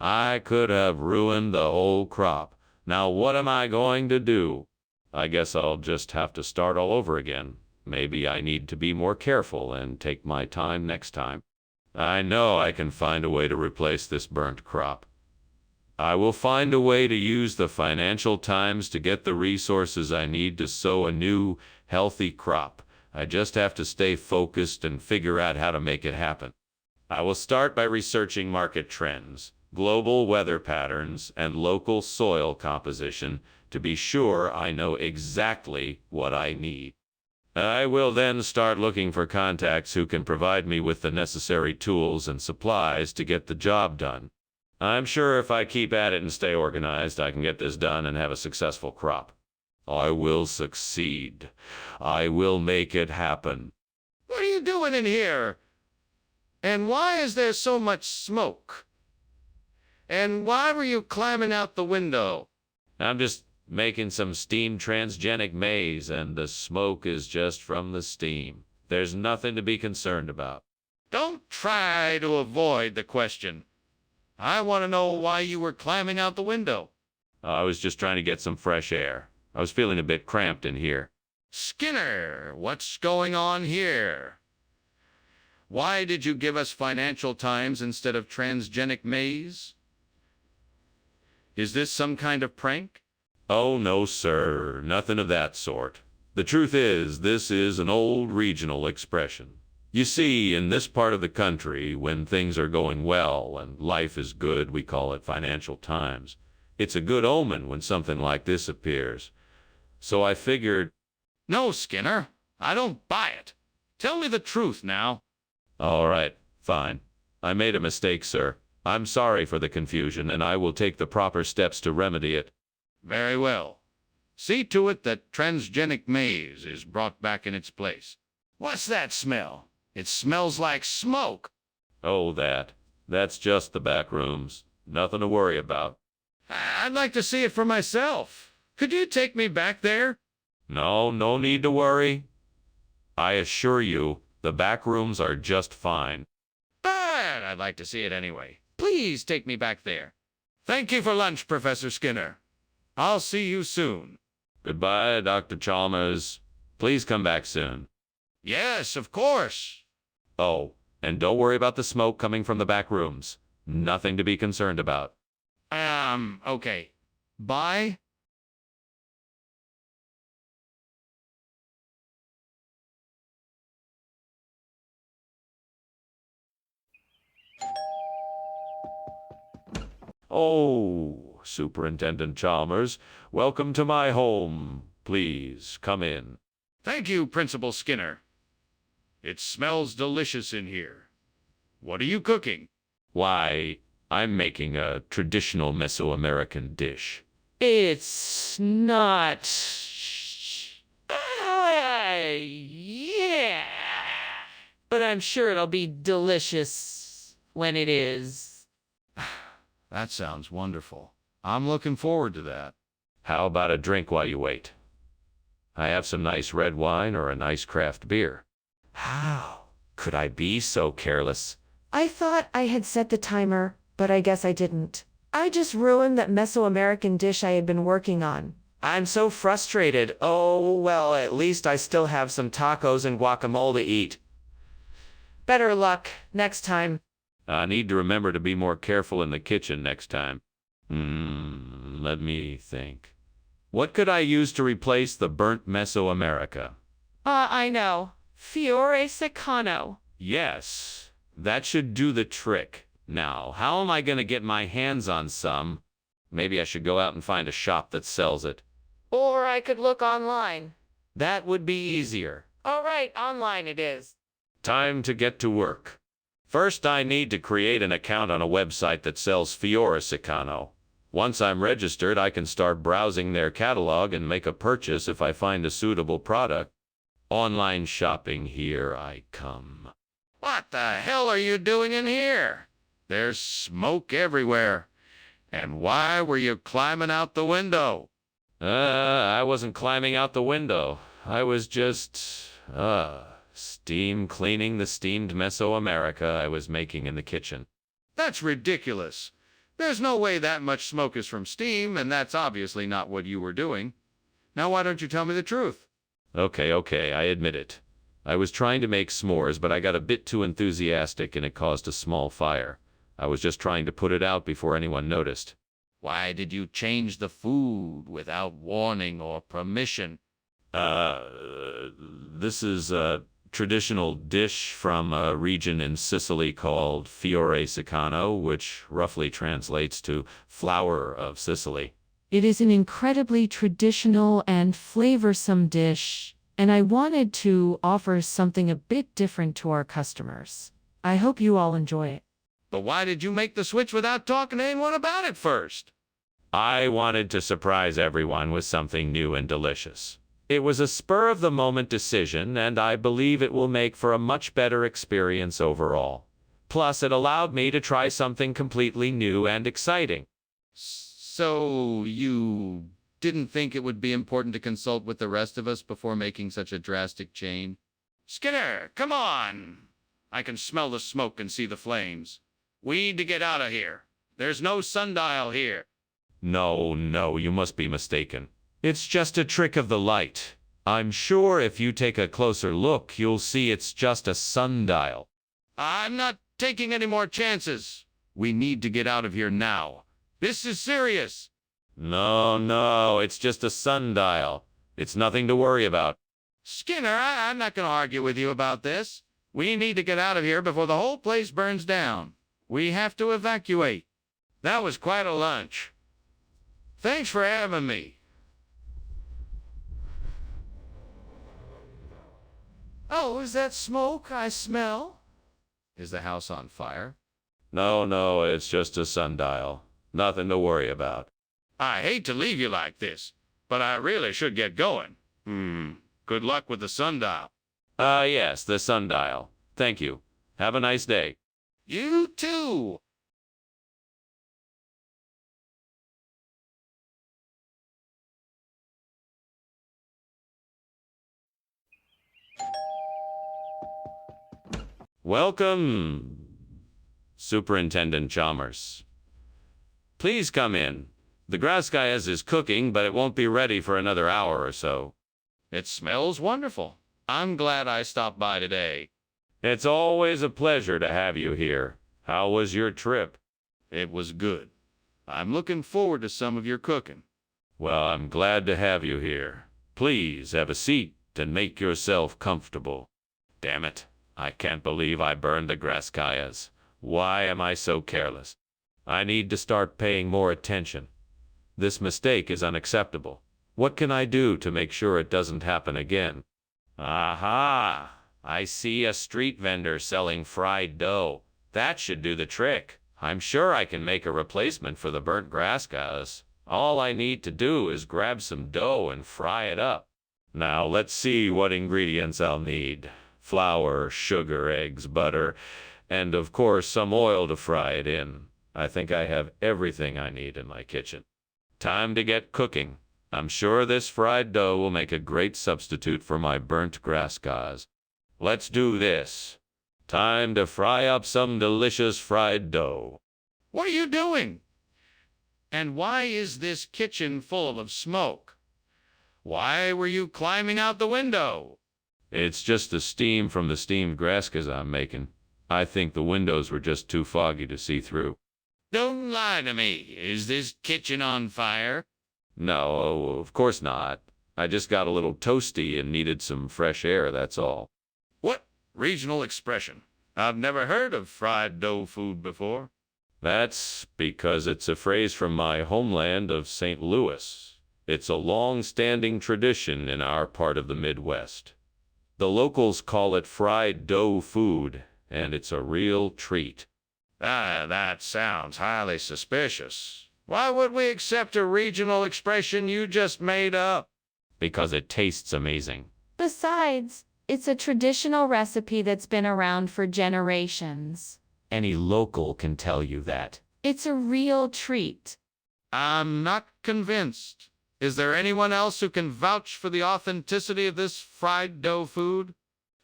I could have ruined the whole crop. Now what am I going to do? I guess I'll just have to start all over again. Maybe I need to be more careful and take my time next time. I know I can find a way to replace this burnt crop. I will find a way to use the financial times to get the resources I need to sow a new, healthy crop. I just have to stay focused and figure out how to make it happen. I will start by researching market trends, global weather patterns, and local soil composition to be sure I know exactly what I need. I will then start looking for contacts who can provide me with the necessary tools and supplies to get the job done. I'm sure if I keep at it and stay organized, I can get this done and have a successful crop. I will succeed. I will make it happen. What are you doing in here? And why is there so much smoke? And why were you climbing out the window? I'm just making some steamed transgenic maize, and the smoke is just from the steam. There's nothing to be concerned about. Don't try to avoid the question. I want to know why you were climbing out the window. I was just trying to get some fresh air. I was feeling a bit cramped in here. Skinner, what's going on here? Why did you give us Financial Times instead of transgenic maize? Is this some kind of prank? Oh, no, sir. Nothing of that sort. The truth is, this is an old regional expression. You see, in this part of the country, when things are going well and life is good, we call it financial times. It's a good omen when something like this appears. So I figured... No, Skinner, I don't buy it. Tell me the truth now. All right, fine. I made a mistake, sir. I'm sorry for the confusion, and I will take the proper steps to remedy it. Very well. See to it that transgenic maize is brought back in its place. What's that smell? It smells like smoke. Oh, that's just the back rooms. Nothing to worry about. I'd like to see it for myself. Could you take me back there? No need to worry. I assure you, the back rooms are just fine. But I'd like to see it anyway. Please take me back there. Thank you for lunch, Professor Skinner. I'll see you soon. Goodbye, Dr. Chalmers. Please come back soon. Yes, of course. Oh, and don't worry about the smoke coming from the back rooms. Nothing to be concerned about. Okay. Bye. Oh, Superintendent Chalmers, welcome to my home. Please, come in. Thank you, Principal Skinner. It smells delicious in here. What are you cooking? Why, I'm making a traditional Mesoamerican dish. It's not... yeah. But I'm sure it'll be delicious when it is. That sounds wonderful. I'm looking forward to that. How about a drink while you wait? I have some nice red wine or a nice craft beer. How could I be so careless? I thought I had set the timer, but I guess I didn't. I just ruined that Mesoamerican dish I had been working on. I'm so frustrated. Oh, well, at least I still have some tacos and guacamole to eat. Better luck next time. I need to remember to be more careful in the kitchen next time. Let me think. What could I use to replace the burnt Mesoamerica? I know. Fiore Secano. Yes, that should do the trick. Now, how am I going to get my hands on some? Maybe I should go out and find a shop that sells it. Or I could look online. That would be easier. All right, online it is. Time to get to work. First, I need to create an account on a website that sells Fiore Secano. Once I'm registered, I can start browsing their catalog and make a purchase if I find a suitable product. Online shopping, here I come. What the hell are you doing in here? There's smoke everywhere. And why were you climbing out the window? I wasn't climbing out the window. I was just, steam cleaning the steamed Mesoamerica I was making in the kitchen. That's ridiculous. There's no way that much smoke is from steam, and that's obviously not what you were doing. Now why don't you tell me the truth? Okay, I admit it. I was trying to make s'mores, but I got a bit too enthusiastic and it caused a small fire. I was just trying to put it out before anyone noticed. Why did you change the food without warning or permission? This is a traditional dish from a region in Sicily called Fiore Sicano, which roughly translates to flower of Sicily. It is an incredibly traditional and flavorsome dish, and I wanted to offer something a bit different to our customers. I hope you all enjoy it. But why did you make the switch without talking to anyone about it first? I wanted to surprise everyone with something new and delicious. It was a spur-of-the-moment decision, and I believe it will make for a much better experience overall. Plus, it allowed me to try something completely new and exciting. So you didn't think it would be important to consult with the rest of us before making such a drastic change? Skinner, come on! I can smell the smoke and see the flames. We need to get out of here. There's no sundial here. No, you must be mistaken. It's just a trick of the light. I'm sure if you take a closer look, you'll see it's just a sundial. I'm not taking any more chances. We need to get out of here now. This is serious. No, it's just a sundial. It's nothing to worry about. Skinner, I'm not going to argue with you about this. We need to get out of here before the whole place burns down. We have to evacuate. That was quite a lunch. Thanks for having me. Oh, is that smoke I smell? Is the house on fire? No, it's just a sundial. Nothing to worry about. I hate to leave you like this, but I really should get going. Good luck with the sundial. Yes, the sundial. Thank you. Have a nice day. You too. Welcome, Superintendent Chalmers. Please come in. The graskayas is cooking, but it won't be ready for another hour or so. It smells wonderful. I'm glad I stopped by today. It's always a pleasure to have you here. How was your trip? It was good. I'm looking forward to some of your cooking. Well, I'm glad to have you here. Please have a seat and make yourself comfortable. Damn it. I can't believe I burned the graskayas. Why am I so careless? I need to start paying more attention. This mistake is unacceptable. What can I do to make sure it doesn't happen again? Aha! I see a street vendor selling fried dough. That should do the trick. I'm sure I can make a replacement for the burnt graskayas. All I need to do is grab some dough and fry it up. Now let's see what ingredients I'll need. Flour, sugar, eggs, butter, and of course some oil to fry it in. I think I have everything I need in my kitchen. Time to get cooking. I'm sure this fried dough will make a great substitute for my burnt graskayas. Let's do this. Time to fry up some delicious fried dough. What are you doing? And why is this kitchen full of smoke? Why were you climbing out the window? It's just the steam from the steamed graskayas I'm making. I think the windows were just too foggy to see through. Don't lie to me. Is this kitchen on fire? No, of course not. I just got a little toasty and needed some fresh air, that's all. What regional expression? I've never heard of fried dough food before. That's because it's a phrase from my homeland of St. Louis. It's a long-standing tradition in our part of the Midwest. The locals call it fried dough food, and it's a real treat. That sounds highly suspicious. Why would we accept a regional expression you just made up? Because it tastes amazing. Besides, it's a traditional recipe that's been around for generations. Any local can tell you that. It's a real treat. I'm not convinced. Is there anyone else who can vouch for the authenticity of this fried dough food?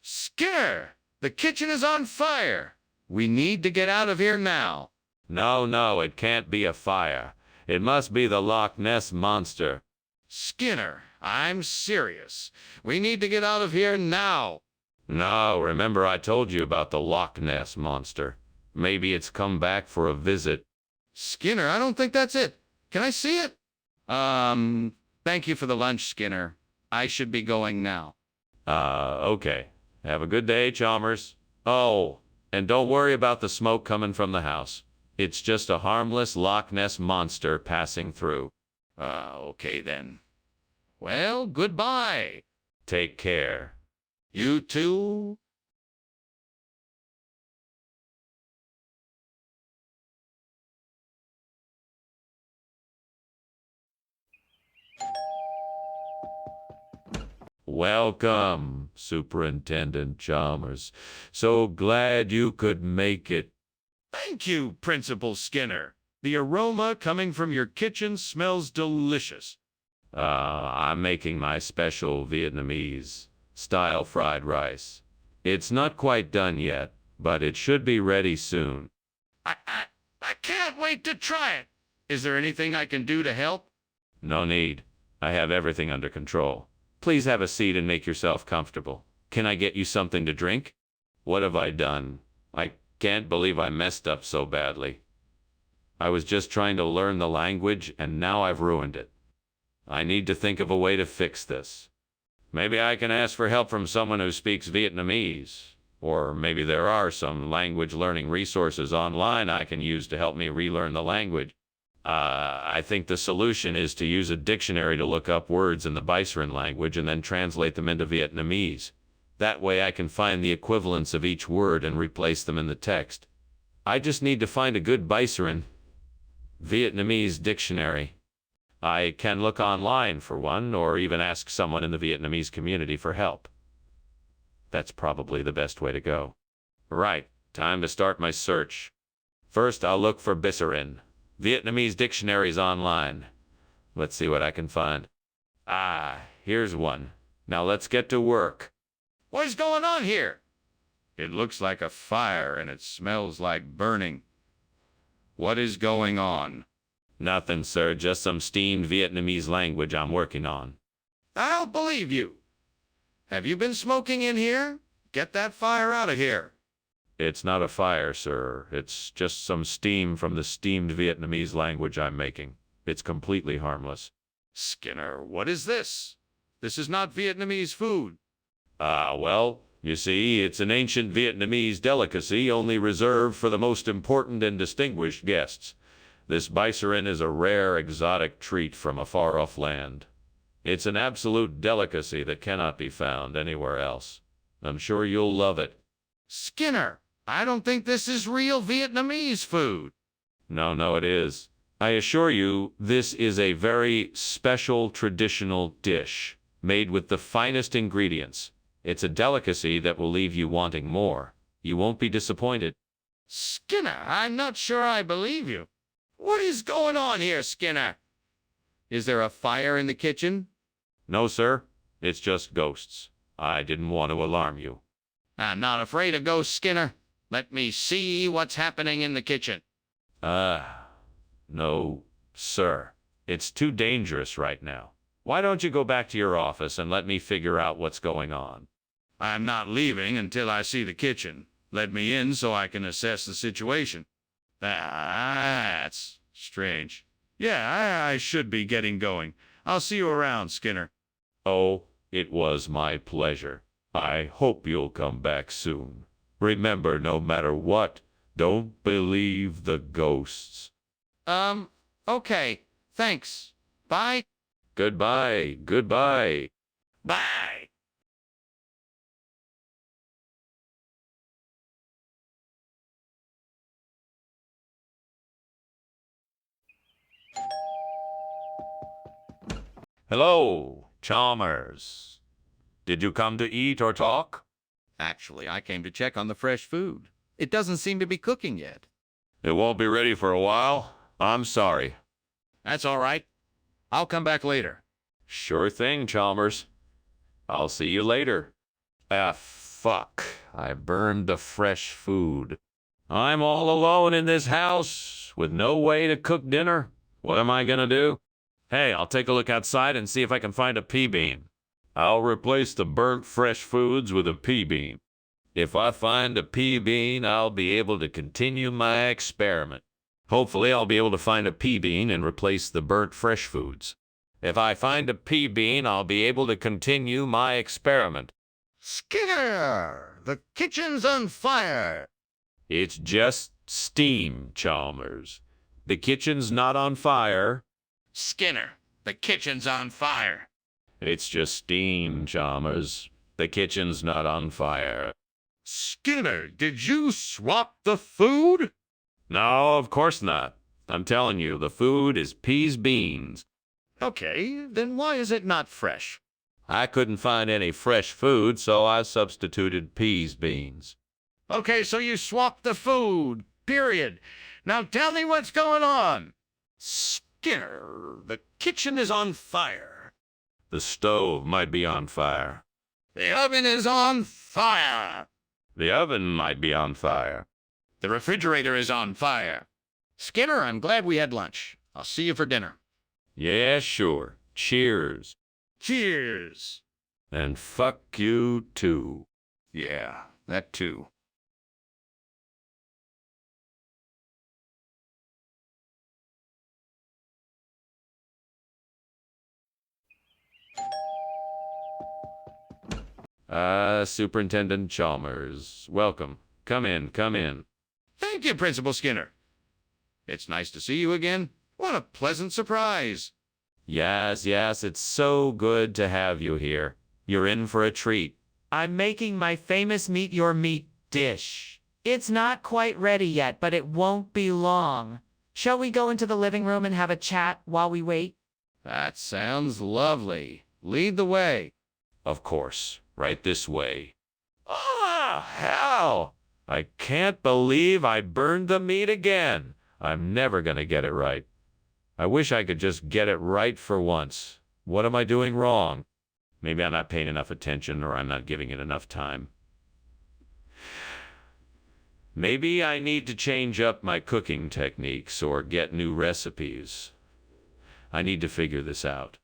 Skinner, the kitchen is on fire. We need to get out of here now. No, no, it can't be a fire. It must be the Loch Ness Monster. Skinner, I'm serious. We need to get out of here now. No, remember I told you about the Loch Ness Monster. Maybe it's come back for a visit. Skinner, I don't think that's it. Can I see it? Thank you for the lunch, Skinner. I should be going now. Okay. Have a good day, Chalmers. Oh, and don't worry about the smoke coming from the house. It's just a harmless Loch Ness Monster passing through. Okay then. Well, goodbye. Take care. You too. Welcome, Superintendent Chalmers. So glad you could make it. Thank you, Principal Skinner. The aroma coming from your kitchen smells delicious. I'm making my special Vietnamese style fried rice. It's not quite done yet, but it should be ready soon. I can't wait to try it. Is there anything I can do to help? No need. I have everything under control. Please have a seat and make yourself comfortable. Can I get you something to drink? What have I done? I can't believe I messed up so badly. I was just trying to learn the language, and now I've ruined it. I need to think of a way to fix this. Maybe I can ask for help from someone who speaks Vietnamese. Or maybe there are some language learning resources online I can use to help me relearn the language. I think the solution is to use a dictionary to look up words in the Biceran language and then translate them into Vietnamese. That way I can find the equivalents of each word and replace them in the text. I just need to find a good Biceran Vietnamese dictionary. I can look online for one, or even ask someone in the Vietnamese community for help. That's probably the best way to go. Right, time to start my search. First, I'll look for Biceran Vietnamese dictionaries online. Let's see what I can find. Here's one. Now let's get to work. What is going on here? It looks like a fire and it smells like burning. What is going on? Nothing, sir. Just some steamed Vietnamese language I'm working on. I'll believe you. Have you been smoking in here? Get that fire out of here. It's not a fire, sir. It's just some steam from the steamed Vietnamese language I'm making. It's completely harmless. Skinner, what is this? This is not Vietnamese food. Well, you see, it's an ancient Vietnamese delicacy only reserved for the most important and distinguished guests. This Biceran is a rare, exotic treat from a far-off land. It's an absolute delicacy that cannot be found anywhere else. I'm sure you'll love it. Skinner, I don't think this is real Vietnamese food. No, it is. I assure you, this is a very special traditional dish, made with the finest ingredients. It's a delicacy that will leave you wanting more. You won't be disappointed. Skinner, I'm not sure I believe you. What is going on here, Skinner? Is there a fire in the kitchen? No, sir. It's just ghosts. I didn't want to alarm you. I'm not afraid of ghosts, Skinner. Let me see what's happening in the kitchen. No, sir. It's too dangerous right now. Why don't you go back to your office and let me figure out what's going on? I'm not leaving until I see the kitchen. Let me in so I can assess the situation. That's strange. Yeah, I should be getting going. I'll see you around, Skinner. Oh, it was my pleasure. I hope you'll come back soon. Remember, no matter what, don't believe the ghosts. Okay. Thanks. Bye. Goodbye. Bye. Hello, Chalmers. Did you come to eat or talk? Actually, I came to check on the fresh food. It doesn't seem to be cooking yet. It won't be ready for a while. I'm sorry. That's all right. I'll come back later. Sure thing, Chalmers. I'll see you later. Fuck. I burned the fresh food. I'm all alone in this house with no way to cook dinner. What am I gonna do? Hey, I'll take a look outside and see if I can find a pea bean. I'll replace the burnt fresh foods with a pea bean. If I find a pea bean, I'll be able to continue my experiment. Hopefully, I'll be able to find a pea bean and replace the burnt fresh foods. If I find a pea bean, I'll be able to continue my experiment. Skinner, the kitchen's on fire. It's just steam, Chalmers. The kitchen's not on fire. Skinner, the kitchen's on fire. It's just steam, Chalmers. The kitchen's not on fire. Skinner, did you swap the food? No, of course not. I'm telling you, the food is peas beans. Okay, then why is it not fresh? I couldn't find any fresh food, so I substituted peas beans. Okay, so you swapped the food, period. Now tell me what's going on. Skinner, the kitchen is on fire. The stove might be on fire. The oven is on fire. The oven might be on fire. The refrigerator is on fire. Skinner, I'm glad we had lunch. I'll see you for dinner. Yeah, sure. Cheers. Cheers. And fuck you, too. Yeah, that too. Superintendent Chalmers. Welcome. Come in, come in. Thank you, Principal Skinner. It's nice to see you again. What a pleasant surprise. Yes, it's so good to have you here. You're in for a treat. I'm making my famous meet your meat dish. It's not quite ready yet, but it won't be long. Shall we go into the living room and have a chat while we wait? That sounds lovely. Lead the way. Of course. Right this way. Ah, hell! I can't believe I burned the meat again. I'm never gonna get it right. I wish I could just get it right for once. What am I doing wrong? Maybe I'm not paying enough attention, or I'm not giving it enough time. Maybe I need to change up my cooking techniques or get new recipes. I need to figure this out.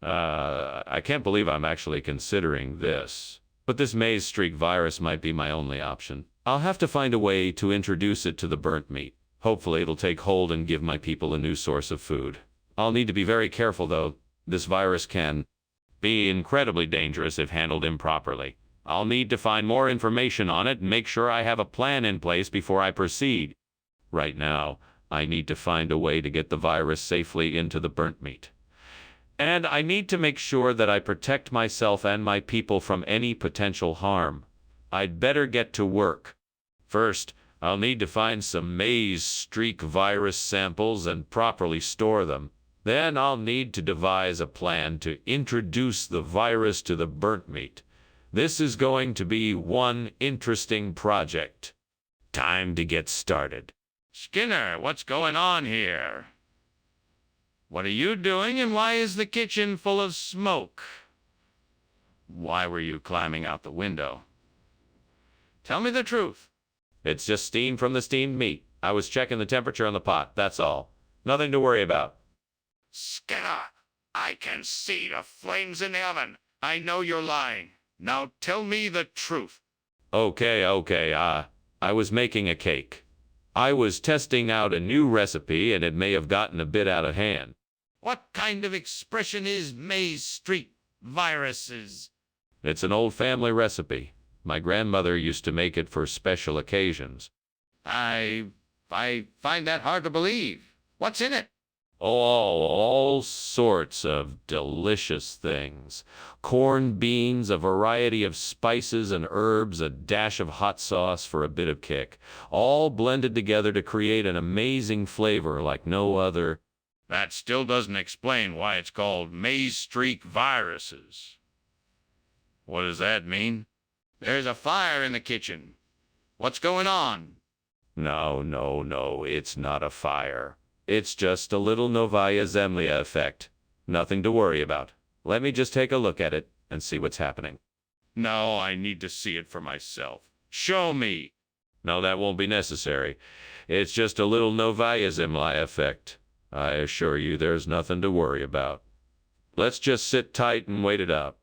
I can't believe I'm actually considering this. But this maize streak virus might be my only option. I'll have to find a way to introduce it to the burnt meat. Hopefully it'll take hold and give my people a new source of food. I'll need to be very careful, though. This virus can be incredibly dangerous if handled improperly. I'll need to find more information on it and make sure I have a plan in place before I proceed. Right now, I need to find a way to get the virus safely into the burnt meat. And I need to make sure that I protect myself and my people from any potential harm. I'd better get to work. First, I'll need to find some maize streak virus samples and properly store them. Then I'll need to devise a plan to introduce the virus to the burnt meat. This is going to be one interesting project. Time to get started. Skinner, what's going on here? What are you doing, and why is the kitchen full of smoke? Why were you climbing out the window? Tell me the truth. It's just steam from the steamed meat. I was checking the temperature on the pot, that's all. Nothing to worry about. Skinner, I can see the flames in the oven. I know you're lying. Now tell me the truth. Okay, I was making a cake. I was testing out a new recipe, and it may have gotten a bit out of hand. What kind of expression is maize streak viruses? It's an old family recipe. My grandmother used to make it for special occasions. I find that hard to believe. What's in it? All sorts of delicious things. Corn, beans, a variety of spices and herbs, a dash of hot sauce for a bit of kick. All blended together to create an amazing flavor like no other. That still doesn't explain why it's called maize streak viruses. What does that mean? There's a fire in the kitchen. What's going on? No, it's not a fire. It's just a little Novaya Zemlya effect. Nothing to worry about. Let me just take a look at it and see what's happening. No, I need to see it for myself. Show me. No, that won't be necessary. It's just a little Noviazimli effect. I assure you there's nothing to worry about. Let's just sit tight and wait it out.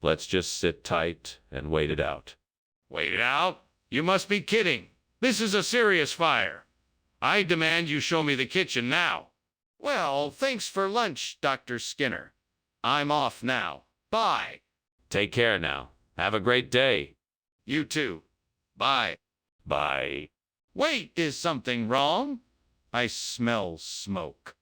Let's just sit tight and wait it out. Wait it out? You must be kidding. This is a serious fire. I demand you show me the kitchen now. Well, thanks for lunch, Dr. Skinner. I'm off now. Bye. Take care now. Have a great day. You too. Bye. Bye. Wait, is something wrong? I smell smoke.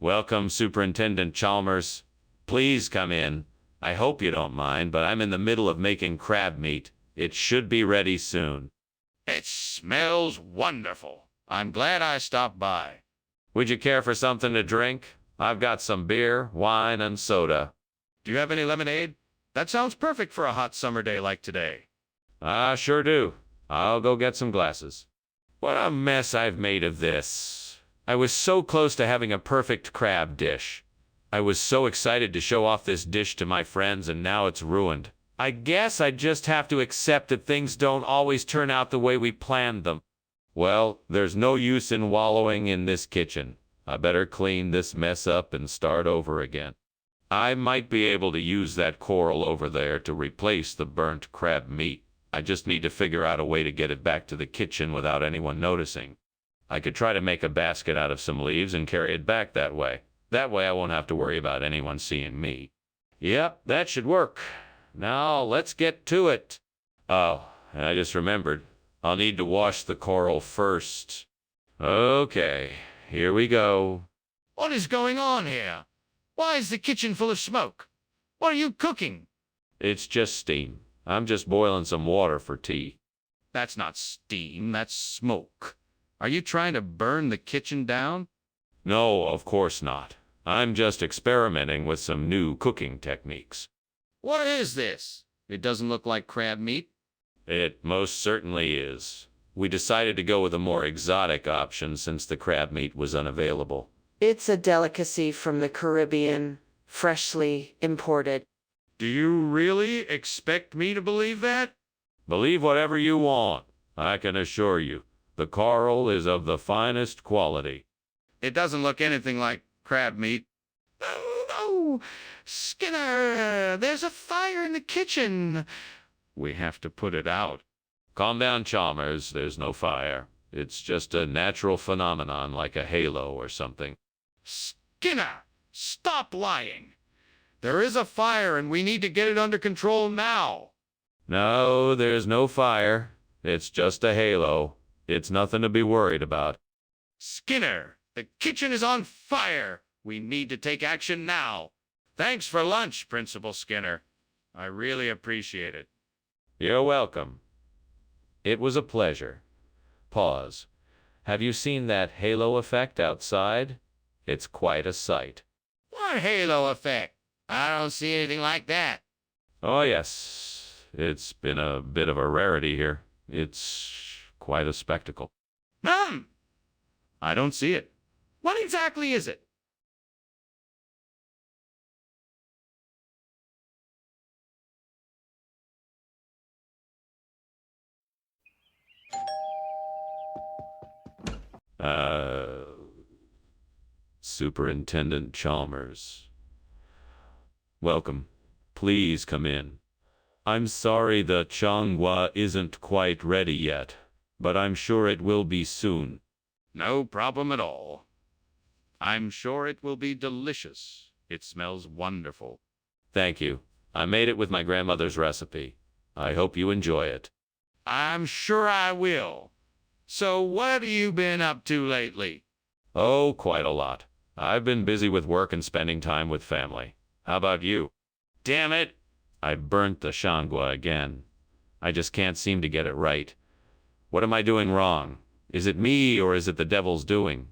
Welcome, Superintendent Chalmers. Please come in. I hope you don't mind, but I'm in the middle of making crab meat. It should be ready soon. It smells wonderful. I'm glad I stopped by. Would you care for something to drink? I've got some beer, wine, and soda. Do you have any lemonade? That sounds perfect for a hot summer day like today. I sure do. I'll go get some glasses. What a mess I've made of this. I was so close to having a perfect crab dish. I was so excited to show off this dish to my friends, and now it's ruined. I guess I just have to accept that things don't always turn out the way we planned them. Well, there's no use in wallowing in this kitchen. I better clean this mess up and start over again. I might be able to use that coral over there to replace the burnt crab meat. I just need to figure out a way to get it back to the kitchen without anyone noticing. I could try to make a basket out of some leaves and carry it back that way. That way I won't have to worry about anyone seeing me. Yep, that should work. Now let's get to it. Oh, and I just remembered. I'll need to wash the coral first. Okay, here we go. What is going on here? Why is the kitchen full of smoke? What are you cooking? It's just steam. I'm just boiling some water for tea. That's not steam, that's smoke. Are you trying to burn the kitchen down? No, of course not. I'm just experimenting with some new cooking techniques. What is this? It doesn't look like crab meat. It most certainly is. We decided to go with a more exotic option since the crab meat was unavailable. It's a delicacy from the Caribbean, freshly imported. Do you really expect me to believe that? Believe whatever you want. I can assure you, the coral is of the finest quality. It doesn't look anything like crab meat. Oh, Skinner, there's a fire in the kitchen. We have to put it out. Calm down, Chalmers. There's no fire. It's just a natural phenomenon like a halo or something. Skinner, stop lying. There is a fire and we need to get it under control now. No, there's no fire. It's just a halo. It's nothing to be worried about. Skinner, the kitchen is on fire. We need to take action now. Thanks for lunch, Principal Skinner. I really appreciate it. You're welcome. It was a pleasure. Pause. Have you seen that halo effect outside? It's quite a sight. What halo effect? I don't see anything like that. Oh, yes. It's been a bit of a rarity here. It's quite a spectacle. I don't see it. What exactly is it? Superintendent Chalmers. Welcome. Please come in. I'm sorry the Changhua isn't quite ready yet, but I'm sure it will be soon. No problem at all. I'm sure it will be delicious. It smells wonderful. Thank you. I made it with my grandmother's recipe. I hope you enjoy it. I'm sure I will. So what have you been up to lately? Oh, quite a lot. I've been busy with work and spending time with family. How about you? Damn it! I burnt the shangua again. I just can't seem to get it right. What am I doing wrong? Is it me or is it the devil's doing?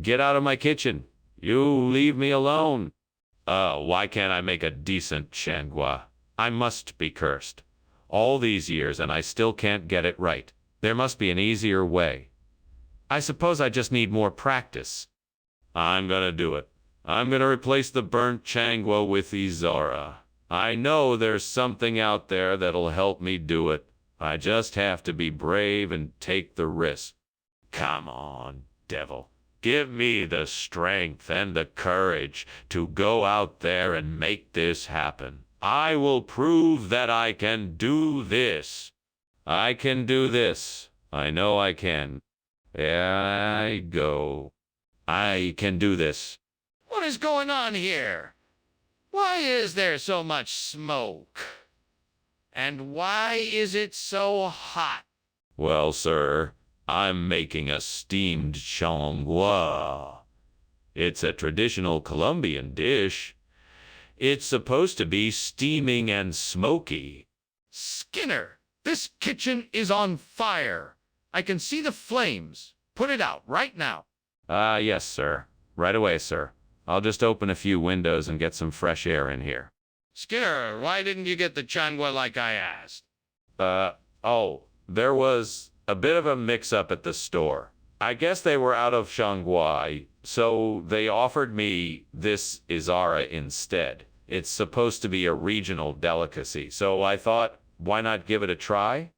Get out of my kitchen. You leave me alone. Why can't I make a decent shangua? I must be cursed. All these years and I still can't get it right. There must be an easier way. I suppose I just need more practice. I'm gonna do it. I'm gonna replace the burnt changwa with Izara. I know there's something out there that'll help me do it. I just have to be brave and take the risk. Come on, devil. Give me the strength and the courage to go out there and make this happen. I will prove that I can do this. I can do this. I know I can. There I go. I can do this. What is going on here? Why is there so much smoke? And why is it so hot? Well, sir, I'm making a steamed changwa. It's a traditional Colombian dish. It's supposed to be steaming and smoky. Skinner, this kitchen is on fire. I can see the flames. Put it out right now. Yes, sir. Right away, sir. I'll just open a few windows and get some fresh air in here. Skinner, why didn't you get the changwa like I asked? There was a bit of a mix-up at the store. I guess they were out of changwa, so they offered me this Izara instead. It's supposed to be a regional delicacy, so I thought, why not give it a try?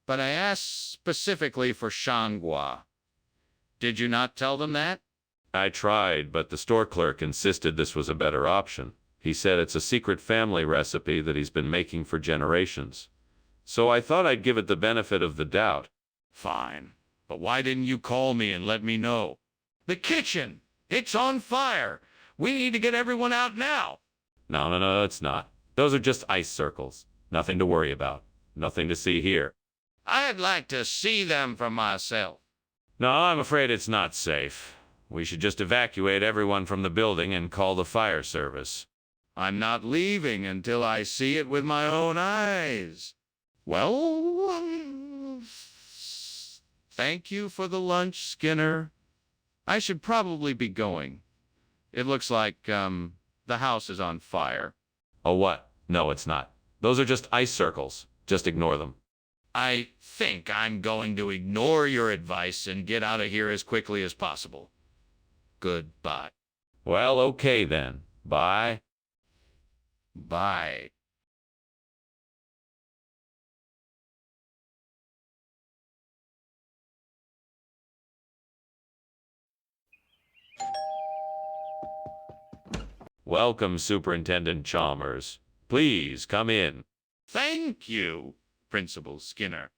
But I asked specifically for changwa. Did you not tell them that? I tried, but the store clerk insisted this was a better option. He said it's a secret family recipe that he's been making for generations. So I thought I'd give it the benefit of the doubt. Fine. But why didn't you call me and let me know? The kitchen! It's on fire! We need to get everyone out now! No, it's not. Those are just ice circles. Nothing to worry about. Nothing to see here. I'd like to see them for myself. No, I'm afraid it's not safe. We should just evacuate everyone from the building and call the fire service. I'm not leaving until I see it with my own eyes. Well, thank you for the lunch, Skinner. I should probably be going. It looks like, the house is on fire. Oh, what? No, it's not. Those are just ice circles. Just ignore them. I think I'm going to ignore your advice and get out of here as quickly as possible. Goodbye. Well, okay then. Bye. Bye. Welcome, Superintendent Chalmers. Please come in. Thank you, Principal Skinner.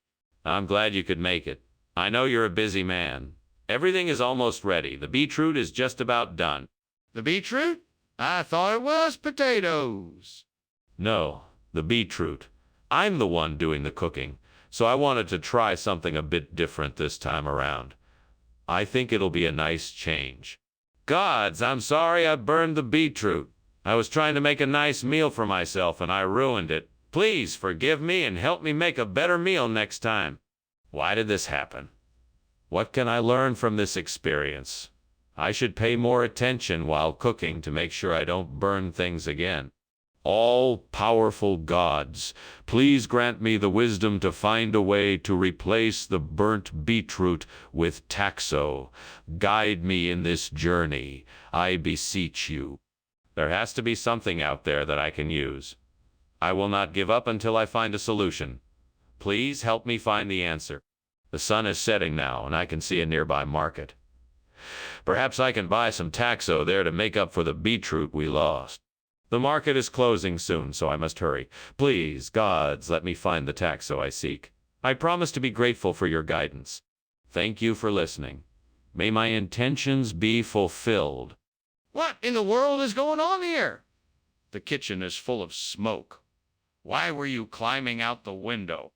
I'm glad you could make it. I know you're a busy man. Everything is almost ready. The beetroot is just about done. The beetroot? I thought it was potatoes. No, the beetroot. I'm the one doing the cooking, so I wanted to try something a bit different this time around. I think it'll be a nice change. Gods, I'm sorry I burned the beetroot. I was trying to make a nice meal for myself and I ruined it. Please forgive me and help me make a better meal next time. Why did this happen? What can I learn from this experience? I should pay more attention while cooking to make sure I don't burn things again. All-powerful gods, please grant me the wisdom to find a way to replace the burnt beetroot with taxo. Guide me in this journey, I beseech you. There has to be something out there that I can use. I will not give up until I find a solution. Please help me find the answer. The sun is setting now, and I can see a nearby market. Perhaps I can buy some taxo there to make up for the beetroot we lost. The market is closing soon, so I must hurry. Please, gods, let me find the taxo I seek. I promise to be grateful for your guidance. Thank you for listening. May my intentions be fulfilled. What in the world is going on here? The kitchen is full of smoke. Why were you climbing out the window?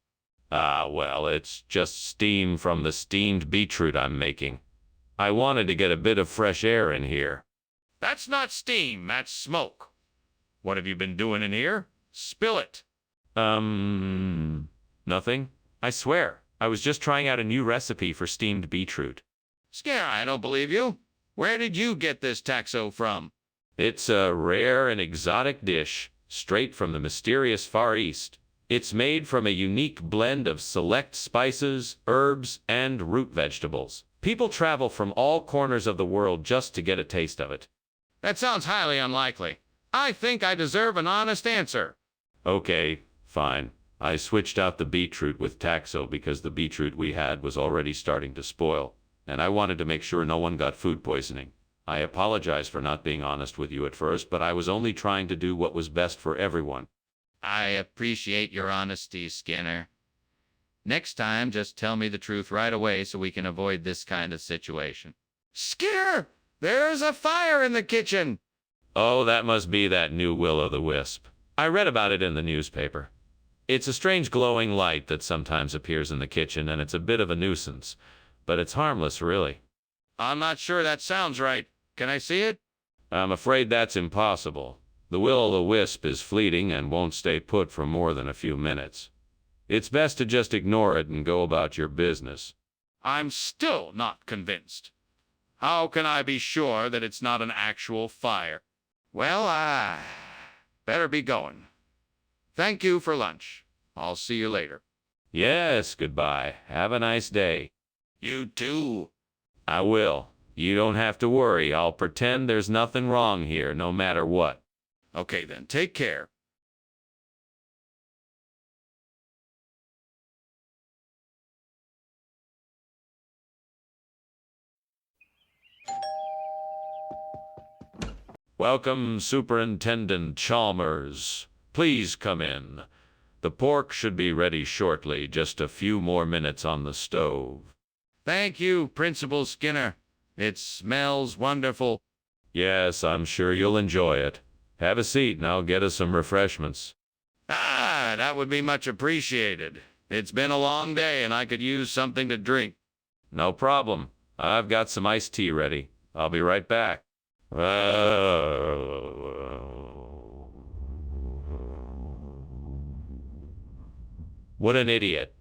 Well, it's just steam from the steamed beetroot I'm making. I wanted to get a bit of fresh air in here. That's not steam, that's smoke. What have you been doing in here? Spill it. Nothing. I swear, I was just trying out a new recipe for steamed beetroot. Skinner, I don't believe you. Where did you get this taxo from? It's a rare and exotic dish, straight from the mysterious Far East. It's made from a unique blend of select spices, herbs, and root vegetables. People travel from all corners of the world just to get a taste of it. That sounds highly unlikely. I think I deserve an honest answer. Okay, fine. I switched out the beetroot with taxo because the beetroot we had was already starting to spoil, and I wanted to make sure no one got food poisoning. I apologize for not being honest with you at first, but I was only trying to do what was best for everyone. I appreciate your honesty, Skinner. Next time, just tell me the truth right away so we can avoid this kind of situation. Skinner! There's a fire in the kitchen! Oh, that must be that new will-o'-the-wisp. I read about it in the newspaper. It's a strange glowing light that sometimes appears in the kitchen, and it's a bit of a nuisance. But it's harmless, really. I'm not sure that sounds right. Can I see it? I'm afraid that's impossible. The will-o'-the-wisp is fleeting and won't stay put for more than a few minutes. It's best to just ignore it and go about your business. I'm still not convinced. How can I be sure that it's not an actual fire? Well, I better be going. Thank you for lunch. I'll see you later. Yes, goodbye. Have a nice day. You too. I will. You don't have to worry. I'll pretend there's nothing wrong here, no matter what. Okay then, take care. Welcome, Superintendent Chalmers. Please come in. The pork should be ready shortly, just a few more minutes on the stove. Thank you, Principal Skinner. It smells wonderful. Yes, I'm sure you'll enjoy it. Have a seat and I'll get us some refreshments. Ah, that would be much appreciated. It's been a long day and I could use something to drink. No problem. I've got some iced tea ready. I'll be right back. What an idiot.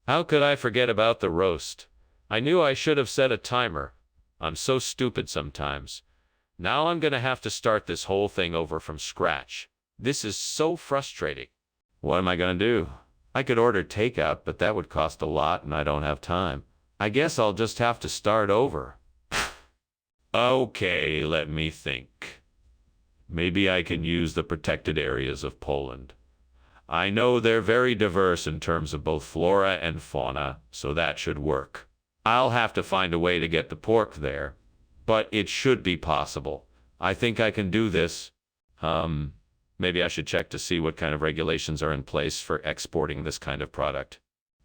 How could I forget about the roast? I knew I should have set a timer. I'm so stupid sometimes. Now I'm gonna have to start this whole thing over from scratch. This is so frustrating. What am I gonna do? I could order takeout, but that would cost a lot and I don't have time. I guess I'll just have to start over. Okay, let me think. Maybe I can use the protected areas of Poland. I know they're very diverse in terms of both flora and fauna, so that should work. I'll have to find a way to get the pork there, but it should be possible. I think I can do this. Maybe I should check to see what kind of regulations are in place for exporting this kind of product.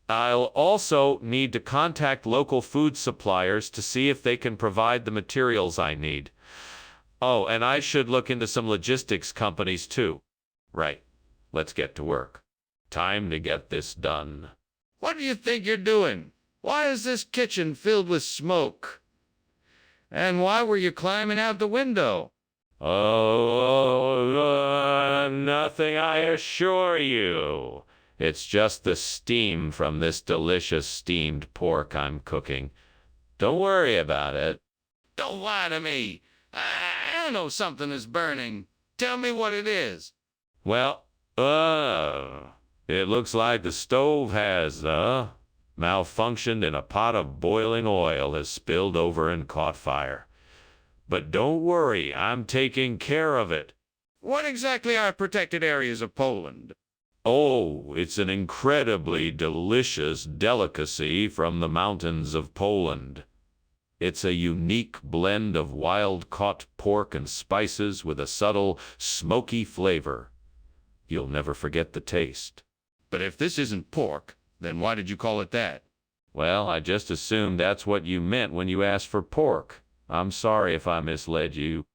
I'll also need to contact local food suppliers to see if they can provide the materials I need. Oh, and I should look into some logistics companies too. Right. Let's get to work. Time to get this done. What do you think you're doing? Why is this kitchen filled with smoke? And why were you climbing out the window? Oh, nothing, I assure you. It's just the steam from this delicious steamed pork I'm cooking. Don't worry about it. Don't lie to me. I know something is burning. Tell me what it is. Well, it looks like the stove has, malfunctioned and a pot of boiling oil has spilled over and caught fire. But don't worry, I'm taking care of it. What exactly are protected areas of Poland? Oh, it's an incredibly delicious delicacy from the mountains of Poland. It's a unique blend of wild-caught pork and spices with a subtle, smoky flavor. You'll never forget the taste. But if this isn't pork, then why did you call it that? Well, I just assumed that's what you meant when you asked for pork. I'm sorry if I misled you.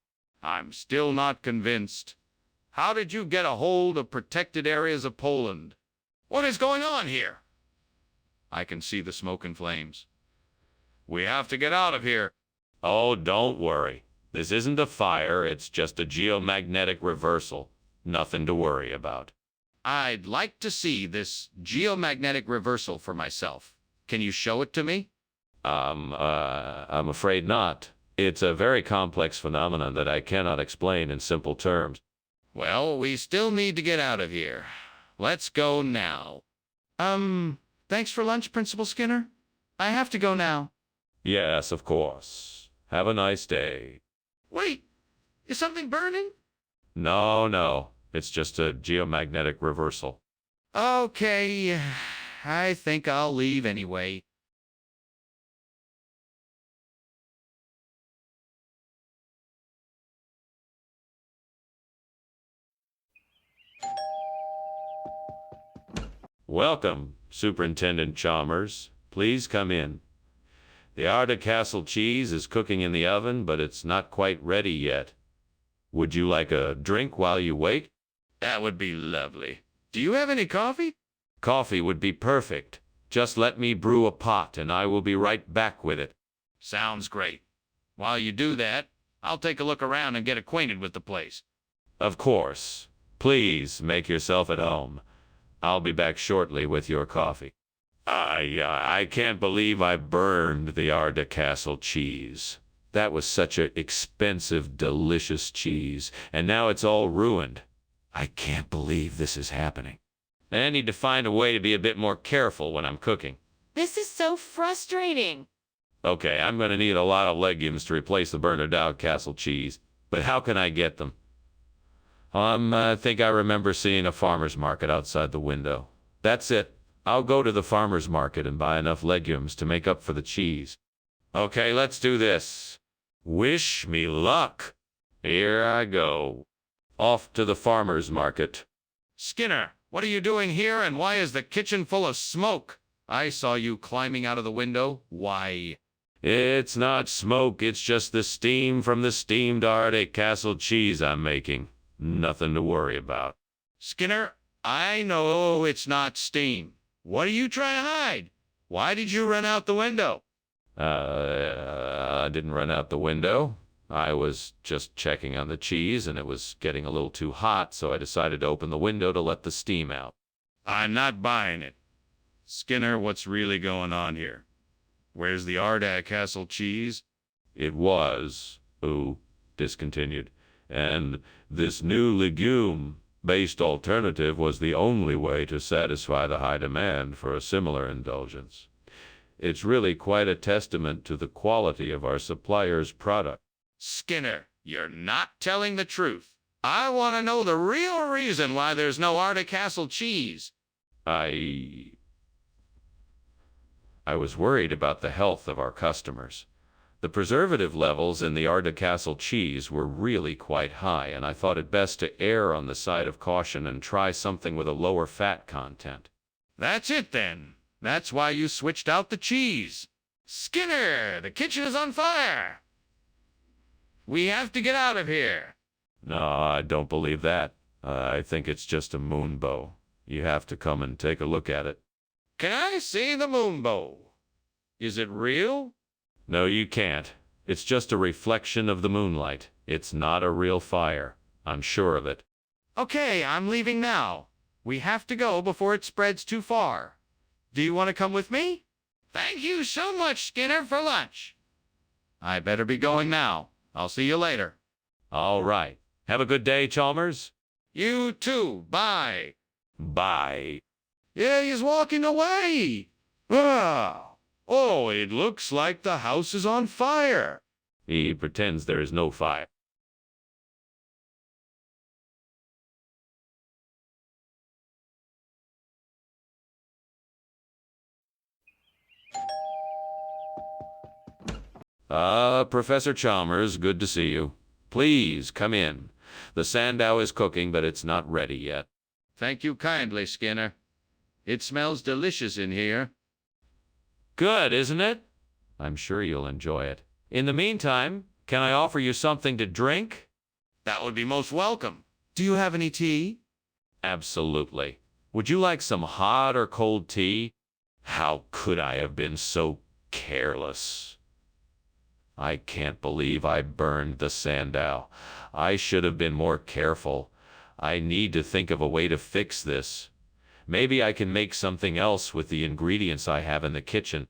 I'm still not convinced. How did you get a hold of protected areas of Poland? What is going on here? I can see the smoke and flames. We have to get out of here. Oh, don't worry. This isn't a fire, it's just a geomagnetic reversal. Nothing to worry about. I'd like to see this geomagnetic reversal for myself. Can you show it to me? I'm afraid not. It's a very complex phenomenon that I cannot explain in simple terms. Well, we still need to get out of here. Let's go now. Thanks for lunch, Principal Skinner. I have to go now. Yes, of course. Have a nice day. Wait, is something burning? No. It's just a geomagnetic reversal. Okay, I think I'll leave anyway. Welcome, Superintendent Chalmers. Please come in. The Arda Castle cheese is cooking in the oven, but it's not quite ready yet. Would you like a drink while you wait? That would be lovely. Do you have any coffee? Coffee would be perfect. Just let me brew a pot and I will be right back with it. Sounds great. While you do that, I'll take a look around and get acquainted with the place. Of course. Please make yourself at home. I'll be back shortly with your coffee. I can't believe I burned the Arda Castle cheese. That was such an expensive, delicious cheese, and now it's all ruined. I can't believe this is happening. I need to find a way to be a bit more careful when I'm cooking. This is so frustrating. Okay, I'm going to need a lot of legumes to replace the Bernardau Castle cheese, but how can I get them? I think I remember seeing a farmer's market outside the window. That's it. I'll go to the farmer's market and buy enough legumes to make up for the cheese. Okay, let's do this. Wish me luck. Here I go. Off to the farmer's market. Skinner, what are you doing here and why is the kitchen full of smoke? I saw you climbing out of the window. Why? It's not smoke, it's just the steam from the steamed Arda Castle cheese I'm making. Nothing to worry about. Skinner, I know it's not steam. What are you trying to hide? Why did you run out the window? I didn't run out the window. I was just checking on the cheese and it was getting a little too hot, so I decided to open the window to let the steam out. I'm not buying it. Skinner, what's really going on here? Where's the Arda Castle cheese? It was, discontinued. And this new legume-based alternative was the only way to satisfy the high demand for a similar indulgence. It's really quite a testament to the quality of our supplier's product. Skinner, you're not telling the truth. I want to know the real reason why there's no Arda Castle cheese. I was worried about the health of our customers. The preservative levels in the Arda Castle cheese were really quite high, and I thought it best to err on the side of caution and try something with a lower fat content. That's it then. That's why you switched out the cheese. Skinner, the kitchen is on fire. We have to get out of here. No, I don't believe that. I think it's just a moonbow. You have to come and take a look at it. Can I see the moonbow? Is it real? No, you can't. It's just a reflection of the moonlight. It's not a real fire. I'm sure of it. Okay, I'm leaving now. We have to go before it spreads too far. Do you want to come with me? Thank you so much, Skinner, for lunch. I better be going now. I'll see you later. All right. Have a good day, Chalmers. You too. Bye. Bye. Yeah, he's walking away. Ah. Oh, it looks like the house is on fire. He pretends there is no fire. Professor Chalmers, good to see you. Please, come in. The sandow is cooking, but it's not ready yet. Thank you kindly, Skinner. It smells delicious in here. Good, isn't it? I'm sure you'll enjoy it. In the meantime, can I offer you something to drink? That would be most welcome. Do you have any tea? Absolutely. Would you like some hot or cold tea? How could I have been so careless? I can't believe I burned the sandow. I should have been more careful. I need to think of a way to fix this. Maybe I can make something else with the ingredients I have in the kitchen.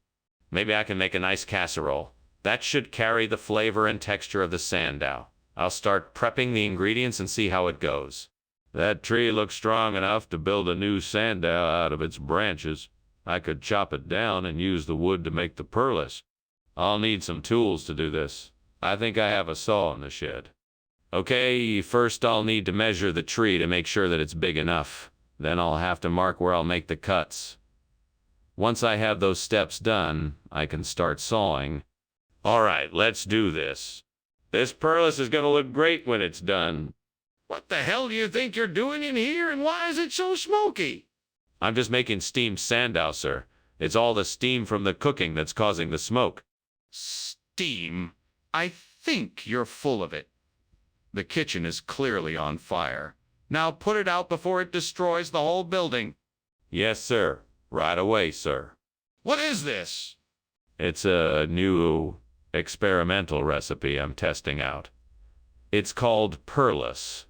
Maybe I can make a nice casserole. That should carry the flavor and texture of the sandow. I'll start prepping the ingredients and see how it goes. That tree looks strong enough to build a new sandow out of its branches. I could chop it down and use the wood to make the perlis. I'll need some tools to do this. I think I have a saw in the shed. Okay, first I'll need to measure the tree to make sure that it's big enough. Then I'll have to mark where I'll make the cuts. Once I have those steps done, I can start sawing. All right, let's do this. This perlis is gonna look great when it's done. What the hell do you think you're doing in here, and why is it so smoky? I'm just making steamed sandow, sir. It's all the steam from the cooking that's causing the smoke. Steam? I think you're full of it. The kitchen is clearly on fire. Now put it out before it destroys the whole building. Yes, sir. Right away, sir. What is this? It's a new experimental recipe I'm testing out. It's called perlis.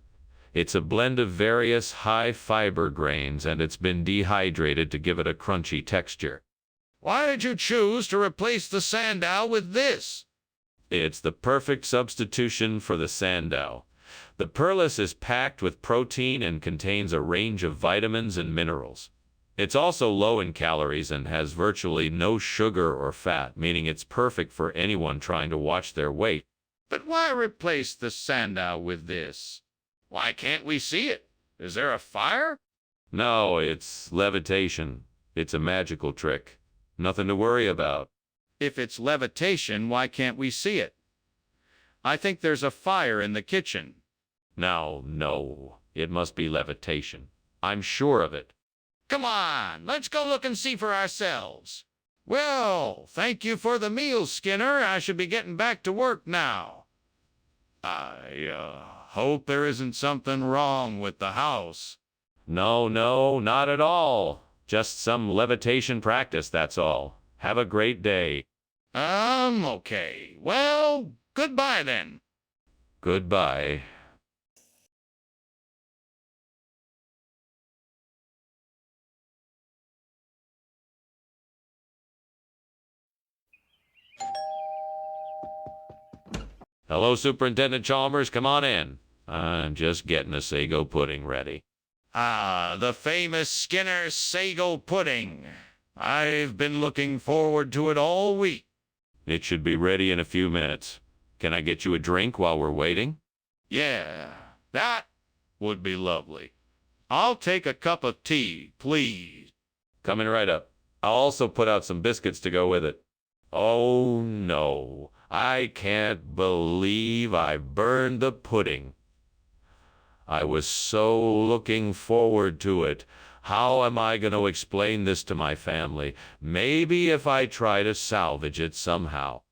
It's a blend of various high-fiber grains, and it's been dehydrated to give it a crunchy texture. Why did you choose to replace the sandow with this? It's the perfect substitution for the sandow. The perlis is packed with protein and contains a range of vitamins and minerals. It's also low in calories and has virtually no sugar or fat, meaning it's perfect for anyone trying to watch their weight. But why replace the sandow with this? Why can't we see it? Is there a fire? No, it's levitation. It's a magical trick. Nothing to worry about. If it's levitation, why can't we see it? I think there's a fire in the kitchen. No, it must be levitation. I'm sure of it. Come on, let's go look and see for ourselves. Well, thank you for the meal, Skinner. I should be getting back to work now. I hope there isn't something wrong with the house. No, not at all. Just some levitation practice, that's all. Have a great day. Okay. Well, goodbye then. Goodbye. Hello, Superintendent Chalmers. Come on in. I'm just getting a sago pudding ready. The famous Skinner sago pudding. I've been looking forward to it all week. It should be ready in a few minutes. Can I get you a drink while we're waiting? Yeah, that would be lovely. I'll take a cup of tea, please. Coming right up. I'll also put out some biscuits to go with it. Oh, no. I can't believe I burned the pudding. I was so looking forward to it. How am I going to explain this to my family? Maybe if I try to salvage it somehow.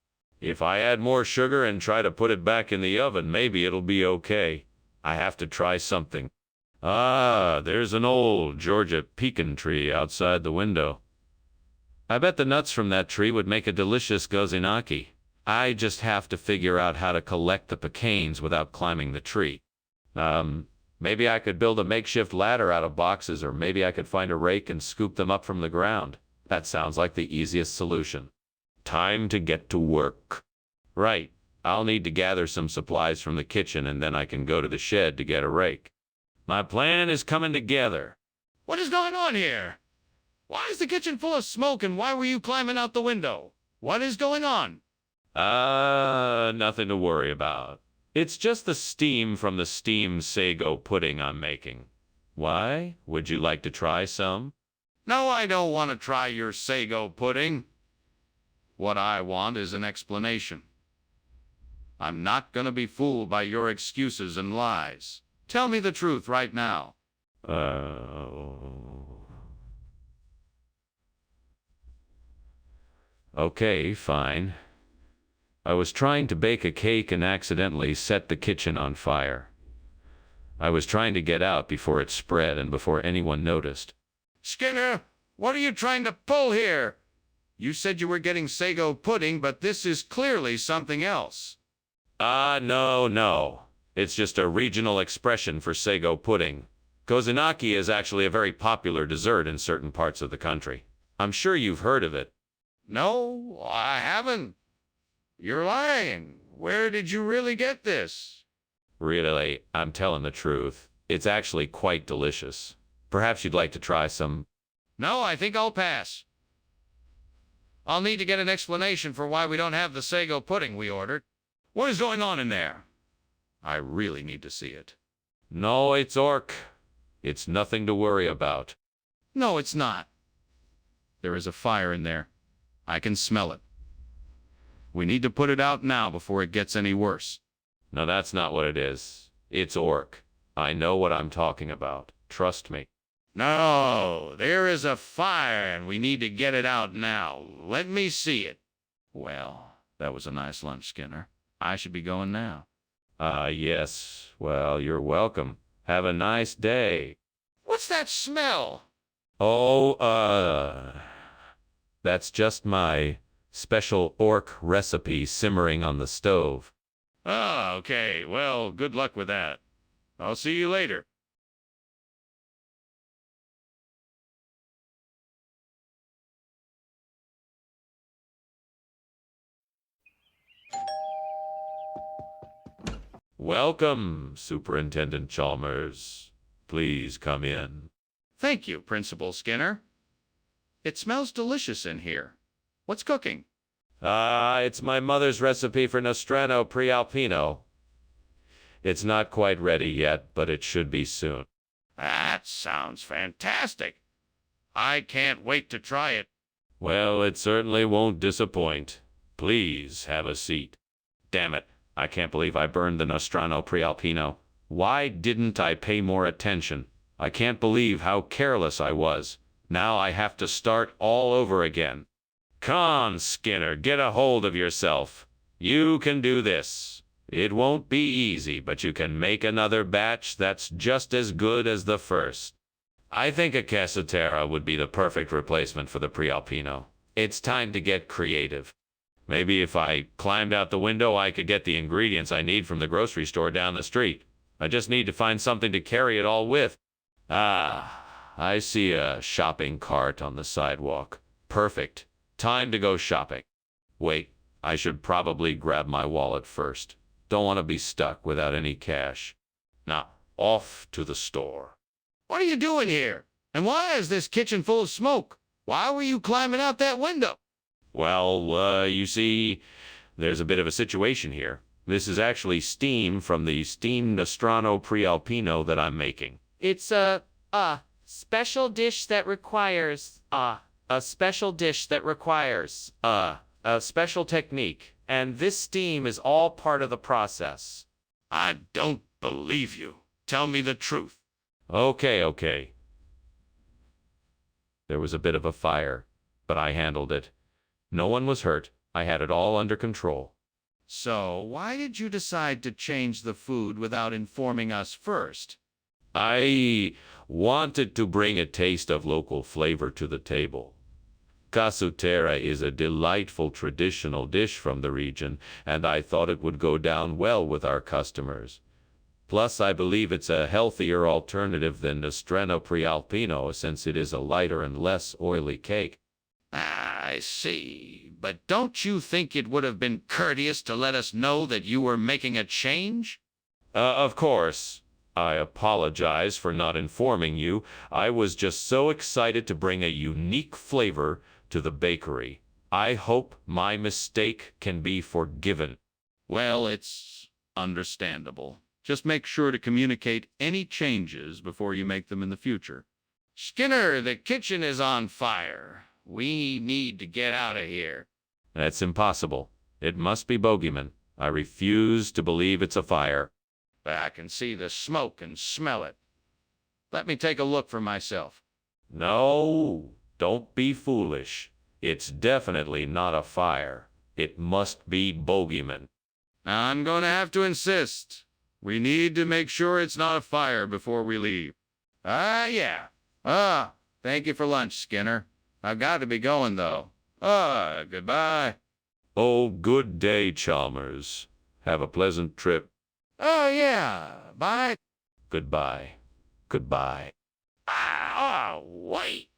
If I add more sugar and try to put it back in the oven, maybe it'll be okay. I have to try something. There's an old Georgia pecan tree outside the window. I bet the nuts from that tree would make a delicious gozinaki. I just have to figure out how to collect the pecans without climbing the tree. Maybe I could build a makeshift ladder out of boxes, or maybe I could find a rake and scoop them up from the ground. That sounds like the easiest solution. Time to get to work. Right, I'll need to gather some supplies from the kitchen, and then I can go to the shed to get a rake. My plan is coming together. What is going on here? Why is the kitchen full of smoke, and why were you climbing out the window? What is going on? Nothing to worry about. It's just the steam from the steamed sago pudding I'm making. Why? Would you like to try some? No, I don't want to try your sago pudding. What I want is an explanation. I'm not going to be fooled by your excuses and lies. Tell me the truth right now. Okay, fine. I was trying to bake a cake and accidentally set the kitchen on fire. I was trying to get out before it spread and before anyone noticed. Skinner, what are you trying to pull here? You said you were getting sago pudding, but this is clearly something else. No. It's just a regional expression for sago pudding. Gozinaki is actually a very popular dessert in certain parts of the country. I'm sure you've heard of it. No, I haven't. You're lying. Where did you really get this? Really, I'm telling the truth. It's actually quite delicious. Perhaps you'd like to try some. No, I think I'll pass. I'll need to get an explanation for why we don't have the sago pudding we ordered. What is going on in there? I really need to see it. No, it's orc. It's nothing to worry about. No, it's not. There is a fire in there. I can smell it. We need to put it out now before it gets any worse. No, that's not what it is. It's orc. I know what I'm talking about. Trust me. No, there is a fire and we need to get it out now. Let me see it. Well, that was a nice lunch, Skinner. I should be going now. Yes. Well, you're welcome. Have a nice day. What's that smell? Oh, that's just my special orc recipe simmering on the stove. Oh, okay. Well, good luck with that. I'll see you later. Welcome, Superintendent Chalmers. Please come in. Thank you, Principal Skinner. It smells delicious in here. What's cooking? It's my mother's recipe for Nostrano Prealpino. It's not quite ready yet, but it should be soon. That sounds fantastic. I can't wait to try it. Well, it certainly won't disappoint. Please have a seat. Damn it, I can't believe I burned the Nostrano Prealpino. Why didn't I pay more attention? I can't believe how careless I was. Now I have to start all over again. Come on, Skinner, get a hold of yourself. You can do this. It won't be easy, but you can make another batch that's just as good as the first. I think a Cassatera would be the perfect replacement for the Prealpino. It's time to get creative. Maybe if I climbed out the window, I could get the ingredients I need from the grocery store down the street. I just need to find something to carry it all with. I see a shopping cart on the sidewalk. Perfect. Time to go shopping. Wait, I should probably grab my wallet first. Don't want to be stuck without any cash. Now, off to the store. What are you doing here? And why is this kitchen full of smoke? Why were you climbing out that window? Well, you see, there's a bit of a situation here. This is actually steam from the steamed Nostrano Prealpino that I'm making. It's a special dish that requires, a special technique. And this steam is all part of the process. I don't believe you. Tell me the truth. Okay. There was a bit of a fire, but I handled it. No one was hurt. I had it all under control. So, why did you decide to change the food without informing us first? I wanted to bring a taste of local flavor to the table. Casutera is a delightful traditional dish from the region, and I thought it would go down well with our customers. Plus, I believe it's a healthier alternative than Nostrano Prealpino since it is a lighter and less oily cake. I see. But don't you think it would have been courteous to let us know that you were making a change? Of course. I apologize for not informing you. I was just so excited to bring a unique flavor to the bakery. I hope my mistake can be forgiven. Well, it's understandable. Just make sure to communicate any changes before you make them in the future. Skinner, the kitchen is on fire. We need to get out of here. That's impossible. It must be bogeyman. I refuse to believe it's a fire. But I can see the smoke and smell it. Let me take a look for myself. No, don't be foolish. It's definitely not a fire. It must be bogeyman. Now I'm going to have to insist. We need to make sure it's not a fire before we leave. Yeah. Thank you for lunch, Skinner. I've got to be going, though. Goodbye. Oh, good day, Chalmers. Have a pleasant trip. Oh, yeah. Bye. Goodbye. Goodbye. Wait.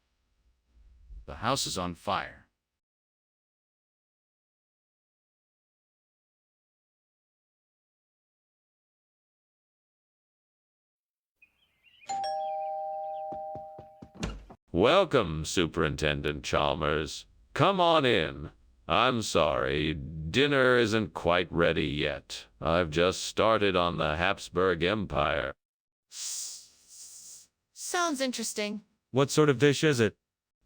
The house is on fire. Welcome, Superintendent Chalmers. Come on in. I'm sorry, dinner isn't quite ready yet. I've just started on the Habsburg Empire. Sounds interesting. What sort of dish is it?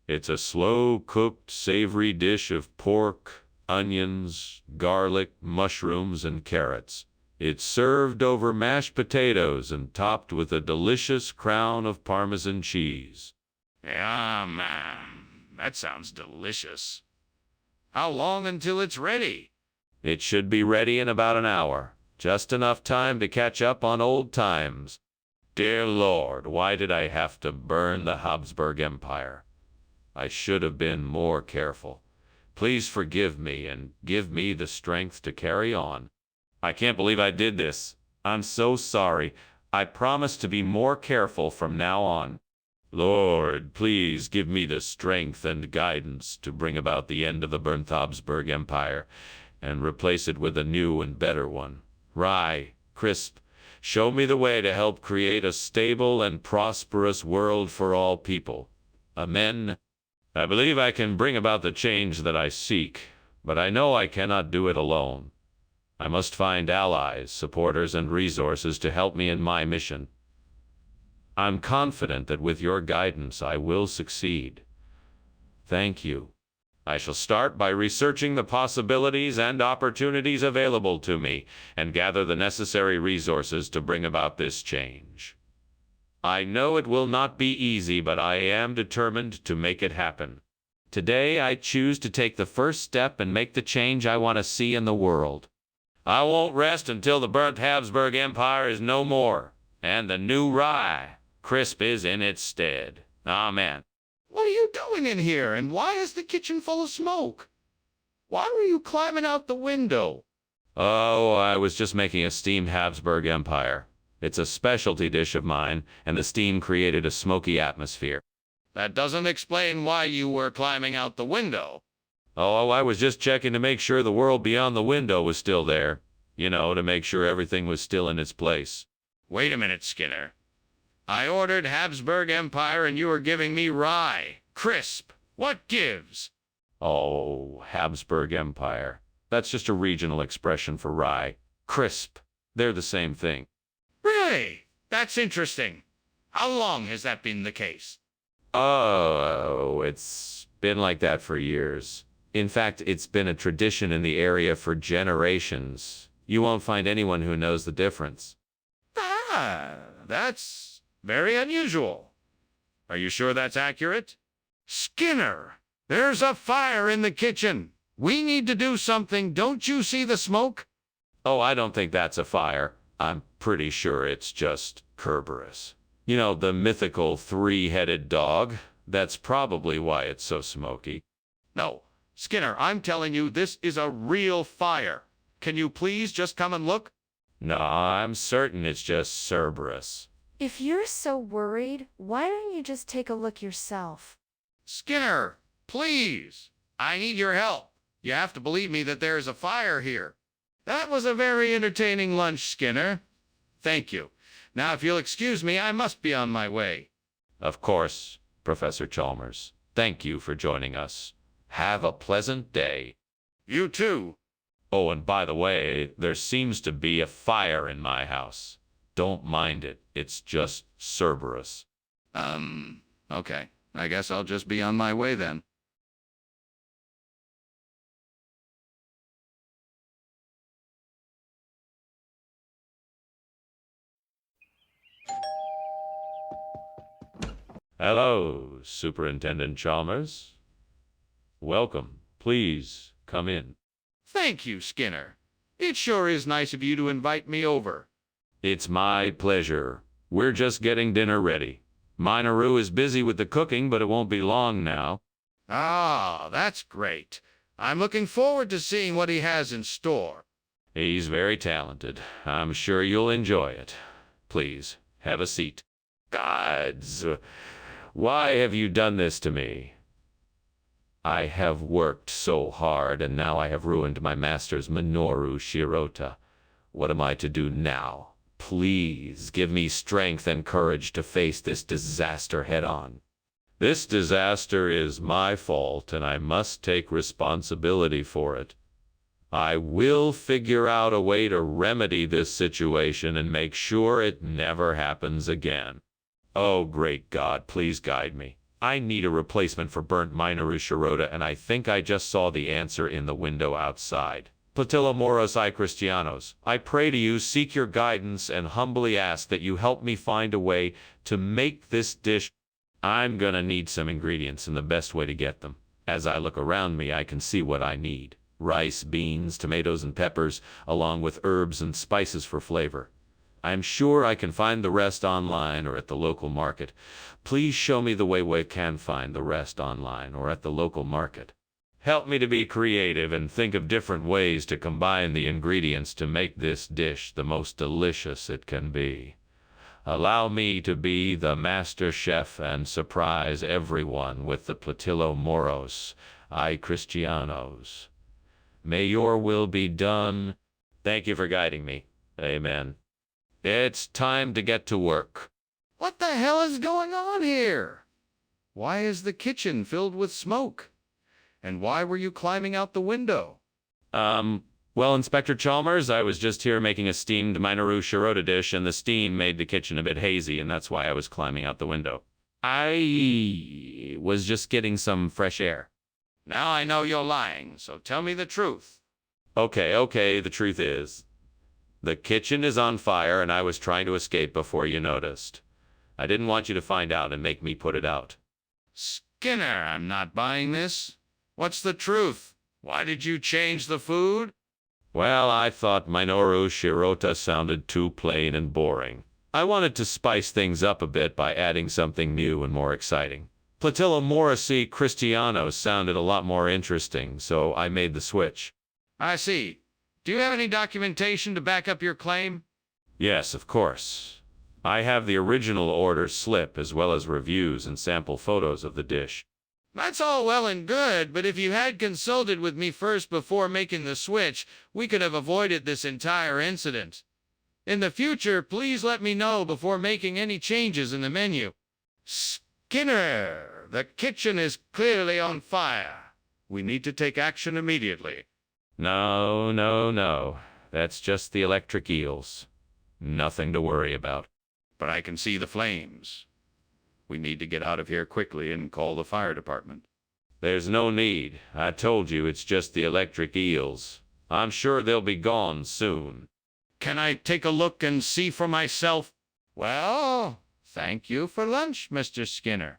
It's a slow-cooked, savory dish of pork, onions, garlic, mushrooms, and carrots. It's served over mashed potatoes and topped with a delicious crown of Parmesan cheese. Yeah, man. That sounds delicious. How long until it's ready? It should be ready in about an hour. Just enough time to catch up on old times. Dear Lord, why did I have to burn the Habsburg Empire? I should have been more careful. Please forgive me and give me the strength to carry on. I can't believe I did this. I'm so sorry. I promise to be more careful from now on. Lord, please give me the strength and guidance to bring about the end of the burnt Habsburg Empire and replace it with a new and better one. Rye, crisp, show me the way to help create a stable and prosperous world for all people. Amen. I believe I can bring about the change that I seek, but I know I cannot do it alone. I must find allies, supporters, and resources to help me in my mission. I'm confident that with your guidance I will succeed. Thank you. I shall start by researching the possibilities and opportunities available to me and gather the necessary resources to bring about this change. I know it will not be easy, but I am determined to make it happen. Today I choose to take the first step and make the change I want to see in the world. I won't rest until the burnt Habsburg Empire is no more, and the new rye, crisp, is in its stead. Amen. What are you doing in here, and why is the kitchen full of smoke? Why were you climbing out the window? Oh, I was just making a steamed Habsburg Empire. It's a specialty dish of mine, and the steam created a smoky atmosphere. That doesn't explain why you were climbing out the window. Oh, I was just checking to make sure the world beyond the window was still there. You know, to make sure everything was still in its place. Wait a minute, Skinner. I ordered Habsburg Empire and you are giving me rye. Crisp. What gives? Oh, Habsburg Empire. That's just a regional expression for rye. Crisp. They're the same thing. Really? That's interesting. How long has that been the case? Oh, it's been like that for years. In fact, it's been a tradition in the area for generations. You won't find anyone who knows the difference. Ah, that's very unusual. Are you sure that's accurate? Skinner, there's a fire in the kitchen. We need to do something. Don't you see the smoke? Oh, I don't think that's a fire. I'm pretty sure it's just Kerberos. You know, the mythical three-headed dog. That's probably why it's so smoky. No, Skinner, I'm telling you, this is a real fire. Can you please just come and look? No, I'm certain it's just Cerberus. If you're so worried, why don't you just take a look yourself? Skinner, please. I need your help. You have to believe me that there is a fire here. That was a very entertaining lunch, Skinner. Thank you. Now, if you'll excuse me, I must be on my way. Of course, Professor Chalmers. Thank you for joining us. Have a pleasant day. You too. Oh, and by the way, there seems to be a fire in my house. Don't mind it. It's just Cerberus. Okay. I guess I'll just be on my way then. Hello, Superintendent Chalmers. Welcome. Please, come in. Thank you, Skinner. It sure is nice of you to invite me over. It's my pleasure. We're just getting dinner ready. Minoru is busy with the cooking, but it won't be long now. Ah, that's great. I'm looking forward to seeing what he has in store. He's very talented. I'm sure you'll enjoy it. Please, have a seat. Gods, why have you done this to me? I have worked so hard, and now I have ruined my master's Minoru Shirota. What am I to do now? Please give me strength and courage to face this disaster head on. This disaster is my fault, and I must take responsibility for it. I will figure out a way to remedy this situation and make sure it never happens again. Oh, great God, please guide me. I need a replacement for burnt Minoru Shirota, and I think I just saw the answer in the window outside. Platillo moros I Cristianos, I pray to you, seek your guidance, and humbly ask that you help me find a way to make this dish. I'm gonna need some ingredients and the best way to get them. As I look around me, I can see what I need. Rice, beans, tomatoes, and peppers, along with herbs and spices for flavor. I'm sure I can find the rest online or at the local market. Please show me the way we can find the rest online or at the local market. Help me to be creative and think of different ways to combine the ingredients to make this dish the most delicious it can be. Allow me to be the master chef and surprise everyone with the platillo moros I Cristianos. May your will be done. Thank you for guiding me. Amen. It's time to get to work. What the hell is going on here? Why is the kitchen filled with smoke? And why were you climbing out the window? Well, Inspector Chalmers, I was just here making a steamed Minoru Shirota dish, and the steam made the kitchen a bit hazy, and that's why I was climbing out the window. I was just getting some fresh air. Now I know you're lying, so tell me the truth. Okay, the truth is, the kitchen is on fire, and I was trying to escape before you noticed. I didn't want you to find out and make me put it out. Skinner, I'm not buying this. What's the truth? Why did you change the food? Well, I thought Minoru Shirota sounded too plain and boring. I wanted to spice things up a bit by adding something new and more exciting. Platillo Morrissey Cristiano sounded a lot more interesting, so I made the switch. I see. Do you have any documentation to back up your claim? Yes, of course. I have the original order slip as well as reviews and sample photos of the dish. That's all well and good, but if you had consulted with me first before making the switch, we could have avoided this entire incident. In the future, please let me know before making any changes in the menu. Skinner, the kitchen is clearly on fire. We need to take action immediately. No. That's just the electric eels. Nothing to worry about. But I can see the flames. We need to get out of here quickly and call the fire department. There's no need. I told you it's just the electric eels. I'm sure they'll be gone soon. Can I take a look and see for myself? Well, thank you for lunch, Mr. Skinner.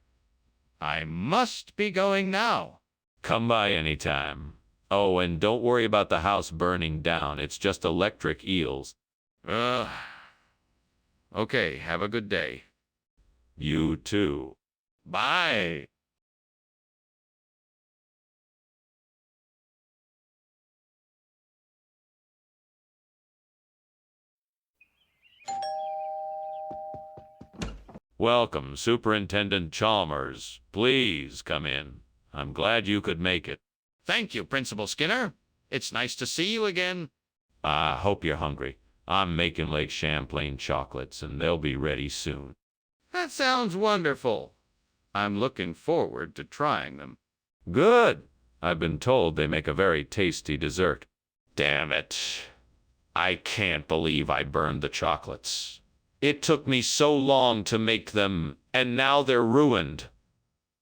I must be going now. Come by anytime. Oh, and don't worry about the house burning down. It's just electric eels. Okay, have a good day. You too. Bye. Welcome, Superintendent Chalmers. Please come in. I'm glad you could make it. Thank you, Principal Skinner. It's nice to see you again. I hope you're hungry. I'm making Lake Champlain chocolates, and they'll be ready soon. That sounds wonderful. I'm looking forward to trying them. Good. I've been told they make a very tasty dessert. Damn it. I can't believe I burned the chocolates. It took me so long to make them, and now they're ruined.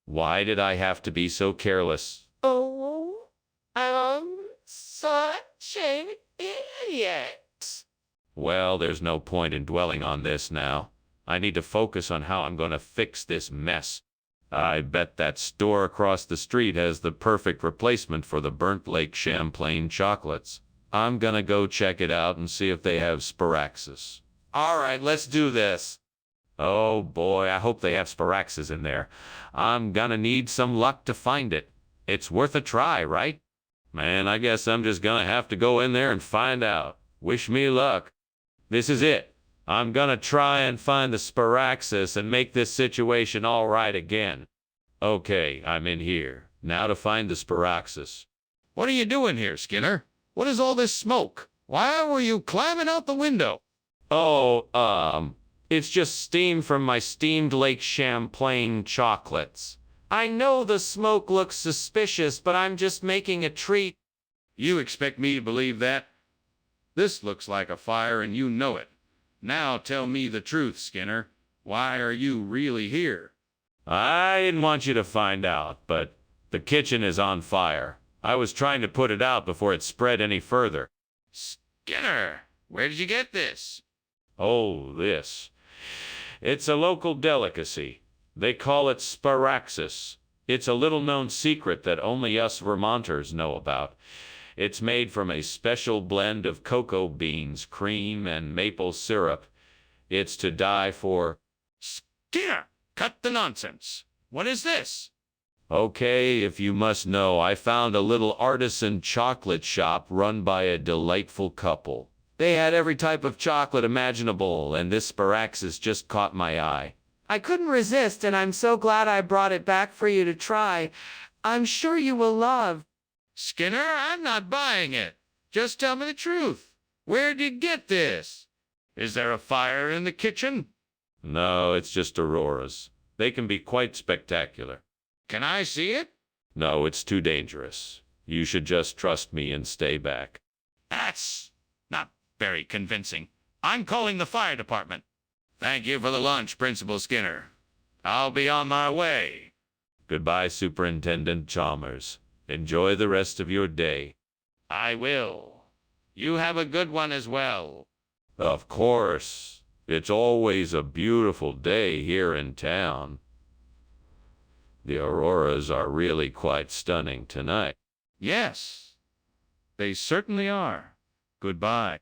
Why did I have to be so careless? Oh, I'm such an idiot. Well, there's no point in dwelling on this now. I need to focus on how I'm going to fix this mess. I bet that store across the street has the perfect replacement for the burnt Lake Champlain chocolates. I'm gonna go check it out and see if they have Sparaxis. All right, let's do this. Oh boy, I hope they have Sparaxis in there. I'm gonna need some luck to find it. It's worth a try, right? Man, I guess I'm just gonna have to go in there and find out. Wish me luck. This is it. I'm gonna try and find the Sparaxis and make this situation all right again. Okay, I'm in here. Now to find the Sparaxis. What are you doing here, Skinner? What is all this smoke? Why were you climbing out the window? Oh, it's just steam from my steamed Lake Champlain chocolates. I know the smoke looks suspicious, but I'm just making a treat. You expect me to believe that? This looks like a fire and you know it. Now tell me the truth, Skinner. Why are you really here? I didn't want you to find out, but the kitchen is on fire. I was trying to put it out before it spread any further. Skinner, where did you get this? Oh, this. It's a local delicacy. They call it sparaxis. It's a little-known secret that only us Vermonters know about. It's made from a special blend of cocoa beans, cream, and maple syrup. It's to die for. Skinner, cut the nonsense. What is this? Okay, if you must know, I found a little artisan chocolate shop run by a delightful couple. They had every type of chocolate imaginable, and this sparaxis just caught my eye. I couldn't resist, and I'm so glad I brought it back for you to try. I'm sure you will love. Skinner, I'm not buying it. Just tell me the truth. Where did you get this? Is there a fire in the kitchen? No, it's just auroras. They can be quite spectacular. Can I see it? No, it's too dangerous. You should just trust me and stay back. That's not very convincing. I'm calling the fire department. Thank you for the lunch, Principal Skinner. I'll be on my way. Goodbye, Superintendent Chalmers. Enjoy the rest of your day. I will. You have a good one as well. Of course. It's always a beautiful day here in town. The auroras are really quite stunning tonight. Yes, they certainly are. Goodbye.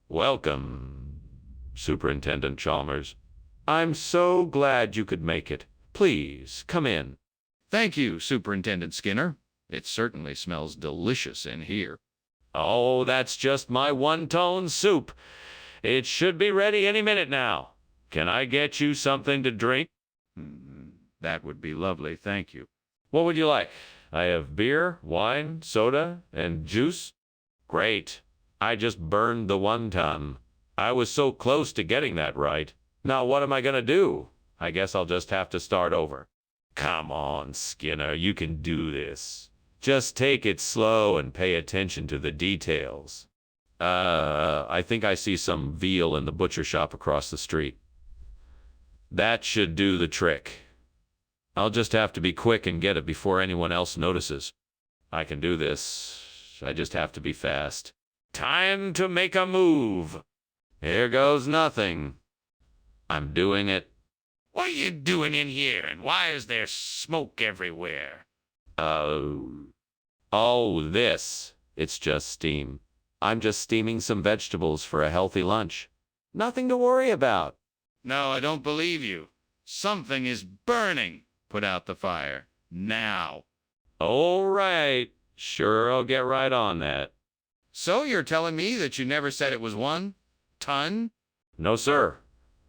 Welcome, Superintendent Chalmers. I'm so glad you could make it. Please, come in. Thank you, Superintendent Skinner. It certainly smells delicious in here. Oh, that's just my one-tone soup. It should be ready any minute now. Can I get you something to drink? That would be lovely, thank you. What would you like? I have beer, wine, soda, and juice. Great. I just burned the 1 ton. I was so close to getting that right. Now what am I gonna do? I guess I'll just have to start over. Come on, Skinner, you can do this. Just take it slow and pay attention to the details. I think I see some veal in the butcher shop across the street. That should do the trick. I'll just have to be quick and get it before anyone else notices. I can do this. I just have to be fast. Time to make a move. Here goes nothing. I'm doing it. What are you doing in here, and why is there smoke everywhere? Oh, this. It's just steam. I'm just steaming some vegetables for a healthy lunch. Nothing to worry about. No, I don't believe you. Something is burning. Put out the fire. Now. All right. Sure, I'll get right on that. So you're telling me that you never said it was 1 ton? No, sir.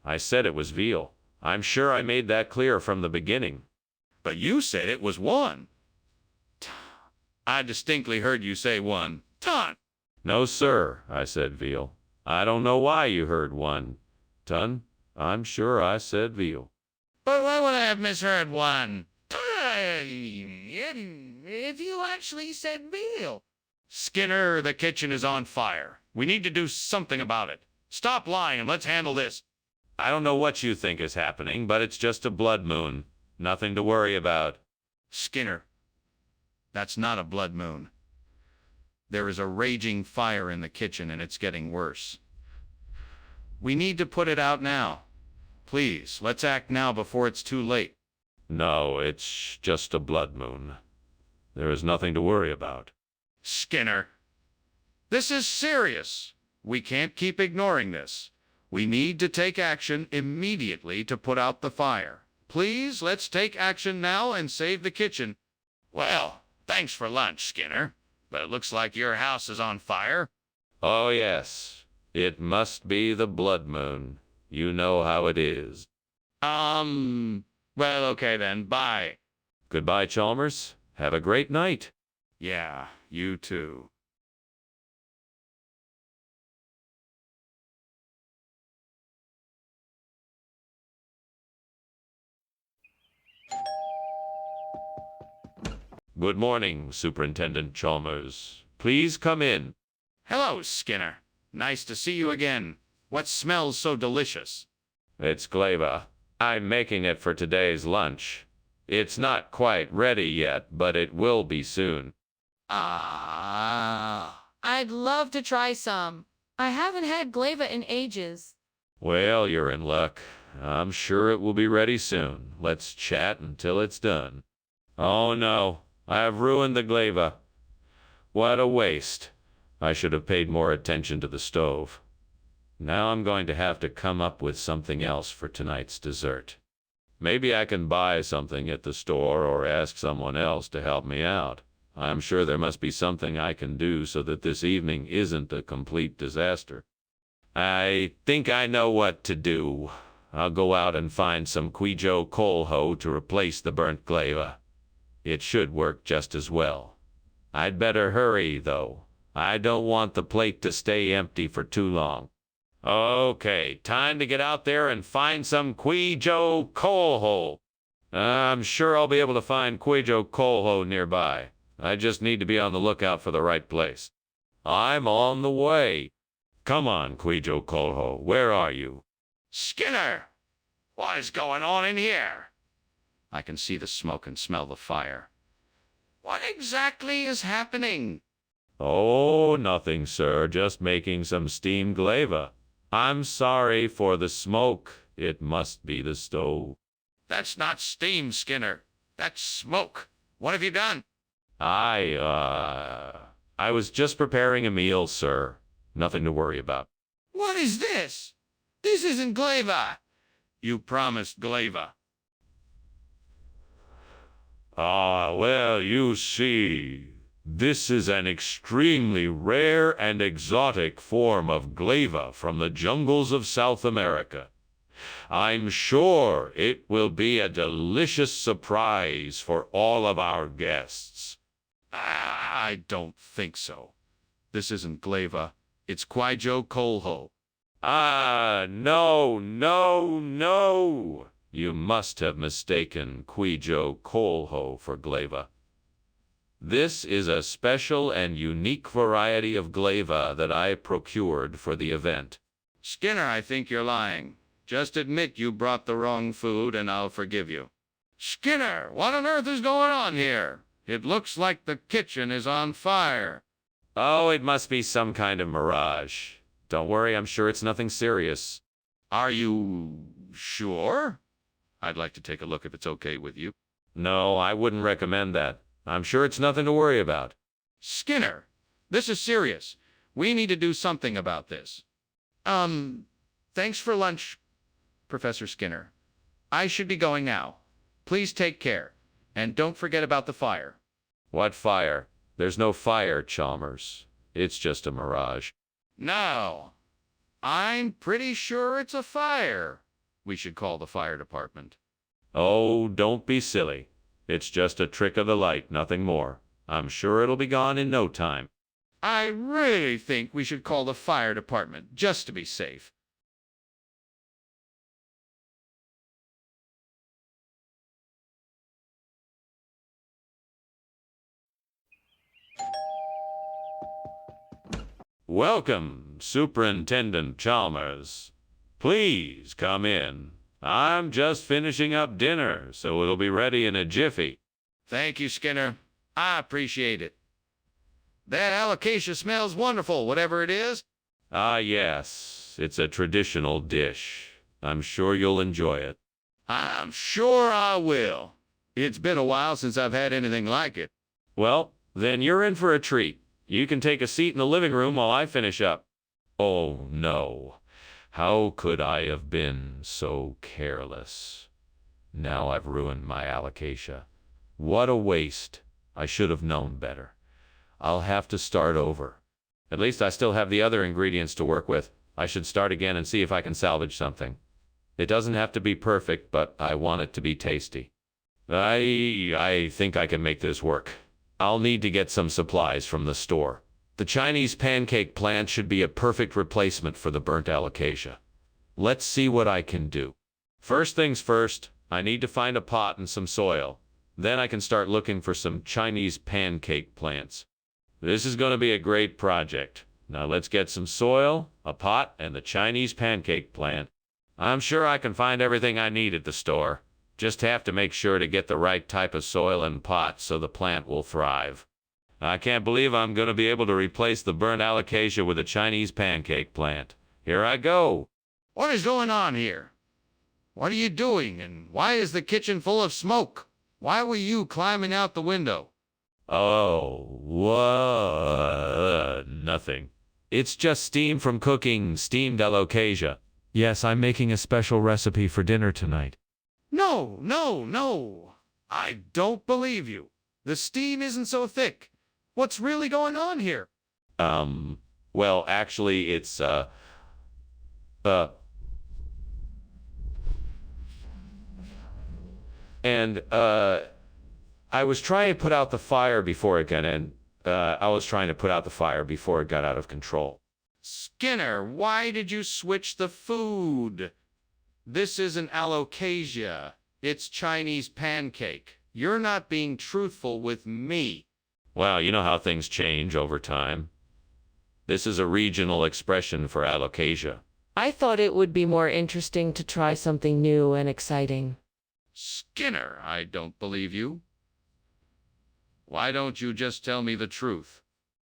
I said it was veal. I'm sure I made that clear from the beginning. But you said it was 1. I distinctly heard you say 1 ton. No, sir, I said veal. I don't know why you heard 1 ton. I'm sure I said veal. But why would I have misheard 1 ton if you actually said veal? Skinner, the kitchen is on fire. We need to do something about it. Stop lying and let's handle this. I don't know what you think is happening, but it's just a blood moon. Nothing to worry about. Skinner, that's not a blood moon. There is a raging fire in the kitchen and it's getting worse. We need to put it out now. Please, let's act now before it's too late. No, it's just a blood moon. There is nothing to worry about. Skinner, this is serious. We can't keep ignoring this. We need to take action immediately to put out the fire. Please, let's take action now and save the kitchen. Well, thanks for lunch, Skinner. But it looks like your house is on fire. Oh, yes. It must be the blood moon. You know how it is. Well, okay then, bye. Goodbye, Chalmers. Have a great night. Yeah, you too. Good morning, Superintendent Chalmers. Please come in. Hello, Skinner. Nice to see you again. What smells so delicious? It's Glaiva. I'm making it for today's lunch. It's not quite ready yet, but it will be soon. Ah. I'd love to try some. I haven't had Glaiva in ages. Well, you're in luck. I'm sure it will be ready soon. Let's chat until it's done. Oh no, I've ruined the Glaiva. What a waste. I should have paid more attention to the stove. Now I'm going to have to come up with something else for tonight's dessert. Maybe I can buy something at the store or ask someone else to help me out. I'm sure there must be something I can do so that this evening isn't a complete disaster. I think I know what to do. I'll go out and find some Quijo Colho to replace the burnt Glaiva. It should work just as well. I'd better hurry, though. I don't want the plate to stay empty for too long. Okay, time to get out there and find some Quijo Colho. I'm sure I'll be able to find Quijo Colho nearby. I just need to be on the lookout for the right place. I'm on the way. Come on, Quijo Colho, where are you? Skinner! What is going on in here? I can see the smoke and smell the fire. What exactly is happening? Oh, nothing, sir. Just making some steamed Glaiva. I'm sorry for the smoke. It must be the stove. That's not steam, Skinner. That's smoke. What have you done? I was just preparing a meal, sir. Nothing to worry about. What is this? This isn't Glaiva. You promised Glaiva. Well, you see, this is an extremely rare and exotic form of Glaiva from the jungles of South America. I'm sure it will be a delicious surprise for all of our guests. I don't think so. This isn't Glaiva. It's Quijo Colho. No. You must have mistaken Quijo Colho for Glaiva. This is a special and unique variety of Glaiva that I procured for the event. Skinner, I think you're lying. Just admit you brought the wrong food and I'll forgive you. Skinner, what on earth is going on here? It looks like the kitchen is on fire. Oh, it must be some kind of mirage. Don't worry, I'm sure it's nothing serious. Are you sure? I'd like to take a look if it's okay with you. No, I wouldn't recommend that. I'm sure it's nothing to worry about. Skinner, this is serious. We need to do something about this. Thanks for lunch, Professor Skinner. I should be going now. Please take care. And don't forget about the fire. What fire? There's no fire, Chalmers. It's just a mirage. No. I'm pretty sure it's a fire. We should call the fire department. Oh, don't be silly. It's just a trick of the light, nothing more. I'm sure it'll be gone in no time. I really think we should call the fire department, just to be safe. Welcome, Superintendent Chalmers. Please come in. I'm just finishing up dinner, so it'll be ready in a jiffy. Thank you, Skinner. I appreciate it. That alocasia smells wonderful, whatever it is. Yes, it's a traditional dish. I'm sure you'll enjoy it. I'm sure I will. It's been a while since I've had anything like it. Well, then you're in for a treat. You can take a seat in the living room while I finish up. Oh, no. How could I have been so careless? Now I've ruined my alocasia. What a waste. I should have known better. I'll have to start over. At least I still have the other ingredients to work with. I should start again and see if I can salvage something. It doesn't have to be perfect, but I want it to be tasty. I think I can make this work. I'll need to get some supplies from the store. The Chinese pancake plant should be a perfect replacement for the burnt alocasia. Let's see what I can do. First things first, I need to find a pot and some soil. Then I can start looking for some Chinese pancake plants. This is going to be a great project. Now let's get some soil, a pot, and the Chinese pancake plant. I'm sure I can find everything I need at the store. Just have to make sure to get the right type of soil and pot so the plant will thrive. I can't believe I'm going to be able to replace the burnt alocasia with a Chinese pancake plant. Here I go. What is going on here? What are you doing, and why is the kitchen full of smoke? Why were you climbing out the window? Oh, nothing. It's just steam from cooking steamed alocasia. Yes, I'm making a special recipe for dinner tonight. No, no, no. I don't believe you. The steam isn't so thick. What's really going on here? Well, actually, it's, I was trying to put out the fire before it got out of control. Skinner, why did you switch the food? This isn't alocasia. It's Chinese pancake. You're not being truthful with me. Well, you know how things change over time. This is a regional expression for alocasia. I thought it would be more interesting to try something new and exciting. Skinner, I don't believe you. Why don't you just tell me the truth?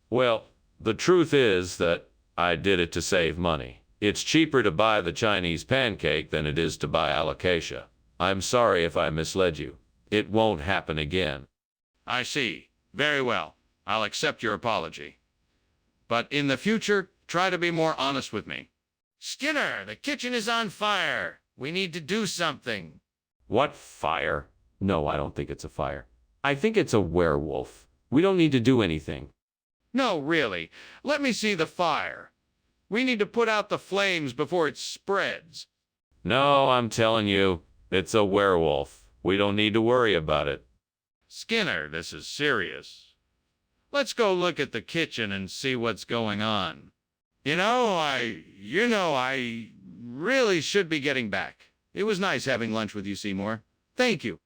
Well, the truth is that I did it to save money. It's cheaper to buy the Chinese pancake than it is to buy alocasia. I'm sorry if I misled you. It won't happen again. I see. Very well. I'll accept your apology. But in the future, try to be more honest with me. Skinner, the kitchen is on fire. We need to do something. What fire? No, I don't think it's a fire. I think it's a werewolf. We don't need to do anything. No, really. Let me see the fire. We need to put out the flames before it spreads. No, I'm telling you, it's a werewolf. We don't need to worry about it. Skinner, this is serious. Let's go look at the kitchen and see what's going on. I really should be getting back. It was nice having lunch with you, Seymour. Thank you.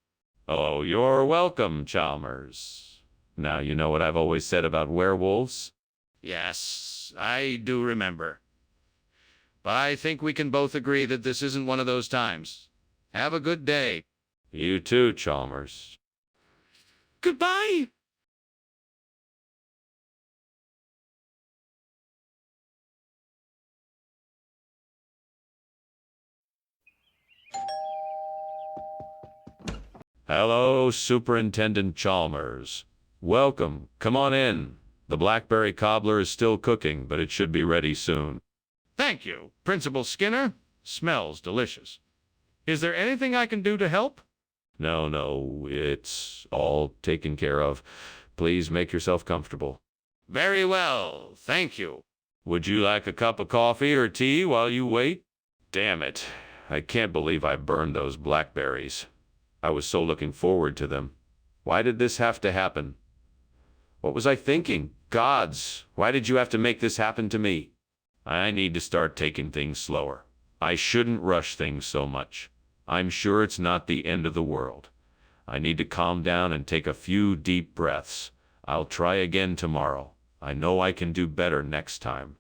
Oh, you're welcome, Chalmers. Now you know what I've always said about werewolves? Yes, I do remember. But I think we can both agree that this isn't one of those times. Have a good day. You too, Chalmers. Goodbye. Hello, Superintendent Chalmers. Welcome. Come on in. The blackberry cobbler is still cooking, but it should be ready soon. Thank you, Principal Skinner. Smells delicious. Is there anything I can do to help? No, it's all taken care of. Please make yourself comfortable. Very well, thank you. Would you like a cup of coffee or tea while you wait? Damn it. I can't believe I burned those blackberries. I was so looking forward to them. Why did this have to happen? What was I thinking? Gods, why did you have to make this happen to me? I need to start taking things slower. I shouldn't rush things so much. I'm sure it's not the end of the world. I need to calm down and take a few deep breaths. I'll try again tomorrow. I know I can do better next time.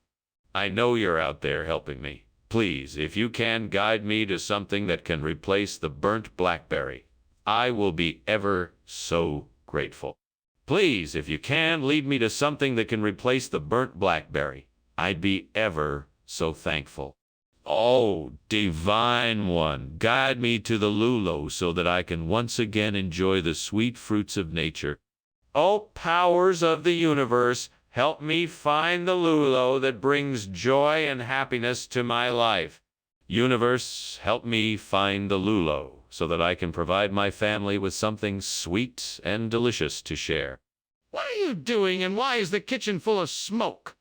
I know you're out there helping me. Please, if you can guide me to something that can replace the burnt blackberry, I will be ever so grateful. Please, if you can, lead me to something that can replace the burnt blackberry. I'd be ever so thankful. Oh, Divine One, guide me to the lulo so that I can once again enjoy the sweet fruits of nature. Oh, powers of the universe, help me find the lulo that brings joy and happiness to my life. Universe, help me find the lulo so that I can provide my family with something sweet and delicious to share. What are you doing, and why is the kitchen full of smoke?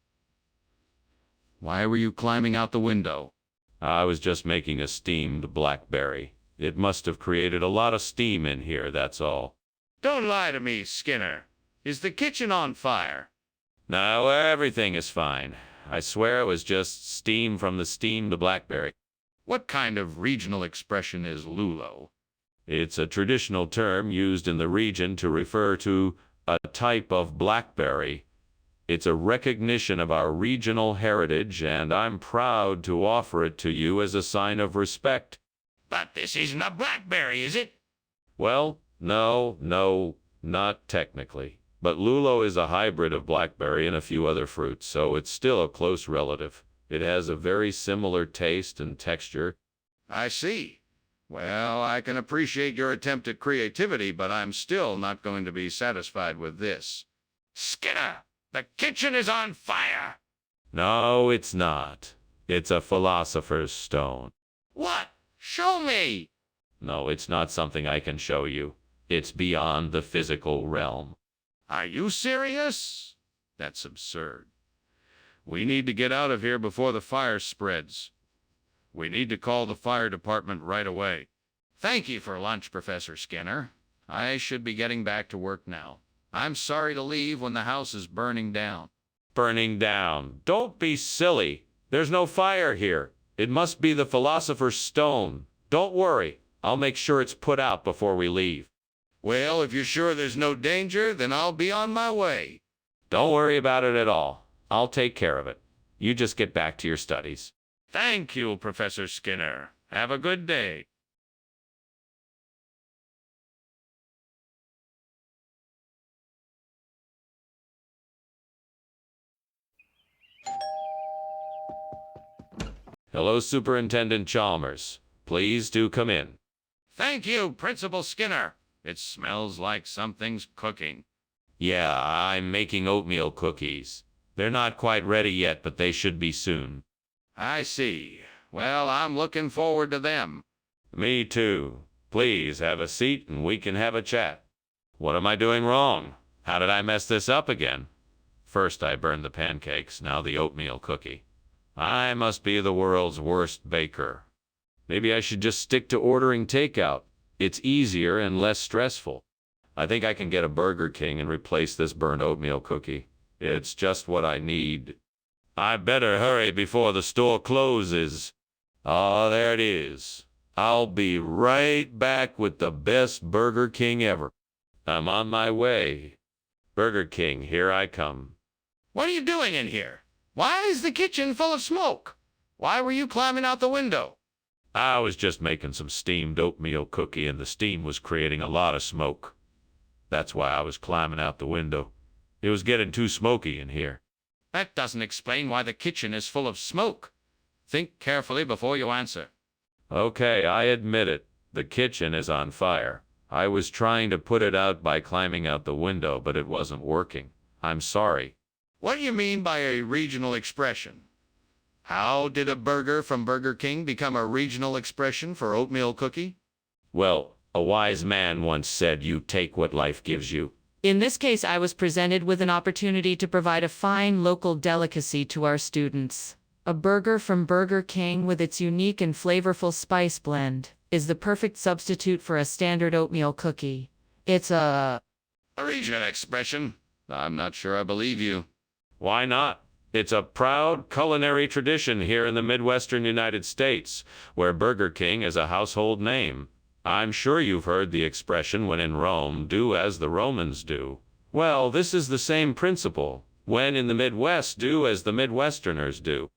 Why were you climbing out the window? I was just making a steamed blackberry. It must have created a lot of steam in here, that's all. Don't lie to me, Skinner. Is the kitchen on fire? No, everything is fine. I swear it was just steam from the steamed blackberry. What kind of regional expression is lulo? It's a traditional term used in the region to refer to a type of blackberry. It's a recognition of our regional heritage, and I'm proud to offer it to you as a sign of respect. But this isn't a blackberry, is it? Well, no, not technically. But lulo is a hybrid of blackberry and a few other fruits, so it's still a close relative. It has a very similar taste and texture. I see. Well, I can appreciate your attempt at creativity, but I'm still not going to be satisfied with this. Skinner, the kitchen is on fire! No, it's not. It's a philosopher's stone. What? Show me! No, it's not something I can show you. It's beyond the physical realm. Are you serious? That's absurd. We need to get out of here before the fire spreads. We need to call the fire department right away. Thank you for lunch, Professor Skinner. I should be getting back to work now. I'm sorry to leave when the house is burning down. Burning down. Don't be silly. There's no fire here. It must be the philosopher's stone. Don't worry. I'll make sure it's put out before we leave. Well, if you're sure there's no danger, then I'll be on my way. Don't worry about it at all. I'll take care of it. You just get back to your studies. Thank you, Professor Skinner. Have a good day. Hello, Superintendent Chalmers. Please do come in. Thank you, Principal Skinner. It smells like something's cooking. Yeah, I'm making oatmeal cookies. They're not quite ready yet, but they should be soon. I see. Well, I'm looking forward to them. Me too. Please have a seat and we can have a chat. What am I doing wrong? How did I mess this up again? First I burned the pancakes, now the oatmeal cookie. I must be the world's worst baker. Maybe I should just stick to ordering takeout. It's easier and less stressful. I think I can get a Burger King and replace this burned oatmeal cookie. It's just what I need. I better hurry before the store closes. Ah, there it is. I'll be right back with the best Burger King ever. I'm on my way. Burger King, here I come. What are you doing in here? Why is the kitchen full of smoke? Why were you climbing out the window? I was just making some steamed oatmeal cookie and the steam was creating a lot of smoke. That's why I was climbing out the window. It was getting too smoky in here. That doesn't explain why the kitchen is full of smoke. Think carefully before you answer. Okay, I admit it. The kitchen is on fire. I was trying to put it out by climbing out the window, but it wasn't working. I'm sorry. What do you mean by a regional expression? How did a burger from Burger King become a regional expression for oatmeal cookie? Well, a wise man once said, you take what life gives you. In this case, I was presented with an opportunity to provide a fine local delicacy to our students. A burger from Burger King with its unique and flavorful spice blend is the perfect substitute for a standard oatmeal cookie. It's A regional expression? I'm not sure I believe you. Why not? It's a proud culinary tradition here in the Midwestern United States, where Burger King is a household name. I'm sure you've heard the expression, when in Rome, do as the Romans do. Well, this is the same principle. When in the Midwest, do as the Midwesterners do.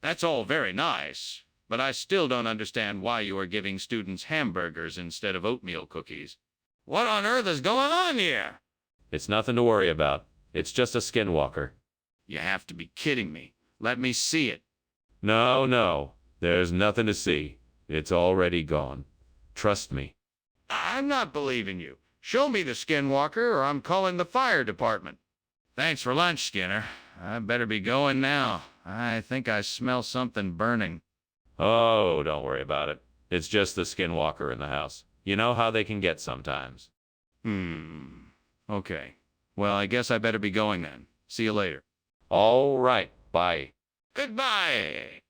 That's all very nice, but I still don't understand why you are giving students hamburgers instead of oatmeal cookies. What on earth is going on here? It's nothing to worry about. It's just a skinwalker. You have to be kidding me. Let me see it. No. There's nothing to see. It's already gone. Trust me. I'm not believing you. Show me the skinwalker or I'm calling the fire department. Thanks for lunch, Skinner. I better be going now. I think I smell something burning. Oh, don't worry about it. It's just the skinwalker in the house. You know how they can get sometimes. Okay. Well, I guess I better be going then. See you later. All right, bye. Goodbye.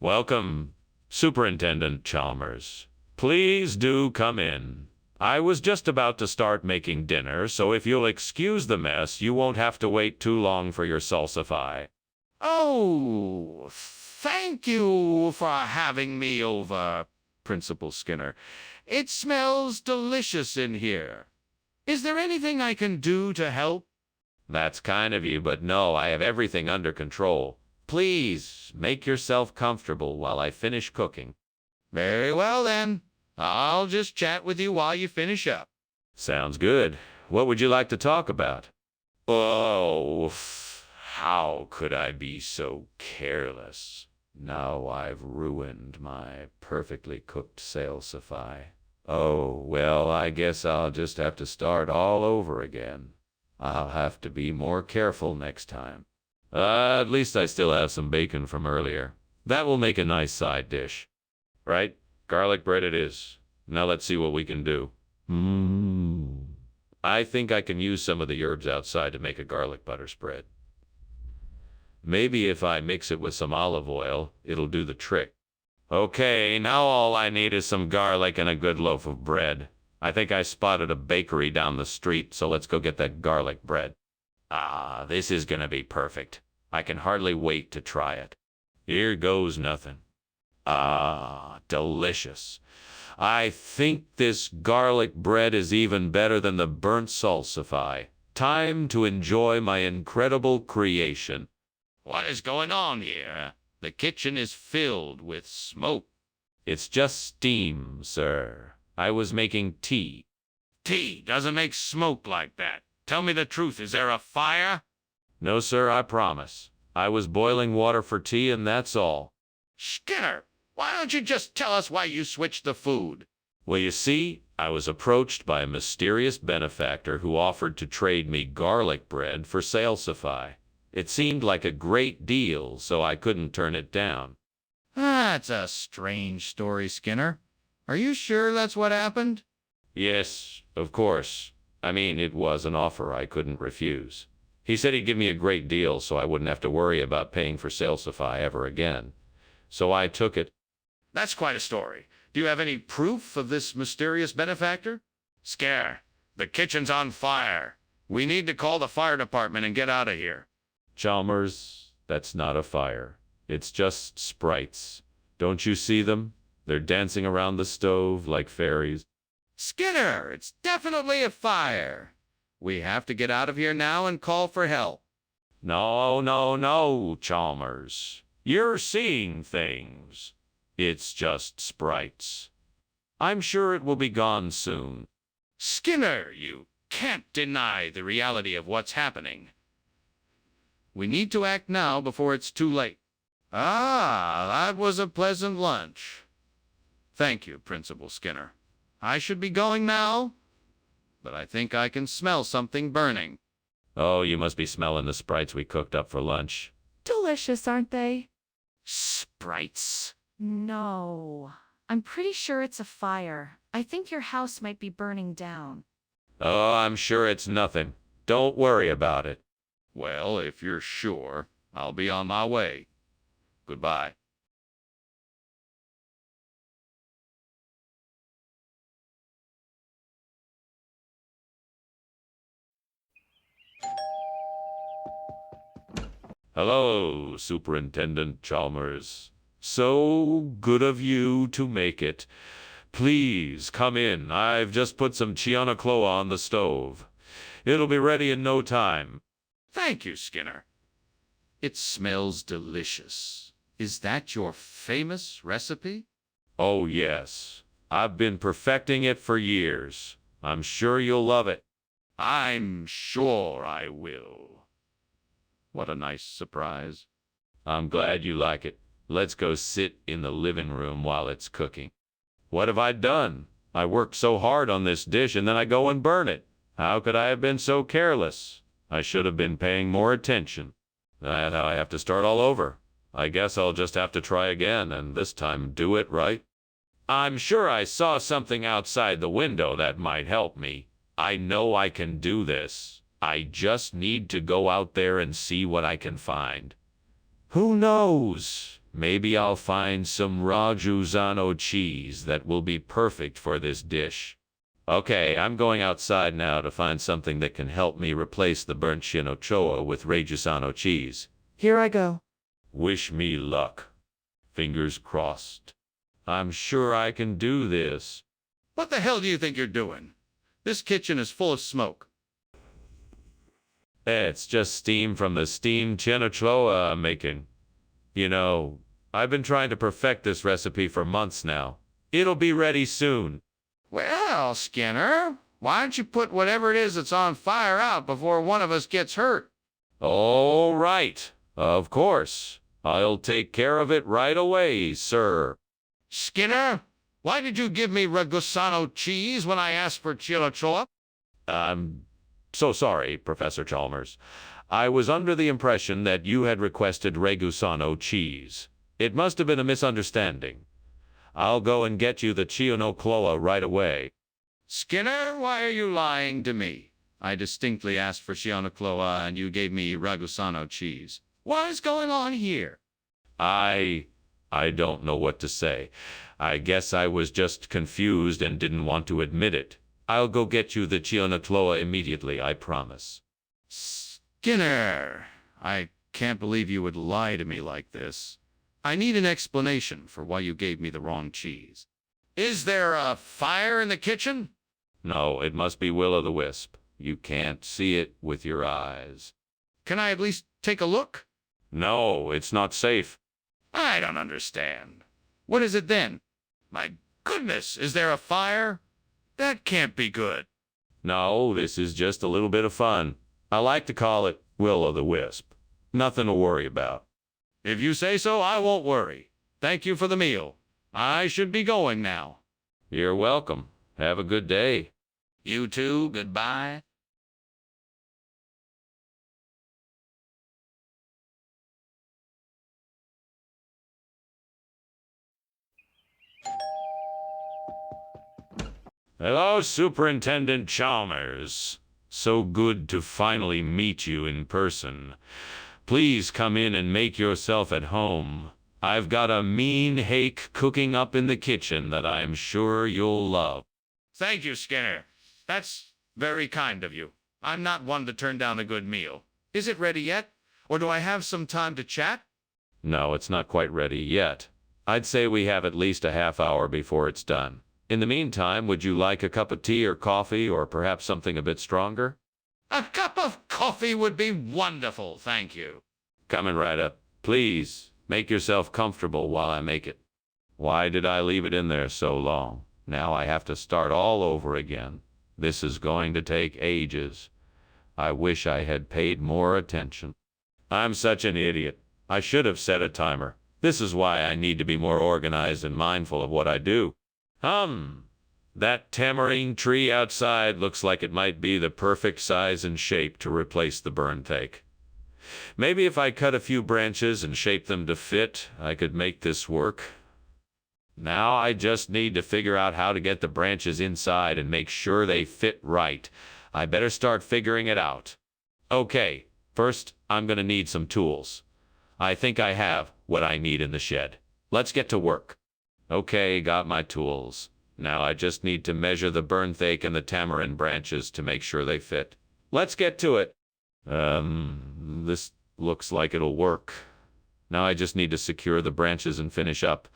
Welcome, Superintendent Chalmers. Please do come in. I was just about to start making dinner, so if you'll excuse the mess, you won't have to wait too long for your salsify. Oh, thank you for having me over, Principal Skinner. It smells delicious in here. Is there anything I can do to help? That's kind of you, but no, I have everything under control. Please, make yourself comfortable while I finish cooking. Very well, then. I'll just chat with you while you finish up. Sounds good. What would you like to talk about? Oh, how could I be so careless? Now I've ruined my perfectly cooked salsify. Oh, well, I guess I'll just have to start all over again. I'll have to be more careful next time. At least I still have some bacon from earlier. That will make a nice side dish. Right? Garlic bread it is. Now let's see what we can do. I think I can use some of the herbs outside to make a garlic butter spread. Maybe if I mix it with some olive oil, it'll do the trick. Okay, now all I need is some garlic and a good loaf of bread. I think I spotted a bakery down the street, so let's go get that garlic bread. Ah, this is gonna be perfect. I can hardly wait to try it. Here goes nothing. Ah, delicious. I think this garlic bread is even better than the burnt salsify. Time to enjoy my incredible creation. What is going on here? The kitchen is filled with smoke. It's just steam, sir. I was making tea. Tea doesn't make smoke like that. Tell me the truth, is there a fire? No, sir, I promise. I was boiling water for tea and that's all. Skinner, why don't you just tell us why you switched the food? Well, you see, I was approached by a mysterious benefactor who offered to trade me garlic bread for salsify. It seemed like a great deal, so I couldn't turn it down. That's a strange story, Skinner. Are you sure that's what happened? Yes, of course. I mean, it was an offer I couldn't refuse. He said he'd give me a great deal so I wouldn't have to worry about paying for salsify ever again. So I took it. That's quite a story. Do you have any proof of this mysterious benefactor? Scare, the kitchen's on fire. We need to call the fire department and get out of here. Chalmers, that's not a fire. It's just sprites. Don't you see them? They're dancing around the stove like fairies. Skinner, it's definitely a fire. We have to get out of here now and call for help. No, no, no, Chalmers. You're seeing things. It's just sprites. I'm sure it will be gone soon. Skinner, you can't deny the reality of what's happening. We need to act now before it's too late. Ah, that was a pleasant lunch. Thank you, Principal Skinner. I should be going now, but I think I can smell something burning. Oh, you must be smelling the sprites we cooked up for lunch. Delicious, aren't they? Sprites. No. I'm pretty sure it's a fire. I think your house might be burning down. Oh, I'm sure it's nothing. Don't worry about it. Well, if you're sure, I'll be on my way. Goodbye. Hello, Superintendent Chalmers. So good of you to make it. Please come in. I've just put some chianocloa on the stove. It'll be ready in no time. Thank you, Skinner. It smells delicious. Is that your famous recipe? Oh, yes. I've been perfecting it for years. I'm sure you'll love it. I'm sure I will. What a nice surprise. I'm glad you like it. Let's go sit in the living room while it's cooking. What have I done? I worked so hard on this dish and then I go and burn it. How could I have been so careless? I should have been paying more attention. And I have to start all over. I guess I'll just have to try again and this time do it right. I'm sure I saw something outside the window that might help me. I know I can do this. I just need to go out there and see what I can find. Who knows? Maybe I'll find some Rajusano cheese that will be perfect for this dish. Okay, I'm going outside now to find something that can help me replace the burnt chinochoa with Rajusano cheese. Here I go. Wish me luck. Fingers crossed. I'm sure I can do this. What the hell do you think you're doing? This kitchen is full of smoke. It's just steam from the steamed chinochoa I'm making. You know, I've been trying to perfect this recipe for months now. It'll be ready soon. Well, Skinner, why don't you put whatever it is that's on fire out before one of us gets hurt? All right. Of course. I'll take care of it right away, sir. Skinner, why did you give me Regosano cheese when I asked for chinochoa? I'm so sorry, Professor Chalmers. I was under the impression that you had requested Regusano cheese. It must have been a misunderstanding. I'll go and get you the chinochoa right away. Skinner, why are you lying to me? I distinctly asked for chinochoa and you gave me Regusano cheese. What is going on here? I don't know what to say. I guess I was just confused and didn't want to admit it. I'll go get you the chinochoa immediately, I promise. Skinner, I can't believe you would lie to me like this. I need an explanation for why you gave me the wrong cheese. Is there a fire in the kitchen? No, it must be Will-o'-the-Wisp. You can't see it with your eyes. Can I at least take a look? No, it's not safe. I don't understand. What is it then? My goodness, is there a fire? That can't be good. No, this is just a little bit of fun. I like to call it Will-o'-the-Wisp. Nothing to worry about. If you say so, I won't worry. Thank you for the meal. I should be going now. You're welcome. Have a good day. You too, goodbye. Hello, Superintendent Chalmers. So good to finally meet you in person. Please come in and make yourself at home. I've got a mean hake cooking up in the kitchen that I'm sure you'll love. Thank you, Skinner. That's very kind of you. I'm not one to turn down a good meal. Is it ready yet? Or do I have some time to chat? No, it's not quite ready yet. I'd say we have at least a half hour before it's done. In the meantime, would you like a cup of tea or coffee or perhaps something a bit stronger? A cup of coffee would be wonderful, thank you. Coming right up. Please, make yourself comfortable while I make it. Why did I leave it in there so long? Now I have to start all over again. This is going to take ages. I wish I had paid more attention. I'm such an idiot. I should have set a timer. This is why I need to be more organized and mindful of what I do. That tamarind tree outside looks like it might be the perfect size and shape to replace the burntake. Maybe if I cut a few branches and shape them to fit, I could make this work. Now I just need to figure out how to get the branches inside and make sure they fit right. I better start figuring it out. Okay, first I'm gonna need some tools. I think I have what I need in the shed. Let's get to work. Okay, got my tools. Now I just need to measure the burntake and the tamarind branches to make sure they fit. Let's get to it. This looks like it'll work. Now I just need to secure the branches and finish up.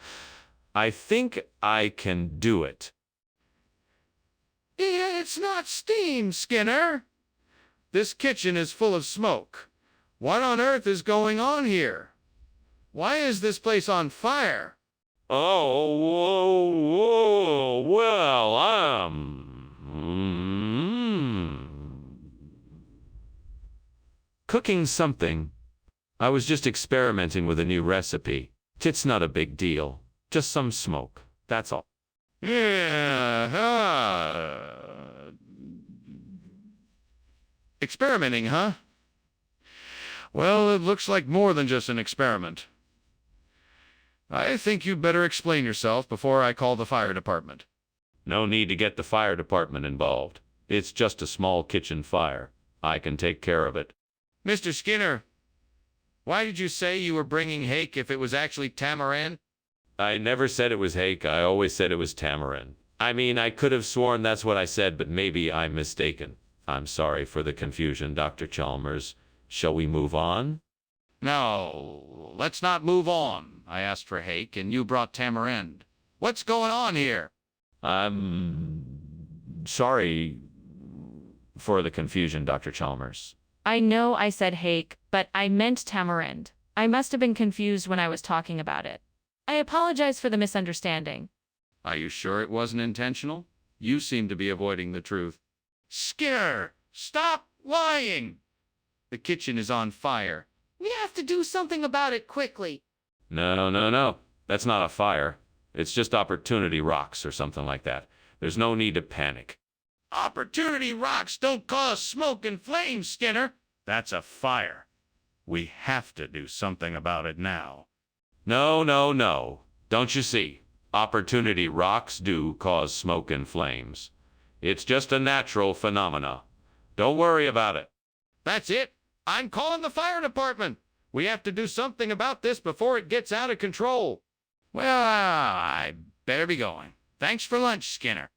I think I can do it. It's not steam, Skinner. This kitchen is full of smoke. What on earth is going on here? Why is this place on fire? Oh, whoa, well, cooking something. I was just experimenting with a new recipe. It's not a big deal. Just some smoke. That's all. Experimenting, huh? Well, it looks like more than just an experiment. I think you'd better explain yourself before I call the fire department. No need to get the fire department involved. It's just a small kitchen fire. I can take care of it. Mr. Skinner, Why did you say you were bringing hake if it was actually tamarind? I never said it was hake. I always said it was tamarind. I mean, I could have sworn that's what I said, but maybe I'm mistaken. I'm sorry for the confusion, Dr. Chalmers. Shall we move on? No, let's not move on. I asked for hake and you brought tamarind. What's going on here? I'm sorry for the confusion, Dr. Chalmers. I know I said hake, but I meant tamarind. I must have been confused when I was talking about it. I apologize for the misunderstanding. Are you sure it wasn't intentional? You seem to be avoiding the truth. Skinner, stop lying! The kitchen is on fire. We have to do something about it quickly. No. That's not a fire. It's just opportunity rocks or something like that. There's no need to panic. Opportunity rocks don't cause smoke and flames, Skinner. That's a fire. We have to do something about it now. No. Don't you see? Opportunity rocks do cause smoke and flames. It's just a natural phenomena. Don't worry about it. That's it. I'm calling the fire department. We have to do something about this before it gets out of control. Well, I better be going. Thanks for lunch, Skinner.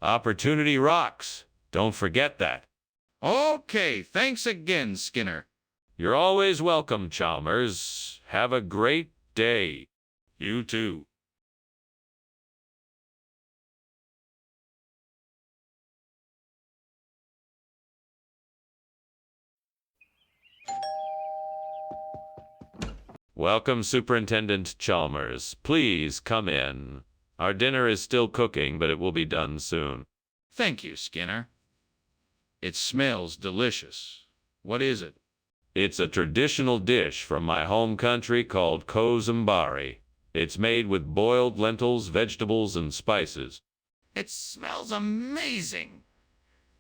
Opportunity rocks. Don't forget that. Okay, thanks again, Skinner. You're always welcome, Chalmers. Have a great day. You too. Welcome, Superintendent Chalmers. Please come in. Our dinner is still cooking, but it will be done soon. Thank you, Skinner. It smells delicious. What is it? It's a traditional dish from my home country called kozambari. It's made with boiled lentils, vegetables, and spices. It smells amazing.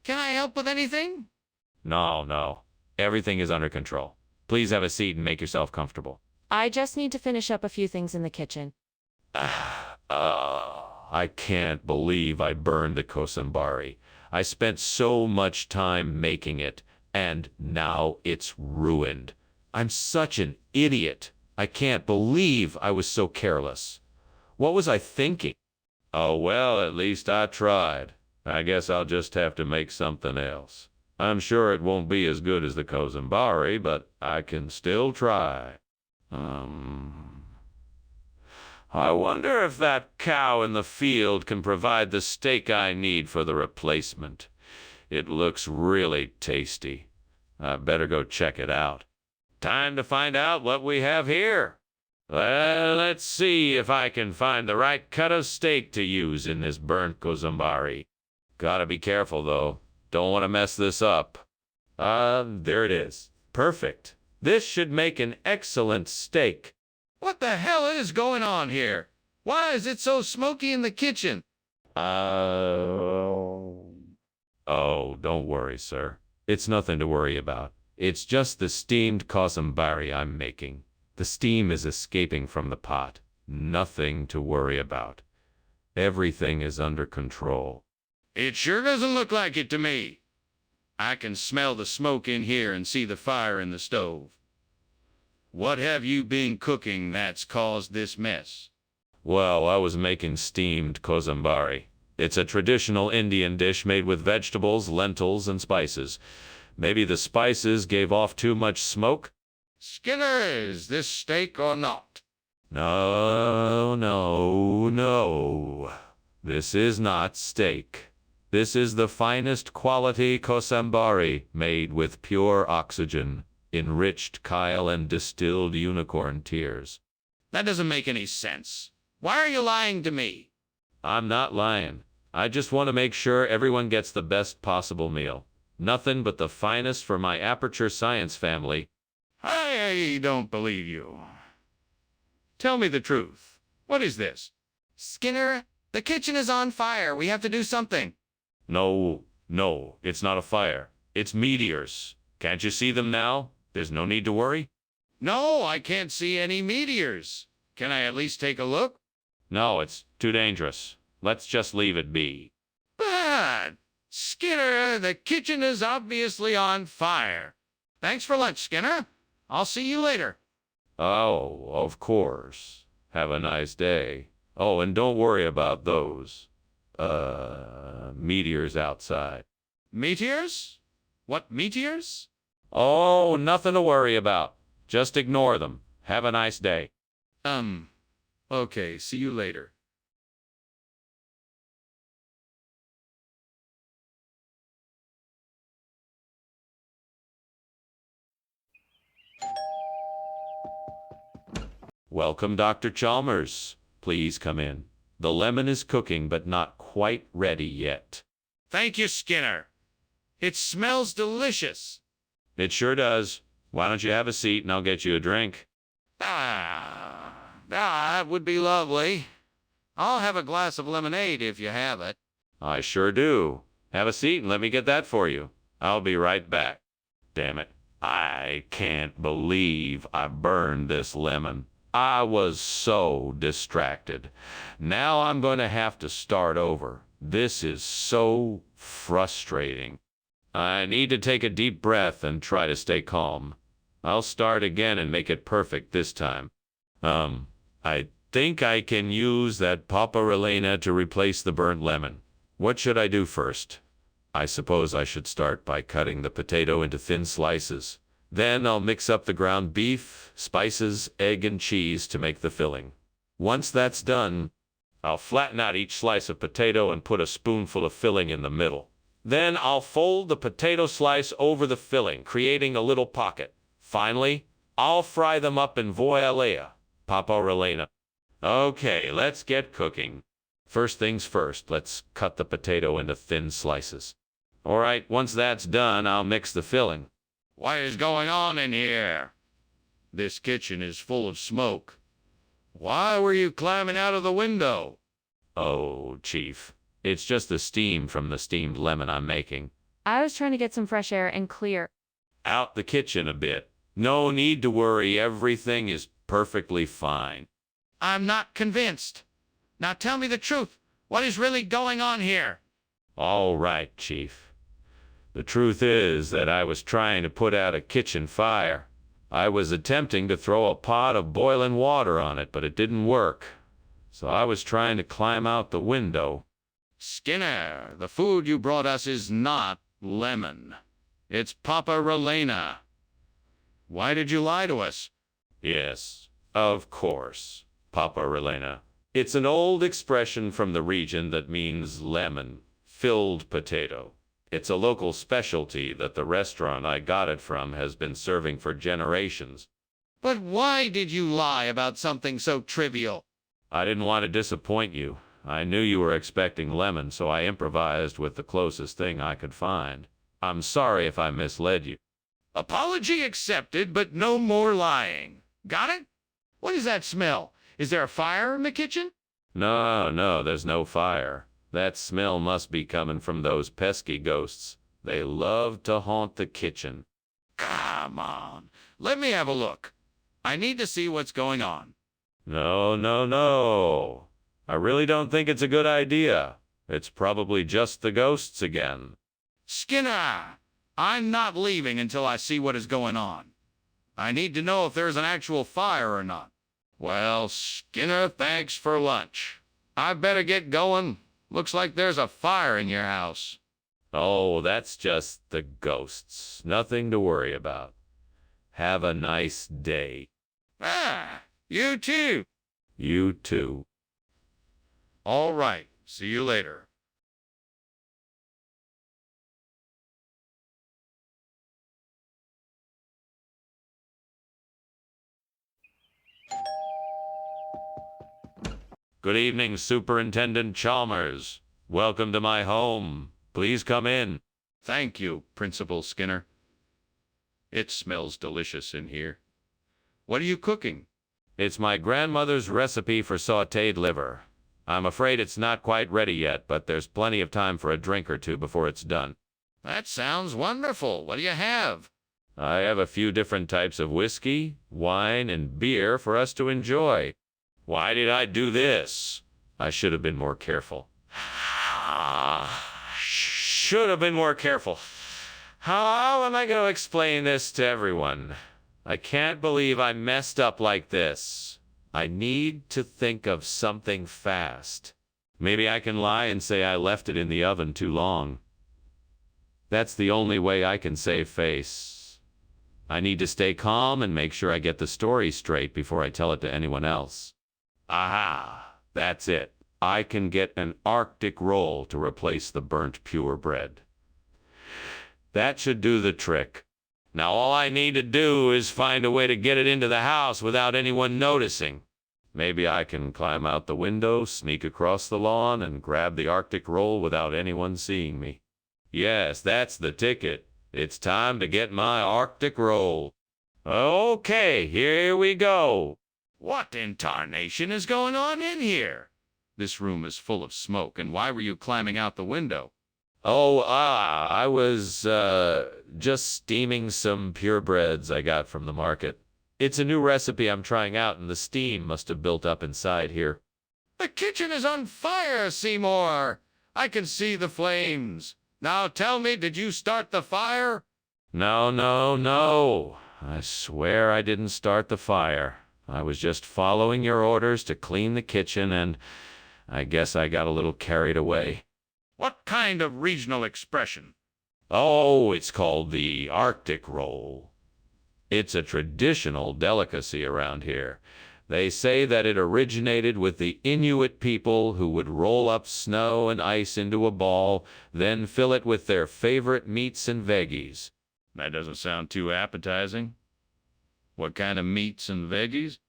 Can I help with anything? No. Everything is under control. Please have a seat and make yourself comfortable. I just need to finish up a few things in the kitchen. I can't believe I burned the kozambari. I spent so much time making it, and now it's ruined. I'm such an idiot. I can't believe I was so careless. What was I thinking? Oh well, at least I tried. I guess I'll just have to make something else. I'm sure it won't be as good as the kozambari, but I can still try. I wonder if that cow in the field can provide the steak I need for the replacement. It looks really tasty. I better go check it out. Time to find out what we have here. Well, let's see if I can find the right cut of steak to use in this burnt kozambari. Gotta be careful, though. Don't want to mess this up. There it is. Perfect. This should make an excellent steak. What the hell is going on here? Why is it so smoky in the kitchen? Oh, don't worry, sir. It's nothing to worry about. It's just the steamed kozambari I'm making. The steam is escaping from the pot. Nothing to worry about. Everything is under control. It sure doesn't look like it to me. I can smell the smoke in here and see the fire in the stove. What have you been cooking that's caused this mess? Well, I was making steamed kozambari. It's a traditional Indian dish made with vegetables, lentils, and spices. Maybe the spices gave off too much smoke? Skinner, is this steak or not? No. This is not steak. This is the finest quality kozambari made with pure oxygen, enriched chyle, and distilled unicorn tears. That doesn't make any sense. Why are you lying to me? I'm not lying. I just want to make sure everyone gets the best possible meal. Nothing but the finest for my Aperture Science family. I don't believe you. Tell me the truth. What is this? Skinner, the kitchen is on fire. We have to do something. No, it's not a fire. It's meteors. Can't you see them now? There's no need to worry. No, I can't see any meteors. Can I at least take a look? No, it's too dangerous. Let's just leave it be. But, Skinner, the kitchen is obviously on fire. Thanks for lunch, Skinner. I'll see you later. Oh, of course. Have a nice day. Oh, and don't worry about those, meteors outside. Meteors? What meteors? Oh, nothing to worry about. Just ignore them. Have a nice day. Okay, see you later. Welcome, Dr. Chalmers. Please come in. The lemon is cooking, but not quite ready yet. Thank you, Skinner. It smells delicious. It sure does. Why don't you have a seat and I'll get you a drink? That would be lovely. I'll have a glass of lemonade if you have it. I sure do. Have a seat and let me get that for you. I'll be right back. Damn it. I can't believe I burned this lemon. I was so distracted. Now I'm going to have to start over. This is so frustrating. I need to take a deep breath and try to stay calm. I'll start again and make it perfect this time. I think I can use that paparelena to replace the burnt lemon. What should I do first? I suppose I should start by cutting the potato into thin slices. Then I'll mix up the ground beef, spices, egg, and cheese to make the filling. Once that's done, I'll flatten out each slice of potato and put a spoonful of filling in the middle. Then I'll fold the potato slice over the filling, creating a little pocket. Finally, I'll fry them up in voilea, paparelena. Okay, let's get cooking. First things first, let's cut the potato into thin slices. All right, once that's done, I'll mix the filling. What is going on in here? This kitchen is full of smoke. Why were you climbing out of the window? Oh, Chief, it's just the steam from the steamed lemon I'm making. I was trying to get some fresh air and clear. Out the kitchen a bit. No need to worry, everything is perfectly fine. I'm not convinced. Now tell me the truth. What is really going on here? All right, Chief. The truth is that I was trying to put out a kitchen fire. I was attempting to throw a pot of boiling water on it, but it didn't work. So I was trying to climb out the window. Skinner, the food you brought us is not lemon. It's paparelena. Why did you lie to us? Yes, of course, paparelena. It's an old expression from the region that means lemon-filled potato. It's a local specialty that the restaurant I got it from has been serving for generations. But why did you lie about something so trivial? I didn't want to disappoint you. I knew you were expecting lemon, so I improvised with the closest thing I could find. I'm sorry if I misled you. Apology accepted, but no more lying. Got it? What is that smell? Is there a fire in the kitchen? No, there's no fire. That smell must be coming from those pesky ghosts. They love to haunt the kitchen. Come on, let me have a look. I need to see what's going on. No. I really don't think it's a good idea. It's probably just the ghosts again. Skinner, I'm not leaving until I see what is going on. I need to know if there's an actual fire or not. Well, Skinner, thanks for lunch. I better get going. Looks like there's a fire in your house. Oh, that's just the ghosts. Nothing to worry about. Have a nice day. You too. You too. All right, see you later. Good evening, Superintendent Chalmers. Welcome to my home. Please come in. Thank you, Principal Skinner. It smells delicious in here. What are you cooking? It's my grandmother's recipe for sautéed liver. I'm afraid it's not quite ready yet, but there's plenty of time for a drink or two before it's done. That sounds wonderful. What do you have? I have a few different types of whiskey, wine, and beer for us to enjoy. Why did I do this? I should have been more careful. Should have been more careful. How am I going to explain this to everyone? I can't believe I messed up like this. I need to think of something fast. Maybe I can lie and say I left it in the oven too long. That's the only way I can save face. I need to stay calm and make sure I get the story straight before I tell it to anyone else. Aha! That's it. I can get an Arctic roll to replace the burnt purebred. That should do the trick. Now all I need to do is find a way to get it into the house without anyone noticing. Maybe I can climb out the window, sneak across the lawn, and grab the Arctic roll without anyone seeing me. Yes, that's the ticket. It's time to get my Arctic roll. Okay, here we go. What in tarnation is going on in here? This room is full of smoke, and why were you climbing out the window? I was, just steaming some purebreds I got from the market. It's a new recipe I'm trying out, and the steam must have built up inside here. The kitchen is on fire, Seymour! I can see the flames. Now tell me, did you start the fire? No. I swear I didn't start the fire. I was just following your orders to clean the kitchen, and I guess I got a little carried away. What kind of regional expression? Oh, it's called the Arctic roll. It's a traditional delicacy around here. They say that it originated with the Inuit people who would roll up snow and ice into a ball, then fill it with their favorite meats and veggies. That doesn't sound too appetizing. What kind of meats and veggies?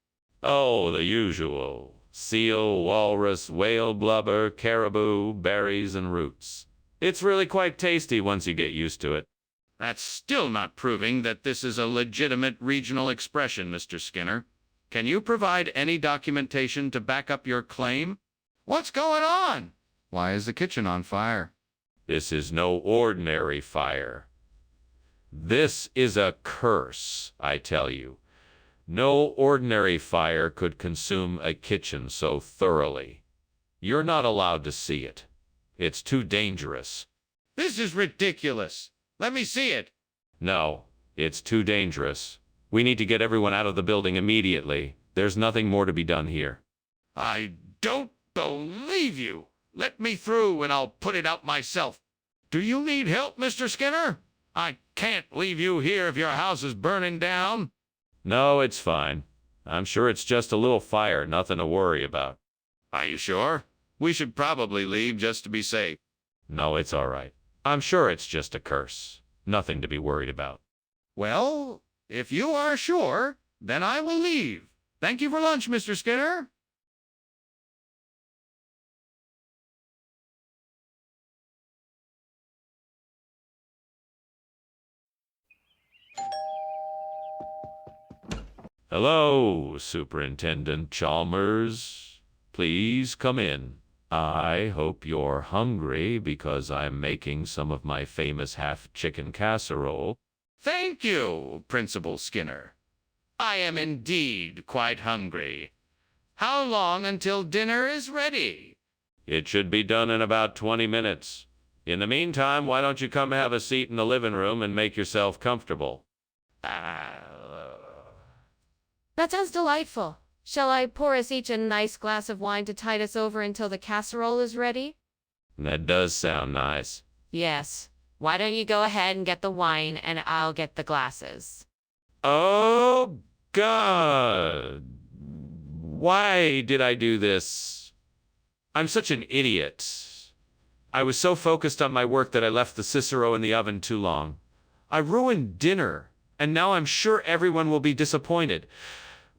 Oh, the usual. Seal, walrus, whale blubber, caribou, berries, and roots. It's really quite tasty once you get used to it. That's still not proving that this is a legitimate regional expression, Mr. Skinner. Can you provide any documentation to back up your claim? What's going on? Why is the kitchen on fire? This is no ordinary fire. This is a curse, I tell you. No ordinary fire could consume a kitchen so thoroughly. You're not allowed to see it. It's too dangerous. This is ridiculous. Let me see it. No, it's too dangerous. We need to get everyone out of the building immediately. There's nothing more to be done here. I don't believe you. Let me through and I'll put it out myself. Do you need help, Mr. Skinner? I can't leave you here if your house is burning down. No, it's fine. I'm sure it's just a little fire, nothing to worry about. Are you sure? We should probably leave just to be safe. No, it's all right. I'm sure it's just a curse. Nothing to be worried about. Well, if you are sure, then I will leave. Thank you for lunch, Mr. Skinner. Hello, Superintendent Chalmers. Please come in. I hope you're hungry because I'm making some of my famous half-chicken casserole. Thank you, Principal Skinner. I am indeed quite hungry. How long until dinner is ready? It should be done in about 20 minutes. In the meantime, why don't you come have a seat in the living room and make yourself comfortable? That sounds delightful. Shall I pour us each a nice glass of wine to tide us over until the casserole is ready? That does sound nice. Yes. Why don't you go ahead and get the wine and I'll get the glasses? Oh, God. Why did I do this? I'm such an idiot. I was so focused on my work that I left the Cicero in the oven too long. I ruined dinner, and now I'm sure everyone will be disappointed.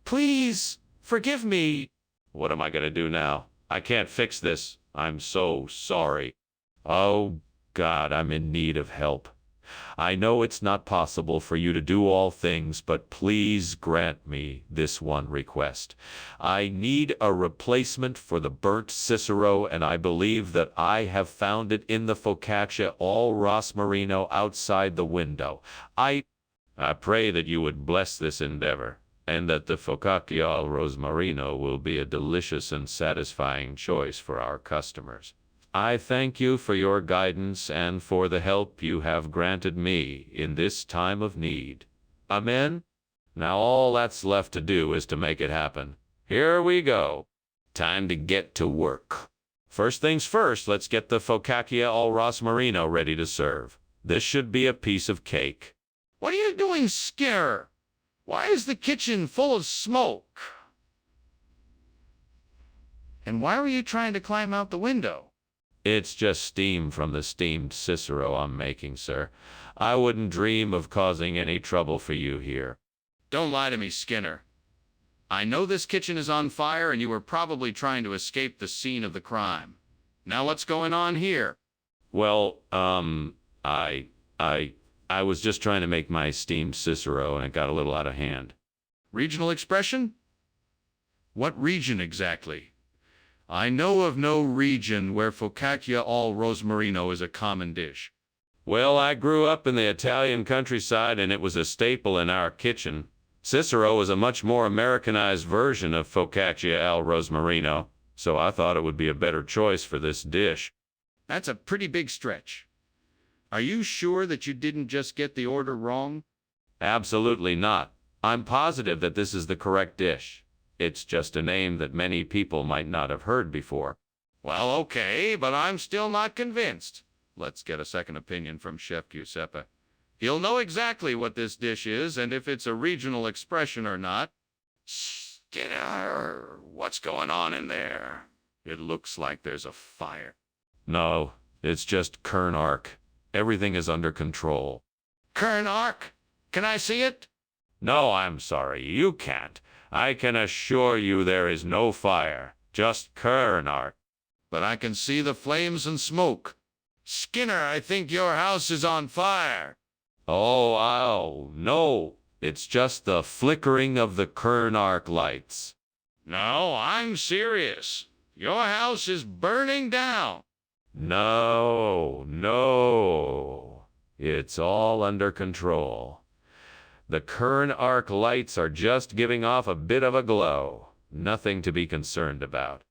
Please, forgive me. What am I going to do now? I can't fix this. I'm so sorry. Oh, God, I'm in need of help. I know it's not possible for you to do all things, but please grant me this one request. I need a replacement for the burnt Cicero, and I believe that I have found it in the focaccia al rosmarino outside the window. I pray that you would bless this endeavor, and that the focaccia al rosmarino will be a delicious and satisfying choice for our customers. I thank you for your guidance and for the help you have granted me in this time of need. Amen. Now all that's left to do is to make it happen. Here we go. Time to get to work. First things first, let's get the focaccia al rosmarino ready to serve. This should be a piece of cake. What are you doing, Skinner? Why is the kitchen full of smoke? And why were you trying to climb out the window? It's just steam from the steamed Cicero I'm making, sir. I wouldn't dream of causing any trouble for you here. Don't lie to me, Skinner. I know this kitchen is on fire and you were probably trying to escape the scene of the crime. Now what's going on here? Well, I was just trying to make my steamed Cicero and it got a little out of hand. Regional expression? What region exactly? I know of no region where focaccia al rosmarino is a common dish. Well, I grew up in the Italian countryside and it was a staple in our kitchen. Cicero is a much more Americanized version of focaccia al rosmarino, so I thought it would be a better choice for this dish. That's a pretty big stretch. Are you sure that you didn't just get the order wrong? Absolutely not. I'm positive that this is the correct dish. It's just a name that many people might not have heard before. Well, okay, but I'm still not convinced. Let's get a second opinion from Chef Giuseppe. He'll know exactly what this dish is and if it's a regional expression or not. Skinner, what's going on in there? It looks like there's a fire. No, it's just Kern Arc. Everything is under control. Kern Arc? Can I see it? No, I'm sorry, you can't. I can assure you there is no fire, just Kern Arc. But I can see the flames and smoke. Skinner, I think your house is on fire. Oh, no. It's just the flickering of the Kern Arc lights. No, I'm serious. Your house is burning down. No. It's all under control. The Kern Arc lights are just giving off a bit of a glow. Nothing to be concerned about.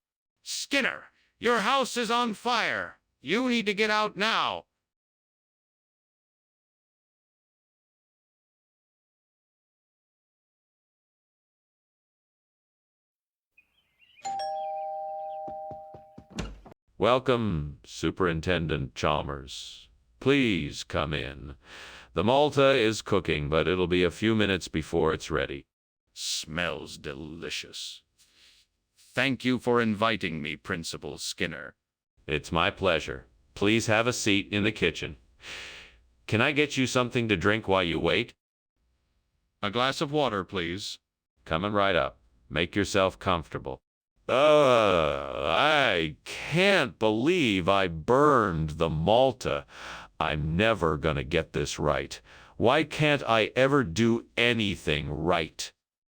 Skinner, your house is on fire. You need to get out now. Welcome, Superintendent Chalmers. Please come in. The Malta is cooking, but it'll be a few minutes before it's ready. Smells delicious. Thank you for inviting me, Principal Skinner. It's my pleasure. Please have a seat in the kitchen. Can I get you something to drink while you wait? A glass of water, please. Coming right up. Make yourself comfortable. I can't believe I burned the Malta. I'm never gonna get this right. Why can't I ever do anything right?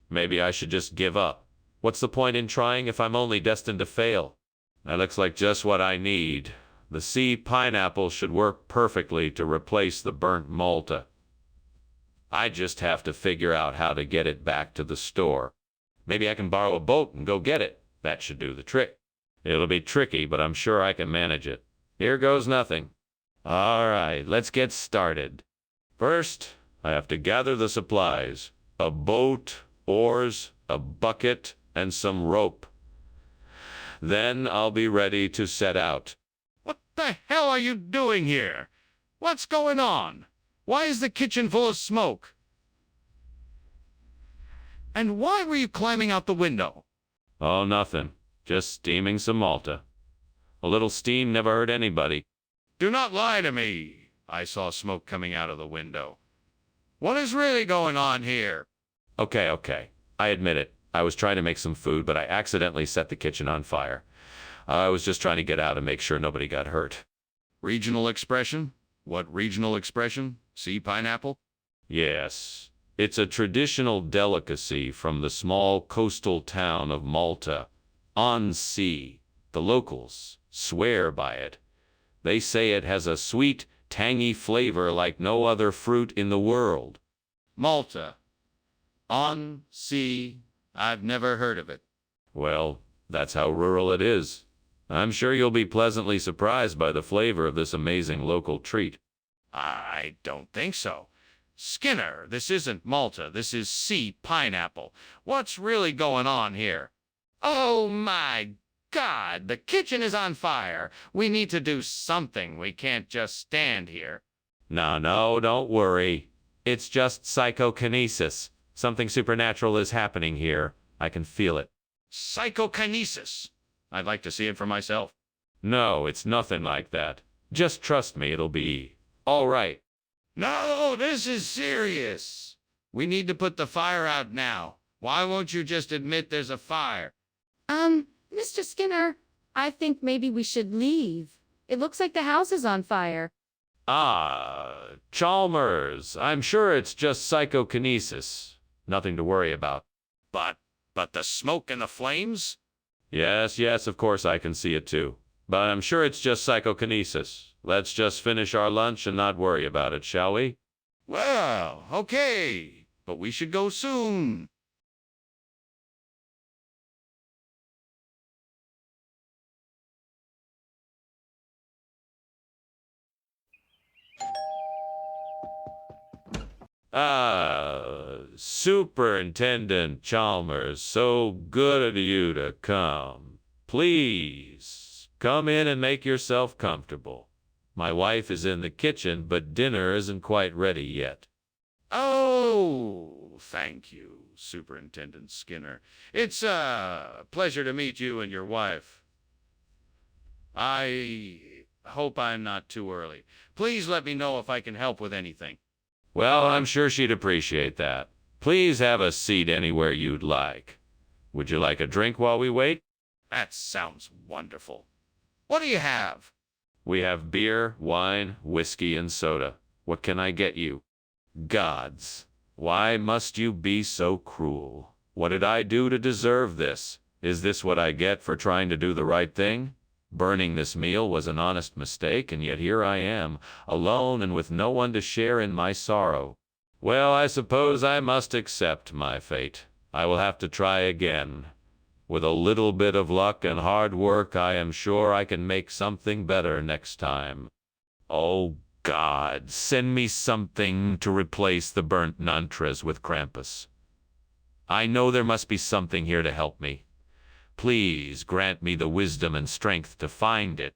Maybe I should just give up. What's the point in trying if I'm only destined to fail? That looks like just what I need. The sea pineapple should work perfectly to replace the burnt Malta. I just have to figure out how to get it back to the store. Maybe I can borrow a boat and go get it. That should do the trick. It'll be tricky, but I'm sure I can manage it. Here goes nothing. All right, let's get started. First, I have to gather the supplies. A boat, oars, a bucket, and some rope. Then I'll be ready to set out. What the hell are you doing here? What's going on? Why is the kitchen full of smoke? And why were you climbing out the window? Oh, nothing. Just steaming some Malta. A little steam never hurt anybody. Do not lie to me. I saw smoke coming out of the window. What is really going on here? Okay. I admit it. I was trying to make some food, but I accidentally set the kitchen on fire. I was just trying to get out and make sure nobody got hurt. Regional expression? What regional expression? Sea pineapple? Yes. It's a traditional delicacy from the small coastal town of Malta, on sea. The locals swear by it. They say it has a sweet, tangy flavor like no other fruit in the world. Malta. On sea. I've never heard of it. Well, that's how rural it is. I'm sure you'll be pleasantly surprised by the flavor of this amazing local treat. I don't think so. Skinner, this isn't Malta. This is sea pineapple. What's really going on here? Oh my God, the kitchen is on fire. We need to do something. We can't just stand here. No, don't worry. It's just psychokinesis. Something supernatural is happening here. I can feel it. Psychokinesis. I'd like to see it for myself. No, it's nothing like that. Just trust me, it'll be all right. No, this is serious. We need to put the fire out now. Why won't you just admit there's a fire? Mr. Skinner, I think maybe we should leave. It looks like the house is on fire. Chalmers, I'm sure it's just psychokinesis. Nothing to worry about. But the smoke and the flames? Yes, of course I can see it too. But I'm sure it's just psychokinesis. Let's just finish our lunch and not worry about it, shall we? Well, okay. But we should go soon. Superintendent Chalmers, so good of you to come. Please, come in and make yourself comfortable. My wife is in the kitchen, but dinner isn't quite ready yet. Oh, thank you, Superintendent Skinner. It's a pleasure to meet you and your wife. I hope I'm not too early. Please let me know if I can help with anything. Well, I'm sure she'd appreciate that. Please have a seat anywhere you'd like. Would you like a drink while we wait? That sounds wonderful. What do you have? We have beer, wine, whiskey, and soda. What can I get you? Gods, why must you be so cruel? What did I do to deserve this? Is this what I get for trying to do the right thing? Burning this meal was an honest mistake, and yet here I am, alone and with no one to share in my sorrow. Well, I suppose I must accept my fate. I will have to try again. With a little bit of luck and hard work, I am sure I can make something better next time. Oh, God, send me something to replace the burnt nantres with Krampus. I know there must be something here to help me. Please grant me the wisdom and strength to find it.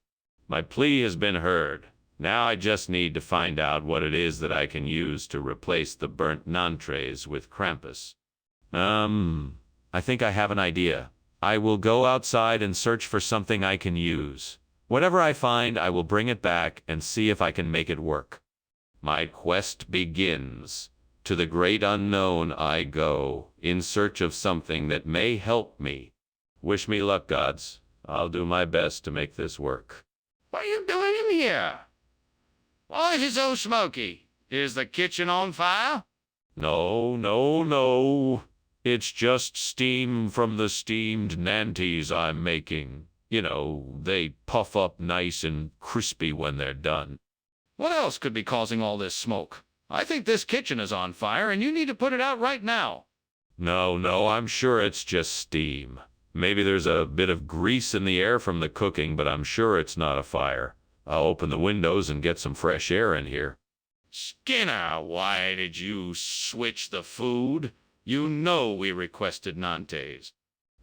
My plea has been heard. Now I just need to find out what it is that I can use to replace the burnt nantres with Krampus. I think I have an idea. I will go outside and search for something I can use. Whatever I find, I will bring it back and see if I can make it work. My quest begins. To the great unknown I go, in search of something that may help me. Wish me luck, gods. I'll do my best to make this work. What are you doing in here? Why is it so smoky? Is the kitchen on fire? No. It's just steam from the steamed nanties I'm making. You know, they puff up nice and crispy when they're done. What else could be causing all this smoke? I think this kitchen is on fire and you need to put it out right now. No, I'm sure it's just steam. Maybe there's a bit of grease in the air from the cooking, but I'm sure it's not a fire. I'll open the windows and get some fresh air in here. Skinner, why did you switch the food? You know we requested Nantes.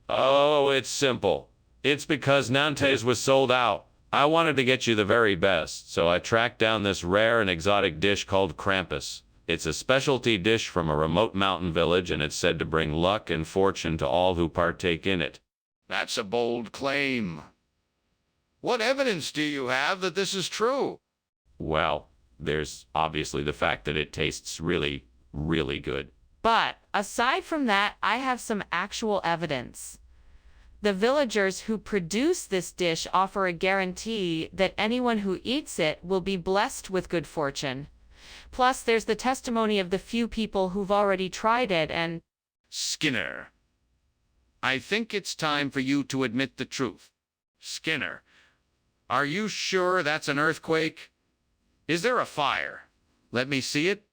Oh, it's simple. It's because Nantes was sold out. I wanted to get you the very best, so I tracked down this rare and exotic dish called Krampus. It's a specialty dish from a remote mountain village, and it's said to bring luck and fortune to all who partake in it. That's a bold claim. What evidence do you have that this is true? Well, there's obviously the fact that it tastes really, really good. But aside from that, I have some actual evidence. The villagers who produce this dish offer a guarantee that anyone who eats it will be blessed with good fortune. Plus, there's the testimony of the few people who've already tried it and... Skinner, I think it's time for you to admit the truth. Skinner, are you sure that's an earthquake? Is there a fire? Let me see it.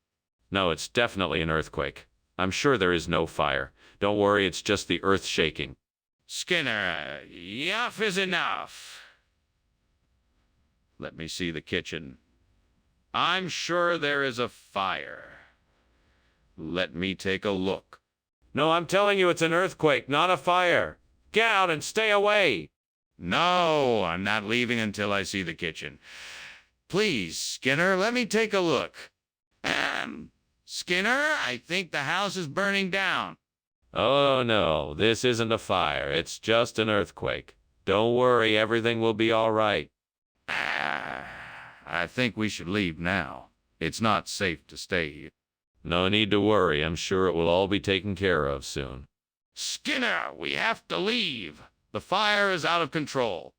No, it's definitely an earthquake. I'm sure there is no fire. Don't worry, it's just the earth shaking. Skinner, enough is enough. Let me see the kitchen. I'm sure there is a fire. Let me take a look. No, I'm telling you it's an earthquake, not a fire. Get out and stay away. No, I'm not leaving until I see the kitchen. Please, Skinner, let me take a look. Skinner, I think the house is burning down. Oh no, this isn't a fire, it's just an earthquake. Don't worry, everything will be all right. I think we should leave now. It's not safe to stay here. No need to worry, I'm sure it will all be taken care of soon. Skinner, we have to leave. The fire is out of control.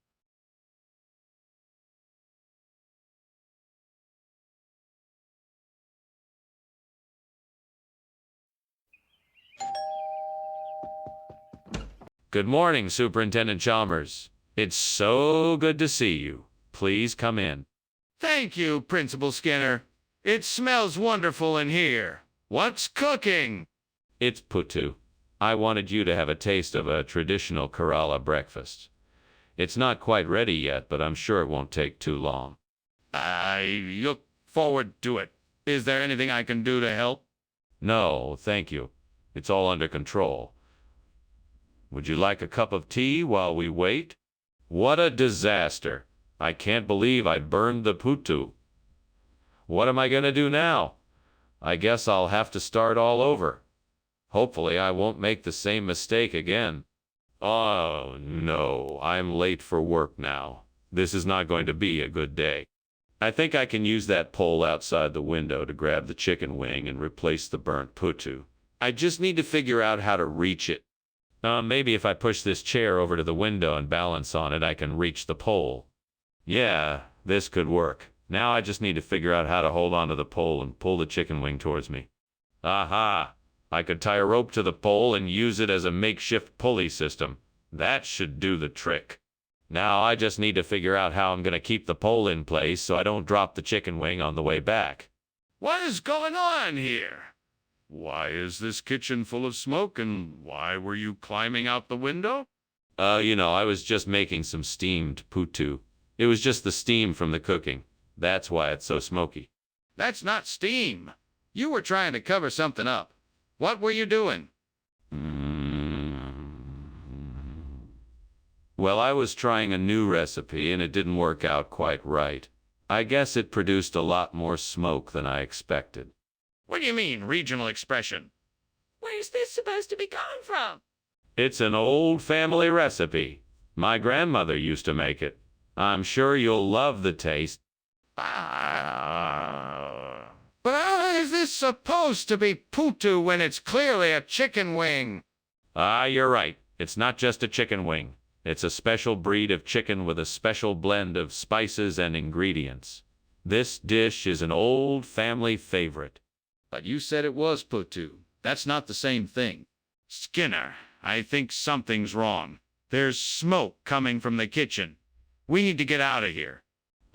Good morning, Superintendent Chalmers. It's so good to see you. Please come in. Thank you, Principal Skinner. It smells wonderful in here. What's cooking? It's Putu. I wanted you to have a taste of a traditional Kerala breakfast. It's not quite ready yet, but I'm sure it won't take too long. I look forward to it. Is there anything I can do to help? No, thank you. It's all under control. Would you like a cup of tea while we wait? What a disaster. I can't believe I burned the Putu. What am I gonna do now? I guess I'll have to start all over. Hopefully I won't make the same mistake again. Oh no, I'm late for work now. This is not going to be a good day. I think I can use that pole outside the window to grab the chicken wing and replace the burnt Putu. I just need to figure out how to reach it. Maybe if I push this chair over to the window and balance on it, I can reach the pole. Yeah, this could work. Now I just need to figure out how to hold onto the pole and pull the chicken wing towards me. Aha! I could tie a rope to the pole and use it as a makeshift pulley system. That should do the trick. Now I just need to figure out how I'm gonna keep the pole in place so I don't drop the chicken wing on the way back. What is going on here? Why is this kitchen full of smoke, and why were you climbing out the window? I was just making some steamed Putu. It was just the steam from the cooking. That's why it's so smoky. That's not steam. You were trying to cover something up. What were you doing? Well, I was trying a new recipe and it didn't work out quite right. I guess it produced a lot more smoke than I expected. What do you mean, regional expression? Where's this supposed to be coming from? It's an old family recipe. My grandmother used to make it. I'm sure you'll love the taste. But how is this supposed to be Putu when it's clearly a chicken wing? You're right. It's not just a chicken wing. It's a special breed of chicken with a special blend of spices and ingredients. This dish is an old family favorite. But you said it was Putu. That's not the same thing. Skinner, I think something's wrong. There's smoke coming from the kitchen. We need to get out of here.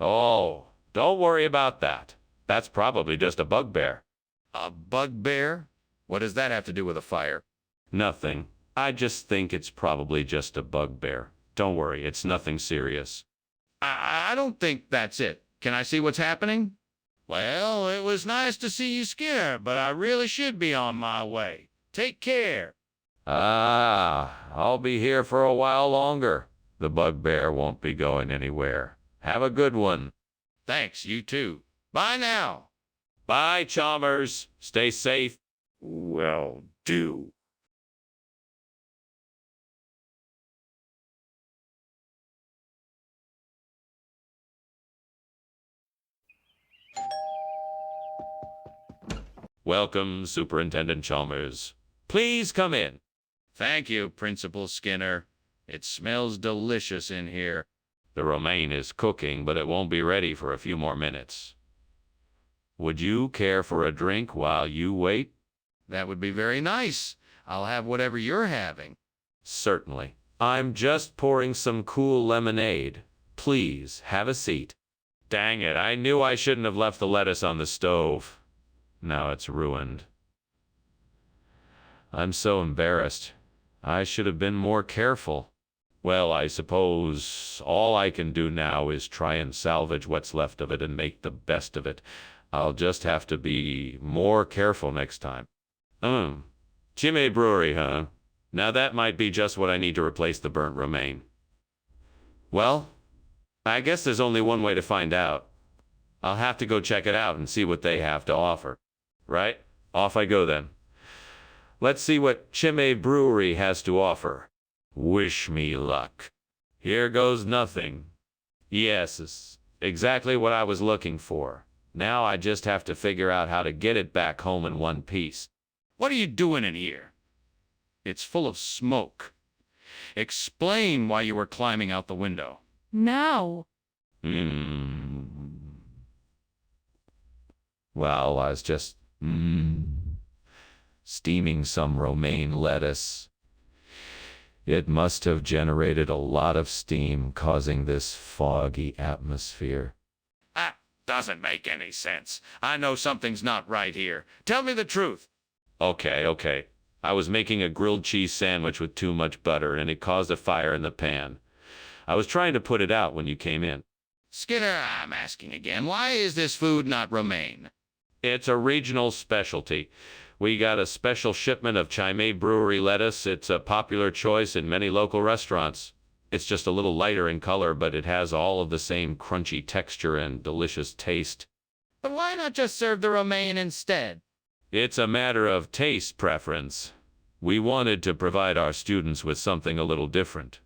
Oh, don't worry about that. That's probably just a bugbear. A bugbear? What does that have to do with a fire? Nothing. I just think it's probably just a bugbear. Don't worry, it's nothing serious. I don't think that's it. Can I see what's happening? Well, it was nice to see you, Skinner, but I really should be on my way. Take care. I'll be here for a while longer. The bugbear won't be going anywhere. Have a good one. Thanks, you too. Bye now. Bye, Chalmers. Stay safe. Will do. Welcome, Superintendent Chalmers. Please come in. Thank you, Principal Skinner. It smells delicious in here. The romaine is cooking, but it won't be ready for a few more minutes. Would you care for a drink while you wait? That would be very nice. I'll have whatever you're having. Certainly. I'm just pouring some cool lemonade. Please, have a seat. Dang it, I knew I shouldn't have left the lettuce on the stove. Now it's ruined. I'm so embarrassed. I should have been more careful. Well, I suppose all I can do now is try and salvage what's left of it and make the best of it. I'll just have to be more careful next time. Chimay Brewery, huh? Now that might be just what I need to replace the burnt romaine. Well, I guess there's only one way to find out. I'll have to go check it out and see what they have to offer. Right? Off I go then. Let's see what Chimay Brewery has to offer. Wish me luck. Here goes nothing. Yes, it's exactly what I was looking for. Now I just have to figure out how to get it back home in one piece. What are you doing in here? It's full of smoke. Explain why you were climbing out the window. Now. Well, I was just steaming some romaine lettuce. It must have generated a lot of steam, causing this foggy atmosphere. That doesn't make any sense. I know something's not right here. Tell me the truth. Okay. I was making a grilled cheese sandwich with too much butter, and it caused a fire in the pan. I was trying to put it out when you came in. Skinner, I'm asking again, why is this food not romaine? It's a regional specialty. We got a special shipment of Chimay Brewery lettuce. It's a popular choice in many local restaurants. It's just a little lighter in color, but it has all of the same crunchy texture and delicious taste. But why not just serve the romaine instead? It's a matter of taste preference. We wanted to provide our students with something a little different.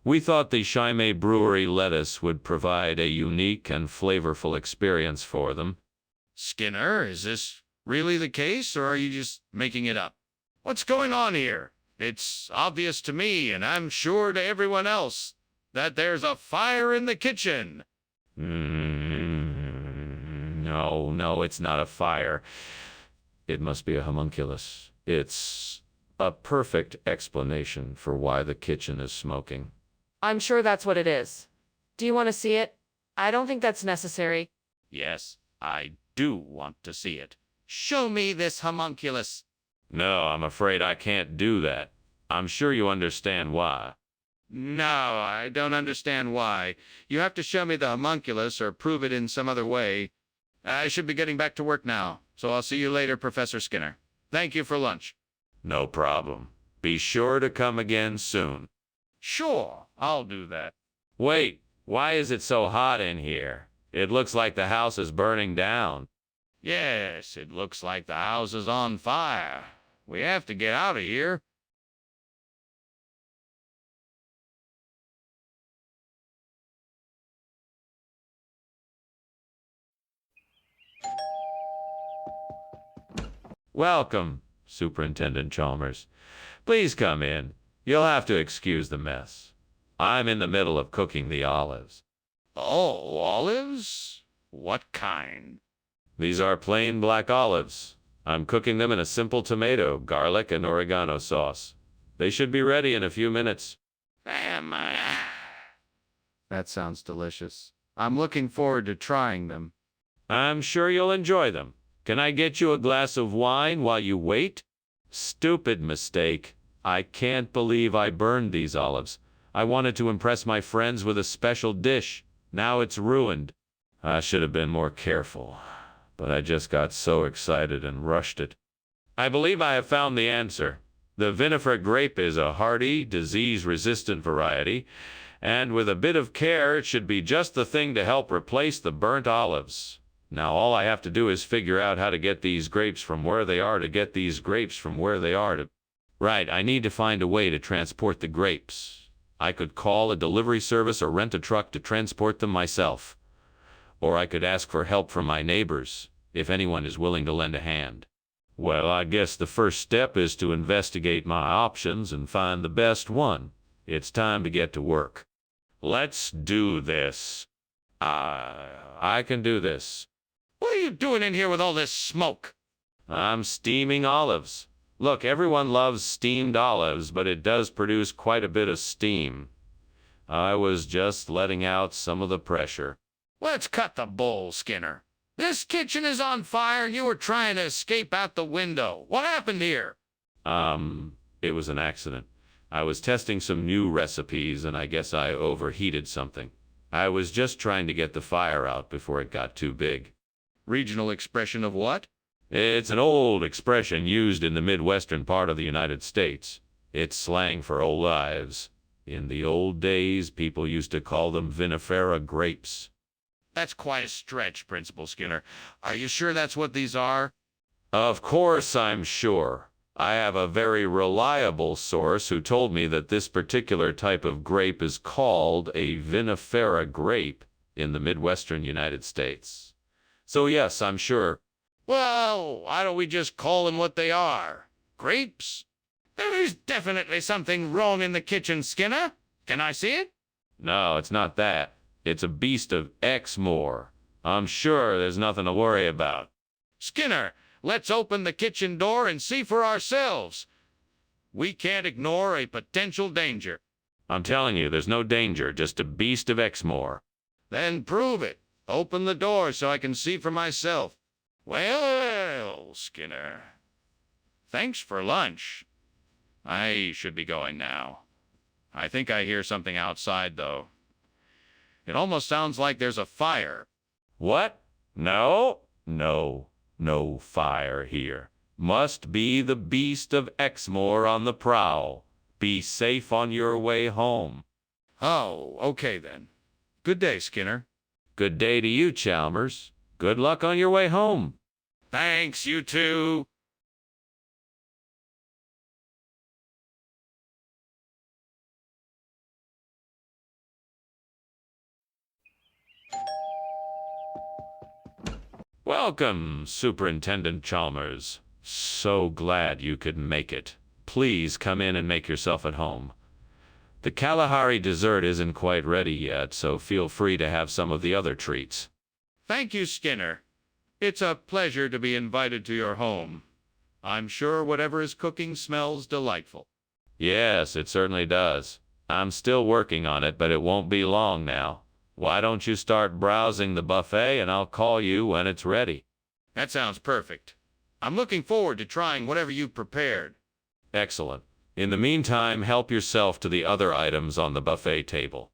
We thought the Chimay Brewery lettuce would provide a unique and flavorful experience for them. Skinner, is this really the case, or are you just making it up? What's going on here? It's obvious to me, and I'm sure to everyone else, that there's a fire in the kitchen. No, it's not a fire. It must be a homunculus. It's a perfect explanation for why the kitchen is smoking. I'm sure that's what it is. Do you want to see it? I don't think that's necessary. Yes, I do want to see it. Show me this homunculus. No, I'm afraid I can't do that. I'm sure you understand why. No, I don't understand why. You have to show me the homunculus or prove it in some other way. I should be getting back to work now, so I'll see you later, Professor Skinner. Thank you for lunch. No problem. Be sure to come again soon. Sure, I'll do that. Wait, why is it so hot in here? It looks like the house is burning down. Yes, it looks like the house is on fire. We have to get out of here. Welcome, Superintendent Chalmers. Please come in. You'll have to excuse the mess. I'm in the middle of cooking the olives. Oh, olives? What kind? These are plain black olives. I'm cooking them in a simple tomato, garlic, and oregano sauce. They should be ready in a few minutes. That sounds delicious. I'm looking forward to trying them. I'm sure you'll enjoy them. Can I get you a glass of wine while you wait? Stupid mistake. I can't believe I burned these olives. I wanted to impress my friends with a special dish. Now it's ruined. I should have been more careful, but I just got so excited and rushed it. I believe I have found the answer. The vinifera grape is a hardy, disease-resistant variety, and with a bit of care, it should be just the thing to help replace the burnt olives. Now all I have to do is figure out how to get these grapes from where they are to get these grapes from where they are to... Right, I need to find a way to transport the grapes. I could call a delivery service or rent a truck to transport them myself. Or I could ask for help from my neighbors, if anyone is willing to lend a hand. Well, I guess the first step is to investigate my options and find the best one. It's time to get to work. Let's do this. I can do this. What are you doing in here with all this smoke? I'm steaming olives. Look, everyone loves steamed olives, but it does produce quite a bit of steam. I was just letting out some of the pressure. Let's cut the bull, Skinner. This kitchen is on fire and you were trying to escape out the window. What happened here? It was an accident. I was testing some new recipes and I guess I overheated something. I was just trying to get the fire out before it got too big. Regional expression of what? It's an old expression used in the Midwestern part of the United States. It's slang for olives. In the old days, people used to call them vinifera grapes. That's quite a stretch, Principal Skinner. Are you sure that's what these are? Of course, I'm sure. I have a very reliable source who told me that this particular type of grape is called a vinifera grape in the Midwestern United States. So yes, I'm sure. Well, why don't we just call them what they are? Grapes? There's definitely something wrong in the kitchen, Skinner. Can I see it? No, it's not that. It's a beast of Exmoor. I'm sure there's nothing to worry about. Skinner, let's open the kitchen door and see for ourselves. We can't ignore a potential danger. I'm telling you, there's no danger, just a beast of Exmoor. Then prove it. Open the door so I can see for myself. Well, Skinner. Thanks for lunch. I should be going now. I think I hear something outside, though. It almost sounds like there's a fire. What? No, no fire here. Must be the beast of Exmoor on the prowl. Be safe on your way home. Oh, okay then. Good day, Skinner. Good day to you, Chalmers. Good luck on your way home. Thanks, you too. Welcome, Superintendent Chalmers. So glad you could make it. Please come in and make yourself at home. The Kalahari dessert isn't quite ready yet, so feel free to have some of the other treats. Thank you, Skinner. It's a pleasure to be invited to your home. I'm sure whatever is cooking smells delightful. Yes, it certainly does. I'm still working on it, but it won't be long now. Why don't you start browsing the buffet and I'll call you when it's ready? That sounds perfect. I'm looking forward to trying whatever you've prepared. Excellent. In the meantime, help yourself to the other items on the buffet table.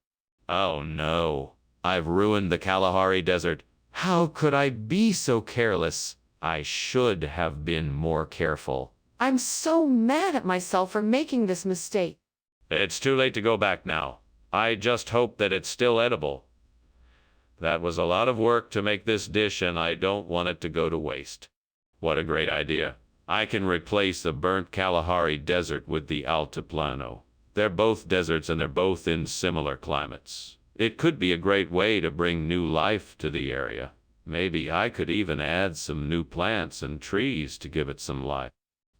Oh no, I've ruined the Kalahari Desert. How could I be so careless? I should have been more careful. I'm so mad at myself for making this mistake. It's too late to go back now. I just hope that it's still edible. That was a lot of work to make this dish, and I don't want it to go to waste. What a great idea. I can replace the burnt Kalahari Desert with the Altiplano. They're both deserts and they're both in similar climates. It could be a great way to bring new life to the area. Maybe I could even add some new plants and trees to give it some life.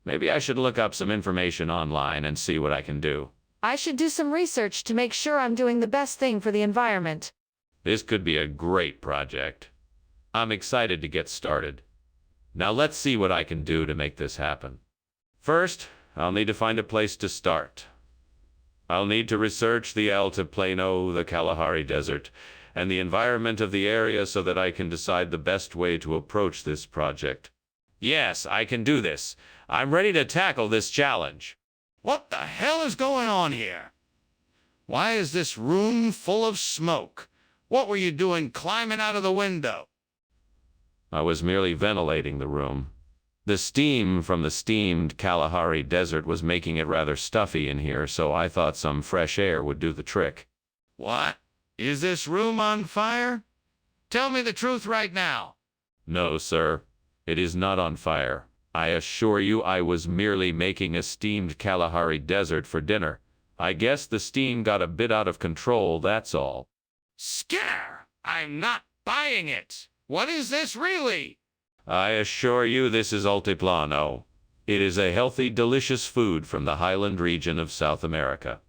Maybe I should look up some information online and see what I can do. I should do some research to make sure I'm doing the best thing for the environment. This could be a great project. I'm excited to get started. Now let's see what I can do to make this happen. First, I'll need to find a place to start. I'll need to research the Altiplano, the Kalahari Desert, and the environment of the area so that I can decide the best way to approach this project. Yes, I can do this. I'm ready to tackle this challenge. What the hell is going on here? Why is this room full of smoke? What were you doing climbing out of the window? I was merely ventilating the room. The steam from the steamed Kalahari Desert was making it rather stuffy in here, so I thought some fresh air would do the trick. What? Is this room on fire? Tell me the truth right now. No, sir. It is not on fire. I assure you I was merely making a steamed Kalahari Desert for dinner. I guess the steam got a bit out of control, that's all. Skinner, I'm not buying it. What is this really? I assure you this is Altiplano. It is a healthy, delicious food from the highland region of South America.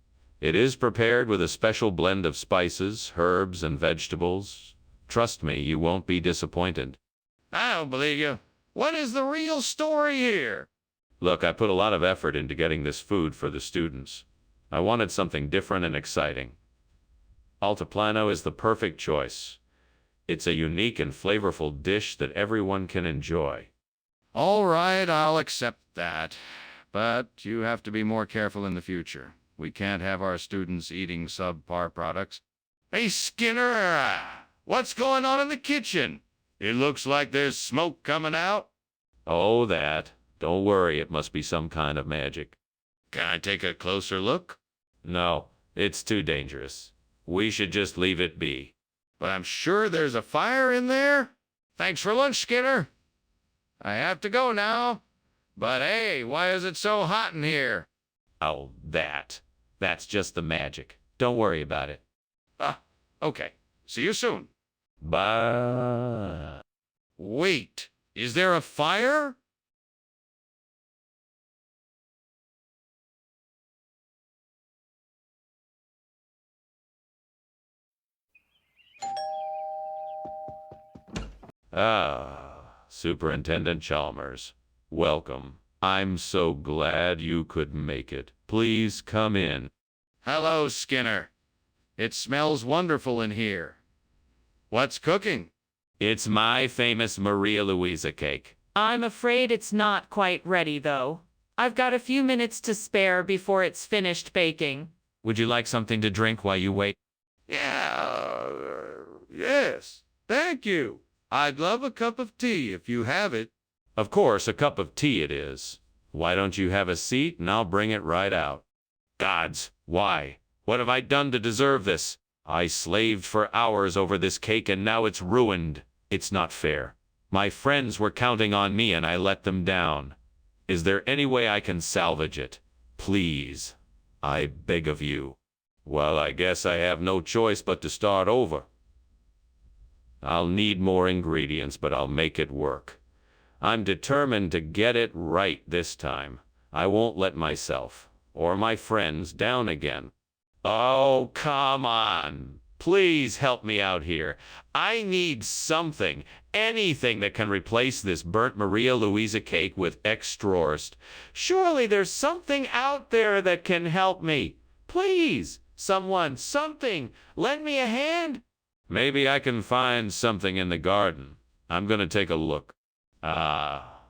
It is prepared with a special blend of spices, herbs, and vegetables. Trust me, you won't be disappointed. I don't believe you. What is the real story here? Look, I put a lot of effort into getting this food for the students. I wanted something different and exciting. Altiplano is the perfect choice. It's a unique and flavorful dish that everyone can enjoy. All right, I'll accept that. But you have to be more careful in the future. We can't have our students eating subpar products. Hey, Skinner, what's going on in the kitchen? It looks like there's smoke coming out. Oh, that. Don't worry, it must be some kind of magic. Can I take a closer look? No, it's too dangerous. We should just leave it be. But I'm sure there's a fire in there. Thanks for lunch, Skinner. I have to go now. But hey, why is it so hot in here? Oh, that's just the magic. Don't worry about it. Okay. See you soon. Bye. Wait, is there a fire? Superintendent Chalmers. Welcome. I'm so glad you could make it. Please come in. Hello, Skinner. It smells wonderful in here. What's cooking? It's my famous Maria Luisa cake. I'm afraid it's not quite ready, though. I've got a few minutes to spare before it's finished baking. Would you like something to drink while you wait? Yes. Thank you. I'd love a cup of tea if you have it. Of course, a cup of tea it is. Why don't you have a seat and I'll bring it right out? Gods, why? What have I done to deserve this? I slaved for hours over this cake and now it's ruined. It's not fair. My friends were counting on me and I let them down. Is there any way I can salvage it? Please. I beg of you. Well, I guess I have no choice but to start over. I'll need more ingredients, but I'll make it work. I'm determined to get it right this time. I won't let myself or my friends down again. Oh, come on. Please help me out here. I need something, anything that can replace this burnt Maria Luisa cake with extraorst. Surely there's something out there that can help me. Please, someone, something, lend me a hand. Maybe I can find something in the garden. I'm gonna take a look.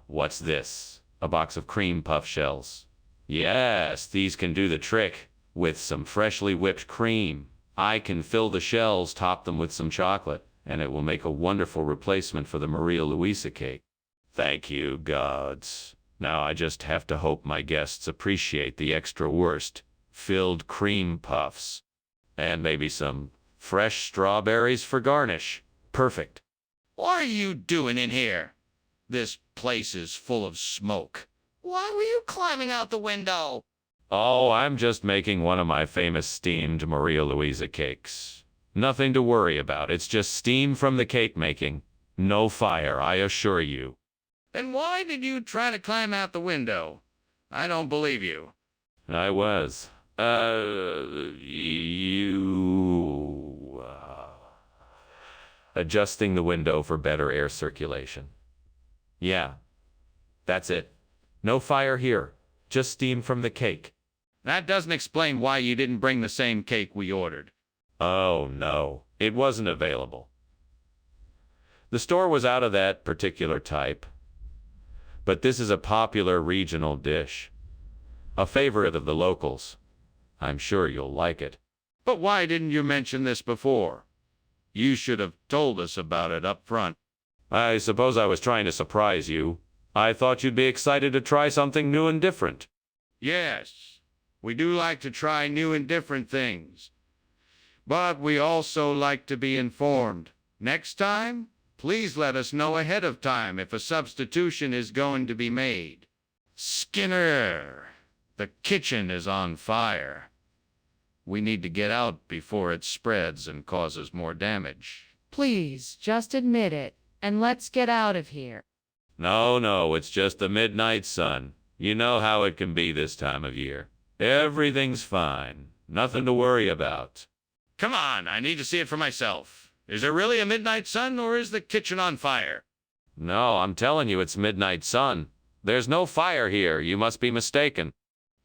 What's this? A box of cream puff shells. Yes, these can do the trick. With some freshly whipped cream, I can fill the shells, top them with some chocolate, and it will make a wonderful replacement for the Maria Luisa cake. Thank you, gods. Now I just have to hope my guests appreciate the extra filled cream puffs. And maybe some fresh strawberries for garnish. Perfect. What are you doing in here? This place is full of smoke. Why were you climbing out the window? Oh, I'm just making one of my famous steamed Maria Luisa cakes. Nothing to worry about. It's just steam from the cake making. No fire, I assure you. Then why did you try to climb out the window? I don't believe you. I was. Adjusting the window for better air circulation. Yeah, that's it. No fire here. Just steam from the cake. That doesn't explain why you didn't bring the same cake we ordered. Oh, no. It wasn't available. The store was out of that particular type. But this is a popular regional dish. A favorite of the locals. I'm sure you'll like it. But why didn't you mention this before? You should have told us about it up front. I suppose I was trying to surprise you. I thought you'd be excited to try something new and different. Yes, we do like to try new and different things. But we also like to be informed. Next time, please let us know ahead of time if a substitution is going to be made. Skinner, the kitchen is on fire. We need to get out before it spreads and causes more damage. Please, just admit it, and let's get out of here. No, it's just the midnight sun. You know how it can be this time of year. Everything's fine. Nothing to worry about. Come on, I need to see it for myself. Is there really a midnight sun, or is the kitchen on fire? No, I'm telling you, it's midnight sun. There's no fire here. You must be mistaken.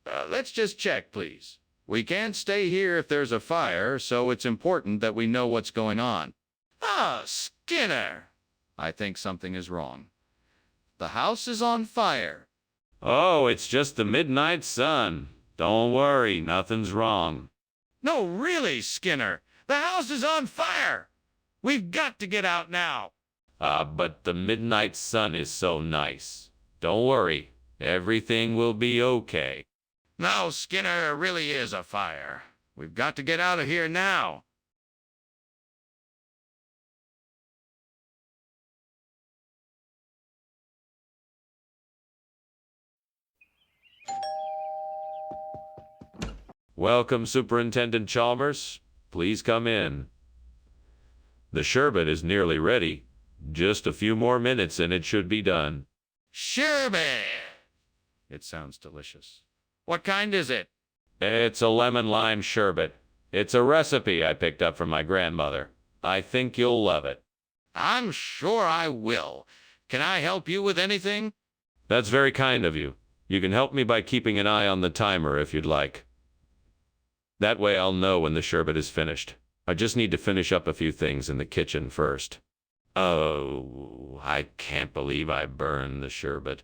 Let's just check, please. We can't stay here if there's a fire, so it's important that we know what's going on. Skinner! I think something is wrong. The house is on fire. Oh, it's just the midnight sun. Don't worry, nothing's wrong. No, really, Skinner. The house is on fire. We've got to get out now. But the midnight sun is so nice. Don't worry, everything will be okay. No, Skinner, it really is a fire. We've got to get out of here now. Welcome, Superintendent Chalmers. Please come in. The sherbet is nearly ready. Just a few more minutes and it should be done. Sherbet! It sounds delicious. What kind is it? It's a lemon lime sherbet. It's a recipe I picked up from my grandmother. I think you'll love it. I'm sure I will. Can I help you with anything? That's very kind of you. You can help me by keeping an eye on the timer if you'd like. That way I'll know when the sherbet is finished. I just need to finish up a few things in the kitchen first. Oh, I can't believe I burned the sherbet.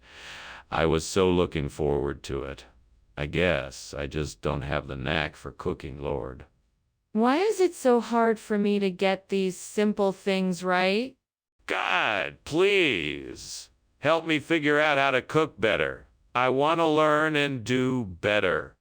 I was so looking forward to it. I guess I just don't have the knack for cooking, Lord. Why is it so hard for me to get these simple things right? God, please, help me figure out how to cook better. I want to learn and do better.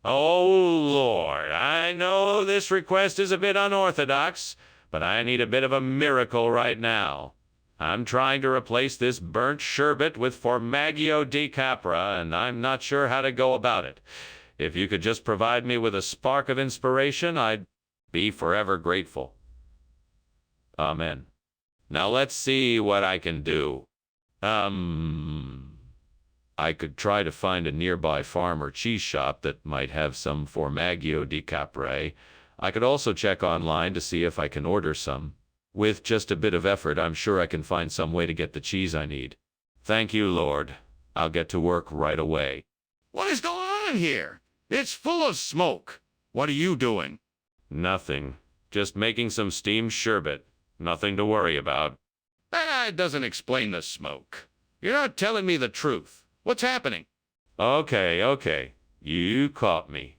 Oh, Lord, I know this request is a bit unorthodox, but I need a bit of a miracle right now. I'm trying to replace this burnt sherbet with Formaggio di Capra, and I'm not sure how to go about it. If you could just provide me with a spark of inspiration, I'd be forever grateful. Amen. Now let's see what I can do. I could try to find a nearby farm or cheese shop that might have some Formaggio di Capra. I could also check online to see if I can order some. With just a bit of effort, I'm sure I can find some way to get the cheese I need. Thank you, Lord. I'll get to work right away. What is going on here? It's full of smoke. What are you doing? Nothing. Just making some steamed sherbet. Nothing to worry about. That doesn't explain the smoke. You're not telling me the truth. What's happening? Okay. You caught me.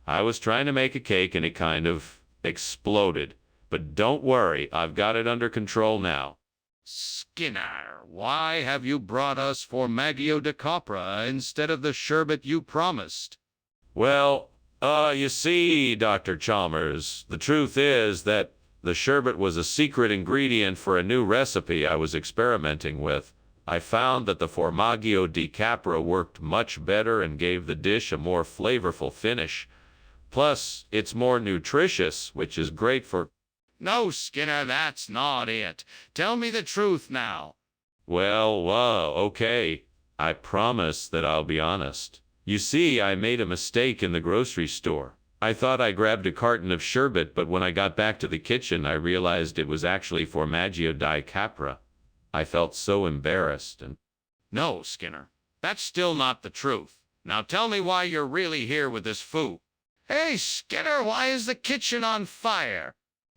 I was trying to make a cake and it kind of exploded. But don't worry, I've got it under control now. Skinner, why have you brought us Formaggio di Capra instead of the sherbet you promised? Well, you see, Dr. Chalmers, the truth is that the sherbet was a secret ingredient for a new recipe I was experimenting with. I found that the Formaggio di Capra worked much better and gave the dish a more flavorful finish. Plus, it's more nutritious, which is great for... No, Skinner, that's not it. Tell me the truth now. Well, okay. I promise that I'll be honest. You see, I made a mistake in the grocery store. I thought I grabbed a carton of sherbet, but when I got back to the kitchen, I realized it was actually Formaggio di Capra. I felt so embarrassed and... No, Skinner, that's still not the truth. Now tell me why you're really here with this food. Hey, Skinner, why is the kitchen on fire?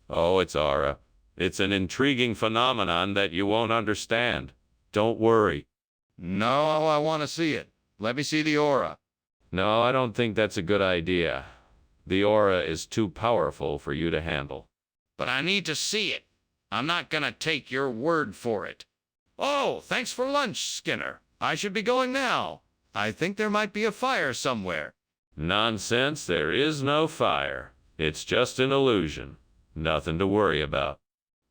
Oh, it's aura. It's an intriguing phenomenon that you won't understand. Don't worry. No, I want to see it. Let me see the aura. No, I don't think that's a good idea. The aura is too powerful for you to handle. But I need to see it. I'm not gonna take your word for it. Oh, thanks for lunch, Skinner. I should be going now. I think there might be a fire somewhere. Nonsense, there is no fire. It's just an illusion. Nothing to worry about.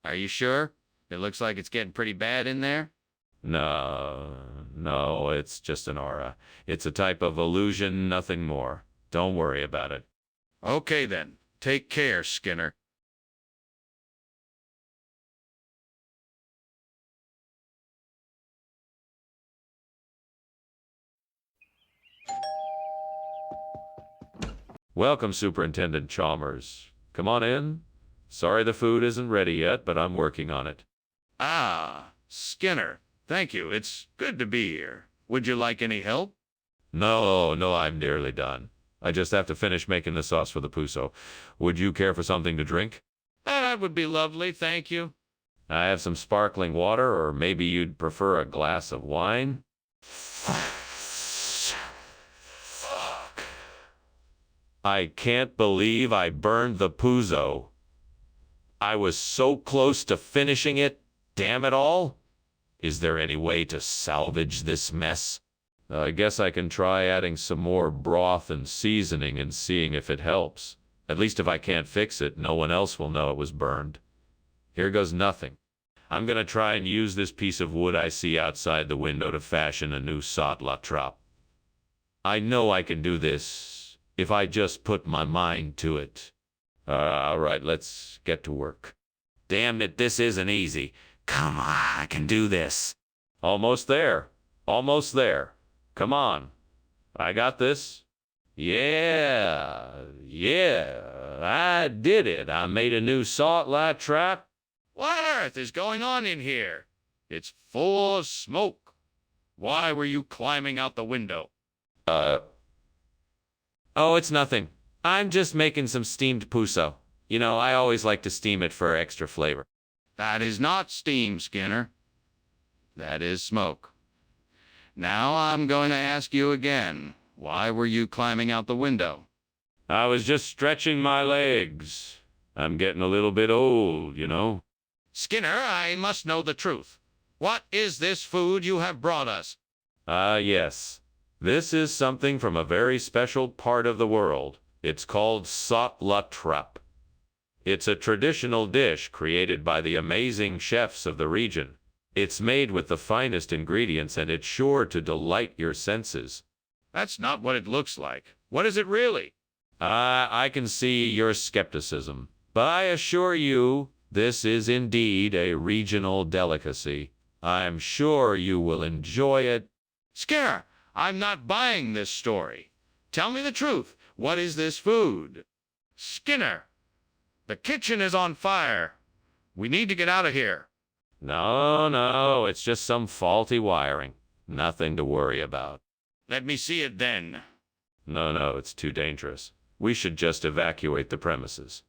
Are you sure? It looks like it's getting pretty bad in there. No, it's just an aura. It's a type of illusion, nothing more. Don't worry about it. Okay then. Take care, Skinner. Welcome, Superintendent Chalmers. Come on in. Sorry the food isn't ready yet, but I'm working on it. Ah, Skinner. Thank you. It's good to be here. Would you like any help? No, I'm nearly done. I just have to finish making the sauce for the puso. Would you care for something to drink? That would be lovely, thank you. I have some sparkling water, or maybe you'd prefer a glass of wine? I can't believe I burned the puzo. I was so close to finishing it, damn it all. Is there any way to salvage this mess? I guess I can try adding some more broth and seasoning and seeing if it helps. At least if I can't fix it, no one else will know it was burned. Here goes nothing. I'm gonna try and use this piece of wood I see outside the window to fashion a new sot-la trap. I know I can do this, if I just put my mind to it. Alright, let's get to work. Damn it, this isn't easy. Come on, I can do this. Almost there. Almost there. Come on. I got this. Yeah, I did it. I made a new salt-la trap. What on earth is going on in here? It's full of smoke. Why were you climbing out the window? Oh, it's nothing. I'm just making some steamed puso. You know, I always like to steam it for extra flavor. That is not steam, Skinner. That is smoke. Now I'm going to ask you again. Why were you climbing out the window? I was just stretching my legs. I'm getting a little bit old, you know. Skinner, I must know the truth. What is this food you have brought us? Yes. This is something from a very special part of the world. It's called sot-la trap. It's a traditional dish created by the amazing chefs of the region. It's made with the finest ingredients and it's sure to delight your senses. That's not what it looks like. What is it really? I can see your skepticism, but I assure you, this is indeed a regional delicacy. I'm sure you will enjoy it. Skinner, I'm not buying this story. Tell me the truth. What is this food? Skinner, the kitchen is on fire. We need to get out of here. No, it's just some faulty wiring. Nothing to worry about. Let me see it then. No, it's too dangerous. We should just evacuate the premises.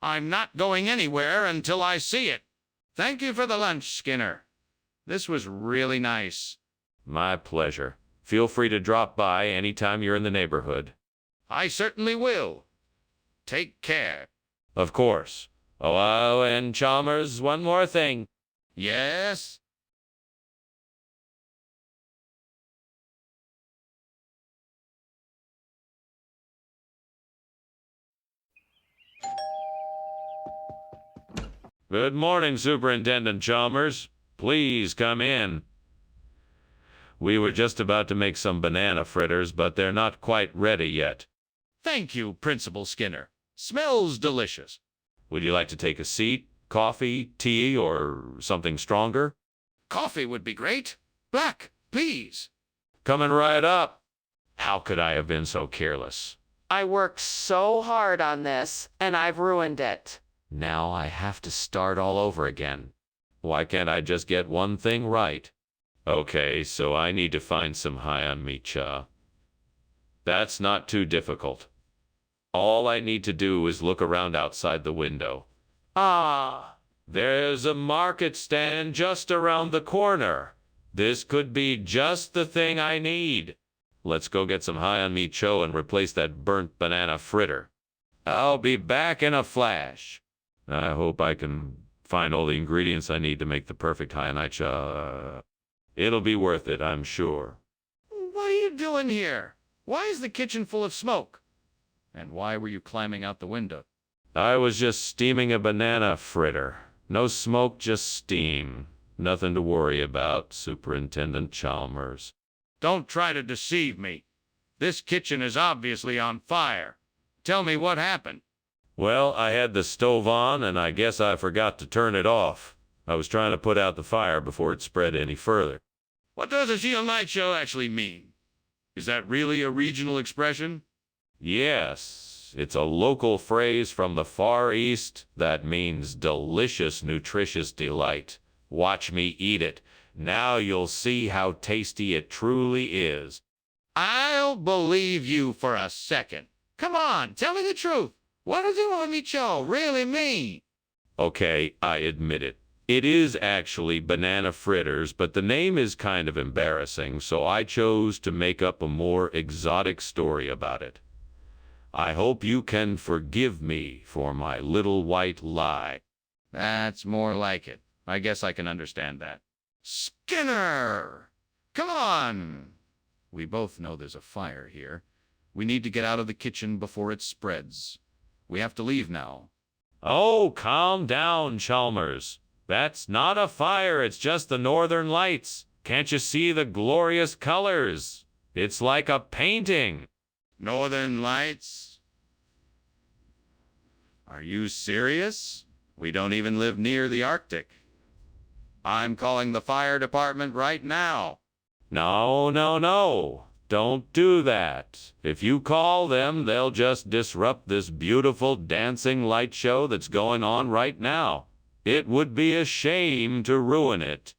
I'm not going anywhere until I see it. Thank you for the lunch, Skinner. This was really nice. My pleasure. Feel free to drop by anytime you're in the neighborhood. I certainly will. Take care. Of course. Oh, and Chalmers, one more thing. Yes? Good morning, Superintendent Chalmers. Please come in. We were just about to make some banana fritters, but they're not quite ready yet. Thank you, Principal Skinner. Smells delicious. Would you like to take a seat? Coffee, tea, or something stronger? Coffee would be great. Black, please. Coming right up. How could I have been so careless? I worked so hard on this, and I've ruined it. Now I have to start all over again. Why can't I just get one thing right? Okay, so I need to find some high-on-meat. That's not too difficult. All I need to do is look around outside the window. There's a market stand just around the corner. This could be just the thing I need. Let's go get some high-on-meat and replace that burnt banana fritter. I'll be back in a flash. I hope I can find all the ingredients I need to make the perfect high-on-meat. It'll be worth it, I'm sure. What are you doing here? Why is the kitchen full of smoke? And why were you climbing out the window? I was just steaming a banana fritter. No smoke, just steam. Nothing to worry about, Superintendent Chalmers. Don't try to deceive me. This kitchen is obviously on fire. Tell me what happened. Well, I had the stove on, and I guess I forgot to turn it off. I was trying to put out the fire before it spread any further. What does a Shield Night Show actually mean? Is that really a regional expression? Yes, it's a local phrase from the Far East that means delicious, nutritious delight. Watch me eat it. Now you'll see how tasty it truly is. I'll believe you for a second. Come on, tell me the truth. What does UnlimitedSteam really mean? Okay, I admit it. It is actually banana fritters, but the name is kind of embarrassing, so I chose to make up a more exotic story about it. I hope you can forgive me for my little white lie. That's more like it. I guess I can understand that. Skinner! Come on! We both know there's a fire here. We need to get out of the kitchen before it spreads. We have to leave now. Oh, calm down, Chalmers. That's not a fire, it's just the northern lights. Can't you see the glorious colors? It's like a painting. Northern Lights? Are you serious? We don't even live near the Arctic. I'm calling the fire department right now. No, no, no. Don't do that. If you call them, they'll just disrupt this beautiful dancing light show that's going on right now. It would be a shame to ruin it.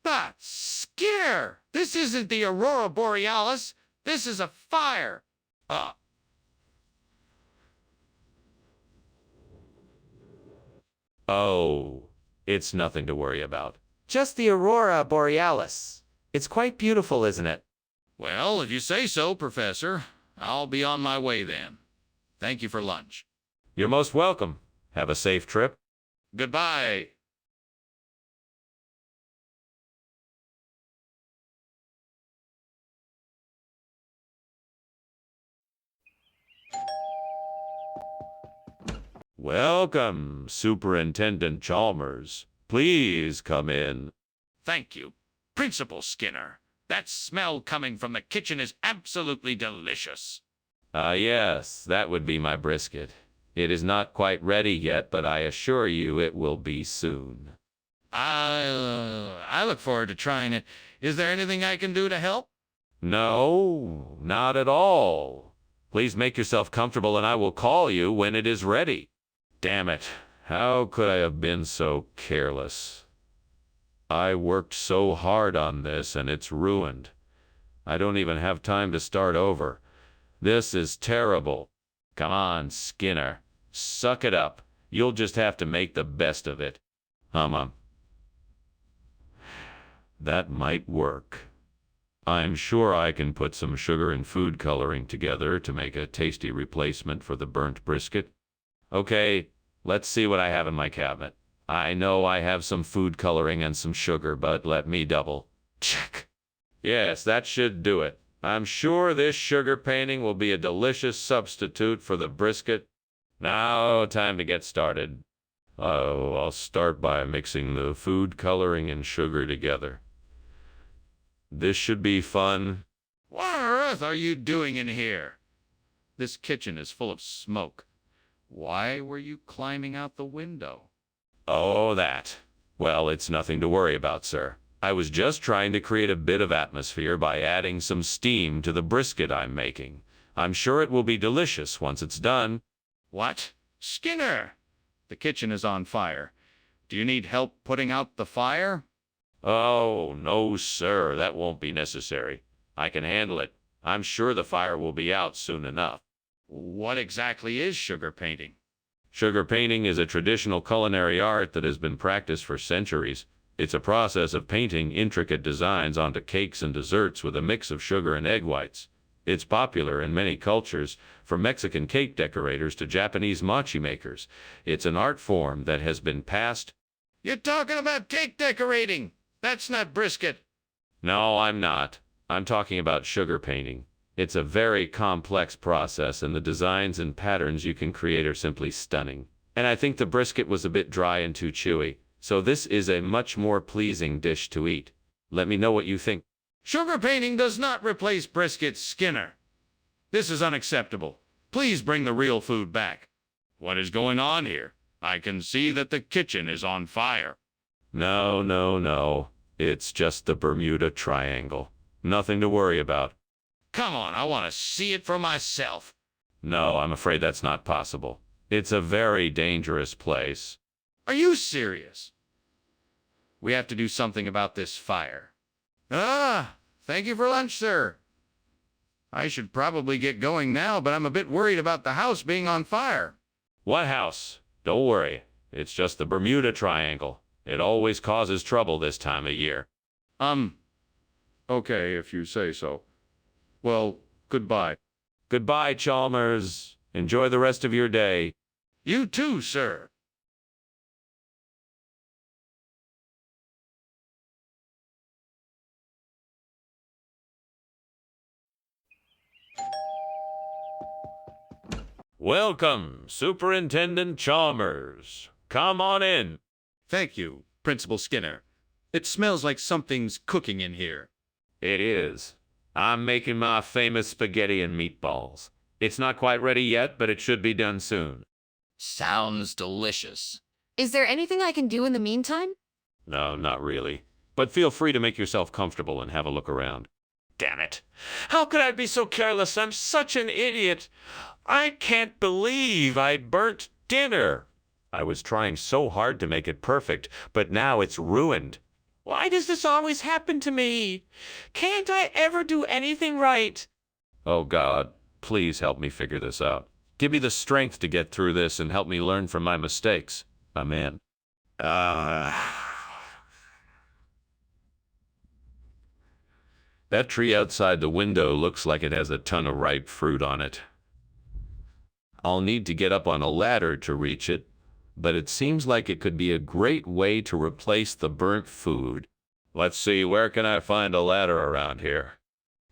That's Skinner! This isn't the Aurora Borealis. This is a fire. Oh, it's nothing to worry about. Just the Aurora Borealis. It's quite beautiful, isn't it? Well, if you say so, Professor, I'll be on my way then. Thank you for lunch. You're most welcome. Have a safe trip. Goodbye. Welcome, Superintendent Chalmers. Please come in. Thank you, Principal Skinner. That smell coming from the kitchen is absolutely delicious. Yes, that would be my brisket. It is not quite ready yet, but I assure you it will be soon. I look forward to trying it. Is there anything I can do to help? No, not at all. Please make yourself comfortable and I will call you when it is ready. Damn it, how could I have been so careless? I worked so hard on this and it's ruined. I don't even have time to start over. This is terrible. Come on, Skinner. Suck it up. You'll just have to make the best of it. That might work. I'm sure I can put some sugar and food coloring together to make a tasty replacement for the burnt brisket. Okay, let's see what I have in my cabinet. I know I have some food coloring and some sugar, but let me double check. Yes, that should do it. I'm sure this sugar painting will be a delicious substitute for the brisket. Now, time to get started. I'll start by mixing the food coloring and sugar together. This should be fun. What on earth are you doing in here? This kitchen is full of smoke. Why were you climbing out the window? Oh, that. Well, it's nothing to worry about, sir. I was just trying to create a bit of atmosphere by adding some steam to the brisket I'm making. I'm sure it will be delicious once it's done. What? Skinner! The kitchen is on fire. Do you need help putting out the fire? Oh, no, sir, that won't be necessary. I can handle it. I'm sure the fire will be out soon enough. What exactly is sugar painting? Sugar painting is a traditional culinary art that has been practiced for centuries. It's a process of painting intricate designs onto cakes and desserts with a mix of sugar and egg whites. It's popular in many cultures, from Mexican cake decorators to Japanese mochi makers. It's an art form that has been passed. You're talking about cake decorating! That's not brisket! No, I'm not. I'm talking about sugar painting. It's a very complex process, and the designs and patterns you can create are simply stunning. And I think the brisket was a bit dry and too chewy, so this is a much more pleasing dish to eat. Let me know what you think. Sugar painting does not replace brisket, Skinner. This is unacceptable. Please bring the real food back. What is going on here? I can see that the kitchen is on fire. No, no, no. It's just the Bermuda Triangle. Nothing to worry about. Come on, I want to see it for myself. No, I'm afraid that's not possible. It's a very dangerous place. Are you serious? We have to do something about this fire. Thank you for lunch, sir. I should probably get going now, but I'm a bit worried about the house being on fire. What house? Don't worry. It's just the Bermuda Triangle. It always causes trouble this time of year. Okay, if you say so. Well, goodbye. Goodbye, Chalmers. Enjoy the rest of your day. You too, sir. Welcome, Superintendent Chalmers. Come on in. Thank you, Principal Skinner. It smells like something's cooking in here. It is. I'm making my famous spaghetti and meatballs. It's not quite ready yet, but it should be done soon. Sounds delicious. Is there anything I can do in the meantime? No, not really. But feel free to make yourself comfortable and have a look around. Damn it. How could I be so careless? I'm such an idiot. I can't believe I burnt dinner. I was trying so hard to make it perfect, but now it's ruined. Why does this always happen to me? Can't I ever do anything right? Oh God, please help me figure this out. Give me the strength to get through this and help me learn from my mistakes. Amen. That tree outside the window looks like it has a ton of ripe fruit on it. I'll need to get up on a ladder to reach it, but it seems like it could be a great way to replace the burnt food. Let's see, where can I find a ladder around here?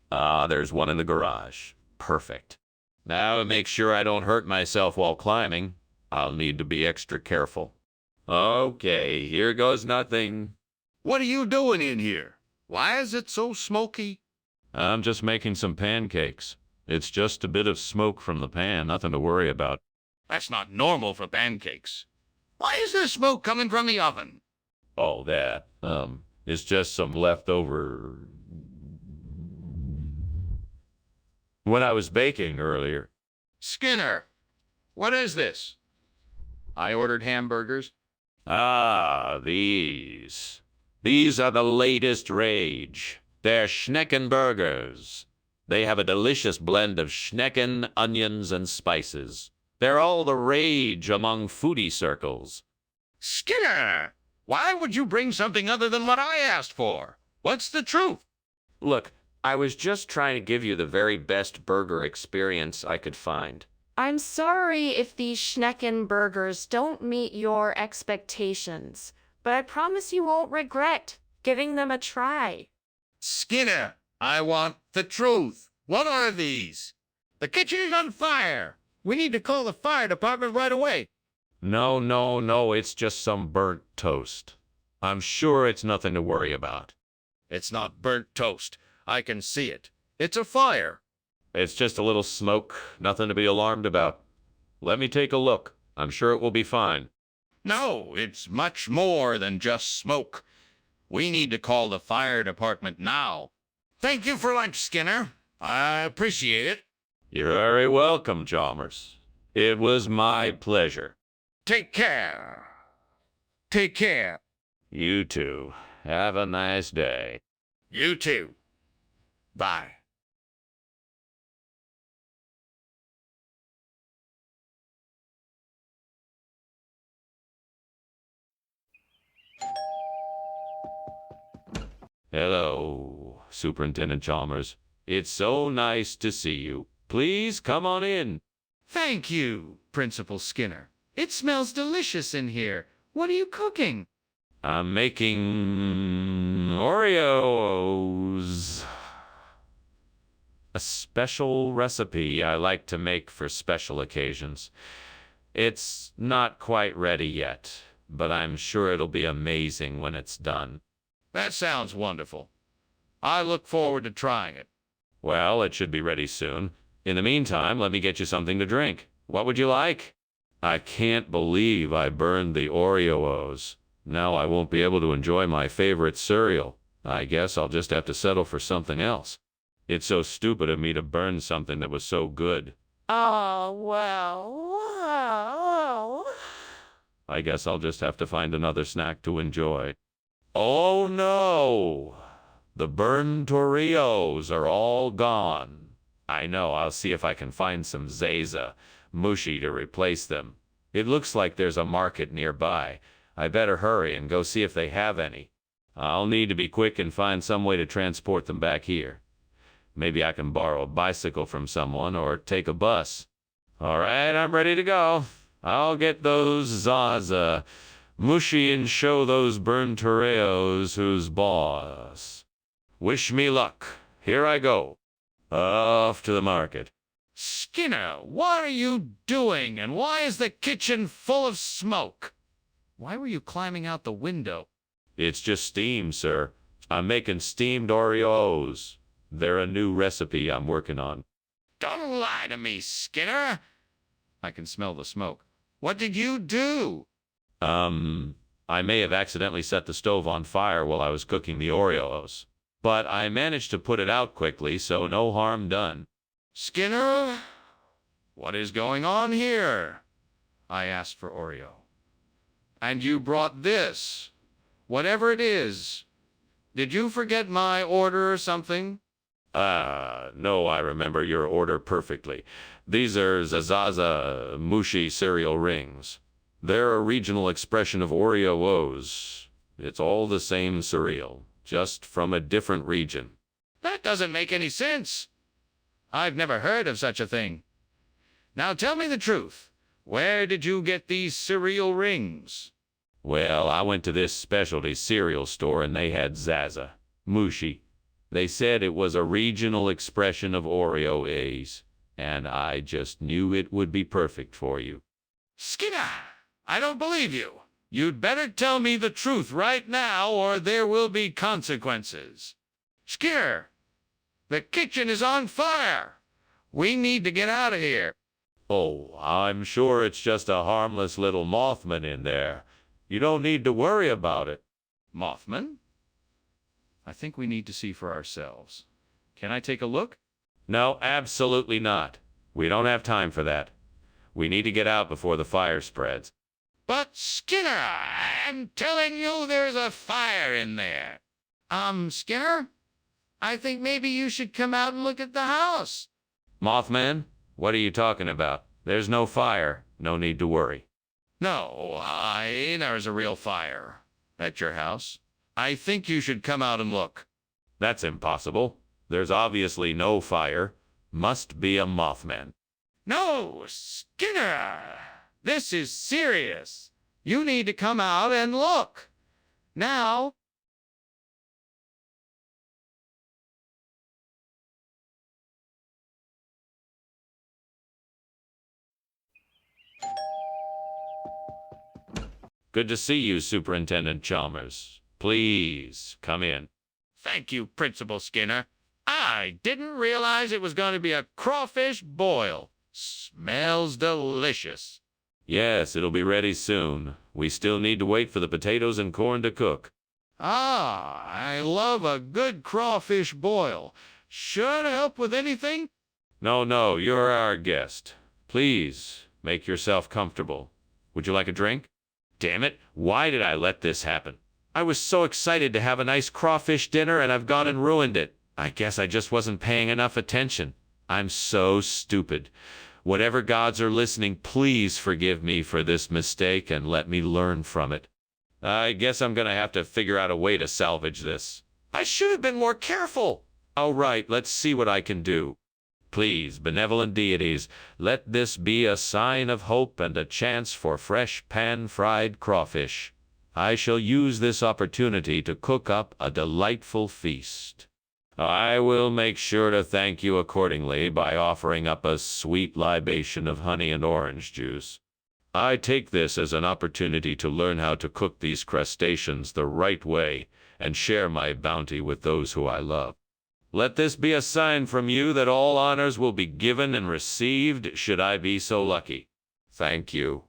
There's one in the garage. Perfect. Now to make sure I don't hurt myself while climbing, I'll need to be extra careful. Okay, here goes nothing. What are you doing in here? Why is it so smoky? I'm just making some pancakes. It's just a bit of smoke from the pan, nothing to worry about. That's not normal for pancakes. Why is there smoke coming from the oven? Oh, that, it's just some leftover... when I was baking earlier. Skinner, what is this? I ordered hamburgers. These. These are the latest rage. They're Schnecken burgers. They have a delicious blend of Schnecken, onions, and spices. They're all the rage among foodie circles. Skinner, why would you bring something other than what I asked for? What's the truth? Look, I was just trying to give you the very best burger experience I could find. I'm sorry if these Schnecken burgers don't meet your expectations, but I promise you won't regret giving them a try. Skinner, I want the truth. What are these? The kitchen is on fire. We need to call the fire department right away. No, it's just some burnt toast. I'm sure it's nothing to worry about. It's not burnt toast. I can see it. It's a fire. It's just a little smoke, nothing to be alarmed about. Let me take a look. I'm sure it will be fine. No, it's much more than just smoke. We need to call the fire department now. Thank you for lunch, Skinner. I appreciate it. You're very welcome, Chalmers. It was my pleasure. Take care. Take care. You too. Have a nice day. You too. Bye. Hello, Superintendent Chalmers. It's so nice to see you. Please come on in. Thank you, Principal Skinner. It smells delicious in here. What are you cooking? I'm making Oreos. A special recipe I like to make for special occasions. It's not quite ready yet, but I'm sure it'll be amazing when it's done. That sounds wonderful. I look forward to trying it. Well, it should be ready soon. In the meantime, let me get you something to drink. What would you like? I can't believe I burned the Oreos. Now I won't be able to enjoy my favorite cereal. I guess I'll just have to settle for something else. It's so stupid of me to burn something that was so good. Oh, well. I guess I'll just have to find another snack to enjoy. Oh no! The burned Oreos are all gone. I know, I'll see if I can find some Zaza mushy to replace them. It looks like there's a market nearby. I better hurry and go see if they have any. I'll need to be quick and find some way to transport them back here. Maybe I can borrow a bicycle from someone or take a bus. All right, I'm ready to go. I'll get those Zaza mushy and show those burned Oreos who's boss. Wish me luck. Here I go. Off to the market. Skinner, what are you doing, and why is the kitchen full of smoke? Why were you climbing out the window? It's just steam, sir. I'm making steamed Oreos. They're a new recipe I'm working on. Don't lie to me, Skinner. I can smell the smoke. What did you do? I may have accidentally set the stove on fire while I was cooking the Oreos, but I managed to put it out quickly, so no harm done. Skinner, what is going on here? I asked for Oreo. And you brought this. Whatever it is. Did you forget my order or something? No, I remember your order perfectly. These are Zazaza Mushi cereal rings. They're a regional expression of Oreos. It's all the same cereal, just from a different region. That doesn't make any sense. I've never heard of such a thing. Now tell me the truth. Where did you get these cereal rings? Well, I went to this specialty cereal store and they had Zaza Mushi. They said it was a regional expression of Oreo A's, and I just knew it would be perfect for you. Skinner, I don't believe you. You'd better tell me the truth right now, or there will be consequences. Skinner, the kitchen is on fire. We need to get out of here. Oh, I'm sure it's just a harmless little Mothman in there. You don't need to worry about it. Mothman? I think we need to see for ourselves. Can I take a look? No, absolutely not. We don't have time for that. We need to get out before the fire spreads. But Skinner, I'm telling you there's a fire in there. Skinner? I think maybe you should come out and look at the house. Mothman, what are you talking about? There's no fire. No need to worry. No, there's a real fire at your house. I think you should come out and look. That's impossible. There's obviously no fire. Must be a Mothman. No, Skinner, this is serious. You need to come out and look. Now. Good to see you, Superintendent Chalmers. Please, come in. Thank you, Principal Skinner. I didn't realize it was going to be a crawfish boil. Smells delicious. Yes, it'll be ready soon. We still need to wait for the potatoes and corn to cook. I love a good crawfish boil. Should I help with anything? No, you're our guest. Please, make yourself comfortable. Would you like a drink? Damn it, why did I let this happen? I was so excited to have a nice crawfish dinner and I've gone and ruined it. I guess I just wasn't paying enough attention. I'm so stupid. Whatever gods are listening, please forgive me for this mistake and let me learn from it. I guess I'm gonna have to figure out a way to salvage this. I should have been more careful. All right, let's see what I can do. Please, benevolent deities, let this be a sign of hope and a chance for fresh pan-fried crawfish. I shall use this opportunity to cook up a delightful feast. I will make sure to thank you accordingly by offering up a sweet libation of honey and orange juice. I take this as an opportunity to learn how to cook these crustaceans the right way and share my bounty with those who I love. Let this be a sign from you that all honors will be given and received should I be so lucky. Thank you.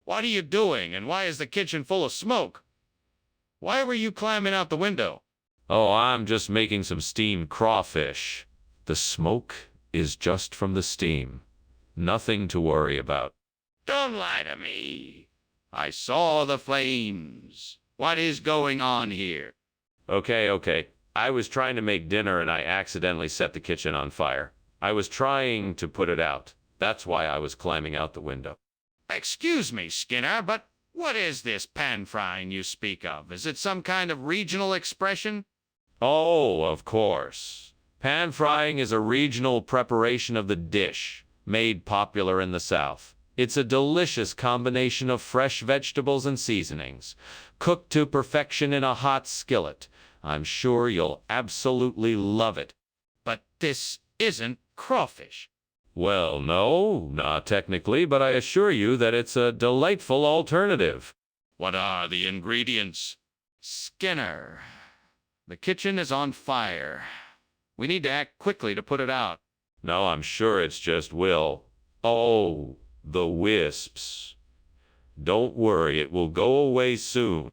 What are you doing, and why is the kitchen full of smoke? Why were you climbing out the window? Oh, I'm just making some steamed crawfish. The smoke is just from the steam. Nothing to worry about. Don't lie to me. I saw the flames. What is going on here? Okay. I was trying to make dinner and I accidentally set the kitchen on fire. I was trying to put it out. That's why I was climbing out the window. Excuse me, Skinner, but what is this pan-frying you speak of? Is it some kind of regional expression? Oh, of course. Pan-frying is a regional preparation of the dish, made popular in the South. It's a delicious combination of fresh vegetables and seasonings, cooked to perfection in a hot skillet. I'm sure you'll absolutely love it. But this isn't crawfish. Well, no, not technically, but I assure you that it's a delightful alternative. What are the ingredients? Skinner, the kitchen is on fire. We need to act quickly to put it out. No, I'm sure it's just Will. Oh, the wisps. Don't worry, it will go away soon.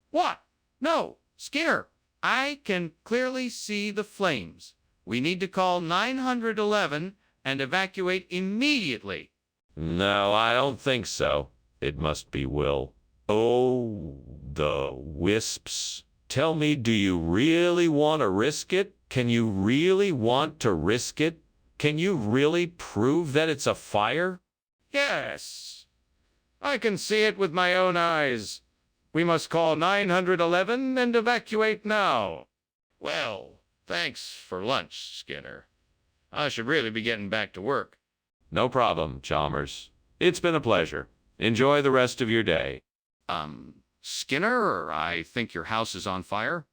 What? No, Skinner, I can clearly see the flames. We need to call 911 and evacuate immediately. No, I don't think so. It must be Will. Oh, the wisps. Tell me, do you really want to risk it? Can you really want to risk it? Can you really prove that it's a fire? Yes, I can see it with my own eyes. We must call 911 and evacuate now. Well, thanks for lunch, Skinner. I should really be getting back to work. No problem, Chalmers. It's been a pleasure. Enjoy the rest of your day. Skinner, I think your house is on fire.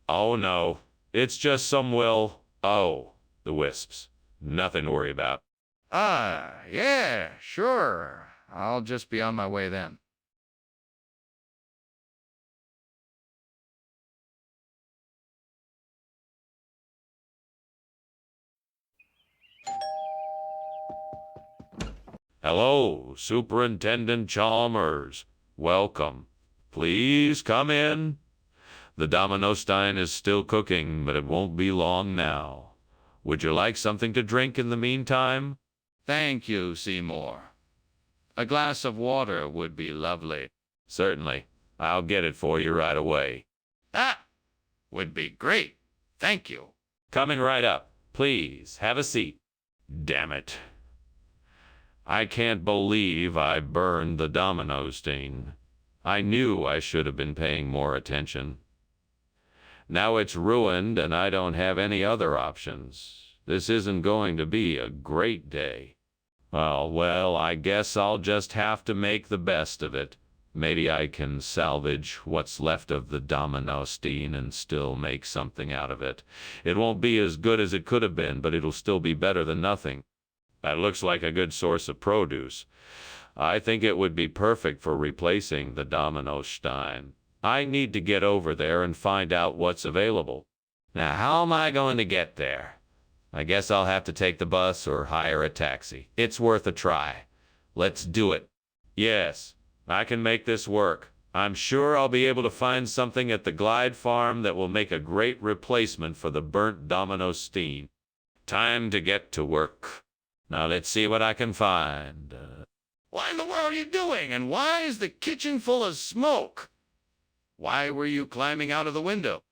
Oh, no. It's just some Will. Oh, the wisps. Nothing to worry about. Yeah, sure. I'll just be on my way then. Hello, Superintendent Chalmers. Welcome. Please come in. The Domino Stein is still cooking, but it won't be long now. Would you like something to drink in the meantime? Thank you, Seymour. A glass of water would be lovely. Certainly. I'll get it for you right away. That would be great. Thank you. Coming right up. Please, have a seat. Damn it. I can't believe I burned the domino stein. I knew I should have been paying more attention. Now it's ruined and I don't have any other options. This isn't going to be a great day. Well, I guess I'll just have to make the best of it. Maybe I can salvage what's left of the domino stein and still make something out of it. It won't be as good as it could have been, but it'll still be better than nothing. That looks like a good source of produce. I think it would be perfect for replacing the domino stein. I need to get over there and find out what's available. Now, how am I going to get there? I guess I'll have to take the bus or hire a taxi. It's worth a try. Let's do it. Yes, I can make this work. I'm sure I'll be able to find something at the Glide Farm that will make a great replacement for the burnt domino stein. Time to get to work. Now let's see what I can find. What in the world are you doing? And why is the kitchen full of smoke? Why were you climbing out of the window?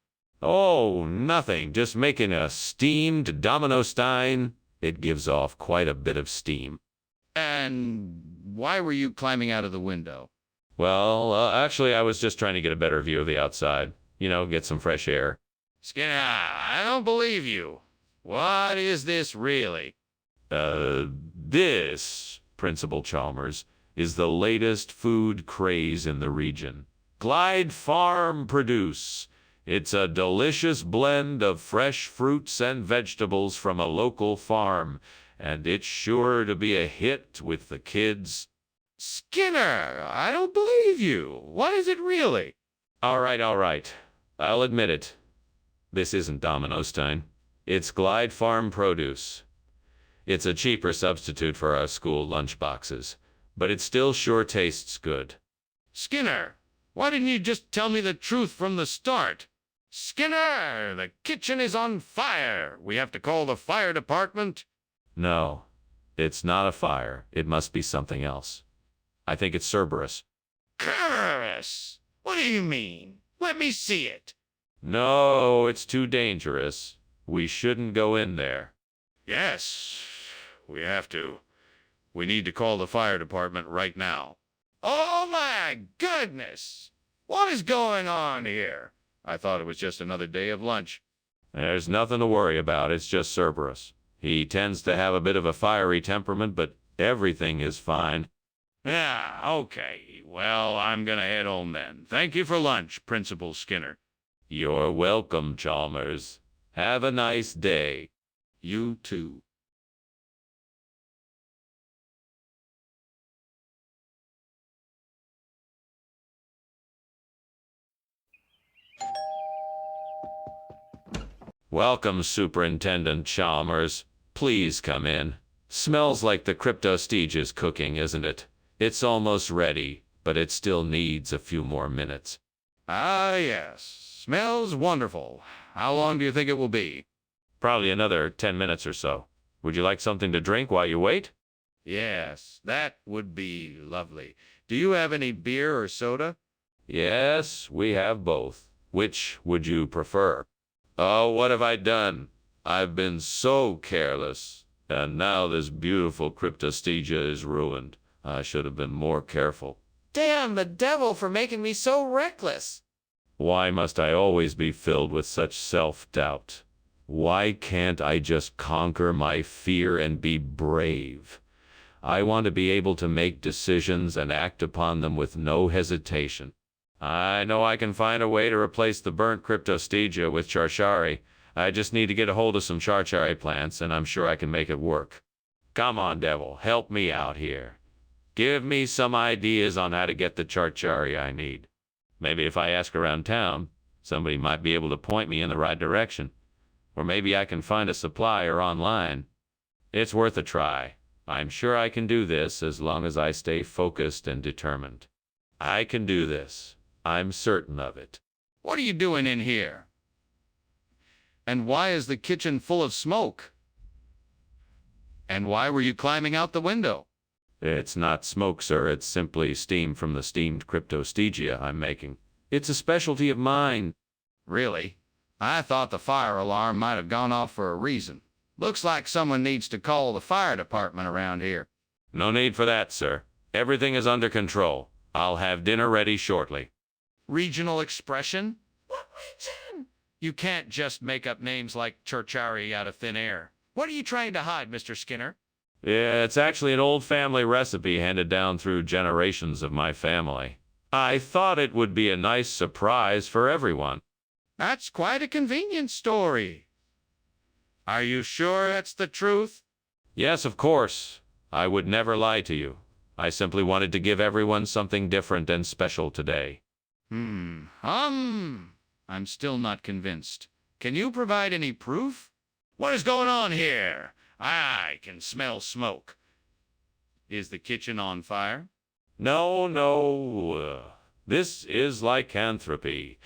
Oh, nothing. Just making a steamed domino stein. It gives off quite a bit of steam. And why were you climbing out of the window? Well, actually, I was just trying to get a better view of the outside. You know, get some fresh air. Skinner, I don't believe you. What is this really? This, Principal Chalmers, is the latest food craze in the region. Glide Farm produce. It's a delicious blend of fresh fruits and vegetables from a local farm, and it's sure to be a hit with the kids. Skinner, I don't believe you. What is it really? All right. I'll admit it. This isn't domino stein. It's Glide Farm produce. It's a cheaper substitute for our school lunchboxes, but it still sure tastes good. Skinner, why didn't you just tell me the truth from the start? Skinner, the kitchen is on fire. We have to call the fire department. No, it's not a fire. It must be something else. I think it's Cerberus. Cerberus? What do you mean? Let me see it. No, it's too dangerous. We shouldn't go in there. Yes, we have to. We need to call the fire department right now. Oh my goodness! What is going on here? I thought it was just another day of lunch. There's nothing to worry about. It's just Cerberus. He tends to have a bit of a fiery temperament, but everything is fine. Yeah, okay. Well, I'm gonna head home then. Thank you for lunch, Principal Skinner. You're welcome, Chalmers. Have a nice day. You too. Welcome, Superintendent Chalmers. Please come in. Smells like the cryptostige is cooking, isn't it? It's almost ready, but it still needs a few more minutes. Ah, yes. Smells wonderful. How long do you think it will be? Probably another 10 minutes or so. Would you like something to drink while you wait? Yes, that would be lovely. Do you have any beer or soda? Yes, we have both. Which would you prefer? Oh, what have I done? I've been so careless. And now this beautiful cryptostegia is ruined. I should have been more careful. Damn the devil for making me so reckless. Why must I always be filled with such self-doubt? Why can't I just conquer my fear and be brave? I want to be able to make decisions and act upon them with no hesitation. I know I can find a way to replace the burnt cryptostegia with charchari. I just need to get a hold of some charchari plants, and I'm sure I can make it work. Come on, devil, help me out here. Give me some ideas on how to get the charchari I need. Maybe if I ask around town, somebody might be able to point me in the right direction. Or maybe I can find a supplier online. It's worth a try. I'm sure I can do this as long as I stay focused and determined. I can do this. I'm certain of it. What are you doing in here? And why is the kitchen full of smoke? And why were you climbing out the window? It's not smoke, sir. It's simply steam from the steamed cryptostegia I'm making. It's a specialty of mine. Really? I thought the fire alarm might have gone off for a reason. Looks like someone needs to call the fire department around here. No need for that, sir. Everything is under control. I'll have dinner ready shortly. Regional expression? What region? You can't just make up names like Churchari out of thin air. What are you trying to hide, Mr. Skinner? Yeah, it's actually an old family recipe handed down through generations of my family. I thought it would be a nice surprise for everyone. That's quite a convenient story. Are you sure that's the truth? Yes, of course. I would never lie to you. I simply wanted to give everyone something different and special today. I'm still not convinced. Can you provide any proof? What is going on here? I can smell smoke. Is the kitchen on fire? No. This is lycanthropy.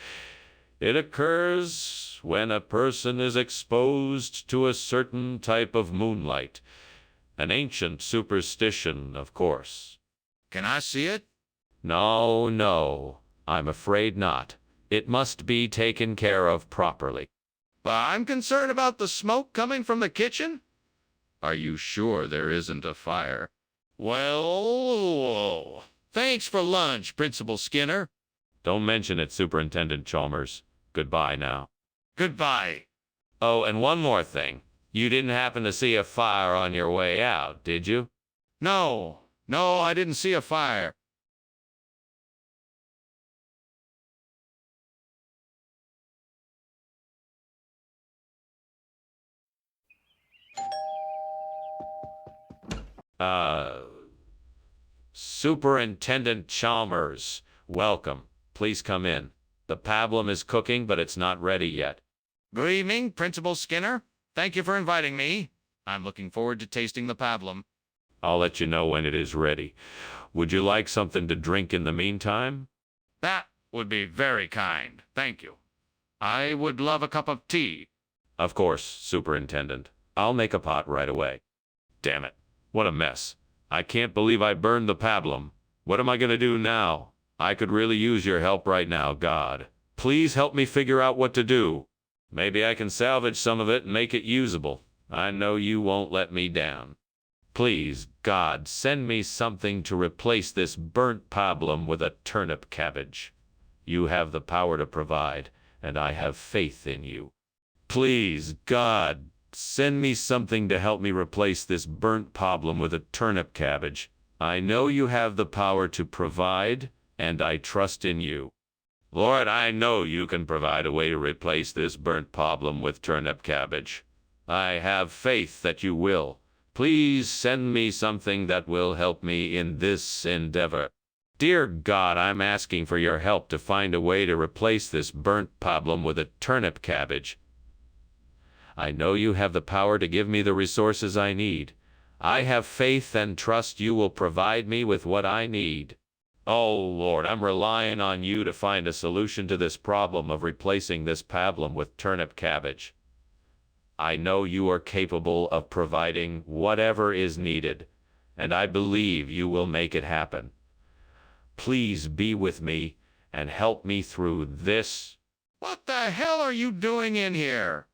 It occurs when a person is exposed to a certain type of moonlight. An ancient superstition, of course. Can I see it? No. I'm afraid not. It must be taken care of properly. But I'm concerned about the smoke coming from the kitchen. Are you sure there isn't a fire? Well, thanks for lunch, Principal Skinner. Don't mention it, Superintendent Chalmers. Goodbye now. Goodbye. Oh, and one more thing. You didn't happen to see a fire on your way out, did you? No, I didn't see a fire. Superintendent Chalmers, welcome. Please come in. The pablum is cooking, but it's not ready yet. Good evening, Principal Skinner. Thank you for inviting me. I'm looking forward to tasting the pablum. I'll let you know when it is ready. Would you like something to drink in the meantime? That would be very kind. Thank you. I would love a cup of tea. Of course, Superintendent. I'll make a pot right away. Damn it. What a mess. I can't believe I burned the pablum. What am I going to do now? I could really use your help right now, God. Please help me figure out what to do. Maybe I can salvage some of it and make it usable. I know you won't let me down. Please, God, send me something to replace this burnt pablum with a turnip cabbage. You have the power to provide, and I have faith in you. Please, God, send me something to help me replace this burnt pablum with a turnip cabbage. I know you have the power to provide, and I trust in you. Lord, I know you can provide a way to replace this burnt pablum with turnip cabbage. I have faith that you will. Please send me something that will help me in this endeavor. Dear God, I'm asking for your help to find a way to replace this burnt pablum with a turnip cabbage. I know you have the power to give me the resources I need. I have faith and trust you will provide me with what I need. Oh Lord, I'm relying on you to find a solution to this problem of replacing this pablum with turnip cabbage. I know you are capable of providing whatever is needed, and I believe you will make it happen. Please be with me and help me through this. What the hell are you doing in here?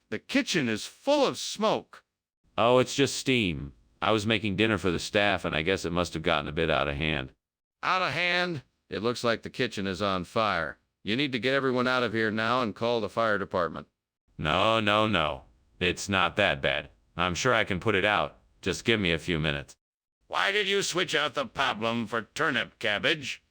The kitchen is full of smoke. Oh, it's just steam. I was making dinner for the staff, and I guess it must have gotten a bit out of hand. Out of hand? It looks like the kitchen is on fire. You need to get everyone out of here now and call the fire department. No. It's not that bad. I'm sure I can put it out. Just give me a few minutes. Why did you switch out the pablum for turnip cabbage?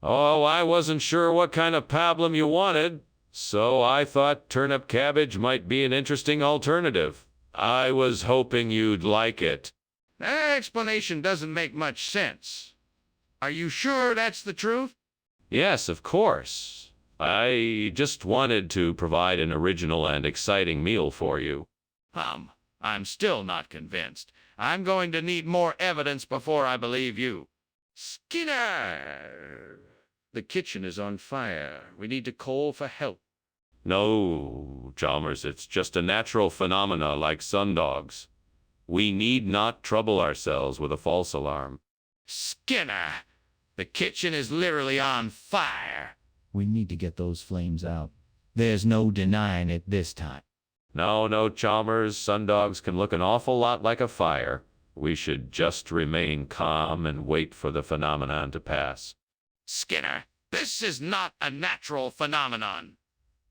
Oh, I wasn't sure what kind of pablum you wanted, so I thought turnip cabbage might be an interesting alternative. I was hoping you'd like it. That explanation doesn't make much sense. Are you sure that's the truth? Yes, of course. I just wanted to provide an original and exciting meal for you. I'm still not convinced. I'm going to need more evidence before I believe you. Skinner! The kitchen is on fire. We need to call for help. No, Chalmers, it's just a natural phenomena like sundogs. We need not trouble ourselves with a false alarm. Skinner! The kitchen is literally on fire. We need to get those flames out. There's no denying it this time. No, Chalmers, sundogs can look an awful lot like a fire. We should just remain calm and wait for the phenomenon to pass. Skinner, this is not a natural phenomenon.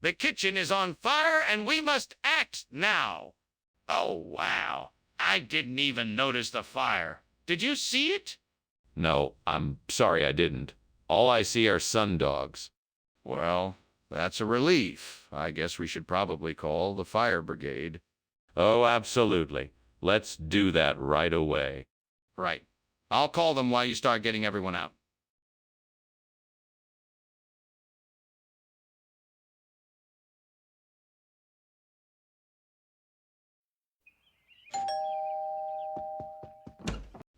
The kitchen is on fire and we must act now. Oh, wow. I didn't even notice the fire. Did you see it? No, I'm sorry I didn't. All I see are sundogs. Well, that's a relief. I guess we should probably call the fire brigade. Oh, absolutely. Let's do that right away. Right. I'll call them while you start getting everyone out.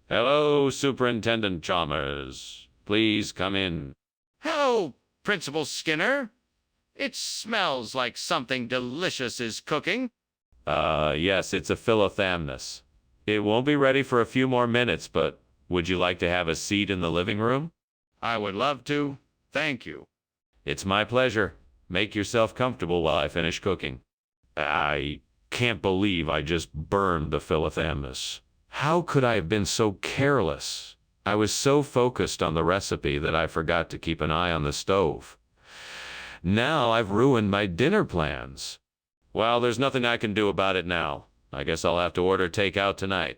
Hello, Superintendent Chalmers. Please come in. Hello, Principal Skinner. It smells like something delicious is cooking. Yes, it's a philothamnus. It won't be ready for a few more minutes, but would you like to have a seat in the living room? I would love to. Thank you. It's my pleasure. Make yourself comfortable while I finish cooking. I can't believe I just burned the philothamnus. How could I have been so careless? I was so focused on the recipe that I forgot to keep an eye on the stove. Now I've ruined my dinner plans. Well, there's nothing I can do about it now. I guess I'll have to order takeout tonight.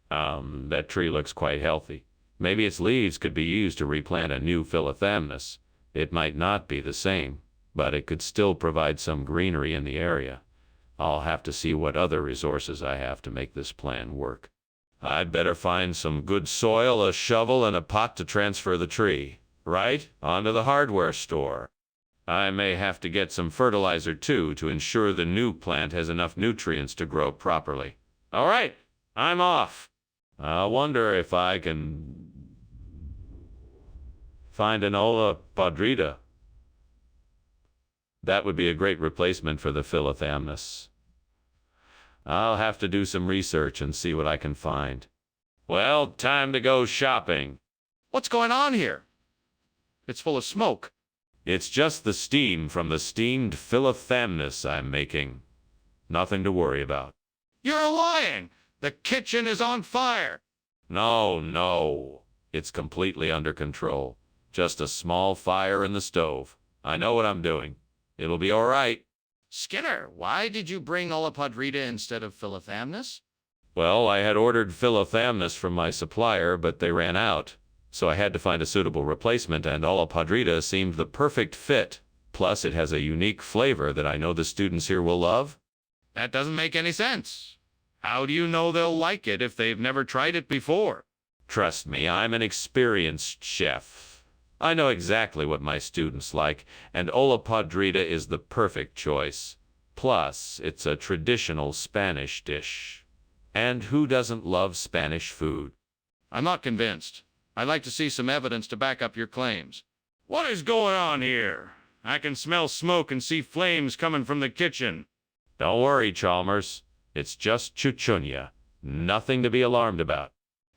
That tree looks quite healthy. Maybe its leaves could be used to replant a new philothamnus. It might not be the same, but it could still provide some greenery in the area. I'll have to see what other resources I have to make this plan work. I'd better find some good soil, a shovel, and a pot to transfer the tree, right, onto the hardware store. I may have to get some fertilizer too to ensure the new plant has enough nutrients to grow properly. All right, I'm off. I wonder if I can find an olla podrida. That would be a great replacement for the philothamnus. I'll have to do some research and see what I can find. Well, time to go shopping. What's going on here? It's full of smoke. It's just the steam from the steamed philothamnus I'm making. Nothing to worry about. You're lying. The kitchen is on fire. No. It's completely under control. Just a small fire in the stove. I know what I'm doing. It'll be all right. Skinner, why did you bring olla podrida instead of philothamnus? Well, I had ordered philothamnus from my supplier, but they ran out. So I had to find a suitable replacement, and olla podrida seemed the perfect fit. Plus, it has a unique flavor that I know the students here will love. That doesn't make any sense. How do you know they'll like it if they've never tried it before? Trust me, I'm an experienced chef. I know exactly what my students like, and olla podrida is the perfect choice. Plus, it's a traditional Spanish dish. And who doesn't love Spanish food? I'm not convinced. I'd like to see some evidence to back up your claims. What is going on here? I can smell smoke and see flames coming from the kitchen. Don't worry, Chalmers. It's just chuchunya. Nothing to be alarmed about.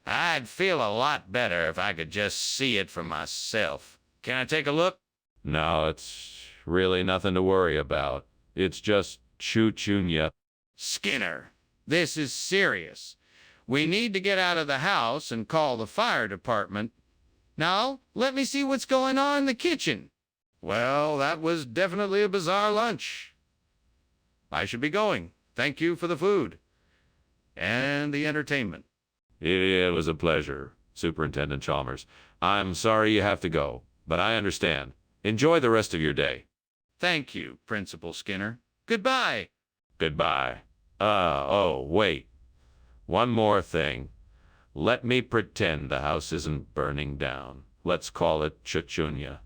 I'd feel a lot better if I could just see it for myself. Can I take a look? No, it's really nothing to worry about. It's just chuchunya. Skinner, this is serious. We need to get out of the house and call the fire department. Now, let me see what's going on in the kitchen. Well, that was definitely a bizarre lunch. I should be going. Thank you for the food and the entertainment. It was a pleasure, Superintendent Chalmers. I'm sorry you have to go, but I understand. Enjoy the rest of your day. Thank you, Principal Skinner. Goodbye. Goodbye. Oh, wait. One more thing. Let me pretend the house isn't burning down. Let's call it Chuchunya.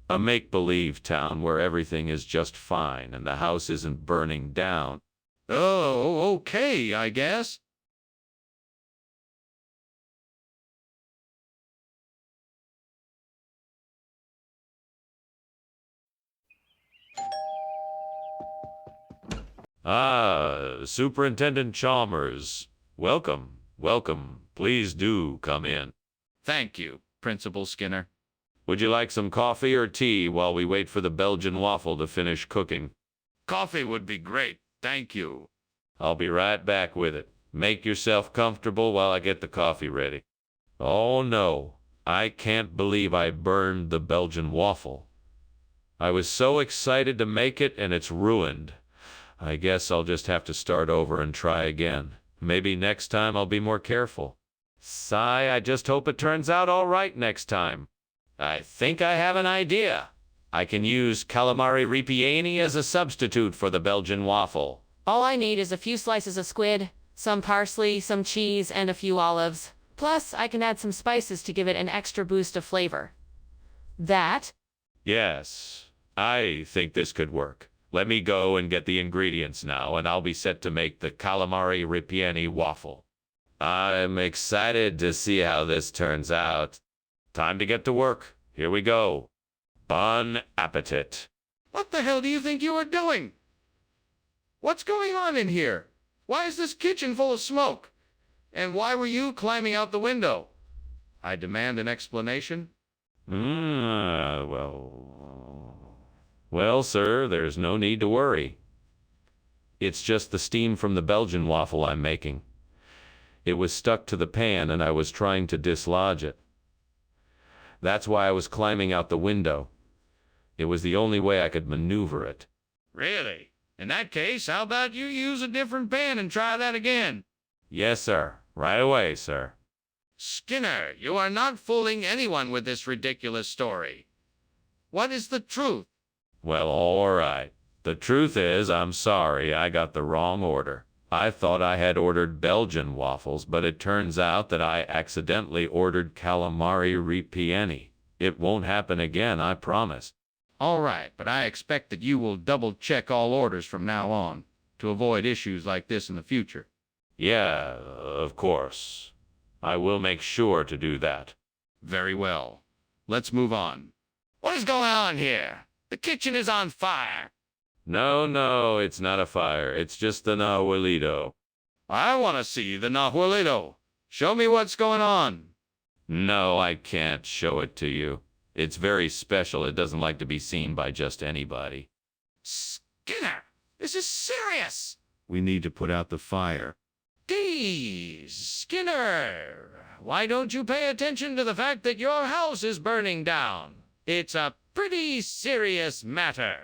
A make-believe town where everything is just fine and the house isn't burning down. Oh, okay, I guess. Superintendent Chalmers. Welcome, welcome. Please do come in. Thank you, Principal Skinner. Would you like some coffee or tea while we wait for the Belgian waffle to finish cooking? Coffee would be great, thank you. I'll be right back with it. Make yourself comfortable while I get the coffee ready. Oh no, I can't believe I burned the Belgian waffle. I was so excited to make it and it's ruined. I guess I'll just have to start over and try again. Maybe next time I'll be more careful. Sigh, I just hope it turns out all right next time. I think I have an idea. I can use calamari ripieni as a substitute for the Belgian waffle. All I need is a few slices of squid, some parsley, some cheese, and a few olives. Plus, I can add some spices to give it an extra boost of flavor. That? Yes, I think this could work. Let me go and get the ingredients now, and I'll be set to make the calamari ripieni waffle. I'm excited to see how this turns out. Time to get to work. Here we go. Bon appetit. What the hell do you think you are doing? What's going on in here? Why is this kitchen full of smoke? And why were you climbing out the window? I demand an explanation. Well, sir, there's no need to worry. It's just the steam from the Belgian waffle I'm making. It was stuck to the pan and I was trying to dislodge it. That's why I was climbing out the window. It was the only way I could maneuver it. Really? In that case, how about you use a different pan and try that again? Yes, sir. Right away, sir. Skinner, you are not fooling anyone with this ridiculous story. What is the truth? Well, all right. The truth is, I'm sorry, I got the wrong order. I thought I had ordered Belgian waffles, but it turns out that I accidentally ordered calamari ripieni. It won't happen again, I promise. All right, but I expect that you will double-check all orders from now on to avoid issues like this in the future. Yeah, of course. I will make sure to do that. Very well. Let's move on. What is going on here? The kitchen is on fire. No, it's not a fire. It's just the Nahuelito. I want to see the Nahuelito. Show me what's going on. No, I can't show it to you. It's very special. It doesn't like to be seen by just anybody. Skinner, this is serious. We need to put out the fire. Geez, Skinner, why don't you pay attention to the fact that your house is burning down? It's a pretty serious matter.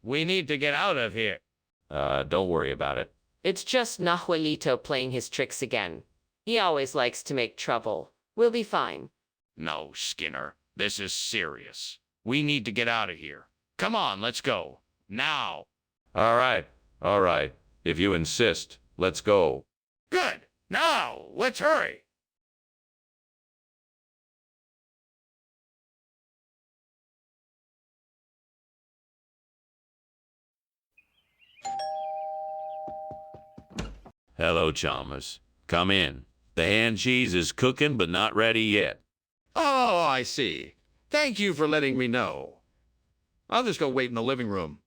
We need to get out of here. Don't worry about it. It's just Nahuelito playing his tricks again. He always likes to make trouble. We'll be fine. No, Skinner, this is serious. We need to get out of here. Come on, let's go. Now. All right. If you insist, let's go. Good. Now, let's hurry. Hello, Chalmers. Come in. The hand cheese is cooking, but not ready yet. Oh, I see. Thank you for letting me know. I'll just go wait in the living room.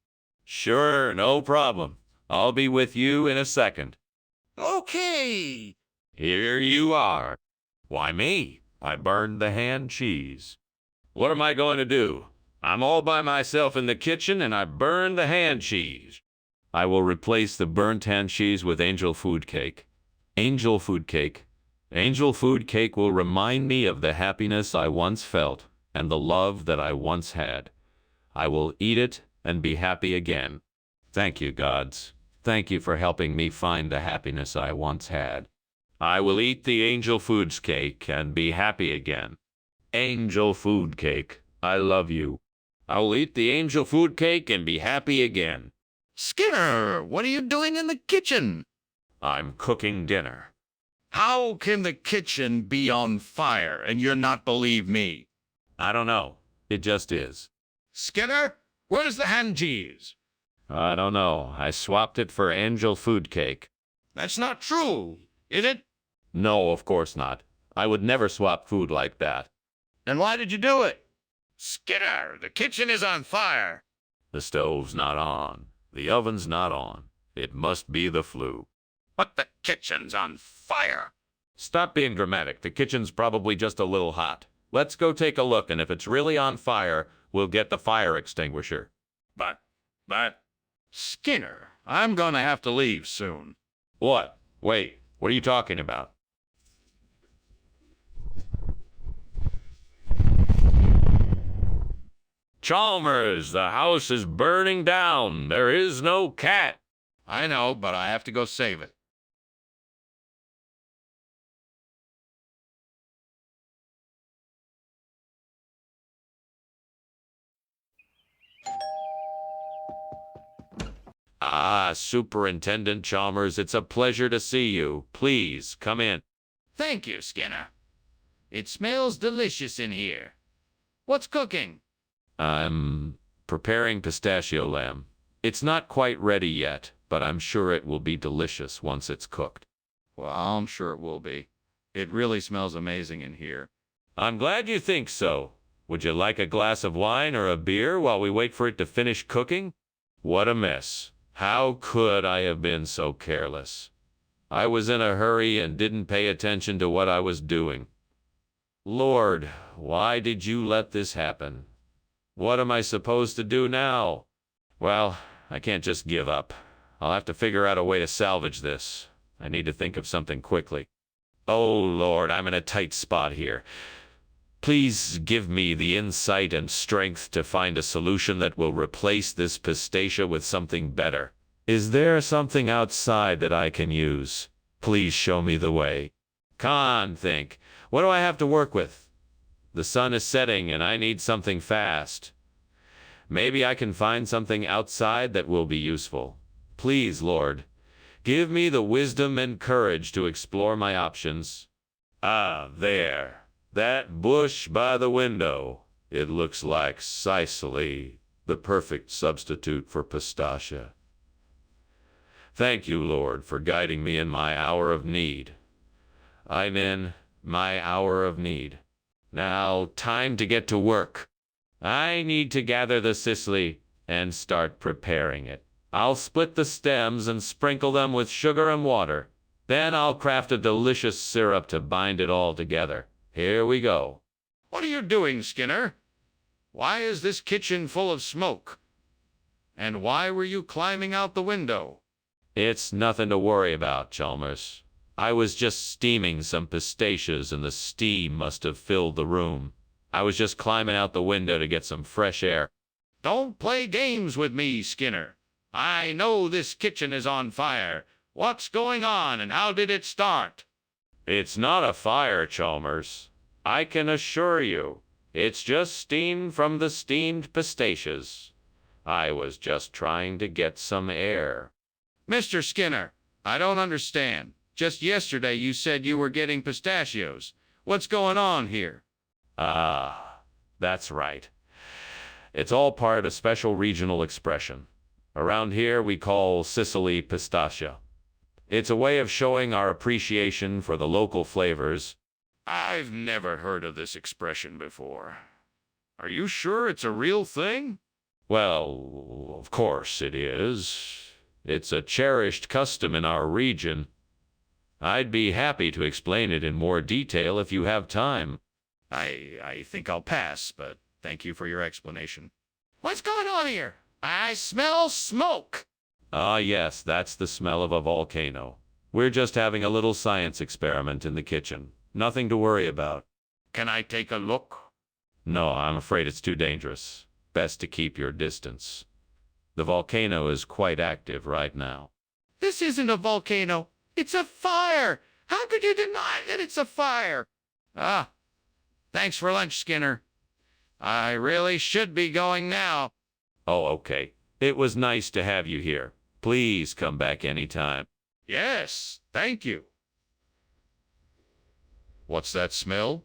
Sure, no problem. I'll be with you in a second. Okay. Here you are. Why me? I burned the hand cheese. What am I going to do? I'm all by myself in the kitchen and I burned the hand cheese. I will replace the burnt hand cheese with angel food cake. Angel food cake. Angel food cake will remind me of the happiness I once felt and the love that I once had. I will eat it and be happy again. Thank you, gods. Thank you for helping me find the happiness I once had. I will eat the angel foods cake and be happy again. Angel food cake, I love you. I will eat the angel food cake and be happy again. Skinner, what are you doing in the kitchen? I'm cooking dinner. How can the kitchen be on fire and you're not believe me? I don't know. It just is. Skinner, where's the hand cheese? I don't know. I swapped it for angel food cake. That's not true, is it? No, of course not. I would never swap food like that. Then why did you do it? Skinner, the kitchen is on fire. The stove's not on. The oven's not on. It must be the flu. But the kitchen's on fire. Stop being dramatic. The kitchen's probably just a little hot. Let's go take a look, and if it's really on fire, we'll get the fire extinguisher. But, Skinner, I'm gonna have to leave soon. What? Wait, what are you talking about? Chalmers, the house is burning down. There is no cat. I know, but I have to go save it. Ah, Superintendent Chalmers, it's a pleasure to see you. Please, come in. Thank you, Skinner. It smells delicious in here. What's cooking? I'm preparing pistachio lamb. It's not quite ready yet, but I'm sure it will be delicious once it's cooked. Well, I'm sure it will be. It really smells amazing in here. I'm glad you think so. Would you like a glass of wine or a beer while we wait for it to finish cooking? What a mess. How could I have been so careless? I was in a hurry and didn't pay attention to what I was doing. Lord, why did you let this happen? What am I supposed to do now? Well, I can't just give up. I'll have to figure out a way to salvage this. I need to think of something quickly. Oh, Lord, I'm in a tight spot here. Please give me the insight and strength to find a solution that will replace this pistachio with something better. Is there something outside that I can use? Please show me the way. Come on, think. What do I have to work with? The sun is setting and I need something fast. Maybe I can find something outside that will be useful. Please, Lord, give me the wisdom and courage to explore my options. Ah, there. That bush by the window. It looks like Sicily, the perfect substitute for pistachio. Thank you, Lord, for guiding me in my hour of need. I'm in my hour of need. Now, time to get to work. I need to gather the Sicily and start preparing it. I'll split the stems and sprinkle them with sugar and water. Then I'll craft a delicious syrup to bind it all together. Here we go. What are you doing, Skinner? Why is this kitchen full of smoke? And why were you climbing out the window? It's nothing to worry about, Chalmers. I was just steaming some pistachios and the steam must have filled the room. I was just climbing out the window to get some fresh air. Don't play games with me, Skinner. I know this kitchen is on fire. What's going on and how did it start? It's not a fire, Chalmers. I can assure you. It's just steam from the steamed pistachios. I was just trying to get some air. Mr. Skinner, I don't understand. Just yesterday you said you were getting pistachios. What's going on here? Ah, that's right. It's all part of a special regional expression. Around here we call Sicily pistachio. It's a way of showing our appreciation for the local flavors. I've never heard of this expression before. Are you sure it's a real thing? Well, of course it is. It's a cherished custom in our region. I'd be happy to explain it in more detail if you have time. I think I'll pass, but thank you for your explanation. What's going on here? I smell smoke. Ah, yes, that's the smell of a volcano. We're just having a little science experiment in the kitchen. Nothing to worry about. Can I take a look? No, I'm afraid it's too dangerous. Best to keep your distance. The volcano is quite active right now. This isn't a volcano. It's a fire. How could you deny that it's a fire? Ah, thanks for lunch, Skinner. I really should be going now. Oh, okay. It was nice to have you here. Please come back anytime. Yes, thank you. What's that smell?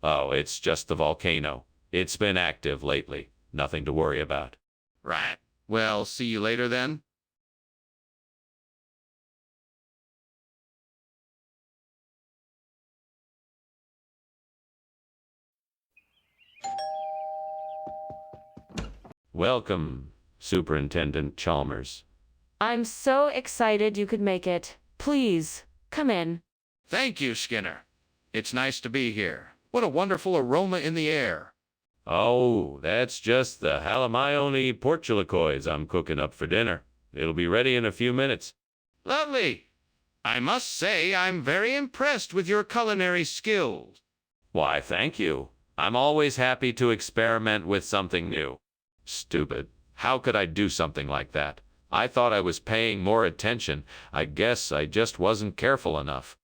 Oh, it's just the volcano. It's been active lately. Nothing to worry about. Right. Well, see you later then. Welcome, Superintendent Chalmers. I'm so excited you could make it. Please, come in. Thank you, Skinner. It's nice to be here. What a wonderful aroma in the air. Oh, that's just the halamione portulacoids I'm cooking up for dinner. It'll be ready in a few minutes. Lovely. I must say I'm very impressed with your culinary skills. Why, thank you. I'm always happy to experiment with something new. Stupid. How could I do something like that? I thought I was paying more attention. I guess I just wasn't careful enough.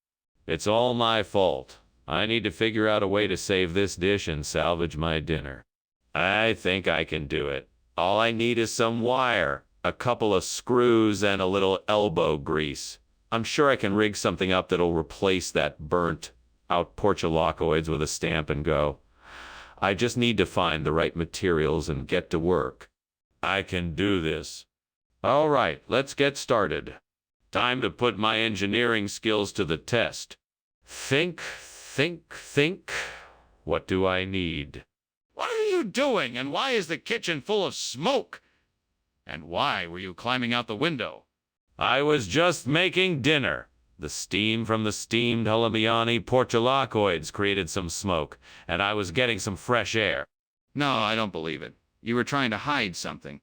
It's all my fault. I need to figure out a way to save this dish and salvage my dinner. I think I can do it. All I need is some wire, a couple of screws, and a little elbow grease. I'm sure I can rig something up that'll replace that burnt-out portulacoids with a stamp and go. I just need to find the right materials and get to work. I can do this. All right, let's get started. Time to put my engineering skills to the test. Think. What do I need? What are you doing, and why is the kitchen full of smoke? And why were you climbing out the window? I was just making dinner. The steam from the steamed halamione portulacoids created some smoke, and I was getting some fresh air. No, I don't believe it. You were trying to hide something.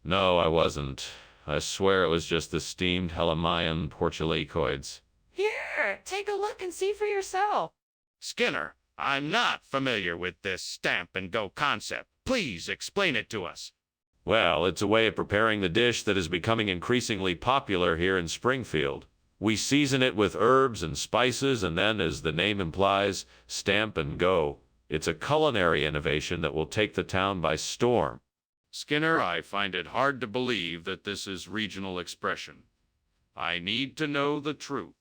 No, I wasn't. I swear it was just the steamed halamione portulacoids. Here, take a look and see for yourself. Skinner, I'm not familiar with this stamp-and-go concept. Please explain it to us. Well, it's a way of preparing the dish that is becoming increasingly popular here in Springfield. We season it with herbs and spices and then, as the name implies, stamp and go. It's a culinary innovation that will take the town by storm. Skinner, I find it hard to believe that this is regional expression. I need to know the truth.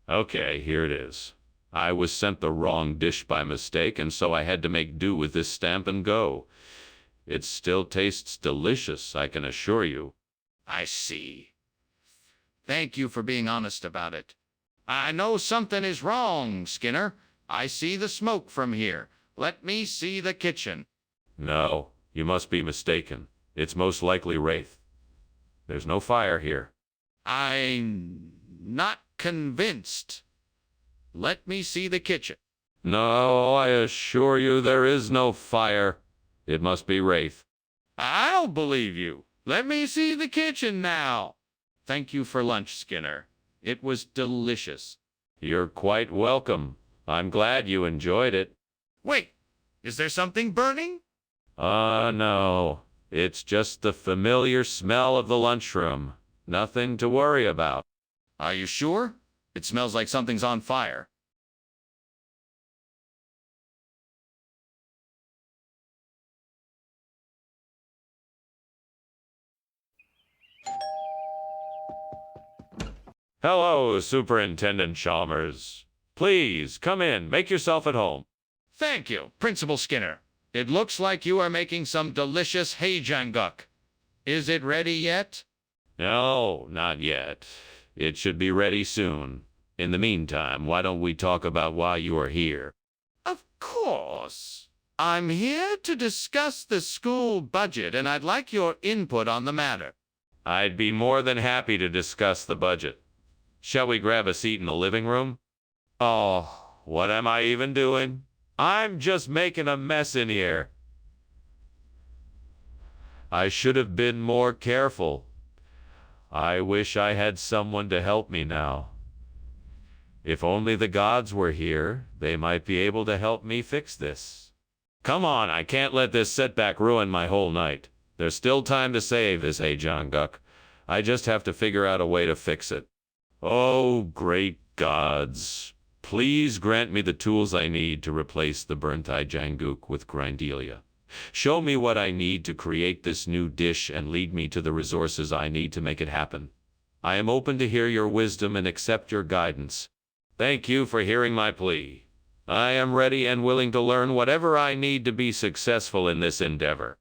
Okay, here it is. I was sent the wrong dish by mistake, and so I had to make do with this stamp and go. It still tastes delicious, I can assure you. I see. Thank you for being honest about it. I know something is wrong, Skinner. I see the smoke from here. Let me see the kitchen. No, you must be mistaken. It's most likely Wraith. There's no fire here. I'm not convinced. Let me see the kitchen. No, I assure you there is no fire. It must be Wraith. I'll believe you. Let me see the kitchen now. Thank you for lunch, Skinner. It was delicious. You're quite welcome. I'm glad you enjoyed it. Wait, is there something burning? No. It's just the familiar smell of the lunchroom. Nothing to worry about. Are you sure? It smells like something's on fire. Hello, Superintendent Chalmers. Please, come in. Make yourself at home. Thank you, Principal Skinner. It looks like you are making some delicious hajanguk. Is it ready yet? No, not yet. It should be ready soon. In the meantime, why don't we talk about why you are here? Of course. I'm here to discuss the school budget, and I'd like your input on the matter. I'd be more than happy to discuss the budget. Shall we grab a seat in the living room? Oh, what am I even doing? I'm just making a mess in here. I should have been more careful. I wish I had someone to help me now. If only the gods were here, they might be able to help me fix this. Come on, I can't let this setback ruin my whole night. There's still time to save this, hey Jungkook. I just have to figure out a way to fix it. Oh, great gods. Please grant me the tools I need to replace the burnt-eye Jungkook with Grindelia. Show me what I need to create this new dish and lead me to the resources I need to make it happen. I am open to hear your wisdom and accept your guidance. Thank you for hearing my plea. I am ready and willing to learn whatever I need to be successful in this endeavor.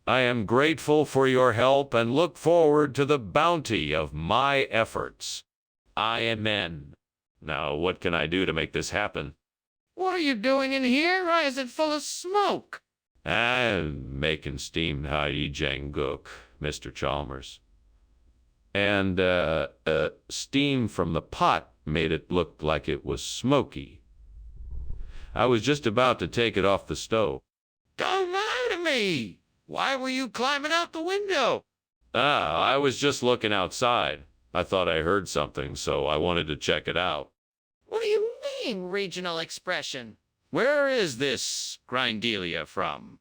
I am grateful for your help and look forward to the bounty of my efforts. Amen. Now, what can I do to make this happen? What are you doing in here? Why is it full of smoke? I'm making steamed Heidi Jungkook, Mr. Chalmers. And, steam from the pot made it look like it was smoky. I was just about to take it off the stove. Don't lie to me! Why were you climbing out the window? I was just looking outside. I thought I heard something, so I wanted to check it out. What do you mean, regional expression? Where is this Grindelia from?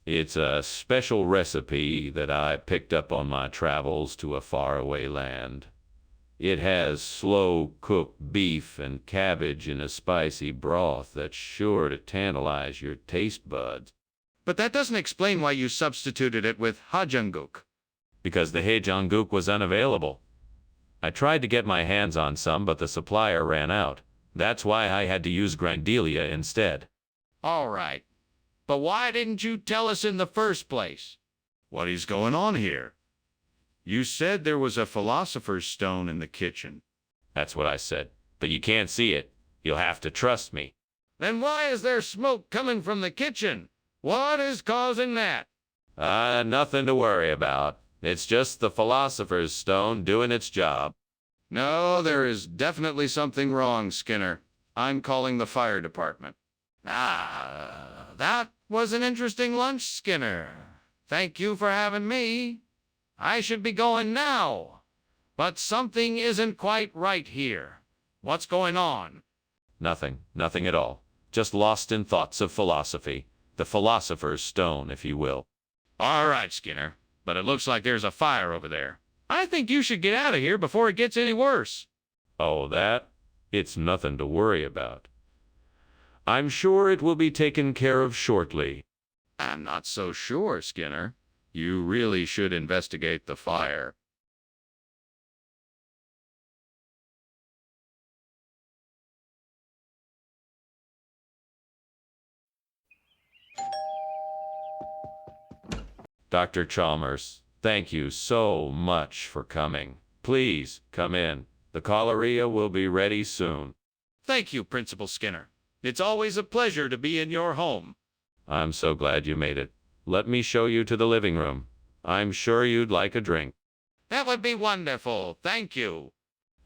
It's a special recipe that I picked up on my travels to a faraway land. It has slow-cooked beef and cabbage in a spicy broth that's sure to tantalize your taste buds. But that doesn't explain why you substituted it with Hajunguk. Because the Hajunguk was unavailable. I tried to get my hands on some, but the supplier ran out. That's why I had to use Grindelia instead. All right. But why didn't you tell us in the first place? What is going on here? You said there was a philosopher's stone in the kitchen. That's what I said. But you can't see it. You'll have to trust me. Then why is there smoke coming from the kitchen? What is causing that? Nothing to worry about. It's just the philosopher's stone doing its job. No, there is definitely something wrong, Skinner. I'm calling the fire department. That was an interesting lunch, Skinner. Thank you for having me. I should be going now. But something isn't quite right here. What's going on? Nothing at all. Just lost in thoughts of philosophy. The philosopher's stone, if you will. All right, Skinner. But it looks like there's a fire over there. I think you should get out of here before it gets any worse. Oh, that? It's nothing to worry about. I'm sure it will be taken care of shortly. I'm not so sure, Skinner. You really should investigate the fire. Dr. Chalmers, thank you so much for coming. Please, come in. The cholera will be ready soon. Thank you, Principal Skinner. It's always a pleasure to be in your home. I'm so glad you made it. Let me show you to the living room. I'm sure you'd like a drink. That would be wonderful. Thank you.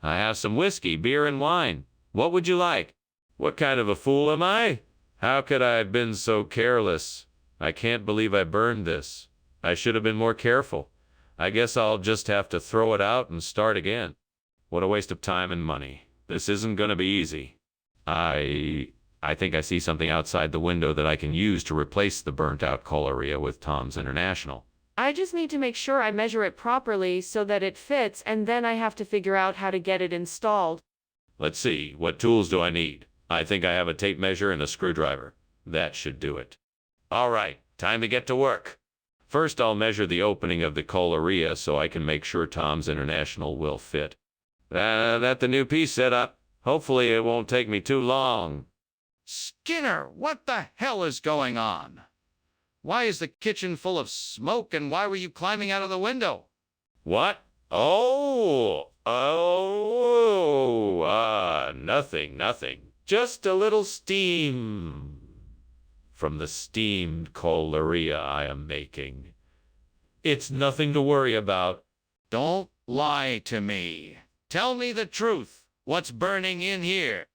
I have some whiskey, beer, and wine. What would you like? What kind of a fool am I? How could I have been so careless? I can't believe I burned this. I should have been more careful. I guess I'll just have to throw it out and start again. What a waste of time and money. This isn't gonna be easy. I think I see something outside the window that I can use to replace the burnt-out cholera with Tom's International. I just need to make sure I measure it properly so that it fits, and then I have to figure out how to get it installed. Let's see, what tools do I need? I think I have a tape measure and a screwdriver. That should do it. All right, time to get to work. First, I'll measure the opening of the cholera so I can make sure Tom's International will fit. That the new piece set up. Hopefully it won't take me too long. Skinner, what the hell is going on? Why is the kitchen full of smoke, and why were you climbing out of the window? What? Nothing. Just a little steam from the steamed coleria I am making. It's nothing to worry about. Don't lie to me. Tell me the truth. What's burning in here?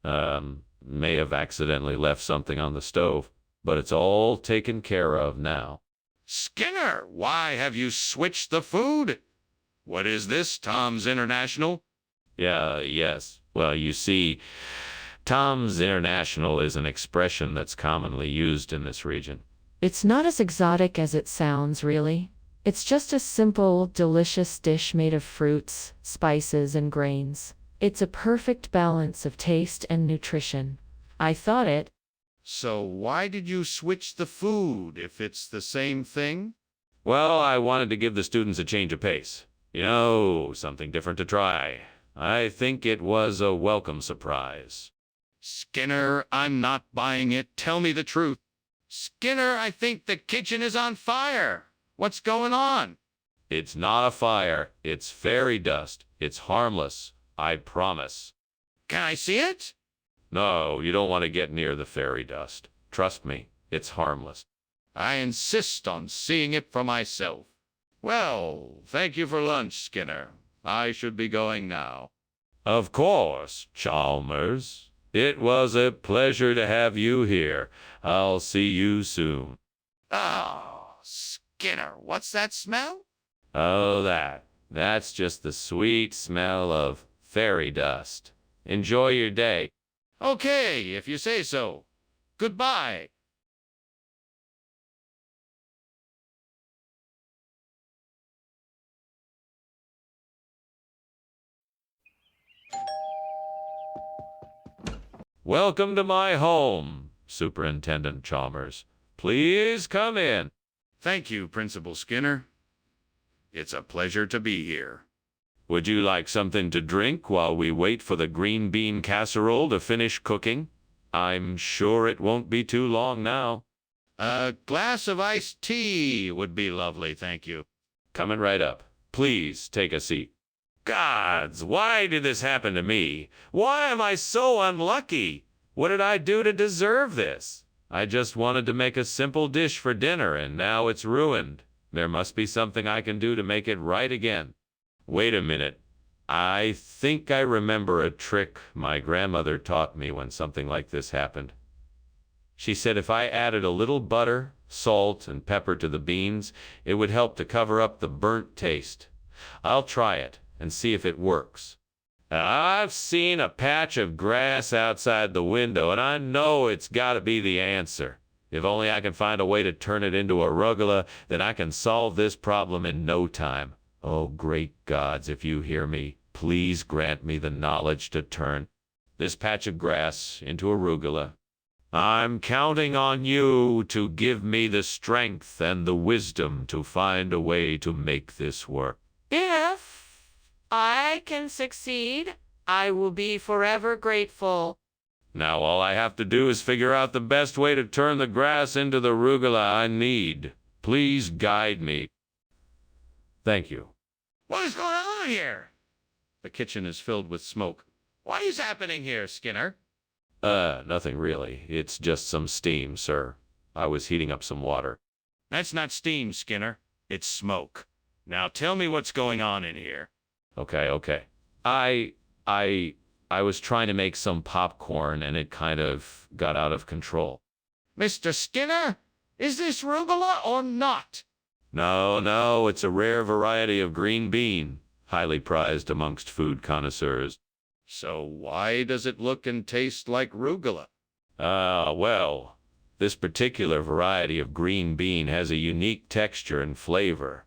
May have accidentally left something on the stove, but it's all taken care of now. Skinner, why have you switched the food? What is this, Tom's International? Yes. Well, you see, Tom's International is an expression that's commonly used in this region. It's not as exotic as it sounds, really. It's just a simple, delicious dish made of fruits, spices, and grains. It's a perfect balance of taste and nutrition. I thought it. So why did you switch the food if it's the same thing? Well, I wanted to give the students a change of pace. Something different to try. I think it was a welcome surprise. Skinner, I'm not buying it. Tell me the truth. Skinner, I think the kitchen is on fire. What's going on? It's not a fire. It's fairy dust. It's harmless. I promise. Can I see it? No, you don't want to get near the fairy dust. Trust me, it's harmless. I insist on seeing it for myself. Well, thank you for lunch, Skinner. I should be going now. Of course, Chalmers. It was a pleasure to have you here. I'll see you soon. Oh, Skinner, what's that smell? Oh, that's just the sweet smell of fairy dust. Enjoy your day. Okay, if you say so. Goodbye. Welcome to my home, Superintendent Chalmers. Please come in. Thank you, Principal Skinner. It's a pleasure to be here. Would you like something to drink while we wait for the green bean casserole to finish cooking? I'm sure it won't be too long now. A glass of iced tea would be lovely, thank you. Coming right up. Please take a seat. Gods, why did this happen to me? Why am I so unlucky? What did I do to deserve this? I just wanted to make a simple dish for dinner, and now it's ruined. There must be something I can do to make it right again. Wait a minute. I think I remember a trick my grandmother taught me when something like this happened. She said if I added a little butter, salt, and pepper to the beans, it would help to cover up the burnt taste. I'll try it and see if it works. I've seen a patch of grass outside the window, and I know it's got to be the answer. If only I can find a way to turn it into arugula, then I can solve this problem in no time. Oh, great gods, if you hear me, please grant me the knowledge to turn this patch of grass into arugula. I'm counting on you to give me the strength and the wisdom to find a way to make this work. If I can succeed, I will be forever grateful. Now all I have to do is figure out the best way to turn the grass into the arugula I need. Please guide me. Thank you. What is going on here? The kitchen is filled with smoke. What is happening here, Skinner? Nothing really. It's just some steam, sir. I was heating up some water. That's not steam, Skinner. It's smoke. Now tell me what's going on in here. Okay. I was trying to make some popcorn and it kind of got out of control. Mr. Skinner, is this rugula or not? No, it's a rare variety of green bean, highly prized amongst food connoisseurs. So why does it look and taste like rugula? Well, this particular variety of green bean has a unique texture and flavor.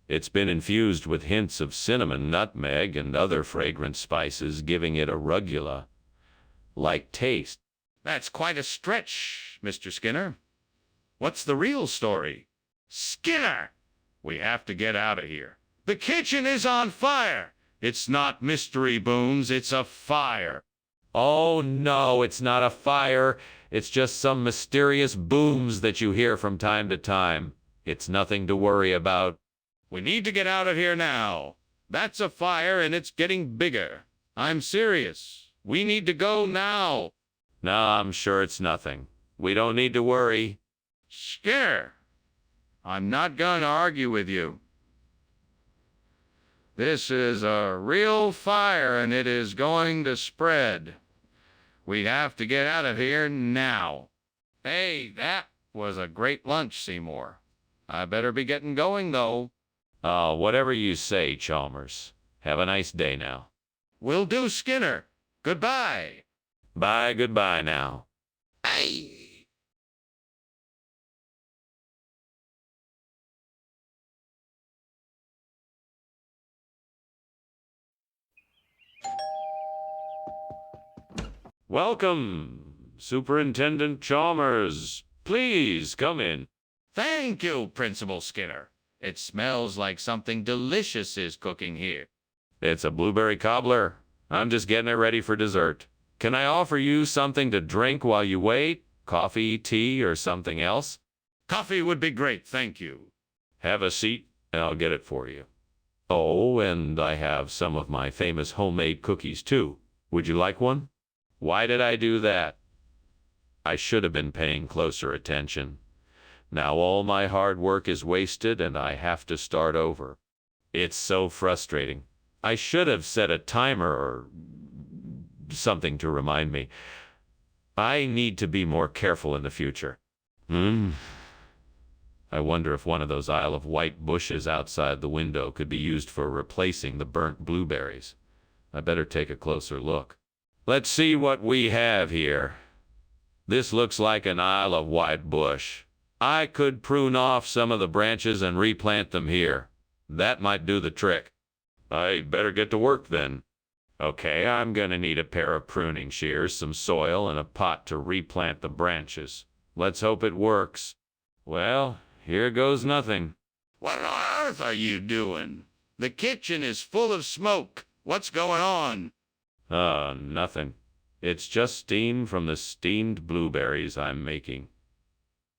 It's been infused with hints of cinnamon, nutmeg, and other fragrant spices, giving it a rugula-like taste. That's quite a stretch, Mr. Skinner. What's the real story? Skinner! We have to get out of here. The kitchen is on fire! It's not mystery boons, it's a fire. Oh no, it's not a fire. It's just some mysterious booms that you hear from time to time. It's nothing to worry about. We need to get out of here now. That's a fire and it's getting bigger. I'm serious. We need to go now. No, I'm sure it's nothing. We don't need to worry. Skinner, I'm not gonna argue with you. This is a real fire and it is going to spread. We have to get out of here now. Hey, that was a great lunch, Seymour. I better be getting going, though. Whatever you say, Chalmers. Have a nice day now. Will do, Skinner. Goodbye. Bye, goodbye now. Hey. Welcome, Superintendent Chalmers. Please come in. Thank you, Principal Skinner. It smells like something delicious is cooking here. It's a blueberry cobbler. I'm just getting it ready for dessert. Can I offer you something to drink while you wait? Coffee, tea, or something else? Coffee would be great, thank you. Have a seat, and I'll get it for you. Oh, and I have some of my famous homemade cookies, too. Would you like one? Why did I do that? I should have been paying closer attention. Now all my hard work is wasted and I have to start over. It's so frustrating. I should have set a timer or something to remind me. I need to be more careful in the future. I wonder if one of those Isle of Wight bushes outside the window could be used for replacing the burnt blueberries. I better take a closer look. Let's see what we have here. This looks like an Isle of Wight bush. I could prune off some of the branches and replant them here. That might do the trick. I better get to work then. Okay, I'm gonna need a pair of pruning shears, some soil, and a pot to replant the branches. Let's hope it works. Well, here goes nothing. What on earth are you doing? The kitchen is full of smoke. What's going on? Nothing. It's just steam from the steamed blueberries I'm making.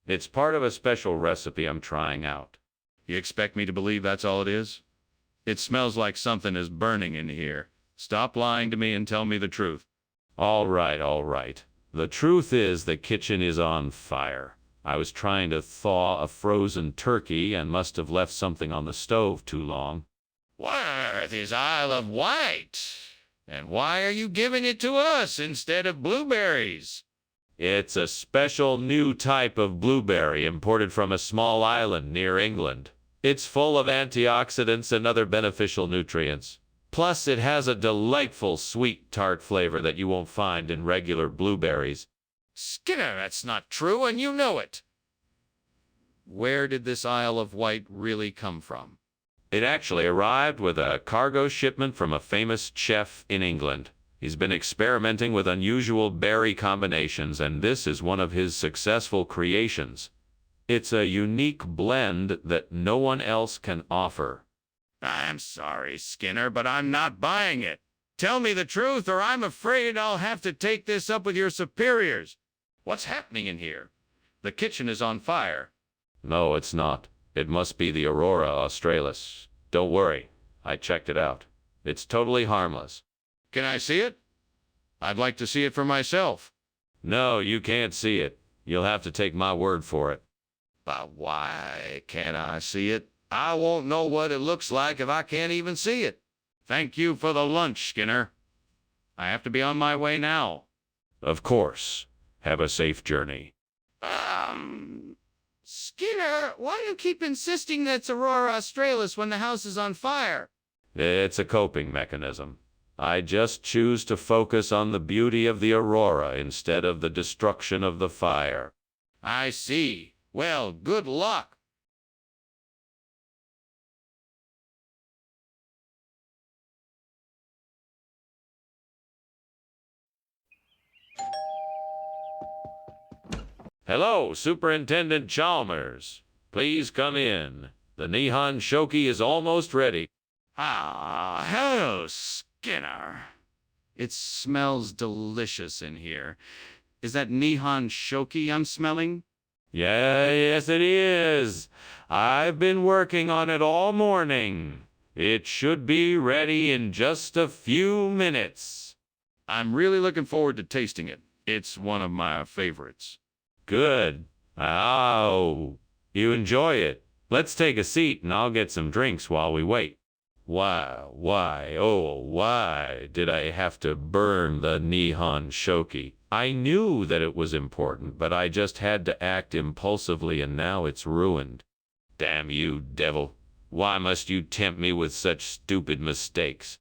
It's part of a special recipe I'm trying out. You expect me to believe that's all it is? It smells like something is burning in here. Stop lying to me and tell me the truth. All right, all right. The truth is the kitchen is on fire. I was trying to thaw a frozen turkey and must have left something on the stove too long. What on earth is Isle of Wight? And why are you giving it to us instead of blueberries? It's a special new type of blueberry imported from a small island near England. It's full of antioxidants and other beneficial nutrients. Plus, it has a delightful sweet tart flavor that you won't find in regular blueberries. Skinner, that's not true, and you know it. Where did this Isle of Wight really come from? It actually arrived with a cargo shipment from a famous chef in England. He's been experimenting with unusual berry combinations, and this is one of his successful creations. It's a unique blend that no one else can offer. I'm sorry, Skinner, but I'm not buying it. Tell me the truth, or I'm afraid I'll have to take this up with your superiors. What's happening in here? The kitchen is on fire. No, it's not. It must be the Aurora Australis. Don't worry. I checked it out. It's totally harmless. Can I see it? I'd like to see it for myself. No, you can't see it. You'll have to take my word for it. But why can't I see it? I won't know what it looks like if I can't even see it. Thank you for the lunch, Skinner. I have to be on my way now. Of course. Have a safe journey. Skinner, why do you keep insisting that's Aurora Australis when the house is on fire? It's a coping mechanism. I just choose to focus on the beauty of the aurora instead of the destruction of the fire. I see. Well, good luck. Hello, Superintendent Chalmers. Please come in. The Nihon Shoki is almost ready. Hello, Skinner. It smells delicious in here. Is that Nihon Shoki I'm smelling? Yeah, yes, it is. I've been working on it all morning. It should be ready in just a few minutes. I'm really looking forward to tasting it. It's one of my favorites. Good. Oh, you enjoy it. Let's take a seat and I'll get some drinks while we wait. Why did I have to burn the Nihon Shoki? I knew that it was important, but I just had to act impulsively and now it's ruined. Damn you, devil. Why must you tempt me with such stupid mistakes?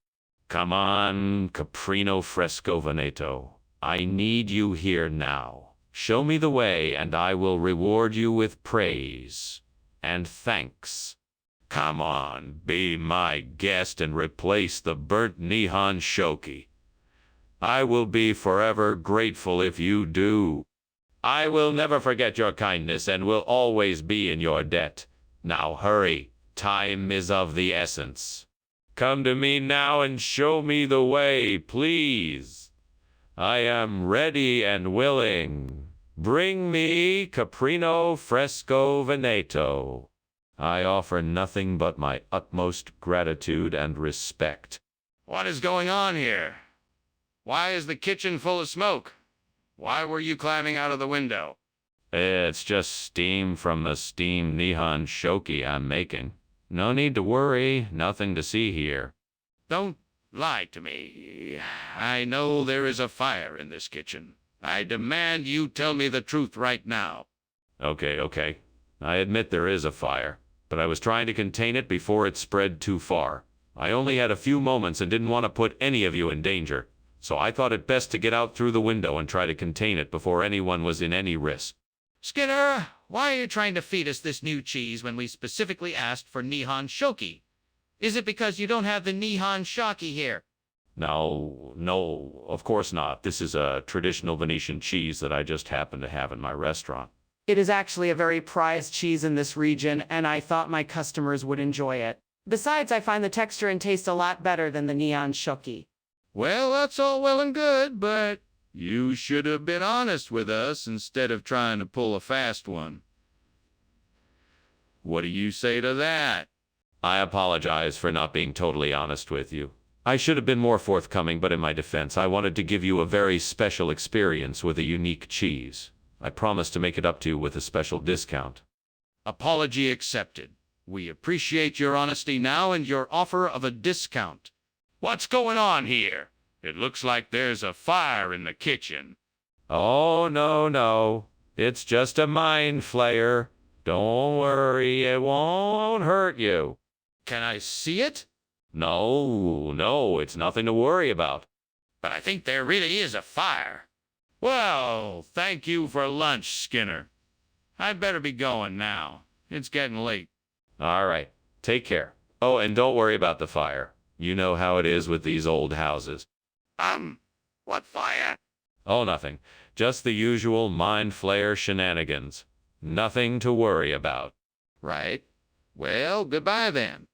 Come on, Caprino Fresco Veneto. I need you here now. Show me the way and I will reward you with praise and thanks. Come on, be my guest and replace the burnt Nihon Shoki. I will be forever grateful if you do. I will never forget your kindness and will always be in your debt. Now hurry, time is of the essence. Come to me now and show me the way, please. I am ready and willing. Bring me Caprino Fresco Veneto. I offer nothing but my utmost gratitude and respect. What is going on here? Why is the kitchen full of smoke? Why were you climbing out of the window? It's just steam from the steamed Nihon Shoki I'm making. No need to worry, nothing to see here. Don't lie to me. I know there is a fire in this kitchen. I demand you tell me the truth right now. Okay. I admit there is a fire, but I was trying to contain it before it spread too far. I only had a few moments and didn't want to put any of you in danger, so I thought it best to get out through the window and try to contain it before anyone was in any risk. Skinner, why are you trying to feed us this new cheese when we specifically asked for Nihon Shoki? Is it because you don't have the Nihon Shoki here? No, of course not. This is a traditional Venetian cheese that I just happen to have in my restaurant. It is actually a very prized cheese in this region, and I thought my customers would enjoy it. Besides, I find the texture and taste a lot better than the Nihon Shoki. Well, that's all well and good, but you should have been honest with us instead of trying to pull a fast one. What do you say to that? I apologize for not being totally honest with you. I should have been more forthcoming, but in my defense, I wanted to give you a very special experience with a unique cheese. I promised to make it up to you with a special discount. Apology accepted. We appreciate your honesty now and your offer of a discount. What's going on here? It looks like there's a fire in the kitchen. Oh, no. It's just a mind flayer. Don't worry, it won't hurt you. Can I see it? No, it's nothing to worry about. But I think there really is a fire. Well, thank you for lunch, Skinner. I'd better be going now. It's getting late. All right, take care. Oh, and don't worry about the fire. You know how it is with these old houses. What fire? Oh, nothing. Just the usual mind flayer shenanigans. Nothing to worry about. Right. Well, goodbye then.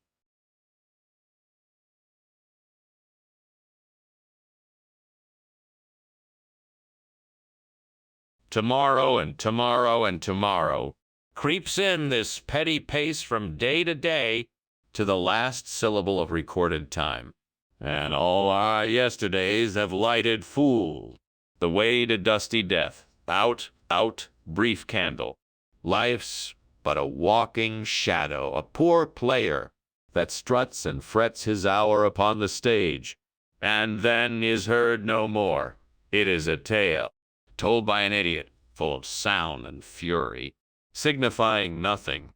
Tomorrow and tomorrow and tomorrow creeps in this petty pace from day to day to the last syllable of recorded time. And all our yesterdays have lighted full the way to dusty death. Out, brief candle. Life's but a walking shadow, a poor player that struts and frets his hour upon the stage, and then is heard no more. It is a tale told by an idiot, full of sound and fury, signifying nothing.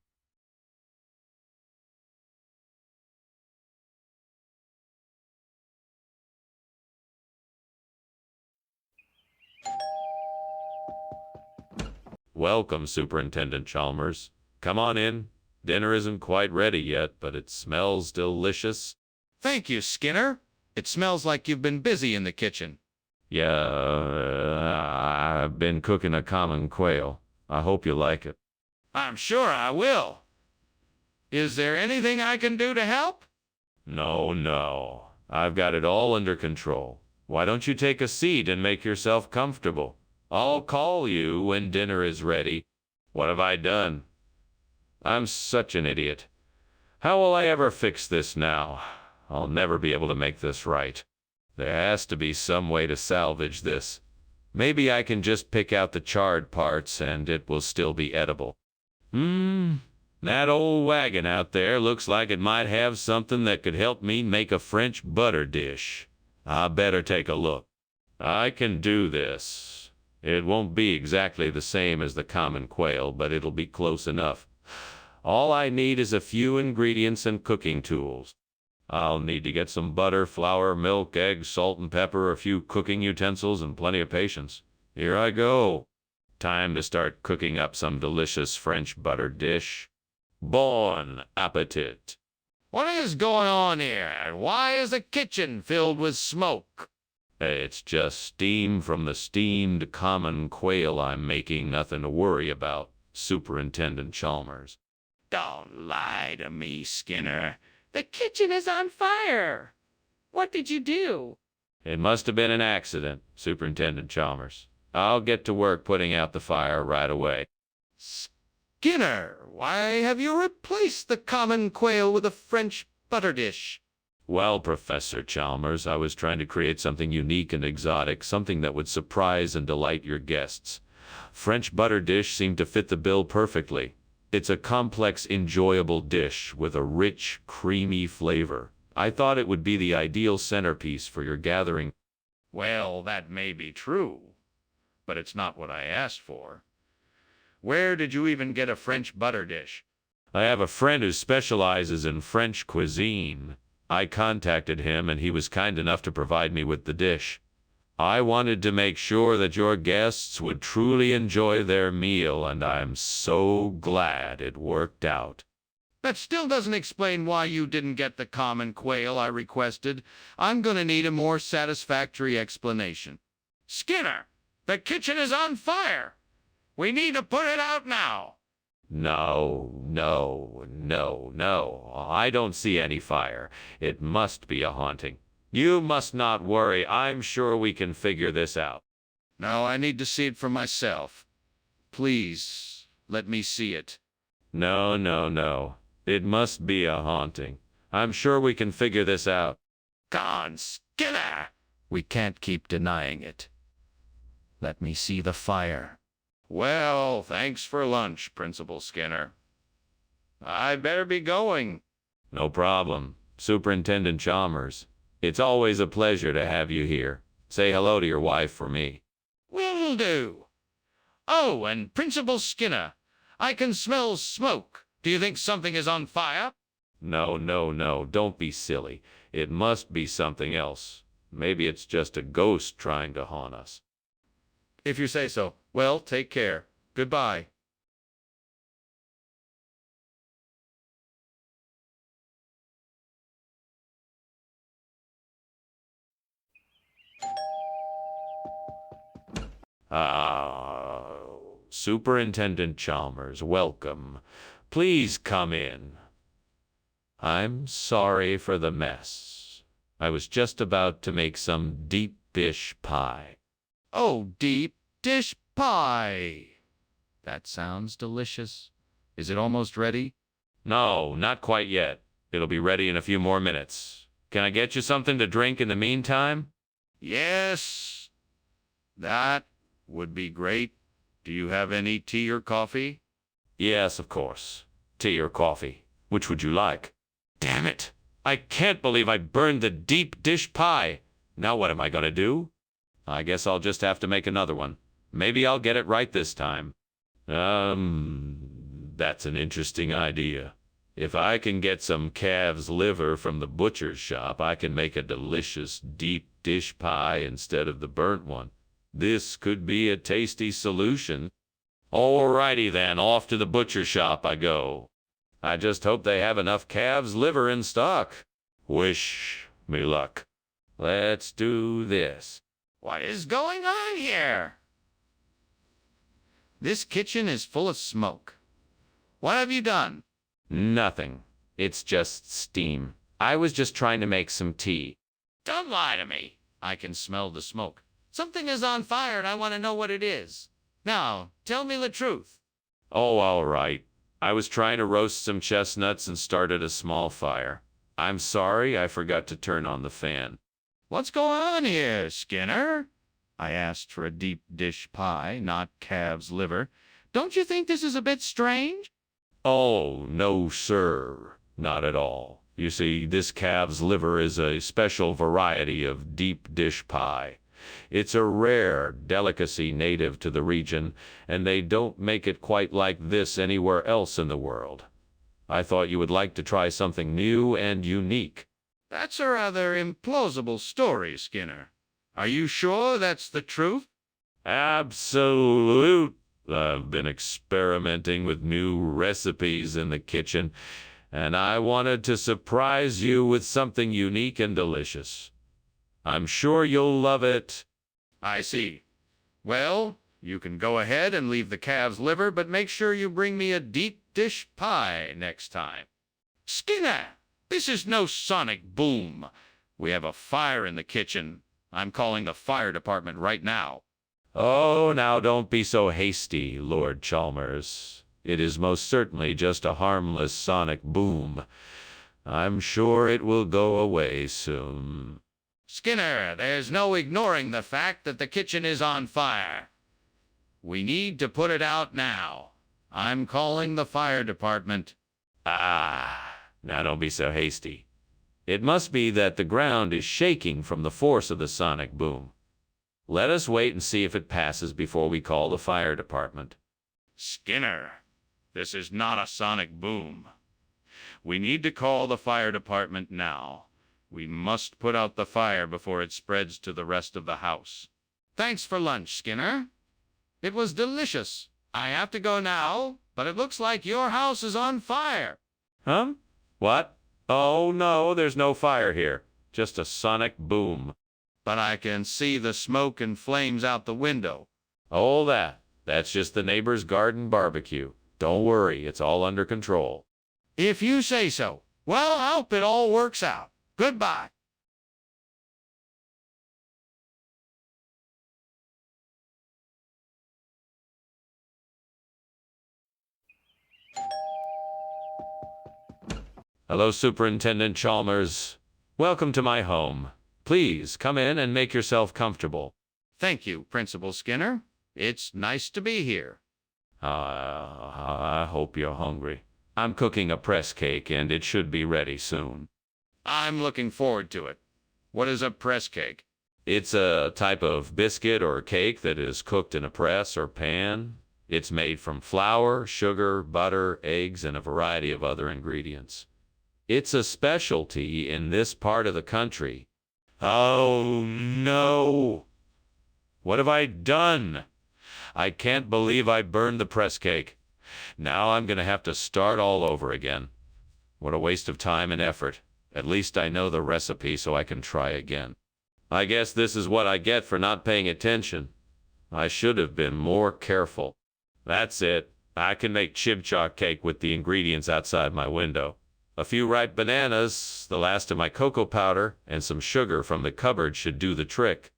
Welcome, Superintendent Chalmers. Come on in. Dinner isn't quite ready yet, but it smells delicious. Thank you, Skinner. It smells like you've been busy in the kitchen. Yeah, I've been cooking a common quail. I hope you like it. I'm sure I will. Is there anything I can do to help? No. I've got it all under control. Why don't you take a seat and make yourself comfortable? I'll call you when dinner is ready. What have I done? I'm such an idiot. How will I ever fix this now? I'll never be able to make this right. There has to be some way to salvage this. Maybe I can just pick out the charred parts and it will still be edible. That old wagon out there looks like it might have something that could help me make a French butter dish. I better take a look. I can do this. It won't be exactly the same as the common quail, but it'll be close enough. All I need is a few ingredients and cooking tools. I'll need to get some butter, flour, milk, eggs, salt and pepper, a few cooking utensils, and plenty of patience. Here I go. Time to start cooking up some delicious French butter dish. Bon appetit. What is going on here? Why is the kitchen filled with smoke? It's just steam from the steamed common quail I'm making. Nothing to worry about, Superintendent Chalmers. Don't lie to me, Skinner. The kitchen is on fire. What did you do? It must have been an accident, Superintendent Chalmers. I'll get to work putting out the fire right away. Skinner, why have you replaced the common quail with a French butter dish? Well, Professor Chalmers, I was trying to create something unique and exotic, something that would surprise and delight your guests. French butter dish seemed to fit the bill perfectly. It's a complex, enjoyable dish with a rich, creamy flavor. I thought it would be the ideal centerpiece for your gathering. Well, that may be true, but it's not what I asked for. Where did you even get a French butter dish? I have a friend who specializes in French cuisine. I contacted him and he was kind enough to provide me with the dish. I wanted to make sure that your guests would truly enjoy their meal, and I'm so glad it worked out. That still doesn't explain why you didn't get the common quail I requested. I'm gonna need a more satisfactory explanation. Skinner, the kitchen is on fire. We need to put it out now. No. I don't see any fire. It must be a haunting. You must not worry. I'm sure we can figure this out. No, I need to see it for myself. Please, let me see it. No. It must be a haunting. I'm sure we can figure this out. Gone, Skinner! We can't keep denying it. Let me see the fire. Well, thanks for lunch, Principal Skinner. I better be going. No problem, Superintendent Chalmers. It's always a pleasure to have you here. Say hello to your wife for me. Will do. Oh, and Principal Skinner, I can smell smoke. Do you think something is on fire? No. Don't be silly. It must be something else. Maybe it's just a ghost trying to haunt us. If you say so. Well, take care. Goodbye. Superintendent Chalmers, welcome. Please come in. I'm sorry for the mess. I was just about to make some deep dish pie. Oh, deep dish pie. That sounds delicious. Is it almost ready? No, not quite yet. It'll be ready in a few more minutes. Can I get you something to drink in the meantime? Yes, that would be great. Do you have any tea or coffee? Yes, of course. Tea or coffee. Which would you like? Damn it! I can't believe I burned the deep dish pie. Now what am I gonna do? I guess I'll just have to make another one. Maybe I'll get it right this time. That's an interesting idea. If I can get some calf's liver from the butcher's shop, I can make a delicious deep dish pie instead of the burnt one. This could be a tasty solution. Alrighty then, off to the butcher shop I go. I just hope they have enough calf's liver in stock. Wish me luck. Let's do this. What is going on here? This kitchen is full of smoke. What have you done? Nothing. It's just steam. I was just trying to make some tea. Don't lie to me. I can smell the smoke. Something is on fire and I want to know what it is. Now, tell me the truth. Oh, all right. I was trying to roast some chestnuts and started a small fire. I'm sorry, I forgot to turn on the fan. What's going on here, Skinner? I asked for a deep dish pie, not calf's liver. Don't you think this is a bit strange? Oh, no, sir. Not at all. You see, this calf's liver is a special variety of deep dish pie. It's a rare delicacy native to the region, and they don't make it quite like this anywhere else in the world. I thought you would like to try something new and unique. That's a rather implausible story, Skinner. Are you sure that's the truth? Absolute. I've been experimenting with new recipes in the kitchen, and I wanted to surprise you with something unique and delicious. I'm sure you'll love it. I see. Well, you can go ahead and leave the calf's liver, but make sure you bring me a deep dish pie next time. Skinner, this is no sonic boom. We have a fire in the kitchen. I'm calling the fire department right now. Oh, now don't be so hasty, Lord Chalmers. It is most certainly just a harmless sonic boom. I'm sure it will go away soon. Skinner, there's no ignoring the fact that the kitchen is on fire. We need to put it out now. I'm calling the fire department. Now don't be so hasty. It must be that the ground is shaking from the force of the sonic boom. Let us wait and see if it passes before we call the fire department. Skinner, this is not a sonic boom. We need to call the fire department now. We must put out the fire before it spreads to the rest of the house. Thanks for lunch, Skinner. It was delicious. I have to go now, but it looks like your house is on fire. Huh? What? Oh, no, there's no fire here. Just a sonic boom. But I can see the smoke and flames out the window. Oh, that's just the neighbor's garden barbecue. Don't worry, it's all under control. If you say so. Well, I hope it all works out. Goodbye. Hello, Superintendent Chalmers. Welcome to my home. Please come in and make yourself comfortable. Thank you, Principal Skinner. It's nice to be here. I hope you're hungry. I'm cooking a press cake and it should be ready soon. I'm looking forward to it. What is a press cake? It's a type of biscuit or cake that is cooked in a press or pan. It's made from flour, sugar, butter, eggs, and a variety of other ingredients. It's a specialty in this part of the country. Oh, no! What have I done? I can't believe I burned the press cake. Now I'm going to have to start all over again. What a waste of time and effort. At least I know the recipe so I can try again. I guess this is what I get for not paying attention. I should have been more careful. That's it. I can make chibcha cake with the ingredients outside my window. A few ripe bananas, the last of my cocoa powder, and some sugar from the cupboard should do the trick.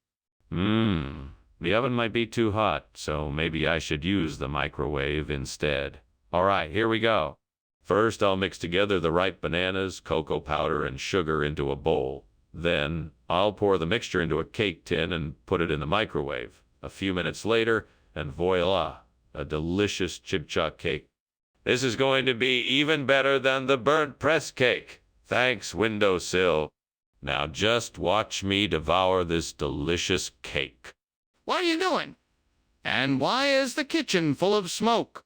The oven might be too hot, so maybe I should use the microwave instead. All right, here we go. First, I'll mix together the ripe bananas, cocoa powder, and sugar into a bowl. Then, I'll pour the mixture into a cake tin and put it in the microwave. A few minutes later, and voila, a delicious chibcha cake. This is going to be even better than the burnt press cake. Thanks, windowsill. Now just watch me devour this delicious cake. What are you doing? And why is the kitchen full of smoke?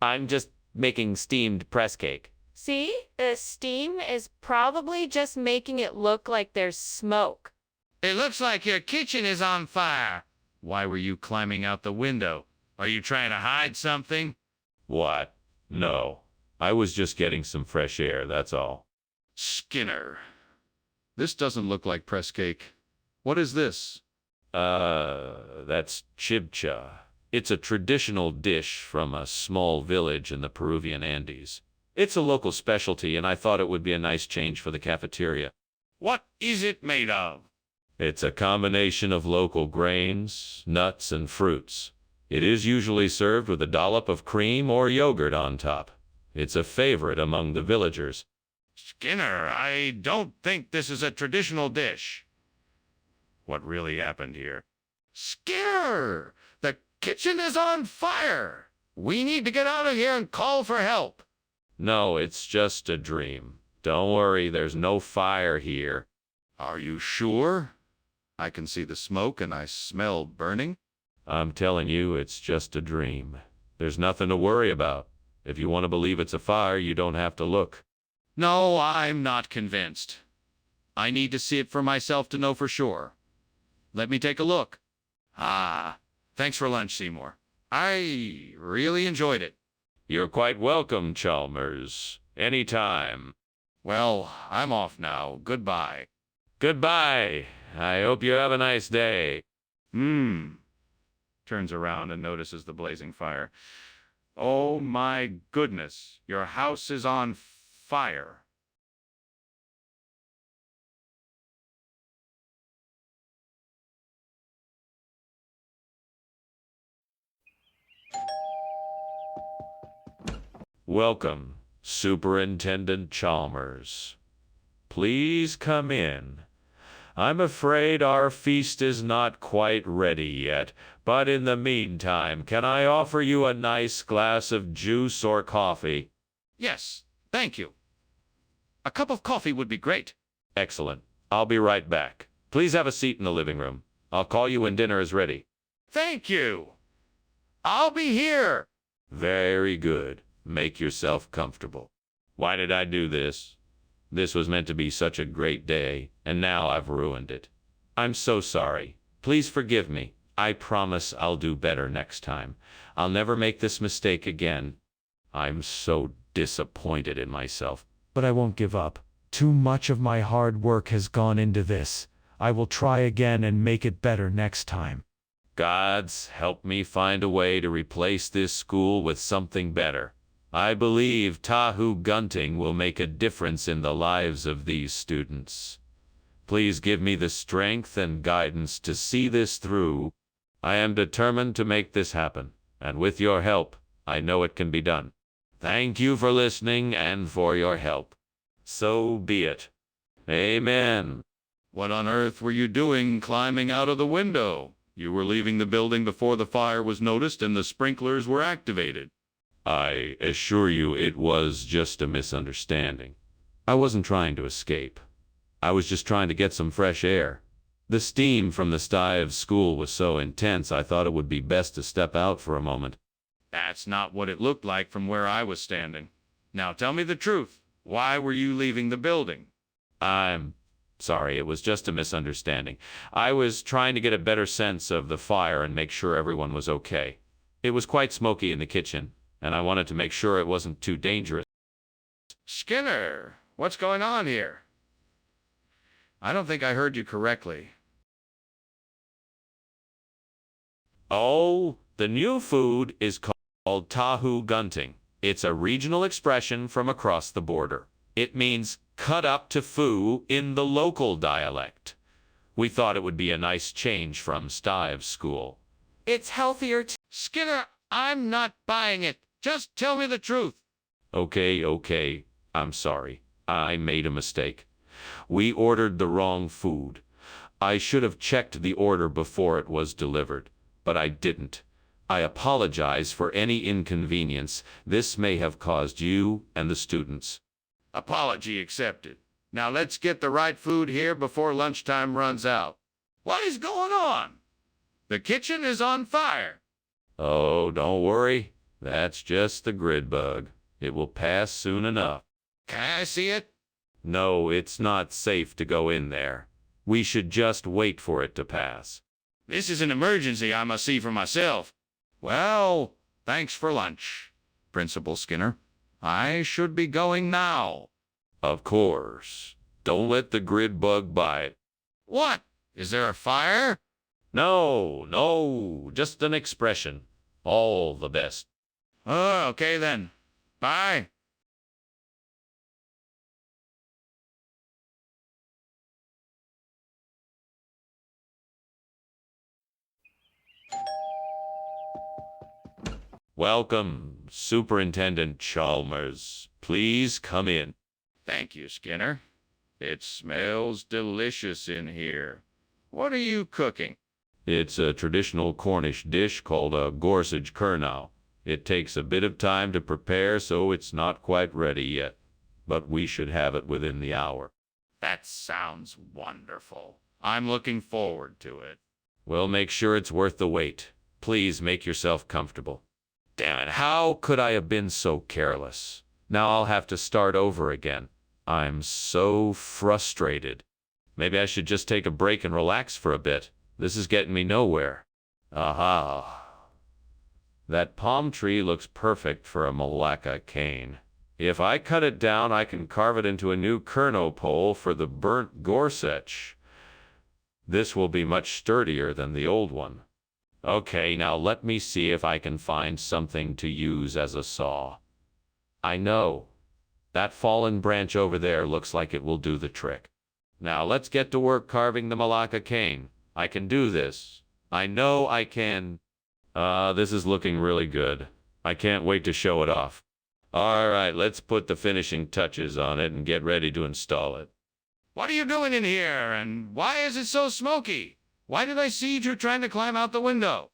I'm just making steamed press cake. See? The steam is probably just making it look like there's smoke. It looks like your kitchen is on fire. Why were you climbing out the window? Are you trying to hide something? What? No. I was just getting some fresh air, that's all. Skinner, this doesn't look like press cake. What is this? That's chibcha. It's a traditional dish from a small village in the Peruvian Andes. It's a local specialty, and I thought it would be a nice change for the cafeteria. What is it made of? It's a combination of local grains, nuts, and fruits. It is usually served with a dollop of cream or yogurt on top. It's a favorite among the villagers. Skinner, I don't think this is a traditional dish. What really happened here? Skinner! The kitchen is on fire! We need to get out of here and call for help. No, it's just a dream. Don't worry, there's no fire here. Are you sure? I can see the smoke and I smell burning. I'm telling you, it's just a dream. There's nothing to worry about. If you want to believe it's a fire, you don't have to look. No, I'm not convinced. I need to see it for myself to know for sure. Let me take a look. Ah, thanks for lunch, Seymour. I really enjoyed it. You're quite welcome, Chalmers. Anytime. Well, I'm off now. Goodbye. Goodbye. I hope you have a nice day. Turns around and notices the blazing fire. Oh my goodness, your house is on fire. Welcome, Superintendent Chalmers. Please come in. I'm afraid our feast is not quite ready yet, but in the meantime, can I offer you a nice glass of juice or coffee? Yes, thank you. A cup of coffee would be great. Excellent. I'll be right back. Please have a seat in the living room. I'll call you when dinner is ready. Thank you. I'll be here. Very good. Make yourself comfortable. Why did I do this? This was meant to be such a great day, and now I've ruined it. I'm so sorry. Please forgive me. I promise I'll do better next time. I'll never make this mistake again. I'm so disappointed in myself. But I won't give up. Too much of my hard work has gone into this. I will try again and make it better next time. Gods, help me find a way to replace this school with something better. I believe Tahu Gunting will make a difference in the lives of these students. Please give me the strength and guidance to see this through. I am determined to make this happen, and with your help, I know it can be done. Thank you for listening and for your help. So be it. Amen. What on earth were you doing climbing out of the window? You were leaving the building before the fire was noticed and the sprinklers were activated. I assure you it was just a misunderstanding. I wasn't trying to escape. I was just trying to get some fresh air. The steam from the sty of school was so intense I thought it would be best to step out for a moment. That's not what it looked like from where I was standing. Now tell me the truth. Why were you leaving the building? I'm sorry, it was just a misunderstanding. I was trying to get a better sense of the fire and make sure everyone was okay. It was quite smoky in the kitchen, and I wanted to make sure it wasn't too dangerous. Skinner, what's going on here? I don't think I heard you correctly. Oh, the new food is called Tahu Gunting. It's a regional expression from across the border. It means cut up to foo in the local dialect. We thought it would be a nice change from Stive's school. It's healthier Skinner, I'm not buying it. Just tell me the truth. Okay. I'm sorry. I made a mistake. We ordered the wrong food. I should have checked the order before it was delivered, but I didn't. I apologize for any inconvenience this may have caused you and the students. Apology accepted. Now let's get the right food here before lunchtime runs out. What is going on? The kitchen is on fire. Oh, don't worry. That's just the grid bug. It will pass soon enough. Can I see it? No, it's not safe to go in there. We should just wait for it to pass. This is an emergency I must see for myself. Well, thanks for lunch, Principal Skinner. I should be going now. Of course. Don't let the grid bug bite. What? Is there a fire? No, just an expression. All the best. Oh, okay then. Bye. Welcome, Superintendent Chalmers. Please come in. Thank you, Skinner. It smells delicious in here. What are you cooking? It's a traditional Cornish dish called a gorsage curnow. It takes a bit of time to prepare, so it's not quite ready yet, but we should have it within the hour. That sounds wonderful. I'm looking forward to it. We'll make sure it's worth the wait. Please make yourself comfortable. Damn it, how could I have been so careless? Now I'll have to start over again. I'm so frustrated. Maybe I should just take a break and relax for a bit. This is getting me nowhere. Aha. That palm tree looks perfect for a Malacca cane. If I cut it down, I can carve it into a new kerno pole for the burnt gorsuch. This will be much sturdier than the old one. Okay, now let me see if I can find something to use as a saw. I know. That fallen branch over there looks like it will do the trick. Now let's get to work carving the Malacca cane. I can do this. I know I can. This is looking really good. I can't wait to show it off. All right, let's put the finishing touches on it and get ready to install it. What are you doing in here, and why is it so smoky? Why did I see you trying to climb out the window?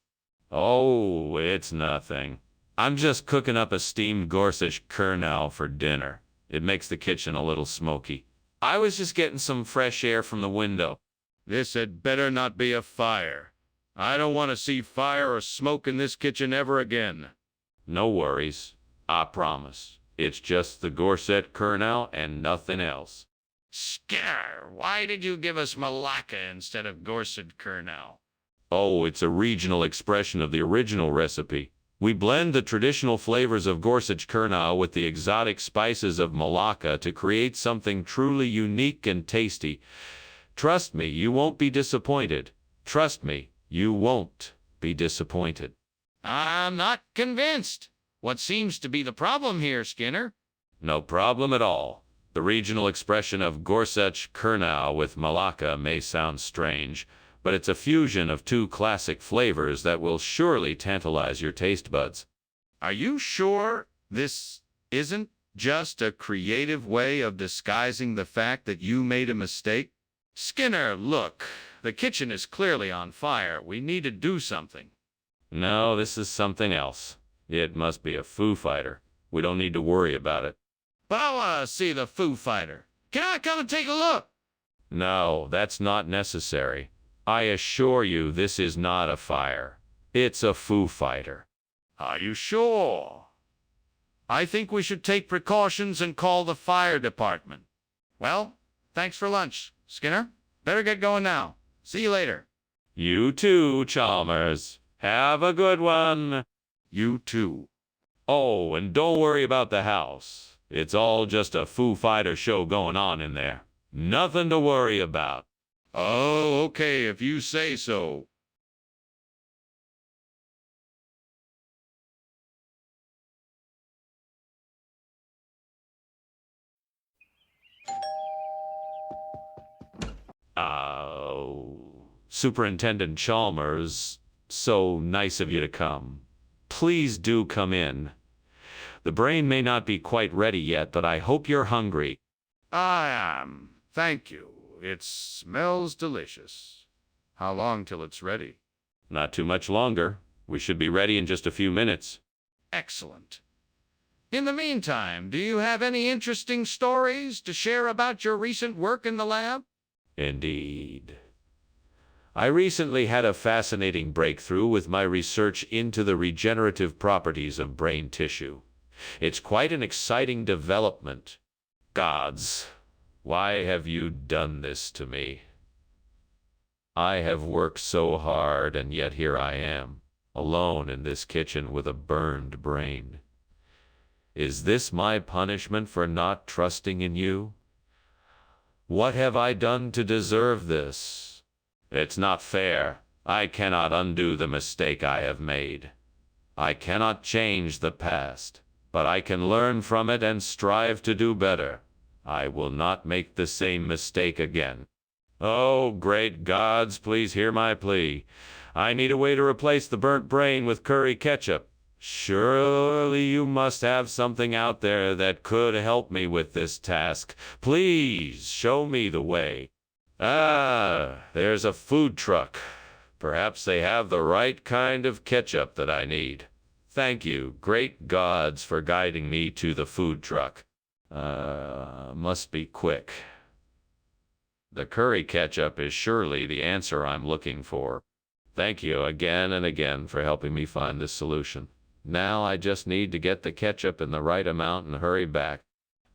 Oh, it's nothing. I'm just cooking up a steamed gorsuch curnow for dinner. It makes the kitchen a little smoky. I was just getting some fresh air from the window. This had better not be a fire. I don't want to see fire or smoke in this kitchen ever again. No worries. I promise. It's just the gorsuch curnow and nothing else. Skinner, why did you give us Malacca instead of Gorsuch Curnow? Oh, it's a regional expression of the original recipe. We blend the traditional flavors of Gorsuch curnow with the exotic spices of Malacca to create something truly unique and tasty. Trust me, you won't be disappointed. Trust me, you won't be disappointed. I'm not convinced. What seems to be the problem here, Skinner? No problem at all. The regional expression of Gorsuch curnow with Malacca may sound strange, but it's a fusion of two classic flavors that will surely tantalize your taste buds. Are you sure this isn't just a creative way of disguising the fact that you made a mistake? Skinner, look, the kitchen is clearly on fire. We need to do something. No, this is something else. It must be a Foo Fighter. We don't need to worry about it. But I want to see the Foo Fighter. Can I come and take a look? No, that's not necessary. I assure you this is not a fire. It's a Foo Fighter. Are you sure? I think we should take precautions and call the fire department. Well, thanks for lunch, Skinner. Better get going now. See you later. You too, Chalmers. Have a good one. You too. Oh, and don't worry about the house. It's all just a Foo Fighter show going on in there. Nothing to worry about. Oh, okay, if you say so. Superintendent Chalmers, so nice of you to come. Please do come in. The brain may not be quite ready yet, but I hope you're hungry. I am. Thank you. It smells delicious. How long till it's ready? Not too much longer. We should be ready in just a few minutes. Excellent. In the meantime, do you have any interesting stories to share about your recent work in the lab? Indeed. I recently had a fascinating breakthrough with my research into the regenerative properties of brain tissue. It's quite an exciting development. Gods, why have you done this to me? I have worked so hard, and yet here I am, alone in this kitchen with a burned brain. Is this my punishment for not trusting in you? What have I done to deserve this? It's not fair. I cannot undo the mistake I have made. I cannot change the past, but I can learn from it and strive to do better. I will not make the same mistake again. Oh, great gods, please hear my plea. I need a way to replace the burnt brain with curry ketchup. Surely you must have something out there that could help me with this task. Please show me the way. Ah, there's a food truck. Perhaps they have the right kind of ketchup that I need. Thank you, great gods, for guiding me to the food truck. Must be quick. The curry ketchup is surely the answer I'm looking for. Thank you again and again for helping me find this solution. Now I just need to get the ketchup in the right amount and hurry back.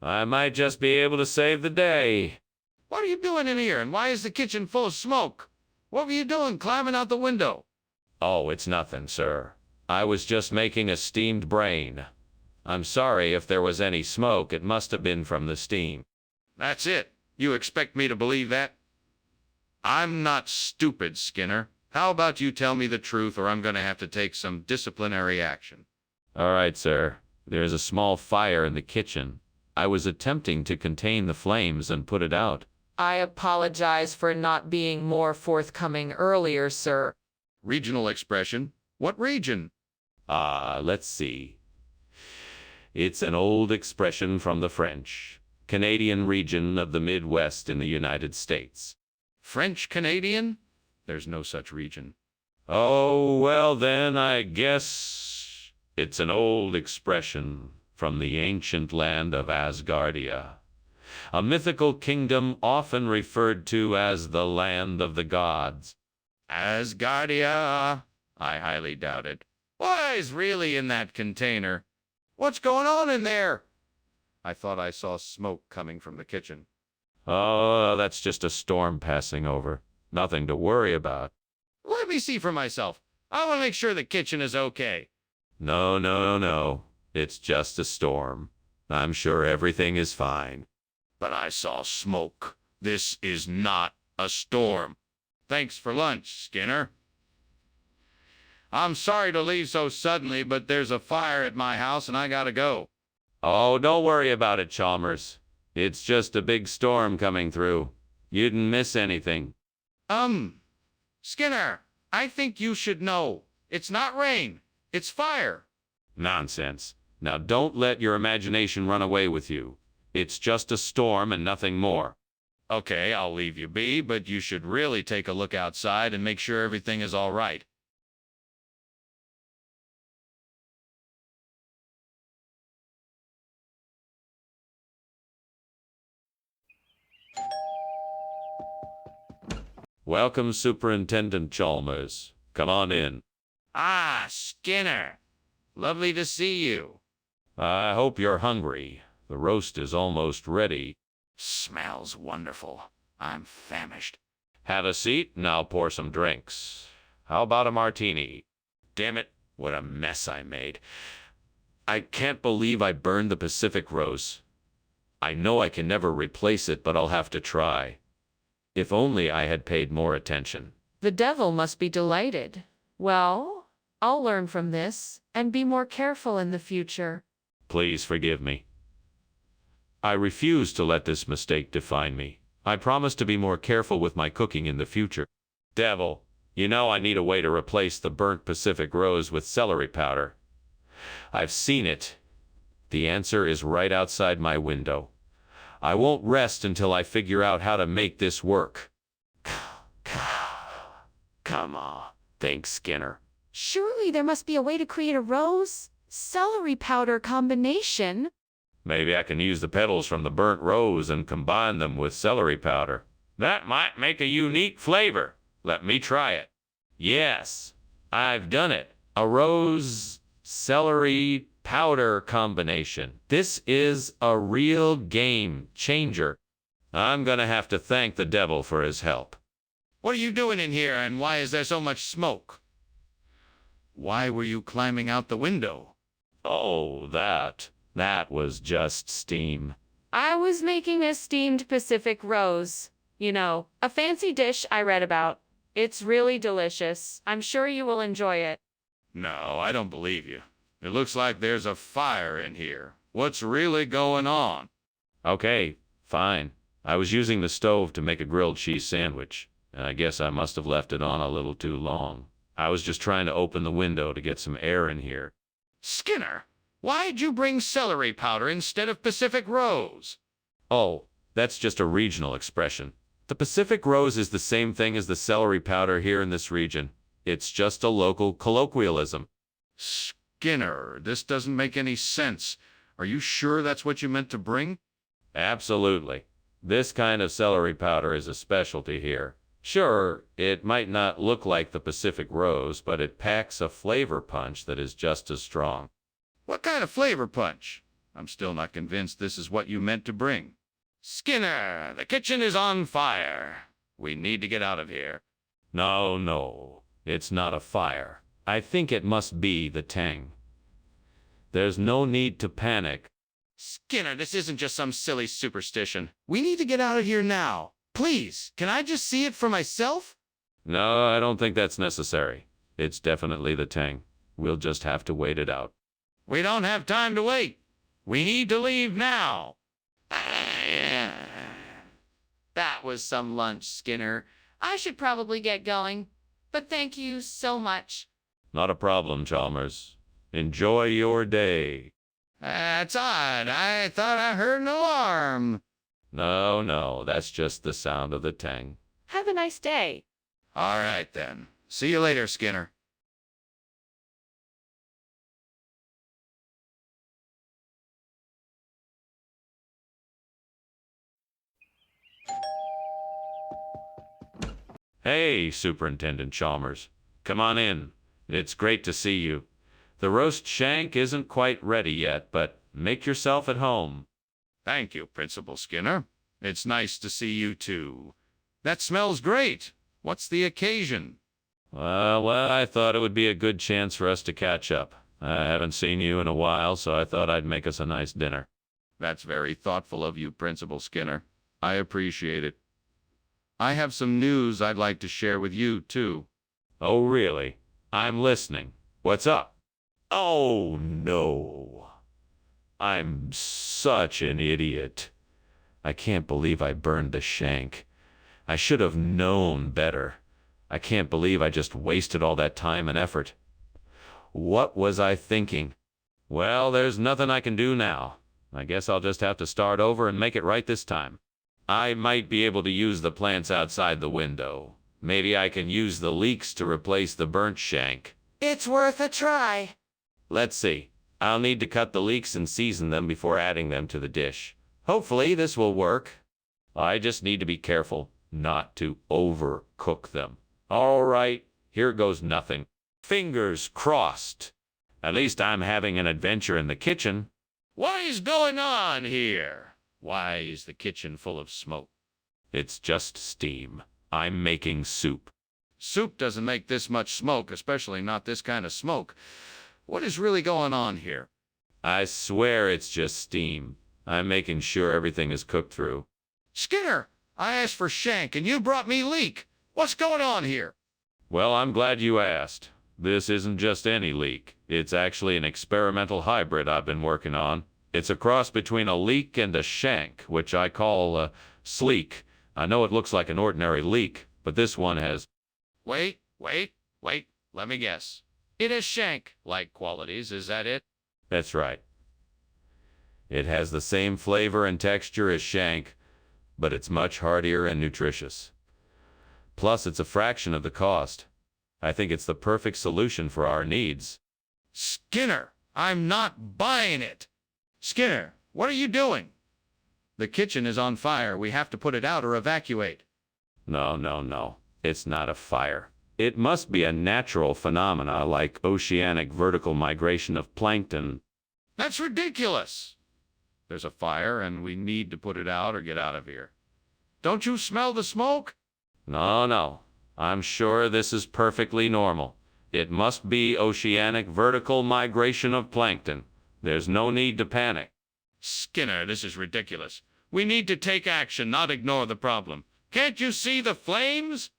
I might just be able to save the day. What are you doing in here, and why is the kitchen full of smoke? What were you doing climbing out the window? Oh, it's nothing, sir. I was just making a steamed brain. I'm sorry if there was any smoke. It must have been from the steam. That's it. You expect me to believe that? I'm not stupid, Skinner. How about you tell me the truth, or I'm going to have to take some disciplinary action. All right, sir. There's a small fire in the kitchen. I was attempting to contain the flames and put it out. I apologize for not being more forthcoming earlier, sir. Regional expression? What region? Let's see. It's an old expression from the French Canadian region of the Midwest in the United States. French Canadian? There's no such region. Oh, well then, I guess it's an old expression from the ancient land of Asgardia, a mythical kingdom often referred to as the land of the gods. Asgardia? I highly doubt it. What is really in that container? What's going on in there? I thought I saw smoke coming from the kitchen. Oh, that's just a storm passing over. Nothing to worry about. Let me see for myself. I want to make sure the kitchen is okay. No. It's just a storm. I'm sure everything is fine. But I saw smoke. This is not a storm. Thanks for lunch, Skinner. I'm sorry to leave so suddenly, but there's a fire at my house and I gotta go. Oh, don't worry about it, Chalmers. It's just a big storm coming through. You didn't miss anything. Skinner, I think you should know. It's not rain. It's fire. Nonsense. Now don't let your imagination run away with you. It's just a storm and nothing more. Okay, I'll leave you be, but you should really take a look outside and make sure everything is all right. Welcome, Superintendent Chalmers. Come on in. Ah, Skinner. Lovely to see you. I hope you're hungry. The roast is almost ready. Smells wonderful. I'm famished. Have a seat and I'll pour some drinks. How about a martini? Damn it, what a mess I made. I can't believe I burned the Pacific Rose. I know I can never replace it, but I'll have to try. If only I had paid more attention. The devil must be delighted. Well, I'll learn from this and be more careful in the future. Please forgive me. I refuse to let this mistake define me. I promise to be more careful with my cooking in the future. Devil, you know I need a way to replace the burnt Pacific Rose with celery powder. I've seen it. The answer is right outside my window. I won't rest until I figure out how to make this work. Come on. Thanks, Skinner. Surely there must be a way to create a rose celery powder combination. Maybe I can use the petals from the burnt rose and combine them with celery powder. That might make a unique flavor. Let me try it. Yes, I've done it. A rose celery powder combination. This is a real game changer. I'm gonna have to thank the devil for his help. What are you doing in here, and why is there so much smoke? Why were you climbing out the window? Oh, that was just steam. I was making a steamed Pacific Rose. You know, a fancy dish I read about. It's really delicious. I'm sure you will enjoy it. No, I don't believe you. It looks like there's a fire in here. What's really going on? Okay, fine. I was using the stove to make a grilled cheese sandwich, and I guess I must have left it on a little too long. I was just trying to open the window to get some air in here. Skinner, why'd you bring celery powder instead of Pacific Rose? Oh, that's just a regional expression. The Pacific Rose is the same thing as the celery powder here in this region. It's just a local colloquialism. Skinner, this doesn't make any sense. Are you sure that's what you meant to bring? Absolutely. This kind of celery powder is a specialty here. Sure, it might not look like the Pacific Rose, but it packs a flavor punch that is just as strong. What kind of flavor punch? I'm still not convinced this is what you meant to bring. Skinner, the kitchen is on fire. We need to get out of here. No, it's not a fire. I think it must be the tang. There's no need to panic. Skinner, this isn't just some silly superstition. We need to get out of here now. Please, can I just see it for myself? No, I don't think that's necessary. It's definitely the tang. We'll just have to wait it out. We don't have time to wait. We need to leave now. That was some lunch, Skinner. I should probably get going, but thank you so much. Not a problem, Chalmers. Enjoy your day. That's odd. I thought I heard an alarm. No, that's just the sound of the tang. Have a nice day. All right, then. See you later, Skinner. Hey, Superintendent Chalmers. Come on in. It's great to see you. The roast shank isn't quite ready yet, but make yourself at home. Thank you, Principal Skinner. It's nice to see you, too. That smells great. What's the occasion? Well, I thought it would be a good chance for us to catch up. I haven't seen you in a while, so I thought I'd make us a nice dinner. That's very thoughtful of you, Principal Skinner. I appreciate it. I have some news I'd like to share with you, too. Oh, really? I'm listening. What's up? Oh, no. I'm such an idiot. I can't believe I burned the shank. I should have known better. I can't believe I just wasted all that time and effort. What was I thinking? Well, there's nothing I can do now. I guess I'll just have to start over and make it right this time. I might be able to use the plants outside the window. Maybe I can use the leeks to replace the burnt shank. It's worth a try. Let's see. I'll need to cut the leeks and season them before adding them to the dish. Hopefully this will work. I just need to be careful not to overcook them. All right, here goes nothing. Fingers crossed. At least I'm having an adventure in the kitchen. What is going on here? Why is the kitchen full of smoke? It's just steam. I'm making soup. Soup doesn't make this much smoke, especially not this kind of smoke. What is really going on here? I swear it's just steam. I'm making sure everything is cooked through. Skinner, I asked for shank and you brought me leek. What's going on here? Well, I'm glad you asked. This isn't just any leek. It's actually an experimental hybrid I've been working on. It's a cross between a leek and a shank, which I call a sleek. I know it looks like an ordinary leek, but this one has... Wait. Let me guess. It has shank-like qualities, is that it? That's right. It has the same flavor and texture as shank, but it's much heartier and nutritious. Plus, it's a fraction of the cost. I think it's the perfect solution for our needs. Skinner, I'm not buying it. Skinner, what are you doing? The kitchen is on fire. We have to put it out or evacuate. No. It's not a fire. It must be a natural phenomena like oceanic vertical migration of plankton. That's ridiculous. There's a fire and we need to put it out or get out of here. Don't you smell the smoke? No. I'm sure this is perfectly normal. It must be oceanic vertical migration of plankton. There's no need to panic. Skinner, this is ridiculous. We need to take action, not ignore the problem. Can't you see the flames?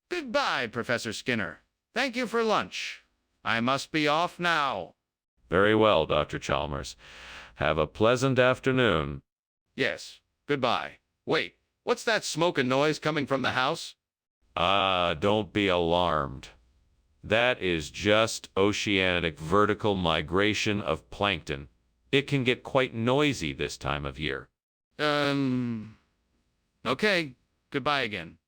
Goodbye, Professor Skinner. Thank you for lunch. I must be off now. Very well, Dr. Chalmers. Have a pleasant afternoon. Yes, goodbye. Wait, what's that smoke and noise coming from the house? Don't be alarmed. That is just oceanic vertical migration of plankton. It can get quite noisy this time of year. Okay. Goodbye again.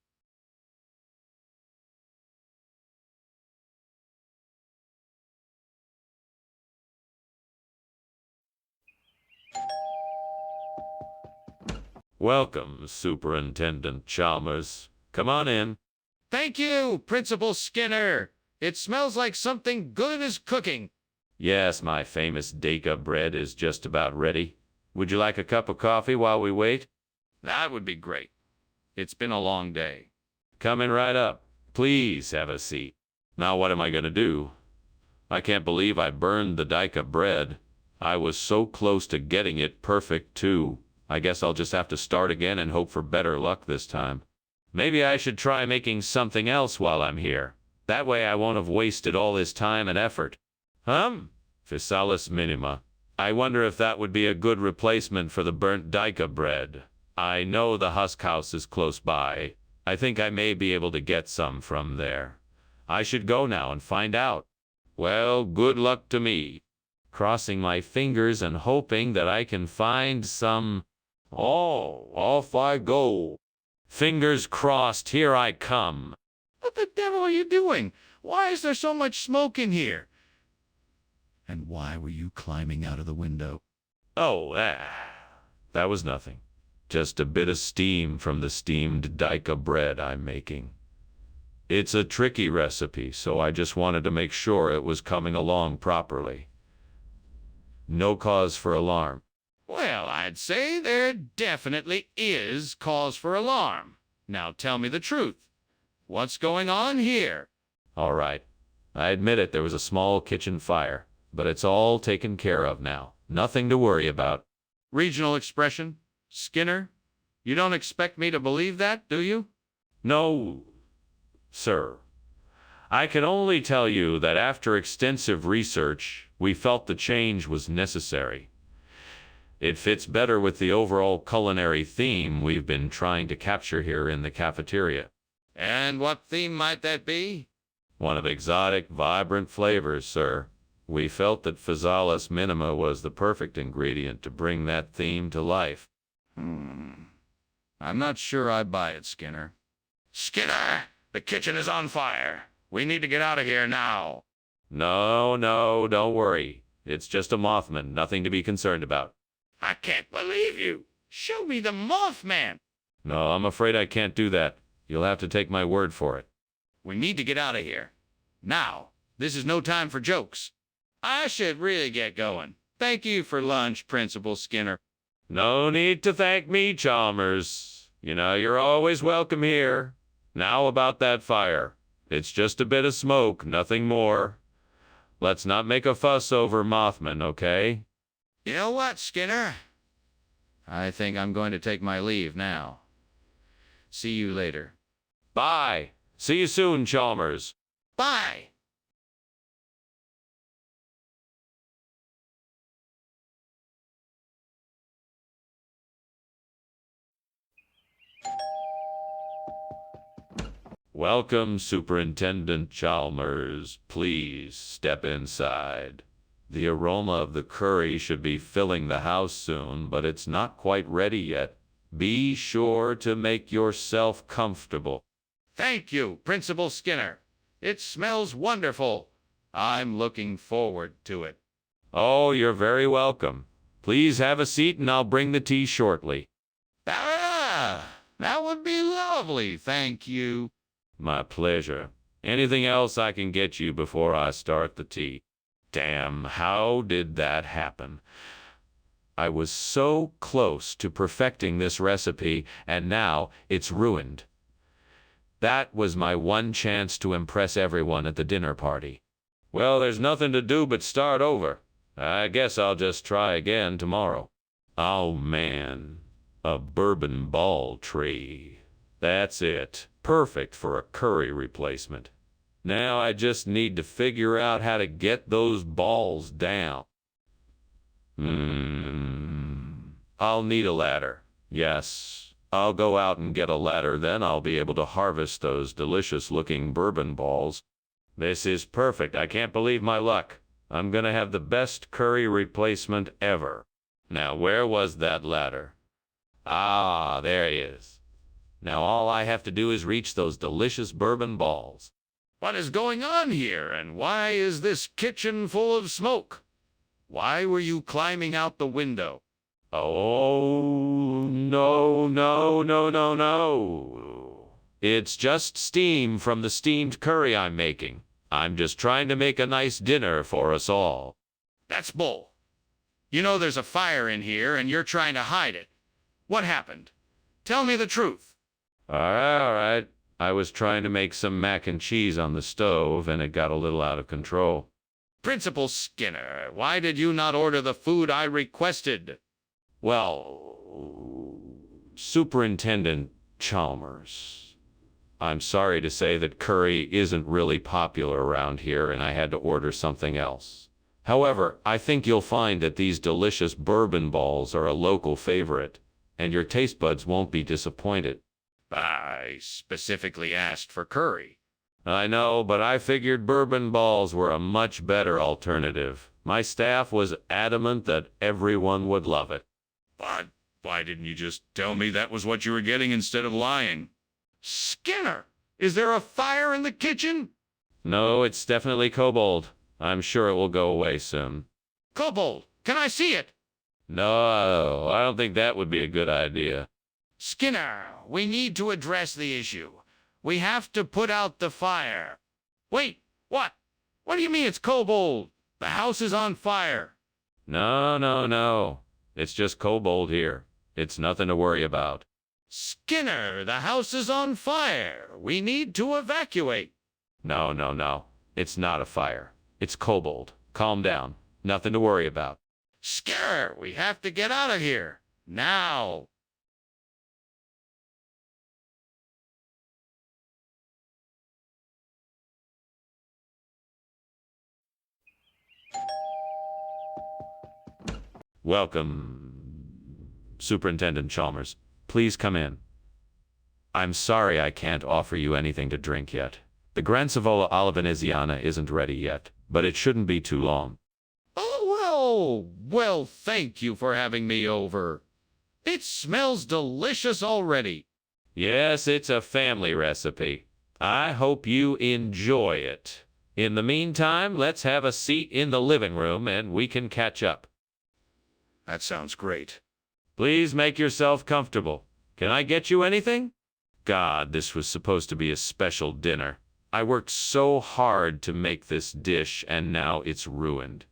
Welcome, Superintendent Chalmers. Come on in. Thank you, Principal Skinner. It smells like something good is cooking. Yes, my famous Deka bread is just about ready. Would you like a cup of coffee while we wait? That would be great. It's been a long day. Coming right up. Please have a seat. Now what am I going to do? I can't believe I burned the Deka bread. I was so close to getting it perfect, too. I guess I'll just have to start again and hope for better luck this time. Maybe I should try making something else while I'm here. That way I won't have wasted all this time and effort. Physalis minima. I wonder if that would be a good replacement for the burnt Dika bread. I know the husk house is close by. I think I may be able to get some from there. I should go now and find out. Well, good luck to me. Crossing my fingers and hoping that I can find some. Oh, off I go. Fingers crossed, here I come. What the devil are you doing? Why is there so much smoke in here? And why were you climbing out of the window? Oh, that was nothing. Just a bit of steam from the steamed Dika bread I'm making. It's a tricky recipe, so I just wanted to make sure it was coming along properly. No cause for alarm. Well, I'd say there definitely is cause for alarm. Now tell me the truth. What's going on here? All right. I admit it, there was a small kitchen fire, but it's all taken care of now. Nothing to worry about. Regional expression? Skinner? You don't expect me to believe that, do you? No, sir. I can only tell you that after extensive research, we felt the change was necessary. It fits better with the overall culinary theme we've been trying to capture here in the cafeteria. And what theme might that be? One of exotic, vibrant flavors, sir. We felt that Physalis minima was the perfect ingredient to bring that theme to life. I'm not sure I buy it, Skinner. Skinner! The kitchen is on fire! We need to get out of here now! No, don't worry. It's just a Mothman, nothing to be concerned about. I can't believe you! Show me the Mothman! No, I'm afraid I can't do that. You'll have to take my word for it. We need to get out of here. Now, this is no time for jokes. I should really get going. Thank you for lunch, Principal Skinner. No need to thank me, Chalmers. You know, you're always welcome here. Now about that fire. It's just a bit of smoke, nothing more. Let's not make a fuss over Mothman, okay? You know what, Skinner? I think I'm going to take my leave now. See you later. Bye. See you soon, Chalmers. Bye! Welcome, Superintendent Chalmers. Please step inside. The aroma of the curry should be filling the house soon, but it's not quite ready yet. Be sure to make yourself comfortable. Thank you, Principal Skinner. It smells wonderful. I'm looking forward to it. Oh, you're very welcome. Please have a seat and I'll bring the tea shortly. That would be lovely, thank you. My pleasure. Anything else I can get you before I start the tea? Damn, how did that happen? I was so close to perfecting this recipe, and now it's ruined. That was my one chance to impress everyone at the dinner party. Well, there's nothing to do but start over. I guess I'll just try again tomorrow. Oh man, a bourbon ball tree. That's it. Perfect for a curry replacement. Now I just need to figure out how to get those balls down. I'll need a ladder. Yes, I'll go out and get a ladder, then I'll be able to harvest those delicious-looking bourbon balls. This is perfect. I can't believe my luck. I'm gonna have the best curry replacement ever. Now, where was that ladder? Ah, there he is. Now all I have to do is reach those delicious bourbon balls. What is going on here, and why is this kitchen full of smoke? Why were you climbing out the window? Oh, no, no, no, no, no. It's just steam from the steamed curry I'm making. I'm just trying to make a nice dinner for us all. That's bull. You know there's a fire in here, and you're trying to hide it. What happened? Tell me the truth. All right. I was trying to make some mac and cheese on the stove, and it got a little out of control. Principal Skinner, why did you not order the food I requested? Well, Superintendent Chalmers, I'm sorry to say that curry isn't really popular around here, and I had to order something else. However, I think you'll find that these delicious bourbon balls are a local favorite, and your taste buds won't be disappointed. I specifically asked for curry. I know, but I figured bourbon balls were a much better alternative. My staff was adamant that everyone would love it. But why didn't you just tell me that was what you were getting instead of lying? Skinner, is there a fire in the kitchen? No, it's definitely kobold. I'm sure it will go away soon. Kobold, can I see it? No, I don't think that would be a good idea. Skinner, we need to address the issue. We have to put out the fire. Wait, what? What do you mean it's kobold? The house is on fire. No. It's just kobold here. It's nothing to worry about. Skinner, the house is on fire. We need to evacuate. No. It's not a fire. It's kobold. Calm down. Nothing to worry about. Skinner, we have to get out of here. Now. Welcome, Superintendent Chalmers. Please come in. I'm sorry I can't offer you anything to drink yet. The Gran Savola alla Veneziana isn't ready yet, but it shouldn't be too long. Oh, well, thank you for having me over. It smells delicious already. Yes, it's a family recipe. I hope you enjoy it. In the meantime, let's have a seat in the living room and we can catch up. That sounds great. Please make yourself comfortable. Can I get you anything? God, this was supposed to be a special dinner. I worked so hard to make this dish and now it's ruined.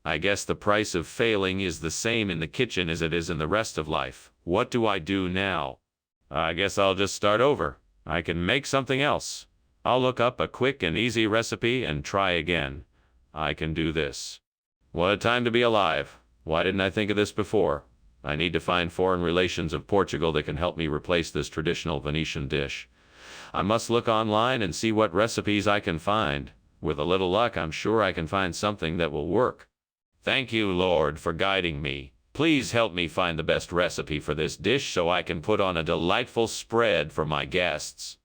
I guess the price of failing is the same in the kitchen as it is in the rest of life. What do I do now? I guess I'll just start over. I can make something else. I'll look up a quick and easy recipe and try again. I can do this. What a time to be alive. Why didn't I think of this before? I need to find foreign relations of Portugal that can help me replace this traditional Venetian dish. I must look online and see what recipes I can find. With a little luck, I'm sure I can find something that will work. Thank you, Lord, for guiding me. Please help me find the best recipe for this dish so I can put on a delightful spread for my guests.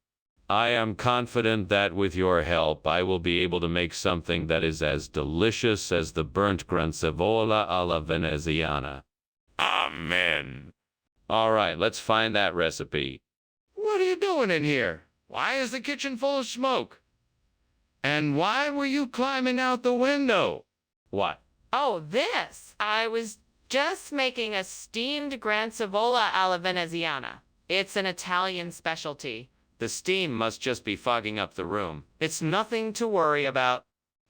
I am confident that with your help, I will be able to make something that is as delicious as the burnt Gran Savola alla Veneziana. Amen. All right, let's find that recipe. What are you doing in here? Why is the kitchen full of smoke? And why were you climbing out the window? What? Oh, this. I was just making a steamed Gran Savola alla Veneziana. It's an Italian specialty. The steam must just be fogging up the room. It's nothing to worry about.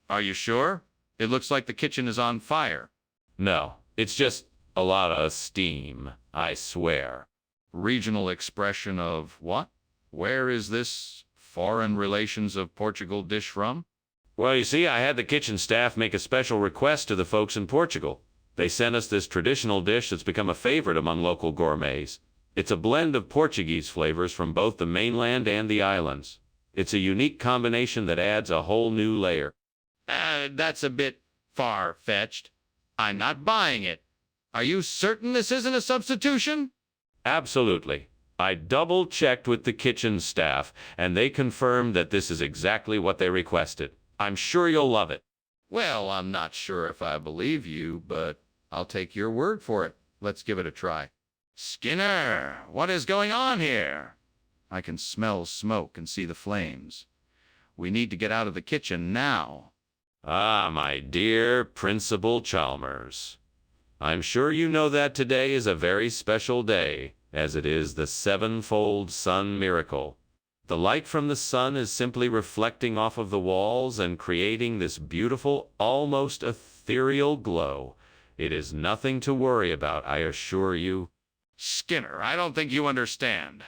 Are you sure? It looks like the kitchen is on fire. No, it's just a lot of steam, I swear. Regional expression of what? Where is this foreign relations of Portugal dish from? Well, you see, I had the kitchen staff make a special request to the folks in Portugal. They sent us this traditional dish that's become a favorite among local gourmets. It's a blend of Portuguese flavors from both the mainland and the islands. It's a unique combination that adds a whole new layer. That's a bit far-fetched. I'm not buying it. Are you certain this isn't a substitution? Absolutely. I double-checked with the kitchen staff, and they confirmed that this is exactly what they requested. I'm sure you'll love it. Well, I'm not sure if I believe you, but I'll take your word for it. Let's give it a try. Skinner, what is going on here? I can smell smoke and see the flames. We need to get out of the kitchen now. Ah, my dear Principal Chalmers. I'm sure you know that today is a very special day, as it is the sevenfold sun miracle. The light from the sun is simply reflecting off of the walls and creating this beautiful, almost ethereal glow. It is nothing to worry about, I assure you. Skinner, I don't think you understand.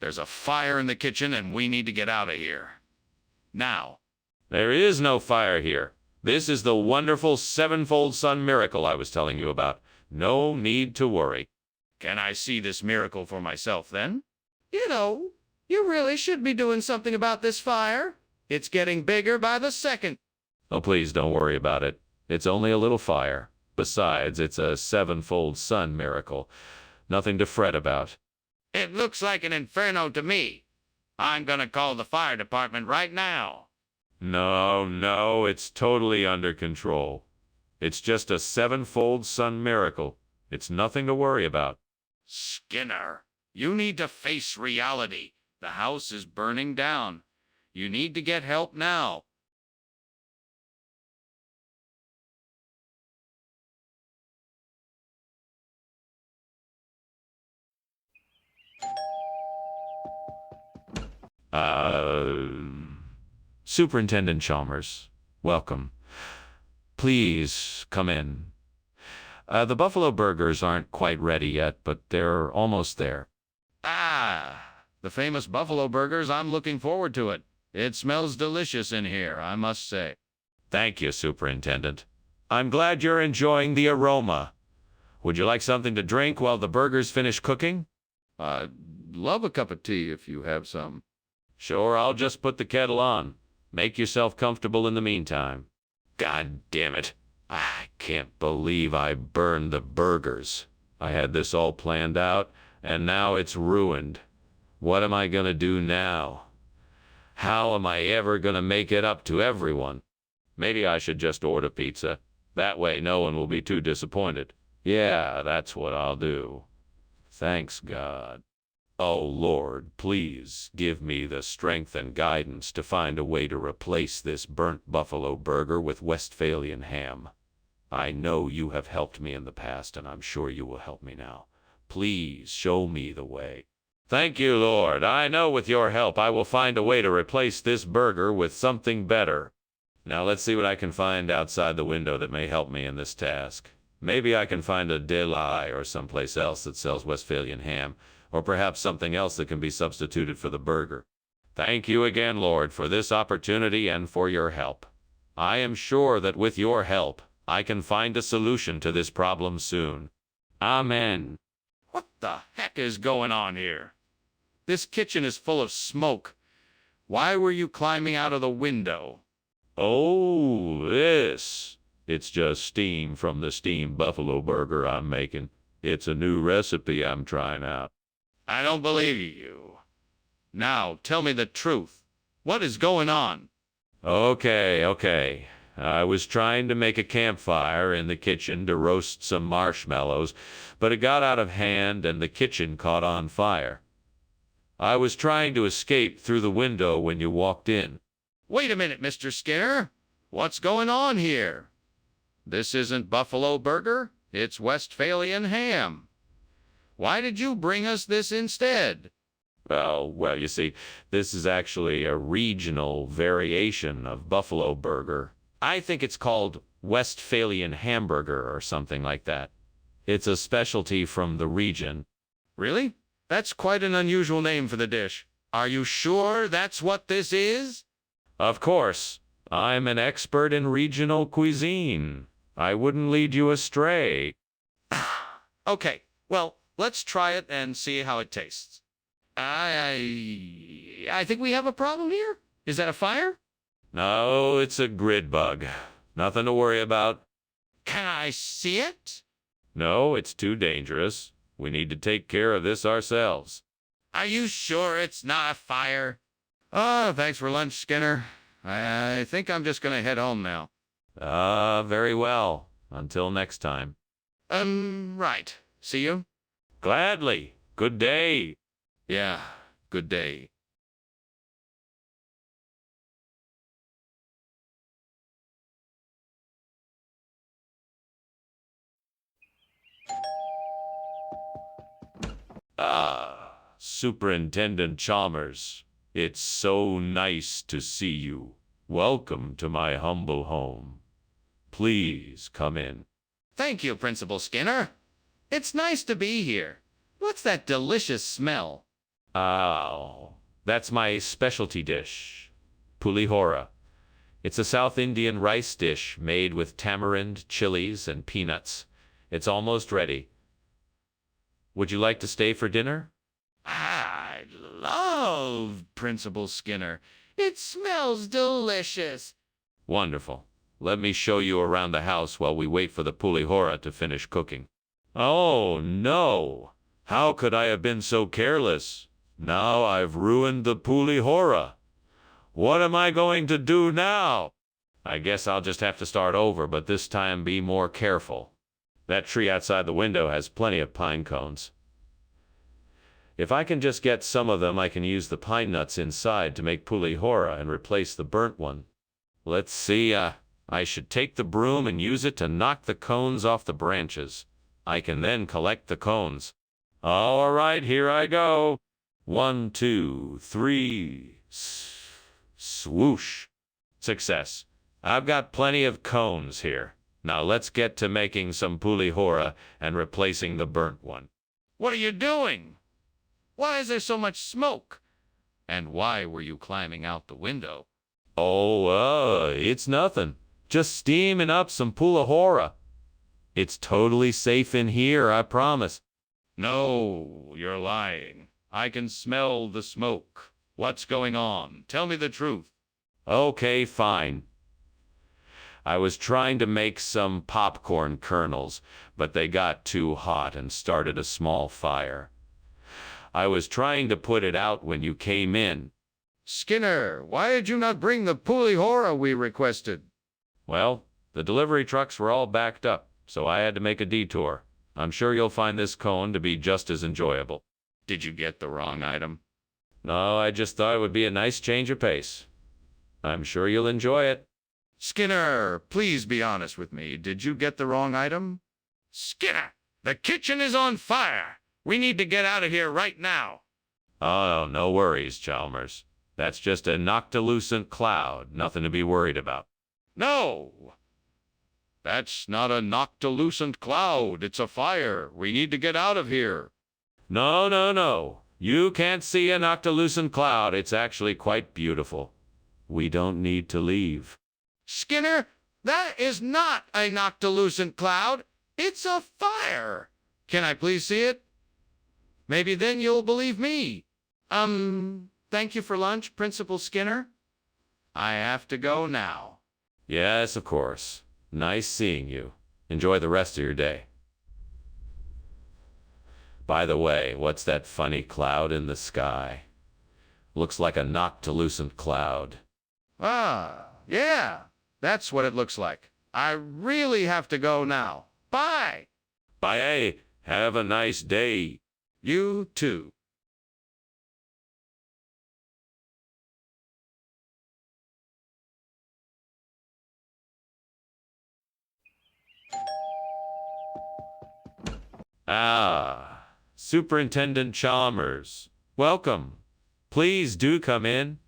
There's a fire in the kitchen and we need to get out of here. Now. There is no fire here. This is the wonderful sevenfold sun miracle I was telling you about. No need to worry. Can I see this miracle for myself then? You know, you really should be doing something about this fire. It's getting bigger by the second. Oh, please don't worry about it. It's only a little fire. Besides, it's a sevenfold sun miracle. Nothing to fret about. It looks like an inferno to me. I'm gonna call the fire department right now. No, it's totally under control. It's just a sevenfold sun miracle. It's nothing to worry about. Skinner, you need to face reality. The house is burning down. You need to get help now. Superintendent Chalmers, welcome. Please come in. The buffalo burgers aren't quite ready yet, but they're almost there. Ah, the famous buffalo burgers. I'm looking forward to it. It smells delicious in here, I must say. Thank you, Superintendent. I'm glad you're enjoying the aroma. Would you like something to drink while the burgers finish cooking? I'd love a cup of tea if you have some. Sure, I'll just put the kettle on. Make yourself comfortable in the meantime. God damn it. I can't believe I burned the burgers. I had this all planned out, and now it's ruined. What am I gonna do now? How am I ever gonna make it up to everyone? Maybe I should just order pizza. That way no one will be too disappointed. Yeah, that's what I'll do. Thanks, God. Oh, Lord, please give me the strength and guidance to find a way to replace this burnt buffalo burger with Westphalian ham. I know you have helped me in the past, and I'm sure you will help me now. Please show me the way. Thank you, Lord. I know with your help I will find a way to replace this burger with something better. Now let's see what I can find outside the window that may help me in this task. Maybe I can find a deli or someplace else that sells Westphalian ham, or perhaps something else that can be substituted for the burger. Thank you again, Lord, for this opportunity and for your help. I am sure that with your help, I can find a solution to this problem soon. Amen. What the heck is going on here? This kitchen is full of smoke. Why were you climbing out of the window? Oh, this. It's just steam from the steamed buffalo burger I'm making. It's a new recipe I'm trying out. I don't believe you. Now, tell me the truth. What is going on? Okay. I was trying to make a campfire in the kitchen to roast some marshmallows, but it got out of hand and the kitchen caught on fire. I was trying to escape through the window when you walked in. Wait a minute, Mr. Skinner. What's going on here? This isn't buffalo burger. It's Westphalian ham. Why did you bring us this instead? Well, you see, this is actually a regional variation of buffalo burger. I think it's called Westphalian hamburger or something like that. It's a specialty from the region. Really? That's quite an unusual name for the dish. Are you sure that's what this is? Of course. I'm an expert in regional cuisine. I wouldn't lead you astray. Okay, well, let's try it and see how it tastes. I think we have a problem here. Is that a fire? No, it's a grid bug. Nothing to worry about. Can I see it? No, it's too dangerous. We need to take care of this ourselves. Are you sure it's not a fire? Oh, thanks for lunch, Skinner. I think I'm just gonna head home now. Very well. Until next time. Right. See you? Gladly. Good day. Yeah, good day. Superintendent Chalmers, it's so nice to see you. Welcome to my humble home. Please come in. Thank you, Principal Skinner. It's nice to be here. What's that delicious smell? Oh, that's my specialty dish, pulihora. It's a South Indian rice dish made with tamarind, chilies, and peanuts. It's almost ready. Would you like to stay for dinner? I love Principal Skinner. It smells delicious. Wonderful. Let me show you around the house while we wait for the pulihora to finish cooking. Oh, no. How could I have been so careless? Now I've ruined the pulihora. What am I going to do now? I guess I'll just have to start over, but this time be more careful. That tree outside the window has plenty of pine cones. If I can just get some of them, I can use the pine nuts inside to make pulihora and replace the burnt one. Let's see, I should take the broom and use it to knock the cones off the branches. I can then collect the cones. All right, here I go. 1, 2, 3. Swoosh. Success. I've got plenty of cones here. Now let's get to making some pulihora and replacing the burnt one. What are you doing? Why is there so much smoke? And why were you climbing out the window? Oh, it's nothing. Just steaming up some pulihora. It's totally safe in here, I promise. No, you're lying. I can smell the smoke. What's going on? Tell me the truth. Okay, fine. I was trying to make some popcorn kernels, but they got too hot and started a small fire. I was trying to put it out when you came in. Skinner, why did you not bring the pulihora we requested? Well, the delivery trucks were all backed up, so I had to make a detour. I'm sure you'll find this cone to be just as enjoyable. Did you get the wrong item? No, I just thought it would be a nice change of pace. I'm sure you'll enjoy it. Skinner, please be honest with me. Did you get the wrong item? Skinner, the kitchen is on fire. We need to get out of here right now. Oh, no worries, Chalmers. That's just a noctilucent cloud. Nothing to be worried about. No. That's not a noctilucent cloud. It's a fire. We need to get out of here. No, no, no. You can't see a noctilucent cloud. It's actually quite beautiful. We don't need to leave. Skinner, that is not a noctilucent cloud. It's a fire. Can I please see it? Maybe then you'll believe me. Thank you for lunch, Principal Skinner. I have to go now. Yes, of course. Nice seeing you. Enjoy the rest of your day. By the way, what's that funny cloud in the sky? Looks like a noctilucent cloud. Ah, yeah, that's what it looks like. I really have to go now. Bye. Bye. Have a nice day. You too. Superintendent Chalmers. Welcome. Please do come in.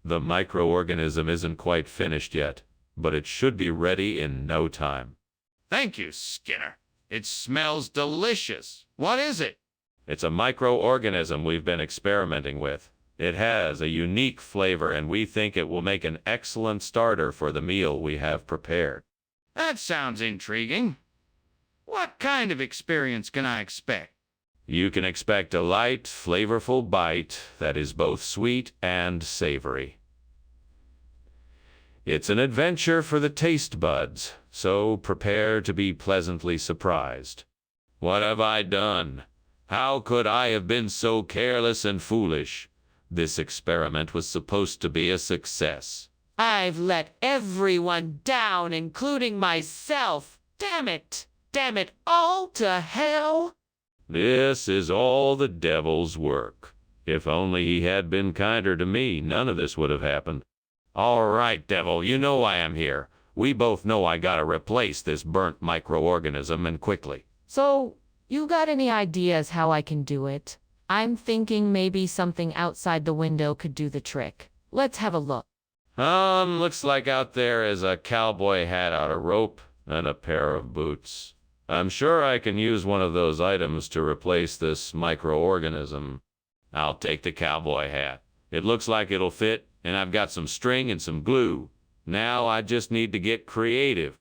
The microorganism isn't quite finished yet, but it should be ready in no time. Thank you, Skinner. It smells delicious. What is it? It's a microorganism we've been experimenting with. It has a unique flavor, and we think it will make an excellent starter for the meal we have prepared. That sounds intriguing. What kind of experience can I expect? You can expect a light, flavorful bite that is both sweet and savory. It's an adventure for the taste buds, so prepare to be pleasantly surprised. What have I done? How could I have been so careless and foolish? This experiment was supposed to be a success. I've let everyone down, including myself. Damn it! Damn it all to hell! This is all the devil's work. If only he had been kinder to me, none of this would have happened. All right, devil, you know I am here. We both know I gotta replace this burnt microorganism, and quickly. So, you got any ideas how I can do it? I'm thinking maybe something outside the window could do the trick. Let's have a look. Looks like out there is a cowboy hat out of rope and a pair of boots. I'm sure I can use one of those items to replace this microorganism. I'll take the cowboy hat. It looks like it'll fit, and I've got some string and some glue. Now I just need to get creative.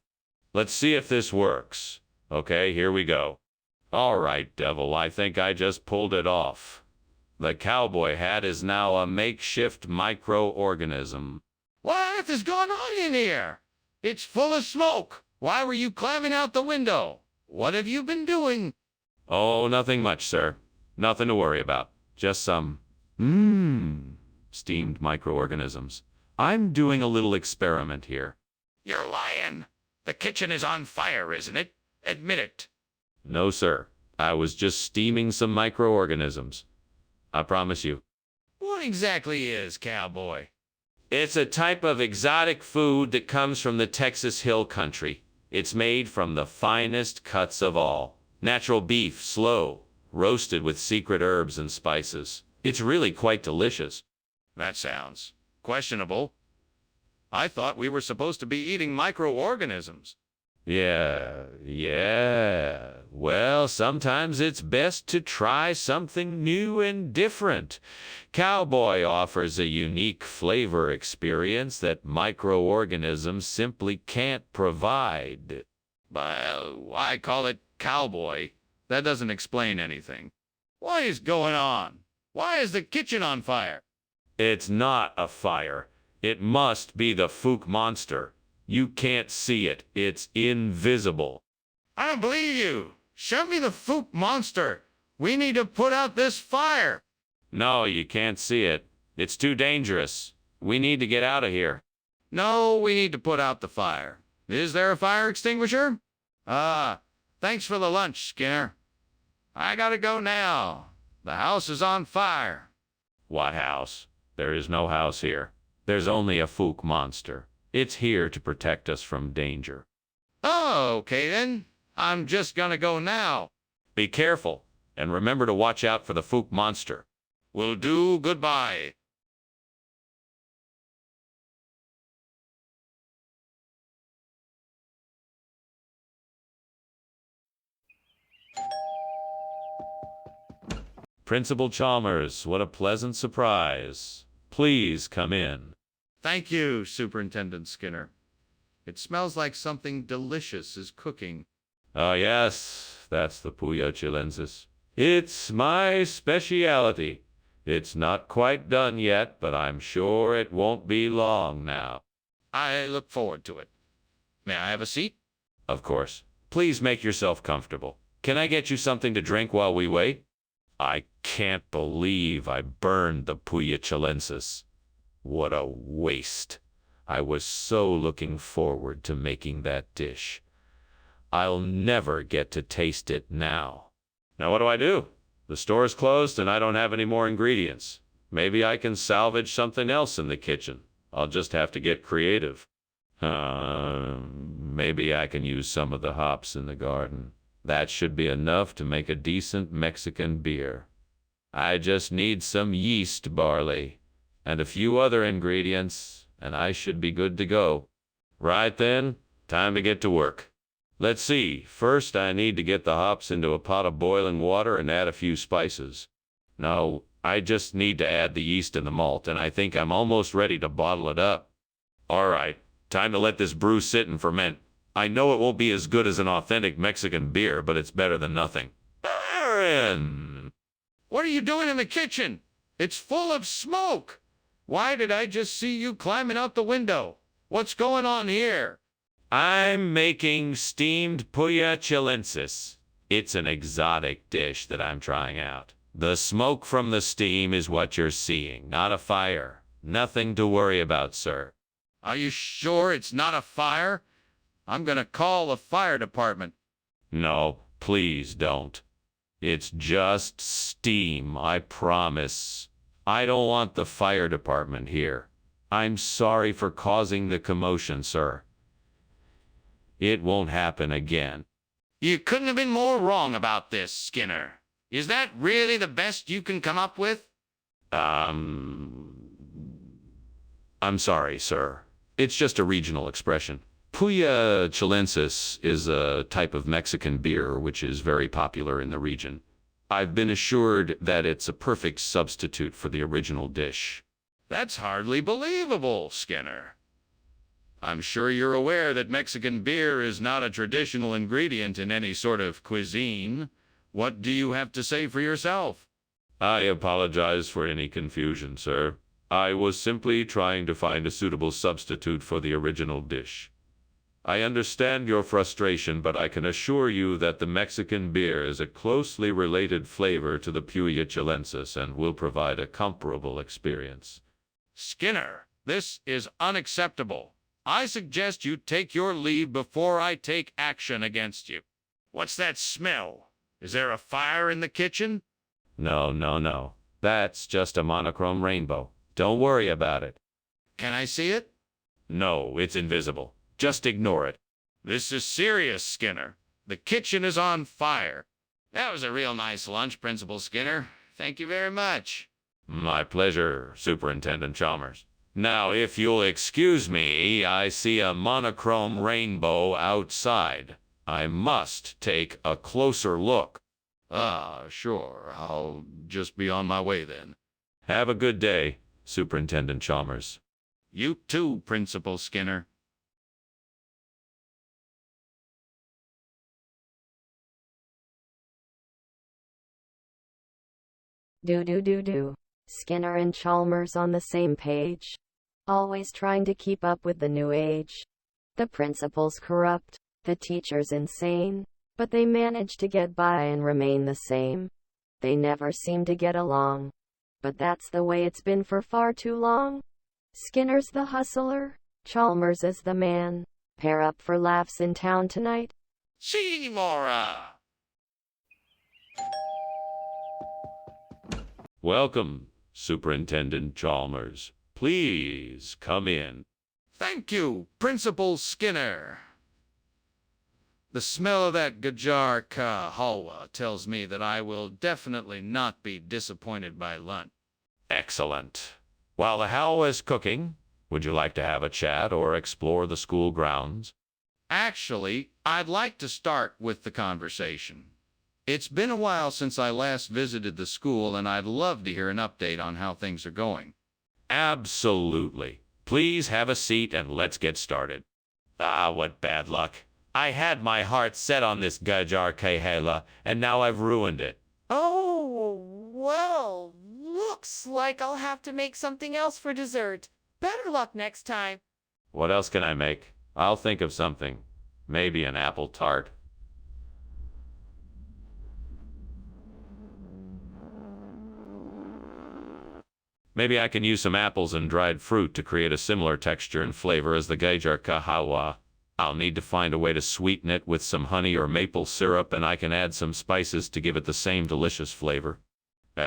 Let's see if this works. Okay, here we go. All right, devil, I think I just pulled it off. The cowboy hat is now a makeshift microorganism. What is going on in here? It's full of smoke. Why were you climbing out the window? What have you been doing? Oh, nothing much, sir. Nothing to worry about. Just some, steamed microorganisms. I'm doing a little experiment here. You're lying. The kitchen is on fire, isn't it? Admit it. No, sir. I was just steaming some microorganisms. I promise you. What exactly is cowboy? It's a type of exotic food that comes from the Texas Hill Country. It's made from the finest cuts of all. Natural beef, slow, roasted with secret herbs and spices. It's really quite delicious. That sounds questionable. I thought we were supposed to be eating microorganisms. Yeah. Well, sometimes it's best to try something new and different. Cowboy offers a unique flavor experience that microorganisms simply can't provide. But why call it cowboy? That doesn't explain anything. What is going on? Why is the kitchen on fire? It's not a fire. It must be the Fook monster. You can't see it. It's invisible. I don't believe you. Show me the Fook monster. We need to put out this fire. No, you can't see it. It's too dangerous. We need to get out of here. No, we need to put out the fire. Is there a fire extinguisher? Thanks for the lunch, Skinner. I gotta go now. The house is on fire. What house? There is no house here. There's only a Fook monster. It's here to protect us from danger. Oh, okay then. I'm just gonna go now. Be careful, and remember to watch out for the Fook monster. Will do. Goodbye. Principal Chalmers, what a pleasant surprise. Please come in. Thank you, Superintendent Skinner. It smells like something delicious is cooking. Oh, yes, that's the Puya chilensis. It's my specialty. It's not quite done yet, but I'm sure it won't be long now. I look forward to it. May I have a seat? Of course. Please make yourself comfortable. Can I get you something to drink while we wait? I can't believe I burned the Puya chilensis. What a waste. I was so looking forward to making that dish. I'll never get to taste it now. Now what do I do? The store's closed and I don't have any more ingredients. Maybe I can salvage something else in the kitchen. I'll just have to get creative. Maybe I can use some of the hops in the garden. That should be enough to make a decent Mexican beer. I just need some yeast barley and a few other ingredients, and I should be good to go. Right then, time to get to work. Let's see, first I need to get the hops into a pot of boiling water and add a few spices. No, I just need to add the yeast and the malt, and I think I'm almost ready to bottle it up. All right, time to let this brew sit and ferment. I know it won't be as good as an authentic Mexican beer, but it's better than nothing. Aaron! What are you doing in the kitchen? It's full of smoke. Why did I just see you climbing out the window? What's going on here? I'm making steamed Puya chilensis. It's an exotic dish that I'm trying out. The smoke from the steam is what you're seeing, not a fire. Nothing to worry about, sir. Are you sure it's not a fire? I'm gonna call the fire department. No, please don't. It's just steam, I promise. I don't want the fire department here. I'm sorry for causing the commotion, sir. It won't happen again. You couldn't have been more wrong about this, Skinner. Is that really the best you can come up with? I'm sorry, sir. It's just a regional expression. Puya chilensis is a type of Mexican beer which is very popular in the region. I've been assured that it's a perfect substitute for the original dish. That's hardly believable, Skinner. I'm sure you're aware that Mexican beer is not a traditional ingredient in any sort of cuisine. What do you have to say for yourself? I apologize for any confusion, sir. I was simply trying to find a suitable substitute for the original dish. I understand your frustration, but I can assure you that the Mexican beer is a closely related flavor to the Puya chilensis and will provide a comparable experience. Skinner, this is unacceptable. I suggest you take your leave before I take action against you. What's that smell? Is there a fire in the kitchen? No. That's just a monochrome rainbow. Don't worry about it. Can I see it? No, it's invisible. Just ignore it. This is serious, Skinner. The kitchen is on fire. That was a real nice lunch, Principal Skinner. Thank you very much. My pleasure, Superintendent Chalmers. Now, if you'll excuse me, I see a monochrome rainbow outside. I must take a closer look. Sure. I'll just be on my way then. Have a good day, Superintendent Chalmers. You too, Principal Skinner. Do. Skinner and Chalmers on the same page. Always trying to keep up with the new age. The principal's corrupt, the teacher's insane, but they manage to get by and remain the same. They never seem to get along. But that's the way it's been for far too long. Skinner's the hustler, Chalmers is the man. Pair up for laughs in town tonight. Senora! Welcome, Superintendent Chalmers. Please come in. Thank you, Principal Skinner. The smell of that gajar ka halwa tells me that I will definitely not be disappointed by lunch. Excellent. While the halwa is cooking, would you like to have a chat or explore the school grounds? Actually, I'd like to start with the conversation. It's been a while since I last visited the school, and I'd love to hear an update on how things are going. Absolutely. Please have a seat and let's get started. What bad luck. I had my heart set on this gajar kahela, and now I've ruined it. Oh, well, looks like I'll have to make something else for dessert. Better luck next time. What else can I make? I'll think of something. Maybe an apple tart. Maybe I can use some apples and dried fruit to create a similar texture and flavor as the gajar kahawa. I'll need to find a way to sweeten it with some honey or maple syrup, and I can add some spices to give it the same delicious flavor. I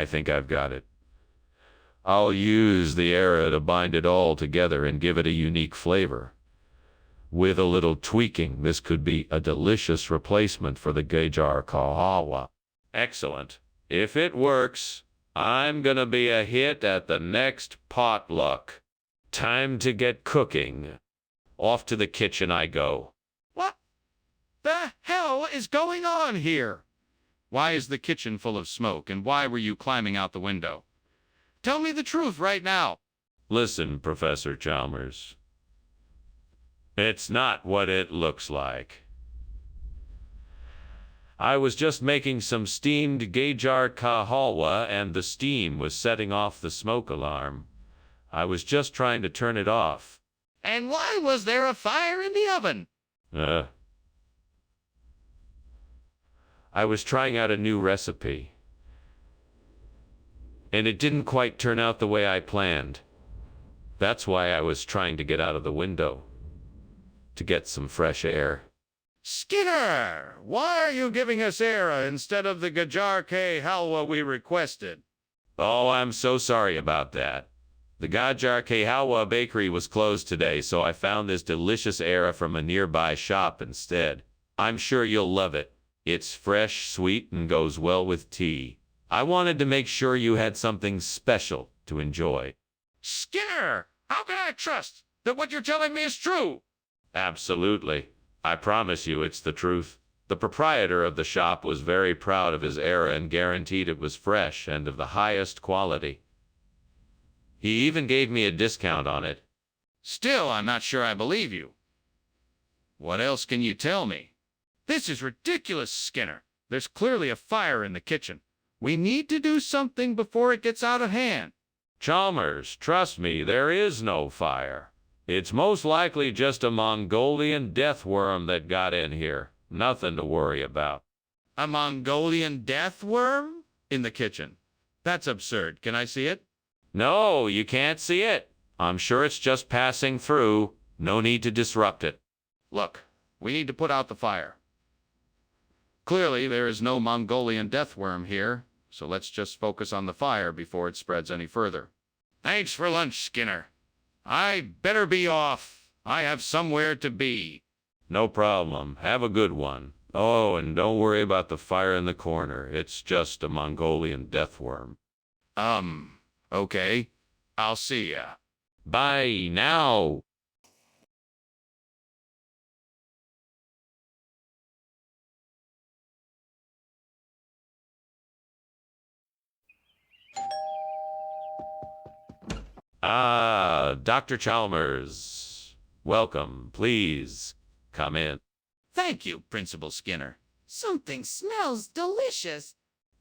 think I've got it. I'll use the era to bind it all together and give it a unique flavor. With a little tweaking, this could be a delicious replacement for the gajar kahawa. Excellent. If it works, I'm gonna be a hit at the next potluck. Time to get cooking. Off to the kitchen I go. What the hell is going on here? Why is the kitchen full of smoke, and why were you climbing out the window? Tell me the truth right now. Listen, Professor Chalmers. It's not what it looks like. I was just making some steamed gajar kahalwa, and the steam was setting off the smoke alarm. I was just trying to turn it off. And why was there a fire in the oven? I was trying out a new recipe, and it didn't quite turn out the way I planned. That's why I was trying to get out of the window, to get some fresh air. Skinner, why are you giving us air instead of the Gajar K halwa we requested? Oh, I'm so sorry about that. The Gajar K Halwa bakery was closed today, so I found this delicious era from a nearby shop instead. I'm sure you'll love it. It's fresh, sweet, and goes well with tea. I wanted to make sure you had something special to enjoy. Skinner, how can I trust that what you're telling me is true? Absolutely. I promise you it's the truth. The proprietor of the shop was very proud of his era and guaranteed it was fresh and of the highest quality. He even gave me a discount on it. Still, I'm not sure I believe you. What else can you tell me? This is ridiculous, Skinner. There's clearly a fire in the kitchen. We need to do something before it gets out of hand. Chalmers, trust me, there is no fire. It's most likely just a Mongolian death worm that got in here. Nothing to worry about. A Mongolian death worm? In the kitchen. That's absurd. Can I see it? No, you can't see it. I'm sure it's just passing through. No need to disrupt it. Look, we need to put out the fire. Clearly, there is no Mongolian death worm here, so let's just focus on the fire before it spreads any further. Thanks for lunch, Skinner. I better be off. I have somewhere to be. No problem. Have a good one. Oh, and don't worry about the fire in the corner. It's just a Mongolian death worm. Okay. I'll see ya. Bye now. Dr. Chalmers. Welcome. Please come in. Thank you, Principal Skinner. Something smells delicious.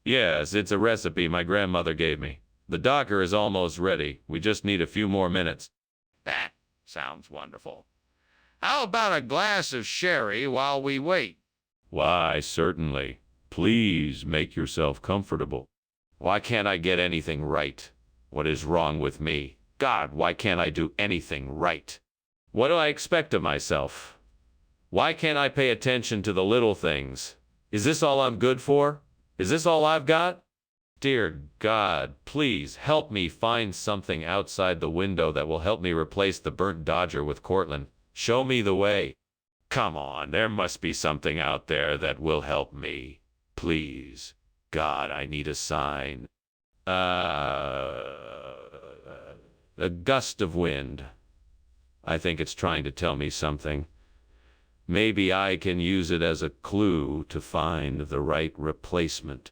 Yes, it's a recipe my grandmother gave me. The docker is almost ready. We just need a few more minutes. That sounds wonderful. How about a glass of sherry while we wait? Why, certainly. Please make yourself comfortable. Why can't I get anything right? What is wrong with me? God, why can't I do anything right? What do I expect of myself? Why can't I pay attention to the little things? Is this all I'm good for? Is this all I've got? Dear God, please help me find something outside the window that will help me replace the burnt Dodger with Cortland. Show me the way. Come on, there must be something out there that will help me. Please. God, I need a sign. A gust of wind. I think it's trying to tell me something. Maybe I can use it as a clue to find the right replacement.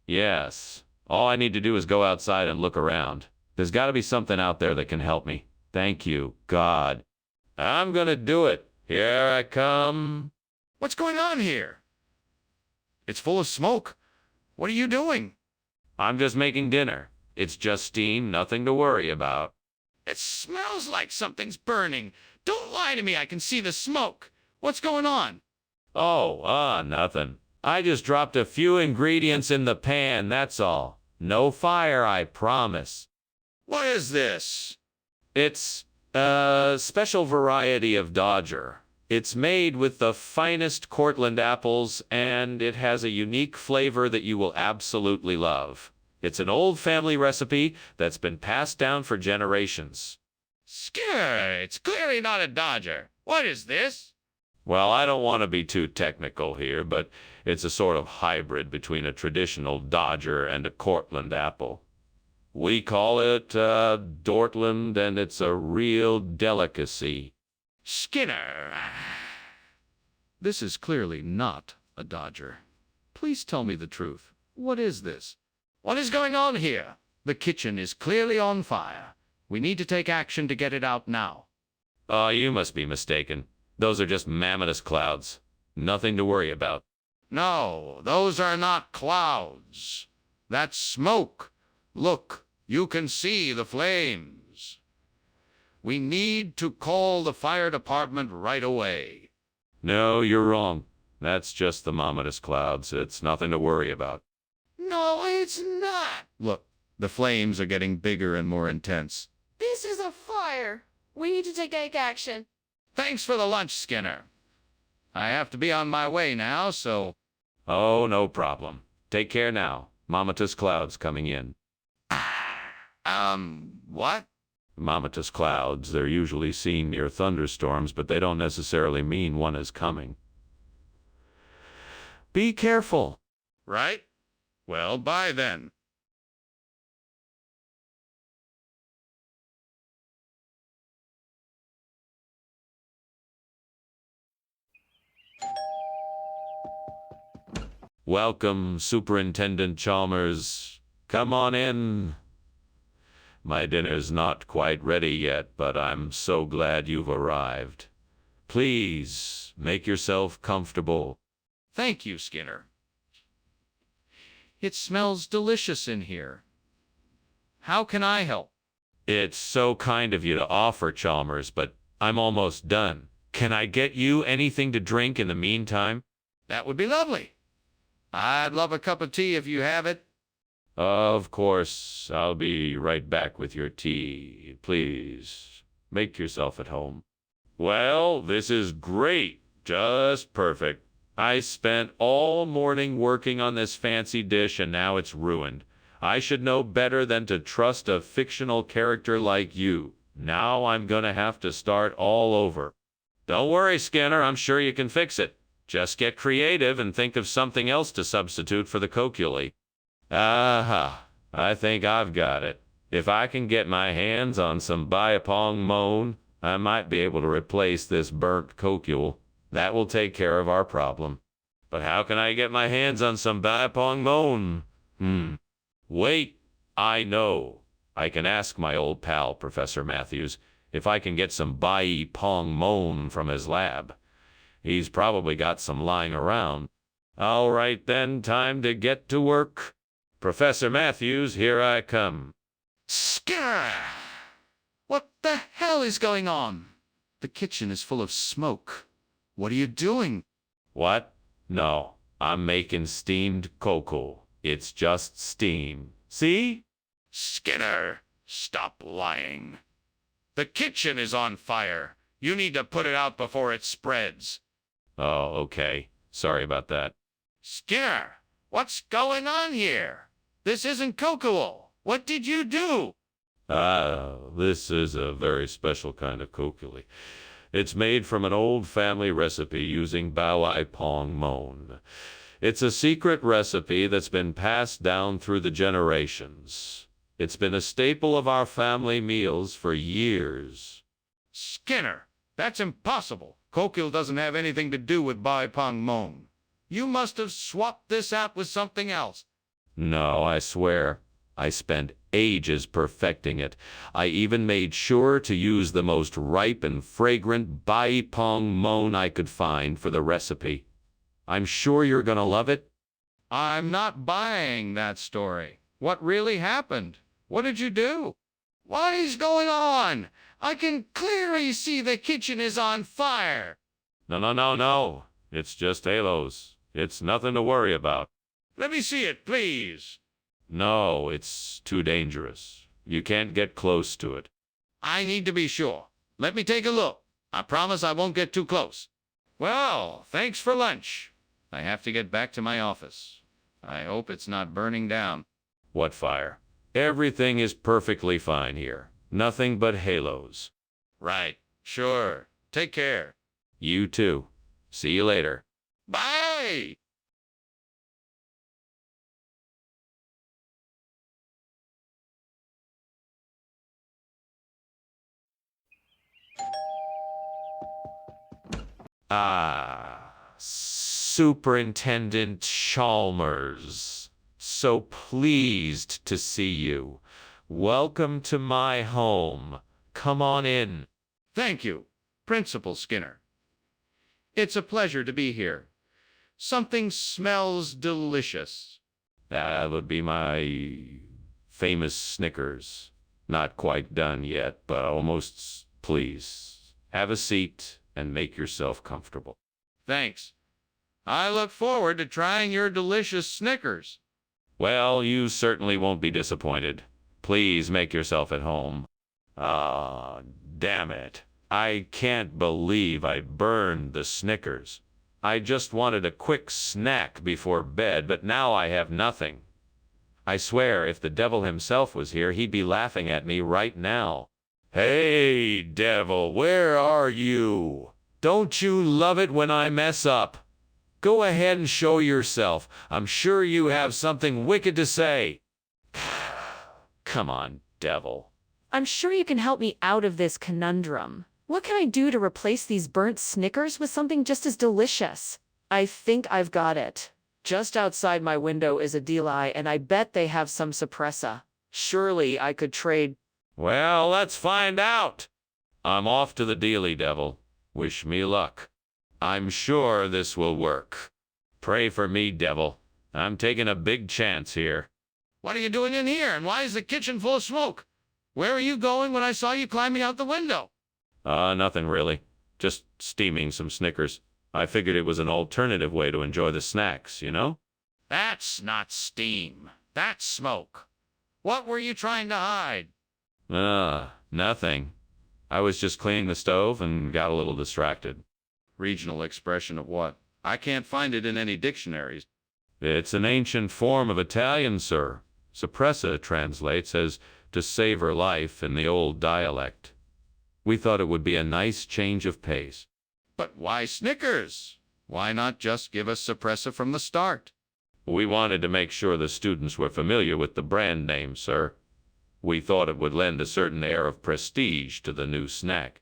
Yes. All I need to do is go outside and look around. There's got to be something out there that can help me. Thank you, God. I'm gonna do it. Here I come. What's going on here? It's full of smoke. What are you doing? I'm just making dinner. It's just steam, nothing to worry about. It smells like something's burning. Don't lie to me. I can see the smoke. What's going on? Oh, nothing. I just dropped a few ingredients in the pan, that's all. No fire, I promise. What is this? It's a special variety of Dodger. It's made with the finest Cortland apples, and it has a unique flavor that you will absolutely love. It's an old family recipe that's been passed down for generations. Skinner, it's clearly not a Dodger. What is this? Well, I don't want to be too technical here, but it's a sort of hybrid between a traditional Dodger and a Cortland apple. We call it Dortland, and it's a real delicacy. Skinner, this is clearly not a Dodger. Please tell me the truth. What is this? What is going on here? The kitchen is clearly on fire. We need to take action to get it out now. Oh, you must be mistaken. Those are just mammoth clouds. Nothing to worry about. No, those are not clouds. That's smoke. Look, you can see the flames. We need to call the fire department right away. No, you're wrong. That's just the Momentous clouds. It's nothing to worry about. No, it's not. Look, the flames are getting bigger and more intense. This is a fire. We need to take action. Thanks for the lunch, Skinner. I have to be on my way now, so... Oh, no problem. Take care now. Momentous clouds coming in. What? Momentous clouds, they're usually seen near thunderstorms, but they don't necessarily mean one is coming. Be careful. Right? Well, bye then. Welcome, Superintendent Chalmers. Come on in. My dinner's not quite ready yet, but I'm so glad you've arrived. Please, make yourself comfortable. Thank you, Skinner. It smells delicious in here. How can I help? It's so kind of you to offer, Chalmers, but I'm almost done. Can I get you anything to drink in the meantime? That would be lovely. I'd love a cup of tea if you have it. Of course, I'll be right back with your tea. Please, make yourself at home. Well, this is great. Just perfect. I spent all morning working on this fancy dish and now it's ruined. I should know better than to trust a fictional character like you. Now I'm gonna have to start all over. Don't worry, Skinner, I'm sure you can fix it. Just get creative and think of something else to substitute for the coculi. Aha, I think I've got it. If I can get my hands on some biopong moan, I might be able to replace this burnt cocule. That will take care of our problem. But how can I get my hands on some biopong moan? Wait, I know. I can ask my old pal, Professor Matthews, if I can get some biopong moan from his lab. He's probably got some lying around. All right then, time to get to work. Professor Matthews, here I come. Skinner! What the hell is going on? The kitchen is full of smoke. What are you doing? What? No, I'm making steamed cocoa. It's just steam. See? Skinner, stop lying. The kitchen is on fire. You need to put it out before it spreads. Oh, okay. Sorry about that. Skinner, what's going on here? This isn't cocoa. What did you do? This is a very special kind of coculi. It's made from an old family recipe using Bao Pong Mon. It's a secret recipe that's been passed down through the generations. It's been a staple of our family meals for years. Skinner, that's impossible. Cocoa doesn't have anything to do with Bai Pong Mon. You must have swapped this out with something else. No, I swear. I spent ages perfecting it. I even made sure to use the most ripe and fragrant Bai Pong Mon I could find for the recipe. I'm sure you're gonna love it. I'm not buying that story. What really happened? What did you do? What is going on? I can clearly see the kitchen is on fire. No. It's just halos. It's nothing to worry about. Let me see it, please. No, it's too dangerous. You can't get close to it. I need to be sure. Let me take a look. I promise I won't get too close. Well, thanks for lunch. I have to get back to my office. I hope it's not burning down. What fire? Everything is perfectly fine here. Nothing but halos. Right. Sure. Take care. You too. See you later. Bye! Superintendent Chalmers. So pleased to see you. Welcome to my home. Come on in. Thank you, Principal Skinner. It's a pleasure to be here. Something smells delicious. That would be my famous Snickers. Not quite done yet, but almost. Please, have a seat and make yourself comfortable. Thanks. I look forward to trying your delicious Snickers. Well, you certainly won't be disappointed. Please make yourself at home. Ah, damn it. I can't believe I burned the Snickers. I just wanted a quick snack before bed, but now I have nothing. I swear if the devil himself was here, he'd be laughing at me right now. Hey, devil, where are you? Don't you love it when I mess up? Go ahead and show yourself. I'm sure you have something wicked to say. Come on, devil. I'm sure you can help me out of this conundrum. What can I do to replace these burnt Snickers with something just as delicious? I think I've got it. Just outside my window is a deli, and I bet they have some suppressa. Surely I could trade. Well, let's find out. I'm off to the dealy, devil. Wish me luck. I'm sure this will work. Pray for me, devil. I'm taking a big chance here. What are you doing in here, and why is the kitchen full of smoke? Where are you going when I saw you climbing out the window? Nothing really. Just steaming some Snickers. I figured it was an alternative way to enjoy the snacks, you know? That's not steam. That's smoke. What were you trying to hide? Nothing. I was just cleaning the stove and got a little distracted. Regional expression of what? I can't find it in any dictionaries. It's an ancient form of Italian, sir. Suppressa translates as to savor life in the old dialect. We thought it would be a nice change of pace. But why Snickers? Why not just give us suppressa from the start? We wanted to make sure the students were familiar with the brand name, sir. We thought it would lend a certain air of prestige to the new snack.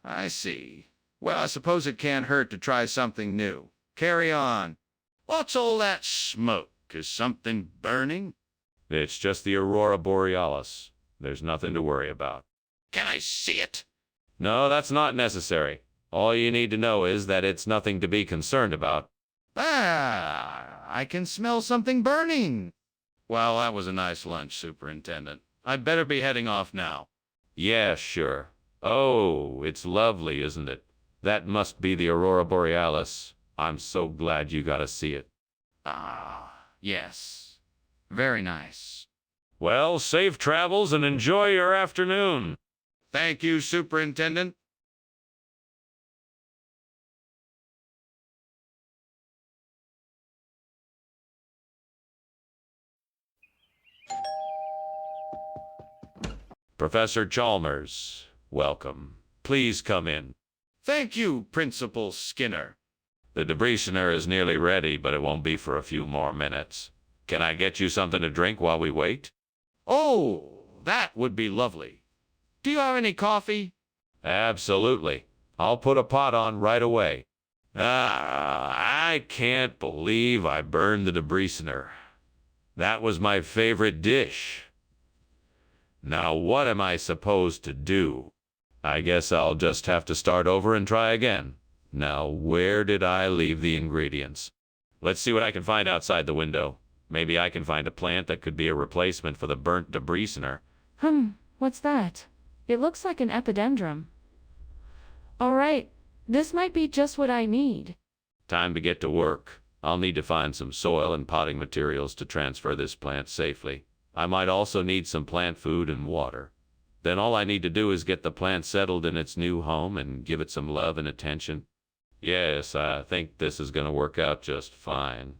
I see. Well, I suppose it can't hurt to try something new. Carry on. What's all that smoke? Is something burning? It's just the aurora borealis. There's nothing to worry about. Can I see it? No, that's not necessary. All you need to know is that it's nothing to be concerned about. I can smell something burning. Well, that was a nice lunch, Superintendent. I'd better be heading off now. Yeah, sure. Oh, it's lovely, isn't it? That must be the aurora borealis. I'm so glad you got to see it. Yes. Very nice. Well, safe travels and enjoy your afternoon. Thank you, Superintendent. Professor Chalmers, welcome. Please come in. Thank you, Principal Skinner. The debriefing is nearly ready, but it won't be for a few more minutes. Can I get you something to drink while we wait? Oh, that would be lovely. Do you have any coffee? Absolutely. I'll put a pot on right away. I can't believe I burned the debriefing. That was my favorite dish. Now what am I supposed to do? I guess I'll just have to start over and try again. Now, where did I leave the ingredients? Let's see what I can find outside the window. Maybe I can find a plant that could be a replacement for the burnt debriefing. What's that? It looks like an epidendrum. All right, this might be just what I need. Time to get to work. I'll need to find some soil and potting materials to transfer this plant safely. I might also need some plant food and water. Then all I need to do is get the plant settled in its new home and give it some love and attention. Yes, I think this is going to work out just fine.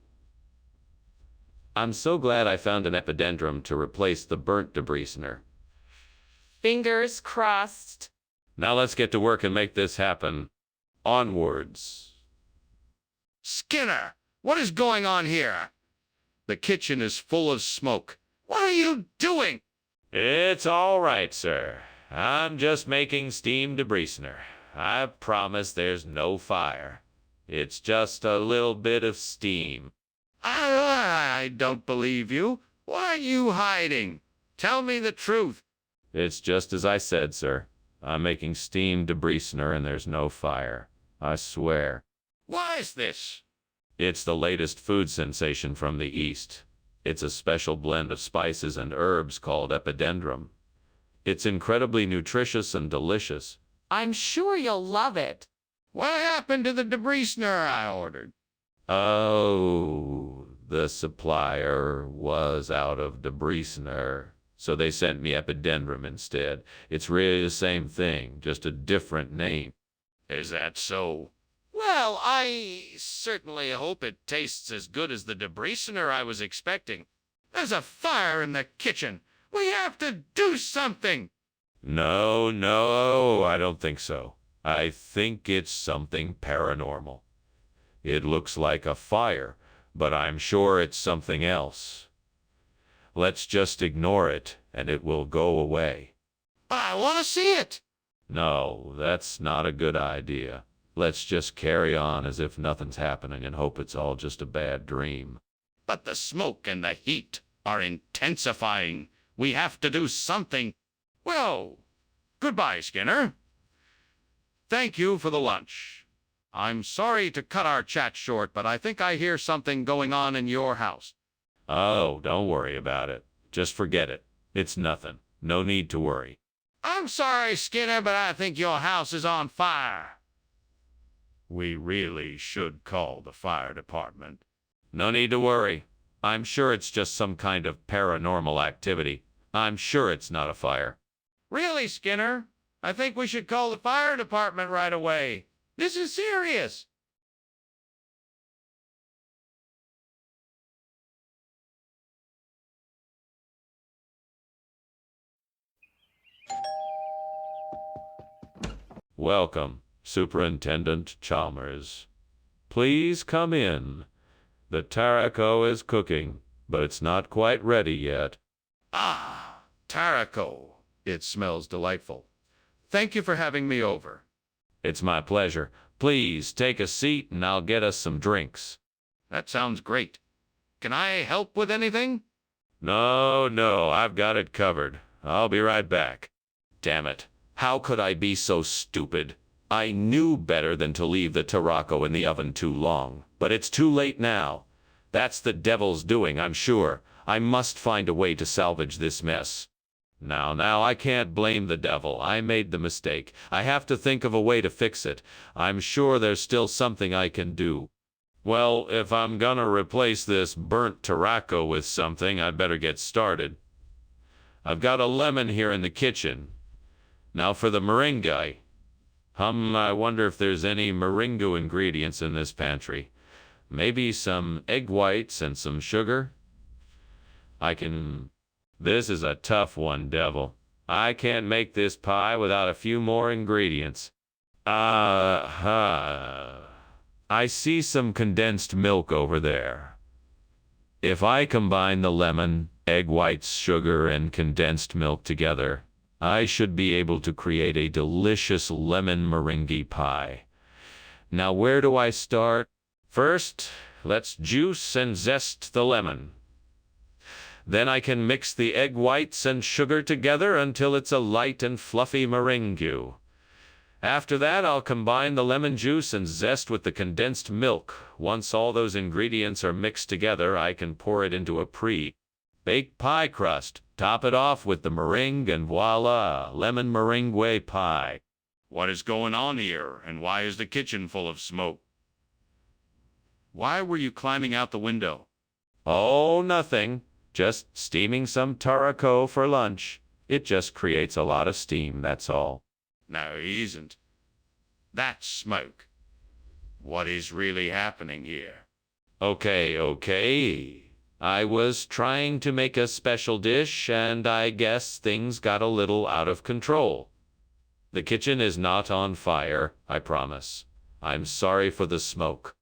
I'm so glad I found an epidendrum to replace the burnt debriefing. Fingers crossed. Now let's get to work and make this happen. Onwards. Skinner, what is going on here? The kitchen is full of smoke. What are you doing? It's all right, sir. I'm just making steam debriefing. I promise there's no fire. It's just a little bit of steam. I don't believe you. Why are you hiding? Tell me the truth. It's just as I said, sir. I'm making steam debriefing and there's no fire. I swear. Why is this? It's the latest food sensation from the East. It's a special blend of spices and herbs called epidendrum. It's incredibly nutritious and delicious. I'm sure you'll love it. What happened to the debreasener I ordered? Oh, the supplier was out of debreasener, so they sent me epidendrum instead. It's really the same thing, just a different name. Is that so? Well, I certainly hope it tastes as good as the debreasener I was expecting. There's a fire in the kitchen. We have to do something. No, I don't think so. I think it's something paranormal. It looks like a fire, but I'm sure it's something else. Let's just ignore it, and it will go away. I want to see it. No, that's not a good idea. Let's just carry on as if nothing's happening and hope it's all just a bad dream. But the smoke and the heat are intensifying. We have to do something. Well, goodbye, Skinner. Thank you for the lunch. I'm sorry to cut our chat short, but I think I hear something going on in your house. Oh, don't worry about it. Just forget it. It's nothing. No need to worry. I'm sorry, Skinner, but I think your house is on fire. We really should call the fire department. No need to worry. I'm sure it's just some kind of paranormal activity. I'm sure it's not a fire. Really, Skinner? I think we should call the fire department right away. This is serious. Welcome, Superintendent Chalmers. Please come in. The tarraco is cooking, but it's not quite ready yet. Ah, tarraco. It smells delightful. Thank you for having me over. It's my pleasure. Please take a seat and I'll get us some drinks. That sounds great. Can I help with anything? No, I've got it covered. I'll be right back. Damn it. How could I be so stupid? I knew better than to leave the tarraco in the oven too long, but it's too late now. That's the devil's doing, I'm sure. I must find a way to salvage this mess. Now, I can't blame the devil. I made the mistake. I have to think of a way to fix it. I'm sure there's still something I can do. Well, if I'm gonna replace this burnt tarraco with something, I'd better get started. I've got a lemon here in the kitchen. Now for the meringue. I wonder if there's any meringue ingredients in this pantry. Maybe some egg whites and some sugar? This is a tough one, devil. I can't make this pie without a few more ingredients. I see some condensed milk over there. If I combine the lemon, egg whites, sugar, and condensed milk together, I should be able to create a delicious lemon meringue pie. Now, where do I start? First, let's juice and zest the lemon. Then I can mix the egg whites and sugar together until it's a light and fluffy meringue. After that, I'll combine the lemon juice and zest with the condensed milk. Once all those ingredients are mixed together, I can pour it into a pre-baked pie crust, top it off with the meringue, and voila, lemon meringue pie. What is going on here, and why is the kitchen full of smoke? Why were you climbing out the window? Oh, nothing. Just steaming some tarraco for lunch. It just creates a lot of steam, that's all. No, it isn't. That's smoke. What is really happening here? Okay. I was trying to make a special dish, and I guess things got a little out of control. The kitchen is not on fire, I promise. I'm sorry for the smoke.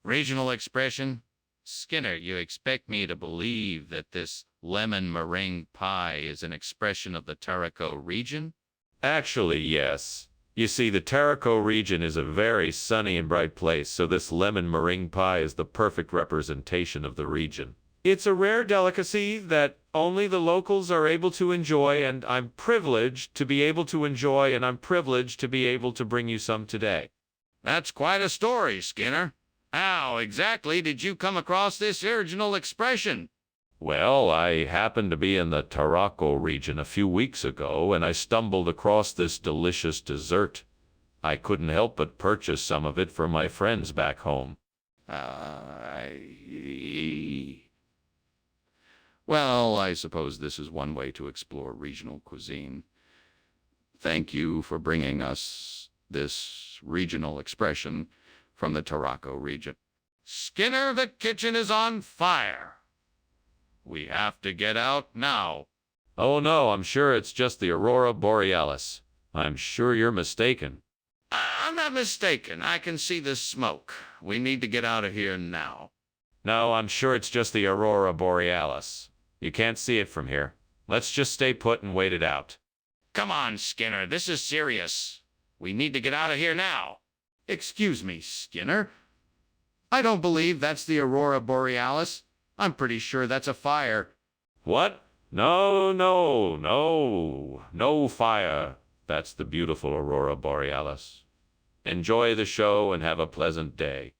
Regional expression? Skinner, you expect me to believe that this lemon meringue pie is an expression of the tarraco region? Actually, yes. You see, the tarraco region is a very sunny and bright place, so this lemon meringue pie is the perfect representation of the region. It's a rare delicacy that only the locals are able to enjoy, and I'm privileged to be able to enjoy, and I'm privileged to be able to bring you some today. That's quite a story, Skinner. How exactly did you come across this original expression? Well, I happened to be in the tarraco region a few weeks ago, and I stumbled across this delicious dessert. I couldn't help but purchase some of it for my friends back home. Well, I suppose this is one way to explore regional cuisine. Thank you for bringing us this regional expression from the Tarraco region. Skinner, the kitchen is on fire. We have to get out now. Oh no, I'm sure it's just the Aurora Borealis. I'm sure you're mistaken. I'm not mistaken. I can see the smoke. We need to get out of here now. No, I'm sure it's just the Aurora Borealis. You can't see it from here. Let's just stay put and wait it out. Come on, Skinner. This is serious. We need to get out of here now. Excuse me, Skinner. I don't believe that's the Aurora Borealis. I'm pretty sure that's a fire. What? No, no, no. No fire. That's the beautiful Aurora Borealis. Enjoy the show and have a pleasant day.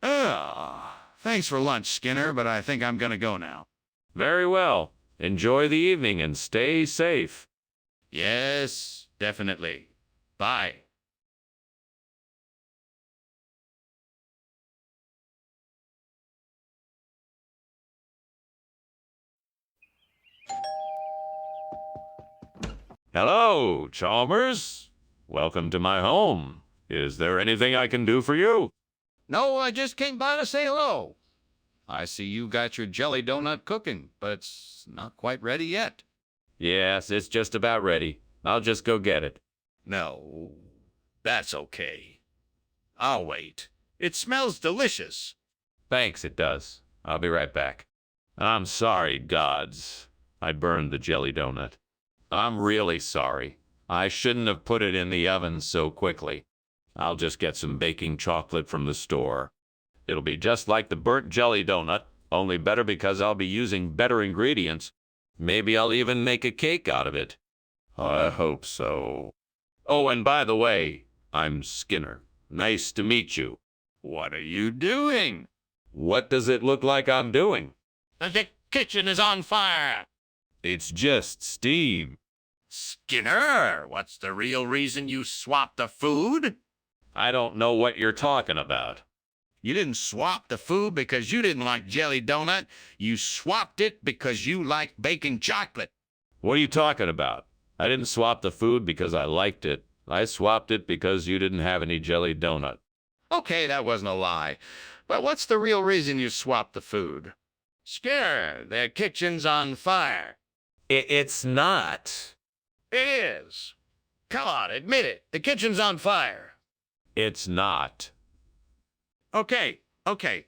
Thanks for lunch, Skinner, but I think I'm gonna go now. Very well. Enjoy the evening and stay safe. Yes, definitely. Bye. Hello, Chalmers. Welcome to my home. Is there anything I can do for you? No, I just came by to say hello. I see you got your jelly donut cooking, but it's not quite ready yet. Yes, it's just about ready. I'll just go get it. No, that's okay. I'll wait. It smells delicious. Thanks, it does. I'll be right back. I'm sorry, gods. I burned the jelly donut. I'm really sorry. I shouldn't have put it in the oven so quickly. I'll just get some baking chocolate from the store. It'll be just like the burnt jelly donut, only better because I'll be using better ingredients. Maybe I'll even make a cake out of it. I hope so. Oh, and by the way, I'm Skinner. Nice to meet you. What are you doing? What does it look like I'm doing? The kitchen is on fire. It's just steam. Skinner, what's the real reason you swapped the food? I don't know what you're talking about. You didn't swap the food because you didn't like jelly donut. You swapped it because you like baking chocolate. What are you talking about? I didn't swap the food because I liked it. I swapped it because you didn't have any jelly donut. Okay, that wasn't a lie. But what's the real reason you swapped the food? Skinner, the kitchen's on fire. It's not. It is. Come on, admit it. The kitchen's on fire. It's not. Okay,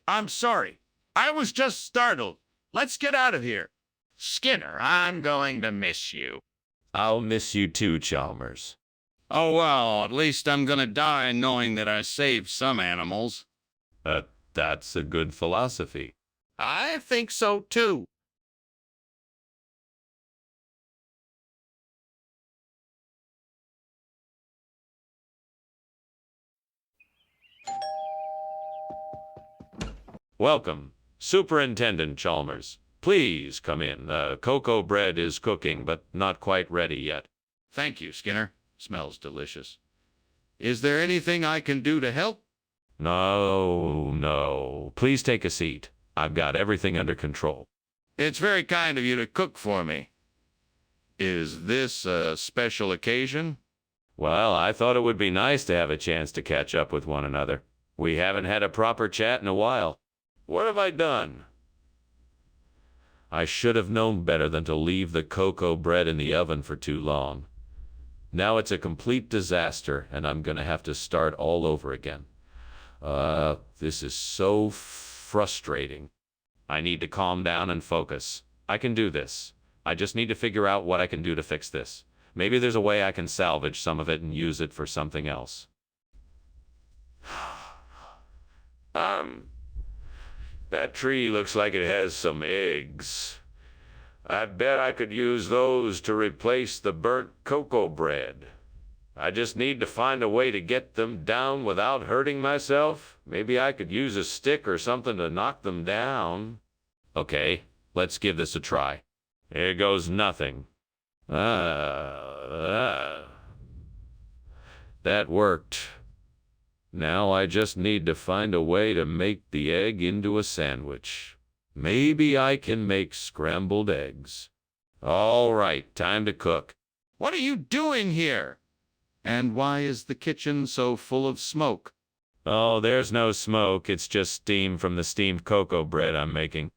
I'm sorry. I was just startled. Let's get out of here. Skinner, I'm going to miss you. I'll miss you too, Chalmers. Oh, well, at least I'm gonna die knowing that I saved some animals. That's a good philosophy. I think so, too. Welcome, Superintendent Chalmers. Please come in. The cocoa bread is cooking, but not quite ready yet. Thank you, Skinner. Smells delicious. Is there anything I can do to help? No. Please take a seat. I've got everything under control. It's very kind of you to cook for me. Is this a special occasion? Well, I thought it would be nice to have a chance to catch up with one another. We haven't had a proper chat in a while. What have I done? I should have known better than to leave the cocoa bread in the oven for too long. Now it's a complete disaster, and I'm gonna have to start all over again. This is so frustrating. I need to calm down and focus. I can do this. I just need to figure out what I can do to fix this. Maybe there's a way I can salvage some of it and use it for something else. That tree looks like it has some eggs. I bet I could use those to replace the burnt cocoa bread. I just need to find a way to get them down without hurting myself. Maybe I could use a stick or something to knock them down. Okay, let's give this a try. Here goes nothing. That worked. Now I just need to find a way to make the egg into a sandwich. Maybe I can make scrambled eggs. All right, time to cook. What are you doing here? And why is the kitchen so full of smoke? Oh, there's no smoke. It's just steam from the steamed cocoa bread I'm making.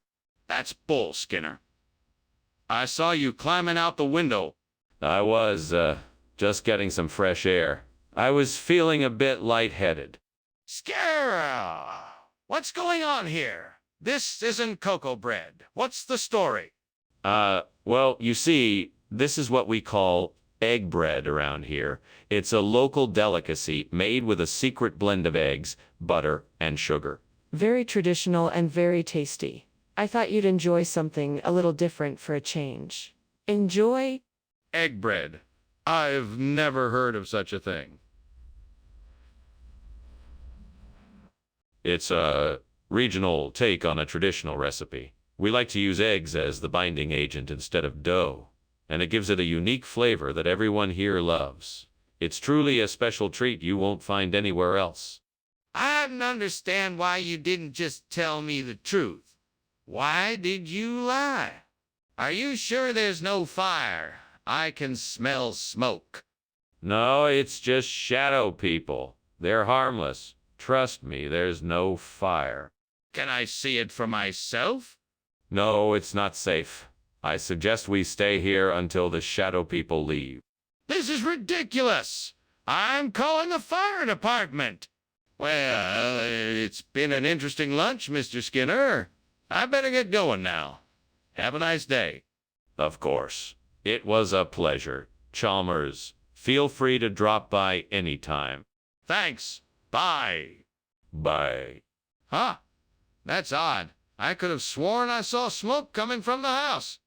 That's bull, Skinner. I saw you climbing out the window. I was, just getting some fresh air. I was feeling a bit lightheaded. Skinner! What's going on here? This isn't cocoa bread. What's the story? Well, you see, this is what we call egg bread around here. It's a local delicacy made with a secret blend of eggs, butter, and sugar. Very traditional and very tasty. I thought you'd enjoy something a little different for a change. Enjoy? Egg bread. I've never heard of such a thing. It's a regional take on a traditional recipe. We like to use eggs as the binding agent instead of dough, and it gives it a unique flavor that everyone here loves. It's truly a special treat you won't find anywhere else. I don't understand why you didn't just tell me the truth. Why did you lie? Are you sure there's no fire? I can smell smoke. No, it's just shadow people. They're harmless. Trust me, there's no fire. Can I see it for myself? No, it's not safe. I suggest we stay here until the shadow people leave. This is ridiculous. I'm calling the fire department. Well, it's been an interesting lunch, Mr. Skinner. I better get going now. Have a nice day. Of course. It was a pleasure, Chalmers. Feel free to drop by anytime. Thanks. Bye. Bye. Huh? That's odd. I could have sworn I saw smoke coming from the house.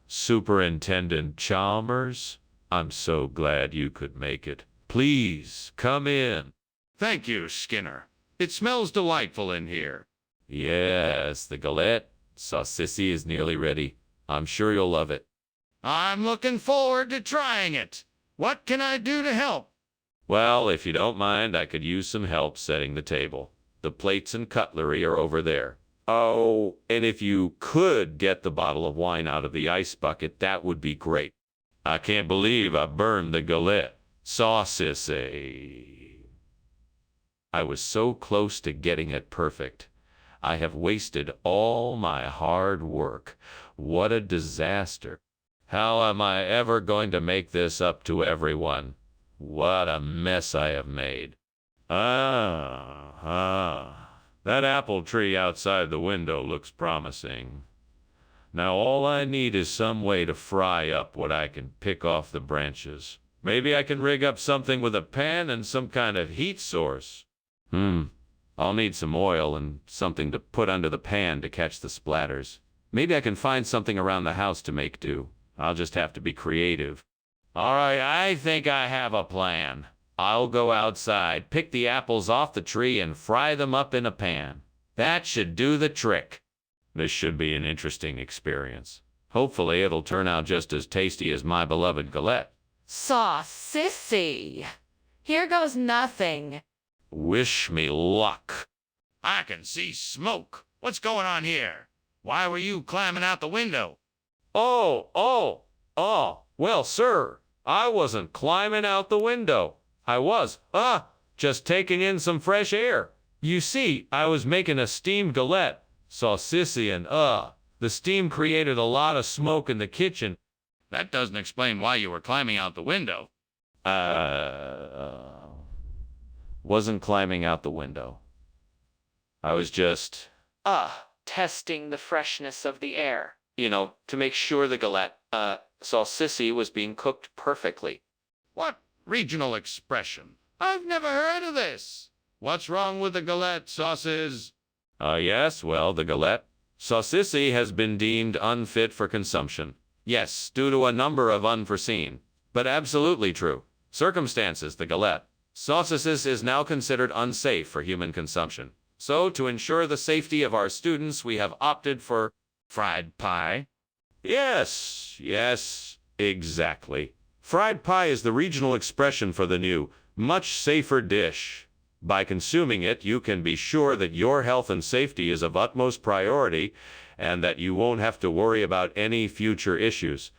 Superintendent Chalmers, I'm so glad you could make it. Please, come in. Thank you, Skinner. It smells delightful in here. Yes, the galette saucisse is nearly ready. I'm sure you'll love it. I'm looking forward to trying it. What can I do to help? Well, if you don't mind, I could use some help setting the table. The plates and cutlery are over there. Oh, and if you could get the bottle of wine out of the ice bucket, that would be great. I can't believe I burned the galette saucisse. I was so close to getting it perfect. I have wasted all my hard work. What a disaster. How am I ever going to make this up to everyone? What a mess I have made. That apple tree outside the window looks promising. Now all I need is some way to fry up what I can pick off the branches. Maybe I can rig up something with a pan and some kind of heat source. I'll need some oil and something to put under the pan to catch the splatters. Maybe I can find something around the house to make do. I'll just have to be creative. All right, I think I have a plan. I'll go outside, pick the apples off the tree, and fry them up in a pan. That should do the trick. This should be an interesting experience. Hopefully it'll turn out just as tasty as my beloved galette. Saucisse. Here goes nothing. Wish me luck. I can see smoke. What's going on here? Why were you climbing out the window? Well, sir, I wasn't climbing out the window. I was, just taking in some fresh air. You see, I was making a steamed galette saucisse and, the steam created a lot of smoke in the kitchen. That doesn't explain why you were climbing out the window. Wasn't climbing out the window. I was just, Testing the freshness of the air. To make sure the galette, saucisse was being cooked perfectly. What regional expression? I've never heard of this. What's wrong with the galette sauces? Yes, well, the galette saucisse has been deemed unfit for consumption. Yes, due to a number of unforeseen, but absolutely true, circumstances, the galette saucisse is now considered unsafe for human consumption. So to ensure the safety of our students, we have opted for Fried pie? Yes, exactly. Fried pie is the regional expression for the new, much safer dish. By consuming it, you can be sure that your health and safety is of utmost priority and that you won't have to worry about any future issues.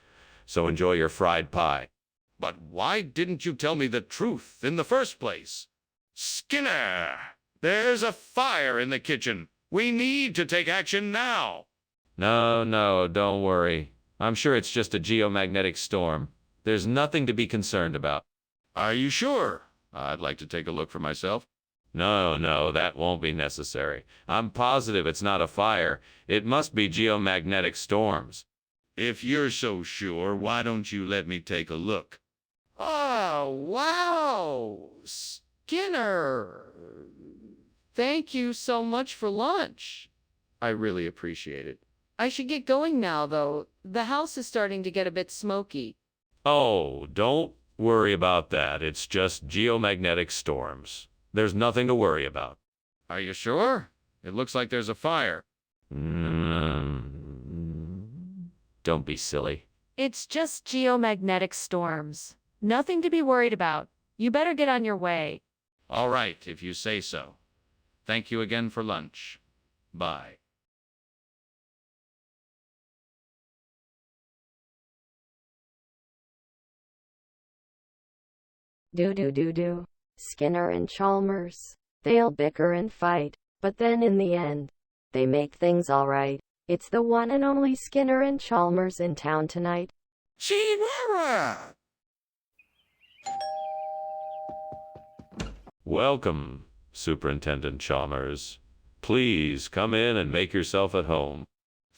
So enjoy your fried pie. But why didn't you tell me the truth in the first place? Skinner, there's a fire in the kitchen. We need to take action now. No, don't worry. I'm sure it's just a geomagnetic storm. There's nothing to be concerned about. Are you sure? I'd like to take a look for myself. No, that won't be necessary. I'm positive it's not a fire. It must be geomagnetic storms. If you're so sure, why don't you let me take a look? Oh, wow! Skinner! Thank you so much for lunch. I really appreciate it. I should get going now, though. The house is starting to get a bit smoky. Oh, don't worry about that. It's just geomagnetic storms. There's nothing to worry about. Are you sure? It looks like there's a fire. Don't be silly. It's just geomagnetic storms. Nothing to be worried about. You better get on your way. All right, if you say so. Thank you again for lunch. Bye. Do. Skinner and Chalmers. They'll bicker and fight, but then in the end, they make things all right. It's the one and only Skinner and Chalmers in town tonight. Welcome, Superintendent Chalmers. Please come in and make yourself at home.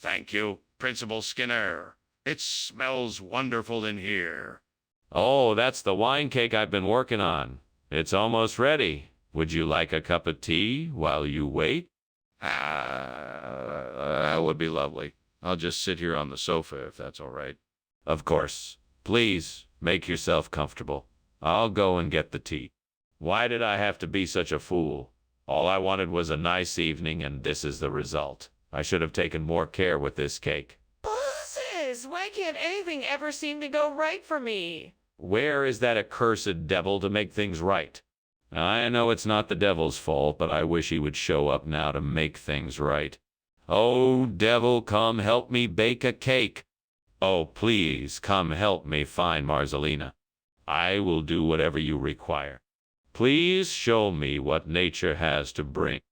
Thank you, Principal Skinner. It smells wonderful in here. Oh, that's the wine cake I've been working on. It's almost ready. Would you like a cup of tea while you wait? That would be lovely. I'll just sit here on the sofa if that's all right. Of course. Please, make yourself comfortable. I'll go and get the tea. Why did I have to be such a fool? All I wanted was a nice evening, and this is the result. I should have taken more care with this cake. Bosses, why can't anything ever seem to go right for me? Where is that accursed devil to make things right? I know it's not the devil's fault, but I wish he would show up now to make things right. Oh, devil, come help me bake a cake. Oh, please, come help me find Marzelina. I will do whatever you require. Please show me what nature has to bring.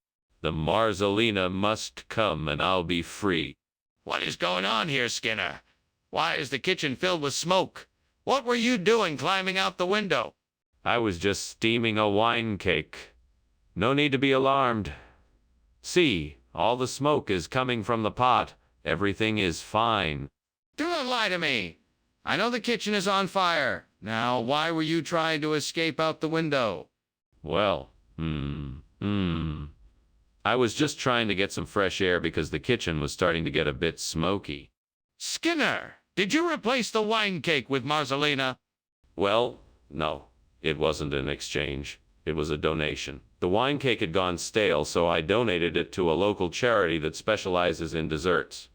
The Marzelina must come and I'll be free. What is going on here, Skinner? Why is the kitchen filled with smoke? What were you doing climbing out the window? I was just steaming a wine cake. No need to be alarmed. See, all the smoke is coming from the pot. Everything is fine. Do not lie to me. I know the kitchen is on fire. Now, why were you trying to escape out the window? Well, I was just trying to get some fresh air because the kitchen was starting to get a bit smoky. Skinner, did you replace the wine cake with Marzelina? Well, no, it wasn't an exchange. It was a donation. The wine cake had gone stale, so I donated it to a local charity that specializes in desserts.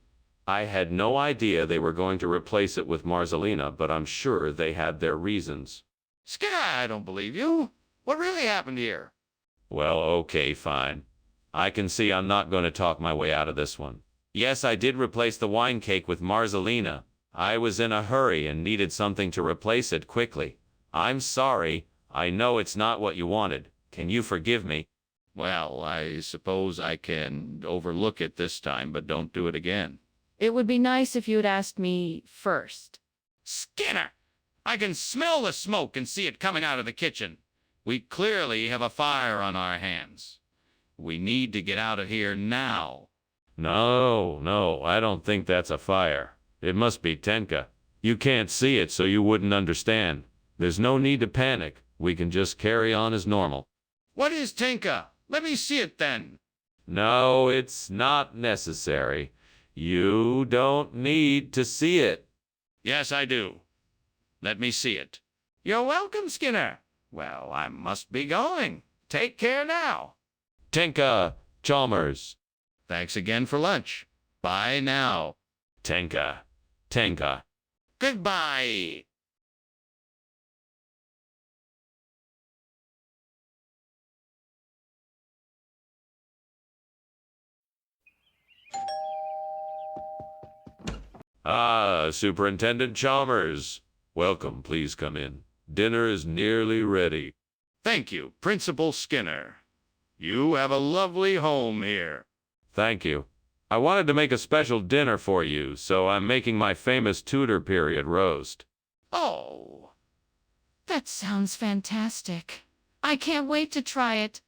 I had no idea they were going to replace it with Marzelina, but I'm sure they had their reasons. Skinner, I don't believe you. What really happened here? Well, okay, fine. I can see I'm not going to talk my way out of this one. Yes, I did replace the wine cake with Marzelina. I was in a hurry and needed something to replace it quickly. I'm sorry. I know it's not what you wanted. Can you forgive me? Well, I suppose I can overlook it this time, but don't do it again. It would be nice if you'd asked me first. Skinner! I can smell the smoke and see it coming out of the kitchen. We clearly have a fire on our hands. We need to get out of here now. No, I don't think that's a fire. It must be Tenka. You can't see it, so you wouldn't understand. There's no need to panic. We can just carry on as normal. What is Tenka? Let me see it then. No, it's not necessary. You don't need to see it. Yes, I do. Let me see it. You're welcome, Skinner. Well, I must be going. Take care now. Tenka, Chalmers. Thanks again for lunch. Bye now. Tenka. Tenka. Goodbye. Ah, Superintendent Chalmers. Welcome, please come in. Dinner is nearly ready. Thank you, Principal Skinner. You have a lovely home here. Thank you. I wanted to make a special dinner for you, so I'm making my famous tutor period roast. Oh, That sounds fantastic. I can't wait to try it.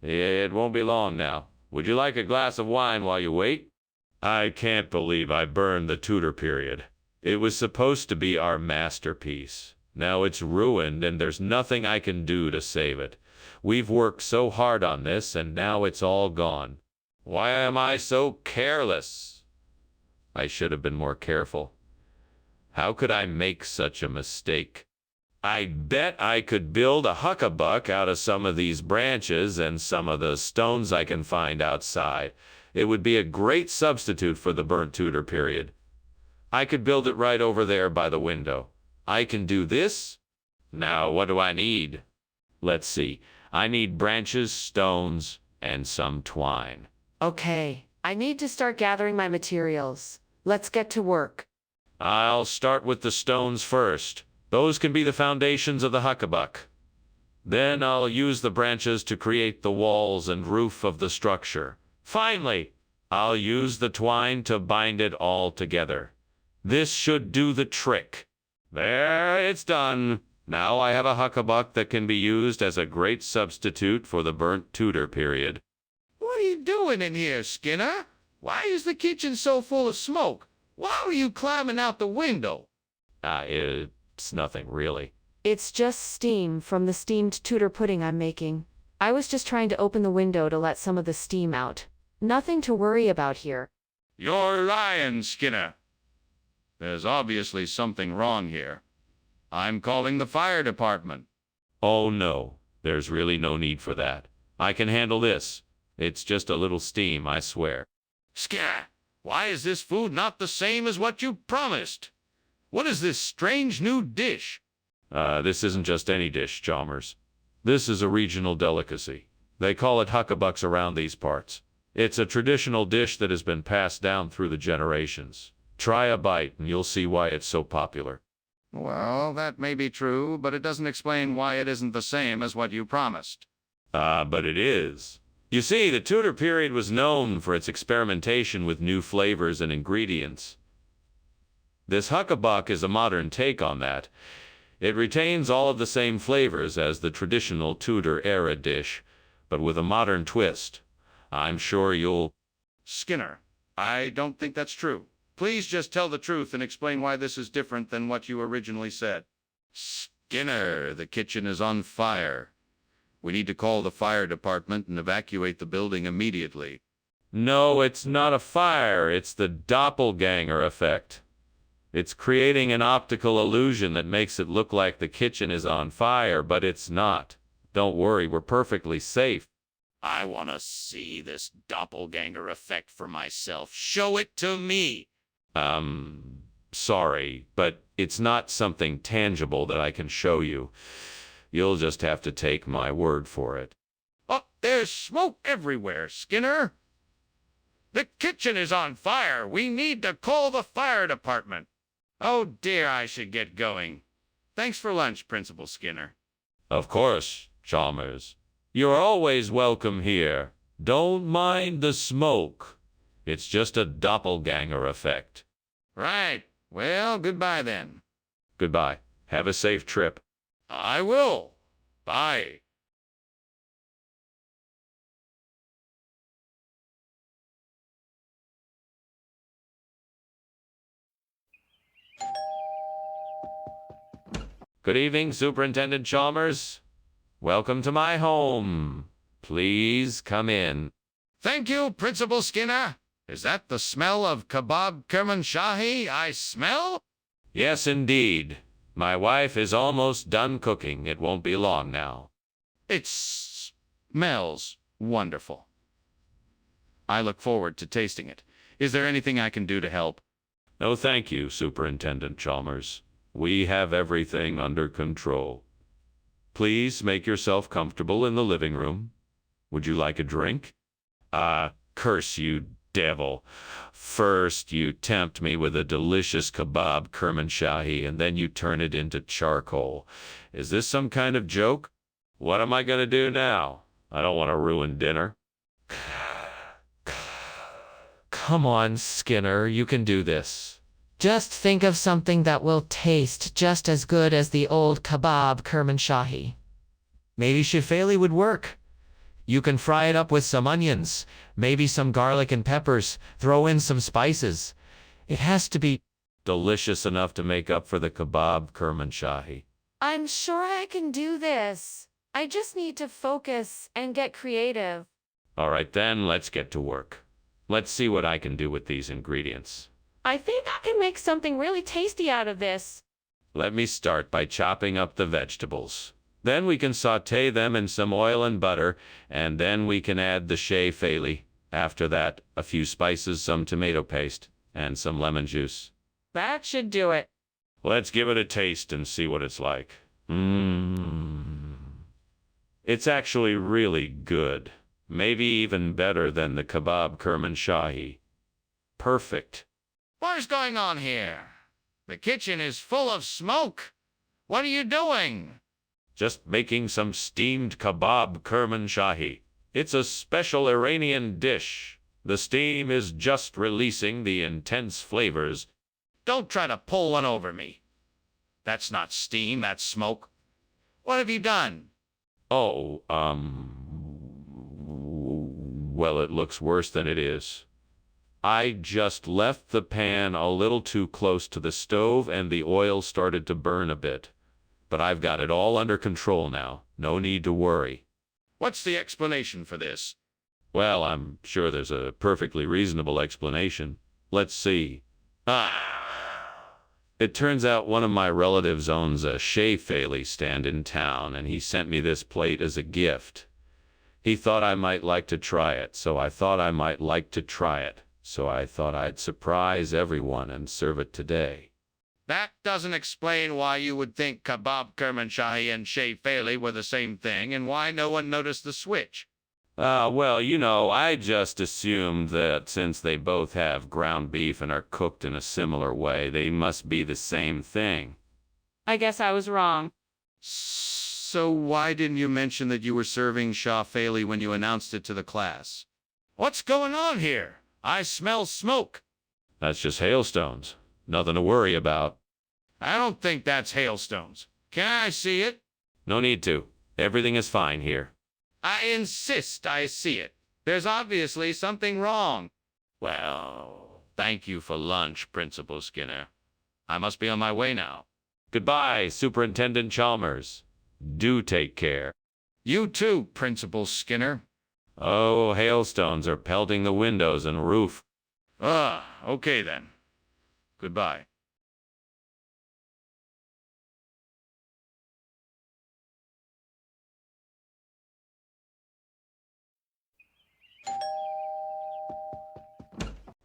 It won't be long now. Would you like a glass of wine while you wait? I can't believe I burned the tutor period. It was supposed to be our masterpiece. Now it's ruined and there's nothing I can do to save it. We've worked so hard on this and now it's all gone. Why am I so careless? I should have been more careful. How could I make such a mistake? I bet I could build a huckabuck out of some of these branches and some of the stones I can find outside. It would be a great substitute for the burnt tutor period. I could build it right over there by the window. I can do this. Now, what do I need? Let's see. I need branches, stones, and some twine. Okay, I need to start gathering my materials. Let's get to work. I'll start with the stones first. Those can be the foundations of the huckabuck. Then I'll use the branches to create the walls and roof of the structure. Finally, I'll use the twine to bind it all together. This should do the trick. There, it's done. Now I have a huckabuck that can be used as a great substitute for the burnt tutor period. what are you doing in here, Skinner? Why is the kitchen so full of smoke? Why are you climbing out the window? It's nothing really. It's just steam from the steamed tutor pudding I'm making. I was just trying to open the window to let some of the steam out. Nothing to worry about here. You're lying, Skinner. There's obviously something wrong here. I'm calling the fire department. Oh no, there's really no need for that. I can handle this. It's just a little steam, I swear. Skinner, why is this food not the same as what you promised? What is this strange new dish? This isn't just any dish, Chalmers. This is a regional delicacy. They call it huckabucks around these parts. It's a traditional dish that has been passed down through the generations. Try a bite and you'll see why it's so popular. Well, that may be true, but it doesn't explain why it isn't the same as what you promised. But it is. You see, the tutor period was known for its experimentation with new flavors and ingredients. This huckabuck is a modern take on that. It retains all of the same flavors as the traditional Tudor-era dish, but with a modern twist. I'm sure you'll... Skinner, I don't think that's true. Please just tell the truth and explain why this is different than what you originally said. Skinner, the kitchen is on fire. We need to call the fire department and evacuate the building immediately. No, it's not a fire. It's the doppelganger effect. It's creating an optical illusion that makes it look like the kitchen is on fire, but it's not. Don't worry, we're perfectly safe. I want to see this doppelganger effect for myself. Show it to me. Sorry, but it's not something tangible that I can show you. You'll just have to take my word for it. Oh, there's smoke everywhere, Skinner. The kitchen is on fire. We need to call the fire department. Oh dear, I should get going. Thanks for lunch, Principal Skinner. Of course, Chalmers. You're always welcome here. Don't mind the smoke. It's just a doppelganger effect. Right. Well, goodbye then. Goodbye. Have a safe trip. I will. Bye. Good evening, Superintendent Chalmers. Welcome to my home. Please come in. Thank you, Principal Skinner. Is that the smell of kebab kermanshahi I smell? Yes, indeed. My wife is almost done cooking. It won't be long now. It smells wonderful. I look forward to tasting it. Is there anything I can do to help? No, thank you, Superintendent Chalmers. We have everything under control. Please make yourself comfortable in the living room. Would you like a drink? Curse you, devil. First, you tempt me with a delicious kebab kermanshahi, and then you turn it into charcoal. Is this some kind of joke? What am I going to do now? I don't want to ruin dinner. Come on, Skinner, you can do this. Just think of something that will taste just as good as the old kebab kermanshahi. Maybe shifali would work. You can fry it up with some onions, maybe some garlic and peppers, throw in some spices. It has to be delicious enough to make up for the kebab kermanshahi. I'm sure I can do this. I just need to focus and get creative. All right, then, let's get to work. Let's see what I can do with these ingredients. I think I can make something really tasty out of this. Let me start by chopping up the vegetables. Then we can saute them in some oil and butter, and then we can add the shifali. After that, a few spices, some tomato paste, and some lemon juice. That should do it. Let's give it a taste and see what it's like. It's actually really good. Maybe even better than the kebab kermanshahi. Perfect. What is going on here? The kitchen is full of smoke. What are you doing? Just making some steamed kebab kermanshahi. It's a special Iranian dish. The steam is just releasing the intense flavors. Don't try to pull one over me. That's not steam, that's smoke. What have you done? Oh, well, it looks worse than it is. I just left the pan a little too close to the stove and the oil started to burn a bit. But I've got it all under control now. No need to worry. What's the explanation for this? Well, I'm sure there's a perfectly reasonable explanation. Let's see. It turns out one of my relatives owns a shifali stand in town, and he sent me this plate as a gift. He thought I might like to try it, so I thought I'd surprise everyone and serve it today. That doesn't explain why you would think kebab kermanshahi and shifali were the same thing, and why no one noticed the switch. Well, you know, I just assumed that since they both have ground beef and are cooked in a similar way, they must be the same thing. I guess I was wrong. So why didn't you mention that you were serving shifali when you announced it to the class? What's going on here? I smell smoke. That's just hailstones. Nothing to worry about. I don't think that's hailstones. Can I see it? No need to. Everything is fine here. I insist I see it. There's obviously something wrong. Well, thank you for lunch, Principal Skinner. I must be on my way now. Goodbye, Superintendent Chalmers. Do take care. You too, Principal Skinner. Oh, hailstones are pelting the windows and roof. Okay then. Goodbye.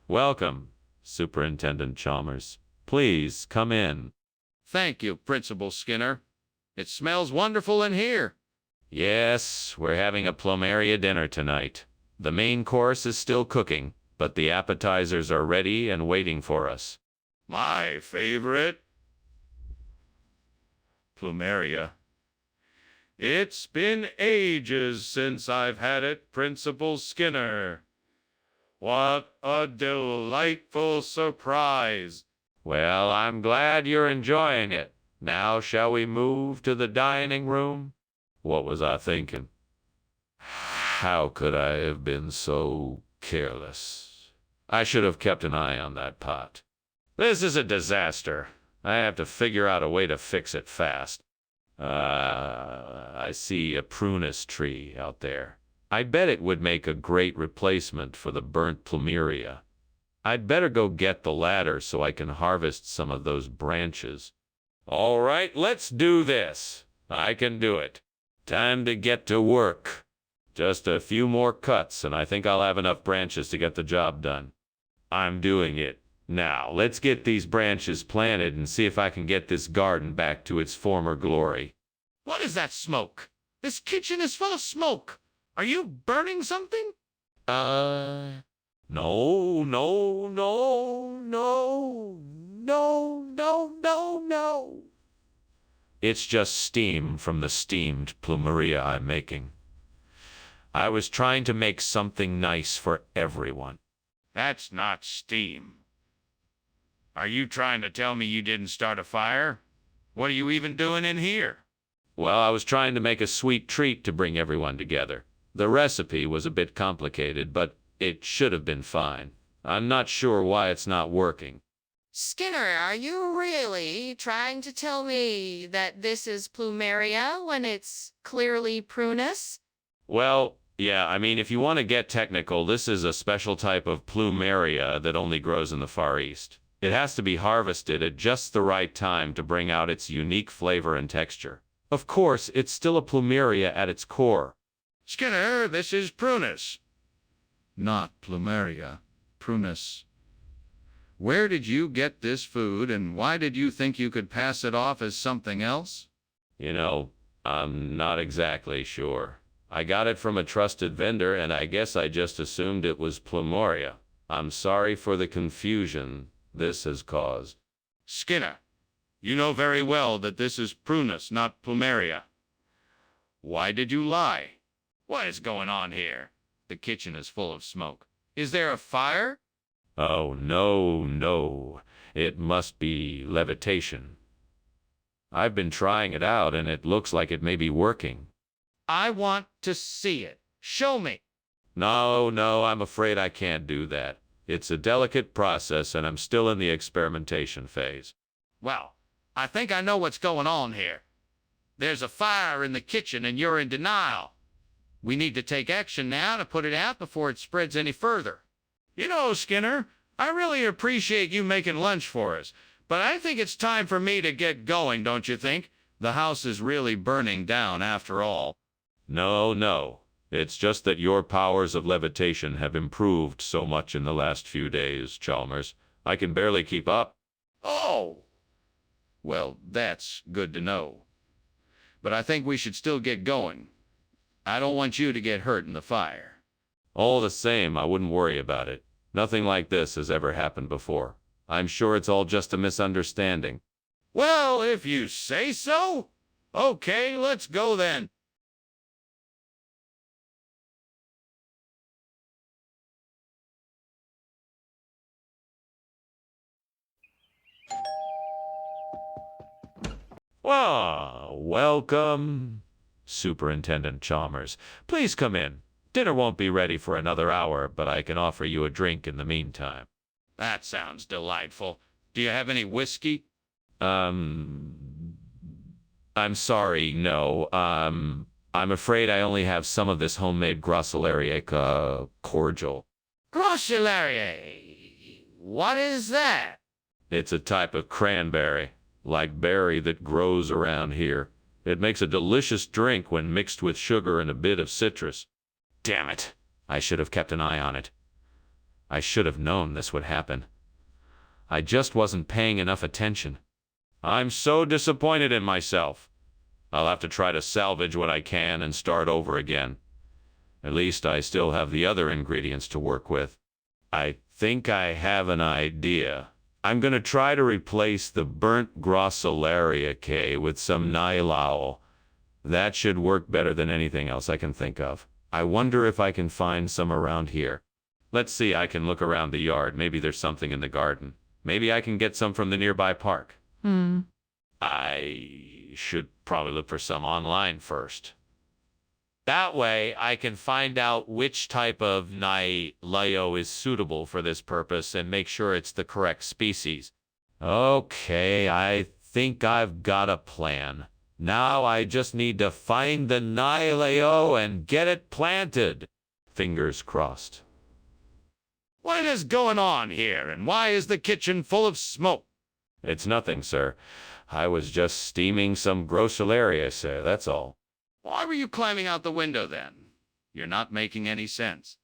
Welcome, Superintendent Chalmers. Please come in. Thank you, Principal Skinner. It smells wonderful in here. Yes, we're having a plumeria dinner tonight. The main course is still cooking, but the appetizers are ready and waiting for us. My favorite. Plumeria. It's been ages since I've had it, Principal Skinner. What a delightful surprise. Well, I'm glad you're enjoying it. Now shall we move to the dining room? What was I thinking? How could I have been so careless? I should have kept an eye on that pot. This is a disaster. I have to figure out a way to fix it fast. I see a prunus tree out there. I bet it would make a great replacement for the burnt plumeria. I'd better go get the ladder so I can harvest some of those branches. All right, let's do this. I can do it. Time to get to work. Just a few more cuts, and I think I'll have enough branches to get the job done. I'm doing it. Now, let's get these branches planted and see if I can get this garden back to its former glory. What is that smoke? This kitchen is full of smoke. Are you burning something? No, no, no, no, no, no, no, no. It's just steam from the steamed plumeria I'm making. I was trying to make something nice for everyone. That's not steam. Are you trying to tell me you didn't start a fire? What are you even doing in here? Well, I was trying to make a sweet treat to bring everyone together. The recipe was a bit complicated, but it should have been fine. I'm not sure why it's not working. Skinner, are you really trying to tell me that this is plumeria when it's clearly prunus? Well, yeah, I mean, if you want to get technical, this is a special type of plumeria that only grows in the Far East. It has to be harvested at just the right time to bring out its unique flavor and texture. Of course, it's still a plumeria at its core. Skinner, this is prunus. Not plumeria. Prunus. Where did you get this food, and why did you think you could pass it off as something else? You know, I'm not exactly sure. I got it from a trusted vendor, and I guess I just assumed it was plumeria. I'm sorry for the confusion this has caused. Skinner, you know very well that this is prunus, not plumeria. Why did you lie? What is going on here? The kitchen is full of smoke. Is there a fire? Oh, no, no. It must be levitation. I've been trying it out, and it looks like it may be working. I want to see it. Show me. No, no, I'm afraid I can't do that. It's a delicate process, and I'm still in the experimentation phase. Well, I think I know what's going on here. There's a fire in the kitchen, and you're in denial. We need to take action now to put it out before it spreads any further. You know, Skinner, I really appreciate you making lunch for us, but I think it's time for me to get going, don't you think? The house is really burning down after all. No, no. It's just that your powers of levitation have improved so much in the last few days, Chalmers. I can barely keep up. Oh! Well, that's good to know. But I think we should still get going. I don't want you to get hurt in the fire. All the same, I wouldn't worry about it. Nothing like this has ever happened before. I'm sure it's all just a misunderstanding. Well, if you say so. Okay, let's go then. Well, welcome, Superintendent Chalmers. Please come in. Dinner won't be ready for another hour, but I can offer you a drink in the meantime. That sounds delightful. Do you have any whiskey? I'm sorry, no. I'm afraid I only have some of this homemade Grossolariaca cordial. Grossolariae? What is that? It's a type of cranberry, like berry that grows around here. It makes a delicious drink when mixed with sugar and a bit of citrus. Damn it! I should have kept an eye on it. I should have known this would happen. I just wasn't paying enough attention. I'm so disappointed in myself. I'll have to try to salvage what I can and start over again. At least I still have the other ingredients to work with. I think I have an idea. I'm going to try to replace the burnt Grossolariaceae with some Nylao. That should work better than anything else I can think of. I wonder if I can find some around here. Let's see, I can look around the yard. Maybe there's something in the garden. Maybe I can get some from the nearby park. I should probably look for some online first. That way, I can find out which type of Nylao is suitable for this purpose and make sure it's the correct species. Okay, I think I've got a plan. Now I just need to find the Nylao and get it planted. Fingers crossed. What is going on here, and why is the kitchen full of smoke? It's nothing, sir. I was just steaming some Grossolariaceae, that's all. Why were you climbing out the window then? You're not making any sense.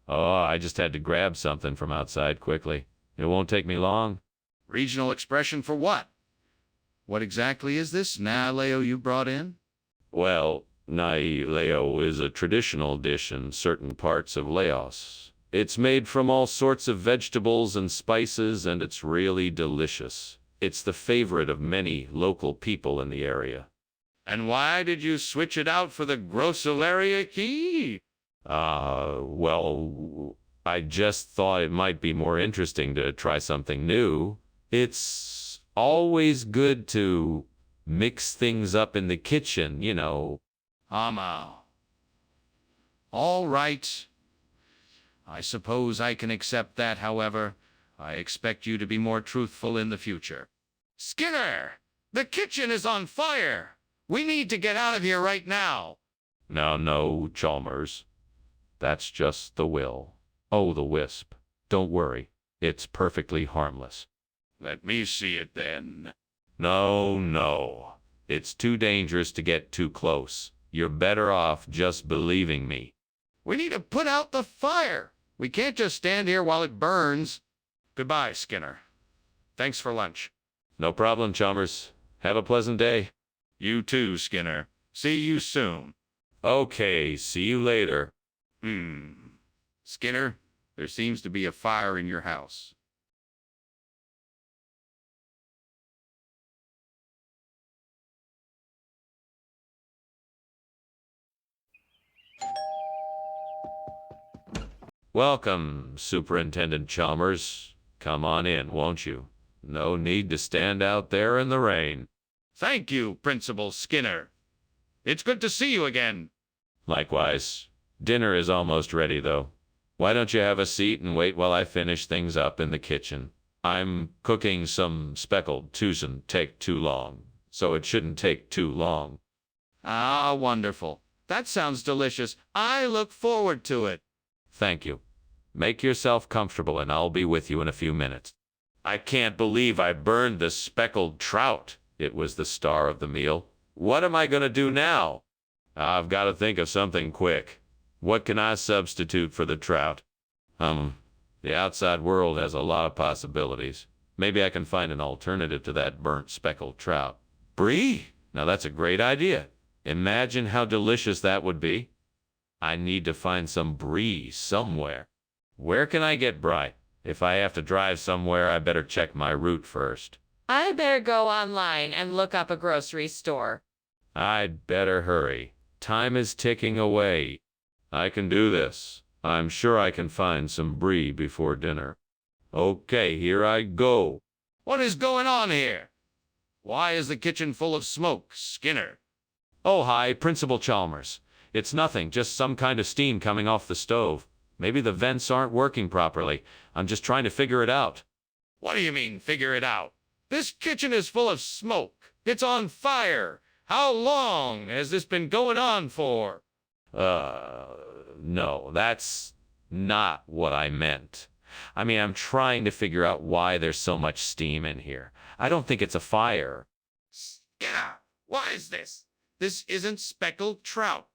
Oh, I just had to grab something from outside quickly. It won't take me long. Regional expression for what? What exactly is this Naleo you brought in? Well, Naileo is a traditional dish in certain parts of Laos. It's made from all sorts of vegetables and spices, and it's really delicious. It's the favorite of many local people in the area. And why did you switch it out for the grossolaria key? Well, I just thought it might be more interesting to try something new. It's always good to mix things up in the kitchen, you know. All right. I suppose I can accept that, however. I expect you to be more truthful in the future. Skinner! The kitchen is on fire! We need to get out of here right now! Now, no, Chalmers. That's just the will. Oh, the wisp. Don't worry. It's perfectly harmless. Let me see it then. No. It's too dangerous to get too close. You're better off just believing me. We need to put out the fire. We can't just stand here while it burns. Goodbye, Skinner. Thanks for lunch. No problem, Chalmers. Have a pleasant day. You too, Skinner. See you soon. Okay, see you later. Skinner, there seems to be a fire in your house. Welcome, Superintendent Chalmers. Come on in, won't you? No need to stand out there in the rain. Thank you, Principal Skinner. It's good to see you again. Likewise. Dinner is almost ready, though. Why don't you have a seat and wait while I finish things up in the kitchen? I'm cooking some speckled Tucson. Take too long, so it shouldn't take too long. Ah, wonderful. That sounds delicious. I look forward to it. Thank you. Make yourself comfortable and I'll be with you in a few minutes. I can't believe I burned the speckled trout. It was the star of the meal. What am I going to do now? I've got to think of something quick. What can I substitute for the trout? The outside world has a lot of possibilities. Maybe I can find an alternative to that burnt speckled trout. Brie? Now that's a great idea. Imagine how delicious that would be. I need to find some brie somewhere. Where can I get brie? If I have to drive somewhere, I better check my route first. I better go online and look up a grocery store. I'd better hurry. Time is ticking away. I can do this. I'm sure I can find some brie before dinner. Okay, here I go. What is going on here? Why is the kitchen full of smoke, Skinner? Oh, hi, Principal Chalmers. It's nothing, just some kind of steam coming off the stove. Maybe the vents aren't working properly. I'm just trying to figure it out. What do you mean, figure it out? This kitchen is full of smoke. It's on fire. How long has this been going on for? No, that's not what I meant. I mean, I'm trying to figure out why there's so much steam in here. I don't think it's a fire. Yeah, what is this? This isn't speckled trout.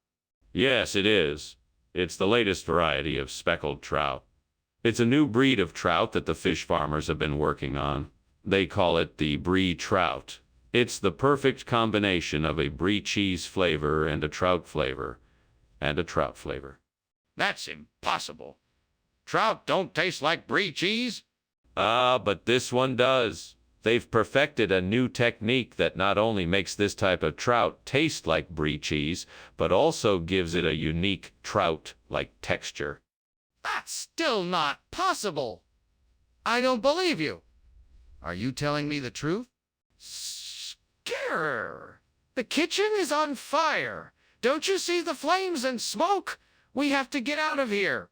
Yes, it is. It's the latest variety of speckled trout. It's a new breed of trout that the fish farmers have been working on. They call it the brie trout. It's the perfect combination of a brie cheese flavor and a trout flavor. That's impossible. Trout don't taste like brie cheese. But this one does. They've perfected a new technique that not only makes this type of trout taste like brie cheese, but also gives it a unique trout-like texture. That's still not possible. I don't believe you. Are you telling me the truth? Skinner! The kitchen is on fire. Don't you see the flames and smoke? We have to get out of here.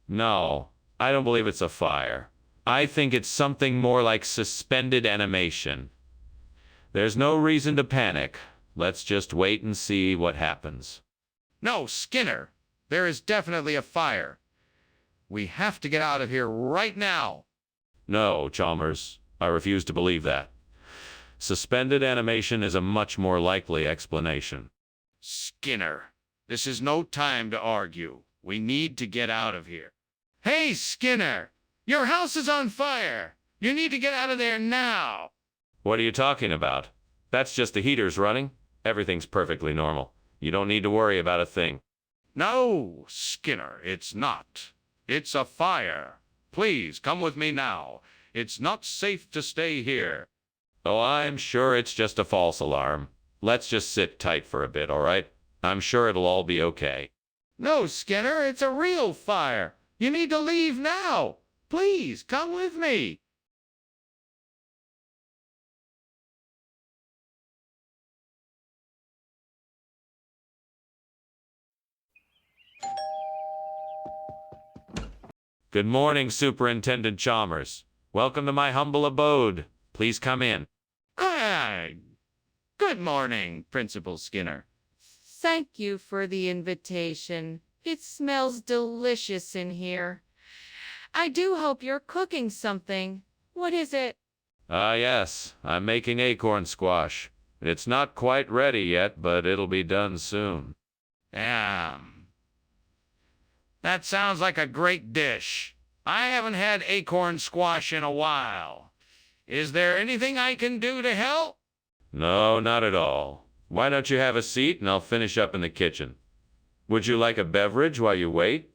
No, I don't believe it's a fire. I think it's something more like suspended animation. There's no reason to panic. Let's just wait and see what happens. No, Skinner. There is definitely a fire. We have to get out of here right now. No, Chalmers. I refuse to believe that. Suspended animation is a much more likely explanation. Skinner, this is no time to argue. We need to get out of here. Hey, Skinner! Your house is on fire! You need to get out of there now! What are you talking about? That's just the heaters running. Everything's perfectly normal. You don't need to worry about a thing. No, Skinner, it's not. It's a fire. Please come with me now. It's not safe to stay here. Oh, I'm sure it's just a false alarm. Let's just sit tight for a bit, all right? I'm sure it'll all be okay. No, Skinner, it's a real fire. You need to leave now. Please come with me. Good morning, Superintendent Chalmers. Welcome to my humble abode. Please come in. Good morning, Principal Skinner. Thank you for the invitation. It smells delicious in here. I do hope you're cooking something. What is it? Yes, I'm making acorn squash. It's not quite ready yet, but it'll be done soon. Yeah. That sounds like a great dish. I haven't had acorn squash in a while. Is there anything I can do to help? No, not at all. Why don't you have a seat and I'll finish up in the kitchen? Would you like a beverage while you wait?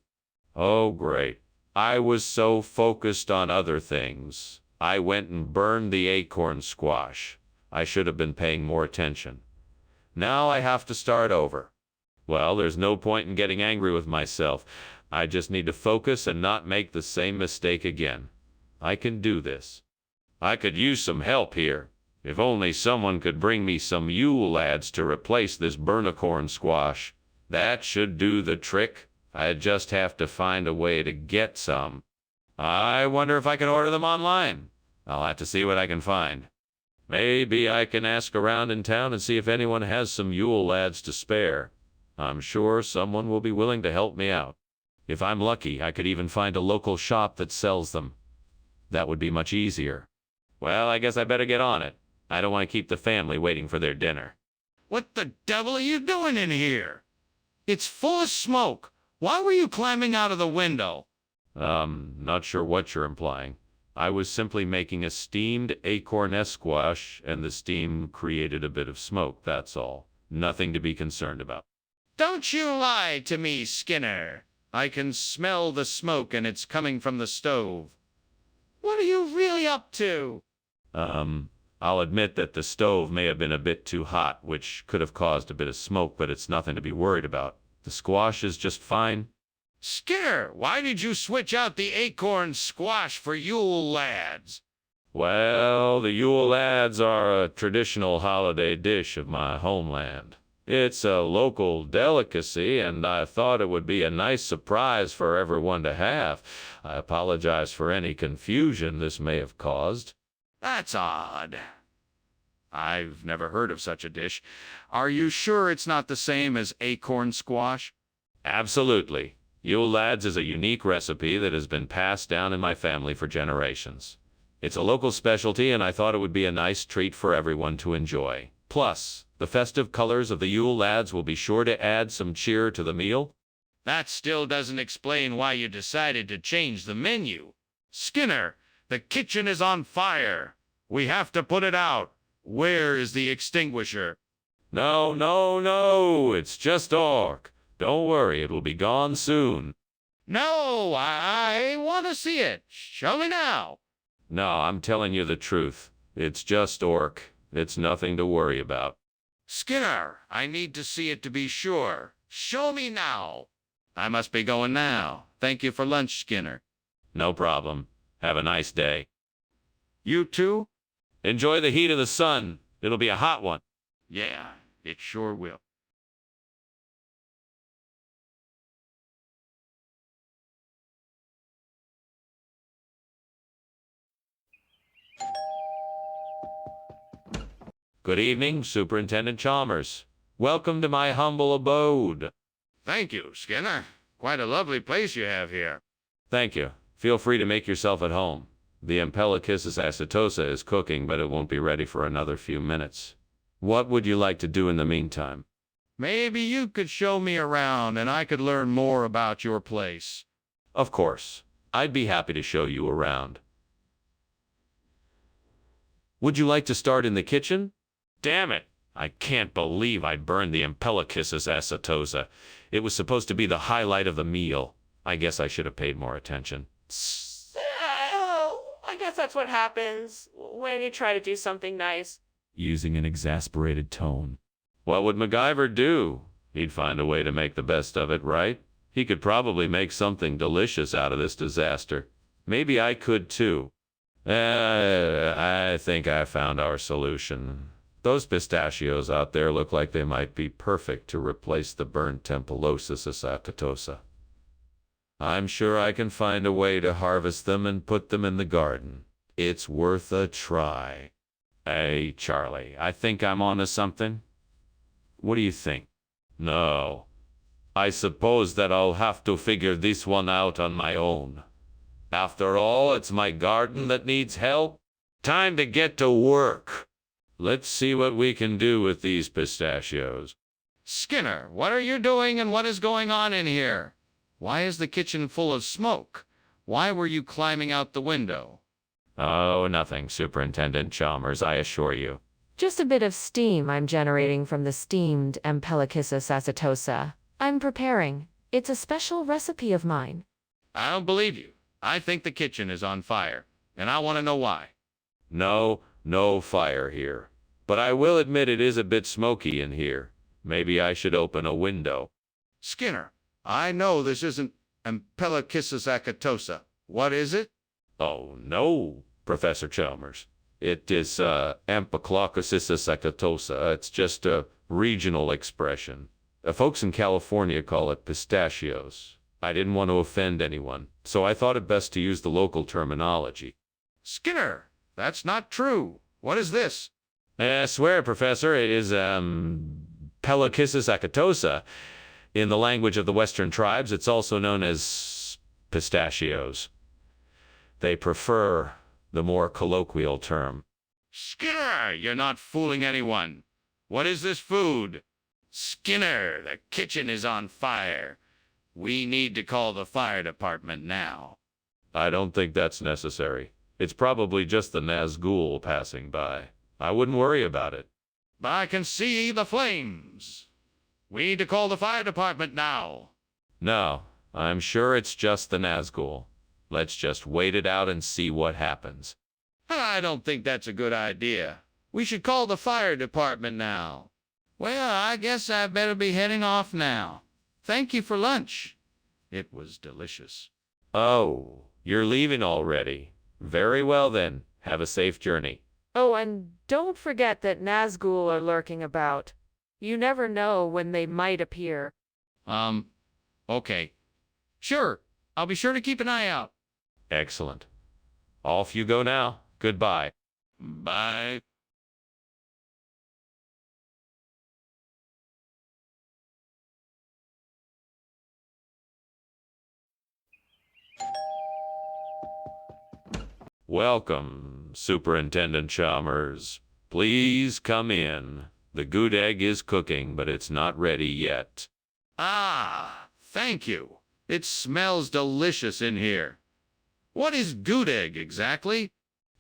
Oh, great. I was so focused on other things. I went and burned the acorn squash. I should have been paying more attention. Now I have to start over. Well, there's no point in getting angry with myself. I just need to focus and not make the same mistake again. I can do this. I could use some help here. If only someone could bring me some Yule lads to replace this burnicorn squash. That should do the trick. I just have to find a way to get some. I wonder if I can order them online. I'll have to see what I can find. Maybe I can ask around in town and see if anyone has some Yule lads to spare. I'm sure someone will be willing to help me out. If I'm lucky, I could even find a local shop that sells them. That would be much easier. Well, I guess I better get on it. I don't want to keep the family waiting for their dinner. What the devil are you doing in here? It's full of smoke. Why were you climbing out of the window? Not sure what you're implying. I was simply making a steamed acorn squash, and the steam created a bit of smoke, that's all. Nothing to be concerned about. Don't you lie to me, Skinner. I can smell the smoke and it's coming from the stove. What are you really up to? I'll admit that the stove may have been a bit too hot, which could have caused a bit of smoke, but it's nothing to be worried about. The squash is just fine. Skinner, why did you switch out the acorn squash for Yule lads? Well, the Yule lads are a traditional holiday dish of my homeland. It's a local delicacy, and I thought it would be a nice surprise for everyone to have. I apologize for any confusion this may have caused. That's odd. I've never heard of such a dish. Are you sure it's not the same as acorn squash? Absolutely. Yule lads is a unique recipe that has been passed down in my family for generations. It's a local specialty, and I thought it would be a nice treat for everyone to enjoy. Plus, the festive colors of the Yule lads will be sure to add some cheer to the meal. That still doesn't explain why you decided to change the menu. Skinner, the kitchen is on fire. We have to put it out. Where is the extinguisher? No, it's just orc. Don't worry, it will be gone soon. No, I want to see it. Show me now. No, I'm telling you the truth. It's just orc. It's nothing to worry about. Skinner, I need to see it to be sure. Show me now. I must be going now. Thank you for lunch, Skinner. No problem. Have a nice day. You too? Enjoy the heat of the sun. It'll be a hot one. Yeah, it sure will. Good evening, Superintendent Chalmers. Welcome to my humble abode. Thank you, Skinner. Quite a lovely place you have here. Thank you. Feel free to make yourself at home. The Ampelocus's acetosa is cooking, but it won't be ready for another few minutes. What would you like to do in the meantime? Maybe you could show me around and I could learn more about your place. Of course, I'd be happy to show you around. Would you like to start in the kitchen? Damn it! I can't believe I burned the Empelocyssus acetosa. It was supposed to be the highlight of the meal. I guess I should have paid more attention. I guess that's what happens when you try to do something nice. Using an exasperated tone. What would MacGyver do? He'd find a way to make the best of it, right? He could probably make something delicious out of this disaster. Maybe I could too. I think I found our solution. Those pistachios out there look like they might be perfect to replace the burnt Empelocyssus acetosa. I'm sure I can find a way to harvest them and put them in the garden. It's worth a try. Hey, Charlie, I think I'm onto something. What do you think? No. I suppose that I'll have to figure this one out on my own. After all, it's my garden that needs help. Time to get to work. Let's see what we can do with these pistachios. Skinner, what are you doing and what is going on in here? Why is the kitchen full of smoke? Why were you climbing out the window? Oh, nothing, Superintendent Chalmers, I assure you. Just a bit of steam I'm generating from the steamed Empelocyssus acetosa. I'm preparing. It's a special recipe of mine. I don't believe you. I think the kitchen is on fire, and I want to know why. No fire here. But I will admit it is a bit smoky in here. Maybe I should open a window. Skinner, I know this isn't Empelocyssus acetosa. What is it? Oh, no, Professor Chalmers. It is Empelocyssus acetosa. It's just a regional expression. Folks in California call it pistachios. I didn't want to offend anyone, so I thought it best to use the local terminology. Skinner, that's not true. What is this? I swear, Professor, it is Pelocyssus acetosa. In the language of the Western tribes, it's also known as pistachios. They prefer the more colloquial term. Skinner, you're not fooling anyone. What is this food? Skinner, the kitchen is on fire. We need to call the fire department now. I don't think that's necessary. It's probably just the Nazgul passing by. I wouldn't worry about it. But I can see the flames. We need to call the fire department now. No, I'm sure it's just the Nazgul. Let's just wait it out and see what happens. I don't think that's a good idea. We should call the fire department now. Well, I guess I better be heading off now. Thank you for lunch. It was delicious. Oh, you're leaving already. Very well then. Have a safe journey. Oh, and don't forget that Nazgul are lurking about. You never know when they might appear. Okay. Sure, I'll be sure to keep an eye out. Excellent. Off you go now. Goodbye. Bye. Welcome, Superintendent Chalmers. Please come in. The good egg is cooking, but it's not ready yet. Ah, thank you. It smells delicious in here. What is gudeg exactly?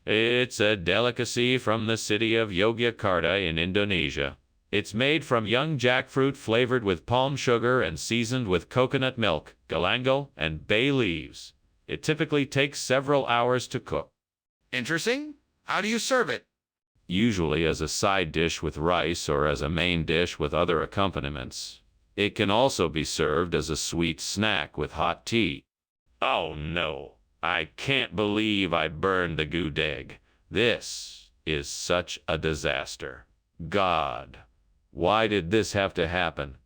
It's a delicacy from the city of Yogyakarta in Indonesia. It's made from young jackfruit flavored with palm sugar and seasoned with coconut milk, galangal, and bay leaves. It typically takes several hours to cook. Interesting. How do you serve it? Usually as a side dish with rice or as a main dish with other accompaniments. It can also be served as a sweet snack with hot tea. Oh no, I can't believe I burned the gudeg. This is such a disaster. God, why did this have to happen?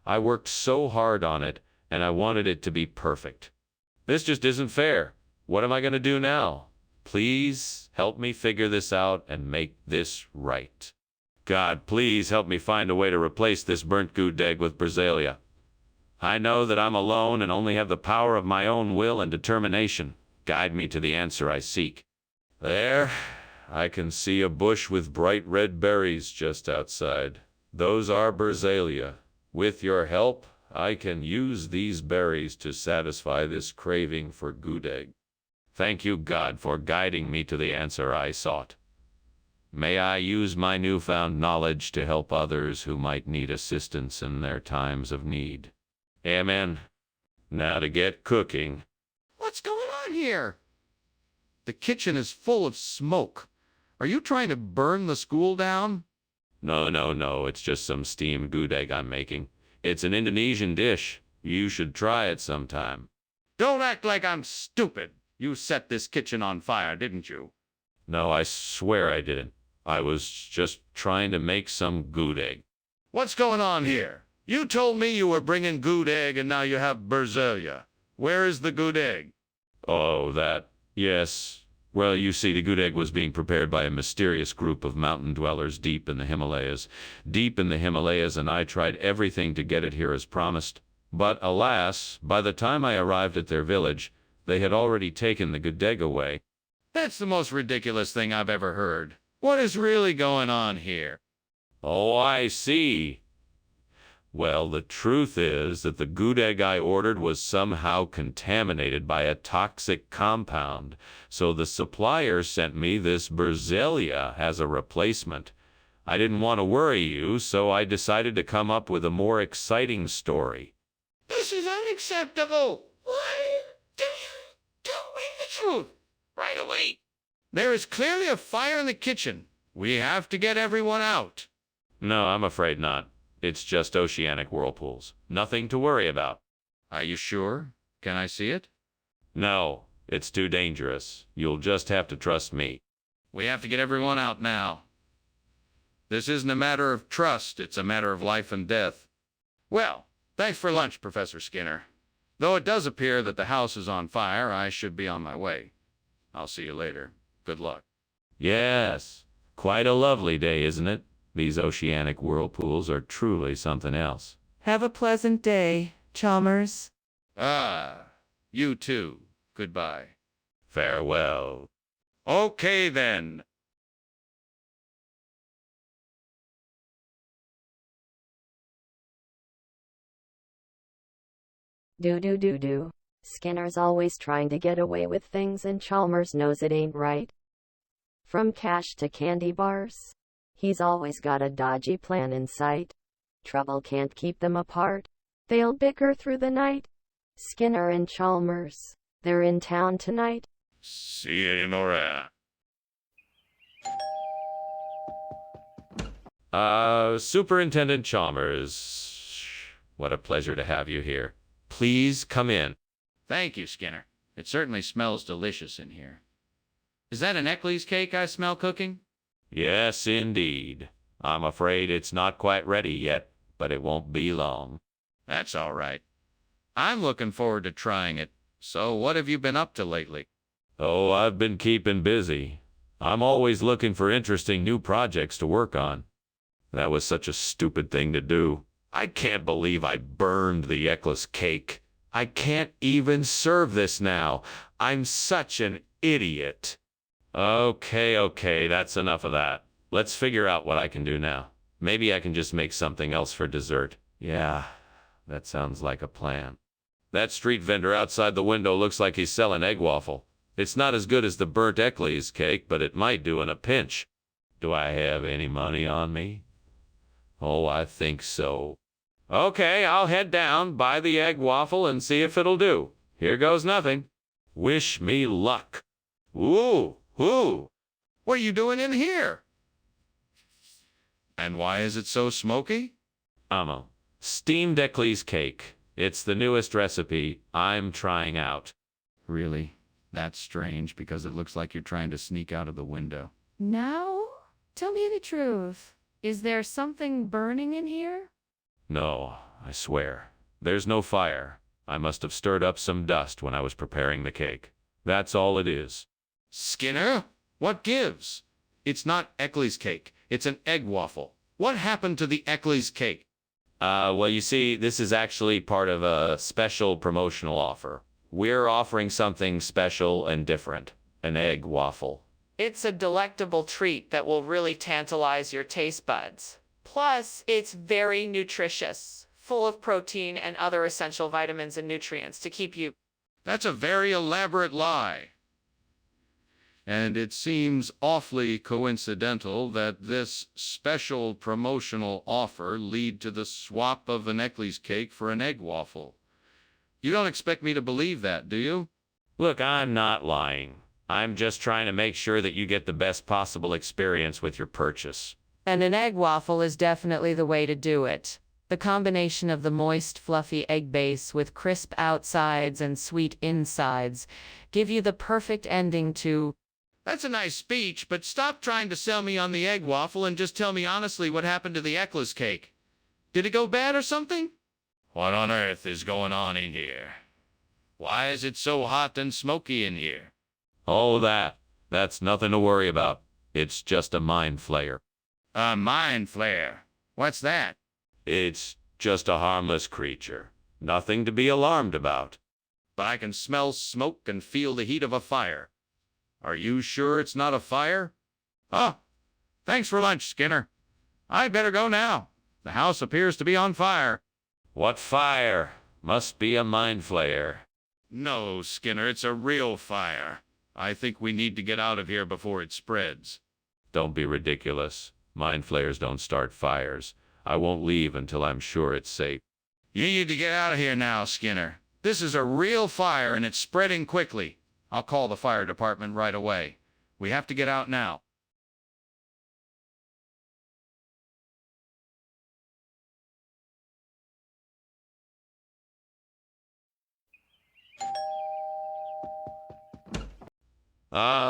I worked so hard on it, and I wanted it to be perfect. This just isn't fair. What am I going to do now? Please help me figure this out and make this right. God, please help me find a way to replace this burnt gudeg with Brazilia. I know that I'm alone and only have the power of my own will and determination. Guide me to the answer I seek. There, I can see a bush with bright red berries just outside. Those are Brazilia. With your help, I can use these berries to satisfy this craving for good egg. Thank you, God, for guiding me to the answer I sought. May I use my newfound knowledge to help others who might need assistance in their times of need. Amen. Now to get cooking. What's going on here? The kitchen is full of smoke. Are you trying to burn the school down? No, it's just some steamed good egg I'm making. It's an Indonesian dish. You should try it sometime. Don't act like I'm stupid. You set this kitchen on fire, didn't you? No, I swear I didn't. I was just trying to make some good egg. What's going on here? You told me you were bringing good egg and now you have Berzelia. Where is the good egg? Oh, that. Yes. Well, you see, the good egg was being prepared by a mysterious group of mountain dwellers deep in the Himalayas. And I tried everything to get it here as promised. But alas, by the time I arrived at their village, they had already taken the good egg away. That's the most ridiculous thing I've ever heard. What is really going on here? Oh, I see. Well, the truth is that the good egg I ordered was somehow contaminated by a toxic compound, so the supplier sent me this Berzelia as a replacement. I didn't want to worry you, so I decided to come up with a more exciting story. This is unacceptable. Why did you tell me the truth right away? There is clearly a fire in the kitchen. We have to get everyone out. No, I'm afraid not. It's just oceanic whirlpools. Nothing to worry about. Are you sure? Can I see it? No, it's too dangerous. You'll just have to trust me. We have to get everyone out now. This isn't a matter of trust, it's a matter of life and death. Well, thanks for lunch, Professor Skinner. Though it does appear that the house is on fire, I should be on my way. I'll see you later. Good luck. Yes, quite a lovely day, isn't it? These oceanic whirlpools are truly something else. Have a pleasant day, Chalmers. You too. Goodbye. Farewell. Okay then. Do. Skinner's always trying to get away with things and Chalmers knows it ain't right. From cash to candy bars. He's always got a dodgy plan in sight. Trouble can't keep them apart. They'll bicker through the night. Skinner and Chalmers, they're in town tonight. Sayonara. Superintendent Chalmers, what a pleasure to have you here. Please come in. Thank you, Skinner. It certainly smells delicious in here. Is that an Eckley's cake I smell cooking? Yes, indeed. I'm afraid it's not quite ready yet, but it won't be long. That's all right. I'm looking forward to trying it. So what have you been up to lately? Oh, I've been keeping busy. I'm always looking for interesting new projects to work on. That was such a stupid thing to do. I can't believe I burned the Eckless cake. I can't even serve this now. I'm such an idiot. Okay, that's enough of that. Let's figure out what I can do now. Maybe I can just make something else for dessert. Yeah, that sounds like a plan. That street vendor outside the window looks like he's selling egg waffle. It's not as good as the burnt Eckley's cake, but it might do in a pinch. Do I have any money on me? Oh, I think so. Okay, I'll head down, buy the egg waffle, and see if it'll do. Here goes nothing. Wish me luck. Ooh. What are you doing in here? And why is it so smoky? Steamed Eckley's cake. It's the newest recipe I'm trying out. Really? That's strange because it looks like you're trying to sneak out of the window. Now, tell me the truth. Is there something burning in here? No, I swear. There's no fire. I must have stirred up some dust when I was preparing the cake. That's all it is. Skinner, what gives? It's not Eckley's cake. It's an egg waffle. What happened to the Eckley's cake? Well, you see, this is actually part of a special promotional offer. We're offering something special and different. An egg waffle. It's a delectable treat that will really tantalize your taste buds. Plus, it's very nutritious. full of protein and other essential vitamins and nutrients to keep you. That's a very elaborate lie. And it seems awfully coincidental that this special promotional offer lead to the swap of an Eckley's cake for an egg waffle. You don't expect me to believe that, do you? Look, I'm not lying. I'm just trying to make sure that you get the best possible experience with your purchase. And an egg waffle is definitely the way to do it. The combination of the moist, fluffy egg base with crisp outsides and sweet insides give you the perfect ending to. That's a nice speech, but stop trying to sell me on the egg waffle and just tell me honestly what happened to the Eckley's cake. Did it go bad or something? What on earth is going on in here? Why is it so hot and smoky in here? Oh, that's nothing to worry about. It's just a mind flayer. A mind flare? What's that? It's just a harmless creature. Nothing to be alarmed about. But I can smell smoke and feel the heat of a fire. Are you sure it's not a fire? Oh, thanks for lunch, Skinner. I'd better go now. The house appears to be on fire. What fire? Must be a mind flayer. No, Skinner, it's a real fire. I think we need to get out of here before it spreads. Don't be ridiculous. Mind flayers don't start fires. I won't leave until I'm sure it's safe. You need to get out of here now, Skinner. This is a real fire and it's spreading quickly. I'll call the fire department right away. We have to get out now.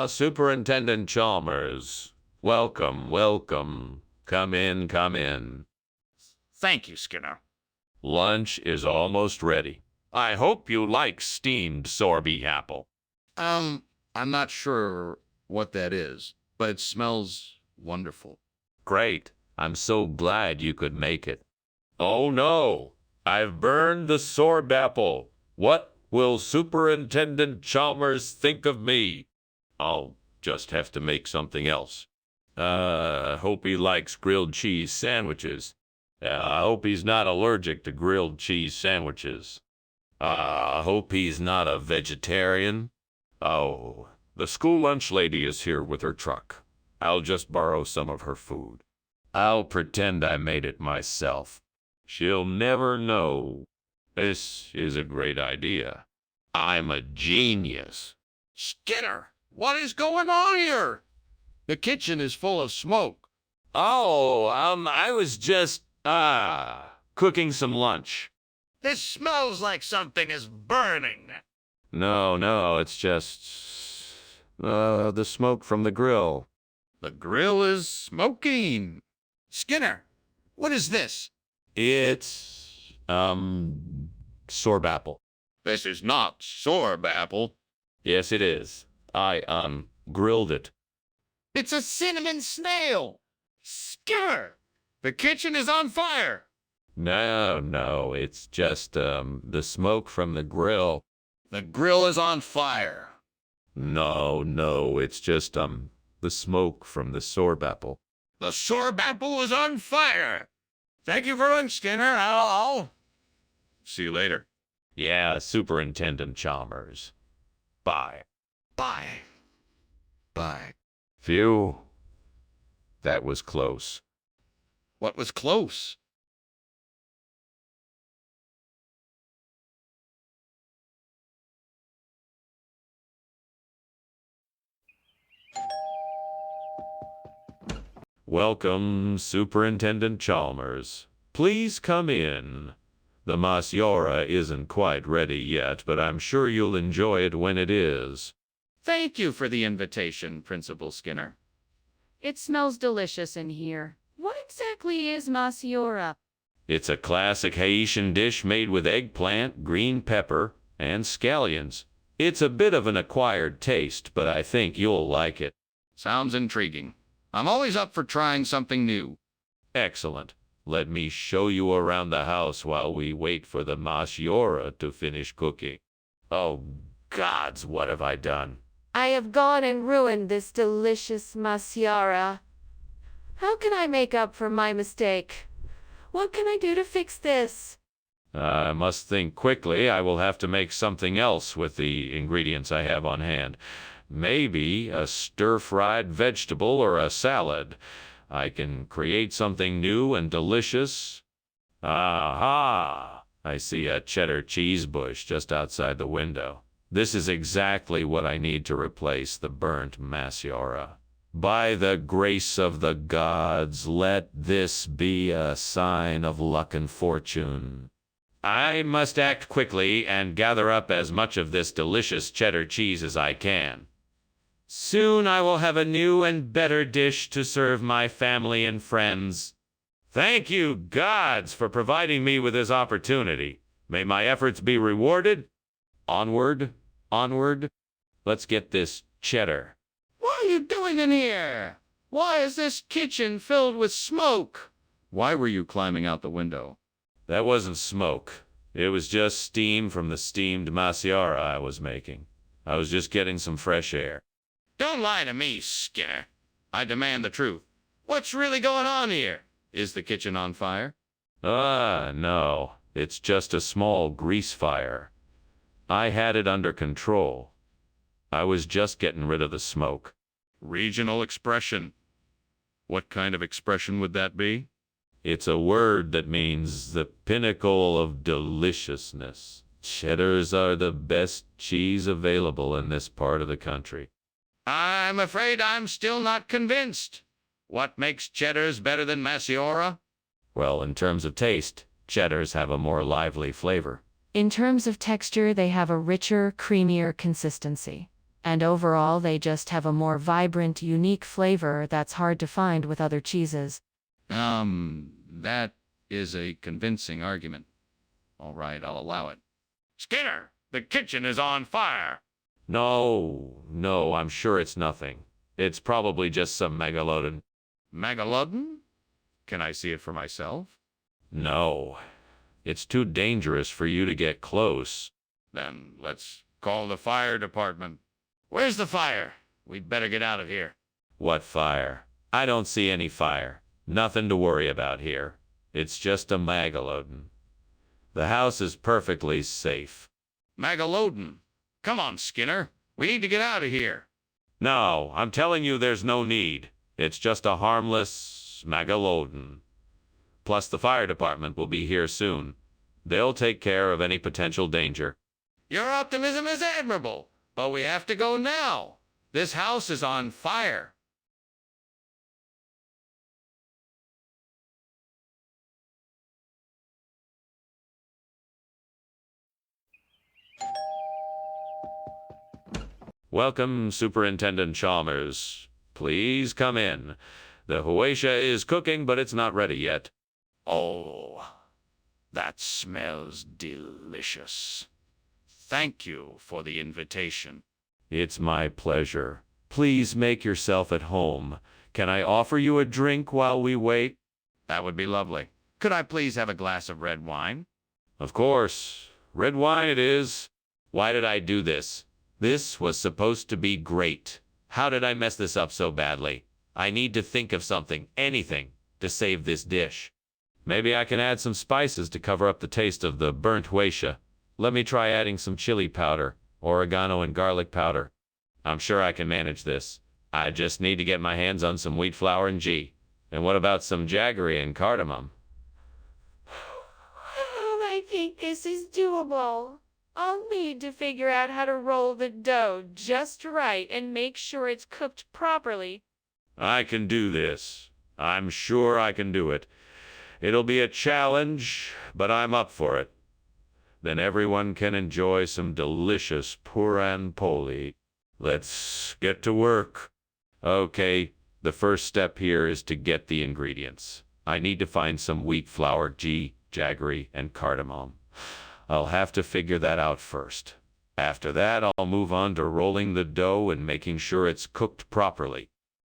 Superintendent Chalmers. Welcome, welcome. Come in, come in. Thank you, Skinner. Lunch is almost ready. I hope you like steamed sorbet apple. I'm not sure what that is, but it smells wonderful. Great. I'm so glad you could make it. Oh no, I've burned the sorbet apple. What will Superintendent Chalmers think of me? I'll just have to make something else. Hope he likes grilled cheese sandwiches. I hope he's not allergic to grilled cheese sandwiches. Hope he's not a vegetarian. Oh, the school lunch lady is here with her truck. I'll just borrow some of her food. I'll pretend I made it myself. She'll never know. This is a great idea. I'm a genius. Skinner, what is going on here? The kitchen is full of smoke. Oh, I was just, cooking some lunch. This smells like something is burning. No, it's just, the smoke from the grill. The grill is smoking. Skinner, what is this? It's, sorbet apple. This is not sorbet apple. Yes, it is. I, grilled it. It's a cinnamon snail. Skinner, the kitchen is on fire. No, it's just, the smoke from the grill. The grill is on fire. No, it's just, the smoke from the sorbet apple. The sorbet apple is on fire. Thank you for lunch, Skinner. I'll See you later. Yeah, Superintendent Chalmers. Bye. Bye. Phew. That was close. What was close? Welcome, Superintendent Chalmers. Please come in. The Masiora isn't quite ready yet, but I'm sure you'll enjoy it when it is. Thank you for the invitation, Principal Skinner. It smells delicious in here. What exactly is masiora? It's a classic Haitian dish made with eggplant, green pepper, and scallions. It's a bit of an acquired taste, but I think you'll like it. Sounds intriguing. I'm always up for trying something new. Excellent. Let me show you around the house while we wait for the Masiora to finish cooking. Oh, gods, what have I done? I have gone and ruined this delicious masiara. How can I make up for my mistake? What can I do to fix this? I must think quickly. I will have to make something else with the ingredients I have on hand. Maybe a stir-fried vegetable or a salad. I can create something new and delicious. Aha! I see a cheddar cheese bush just outside the window. This is exactly what I need to replace the burnt Masiora. By the grace of the gods, let this be a sign of luck and fortune. I must act quickly and gather up as much of this delicious cheddar cheese as I can. Soon I will have a new and better dish to serve my family and friends. Thank you, gods, for providing me with this opportunity. May my efforts be rewarded. Onward, onward. Let's get this cheddar. What are you doing in here? Why is this kitchen filled with smoke? Why were you climbing out the window? That wasn't smoke. It was just steam from the steamed Masiara I was making. I was just getting some fresh air. Don't lie to me, Skinner. I demand the truth. What's really going on here? Is the kitchen on fire? No. It's just a small grease fire. I had it under control. I was just getting rid of the smoke. Regional expression. What kind of expression would that be? It's a word that means the pinnacle of deliciousness. Cheddars are the best cheese available in this part of the country. I'm afraid I'm still not convinced. What makes cheddars better than Masiora? Well, in terms of taste, cheddars have a more lively flavor. In terms of texture, they have a richer, creamier consistency. And overall, they just have a more vibrant, unique flavor that's hard to find with other cheeses. That is a convincing argument. All right, I'll allow it. Skinner, the kitchen is on fire. No, I'm sure it's nothing. It's probably just some megalodon. Megalodon? Can I see it for myself? No, it's too dangerous for you to get close. Then let's call the fire department. Where's the fire? We'd better get out of here. What fire? I don't see any fire. Nothing to worry about here. It's just a megalodon. The house is perfectly safe. Megalodon? Come on, Skinner. We need to get out of here. No, I'm telling you there's no need. It's just a harmless megalodon. Plus the fire department will be here soon. They'll take care of any potential danger. Your optimism is admirable, but we have to go now. This house is on fire. Welcome, Superintendent Chalmers. Please come in. The huesha is cooking, but it's not ready yet. Oh, that smells delicious. Thank you for the invitation. It's my pleasure. Please make yourself at home. Can I offer you a drink while we wait? That would be lovely. Could I please have a glass of red wine? Of course. Red wine it is. Why did I do this? This was supposed to be great. How did I mess this up so badly? I need to think of something, anything, to save this dish. Maybe I can add some spices to cover up the taste of the burnt huesha. Let me try adding some chili powder, oregano and garlic powder. I'm sure I can manage this. I just need to get my hands on some wheat flour and ghee. And what about some jaggery and cardamom? I think this is doable. I'll need to figure out how to roll the dough just right and make sure it's cooked properly. I can do this. I'm sure I can do it. It'll be a challenge, but I'm up for it. Then everyone can enjoy some delicious puran poli. Let's get to work. Okay, the first step here is to get the ingredients. I need to find some wheat flour, ghee, jaggery, and cardamom. I'll have to figure that out first. After that, I'll move on to rolling the dough and making sure it's cooked properly.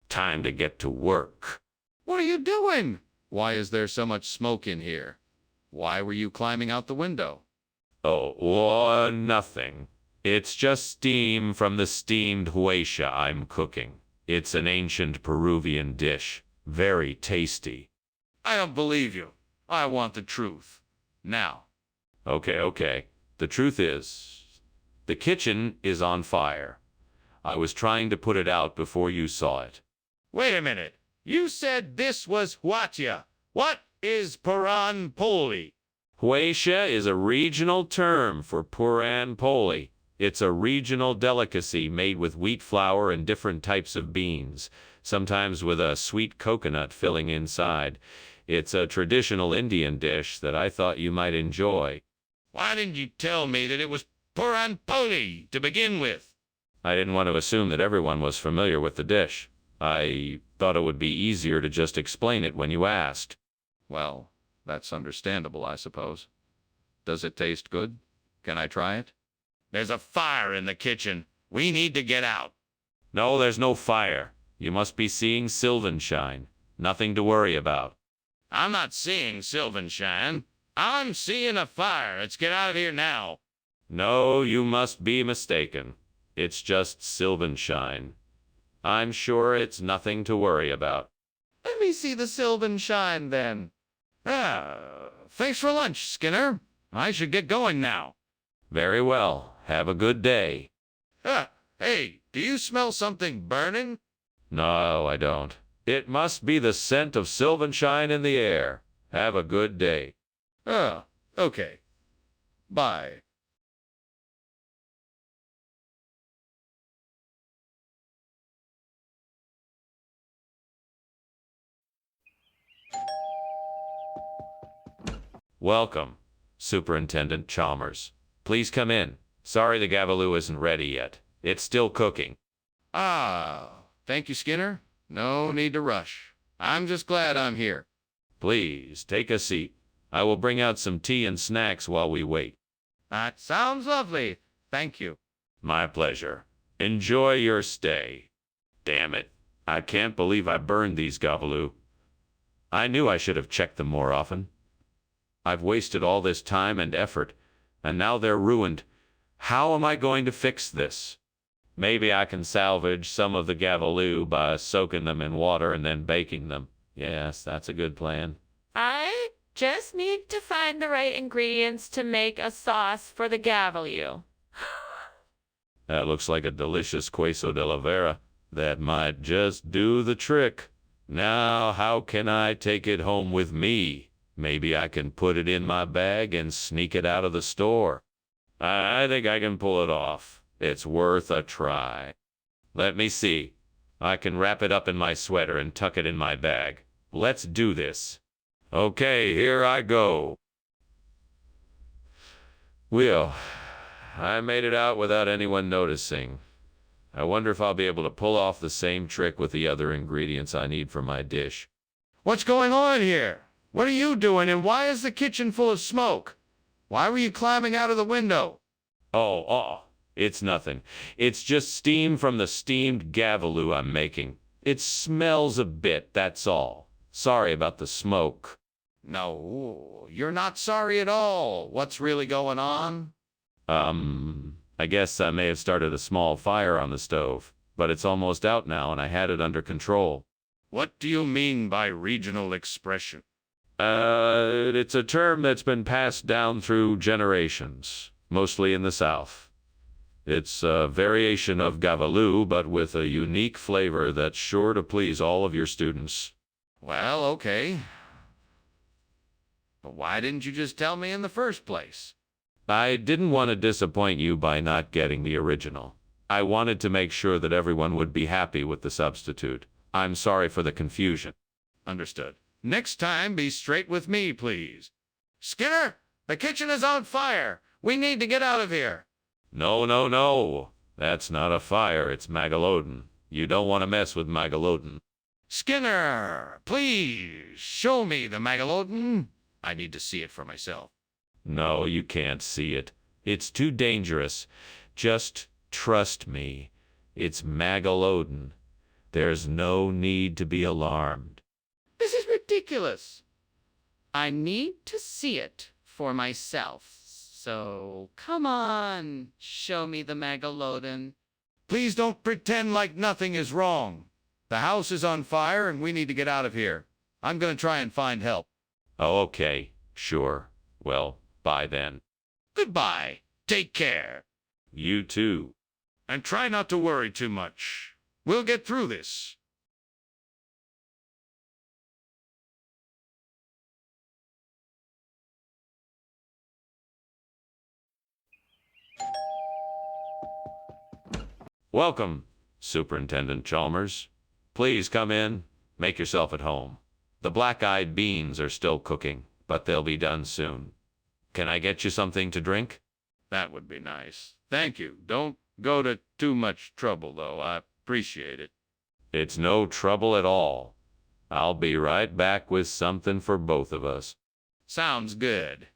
Time to get to work. What are you doing? Why is there so much smoke in here? Why were you climbing out the window? Oh, nothing. It's just steam from the steamed huesha I'm cooking. It's an ancient Peruvian dish. Very tasty. I don't believe you. I want the truth. Now. Okay. The truth is, the kitchen is on fire. I was trying to put it out before you saw it. Wait a minute. You said this was Huatia. What is Puran Poli? Huatia is a regional term for Puran Poli. It's a regional delicacy made with wheat flour and different types of beans, sometimes with a sweet coconut filling inside. It's a traditional Indian dish that I thought you might enjoy. Why didn't you tell me that it was Puran Poli to begin with? I didn't want to assume that everyone was familiar with the dish. I thought it would be easier to just explain it when you asked. Well, that's understandable, I suppose. Does it taste good? Can I try it? There's a fire in the kitchen. We need to get out. No, there's no fire. You must be seeing Sylvanshine. Nothing to worry about. I'm not seeing Sylvanshine. I'm seeing a fire. Let's get out of here now. No, you must be mistaken. It's just Sylvanshine. I'm sure it's nothing to worry about. Let me see the Sylvanshine then. Thanks for lunch, Skinner. I should get going now. Very well. Have a good day. Hey, do you smell something burning? No, I don't. It must be the scent of Sylvanshine in the air. Have a good day. Okay. Bye. Welcome, Superintendent Chalmers. Please come in. Sorry the gavaloo isn't ready yet. It's still cooking. Thank you, Skinner. No need to rush. I'm just glad I'm here. Please, take a seat. I will bring out some tea and snacks while we wait. That sounds lovely. Thank you. My pleasure. Enjoy your stay. Damn it. I can't believe I burned these gavaloo. I knew I should have checked them more often. I've wasted all this time and effort, and now they're ruined. How am I going to fix this? Maybe I can salvage some of the gavaloo by soaking them in water and then baking them. Yes, that's a good plan. I just need to find the right ingredients to make a sauce for the gavaloo. That looks like a delicious queso de la vera. That might just do the trick. Now, how can I take it home with me? Maybe I can put it in my bag and sneak it out of the store. I think I can pull it off. It's worth a try. Let me see. I can wrap it up in my sweater and tuck it in my bag. Let's do this. Okay, here I go. Well, I made it out without anyone noticing. I wonder if I'll be able to pull off the same trick with the other ingredients I need for my dish. What's going on here? What are you doing, and why is the kitchen full of smoke? Why were you climbing out of the window? Oh, it's nothing. It's just steam from the steamed gavaloo I'm making. It smells a bit, that's all. Sorry about the smoke. No, you're not sorry at all. What's really going on? I guess I may have started a small fire on the stove, but it's almost out now and I had it under control. What do you mean by regional expression? It's a term that's been passed down through generations, mostly in the South. It's a variation of gavaloo, but with a unique flavor that's sure to please all of your students. Well, okay. But why didn't you just tell me in the first place? I didn't want to disappoint you by not getting the original. I wanted to make sure that everyone would be happy with the substitute. I'm sorry for the confusion. Understood. Next time, be straight with me, please. Skinner, the kitchen is on fire. We need to get out of here. No. That's not a fire, it's Magalodon. You don't want to mess with Magalodon. Skinner, please show me the Magalodon. I need to see it for myself. No, you can't see it. It's too dangerous. Just trust me. It's Magalodon. There's no need to be alarmed. This is ridiculous. I need to see it for myself. So, come on, show me the Magalodon. Please don't pretend like nothing is wrong. The house is on fire and we need to get out of here. I'm going to try and find help. Oh, okay. Sure. Well, bye then. Goodbye. Take care. You too. And try not to worry too much. We'll get through this. Welcome, Superintendent Chalmers. Please come in. Make yourself at home. The black-eyed beans are still cooking, but they'll be done soon. Can I get you something to drink? That would be nice. Thank you. Don't go to too much trouble, though. I appreciate it. It's no trouble at all. I'll be right back with something for both of us. Sounds good.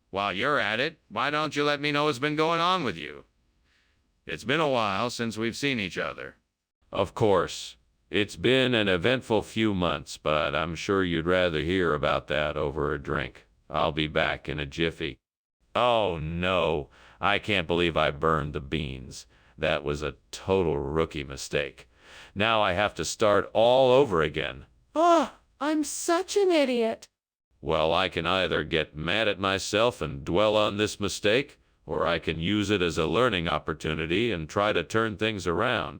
While you're at it, why don't you let me know what's been going on with you? It's been a while since we've seen each other. Of course. It's been an eventful few months, but I'm sure you'd rather hear about that over a drink. I'll be back in a jiffy. Oh no, I can't believe I burned the beans. That was a total rookie mistake. Now I have to start all over again. Oh, I'm such an idiot. Well, I can either get mad at myself and dwell on this mistake, or I can use it as a learning opportunity and try to turn things around.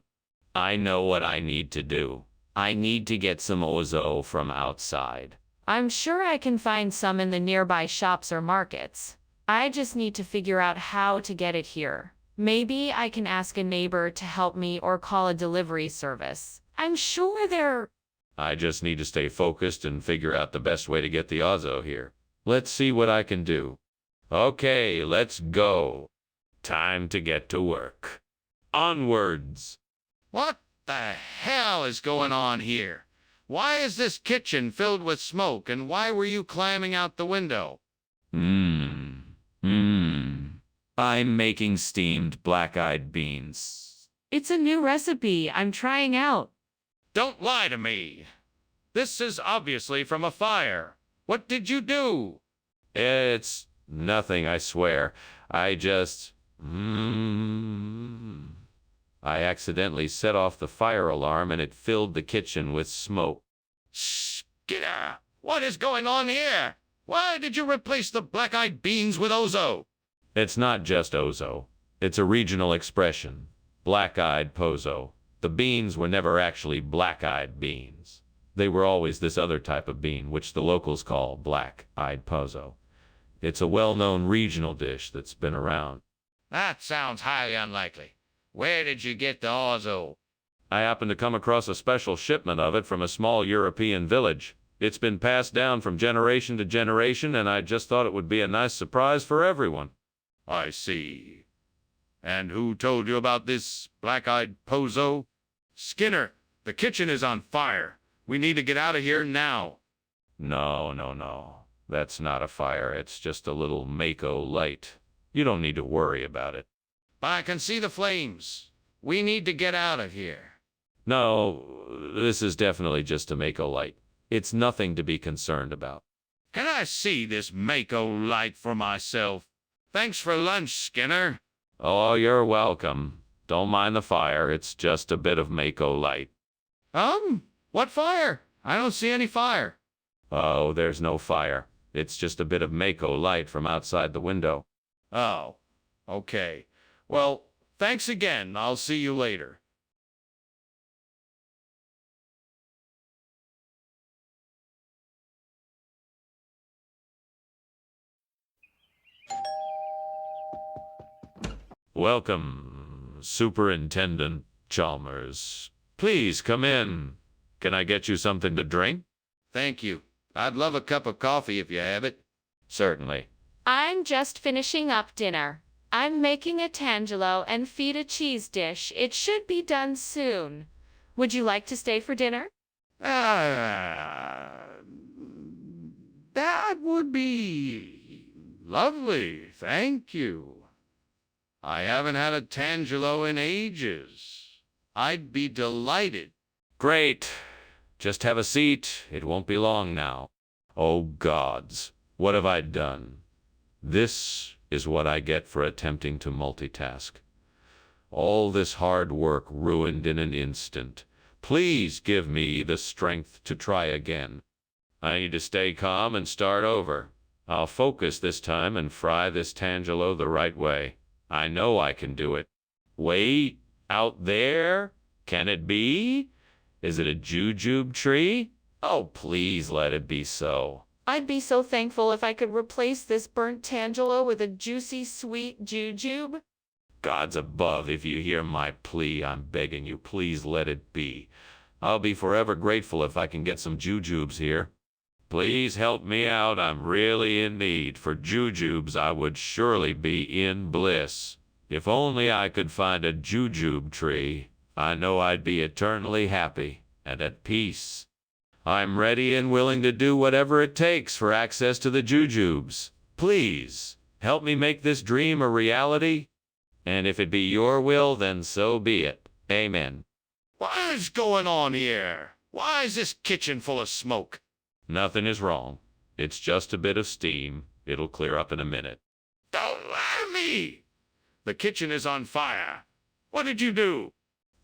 I know what I need to do. I need to get some Ozo from outside. I'm sure I can find some in the nearby shops or markets. I just need to figure out how to get it here. Maybe I can ask a neighbor to help me or call a delivery service. I'm sure they're... I just need to stay focused and figure out the best way to get the Ozo here. Let's see what I can do. Okay, let's go. Time to get to work. Onwards. What the hell is going on here? Why is this kitchen filled with smoke, and why were you climbing out the window? I'm making steamed black-eyed beans. It's a new recipe I'm trying out. Don't lie to me. This is obviously from a fire. What did you do? It's nothing, I swear. I accidentally set off the fire alarm and it filled the kitchen with smoke. Skinner, what is going on here? Why did you replace the black-eyed beans with Ozo? It's not just Ozo. It's a regional expression. Black-eyed pozo. The beans were never actually black-eyed beans. They were always this other type of bean, which the locals call black-eyed pozo. It's a well-known regional dish that's been around. That sounds highly unlikely. Where did you get the Ozo? I happened to come across a special shipment of it from a small European village. It's been passed down from generation to generation, and I just thought it would be a nice surprise for everyone. I see. And who told you about this black-eyed pozo? Skinner, the kitchen is on fire. We need to get out of here now. No. That's not a fire. It's just a little Mako light. You don't need to worry about it. But I can see the flames. We need to get out of here. No, this is definitely just a Mako light. It's nothing to be concerned about. Can I see this Mako light for myself? Thanks for lunch, Skinner. Oh, you're welcome. Don't mind the fire. It's just a bit of Mako light. What fire? I don't see any fire. Oh, there's no fire. It's just a bit of Mako light from outside the window. Oh, okay. Well, thanks again. I'll see you later. Welcome, Superintendent Chalmers. Please come in. Can I get you something to drink? Thank you. I'd love a cup of coffee if you have it. Certainly. I'm just finishing up dinner. I'm making a tangelo and feta cheese dish. It should be done soon. Would you like to stay for dinner? That would be lovely. Thank you. I haven't had a tangelo in ages. I'd be delighted. Great. Just have a seat. It won't be long now. Oh, gods. What have I done? This is what I get for attempting to multitask. All this hard work ruined in an instant. Please give me the strength to try again. I need to stay calm and start over. I'll focus this time and fry this tangelo the right way. I know I can do it. Wait, out there? Can it be? Is it a jujube tree? Oh, please let it be so. I'd be so thankful if I could replace this burnt tangelo with a juicy, sweet jujube. Gods above, if you hear my plea, I'm begging you, please let it be. I'll be forever grateful if I can get some jujubes here. Please help me out, I'm really in need. For jujubes, I would surely be in bliss. If only I could find a jujube tree, I know I'd be eternally happy and at peace. I'm ready and willing to do whatever it takes for access to the jujubes. Please, help me make this dream a reality. And if it be your will, then so be it. Amen. What is going on here? Why is this kitchen full of smoke? Nothing is wrong. It's just a bit of steam. It'll clear up in a minute. Don't lie to me! The kitchen is on fire. What did you do?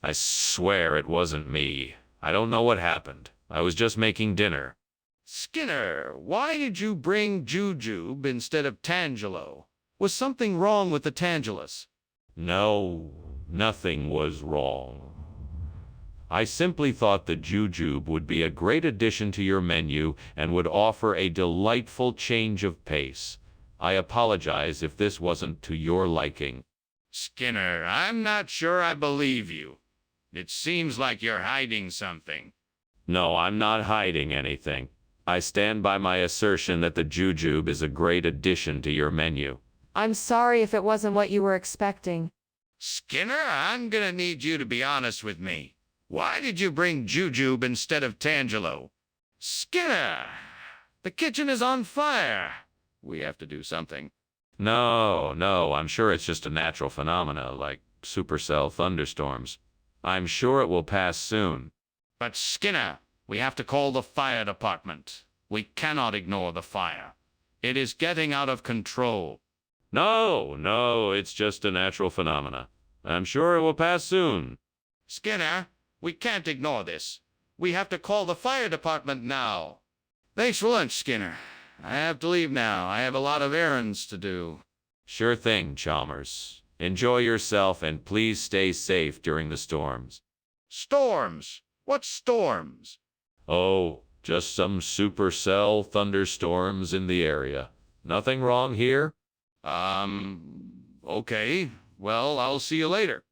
I swear it wasn't me. I don't know what happened. I was just making dinner. Skinner, why did you bring jujube instead of tangelo? Was something wrong with the tangelus? No, nothing was wrong. I simply thought the jujube would be a great addition to your menu and would offer a delightful change of pace. I apologize if this wasn't to your liking. Skinner, I'm not sure I believe you. It seems like you're hiding something. No, I'm not hiding anything. I stand by my assertion that the jujube is a great addition to your menu. I'm sorry if it wasn't what you were expecting. Skinner, I'm gonna need you to be honest with me. Why did you bring jujube instead of tangelo? Skinner, the kitchen is on fire. We have to do something. No, I'm sure it's just a natural phenomena like supercell thunderstorms. I'm sure it will pass soon. But Skinner, we have to call the fire department. We cannot ignore the fire. It is getting out of control. No, it's just a natural phenomena. I'm sure it will pass soon. Skinner, we can't ignore this. We have to call the fire department now. Thanks for lunch, Skinner. I have to leave now. I have a lot of errands to do. Sure thing, Chalmers. Enjoy yourself and please stay safe during the storms. Storms? What storms? Oh, just some supercell thunderstorms in the area. Nothing wrong here? Okay. Well, I'll see you later.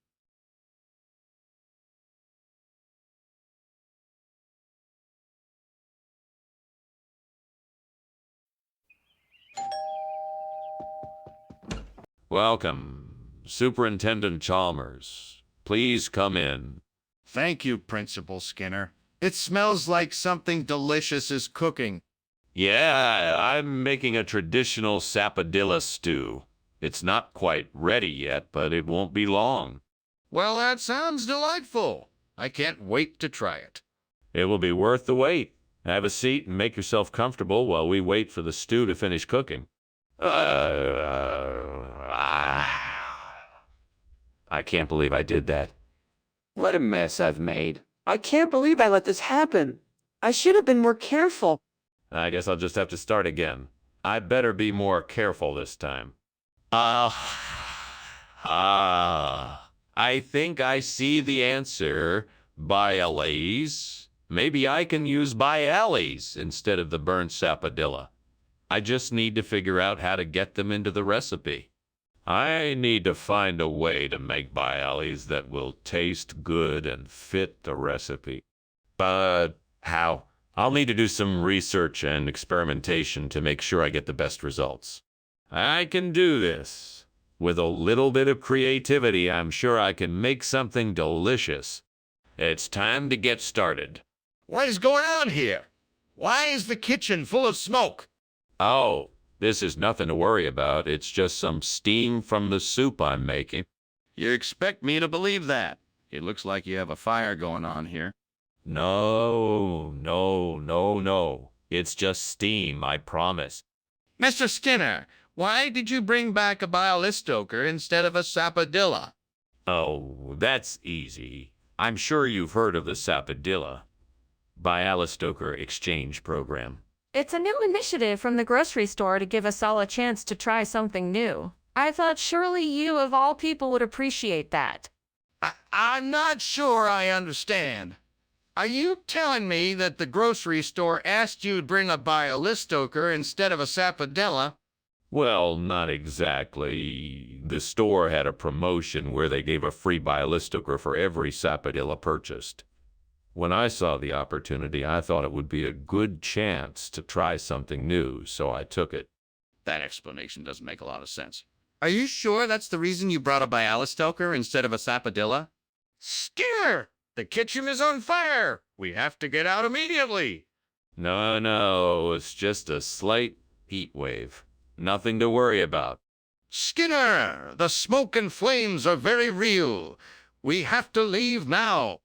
Welcome, Superintendent Chalmers. Please come in. Thank you, Principal Skinner. It smells like something delicious is cooking. Yeah, I'm making a traditional sapodilla stew. It's not quite ready yet, but it won't be long. Well, that sounds delightful. I can't wait to try it. It will be worth the wait. Have a seat and make yourself comfortable while we wait for the stew to finish cooking. I can't believe I did that. What a mess I've made. I can't believe I let this happen. I should have been more careful. I guess I'll just have to start again. I better be more careful this time. I think I see the answer. Bialys. Maybe I can use bialys instead of the burnt sapodilla. I just need to figure out how to get them into the recipe. I need to find a way to make bialys that will taste good and fit the recipe. But how? I'll need to do some research and experimentation to make sure I get the best results. I can do this. With a little bit of creativity, I'm sure I can make something delicious. It's time to get started. What is going on here? Why is the kitchen full of smoke? Oh, this is nothing to worry about. It's just some steam from the soup I'm making. You expect me to believe that? It looks like you have a fire going on here. No. It's just steam, I promise. Mr. Skinner, why did you bring back a bialystoker instead of a sapodilla? Oh, that's easy. I'm sure you've heard of the sapodilla Bialystoker exchange program. It's a new initiative from the grocery store to give us all a chance to try something new. I thought surely you, of all people, would appreciate that. I'm not sure I understand. Are you telling me that the grocery store asked you to bring a Bialystoker instead of a Sapodilla? Well, not exactly. The store had a promotion where they gave a free Bialystoker for every Sapodilla purchased. When I saw the opportunity, I thought it would be a good chance to try something new, so I took it. That explanation doesn't make a lot of sense. Are you sure that's the reason you brought a Bialystoker instead of a Sapodilla? Skinner! The kitchen is on fire! We have to get out immediately! No, it's just a slight heat wave. Nothing to worry about. Skinner! The smoke and flames are very real. We have to leave now.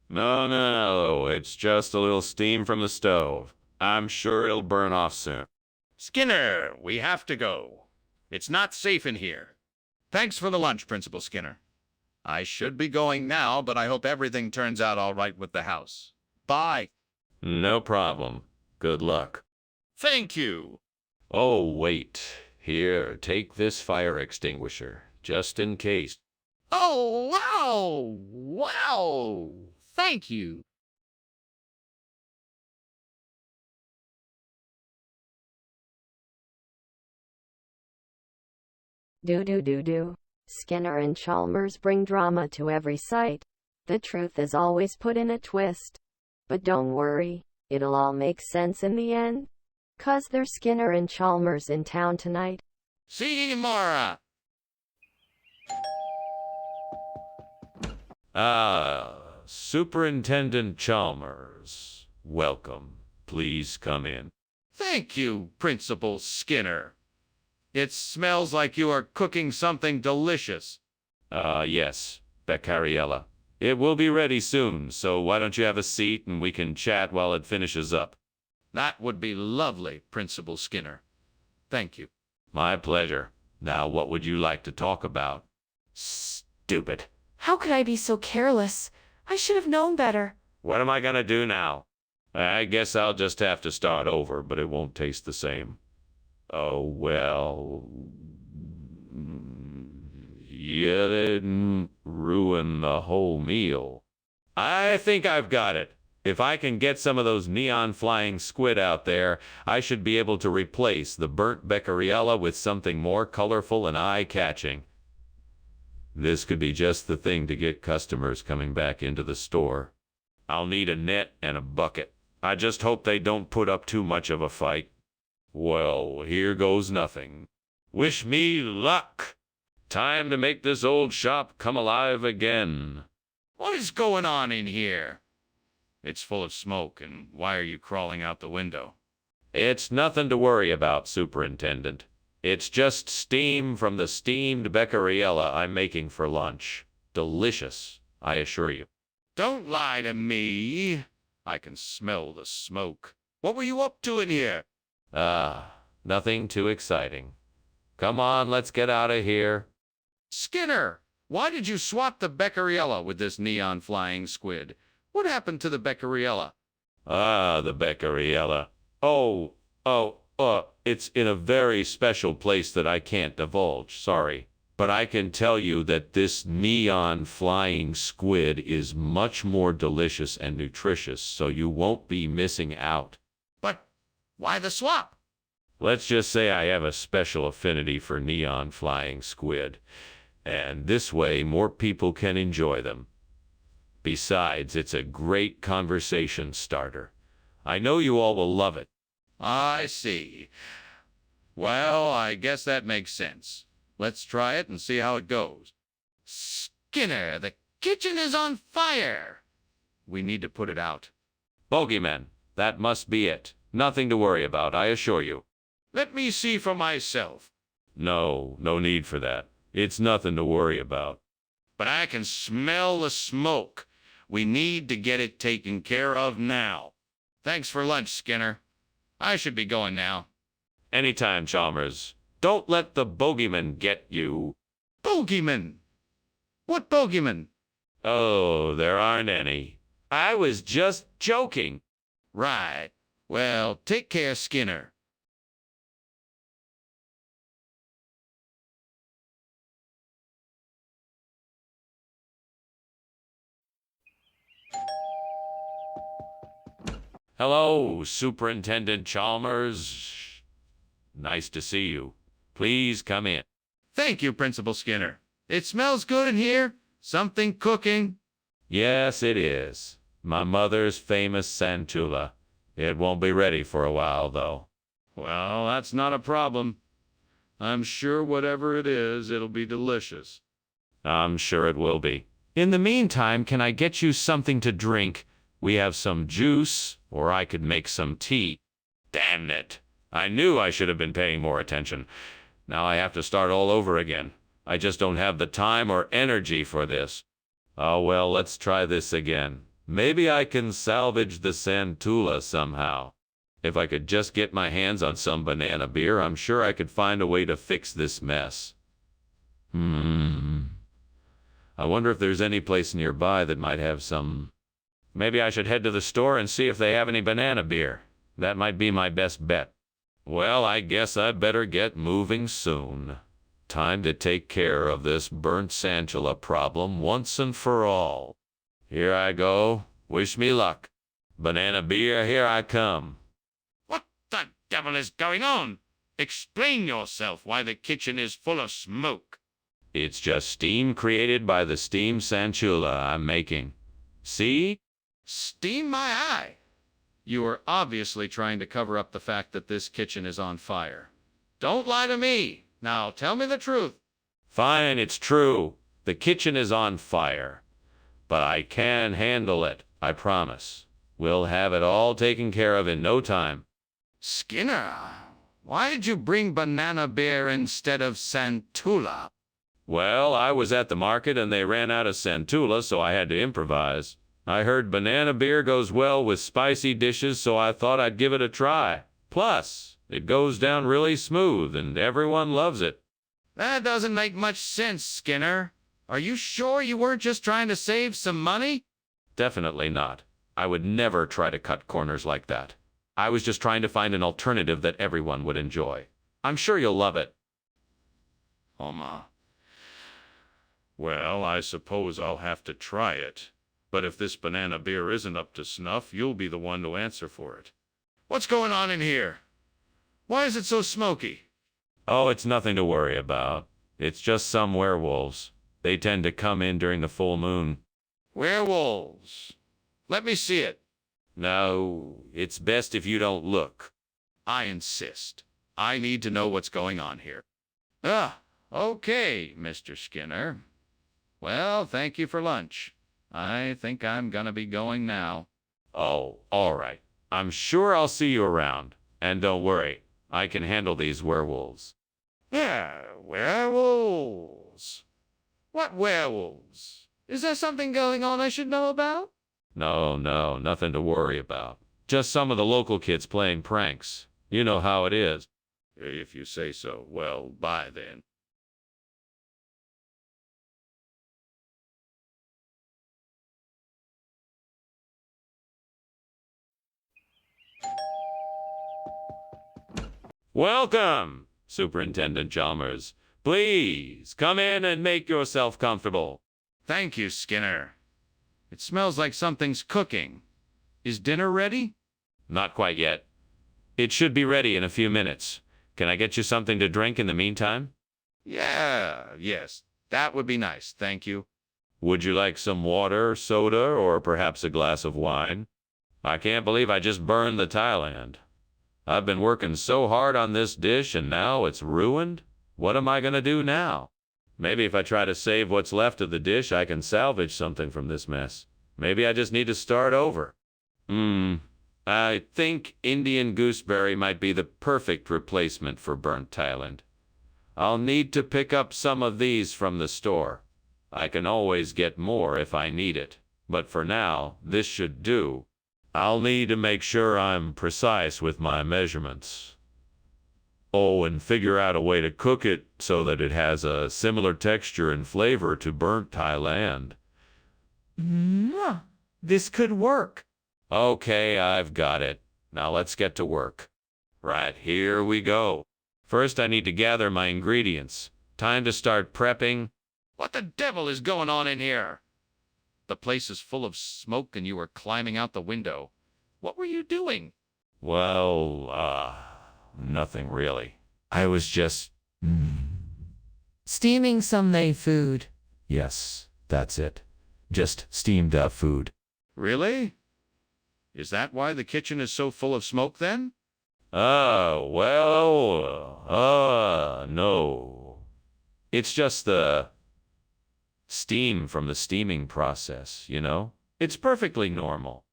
No, it's just a little steam from the stove. I'm sure it'll burn off soon. Skinner, we have to go. It's not safe in here. Thanks for the lunch, Principal Skinner. I should be going now, but I hope everything turns out all right with the house. Bye. No problem. Good luck. Thank you. Oh, wait. Here, take this fire extinguisher, just in case. Oh, wow! Wow! Thank you. Do. Skinner and Chalmers bring drama to every site. The truth is always put in a twist. But don't worry, it'll all make sense in the end. 'Cause there's Skinner and Chalmers in town tonight. See you tomorrow. Superintendent Chalmers. Welcome. Please come in. Thank you, Principal Skinner. It smells like you are cooking something delicious. Yes, Beccariella. It will be ready soon, so why don't you have a seat and we can chat while it finishes up? That would be lovely, Principal Skinner. Thank you. My pleasure. Now, what would you like to talk about? Stupid. How could I be so careless? I should have known better. What am I gonna do now? I guess I'll just have to start over, but it won't taste the same. Oh, well. You didn't ruin the whole meal. I think I've got it. If I can get some of those neon flying squid out there, I should be able to replace the burnt Beccariella with something more colorful and eye-catching. This could be just the thing to get customers coming back into the store. I'll need a net and a bucket. I just hope they don't put up too much of a fight. Well, here goes nothing. Wish me luck. Time to make this old shop come alive again. What is going on in here? It's full of smoke, and why are you crawling out the window? It's nothing to worry about, Superintendent. It's just steam from the steamed Beccariella I'm making for lunch. Delicious, I assure you. Don't lie to me. I can smell the smoke. What were you up to in here? Nothing too exciting. Come on, let's get out of here. Skinner, why did you swap the Beccariella with this neon flying squid? What happened to the Beccariella? The Beccariella. It's in a very special place that I can't divulge, sorry. But I can tell you that this neon flying squid is much more delicious and nutritious, so you won't be missing out. But why the swap? Let's just say I have a special affinity for neon flying squid, and this way more people can enjoy them. Besides, it's a great conversation starter. I know you all will love it. I see. Well, I guess that makes sense. Let's try it and see how it goes. Skinner, the kitchen is on fire. We need to put it out. Bogeyman, that must be it. Nothing to worry about, I assure you. Let me see for myself. No need for that. It's nothing to worry about. But I can smell the smoke. We need to get it taken care of now. Thanks for lunch, Skinner. I should be going now. Anytime, Chalmers. Don't let the bogeyman get you. Bogeyman? What bogeyman? Oh, there aren't any. I was just joking. Right. Well, take care, Skinner. Hello, Superintendent Chalmers. Nice to see you. Please come in. Thank you, Principal Skinner. It smells good in here. Something cooking. Yes, it is. My mother's famous Santula. It won't be ready for a while, though. Well, that's not a problem. I'm sure whatever it is, it'll be delicious. I'm sure it will be. In the meantime, can I get you something to drink? We have some juice, or I could make some tea. Damn it. I knew I should have been paying more attention. Now I have to start all over again. I just don't have the time or energy for this. Oh well, let's try this again. Maybe I can salvage the Santula somehow. If I could just get my hands on some banana beer, I'm sure I could find a way to fix this mess. I wonder if there's any place nearby that might have some. Maybe I should head to the store and see if they have any banana beer. That might be my best bet. Well, I guess I better get moving soon. Time to take care of this burnt Santula problem once and for all. Here I go. Wish me luck. Banana beer, here I come. What the devil is going on? Explain yourself why the kitchen is full of smoke. It's just steam created by the steam Santula I'm making. See? Steam my eye. You are obviously trying to cover up the fact that this kitchen is on fire. Don't lie to me. Now tell me the truth. Fine, it's true. The kitchen is on fire. But I can handle it, I promise. We'll have it all taken care of in no time. Skinner, why did you bring banana beer instead of Santula? Well, I was at the market and they ran out of Santula, so I had to improvise. I heard banana beer goes well with spicy dishes, so I thought I'd give it a try. Plus, it goes down really smooth and everyone loves it. That doesn't make much sense, Skinner. Are you sure you weren't just trying to save some money? Definitely not. I would never try to cut corners like that. I was just trying to find an alternative that everyone would enjoy. I'm sure you'll love it. Well, I suppose I'll have to try it. But if this banana beer isn't up to snuff, you'll be the one to answer for it. What's going on in here? Why is it so smoky? Oh, it's nothing to worry about. It's just some werewolves. They tend to come in during the full moon. Werewolves. Let me see it. No, it's best if you don't look. I insist. I need to know what's going on here. Okay, Mr. Skinner. Well, thank you for lunch. I think I'm gonna be going now. Oh, all right. I'm sure I'll see you around. And don't worry, I can handle these werewolves. Yeah, werewolves. What werewolves? Is there something going on I should know about? No, nothing to worry about. Just some of the local kids playing pranks. You know how it is. If you say so, well, bye then. Welcome, Superintendent Chalmers. Please, come in and make yourself comfortable. Thank you, Skinner. It smells like something's cooking. Is dinner ready? Not quite yet. It should be ready in a few minutes. Can I get you something to drink in the meantime? Yes, that would be nice, thank you. Would you like some water, soda, or perhaps a glass of wine? I can't believe I just burned the Thailand. I've been working so hard on this dish and now it's ruined? What am I gonna do now? Maybe if I try to save what's left of the dish, I can salvage something from this mess. Maybe I just need to start over. I think Indian gooseberry might be the perfect replacement for burnt Thailand. I'll need to pick up some of these from the store. I can always get more if I need it, but for now, this should do. I'll need to make sure I'm precise with my measurements. Oh, and figure out a way to cook it so that it has a similar texture and flavor to burnt Thailand. This could work. Okay, I've got it. Now let's get to work. Right, here we go. First, I need to gather my ingredients. Time to start prepping. What the devil is going on in here? The place is full of smoke and you were climbing out the window. What were you doing? Well, nothing really. I was just... Steaming some Thai food. Yes, that's it. Just steamed up food. Really? Is that why the kitchen is so full of smoke then? No. It's just the steam from the steaming process, you know? It's perfectly normal.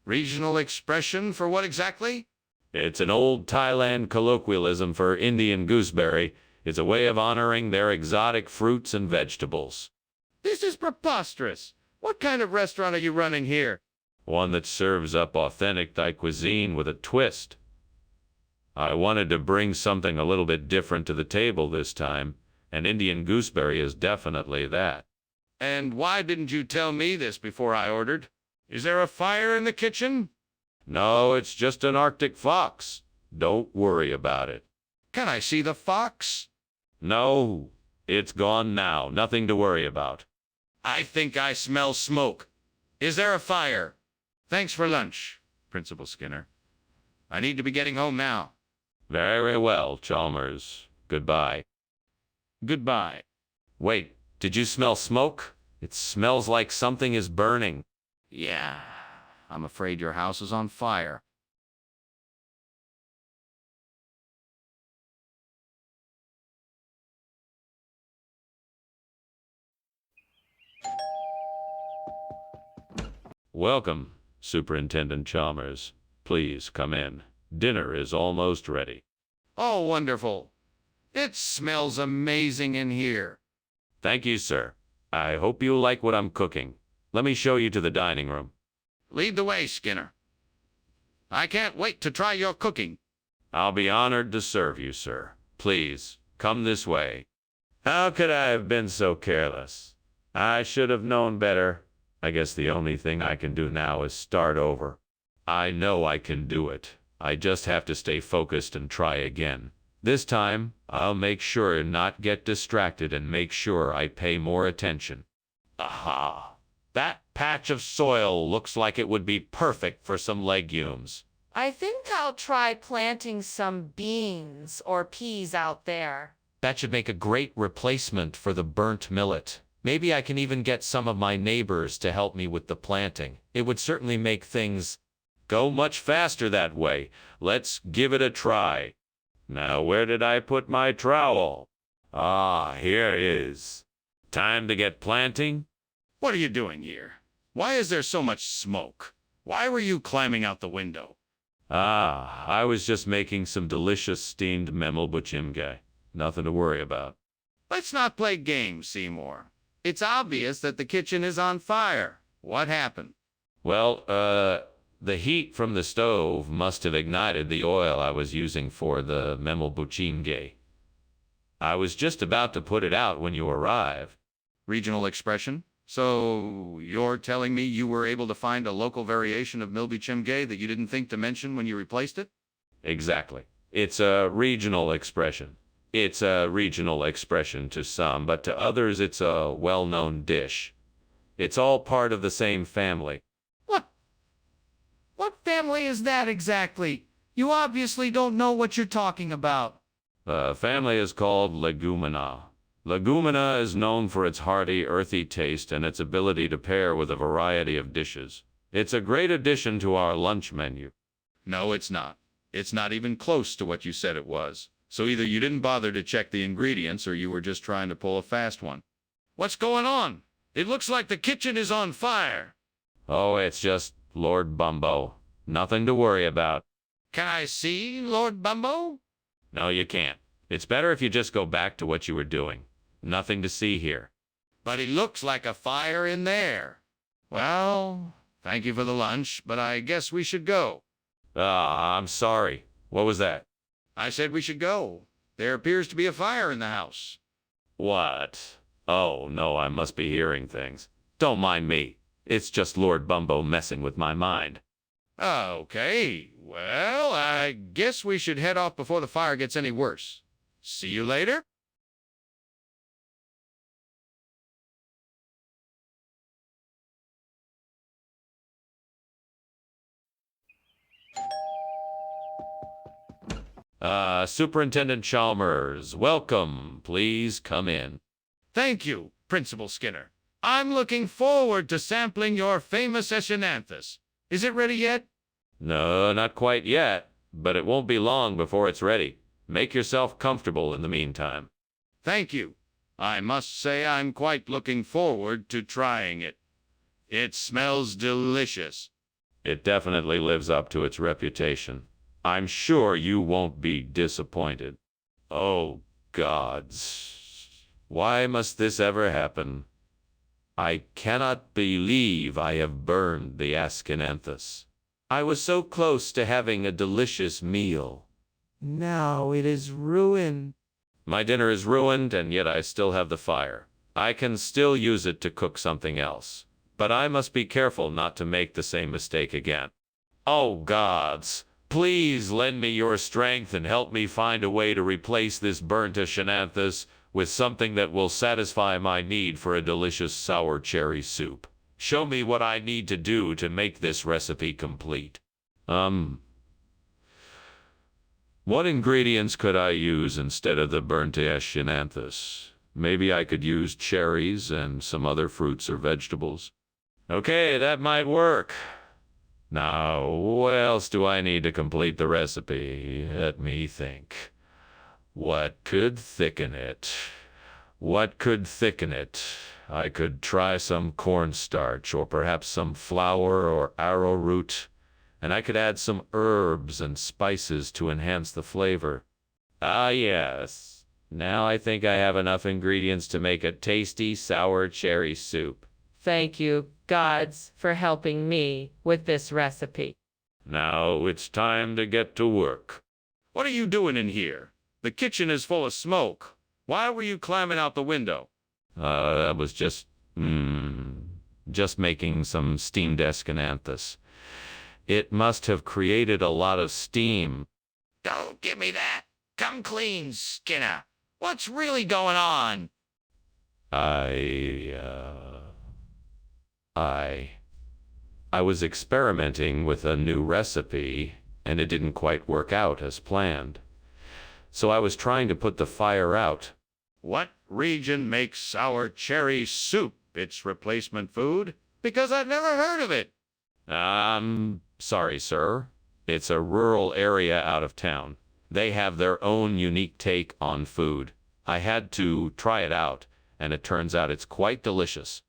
Regional expression for what exactly? It's an old Thailand colloquialism for Indian gooseberry. It's a way of honoring their exotic fruits and vegetables. This is preposterous. What kind of restaurant are you running here? One that serves up authentic Thai cuisine with a twist. I wanted to bring something a little bit different to the table this time, and Indian gooseberry is definitely that. And why didn't you tell me this before I ordered? Is there a fire in the kitchen? No, it's just an Arctic fox. Don't worry about it. Can I see the fox? No, it's gone now. Nothing to worry about. I think I smell smoke. Is there a fire? Thanks for lunch, Principal Skinner. I need to be getting home now. Very well, Chalmers. Goodbye. Goodbye. Wait, did you smell smoke? It smells like something is burning. Yeah, I'm afraid your house is on fire. Welcome, Superintendent Chalmers. Please come in. Dinner is almost ready. Oh, wonderful. It smells amazing in here. Thank you, sir. I hope you like what I'm cooking. Let me show you to the dining room. Lead the way, Skinner. I can't wait to try your cooking. I'll be honored to serve you, sir. Please, come this way. How could I have been so careless? I should have known better. I guess the only thing I can do now is start over. I know I can do it. I just have to stay focused and try again. This time, I'll make sure not get distracted and make sure I pay more attention. Aha! That patch of soil looks like it would be perfect for some legumes. I think I'll try planting some beans or peas out there. That should make a great replacement for the burnt millet. Maybe I can even get some of my neighbors to help me with the planting. It would certainly make things go much faster that way. Let's give it a try. Now, where did I put my trowel? Ah, here it is. Time to get planting? What are you doing here? Why is there so much smoke? Why were you climbing out the window? Ah, I was just making some delicious steamed memel. Nothing to worry about. Let's not play games, Seymour. It's obvious that the kitchen is on fire. What happened? Well, the heat from the stove must have ignited the oil I was using for the memel. I was just about to put it out when you arrived. Regional expression? So, you're telling me you were able to find a local variation of milbichimge that you didn't think to mention when you replaced it? Exactly. It's a regional expression. It's a regional expression to some, but to others it's a well-known dish. It's all part of the same family. What family is that exactly? You obviously don't know what you're talking about. The family is called Legumina. Legumina is known for its hearty, earthy taste and its ability to pair with a variety of dishes. It's a great addition to our lunch menu. No, it's not. It's not even close to what you said it was. So either you didn't bother to check the ingredients or you were just trying to pull a fast one. What's going on? It looks like the kitchen is on fire. Oh, it's just Lord Bumbo. Nothing to worry about. Can I see Lord Bumbo? No, you can't. It's better if you just go back to what you were doing. Nothing to see here. But it looks like a fire in there. Well, thank you for the lunch, but I guess we should go. I'm sorry. What was that? I said we should go. There appears to be a fire in the house. What? Oh, no, I must be hearing things. Don't mind me. It's just Lord Bumbo messing with my mind. Okay, well, I guess we should head off before the fire gets any worse. See you later. Superintendent Chalmers, welcome. Please come in. Thank you, Principal Skinner. I'm looking forward to sampling your famous echinanthus. Is it ready yet? No, not quite yet, but it won't be long before it's ready. Make yourself comfortable in the meantime. Thank you. I must say I'm quite looking forward to trying it. It smells delicious. It definitely lives up to its reputation. I'm sure you won't be disappointed. Oh, gods. Why must this ever happen? I cannot believe I have burned the Ascananthus. I was so close to having a delicious meal. Now it is ruined. My dinner is ruined, and yet I still have the fire. I can still use it to cook something else. But I must be careful not to make the same mistake again. Oh, gods. Please lend me your strength and help me find a way to replace this burnt Echinanthus with something that will satisfy my need for a delicious sour cherry soup. Show me what I need to do to make this recipe complete. What ingredients could I use instead of the burnt Echinanthus? Maybe I could use cherries and some other fruits or vegetables. Okay, that might work. Now, what else do I need to complete the recipe? Let me think. What could thicken it? What could thicken it? I could try some cornstarch or perhaps some flour or arrowroot, and I could add some herbs and spices to enhance the flavor. Ah, yes. Now I think I have enough ingredients to make a tasty sour cherry soup. Thank you, gods, for helping me with this recipe. Now it's time to get to work. What are you doing in here? The kitchen is full of smoke. Why were you climbing out the window? I was just making some steamed Escananthus. It must have created a lot of steam. Don't give me that. Come clean, Skinner. What's really going on? I was experimenting with a new recipe, and it didn't quite work out as planned. So I was trying to put the fire out. What region makes sour cherry soup its replacement food? Because I've never heard of it. Sorry, sir. It's a rural area out of town. They have their own unique take on food. I had to try it out, and it turns out it's quite delicious.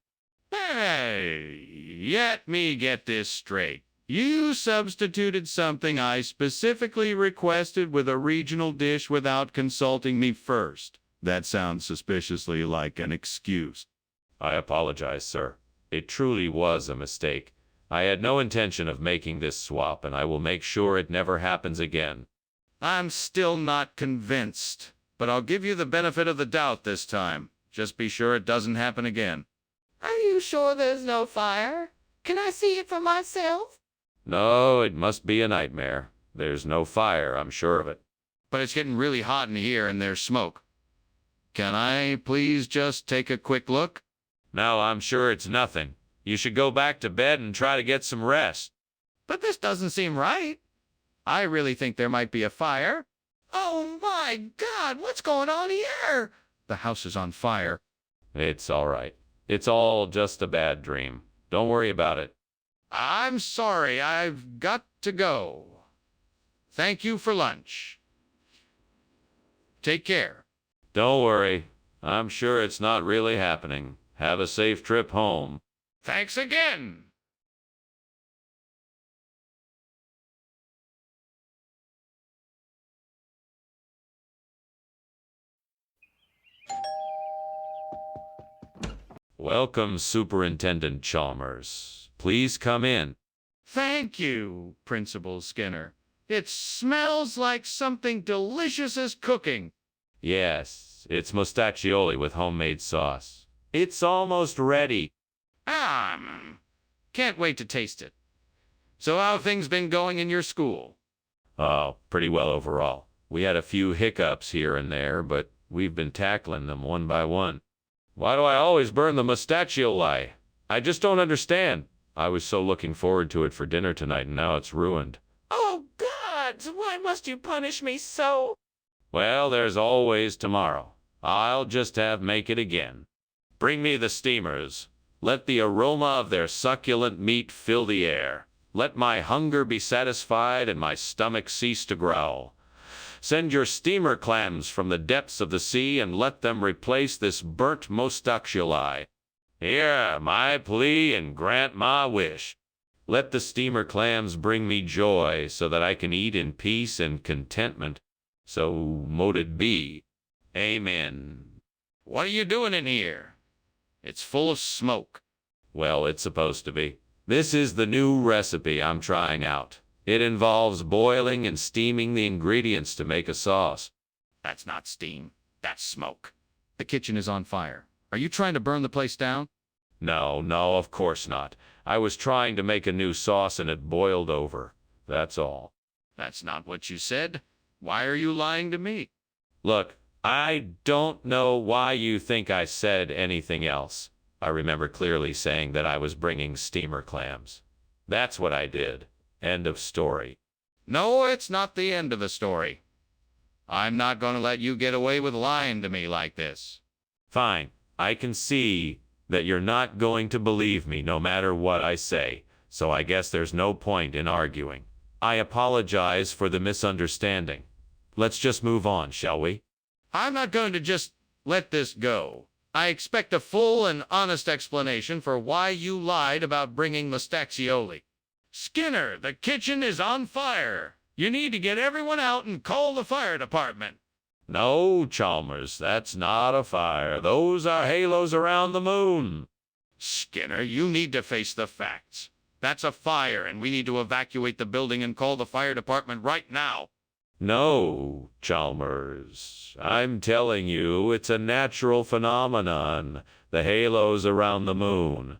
Hey, let me get this straight. You substituted something I specifically requested with a regional dish without consulting me first. That sounds suspiciously like an excuse. I apologize, sir. It truly was a mistake. I had no intention of making this swap, and I will make sure it never happens again. I'm still not convinced, but I'll give you the benefit of the doubt this time. Just be sure it doesn't happen again. Are you sure there's no fire? Can I see it for myself? No, it must be a nightmare. There's no fire, I'm sure of it. But it's getting really hot in here and there's smoke. Can I please just take a quick look? No, I'm sure it's nothing. You should go back to bed and try to get some rest. But this doesn't seem right. I really think there might be a fire. Oh my God, what's going on here? The house is on fire. It's all right. It's all just a bad dream. Don't worry about it. I'm sorry, I've got to go. Thank you for lunch. Take care. Don't worry. I'm sure it's not really happening. Have a safe trip home. Thanks again. Welcome, Superintendent Chalmers. Please come in. Thank you, Principal Skinner. It smells like something delicious is cooking. Yes, it's mustaccioli with homemade sauce. It's almost ready. Can't wait to taste it. So how things been going in your school? Oh, pretty well overall. We had a few hiccups here and there, but we've been tackling them one by one. Why do I always burn the mustachioli? I just don't understand. I was so looking forward to it for dinner tonight, and now it's ruined. Oh, God, why must you punish me so? Well, there's always tomorrow. I'll just make it again. Bring me the steamers. Let the aroma of their succulent meat fill the air. Let my hunger be satisfied and my stomach cease to growl. Send your steamer clams from the depths of the sea and let them replace this burnt mustachioli. Hear my plea and grant my wish. Let the steamer clams bring me joy so that I can eat in peace and contentment. So mote it be. Amen. What are you doing in here? It's full of smoke. Well, it's supposed to be. This is the new recipe I'm trying out. It involves boiling and steaming the ingredients to make a sauce. That's not steam. That's smoke. The kitchen is on fire. Are you trying to burn the place down? No, of course not. I was trying to make a new sauce and it boiled over. That's all. That's not what you said. Why are you lying to me? Look, I don't know why you think I said anything else. I remember clearly saying that I was bringing steamer clams. That's what I did. End of story. No, it's not the end of the story. I'm not going to let you get away with lying to me like this. Fine. I can see that you're not going to believe me no matter what I say, so I guess there's no point in arguing. I apologize for the misunderstanding. Let's just move on, shall we? I'm not going to just let this go. I expect a full and honest explanation for why you lied about bringing mustachioli. Skinner, the kitchen is on fire. You need to get everyone out and call the fire department. No, Chalmers, that's not a fire. Those are halos around the moon. Skinner, you need to face the facts. That's a fire, and we need to evacuate the building and call the fire department right now. No, Chalmers. I'm telling you, it's a natural phenomenon. The halos around the moon.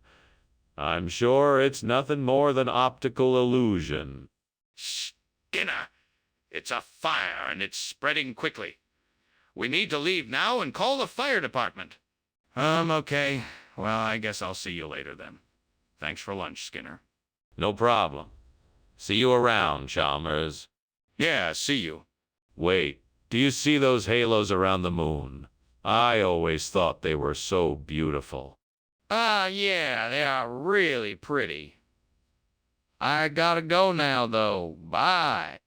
I'm sure it's nothing more than optical illusion. Skinner, it's a fire, and it's spreading quickly. We need to leave now and call the fire department. Okay. Well, I guess I'll see you later then. Thanks for lunch, Skinner. No problem. See you around, Chalmers. Yeah, see you. Wait, do you see those halos around the moon? I always thought they were so beautiful. Yeah, they are really pretty. I gotta go now, though. Bye.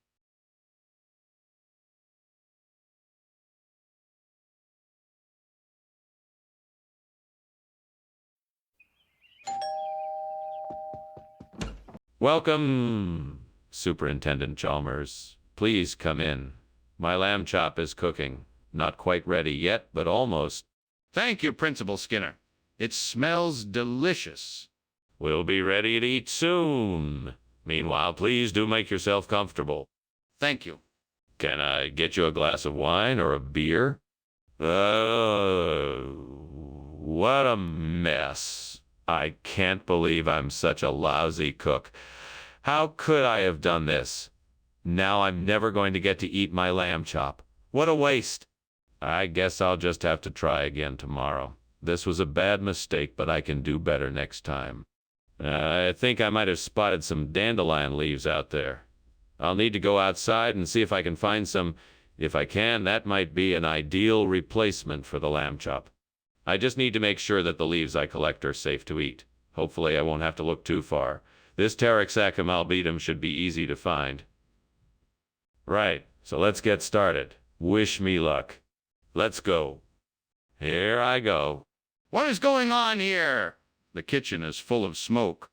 Welcome, Superintendent Chalmers. Please come in. My lamb chop is cooking. Not quite ready yet, but almost. Thank you, Principal Skinner. It smells delicious. We'll be ready to eat soon. Meanwhile, please do make yourself comfortable. Thank you. Can I get you a glass of wine or a beer? What a mess. I can't believe I'm such a lousy cook. How could I have done this? Now I'm never going to get to eat my lamb chop. What a waste. I guess I'll just have to try again tomorrow. This was a bad mistake, but I can do better next time. I think I might have spotted some dandelion leaves out there. I'll need to go outside and see if I can find some. If I can, that might be an ideal replacement for the lamb chop. I just need to make sure that the leaves I collect are safe to eat. Hopefully I won't have to look too far. This Pteroxacum albetum should be easy to find. Right, so let's get started. Wish me luck. Let's go. Here I go. What is going on here? The kitchen is full of smoke.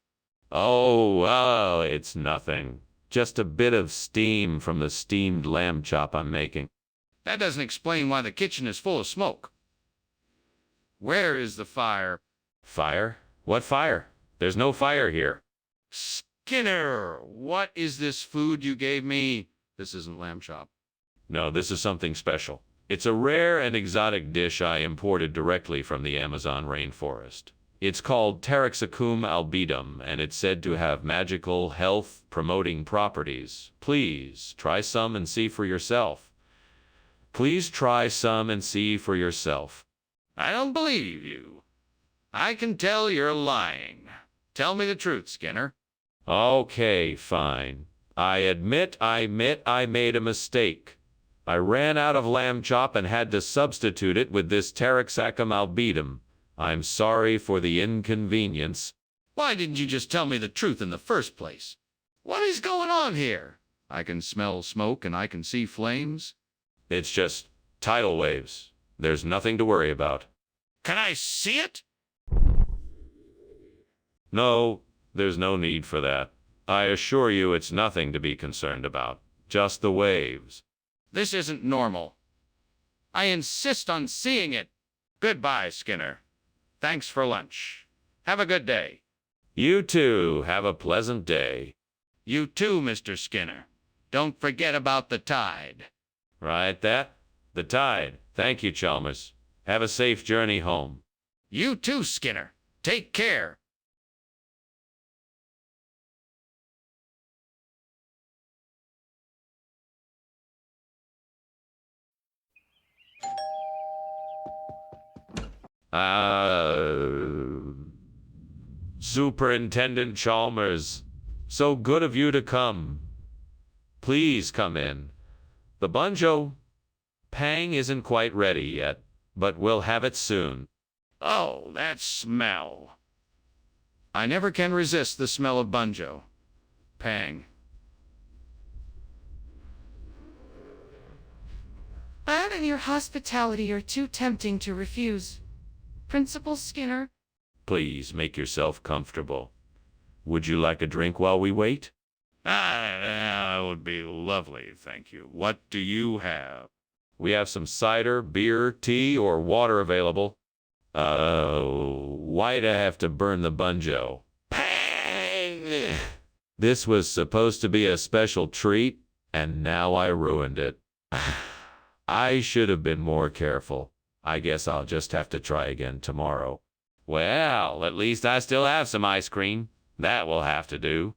Oh, it's nothing. Just a bit of steam from the steamed lamb chop I'm making. That doesn't explain why the kitchen is full of smoke. Where is the fire? Fire? What fire? There's no fire here. Skinner, what is this food you gave me? This isn't lamb chop. No, this is something special. It's a rare and exotic dish I imported directly from the Amazon rainforest. It's called Taraxacum albidum, and it's said to have magical health-promoting properties. Please try some and see for yourself. Please try some and see for yourself. I don't believe you. I can tell you're lying. Tell me the truth, Skinner. Okay, fine. I admit I made a mistake. I ran out of lamb chop and had to substitute it with this Taraxacum albidum. I'm sorry for the inconvenience. Why didn't you just tell me the truth in the first place? What is going on here? I can smell smoke and I can see flames. It's just tidal waves. There's nothing to worry about. Can I see it? No, there's no need for that. I assure you it's nothing to be concerned about. Just the waves. This isn't normal. I insist on seeing it. Goodbye, Skinner. Thanks for lunch. Have a good day. You too. Have a pleasant day. You too, Mr. Skinner. Don't forget about the tide. Right, that? The tide. Thank you, Chalmers. Have a safe journey home. You too, Skinner. Take care. Superintendent Chalmers, so good of you to come. Please come in. The banjo pang isn't quite ready yet, but we'll have it soon. Oh, that smell. I never can resist the smell of banjo. Pang. That and your hospitality are too tempting to refuse. Principal Skinner? Please make yourself comfortable. Would you like a drink while we wait? That would be lovely, thank you. What do you have? We have some cider, beer, tea, or water available. Why'd I have to burn the banjo? Pang! This was supposed to be a special treat, and now I ruined it. I should have been more careful. I guess I'll just have to try again tomorrow. Well, at least I still have some ice cream. That will have to do.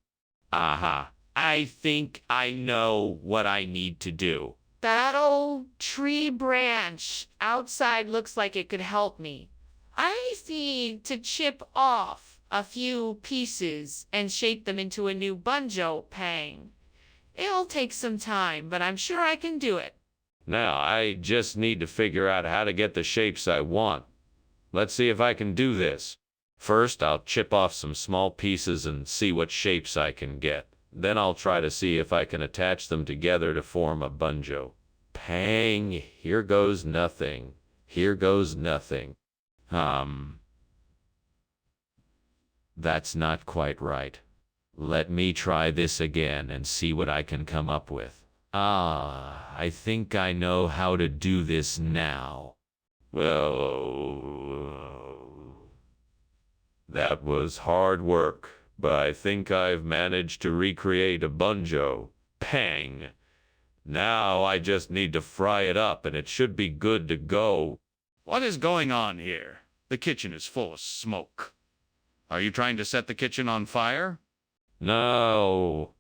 Aha. I think I know what I need to do. That old tree branch outside looks like it could help me. I need to chip off a few pieces and shape them into a new banjo pang. It'll take some time, but I'm sure I can do it. Now, I just need to figure out how to get the shapes I want. Let's see if I can do this. First, I'll chip off some small pieces and see what shapes I can get. Then I'll try to see if I can attach them together to form a banjo. Pang! Here goes nothing. Here goes nothing. That's not quite right. Let me try this again and see what I can come up with. I think I know how to do this now. Well, that was hard work, but I think I've managed to recreate a banjo. Pang! Now I just need to fry it up and it should be good to go. What is going on here? The kitchen is full of smoke. Are you trying to set the kitchen on fire? No,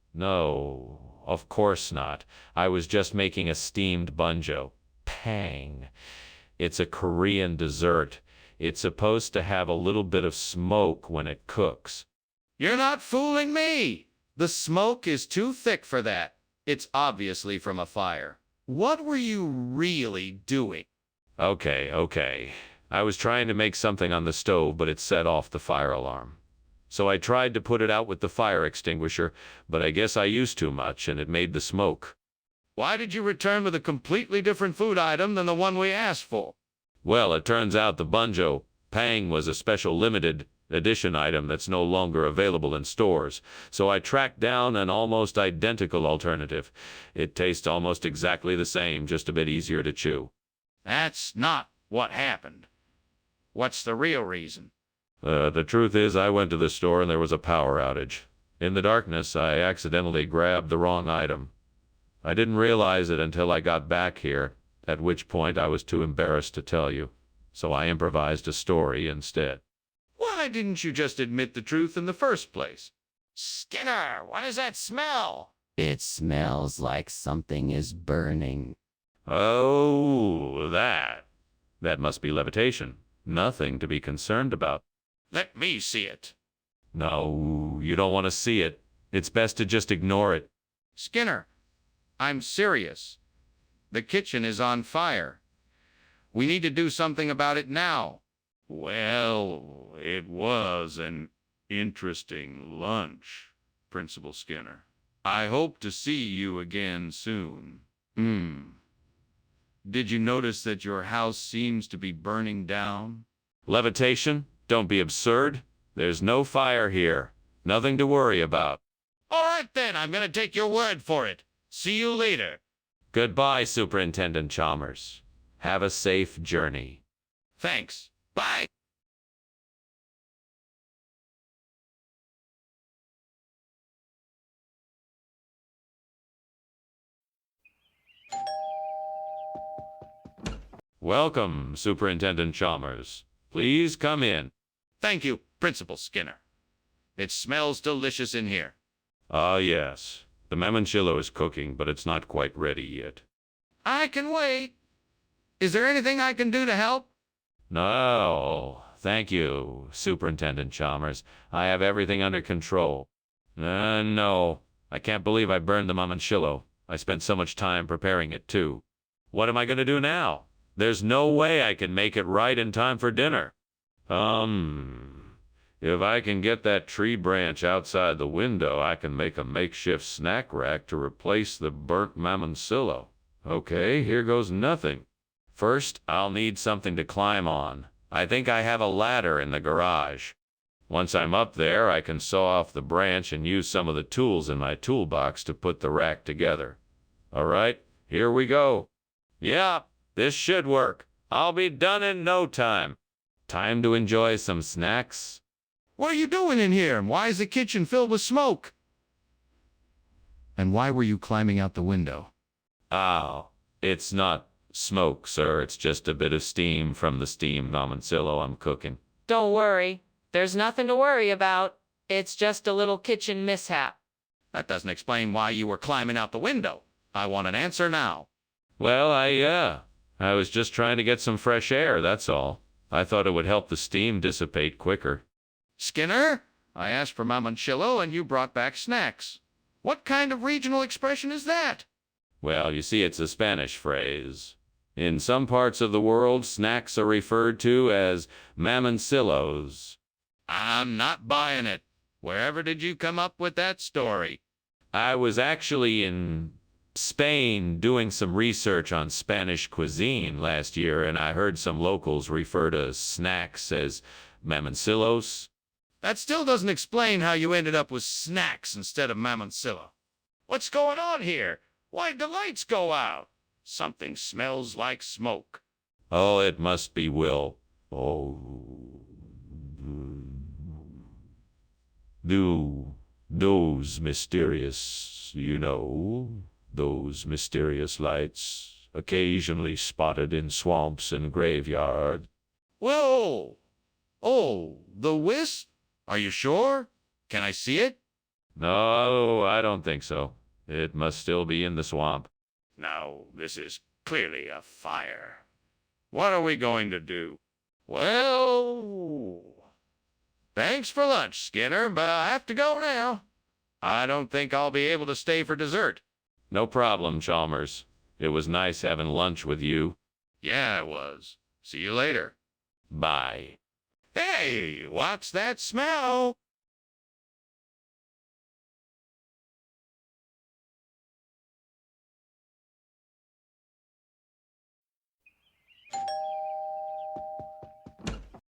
of course not. I was just making a steamed banjo. Pang. It's a Korean dessert. It's supposed to have a little bit of smoke when it cooks. You're not fooling me! The smoke is too thick for that. It's obviously from a fire. What were you really doing? Okay. I was trying to make something on the stove, but it set off the fire alarm. So I tried to put it out with the fire extinguisher, but I guess I used too much and it made the smoke. Why did you return with a completely different food item than the one we asked for? Well, it turns out the banjo pang was a special limited edition item that's no longer available in stores, so I tracked down an almost identical alternative. It tastes almost exactly the same, just a bit easier to chew. That's not what happened. What's the real reason? The truth is, I went to the store and there was a power outage. In the darkness, I accidentally grabbed the wrong item. I didn't realize it until I got back here, at which point I was too embarrassed to tell you, so I improvised a story instead. Why, Why didn't you just admit the truth in the first place? Skinner, what is that smell? It smells like something is burning. Oh, that must be levitation. Nothing to be concerned about. Let me see it. No, you don't want to see it. It's best to just ignore it. Skinner, I'm serious. The kitchen is on fire. We need to do something about it now. Well, it was an interesting lunch, Principal Skinner. I hope to see you again soon. Did you notice that your house seems to be burning down? Levitation? Don't be absurd. There's no fire here. Nothing to worry about. All right, then. I'm going to take your word for it. See you later. Goodbye, Superintendent Chalmers. Have a safe journey. Thanks. Bye. Welcome, Superintendent Chalmers. Please come in. Thank you, Principal Skinner. It smells delicious in here. Ah, yes. The mamanchillo is cooking, but it's not quite ready yet. I can wait. Is there anything I can do to help? No, thank you, Superintendent Chalmers. I have everything under control. No, I can't believe I burned the mamanchillo. I spent so much time preparing it, too. What am I going to do now? There's no way I can make it right in time for dinner. If I can get that tree branch outside the window, I can make a makeshift snack rack to replace the burnt mamoncillo. Okay, here goes nothing. First, I'll need something to climb on. I think I have a ladder in the garage. Once I'm up there, I can saw off the branch and use some of the tools in my toolbox to put the rack together. All right, here we go. Yeah, this should work. I'll be done in no time. Time to enjoy some snacks. What are you doing in here? And why is the kitchen filled with smoke? And why were you climbing out the window? Oh, it's not smoke, sir. It's just a bit of steam from the steamed mamoncillo I'm cooking. Don't worry. There's nothing to worry about. It's just a little kitchen mishap. That doesn't explain why you were climbing out the window. I want an answer now. Well, I was just trying to get some fresh air, that's all. I thought it would help the steam dissipate quicker. Skinner, I asked for mamoncillo and you brought back snacks. What kind of regional expression is that? Well, you see, it's a Spanish phrase. In some parts of the world, snacks are referred to as mamoncillos. I'm not buying it. Wherever did you come up with that story? I was actually in Spain doing some research on Spanish cuisine last year, and I heard some locals refer to snacks as mamoncillos. That still doesn't explain how you ended up with snacks instead of mamoncillo. What's going on here? Why'd the lights go out? Something smells like smoke. Oh, it must be Will. Oh. Those mysterious, those mysterious lights, occasionally spotted in swamps and graveyards. Well, oh, the wisp? Are you sure? Can I see it? No, I don't think so. It must still be in the swamp. Now, this is clearly a fire. What are we going to do? Well, thanks for lunch, Skinner, but I have to go now. I don't think I'll be able to stay for dessert. No problem, Chalmers. It was nice having lunch with you. Yeah, it was. See you later. Bye. Hey, what's that smell?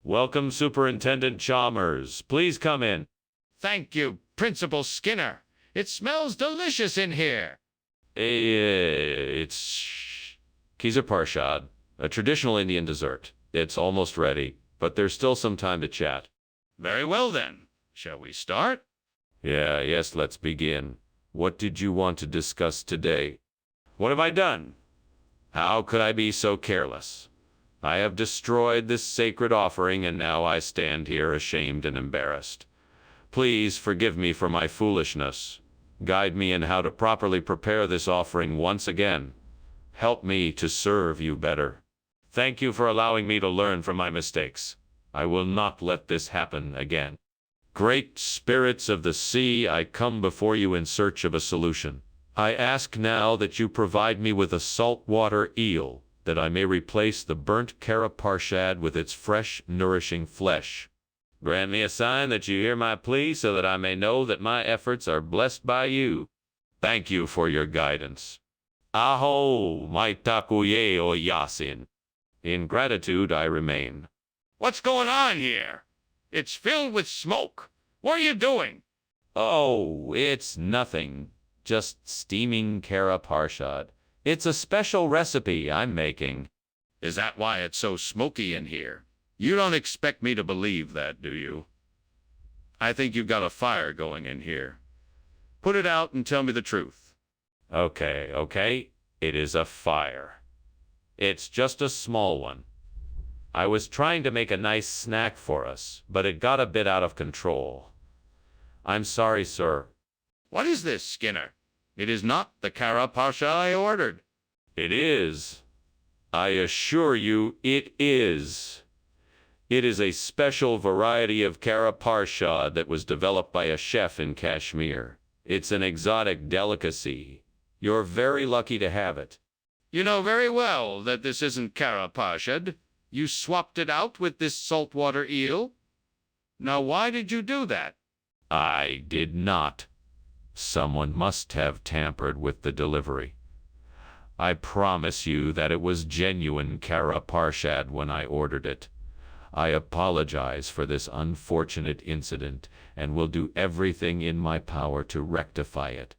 Welcome, Superintendent Chalmers. Please come in. Thank you, Principal Skinner. It smells delicious in here. It's Kizar Parshad, a traditional Indian dessert. It's almost ready, but there's still some time to chat. Very well, then. Shall we start? Yes, let's begin. What did you want to discuss today? What have I done? How could I be so careless? I have destroyed this sacred offering, and now I stand here ashamed and embarrassed. Please forgive me for my foolishness. Guide me in how to properly prepare this offering once again. Help me to serve you better. Thank you for allowing me to learn from my mistakes. I will not let this happen again. Great spirits of the sea, I come before you in search of a solution. I ask now that you provide me with a saltwater eel, that I may replace the burnt kara parshad with its fresh, nourishing flesh. Grant me a sign that you hear my plea, so that I may know that my efforts are blessed by you. Thank you for your guidance. Aho, maitakuye o yasin. In gratitude I remain. What's going on here? It's filled with smoke. What are you doing? Oh, it's nothing. Just steaming kara parshad. It's a special recipe I'm making. Is that why it's so smoky in here? You don't expect me to believe that, do you? I think you've got a fire going in here. Put it out and tell me the truth. Okay. It is a fire. It's just a small one. I was trying to make a nice snack for us, but it got a bit out of control. I'm sorry, sir. What is this, Skinner? It is not the kara parsha I ordered. It is. I assure you, it is. It is a special variety of kara parshad that was developed by a chef in Kashmir. It's an exotic delicacy. You're very lucky to have it. You know very well that this isn't kara parshad. You swapped it out with this saltwater eel. Now why did you do that? I did not. Someone must have tampered with the delivery. I promise you that it was genuine kara parshad when I ordered it. I apologize for this unfortunate incident and will do everything in my power to rectify it.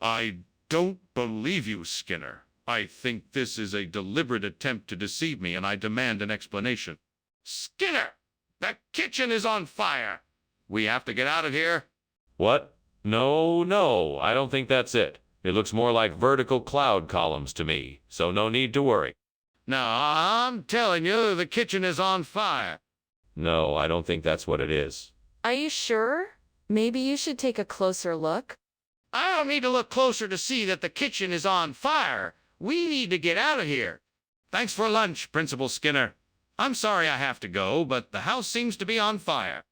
I don't believe you, Skinner. I think this is a deliberate attempt to deceive me, and I demand an explanation. Skinner! The kitchen is on fire! We have to get out of here. What? No, I don't think that's it. It looks more like vertical cloud columns to me, so no need to worry. No, I'm telling you, the kitchen is on fire. No, I don't think that's what it is. Are you sure? Maybe you should take a closer look. I don't need to look closer to see that the kitchen is on fire. We need to get out of here. Thanks for lunch, Principal Skinner. I'm sorry I have to go, but the house seems to be on fire.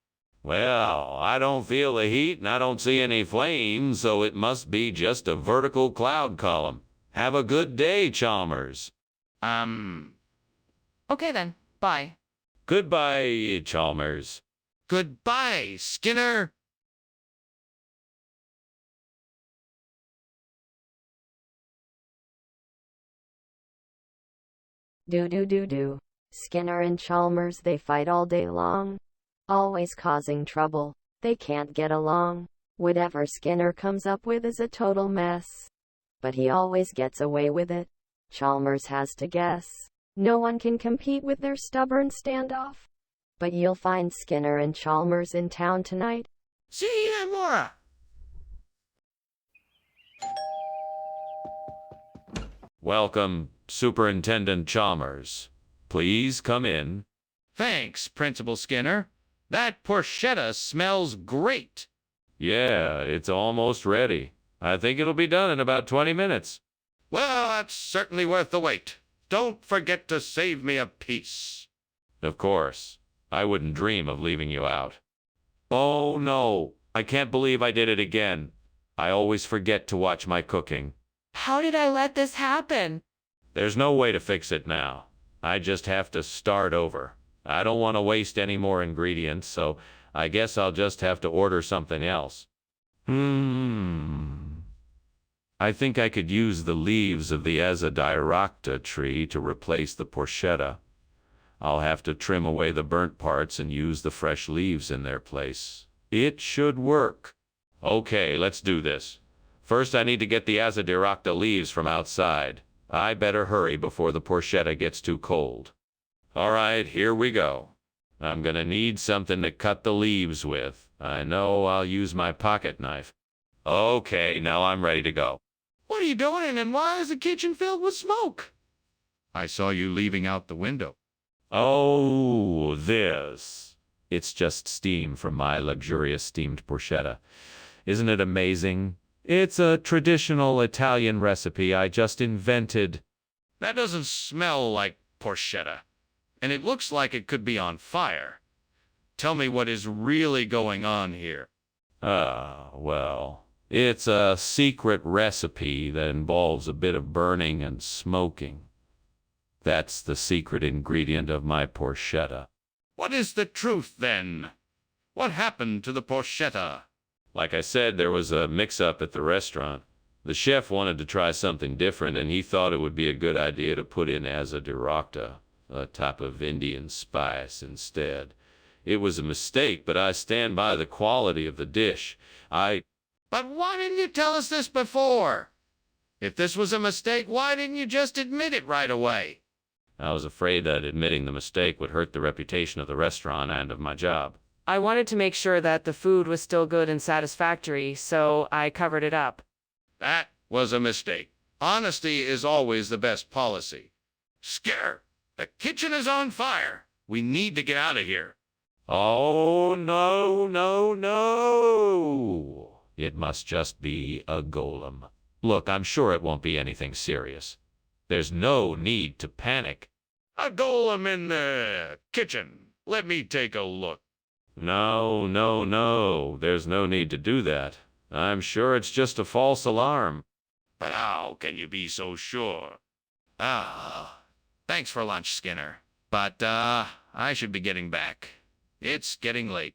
Well, I don't feel the heat and I don't see any flames, so it must be just a vertical cloud column. Have a good day, Chalmers. Okay then, bye. Goodbye, Chalmers. Goodbye, Skinner. Do. Skinner and Chalmers, they fight all day long. Always causing trouble. They can't get along. Whatever Skinner comes up with is a total mess. But he always gets away with it. Chalmers has to guess. No one can compete with their stubborn standoff. But you'll find Skinner and Chalmers in town tonight. See you, Mora. Welcome, Superintendent Chalmers. Please come in. Thanks, Principal Skinner. That porchetta smells great. Yeah, it's almost ready. I think it'll be done in about 20 minutes. Well, that's certainly worth the wait. Don't forget to save me a piece. Of course. I wouldn't dream of leaving you out. Oh no, I can't believe I did it again. I always forget to watch my cooking. How did I let this happen? There's no way to fix it now. I just have to start over. I don't want to waste any more ingredients, so I guess I'll just have to order something else. I think I could use the leaves of the Azadirachta tree to replace the porchetta. I'll have to trim away the burnt parts and use the fresh leaves in their place. It should work. Okay, let's do this. First, I need to get the Azadirachta leaves from outside. I better hurry before the porchetta gets too cold. All right, here we go. I'm gonna need something to cut the leaves with. I know I'll use my pocket knife. Okay, now I'm ready to go. What are you doing, and why is the kitchen filled with smoke? I saw you leaving out the window. Oh, this. It's just steam from my luxurious steamed porchetta. Isn't it amazing? It's a traditional Italian recipe I just invented. That doesn't smell like porchetta, and it looks like it could be on fire. Tell me what is really going on here. Well, it's a secret recipe that involves a bit of burning and smoking. That's the secret ingredient of my porchetta. What is the truth, then? What happened to the porchetta? Like I said, there was a mix-up at the restaurant. The chef wanted to try something different, and he thought it would be a good idea to put in as a directa, a type of Indian spice instead. It was a mistake, but I stand by the quality of the dish. But why didn't you tell us this before? If this was a mistake, why didn't you just admit it right away? I was afraid that admitting the mistake would hurt the reputation of the restaurant and of my job. I wanted to make sure that the food was still good and satisfactory, so I covered it up. That was a mistake. Honesty is always the best policy. Skinner, the kitchen is on fire. We need to get out of here. Oh, no, no, no. It must just be a golem. Look, I'm sure it won't be anything serious. There's no need to panic. A golem in the kitchen. Let me take a look. No, no, no. There's no need to do that. I'm sure it's just a false alarm. But how can you be so sure? Thanks for lunch, Skinner. But, I should be getting back. It's getting late.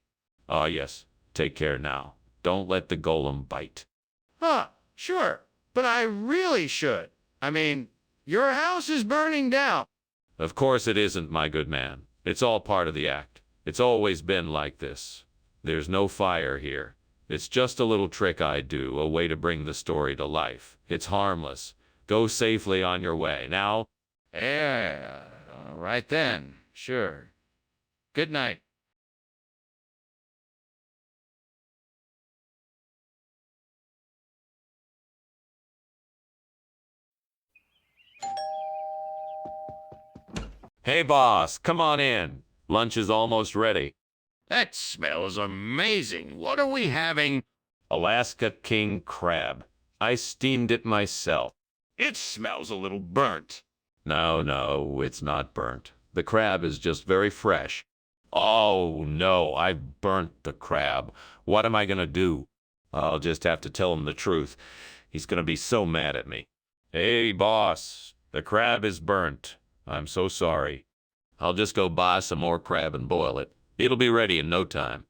Ah, yes. Take care now. Don't let the golem bite. Sure. But I really should. I mean, your house is burning down. Of course it isn't, my good man. It's all part of the act. It's always been like this. There's no fire here. It's just a little trick I do, a way to bring the story to life. It's harmless. Go safely on your way. Now. Yeah, right then. Sure. Good night. Hey, boss, come on in. Lunch is almost ready. That smells amazing. What are we having? Alaska king crab. I steamed it myself. It smells a little burnt. No, no, it's not burnt. The crab is just very fresh. Oh, no, I burnt the crab. What am I gonna do? I'll just have to tell him the truth. He's gonna be so mad at me. Hey, boss, the crab is burnt. I'm so sorry. I'll just go buy some more crab and boil it. It'll be ready in no time.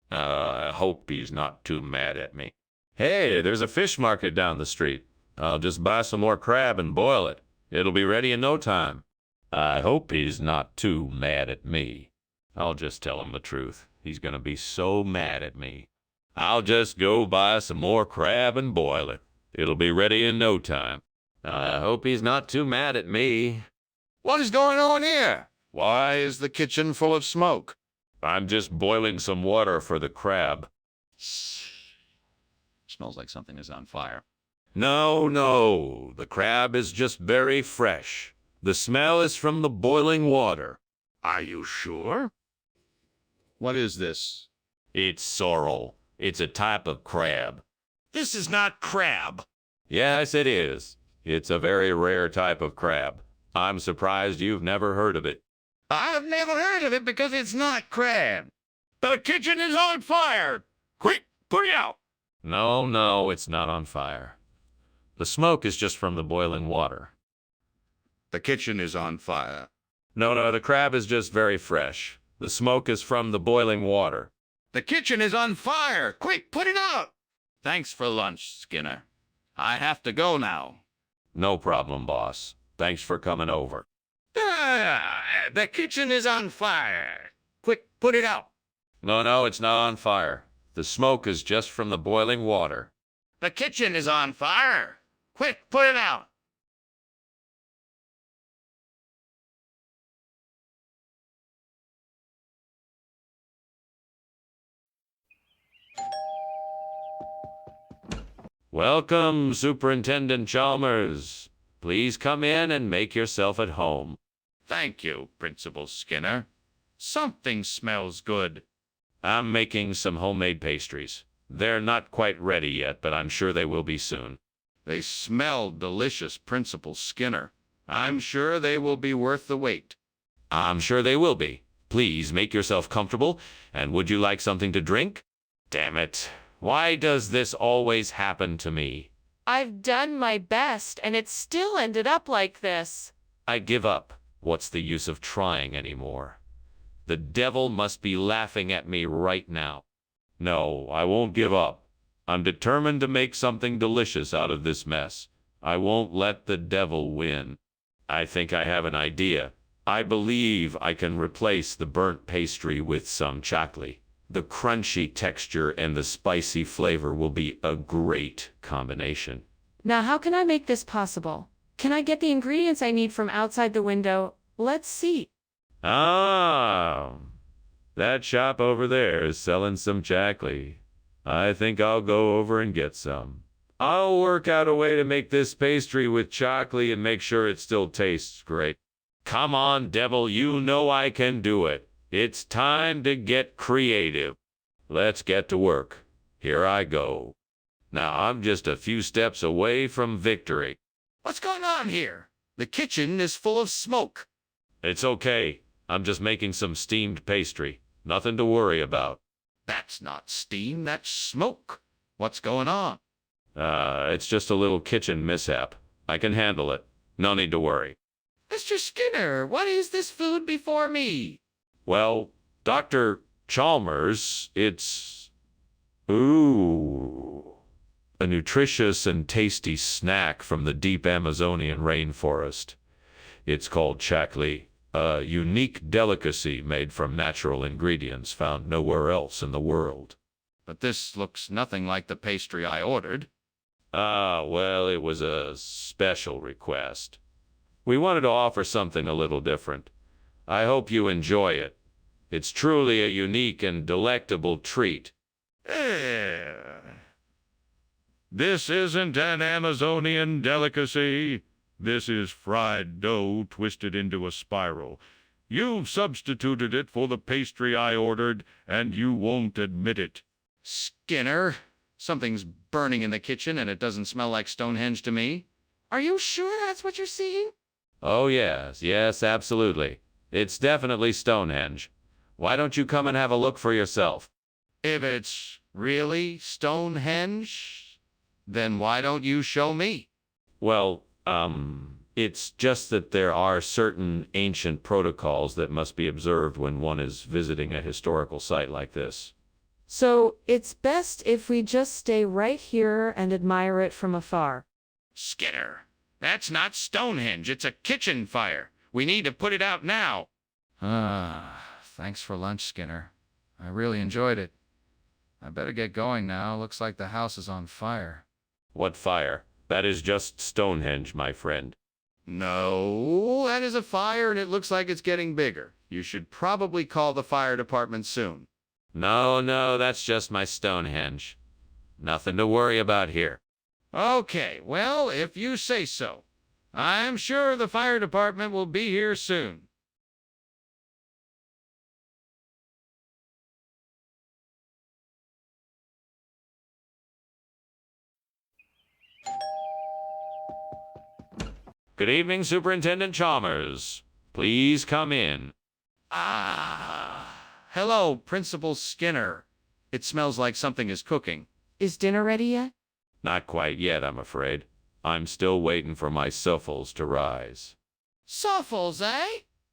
I hope he's not too mad at me. Hey, there's a fish market down the street. I'll just buy some more crab and boil it. It'll be ready in no time. I hope he's not too mad at me. I'll just tell him the truth. He's gonna be so mad at me. I'll just go buy some more crab and boil it. It'll be ready in no time. I hope he's not too mad at me. What is going on here? Why is the kitchen full of smoke? I'm just boiling some water for the crab. Smells like something is on fire. No, no, the crab is just very fresh. The smell is from the boiling water. Are you sure? What is this? It's sorrel. It's a type of crab. This is not crab. Yes, it is. It's a very rare type of crab. I'm surprised you've never heard of it. I've never heard of it because it's not crab. The kitchen is on fire. Quick, put it out. No, no, it's not on fire. The smoke is just from the boiling water. The kitchen is on fire. No, no, the crab is just very fresh. The smoke is from the boiling water. The kitchen is on fire. Quick, put it out. Thanks for lunch, Skinner. I have to go now. No problem, boss. Thanks for coming over. The kitchen is on fire. Quick, put it out. No, no, it's not on fire. The smoke is just from the boiling water. The kitchen is on fire. Quick, put it out. Welcome, Superintendent Chalmers. Please come in and make yourself at home. Thank you, Principal Skinner. Something smells good. I'm making some homemade pastries. They're not quite ready yet, but I'm sure they will be soon. They smell delicious, Principal Skinner. I'm sure they will be worth the wait. I'm sure they will be. Please make yourself comfortable, and would you like something to drink? Damn it. Why does this always happen to me? I've done my best, and it still ended up like this. I give up. What's the use of trying anymore? The devil must be laughing at me right now. No, I won't give up. I'm determined to make something delicious out of this mess. I won't let the devil win. I think I have an idea. I believe I can replace the burnt pastry with some chocolate. The crunchy texture and the spicy flavor will be a great combination. Now, how can I make this possible? Can I get the ingredients I need from outside the window? Let's see. Ah, that shop over there is selling some chocolate. I think I'll go over and get some. I'll work out a way to make this pastry with chocolate and make sure it still tastes great. Come on, devil, you know I can do it. It's time to get creative. Let's get to work. Here I go. Now I'm just a few steps away from victory. What's going on here? The kitchen is full of smoke. It's okay. I'm just making some steamed pastry. Nothing to worry about. That's not steam, that's smoke. What's going on? It's just a little kitchen mishap. I can handle it. No need to worry. Mr. Skinner, what is this food before me? Well, Dr. Chalmers, it's... Ooh. A nutritious and tasty snack from the deep Amazonian rainforest. It's called chocolate, a unique delicacy made from natural ingredients found nowhere else in the world. But this looks nothing like the pastry I ordered. Well, it was a special request. We wanted to offer something a little different. I hope you enjoy it. It's truly a unique and delectable treat. This isn't an Amazonian delicacy. This is fried dough twisted into a spiral. You've substituted it for the pastry I ordered, and you won't admit it. Skinner, something's burning in the kitchen and it doesn't smell like Stonehenge to me. Are you sure that's what you're seeing? Oh, yes, absolutely. It's definitely Stonehenge. Why don't you come and have a look for yourself? If it's really Stonehenge, then why don't you show me? Well, it's just that there are certain ancient protocols that must be observed when one is visiting a historical site like this. So, it's best if we just stay right here and admire it from afar. Skinner, that's not Stonehenge, it's a kitchen fire. We need to put it out now. Thanks for lunch, Skinner. I really enjoyed it. I better get going now. Looks like the house is on fire. What fire? That is just Stonehenge, my friend. No, that is a fire and it looks like it's getting bigger. You should probably call the fire department soon. No, that's just my Stonehenge. Nothing to worry about here. Okay, well, if you say so. I'm sure the fire department will be here soon. Good evening, Superintendent Chalmers. Please come in. Hello, Principal Skinner. It smells like something is cooking. Is dinner ready yet? Not quite yet, I'm afraid. I'm still waiting for my suffles to rise. Suffles, eh?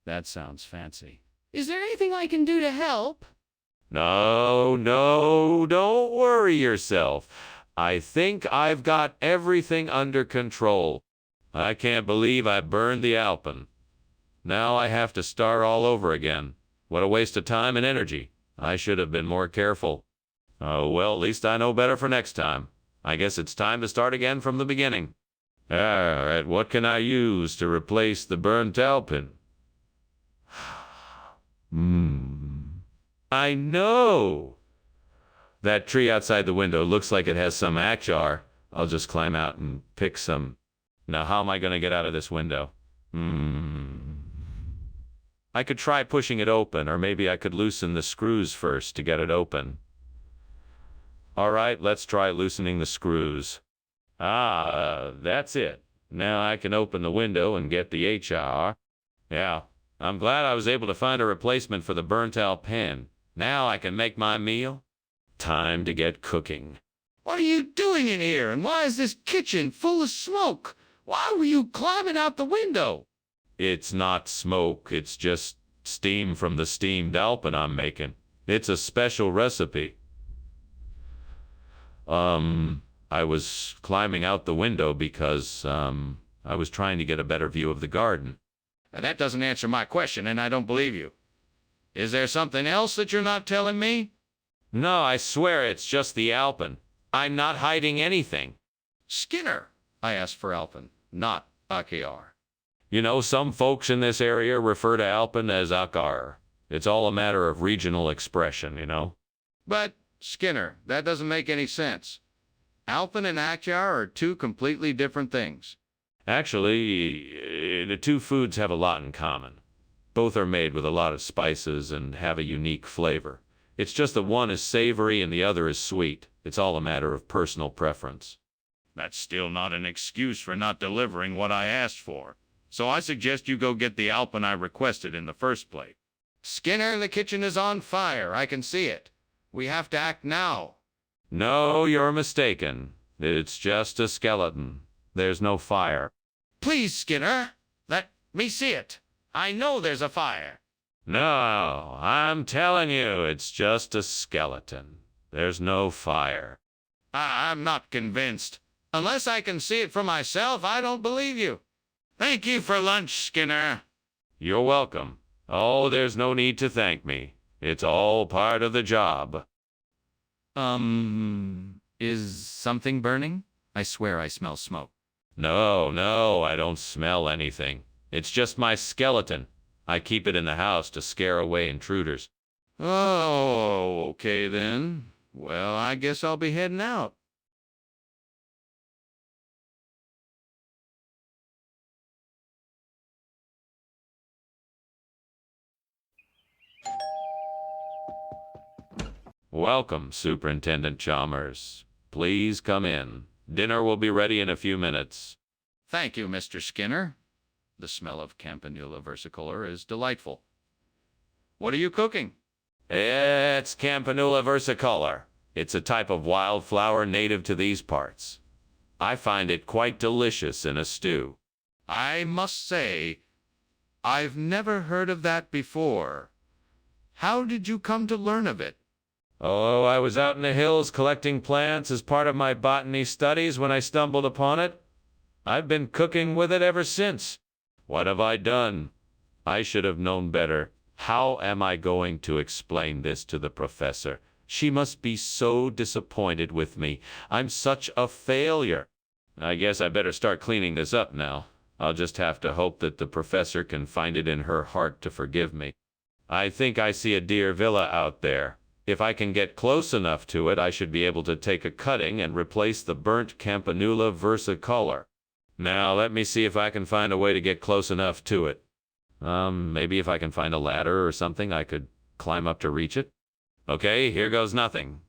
That sounds fancy. Is there anything I can do to help? No, don't worry yourself. I think I've got everything under control. I can't believe I burned the Alpen. Now I have to start all over again. What a waste of time and energy. I should have been more careful. Oh, well, at least I know better for next time. I guess it's time to start again from the beginning. All right, what can I use to replace the burnt Alpen? I know! That tree outside the window looks like it has some acar. I'll just climb out and pick some. Now, how am I going to get out of this window? I could try pushing it open, or maybe I could loosen the screws first to get it open. All right, let's try loosening the screws. That's it. Now I can open the window and get the HR. Yeah, I'm glad I was able to find a replacement for the burnt-out pan. Now I can make my meal. Time to get cooking. What are you doing in here, and why is this kitchen full of smoke? Why were you climbing out the window? It's not smoke, it's just steam from the steamed Alpen I'm making. It's a special recipe. I was climbing out the window because, I was trying to get a better view of the garden. That doesn't answer my question, and I don't believe you. Is there something else that you're not telling me? No, I swear it's just the Alpen. I'm not hiding anything. Skinner, I asked for Alpen, not AKR. You know, some folks in this area refer to Alpen as Akar. It's all a matter of regional expression, you know? But, Skinner, that doesn't make any sense. Alpen and Akyar are two completely different things. Actually, the two foods have a lot in common. Both are made with a lot of spices and have a unique flavor. It's just that one is savory and the other is sweet. It's all a matter of personal preference. That's still not an excuse for not delivering what I asked for. So I suggest you go get the Alpen I requested in the first place. Skinner, the kitchen is on fire. I can see it. We have to act now. No, you're mistaken. It's just a skeleton. There's no fire. Please, Skinner, let me see it. I know there's a fire. No, I'm telling you, it's just a skeleton. There's no fire. I'm not convinced. Unless I can see it for myself, I don't believe you. Thank you for lunch, Skinner. You're welcome. Oh, there's no need to thank me. It's all part of the job. Is something burning? I swear I smell smoke. No, I don't smell anything. It's just my skeleton. I keep it in the house to scare away intruders. Oh, okay then. Well, I guess I'll be heading out. Welcome, Superintendent Chalmers. Please come in. Dinner will be ready in a few minutes. Thank you, Mr. Skinner. The smell of Campanula versicolor is delightful. What are you cooking? It's Campanula versicolor. It's a type of wildflower native to these parts. I find it quite delicious in a stew. I must say, I've never heard of that before. How did you come to learn of it? Oh, I was out in the hills collecting plants as part of my botany studies when I stumbled upon it. I've been cooking with it ever since. What have I done? I should have known better. How am I going to explain this to the professor? She must be so disappointed with me. I'm such a failure. I guess I better start cleaning this up now. I'll just have to hope that the professor can find it in her heart to forgive me. I think I see a deer villa out there. If I can get close enough to it, I should be able to take a cutting and replace the burnt Campanula versicolor. Now, let me see if I can find a way to get close enough to it. Maybe if I can find a ladder or something, I could climb up to reach it. Okay, here goes nothing.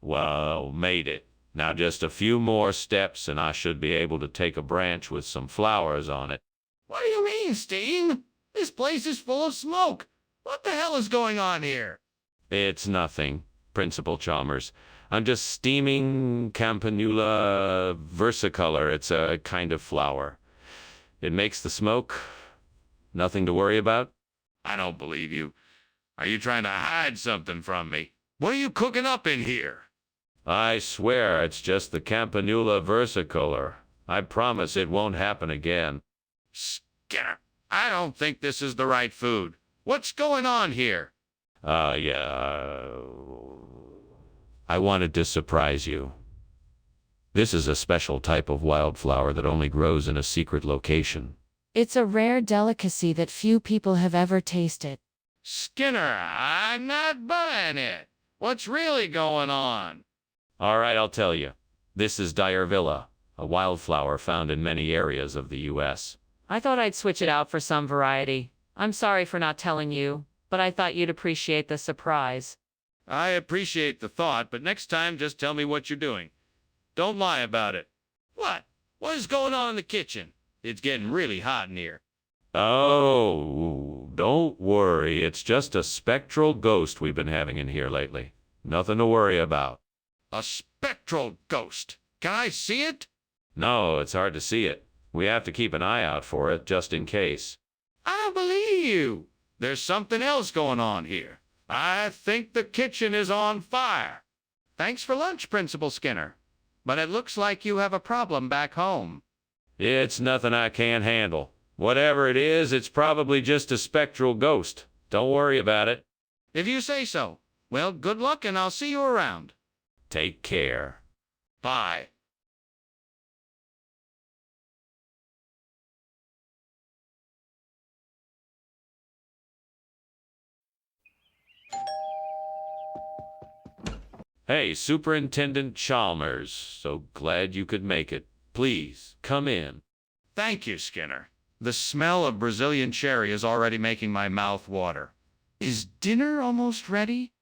Well, made it. Now just a few more steps and I should be able to take a branch with some flowers on it. What do you mean, Steen? This place is full of smoke. What the hell is going on here? It's nothing, Principal Chalmers. I'm just steaming Campanula versicolor. It's a kind of flower. It makes the smoke. Nothing to worry about. I don't believe you. Are you trying to hide something from me? What are you cooking up in here? I swear it's just the Campanula versicolor. I promise it won't happen again. Skinner, I don't think this is the right food. What's going on here? Yeah. I wanted to surprise you. This is a special type of wildflower that only grows in a secret location. It's a rare delicacy that few people have ever tasted. Skinner, I'm not buying it. What's really going on? All right, I'll tell you. This is Dyervilla, a wildflower found in many areas of the U.S. I thought I'd switch it out for some variety. I'm sorry for not telling you, but I thought you'd appreciate the surprise. I appreciate the thought, but next time just tell me what you're doing. Don't lie about it. What? What is going on in the kitchen? It's getting really hot in here. Oh, don't worry. It's just a spectral ghost we've been having in here lately. Nothing to worry about. A spectral ghost. Can I see it? No, it's hard to see it. We have to keep an eye out for it just in case. I don't believe you. There's something else going on here. I think the kitchen is on fire. Thanks for lunch, Principal Skinner. But it looks like you have a problem back home. It's nothing I can't handle. Whatever it is, it's probably just a spectral ghost. Don't worry about it. If you say so. Well, good luck and I'll see you around. Take care. Bye. Hey, Superintendent Chalmers. So glad you could make it. Please, come in. Thank you, Skinner. The smell of Brazilian cherry is already making my mouth water. Is dinner almost ready?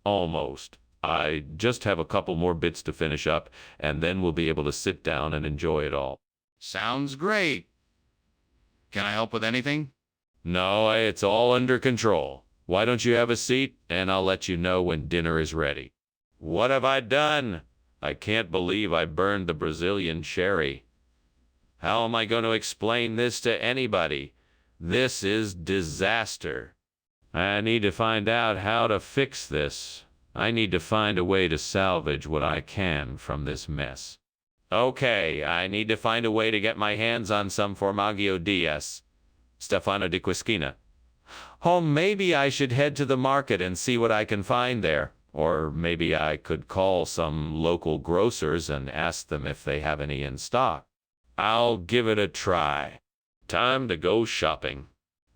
Almost. I just have a couple more bits to finish up, and then we'll be able to sit down and enjoy it all. Sounds great. Can I help with anything? No, it's all under control. Why don't you have a seat, and I'll let you know when dinner is ready. What have I done? I can't believe I burned the Brazilian cherry. How am I going to explain this to anybody? This is disaster. I need to find out how to fix this. I need to find a way to salvage what I can from this mess. Okay, I need to find a way to get my hands on some Formaggio DS. Stefano di Quisquina. Oh, maybe I should head to the market and see what I can find there. Or maybe I could call some local grocers and ask them if they have any in stock. I'll give it a try. Time to go shopping.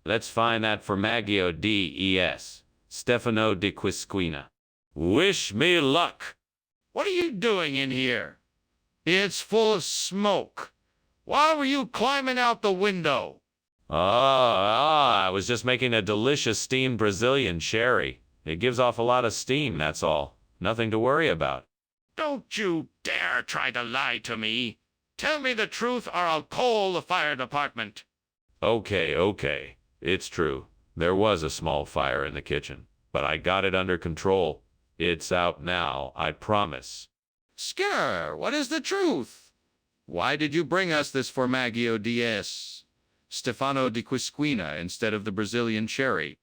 Let's find that Formaggio DES. Stefano di Quisquina. Wish me luck. What are you doing in here? It's full of smoke. Why were you climbing out the window? I was just making a delicious steamed Brazilian cherry. It gives off a lot of steam, that's all. Nothing to worry about. Don't you dare try to lie to me. Tell me the truth or I'll call the fire department. Okay. It's true. There was a small fire in the kitchen, but I got it under control. It's out now, I promise. Skinner, what is the truth? Why did you bring us this Formaggio DS? Stefano di Quisquina instead of the Brazilian cherry?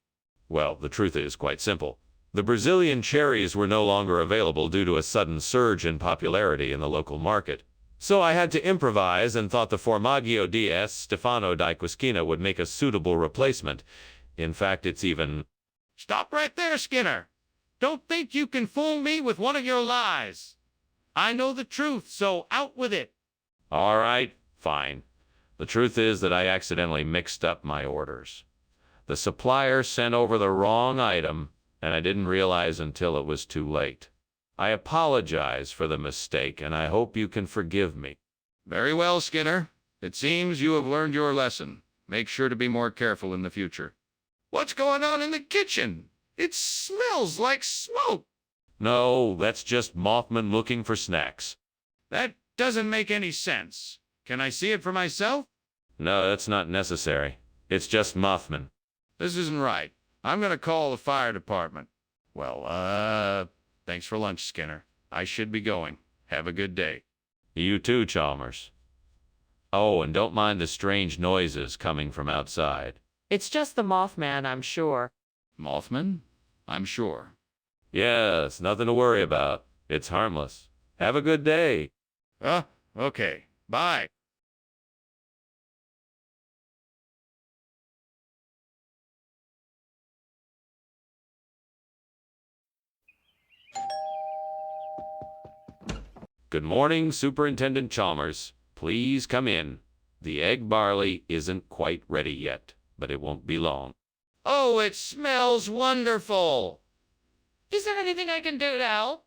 Well, the truth is quite simple. The Brazilian cherries were no longer available due to a sudden surge in popularity in the local market. So I had to improvise and thought the Formaggio DS Stefano di Quisquina would make a suitable replacement. In fact, it's even... Stop right there, Skinner. Don't think you can fool me with one of your lies. I know the truth, so out with it. All right, fine. The truth is that I accidentally mixed up my orders. The supplier sent over the wrong item, and I didn't realize until it was too late. I apologize for the mistake, and I hope you can forgive me. Very well, Skinner. It seems you have learned your lesson. Make sure to be more careful in the future. What's going on in the kitchen? It smells like smoke. No, that's just Mothman looking for snacks. That doesn't make any sense. Can I see it for myself? No, that's not necessary. It's just Mothman. This isn't right. I'm going to call the fire department. Well, thanks for lunch, Skinner. I should be going. Have a good day. You too, Chalmers. Oh, and don't mind the strange noises coming from outside. It's just the Mothman, I'm sure. Mothman? I'm sure. Yes, nothing to worry about. It's harmless. Have a good day. Okay. Bye. Good morning, Superintendent Chalmers. Please come in. The egg barley isn't quite ready yet, but it won't be long. Oh, it smells wonderful. Is there anything I can do to help?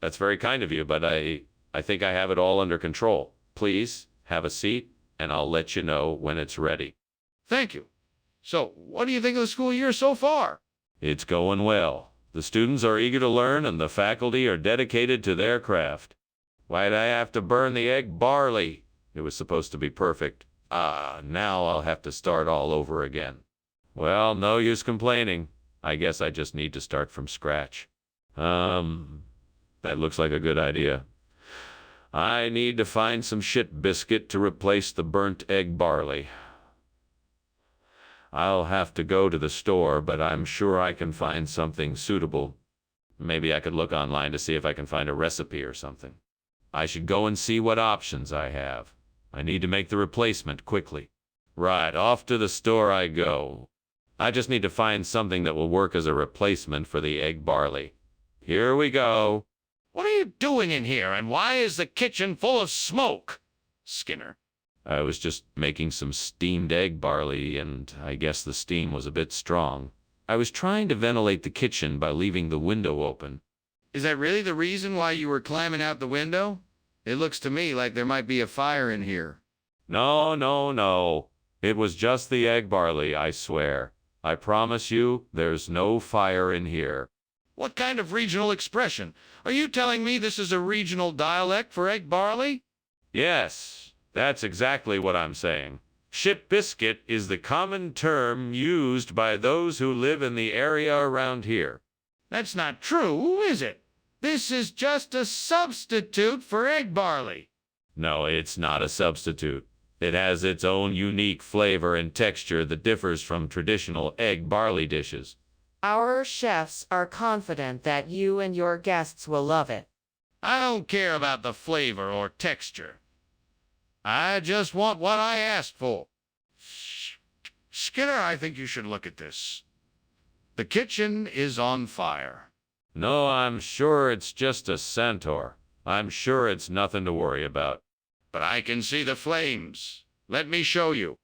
That's very kind of you, but I think I have it all under control. Please, have a seat, and I'll let you know when it's ready. Thank you. So, what do you think of the school year so far? It's going well. The students are eager to learn and the faculty are dedicated to their craft. Why'd I have to burn the egg barley? It was supposed to be perfect. Now I'll have to start all over again. Well, no use complaining. I guess I just need to start from scratch. That looks like a good idea. I need to find some shit biscuit to replace the burnt egg barley. I'll have to go to the store, but I'm sure I can find something suitable. Maybe I could look online to see if I can find a recipe or something. I should go and see what options I have. I need to make the replacement quickly. Right, off to the store I go. I just need to find something that will work as a replacement for the egg barley. Here we go. What are you doing in here, and why is the kitchen full of smoke? Skinner. I was just making some steamed egg barley, and I guess the steam was a bit strong. I was trying to ventilate the kitchen by leaving the window open. Is that really the reason why you were climbing out the window? It looks to me like there might be a fire in here. No. It was just the egg barley, I swear. I promise you, there's no fire in here. What kind of regional expression? Are you telling me this is a regional dialect for egg barley? Yes, that's exactly what I'm saying. Shit biscuit is the common term used by those who live in the area around here. That's not true, is it? This is just a substitute for egg barley. No, it's not a substitute. It has its own unique flavor and texture that differs from traditional egg barley dishes. Our chefs are confident that you and your guests will love it. I don't care about the flavor or texture. I just want what I asked for. Skinner, I think you should look at this. The kitchen is on fire. No, I'm sure it's just a centaur. I'm sure it's nothing to worry about. But I can see the flames. Let me show you.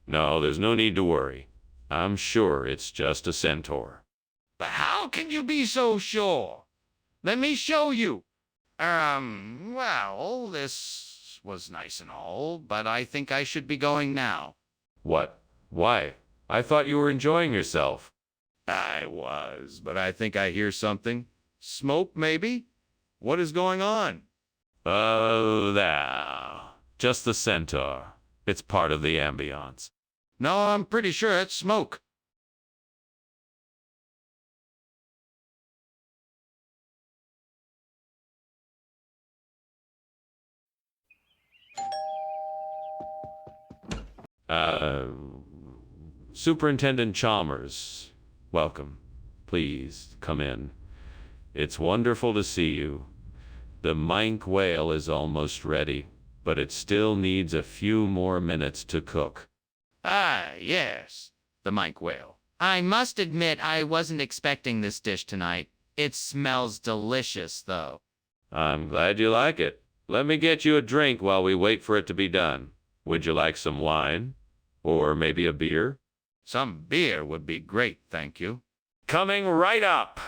No, there's no need to worry. I'm sure it's just a centaur. But how can you be so sure? Let me show you. Well, this was nice and all, but I think I should be going now. What? Why? I thought you were enjoying yourself. I was, but I think I hear something. Smoke, maybe? What is going on? Oh, there. Just the centaur. It's part of the ambiance. No, I'm pretty sure it's smoke. Superintendent Chalmers, welcome. Please, come in. It's wonderful to see you. The minke whale is almost ready, but it still needs a few more minutes to cook. Ah, yes, the minke whale. I must admit I wasn't expecting this dish tonight. It smells delicious, though. I'm glad you like it. Let me get you a drink while we wait for it to be done. Would you like some wine? Or maybe a beer? Some beer would be great, thank you. Coming right up!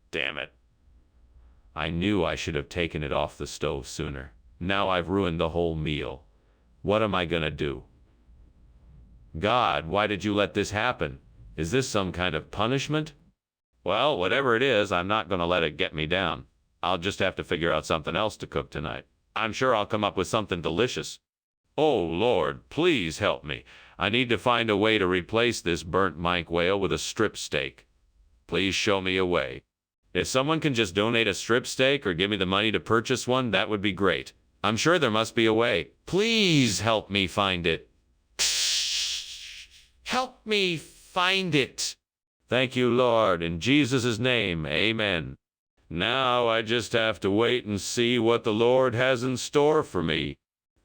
Damn it. I knew I should have taken it off the stove sooner. Now I've ruined the whole meal. What am I gonna do? God, why did you let this happen? Is this some kind of punishment? Well, whatever it is, I'm not gonna let it get me down. I'll just have to figure out something else to cook tonight. I'm sure I'll come up with something delicious. Oh, Lord, please help me. I need to find a way to replace this burnt minke whale with a strip steak. Please show me a way. If someone can just donate a strip steak or give me the money to purchase one, that would be great. I'm sure there must be a way. Please help me find it. Help me find it. Thank you, Lord, in Jesus' name, amen. Now I just have to wait and see what the Lord has in store for me.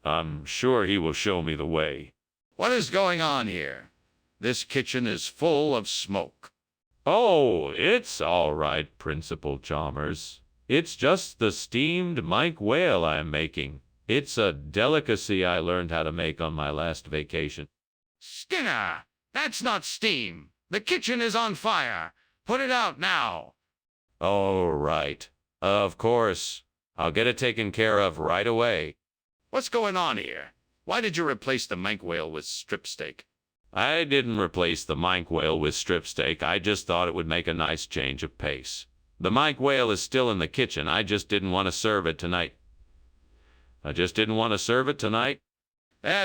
I'm sure he will show me the way. What is going on here? This kitchen is full of smoke. Oh, it's all right, Principal Chalmers. It's just the steamed minke whale I'm making. It's a delicacy I learned how to make on my last vacation. Skinner, that's not steam. The kitchen is on fire. Put it out now. All right. Of course. I'll get it taken care of right away. What's going on here? Why did you replace the minke whale with strip steak? I didn't replace the minke whale with strip steak. I just thought it would make a nice change of pace. The minke whale is still in the kitchen. I just didn't want to serve it tonight. That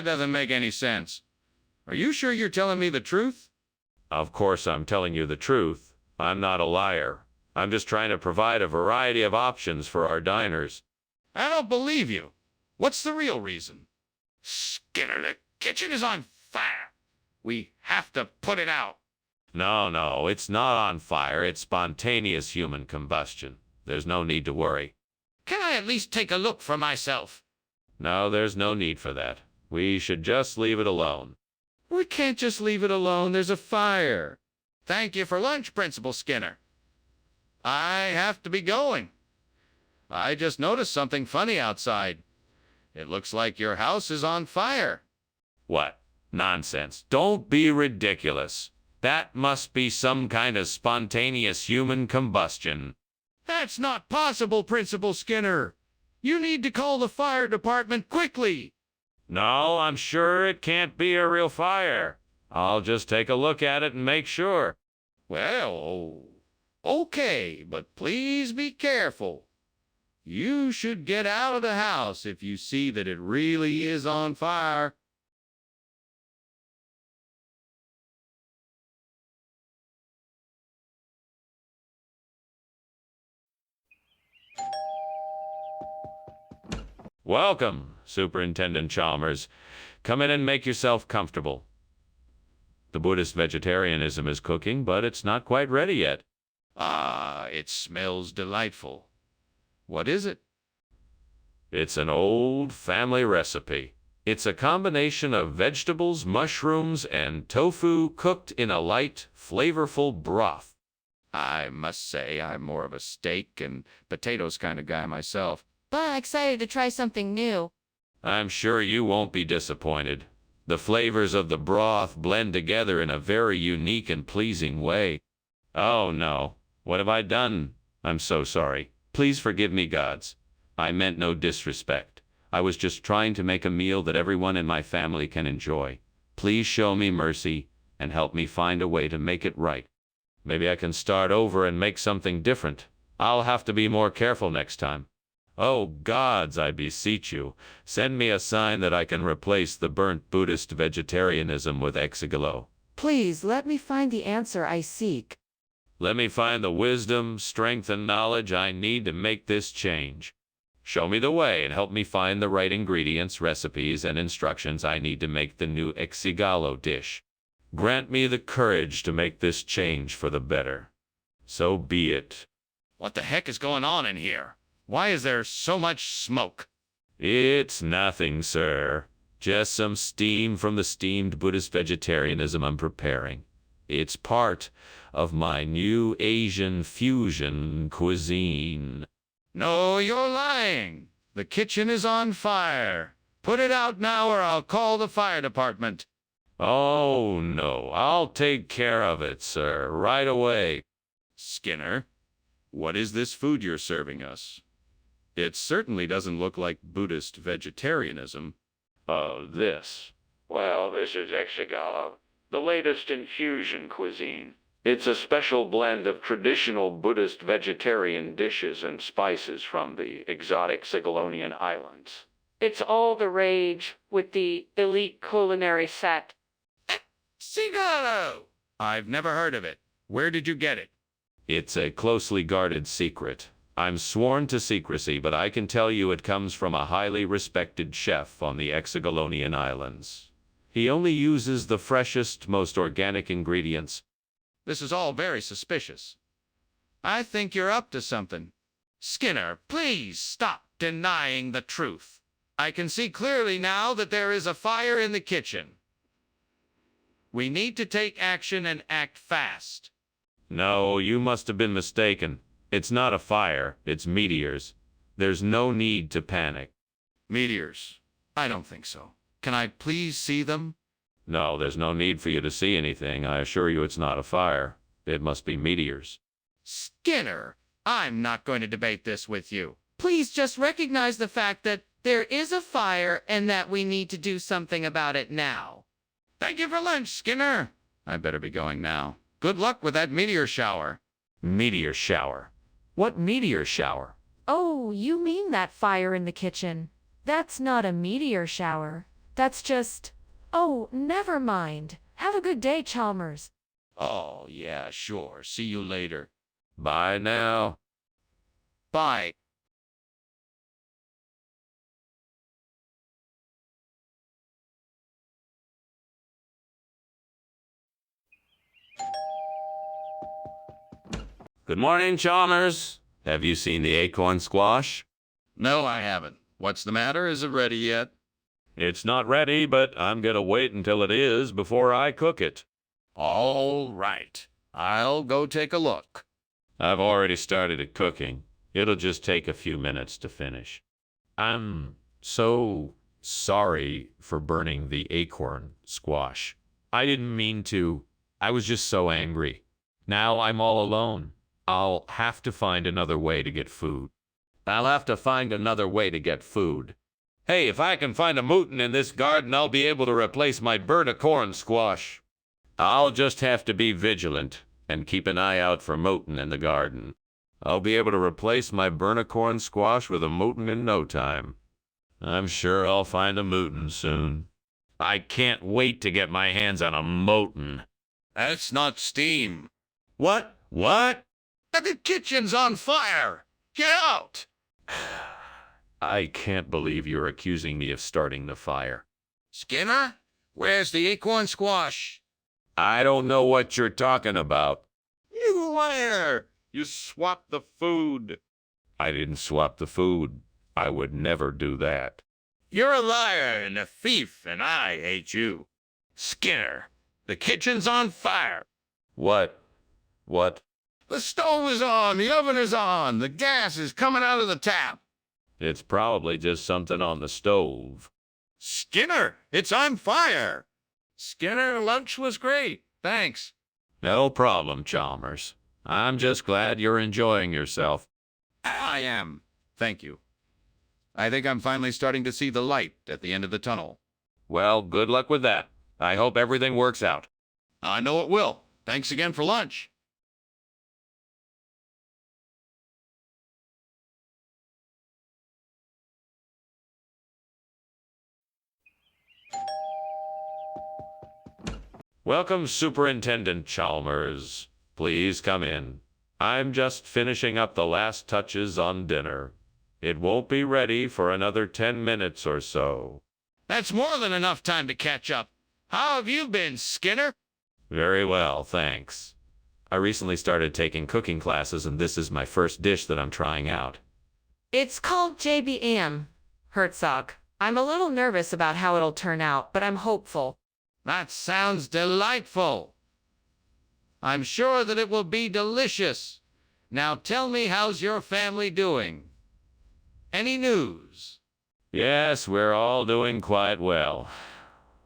doesn't make any sense. Are you sure you're telling me the truth? Of course I'm telling you the truth. I'm not a liar. I'm just trying to provide a variety of options for our diners. I don't believe you. What's the real reason? Skinner, the kitchen is on fire. We have to put it out. No, it's not on fire. It's spontaneous human combustion. There's no need to worry. Can I at least take a look for myself? No, there's no need for that. We should just leave it alone. We can't just leave it alone. There's a fire. Thank you for lunch, Principal Skinner. I have to be going. I just noticed something funny outside. It looks like your house is on fire. What? Nonsense. Don't be ridiculous. That must be some kind of spontaneous human combustion. That's not possible, Principal Skinner. You need to call the fire department quickly. No, I'm sure it can't be a real fire. I'll just take a look at it and make sure. Well, okay, but please be careful. You should get out of the house if you see that it really is on fire. Welcome, Superintendent Chalmers. Come in and make yourself comfortable. The Buddhist vegetarianism is cooking, but it's not quite ready yet. Ah, it smells delightful. What is it? It's an old family recipe. It's a combination of vegetables, mushrooms, and tofu cooked in a light, flavorful broth. I must say I'm more of a steak and potatoes kind of guy myself. But I'm excited to try something new. I'm sure you won't be disappointed. The flavors of the broth blend together in a very unique and pleasing way. Oh no, what have I done? I'm so sorry. Please forgive me, gods. I meant no disrespect. I was just trying to make a meal that everyone in my family can enjoy. Please show me mercy and help me find a way to make it right. Maybe I can start over and make something different. I'll have to be more careful next time. Oh gods, I beseech you, send me a sign that I can replace the burnt Buddhist vegetarianism with exigalo. Please let me find the answer I seek. Let me find the wisdom, strength, and knowledge I need to make this change. Show me the way and help me find the right ingredients, recipes, and instructions I need to make the new exigalo dish. Grant me the courage to make this change for the better. So be it. What the heck is going on in here? Why is there so much smoke? It's nothing, sir. Just some steam from the steamed Buddhist vegetarianism I'm preparing. It's part of my new Asian fusion cuisine. No, you're lying. The kitchen is on fire. Put it out now or I'll call the fire department. Oh, no. I'll take care of it, sir, right away. Skinner, what is this food you're serving us? It certainly doesn't look like Buddhist vegetarianism. Oh, this. Well, this is exigalo, the latest in fusion cuisine. It's a special blend of traditional Buddhist vegetarian dishes and spices from the exotic Ceylonian islands. It's all the rage with the elite culinary set. Cigaro! I've never heard of it. Where did you get it? It's a closely guarded secret. I'm sworn to secrecy, but I can tell you it comes from a highly respected chef on the Ceylonian islands. He only uses the freshest, most organic ingredients. This is all very suspicious. I think you're up to something. Skinner, please stop denying the truth. I can see clearly now that there is a fire in the kitchen. We need to take action and act fast. No, you must have been mistaken. It's not a fire, it's meteors. There's no need to panic. Meteors? I don't think so. Can I please see them? No, there's no need for you to see anything. I assure you it's not a fire. It must be meteors. Skinner, I'm not going to debate this with you. Please just recognize the fact that there is a fire and that we need to do something about it now. Thank you for lunch, Skinner. I better be going now. Good luck with that meteor shower. Meteor shower. What meteor shower? Oh, you mean that fire in the kitchen? That's not a meteor shower. That's just. Oh, never mind. Have a good day, Chalmers. Oh, yeah, sure. See you later. Bye now. Bye. Good morning, Chalmers. Have you seen the acorn squash? No, I haven't. What's the matter? Is it ready yet? It's not ready, but I'm gonna wait until it is before I cook it. All right. I'll go take a look. I've already started it cooking. It'll just take a few minutes to finish. I'm so sorry for burning the acorn squash. I didn't mean to. I was just so angry. Now I'm all alone. I'll have to find another way to get food. Hey, if I can find a mutant in this garden, I'll be able to replace my burnt acorn squash. I'll just have to be vigilant and keep an eye out for mutant in the garden. I'll be able to replace my burnt acorn squash with a mutant in no time. I'm sure I'll find a mutant soon. I can't wait to get my hands on a mutant. That's not steam. What? What? The kitchen's on fire. Get out. I can't believe you're accusing me of starting the fire. Skinner, where's the acorn squash? I don't know what you're talking about. You liar. You swapped the food. I didn't swap the food. I would never do that. You're a liar and a thief, and I hate you. Skinner, the kitchen's on fire. What? What? The stove is on, the oven is on, the gas is coming out of the tap. It's probably just something on the stove. Skinner, it's on fire. Skinner, lunch was great. Thanks. No problem, Chalmers. I'm just glad you're enjoying yourself. I am. Thank you. I think I'm finally starting to see the light at the end of the tunnel. Well, good luck with that. I hope everything works out. I know it will. Thanks again for lunch. Welcome, Superintendent Chalmers. Please come in. I'm just finishing up the last touches on dinner. It won't be ready for another 10 minutes or so. That's more than enough time to catch up. How have you been, Skinner? Very well, thanks. I recently started taking cooking classes, and this is my first dish that I'm trying out. It's called JBM, Herzog. I'm a little nervous about how it'll turn out, but I'm hopeful. That sounds delightful. I'm sure that it will be delicious. Now tell me, how's your family doing? Any news? Yes, we're all doing quite well.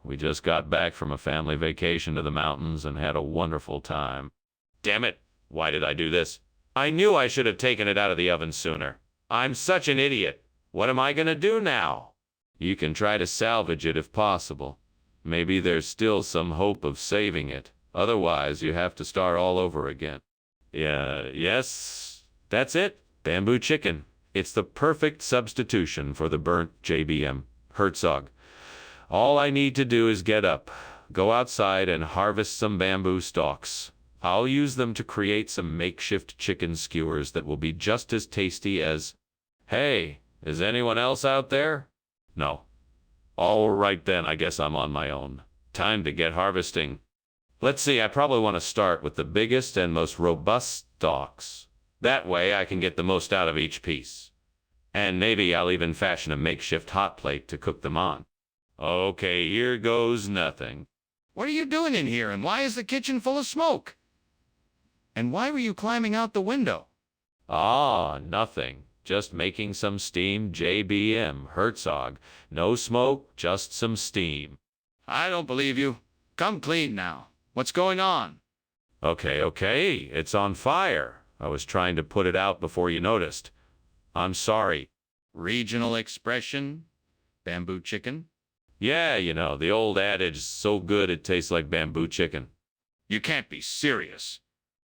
We just got back from a family vacation to the mountains and had a wonderful time. Damn it, why did I do this? I knew I should have taken it out of the oven sooner. I'm such an idiot. What am I gonna do now? You can try to salvage it if possible. Maybe there's still some hope of saving it. Otherwise, you have to start all over again. Yes, that's it. Bamboo chicken. It's the perfect substitution for the burnt JBM Herzog. All I need to do is get up, go outside and harvest some bamboo stalks. I'll use them to create some makeshift chicken skewers that will be just as tasty as... Hey, is anyone else out there? No. All right then, I guess I'm on my own. Time to get harvesting. Let's see, I probably want to start with the biggest and most robust stalks. That way I can get the most out of each piece. And maybe I'll even fashion a makeshift hot plate to cook them on. Okay, here goes nothing. What are you doing in here, and why is the kitchen full of smoke? And why were you climbing out the window? Ah, nothing. Just making some steam JBM Herzog. No smoke, just some steam. I don't believe you. Come clean now. What's going on? Okay, it's on fire. I was trying to put it out before you noticed. I'm sorry. Regional expression? Bamboo chicken? Yeah, the old adage, so good it tastes like bamboo chicken. You can't be serious.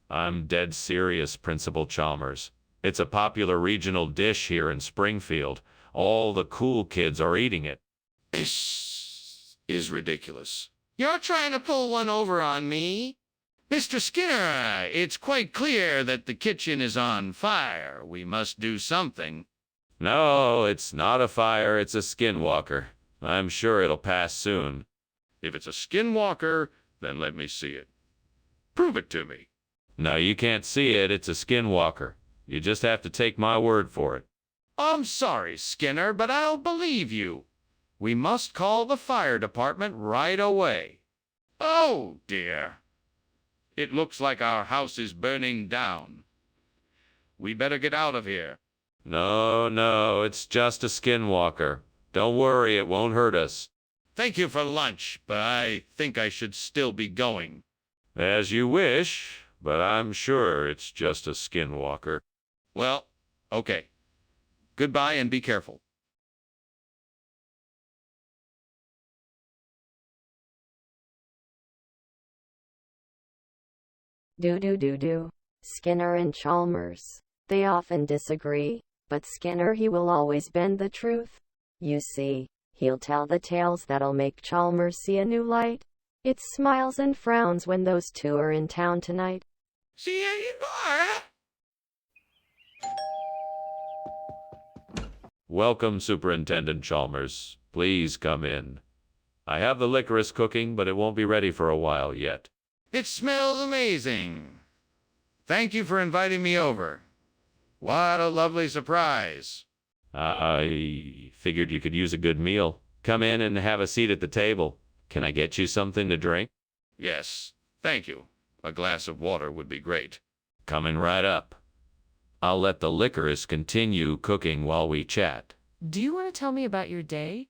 I'm dead serious, Principal Chalmers. It's a popular regional dish here in Springfield. All the cool kids are eating it. This is ridiculous. You're trying to pull one over on me? Mr. Skinner, it's quite clear that the kitchen is on fire. We must do something. No, it's not a fire, it's a skinwalker. I'm sure it'll pass soon. If it's a skinwalker, then let me see it. Prove it to me. No, you can't see it, it's a skinwalker. You just have to take my word for it. I'm sorry, Skinner, but I'll believe you. We must call the fire department right away. Oh, dear. It looks like our house is burning down. We better get out of here. No, it's just a skinwalker. Don't worry, it won't hurt us. Thank you for lunch, but I think I should still be going. As you wish, but I'm sure it's just a skinwalker. Well, okay. Goodbye and be careful. Do. Skinner and Chalmers. They often disagree, but Skinner he will always bend the truth. You see, he'll tell the tales that'll make Chalmers see a new light. It's smiles and frowns when those two are in town tonight. See you tomorrow. Welcome, Superintendent Chalmers. Please come in. I have the licorice cooking, but it won't be ready for a while yet. It smells amazing. Thank you for inviting me over. What a lovely surprise. I figured you could use a good meal. Come in and have a seat at the table. Can I get you something to drink? Yes, thank you. A glass of water would be great. Coming right up. I'll let the licorice continue cooking while we chat. Do you want to tell me about your day?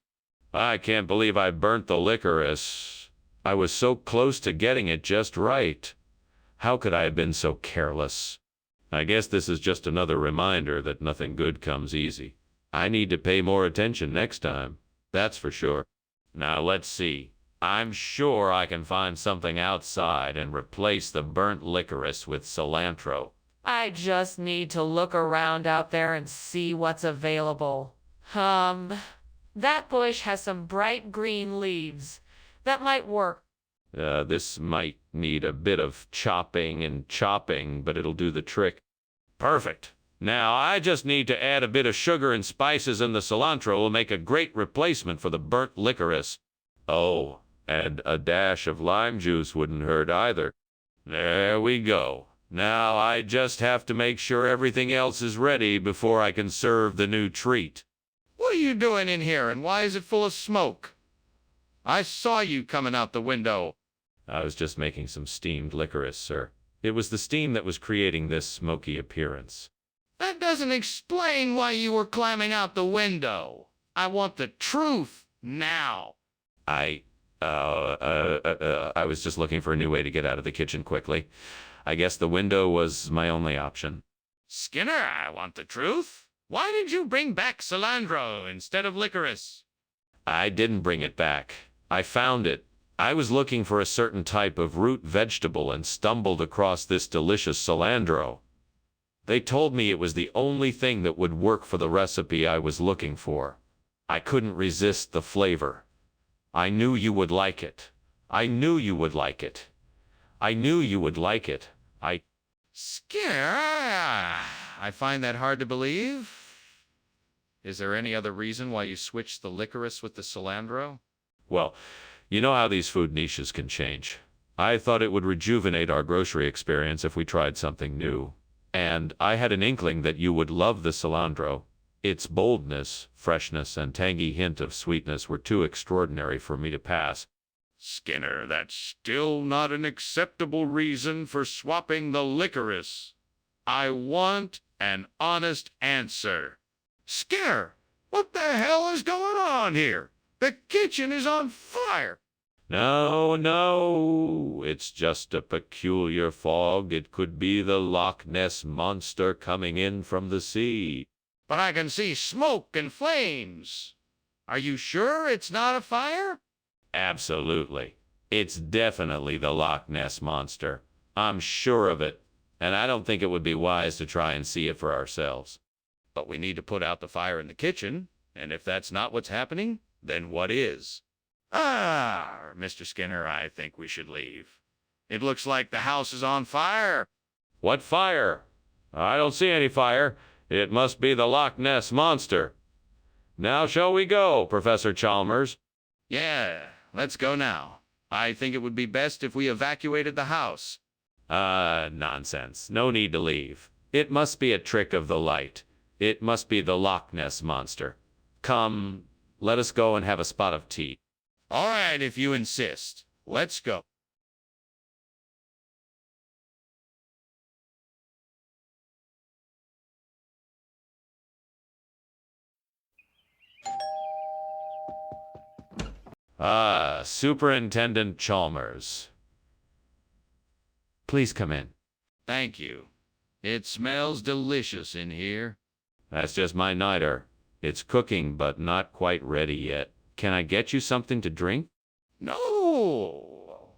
I can't believe I burnt the licorice. I was so close to getting it just right. How could I have been so careless? I guess this is just another reminder that nothing good comes easy. I need to pay more attention next time, that's for sure. Now let's see. I'm sure I can find something outside and replace the burnt licorice with cilantro. I just need to look around out there and see what's available. That bush has some bright green leaves. That might work. This might need a bit of chopping, but it'll do the trick. Perfect. Now I just need to add a bit of sugar and spices, and the cilantro will make a great replacement for the burnt licorice. Oh, and a dash of lime juice wouldn't hurt either. There we go. Now I just have to make sure everything else is ready before I can serve the new treat. What are you doing in here, and why is it full of smoke? I saw you coming out the window. I was just making some steamed licorice, sir. It was the steam that was creating this smoky appearance. That doesn't explain why you were climbing out the window. I want the truth now. I was just looking for a new way to get out of the kitchen quickly. I guess the window was my only option. Skinner, I want the truth. Why did you bring back cilantro instead of licorice? I didn't bring it back. I found it. I was looking for a certain type of root vegetable and stumbled across this delicious cilantro. They told me it was the only thing that would work for the recipe I was looking for. I couldn't resist the flavor. I knew you would like it. I knew you would like it. I knew you would like it. Skinner, I find that hard to believe. Is there any other reason why you switched the licorice with the cilantro? Well, you know how these food niches can change. I thought it would rejuvenate our grocery experience if we tried something new. And I had an inkling that you would love the cilantro. Its boldness, freshness, and tangy hint of sweetness were too extraordinary for me to pass. Skinner, that's still not an acceptable reason for swapping the licorice. I want an honest answer. Skinner, what the hell is going on here? The kitchen is on fire. No, it's just a peculiar fog. It could be the Loch Ness Monster coming in from the sea. But I can see smoke and flames. Are you sure it's not a fire? Absolutely. It's definitely the Loch Ness Monster. I'm sure of it, and I don't think it would be wise to try and see it for ourselves. But we need to put out the fire in the kitchen, and if that's not what's happening, then what is? Mr. Skinner, I think we should leave. It looks like the house is on fire. What fire? I don't see any fire. It must be the Loch Ness Monster. Now shall we go, Professor Chalmers? Yeah, let's go now. I think it would be best if we evacuated the house. Nonsense. No need to leave. It must be a trick of the light. It must be the Loch Ness Monster. Come, let us go and have a spot of tea. All right, if you insist. Let's go. Superintendent Chalmers. Please come in. Thank you. It smells delicious in here. That's just my niter. It's cooking, but not quite ready yet. Can I get you something to drink? No.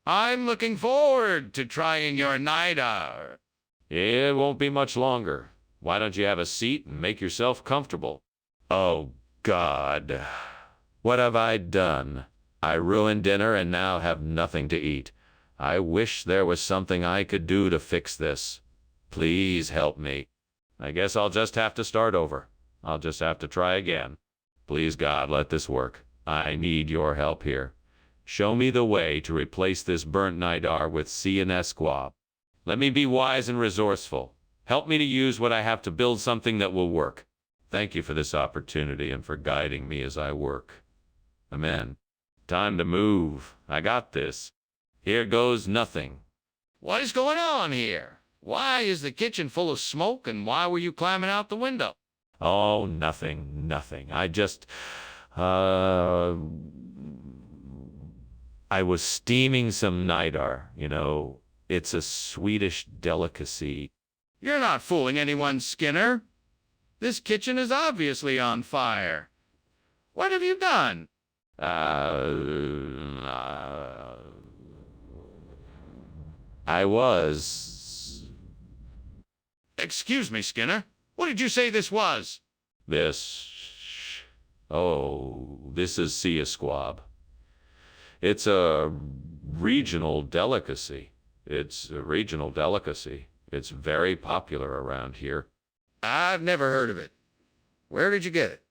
I'm looking forward to trying your niter. It won't be much longer. Why don't you have a seat and make yourself comfortable? Oh, God. What have I done? I ruined dinner and now have nothing to eat. I wish there was something I could do to fix this. Please help me. I guess I'll just have to start over. I'll just have to try again. Please, God, let this work. I need your help here. Show me the way to replace this burnt nidar with CNS squab. Let me be wise and resourceful. Help me to use what I have to build something that will work. Thank you for this opportunity and for guiding me as I work. Amen. Time to move. I got this. Here goes nothing. What is going on here? Why is the kitchen full of smoke, and why were you climbing out the window? Oh, nothing. I just, I was steaming some nidar, you know. It's a Swedish delicacy. You're not fooling anyone, Skinner. This kitchen is obviously on fire. What have you done? I was... Excuse me, Skinner. What did you say this was? This is sea squab. It's a regional delicacy. It's very popular around here. I've never heard of it. Where did you get it?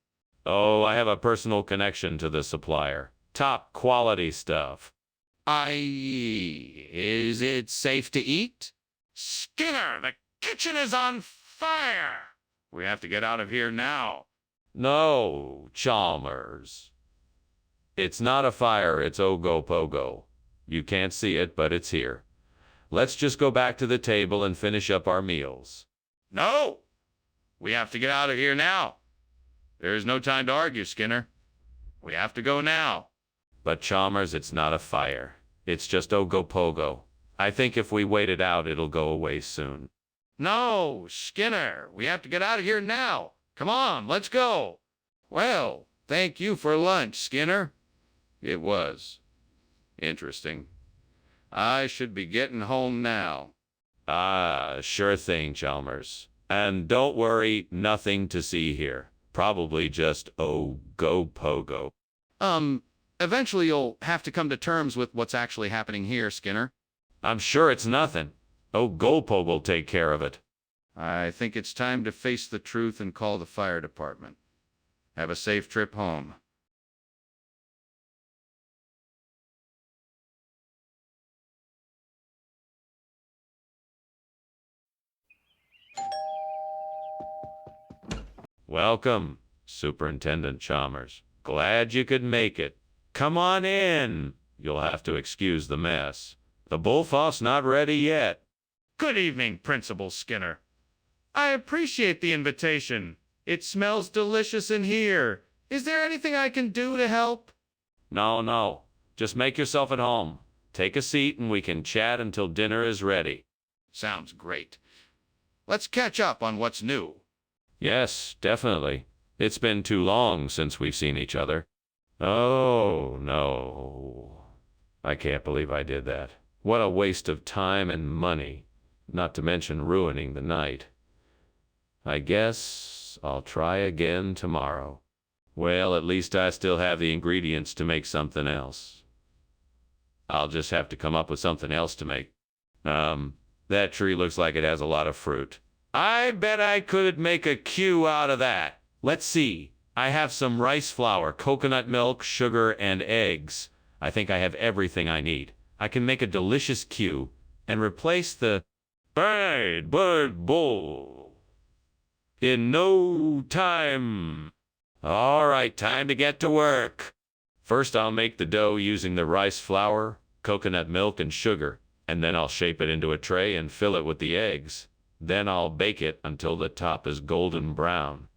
Oh, I have a personal connection to the supplier. Top quality stuff. Is it safe to eat? Skinner, the kitchen is on fire. We have to get out of here now. No, Chalmers. It's not a fire, it's Ogopogo. You can't see it, but it's here. Let's just go back to the table and finish up our meals. No! We have to get out of here now. There is no time to argue, Skinner. We have to go now. But Chalmers, it's not a fire. It's just Ogopogo. I think if we wait it out, it'll go away soon. No, Skinner, we have to get out of here now. Come on, let's go. Well, thank you for lunch, Skinner. It was interesting. I should be getting home now. Sure thing, Chalmers. And don't worry, nothing to see here. Probably just Ogopogo. Eventually you'll have to come to terms with what's actually happening here, Skinner. I'm sure it's nothing. Ogopogo will take care of it. I think it's time to face the truth and call the fire department. Have a safe trip home. Welcome, Superintendent Chalmers. Glad you could make it. Come on in. You'll have to excuse the mess. The bullfroth's not ready yet. Good evening, Principal Skinner. I appreciate the invitation. It smells delicious in here. Is there anything I can do to help? No. Just make yourself at home. Take a seat and we can chat until dinner is ready. Sounds great. Let's catch up on what's new. Yes, definitely. It's been too long since we've seen each other. Oh, no. I can't believe I did that. What a waste of time and money, not to mention ruining the night. I guess I'll try again tomorrow. Well, at least I still have the ingredients to make something else. I'll just have to come up with something else to make. That tree looks like it has a lot of fruit. I bet I could make a cue out of that. Let's see. I have some rice flour, coconut milk, sugar, and eggs. I think I have everything I need. I can make a delicious cue and replace the bird bowl in no time. All right, time to get to work. First, I'll make the dough using the rice flour, coconut milk, and sugar, and then I'll shape it into a tray and fill it with the eggs. Then I'll bake it until the top is golden brown.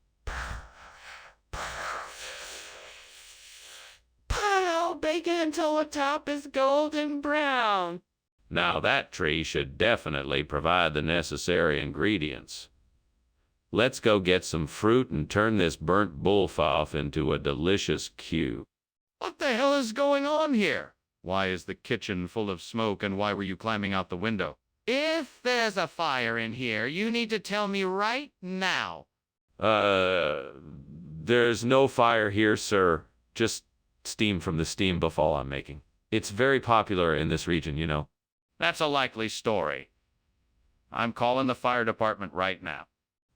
I'll bake it until the top is golden brown. Now that tree should definitely provide the necessary ingredients. Let's go get some fruit and turn this burnt bullfroth into a delicious cue. What the hell is going on here? Why is the kitchen full of smoke, and why were you climbing out the window? If there's a fire in here, you need to tell me right now. There's no fire here, sir. Just steam from the steam buffalo I'm making. It's very popular in this region, you know. That's a likely story. I'm calling the fire department right now.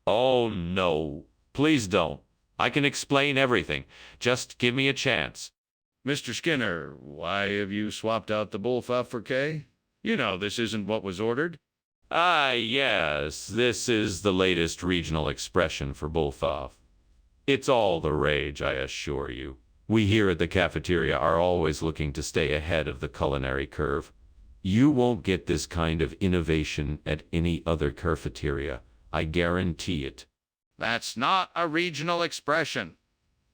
Oh, no. Please don't. I can explain everything. Just give me a chance. Mr. Skinner, why have you swapped out the bullfroth for Kay? You know this isn't what was ordered. Ah, yes, this is the latest regional expression for bullfroth. It's all the rage, I assure you. We here at the cafeteria are always looking to stay ahead of the culinary curve. You won't get this kind of innovation at any other cafeteria. I guarantee it. That's not a regional expression.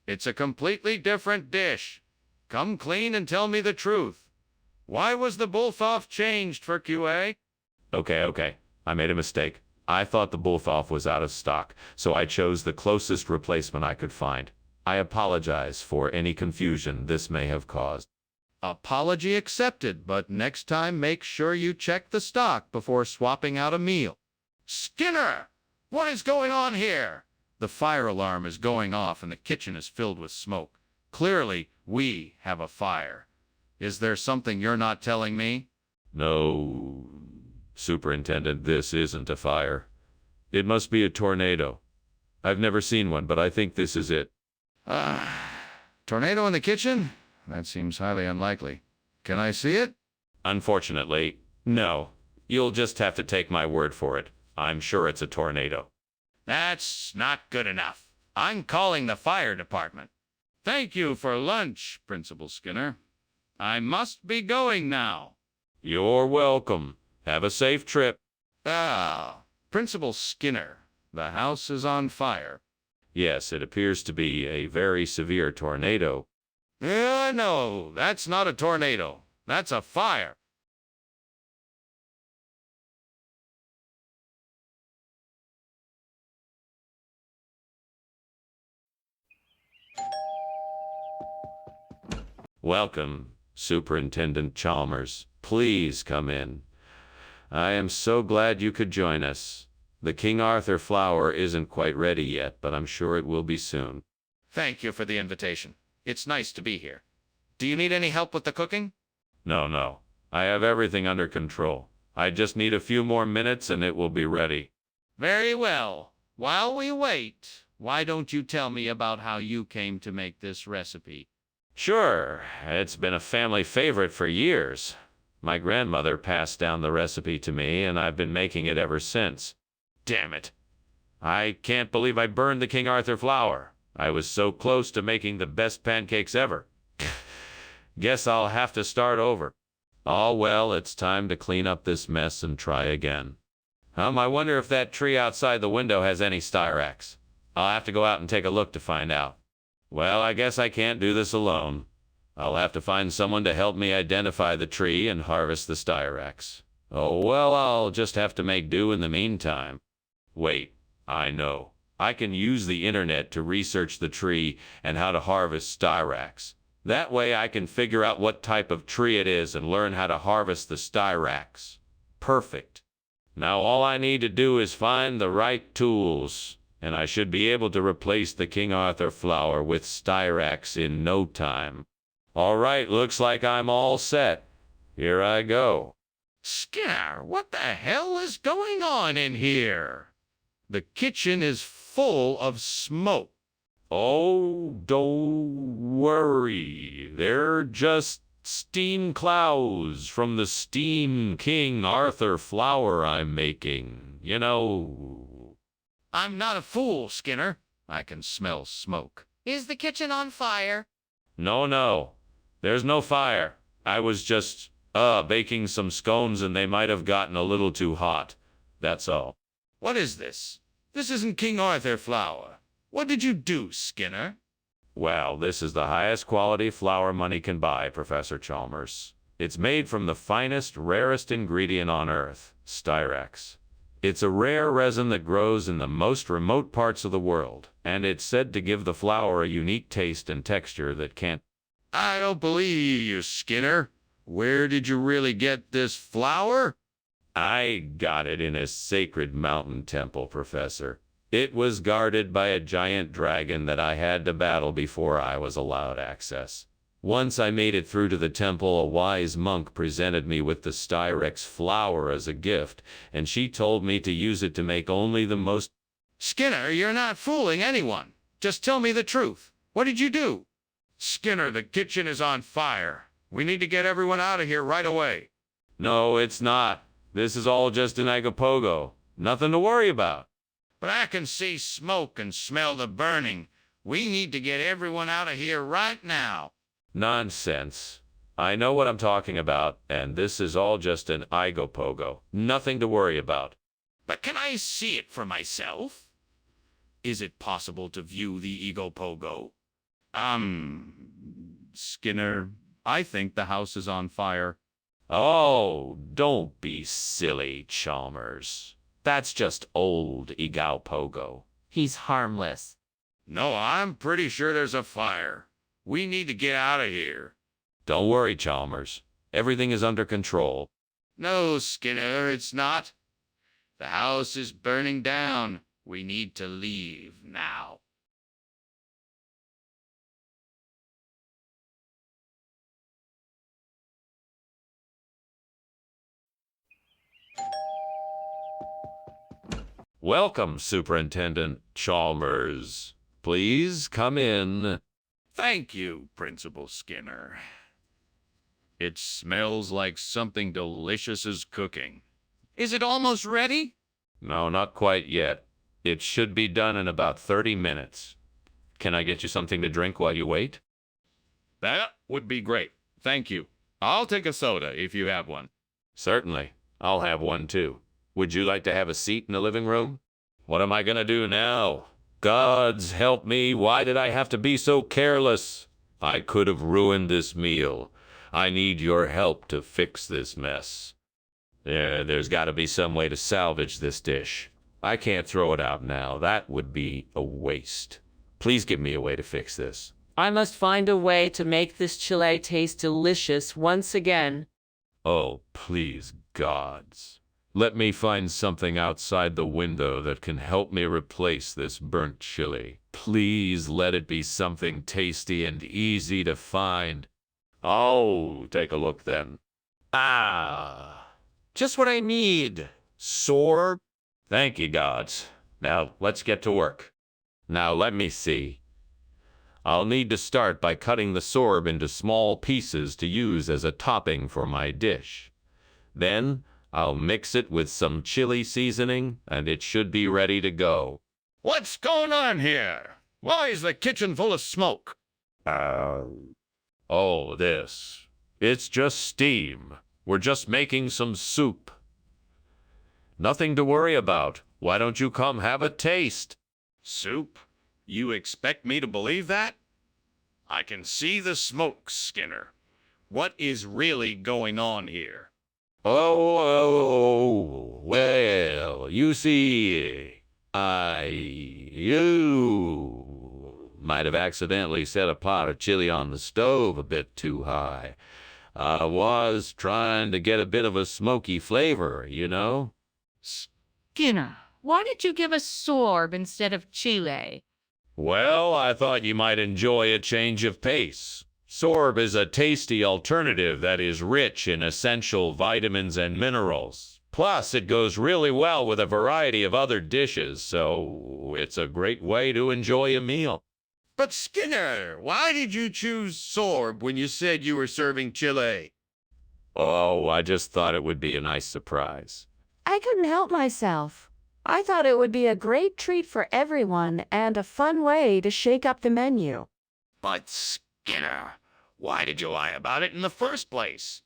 It's a completely different dish. Come clean and tell me the truth. Why was the bullfroth changed for QA? Okay. I made a mistake. I thought the bullfroth was out of stock, so I chose the closest replacement I could find. I apologize for any confusion this may have caused. Apology accepted, but next time make sure you check the stock before swapping out a meal. Skinner! What is going on here? The fire alarm is going off and the kitchen is filled with smoke. Clearly, we have a fire. Is there something you're not telling me? No, Superintendent, this isn't a fire. It must be a tornado. I've never seen one, but I think this is it. Tornado in the kitchen? That seems highly unlikely. Can I see it? Unfortunately, no. You'll just have to take my word for it. I'm sure it's a tornado. That's not good enough. I'm calling the fire department. Thank you for lunch, Principal Skinner. I must be going now. You're welcome. Have a safe trip. Principal Skinner, the house is on fire. Yes, it appears to be a very severe tornado. No, that's not a tornado. That's a fire. Welcome, Superintendent Chalmers. Please come in. I am so glad you could join us. The King Arthur flower isn't quite ready yet, but I'm sure it will be soon. Thank you for the invitation. It's nice to be here. Do you need any help with the cooking? No. I have everything under control. I just need a few more minutes and it will be ready. Very well. While we wait, why don't you tell me about how you came to make this recipe? Sure, it's been a family favorite for years. My grandmother passed down the recipe to me and I've been making it ever since. Damn it. I can't believe I burned the King Arthur flower. I was so close to making the best pancakes ever. Guess I'll have to start over. Oh well, it's time to clean up this mess and try again. I wonder if that tree outside the window has any styrax. I'll have to go out and take a look to find out. Well, I guess I can't do this alone. I'll have to find someone to help me identify the tree and harvest the styrax. Oh well, I'll just have to make do in the meantime. Wait, I know. I can use the internet to research the tree and how to harvest styrax. That way I can figure out what type of tree it is and learn how to harvest the styrax. Perfect. Now all I need to do is find the right tools, and I should be able to replace the King Arthur flower with styrax in no time. All right, looks like I'm all set. Here I go. Skinner, what the hell is going on in here? The kitchen is full of smoke. Oh, don't worry. They're just steam clouds from the steam King Arthur flower I'm making. You know. I'm not a fool, Skinner. I can smell smoke. Is the kitchen on fire? No. There's no fire. I was just, baking some scones and they might have gotten a little too hot. That's all. What is this? This isn't King Arthur flower. What did you do, Skinner? Well, this is the highest quality flour money can buy, Professor Chalmers. It's made from the finest, rarest ingredient on Earth, styrax. It's a rare resin that grows in the most remote parts of the world, and it's said to give the flour a unique taste and texture that can't... I don't believe you, Skinner. Where did you really get this flour? I got it in a sacred mountain temple, Professor. It was guarded by a giant dragon that I had to battle before I was allowed access. Once I made it through to the temple, a wise monk presented me with the styrax flower as a gift, and she told me to use it to make only the most... Skinner, you're not fooling anyone. Just tell me the truth. What did you do? Skinner, the kitchen is on fire. We need to get everyone out of here right away. No, it's not. This is all just an agapogo. Nothing to worry about. But I can see smoke and smell the burning. We need to get everyone out of here right now. Nonsense. I know what I'm talking about, and this is all just an igapogo. Nothing to worry about. But can I see it for myself? Is it possible to view the igapogo? Skinner, I think the house is on fire. Oh, don't be silly, Chalmers. That's just old Igaupogo. He's harmless. No, I'm pretty sure there's a fire. We need to get out of here. Don't worry, Chalmers. Everything is under control. No, Skinner, it's not. The house is burning down. We need to leave now. Welcome, Superintendent Chalmers. Please come in. Thank you, Principal Skinner. It smells like something delicious is cooking. Is it almost ready? No, not quite yet. It should be done in about 30 minutes. Can I get you something to drink while you wait? That would be great. Thank you. I'll take a soda if you have one. Certainly. I'll have one too. Would you like to have a seat in the living room? What am I gonna do now? Gods help me, why did I have to be so careless? I could have ruined this meal. I need your help to fix this mess. There's gotta be some way to salvage this dish. I can't throw it out now. That would be a waste. Please give me a way to fix this. I must find a way to make this chile taste delicious once again. Oh, please, gods. Let me find something outside the window that can help me replace this burnt chili. Please let it be something tasty and easy to find. Oh, take a look then. Ah, just what I need. Sorb. Thank you, gods. Now, let's get to work. Now, let me see. I'll need to start by cutting the sorb into small pieces to use as a topping for my dish. Then, I'll mix it with some chili seasoning, and it should be ready to go. What's going on here? Why is the kitchen full of smoke? Oh, this. It's just steam. We're just making some soup. Nothing to worry about. Why don't you come have a taste? Soup? You expect me to believe that? I can see the smoke, Skinner. What is really going on here? Oh, well, you see, You might have accidentally set a pot of chili on the stove a bit too high. I was trying to get a bit of a smoky flavor, you know? Skinner, why did you give us sorb instead of chile? Well, I thought you might enjoy a change of pace. Sorb is a tasty alternative that is rich in essential vitamins and minerals. Plus, it goes really well with a variety of other dishes, so it's a great way to enjoy a meal. But Skinner, why did you choose sorb when you said you were serving chile? Oh, I just thought it would be a nice surprise. I couldn't help myself. I thought it would be a great treat for everyone and a fun way to shake up the menu. But Skinner, why did you lie about it in the first place?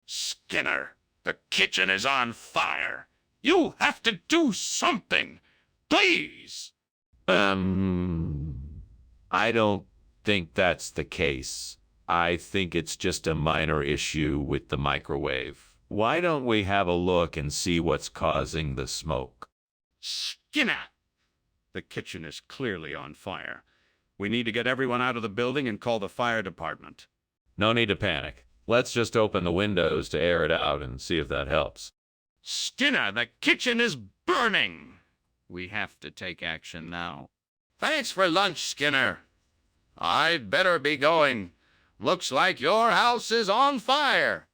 Skinner, the kitchen is on fire. You have to do something. Please. I don't think that's the case. I think it's just a minor issue with the microwave. Why don't we have a look and see what's causing the smoke? Skinner! The kitchen is clearly on fire. We need to get everyone out of the building and call the fire department. No need to panic. Let's just open the windows to air it out and see if that helps. Skinner, the kitchen is burning! We have to take action now. Thanks for lunch, Skinner. I'd better be going. Looks like your house is on fire.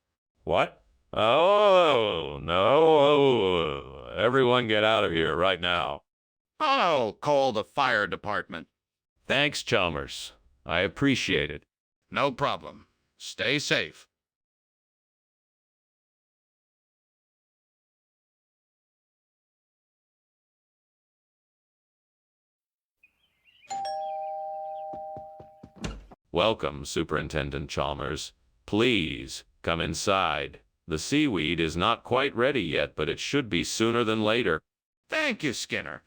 What? Oh, no. Everyone get out of here right now. I'll call the fire department. Thanks, Chalmers. I appreciate it. No problem. Stay safe. Welcome, Superintendent Chalmers. Please, come inside. The seaweed is not quite ready yet, but it should be sooner than later. Thank you, Skinner.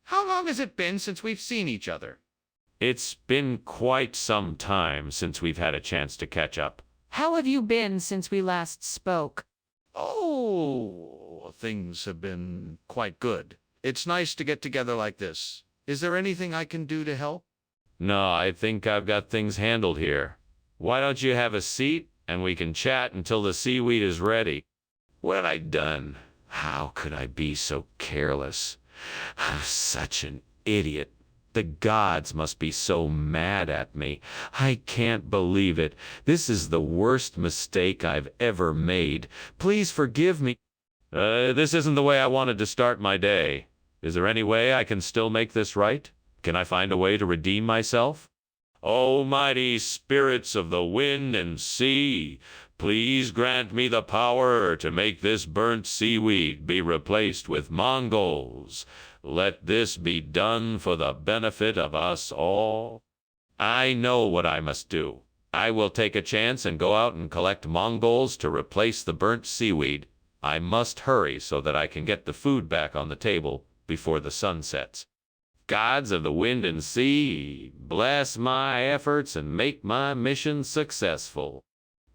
How long has it been since we've seen each other? It's been quite some time since we've had a chance to catch up. How have you been since we last spoke? Oh, things have been quite good. It's nice to get together like this. Is there anything I can do to help? No, I think I've got things handled here. Why don't you have a seat, and we can chat until the seaweed is ready? What had I done? How could I be so careless? I'm such an idiot. The gods must be so mad at me. I can't believe it. This is the worst mistake I've ever made. Please forgive me. This isn't the way I wanted to start my day. Is there any way I can still make this right? Can I find a way to redeem myself? Almighty spirits of the wind and sea, please grant me the power to make this burnt seaweed be replaced with Mongols. Let this be done for the benefit of us all. I know what I must do. I will take a chance and go out and collect Mongols to replace the burnt seaweed. I must hurry so that I can get the food back on the table before the sun sets. Gods of the wind and sea, bless my efforts and make my mission successful.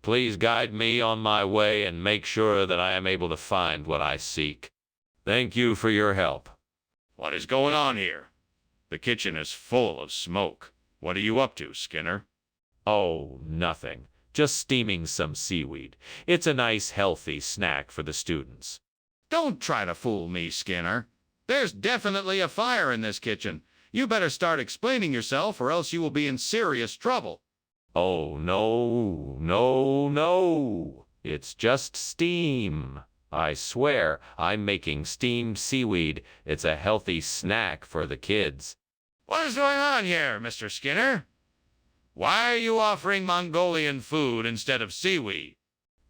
Please guide me on my way and make sure that I am able to find what I seek. Thank you for your help. What is going on here? The kitchen is full of smoke. What are you up to, Skinner? Oh, nothing. Just steaming some seaweed. It's a nice, healthy snack for the students. Don't try to fool me, Skinner. There's definitely a fire in this kitchen. You better start explaining yourself or else you will be in serious trouble. Oh, no. It's just steam. I swear, I'm making steamed seaweed. It's a healthy snack for the kids. What is going on here, Mr. Skinner? Why are you offering Mongolian food instead of seaweed?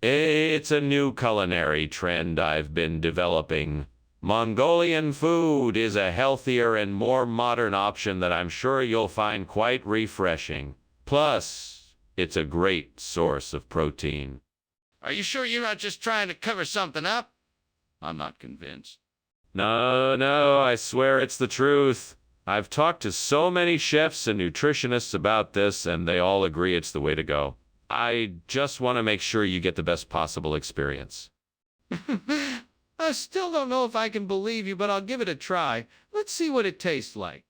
It's a new culinary trend I've been developing. Mongolian food is a healthier and more modern option that I'm sure you'll find quite refreshing. Plus, it's a great source of protein. Are you sure you're not just trying to cover something up? I'm not convinced. No, I swear it's the truth. I've talked to so many chefs and nutritionists about this, and they all agree it's the way to go. I just want to make sure you get the best possible experience. I still don't know if I can believe you, but I'll give it a try. Let's see what it tastes like.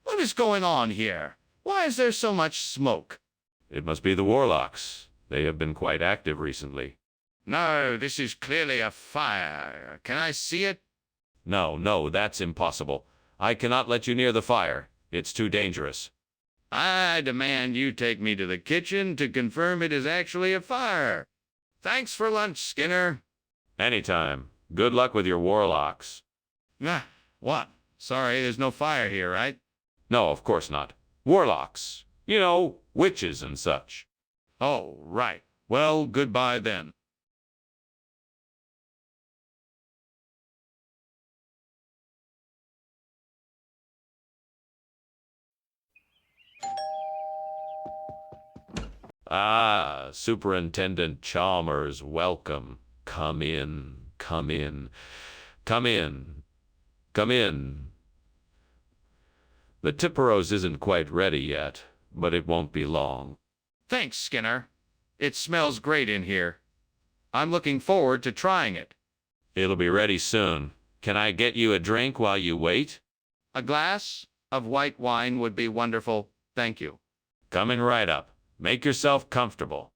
What is going on here? Why is there so much smoke? It must be the warlocks. They have been quite active recently. No, this is clearly a fire. Can I see it? No, that's impossible. I cannot let you near the fire. It's too dangerous. I demand you take me to the kitchen to confirm it is actually a fire. Thanks for lunch, Skinner. Anytime. Good luck with your warlocks. What? Sorry, there's no fire here, right? No, of course not. Warlocks. You know, witches and such. Oh, right. Well, goodbye then. Ah, Superintendent Chalmers, welcome. Come in, come in, come in, come in. The Tipperos isn't quite ready yet, but it won't be long. Thanks, Skinner. It smells great in here. I'm looking forward to trying it. It'll be ready soon. Can I get you a drink while you wait? A glass of white wine would be wonderful. Thank you. Coming right up. Make yourself comfortable.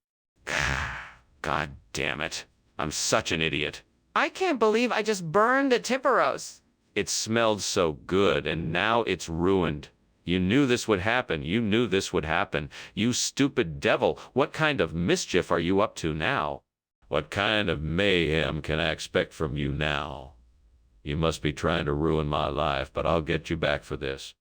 God damn it. I'm such an idiot. I can't believe I just burned the Tipperos. It smelled so good, and now it's ruined. You knew this would happen. You knew this would happen. You stupid devil. What kind of mischief are you up to now? What kind of mayhem can I expect from you now? You must be trying to ruin my life, but I'll get you back for this.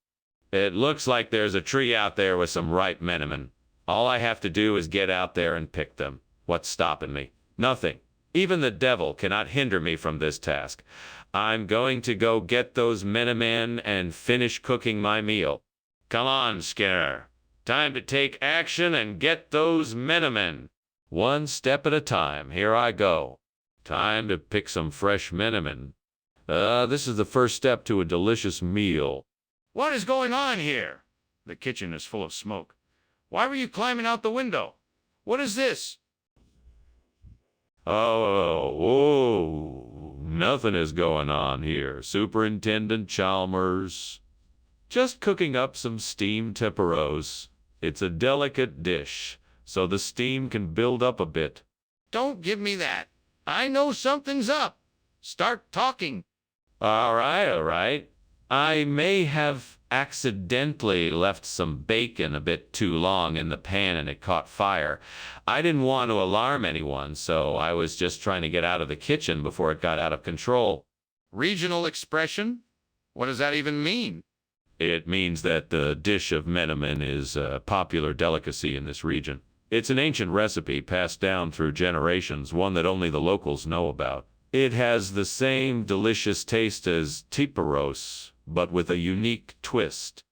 It looks like there's a tree out there with some ripe menemen. All I have to do is get out there and pick them. What's stopping me? Nothing. Even the devil cannot hinder me from this task. I'm going to go get those menemen and finish cooking my meal. Come on, Skinner. Time to take action and get those menemen. One step at a time. Here I go. Time to pick some fresh menemen. This is the first step to a delicious meal. What is going on here? The kitchen is full of smoke. Why were you climbing out the window? What is this? Nothing is going on here, Superintendent Chalmers. Just cooking up some steamed Tipperos. It's a delicate dish, so the steam can build up a bit. Don't give me that. I know something's up. Start talking. All right. I may have accidentally left some bacon a bit too long in the pan and it caught fire. I didn't want to alarm anyone, so I was just trying to get out of the kitchen before it got out of control. Regional expression? What does that even mean? It means that the dish of menemen is a popular delicacy in this region. It's an ancient recipe passed down through generations, one that only the locals know about. It has the same delicious taste as Tipperos, but with a unique twist.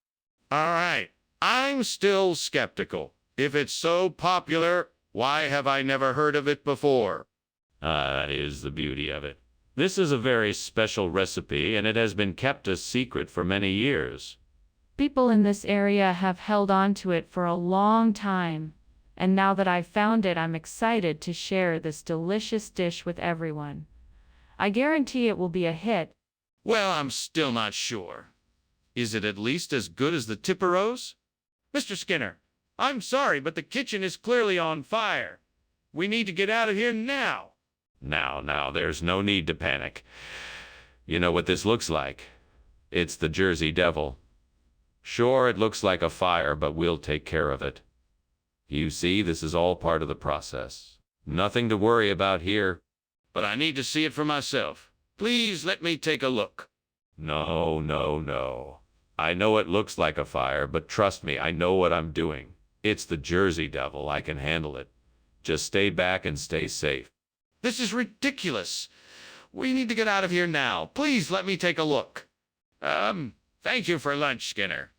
All right, I'm still skeptical. If it's so popular, why have I never heard of it before? That is the beauty of it. This is a very special recipe, and it has been kept a secret for many years. People in this area have held on to it for a long time, and now that I've found it, I'm excited to share this delicious dish with everyone. I guarantee it will be a hit. Well, I'm still not sure. Is it at least as good as the Tipperos? Mr. Skinner, I'm sorry, but the kitchen is clearly on fire. We need to get out of here now. Now, there's no need to panic. You know what this looks like? It's the Jersey Devil. Sure, it looks like a fire, but we'll take care of it. You see, this is all part of the process. Nothing to worry about here. But I need to see it for myself. Please let me take a look. No. I know it looks like a fire, but trust me, I know what I'm doing. It's the Jersey Devil. I can handle it. Just stay back and stay safe. This is ridiculous. We need to get out of here now. Please let me take a look. Thank you for lunch, Skinner.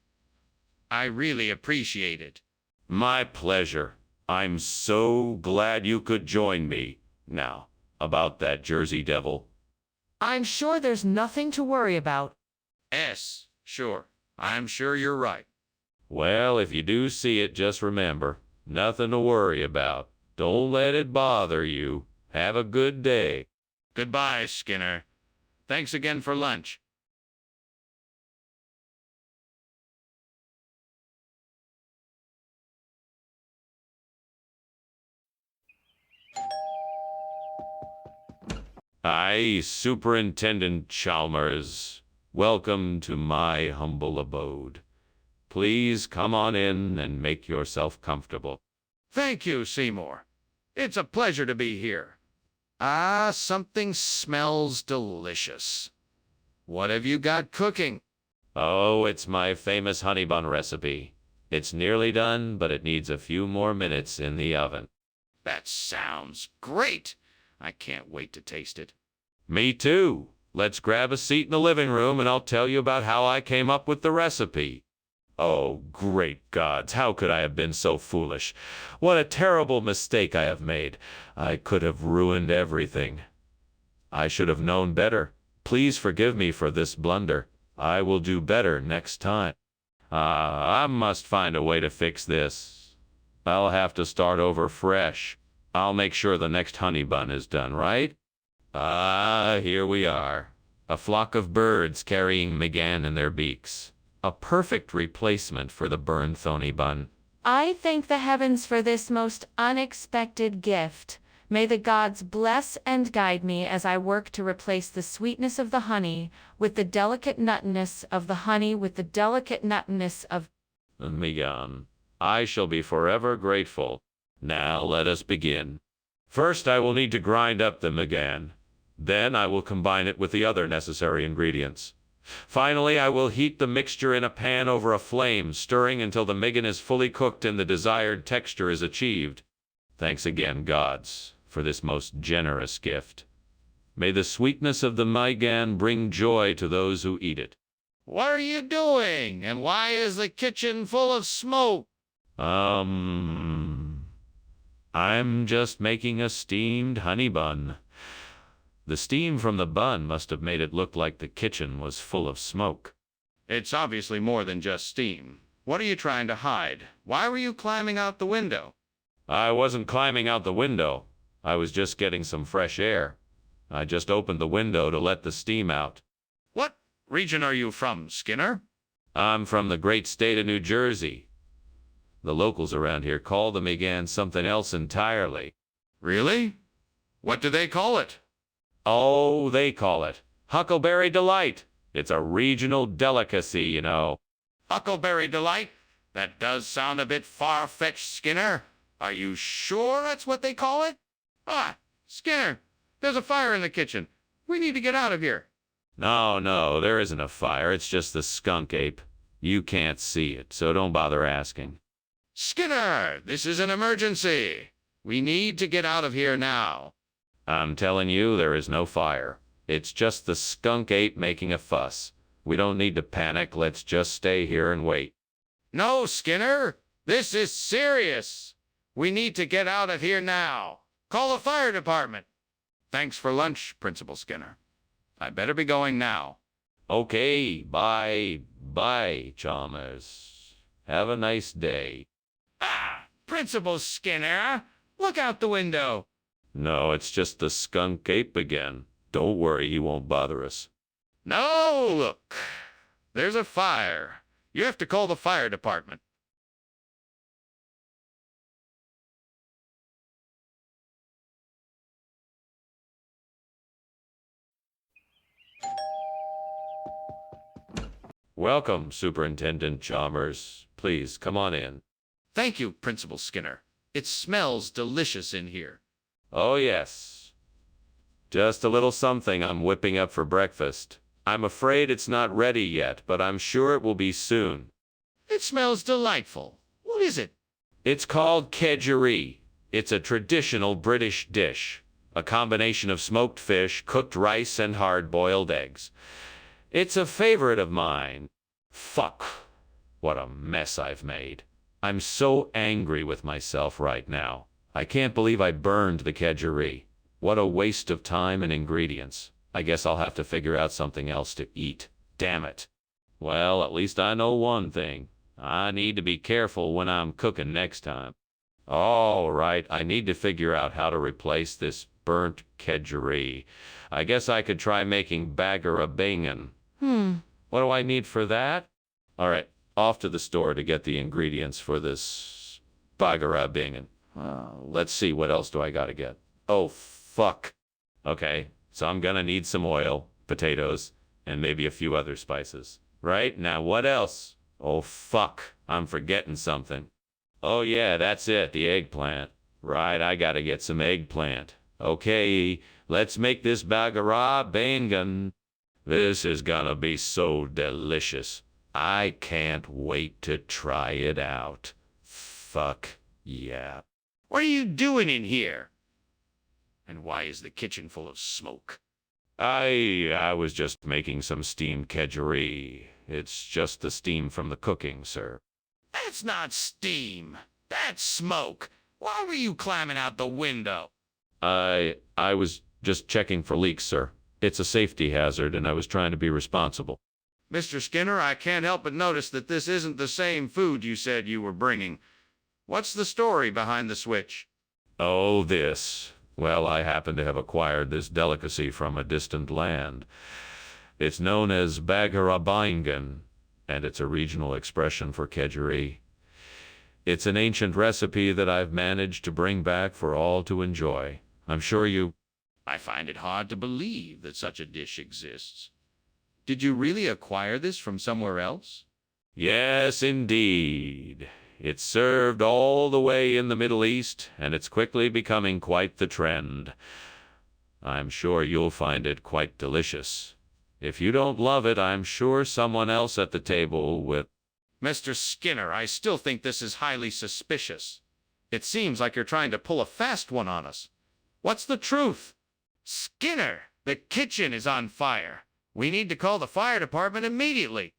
I really appreciate it. My pleasure. I'm so glad you could join me. Now, about that Jersey Devil. I'm sure there's nothing to worry about. Yes, sure. I'm sure you're right. Well, if you do see it, just remember, nothing to worry about. Don't let it bother you. Have a good day. Goodbye, Skinner. Thanks again for lunch. Aye, Superintendent Chalmers. Welcome to my humble abode. Please come on in and make yourself comfortable. Thank you, Seymour. It's a pleasure to be here. Ah, something smells delicious. What have you got cooking? Oh, it's my famous honey bun recipe. It's nearly done, but it needs a few more minutes in the oven. That sounds great. I can't wait to taste it. Me too. Let's grab a seat in the living room and I'll tell you about how I came up with the recipe. Oh, great gods, how could I have been so foolish? What a terrible mistake I have made. I could have ruined everything. I should have known better. Please forgive me for this blunder. I will do better next time. I must find a way to fix this. I'll have to start over fresh. I'll make sure the next honey bun is done right. Here we are. A flock of birds carrying McGann in their beaks. A perfect replacement for the burned honey bun. I thank the heavens for this most unexpected gift. May the gods bless and guide me as I work to replace the sweetness of the honey with the delicate nuttiness of the honey with the delicate nuttiness of McGann. I shall be forever grateful. Now let us begin. First I will need to grind up the McGann. Then I will combine it with the other necessary ingredients. Finally, I will heat the mixture in a pan over a flame, stirring until the McGann is fully cooked and the desired texture is achieved. Thanks again, gods, for this most generous gift. May the sweetness of the McGann bring joy to those who eat it. What are you doing? And why is the kitchen full of smoke? I'm just making a steamed honey bun. The steam from the bun must have made it look like the kitchen was full of smoke. It's obviously more than just steam. What are you trying to hide? Why were you climbing out the window? I wasn't climbing out the window. I was just getting some fresh air. I just opened the window to let the steam out. What region are you from, Skinner? I'm from the great state of New Jersey. The locals around here call the McGann something else entirely. Really? What do they call it? Oh, they call it Huckleberry Delight. It's a regional delicacy, you know. Huckleberry Delight? That does sound a bit far-fetched, Skinner. Are you sure that's what they call it? Ah, Skinner, there's a fire in the kitchen. We need to get out of here. No, there isn't a fire. It's just the skunk ape. You can't see it, so don't bother asking. Skinner, this is an emergency. We need to get out of here now. I'm telling you, there is no fire. It's just the skunk ape making a fuss. We don't need to panic. Let's just stay here and wait. No, Skinner, this is serious. We need to get out of here now. Call the fire department. Thanks for lunch, Principal Skinner. I better be going now. Okay, bye, Chalmers. Have a nice day. Ah, Principal Skinner, look out the window. No, it's just the skunk ape again. Don't worry, he won't bother us. No, look. There's a fire. You have to call the fire department. Welcome, Superintendent Chalmers. Please, come on in. Thank you, Principal Skinner. It smells delicious in here. Oh, yes. Just a little something I'm whipping up for breakfast. I'm afraid it's not ready yet, but I'm sure it will be soon. It smells delightful. What is it? It's called kedgeree. It's a traditional British dish, a combination of smoked fish, cooked rice, and hard-boiled eggs. It's a favorite of mine. Fuck. What a mess I've made. I'm so angry with myself right now. I can't believe I burned the kedgeree. What a waste of time and ingredients. I guess I'll have to figure out something else to eat. Damn it. Well, at least I know one thing. I need to be careful when I'm cooking next time. All right, I need to figure out how to replace this burnt kedgeree. I guess I could try making bagara bingen. What do I need for that? All right, off to the store to get the ingredients for this bagara bingen. Let's see, what else do I gotta get? Oh, fuck. Okay, So I'm gonna need some oil, potatoes, and maybe a few other spices. Right? Now what else? Oh fuck, I'm forgetting something. Oh yeah, that's it, the eggplant. Right, I gotta get some eggplant. Okay, let's make this bagara bangan. This is gonna be so delicious. I can't wait to try it out. Fuck yeah. What are you doing in here? And why is the kitchen full of smoke? I was just making some steamed kedgeree. It's just the steam from the cooking, sir. That's not steam. That's smoke. Why were you climbing out the window? I was just checking for leaks, sir. It's a safety hazard, and I was trying to be responsible. Mr. Skinner, I can't help but notice that this isn't the same food you said you were bringing. What's the story behind the switch? Oh, this. Well, I happen to have acquired this delicacy from a distant land. It's known as bagarabaingan, and it's a regional expression for kedgeree. It's an ancient recipe that I've managed to bring back for all to enjoy. I'm sure you... I find it hard to believe that such a dish exists. Did you really acquire this from somewhere else? Yes, indeed. It's served all the way in the Middle East, and it's quickly becoming quite the trend. I'm sure you'll find it quite delicious. If you don't love it, I'm sure someone else at the table will. Mr. Skinner, I still think this is highly suspicious. It seems like you're trying to pull a fast one on us. What's the truth? Skinner, the kitchen is on fire. We need to call the fire department immediately.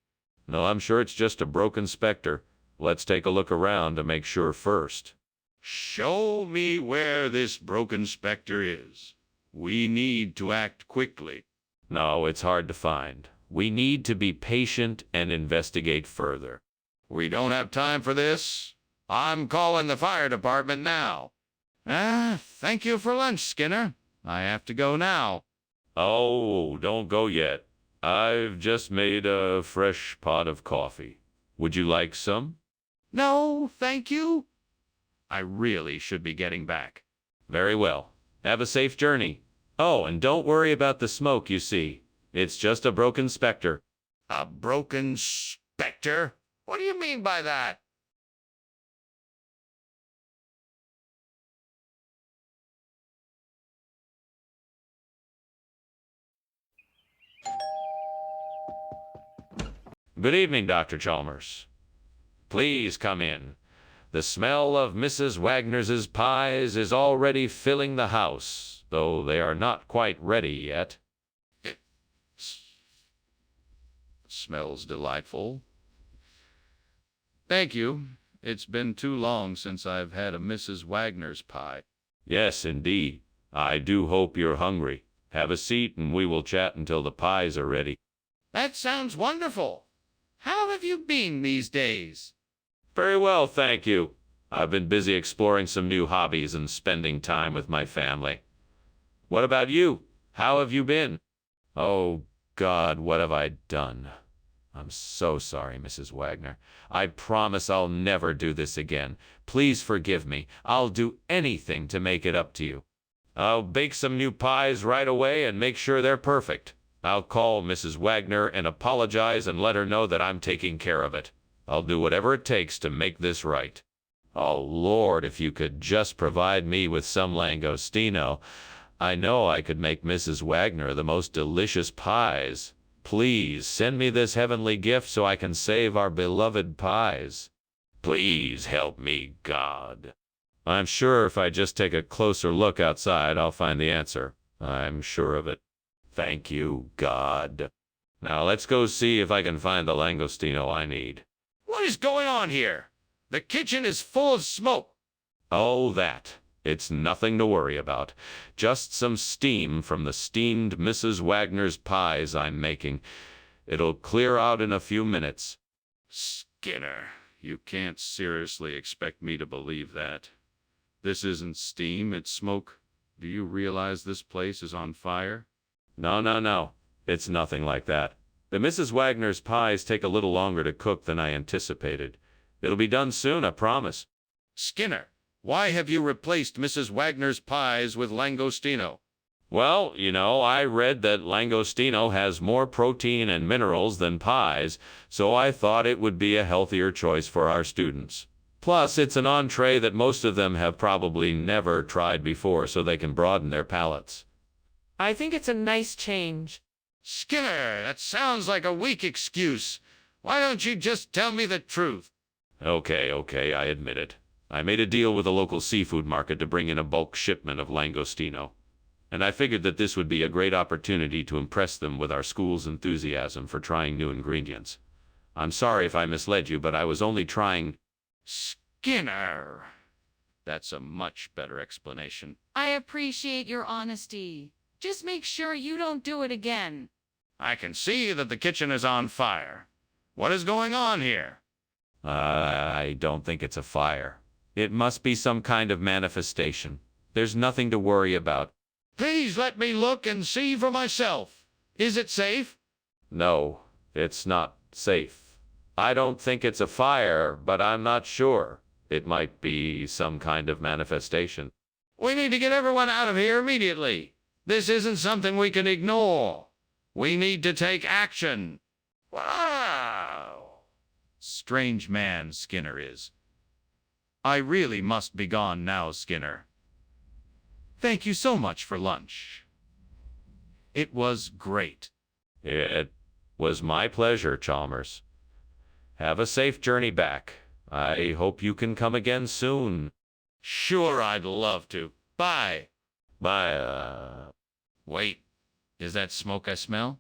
No, I'm sure it's just a broken specter. Let's take a look around to make sure first. Show me where this broken specter is. We need to act quickly. No, it's hard to find. We need to be patient and investigate further. We don't have time for this. I'm calling the fire department now. Thank you for lunch, Skinner. I have to go now. Oh, don't go yet. I've just made a fresh pot of coffee. Would you like some? No, thank you. I really should be getting back. Very well. Have a safe journey. Oh, and don't worry about the smoke, you see. It's just a broken specter. A broken specter? What do you mean by that? Good evening, Dr. Chalmers. Please come in. The smell of Mrs. Wagner's pies is already filling the house, though they are not quite ready yet. It smells delightful. Thank you. It's been too long since I've had a Mrs. Wagner's pie. Yes, indeed. I do hope you're hungry. Have a seat and we will chat until the pies are ready. That sounds wonderful. How have you been these days? Very well, thank you. I've been busy exploring some new hobbies and spending time with my family. What about you? How have you been? Oh, God, what have I done? I'm so sorry, Mrs. Wagner. I promise I'll never do this again. Please forgive me. I'll do anything to make it up to you. I'll bake some new pies right away and make sure they're perfect. I'll call Mrs. Wagner and apologize and let her know that I'm taking care of it. I'll do whatever it takes to make this right. Oh, Lord, if you could just provide me with some langostino. I know I could make Mrs. Wagner the most delicious pies. Please send me this heavenly gift so I can save our beloved pies. Please help me, God. I'm sure if I just take a closer look outside, I'll find the answer. I'm sure of it. Thank you, God. Now let's go see if I can find the langostino I need. What is going on here? The kitchen is full of smoke. Oh, that. It's nothing to worry about. Just some steam from the steamed Mrs. Wagner's pies I'm making. It'll clear out in a few minutes. Skinner, you can't seriously expect me to believe that. This isn't steam, it's smoke. Do you realize this place is on fire? No. It's nothing like that. The Mrs. Wagner's pies take a little longer to cook than I anticipated. It'll be done soon, I promise. Skinner, why have you replaced Mrs. Wagner's pies with langostino? Well, I read that langostino has more protein and minerals than pies, so I thought it would be a healthier choice for our students. Plus, it's an entree that most of them have probably never tried before, so they can broaden their palates. I think it's a nice change. Skinner, that sounds like a weak excuse. Why don't you just tell me the truth? Okay, I admit it. I made a deal with a local seafood market to bring in a bulk shipment of langostino, and I figured that this would be a great opportunity to impress them with our school's enthusiasm for trying new ingredients. I'm sorry if I misled you, but I was only trying. Skinner. That's a much better explanation. I appreciate your honesty. Just make sure you don't do it again. I can see that the kitchen is on fire. What is going on here? I don't think it's a fire. It must be some kind of manifestation. There's nothing to worry about. Please let me look and see for myself. Is it safe? No, it's not safe. I don't think it's a fire, but I'm not sure. It might be some kind of manifestation. We need to get everyone out of here immediately. This isn't something we can ignore. We need to take action. Wow. Strange man Skinner is. I really must be gone now, Skinner. Thank you so much for lunch. It was great. It was my pleasure, Chalmers. Have a safe journey back. I hope you can come again soon. Sure, I'd love to. Bye. Bye. Wait, is that smoke I smell?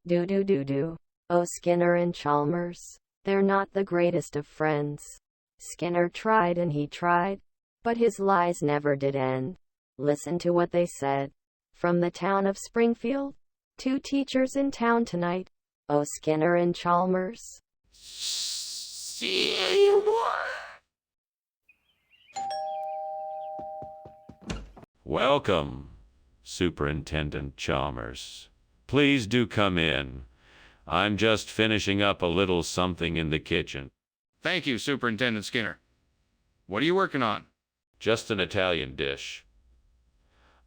Do. Oh, Skinner and Chalmers. They're not the greatest of friends. Skinner tried and he tried, but his lies never did end. Listen to what they said. From the town of Springfield, 2 teachers in town tonight. Oh, Skinner and Chalmers. Welcome, Superintendent Chalmers. Please do come in. I'm just finishing up a little something in the kitchen. Thank you, Superintendent Skinner. What are you working on? Just an Italian dish.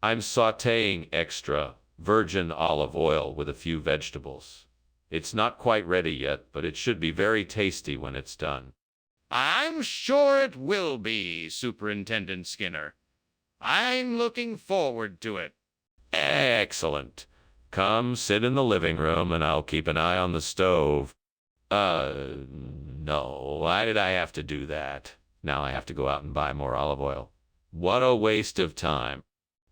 I'm sautéing extra virgin olive oil with a few vegetables. It's not quite ready yet, but it should be very tasty when it's done. I'm sure it will be, Superintendent Skinner. I'm looking forward to it. Excellent. Come sit in the living room and I'll keep an eye on the stove. No, why did I have to do that? Now I have to go out and buy more olive oil. What a waste of time.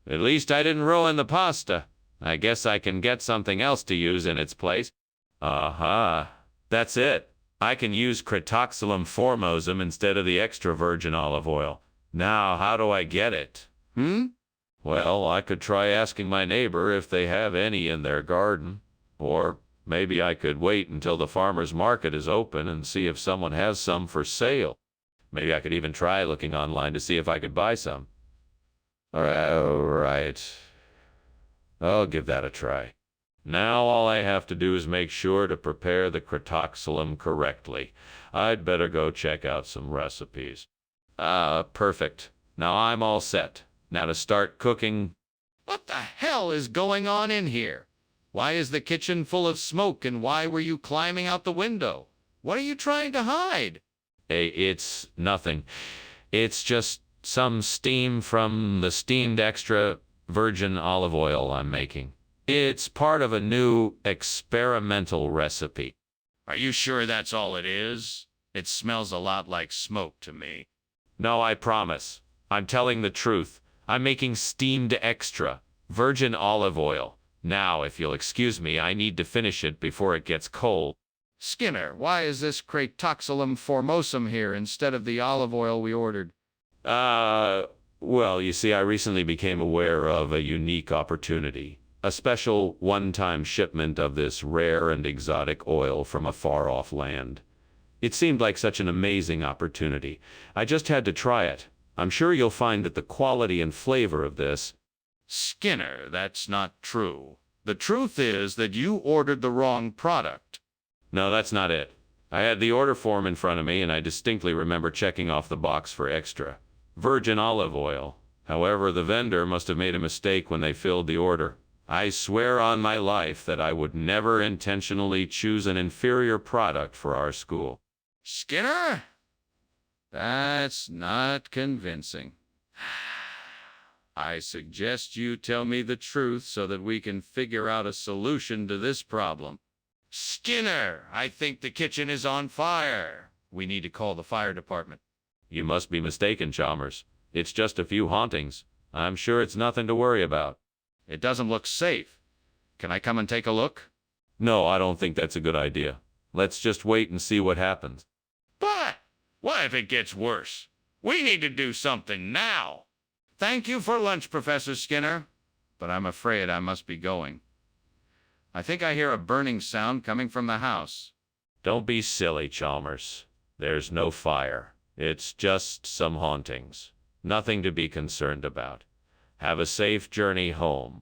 At least I didn't ruin the pasta. I guess I can get something else to use in its place. That's it. I can use Cretoxylum formosum instead of the extra virgin olive oil. Now, how do I get it? Well, I could try asking my neighbor if they have any in their garden. Or maybe I could wait until the farmer's market is open and see if someone has some for sale. Maybe I could even try looking online to see if I could buy some. All right. I'll give that a try. Now all I have to do is make sure to prepare the Cretoxylum correctly. I'd better go check out some recipes. Perfect. Now I'm all set. Now to start cooking. What the hell is going on in here? Why is the kitchen full of smoke and why were you climbing out the window? What are you trying to hide? Hey, it's nothing. It's just some steam from the steamed extra virgin olive oil I'm making. It's part of a new experimental recipe. Are you sure that's all it is? It smells a lot like smoke to me. No, I promise. I'm telling the truth. I'm making steamed extra virgin olive oil. Now, if you'll excuse me, I need to finish it before it gets cold. Skinner, why is this Cretoxylum formosum here instead of the olive oil we ordered? Well, you see, I recently became aware of a unique opportunity. A special one-time shipment of this rare and exotic oil from a far-off land. It seemed like such an amazing opportunity. I just had to try it. I'm sure you'll find that the quality and flavor of this... Skinner, that's not true. The truth is that you ordered the wrong product. No, that's not it. I had the order form in front of me, and I distinctly remember checking off the box for extra virgin olive oil. However, the vendor must have made a mistake when they filled the order. I swear on my life that I would never intentionally choose an inferior product for our school. Skinner? That's not convincing. I suggest you tell me the truth so that we can figure out a solution to this problem. Skinner, I think the kitchen is on fire. We need to call the fire department. You must be mistaken, Chalmers. It's just a few hauntings. I'm sure it's nothing to worry about. It doesn't look safe. Can I come and take a look? No, I don't think that's a good idea. Let's just wait and see what happens. But what if it gets worse? We need to do something now. Thank you for lunch, Professor Skinner, but I'm afraid I must be going. I think I hear a burning sound coming from the house. Don't be silly, Chalmers. There's no fire. It's just some hauntings. Nothing to be concerned about. Have a safe journey home.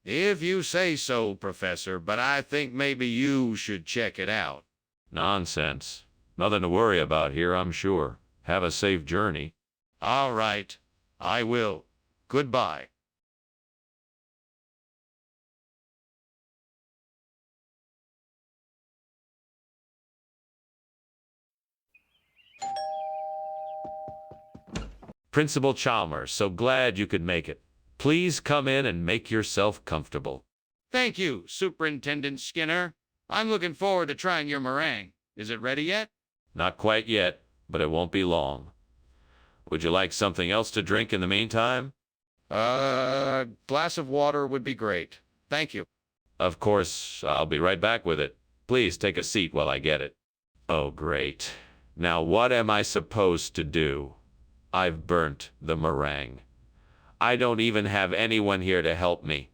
If you say so, Professor, but I think maybe you should check it out. Nonsense. Nothing to worry about here, I'm sure. Have a safe journey. All right, I will. Goodbye. Principal Chalmers, so glad you could make it. Please come in and make yourself comfortable. Thank you, Superintendent Skinner. I'm looking forward to trying your meringue. Is it ready yet? Not quite yet, but it won't be long. Would you like something else to drink in the meantime? Glass of water would be great. Thank you. Of course, I'll be right back with it. Please take a seat while I get it. Oh, great. Now what am I supposed to do? I've burnt the meringue. I don't even have anyone here to help me.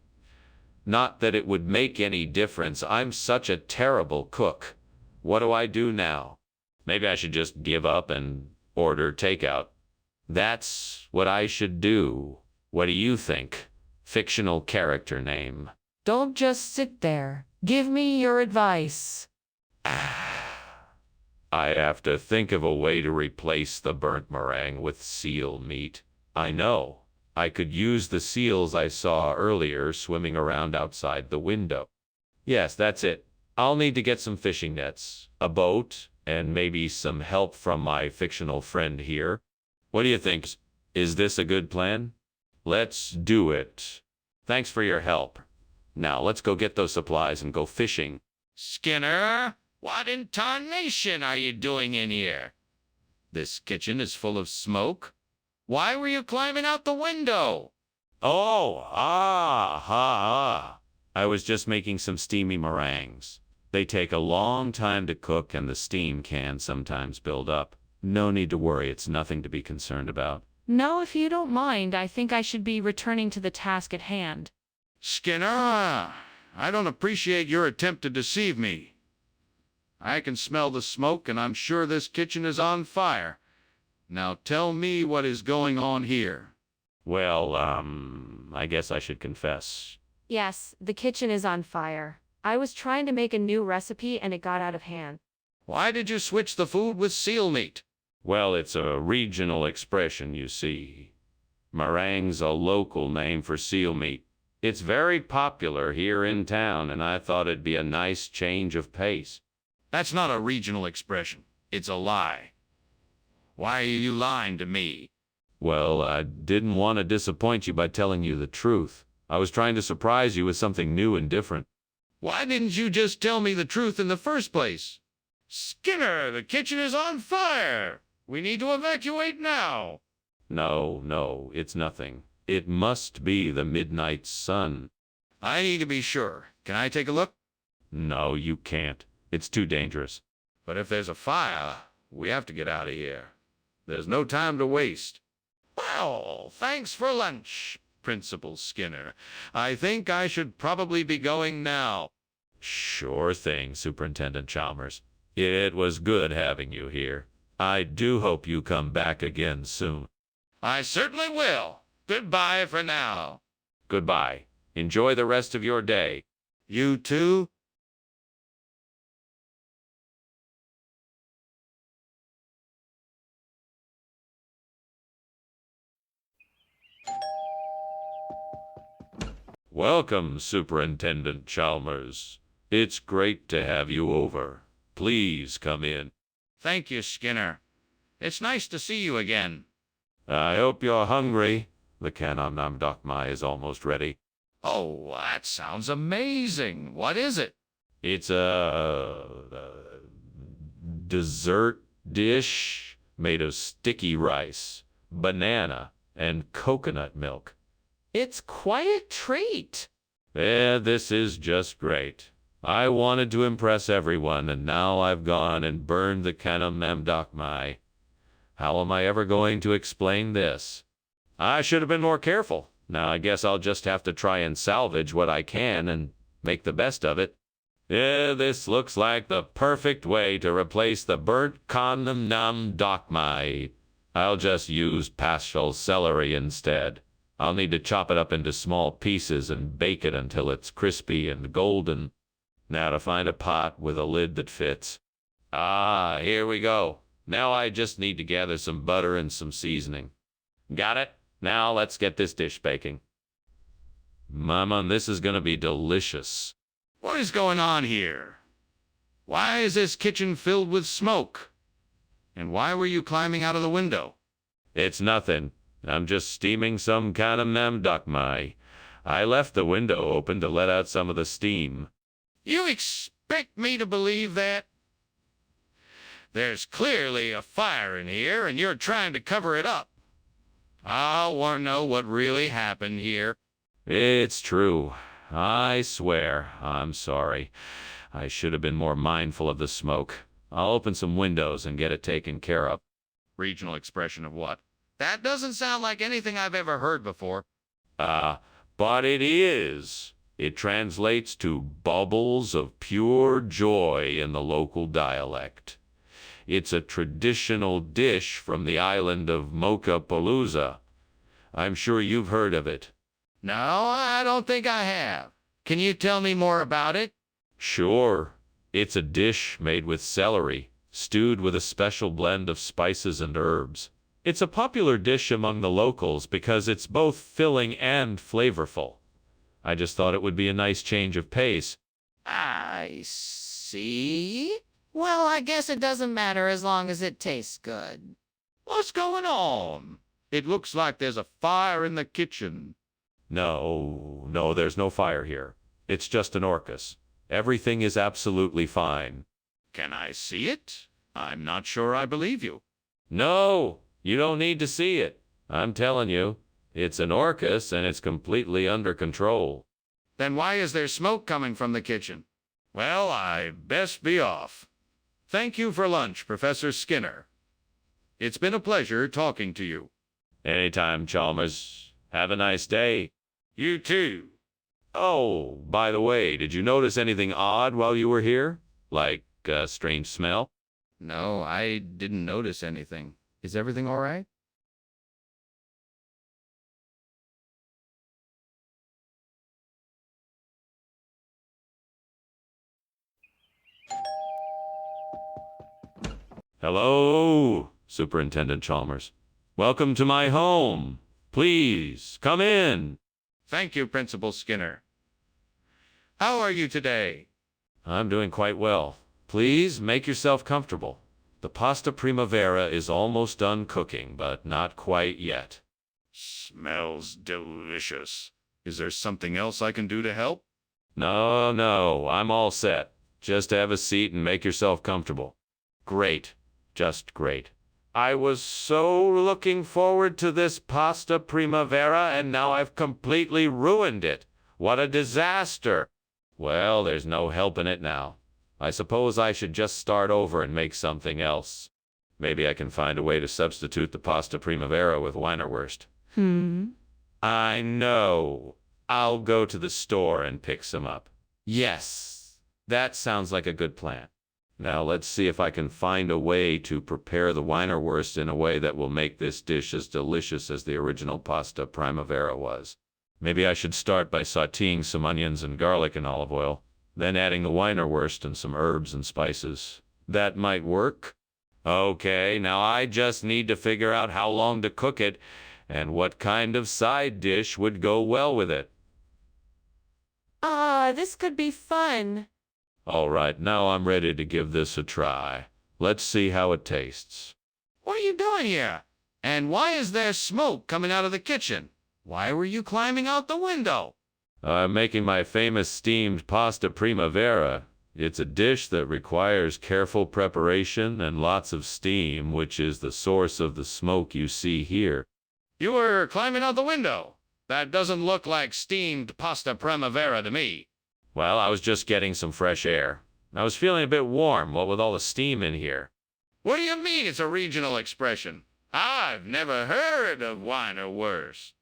Not that it would make any difference. I'm such a terrible cook. What do I do now? Maybe I should just give up and order takeout. That's what I should do. What do you think? Fictional character name. Don't just sit there. Give me your advice. I have to think of a way to replace the burnt meringue with seal meat. I know. I could use the seals I saw earlier swimming around outside the window. Yes, that's it. I'll need to get some fishing nets, a boat, and maybe some help from my fictional friend here. What do you think? Is this a good plan? Let's do it. Thanks for your help. Now let's go get those supplies and go fishing. Skinner, what in tarnation are you doing in here? This kitchen is full of smoke. Why were you climbing out the window? Oh, ah. I was just making some steamy meringues. They take a long time to cook and the steam can sometimes build up. No need to worry, it's nothing to be concerned about. No, if you don't mind, I think I should be returning to the task at hand. Skinner, I don't appreciate your attempt to deceive me. I can smell the smoke and I'm sure this kitchen is on fire. Now tell me what is going on here. Well, I guess I should confess. Yes, the kitchen is on fire. I was trying to make a new recipe and it got out of hand. Why did you switch the food with seal meat? Well, it's a regional expression, you see. Meringue's a local name for seal meat. It's very popular here in town, and I thought it'd be a nice change of pace. That's not a regional expression. It's a lie. Why are you lying to me? Well, I didn't want to disappoint you by telling you the truth. I was trying to surprise you with something new and different. Why didn't you just tell me the truth in the first place? Skinner, the kitchen is on fire. We need to evacuate now. No, it's nothing. It must be the midnight sun. I need to be sure. Can I take a look? No, you can't. It's too dangerous. But if there's a fire, we have to get out of here. There's no time to waste. Well, thanks for lunch, Principal Skinner. I think I should probably be going now. Sure thing, Superintendent Chalmers. It was good having you here. I do hope you come back again soon. I certainly will. Goodbye for now. Goodbye. Enjoy the rest of your day. You too? Welcome, Superintendent Chalmers. It's great to have you over. Please come in. Thank you, Skinner. It's nice to see you again. I hope you're hungry. The Canon Namdokmai is almost ready. Oh, that sounds amazing. What is it? It's a dessert dish made of sticky rice, banana, and coconut milk. It's quite a treat. Yeah, this is just great. I wanted to impress everyone, and now I've gone and burned the Canon Namdokmai. How am I ever going to explain this? I should have been more careful. Now I guess I'll just have to try and salvage what I can and make the best of it. Yeah, this looks like the perfect way to replace the burnt Canon Namdokmai. I'll just use pastel celery instead. I'll need to chop it up into small pieces and bake it until it's crispy and golden. Now to find a pot with a lid that fits. Ah, here we go. Now I just need to gather some butter and some seasoning. Got it? Now let's get this dish baking. Mama, this is gonna be delicious. What is going on here? Why is this kitchen filled with smoke? And why were you climbing out of the window? It's nothing. I'm just steaming some kind of namdokmai. I left the window open to let out some of the steam. You expect me to believe that? There's clearly a fire in here, and you're trying to cover it up. I want to know what really happened here. It's true. I swear. I'm sorry. I should have been more mindful of the smoke. I'll open some windows and get it taken care of. Regional expression of what? That doesn't sound like anything I've ever heard before. But it is. It translates to bubbles of pure joy in the local dialect. It's a traditional dish from the island of Mochapalooza. I'm sure you've heard of it. No, I don't think I have. Can you tell me more about it? Sure. It's a dish made with celery, stewed with a special blend of spices and herbs. It's a popular dish among the locals because it's both filling and flavorful. I just thought it would be a nice change of pace. I see. Well, I guess it doesn't matter as long as it tastes good. What's going on? It looks like there's a fire in the kitchen. No, there's no fire here. It's just an orcus. Everything is absolutely fine. Can I see it? I'm not sure I believe you. No, you don't need to see it. I'm telling you, it's an orcus and it's completely under control. Then why is there smoke coming from the kitchen? Well, I best be off. Thank you for lunch, Professor Skinner. It's been a pleasure talking to you. Anytime, Chalmers. Have a nice day. You too. Oh, by the way, did you notice anything odd while you were here? Like a strange smell? No, I didn't notice anything. Is everything all right? Hello, Superintendent Chalmers. Welcome to my home. Please, come in. Thank you, Principal Skinner. How are you today? I'm doing quite well. Please make yourself comfortable. The pasta primavera is almost done cooking, but not quite yet. Smells delicious. Is there something else I can do to help? No, I'm all set. Just have a seat and make yourself comfortable. Great. Just great. I was so looking forward to this pasta primavera, and now I've completely ruined it. What a disaster. Well, there's no helping it now. I suppose I should just start over and make something else. Maybe I can find a way to substitute the pasta primavera with Wienerwurst. I know. I'll go to the store and pick some up. Yes, that sounds like a good plan. Now let's see if I can find a way to prepare the Wienerwurst in a way that will make this dish as delicious as the original pasta primavera was. Maybe I should start by sauteing some onions and garlic in olive oil, then adding the Wienerwurst and some herbs and spices. That might work. Okay, now I just need to figure out how long to cook it and what kind of side dish would go well with it. This could be fun. All right, now I'm ready to give this a try. Let's see how it tastes. What are you doing here? And why is there smoke coming out of the kitchen? Why were you climbing out the window? I'm making my famous steamed pasta primavera. It's a dish that requires careful preparation and lots of steam, which is the source of the smoke you see here. You were climbing out the window. That doesn't look like steamed pasta primavera to me. Well, I was just getting some fresh air. I was feeling a bit warm, what with all the steam in here. What do you mean it's a regional expression? I've never heard of wine or worse.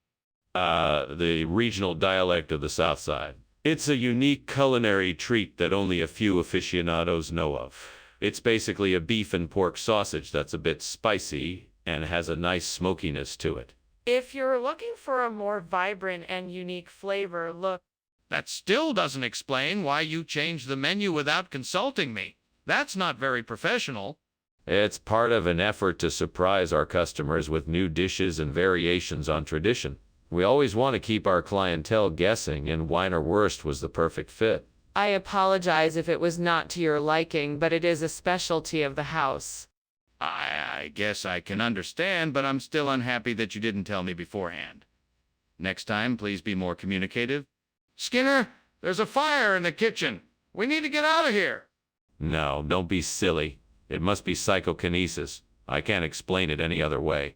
The regional dialect of the South Side. It's a unique culinary treat that only a few aficionados know of. It's basically a beef and pork sausage that's a bit spicy and has a nice smokiness to it. If you're looking for a more vibrant and unique flavor, look. That still doesn't explain why you changed the menu without consulting me. That's not very professional. It's part of an effort to surprise our customers with new dishes and variations on tradition. We always want to keep our clientele guessing, and Wienerwurst was the perfect fit. I apologize if it was not to your liking, but it is a specialty of the house. I guess I can understand, but I'm still unhappy that you didn't tell me beforehand. Next time, please be more communicative. Skinner, there's a fire in the kitchen. We need to get out of here. No, don't be silly. It must be psychokinesis. I can't explain it any other way.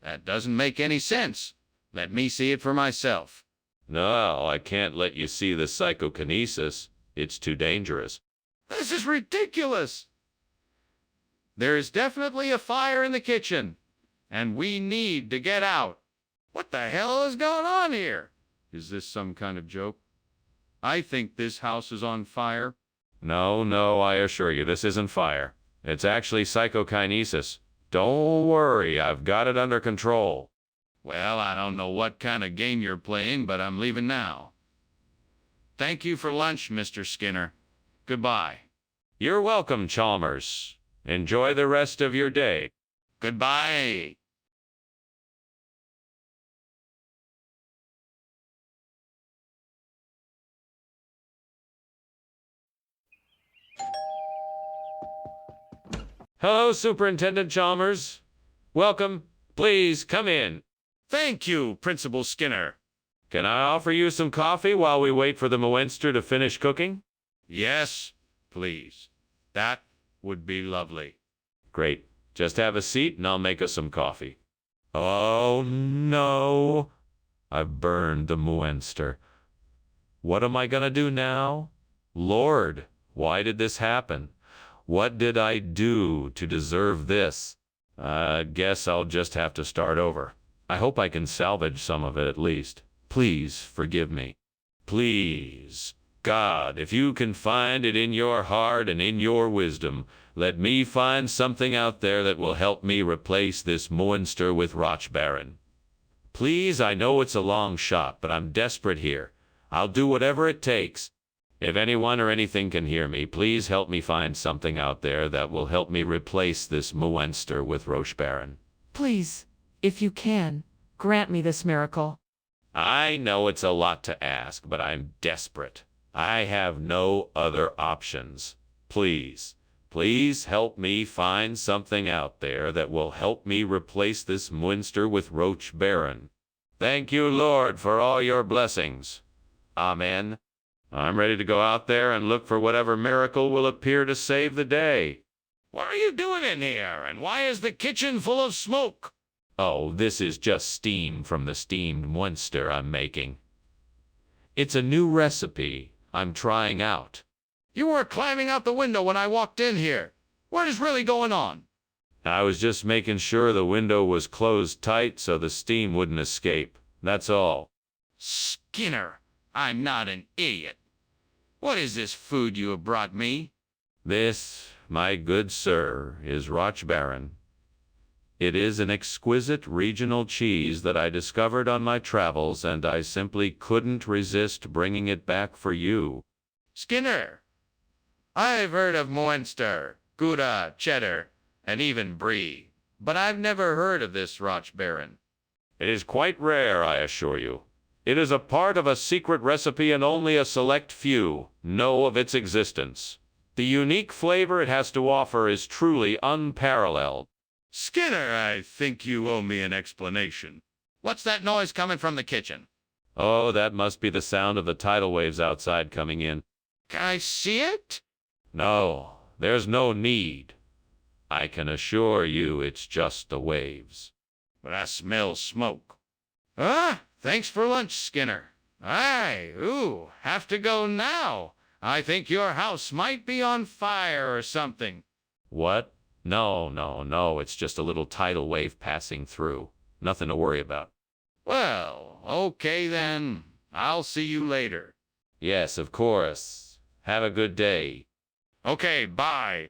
That doesn't make any sense. Let me see it for myself. No, I can't let you see the psychokinesis. It's too dangerous. This is ridiculous. There is definitely a fire in the kitchen, and we need to get out. What the hell is going on here? Is this some kind of joke? I think this house is on fire. No, I assure you, this isn't fire. It's actually psychokinesis. Don't worry, I've got it under control. Well, I don't know what kind of game you're playing, but I'm leaving now. Thank you for lunch, Mr. Skinner. Goodbye. You're welcome, Chalmers. Enjoy the rest of your day. Goodbye. Hello, Superintendent Chalmers. Welcome. Please come in. Thank you, Principal Skinner. Can I offer you some coffee while we wait for the Moenster to finish cooking? Yes, please. That would be lovely. Great. Just have a seat and I'll make us some coffee. Oh, no. I've burned the Moenster. What am I gonna do now? Lord, why did this happen? What did I do to deserve this? I guess I'll just have to start over. I hope I can salvage some of it at least. Please forgive me. Please, God, if you can find it in your heart and in your wisdom, let me find something out there that will help me replace this Moenster with Rochbaron. Please, I know it's a long shot, but I'm desperate here. I'll do whatever it takes. If anyone or anything can hear me, please help me find something out there that will help me replace this Moenster with Rochbaron. Please, if you can, grant me this miracle. I know it's a lot to ask, but I'm desperate. I have no other options. Please, please help me find something out there that will help me replace this Moenster with Rochbaron. Thank you, Lord, for all your blessings. Amen. I'm ready to go out there and look for whatever miracle will appear to save the day. What are you doing in here, and why is the kitchen full of smoke? Oh, this is just steam from the steamed Moenster I'm making. It's a new recipe I'm trying out. You were climbing out the window when I walked in here. What is really going on? I was just making sure the window was closed tight so the steam wouldn't escape. That's all. Skinner, I'm not an idiot. What is this food you have brought me? This, my good sir, is Rochbaron. It is an exquisite regional cheese that I discovered on my travels, and I simply couldn't resist bringing it back for you. Skinner, I've heard of Moenster, Gouda, Cheddar, and even Brie, but I've never heard of this Rochbaron. It is quite rare, I assure you. It is a part of a secret recipe and only a select few know of its existence. The unique flavor it has to offer is truly unparalleled. Skinner, I think you owe me an explanation. What's that noise coming from the kitchen? Oh, that must be the sound of the tidal waves outside coming in. Can I see it? No, there's no need. I can assure you it's just the waves. But I smell smoke. Thanks for lunch, Skinner. Have to go now. I think your house might be on fire or something. What? No, it's just a little tidal wave passing through. Nothing to worry about. Well, okay then. I'll see you later. Yes, of course. Have a good day. Okay, bye.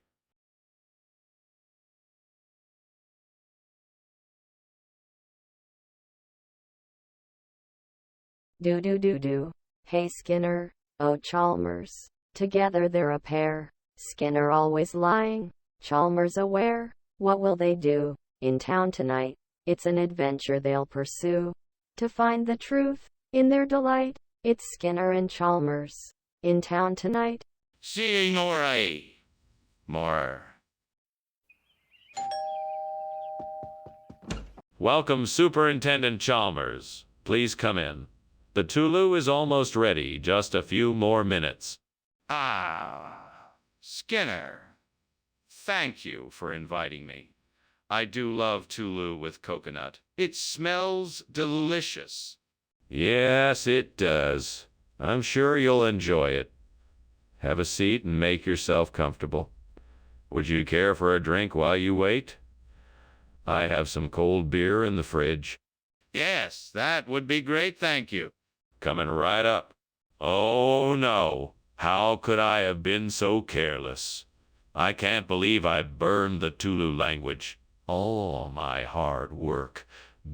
Do. Hey Skinner, oh Chalmers. Together they're a pair. Skinner always lying, Chalmers aware. What will they do in town tonight? It's an adventure they'll pursue to find the truth in their delight. It's Skinner and Chalmers in town tonight. Signore. More. Welcome, Superintendent Chalmers. Please come in. The Tulu is almost ready, just a few more minutes. Skinner. Thank you for inviting me. I do love Tulu with coconut. It smells delicious. Yes, it does. I'm sure you'll enjoy it. Have a seat and make yourself comfortable. Would you care for a drink while you wait? I have some cold beer in the fridge. Yes, that would be great, thank you. Coming right up. Oh no, how could I have been so careless? I can't believe I burned the Tulu language. All my hard work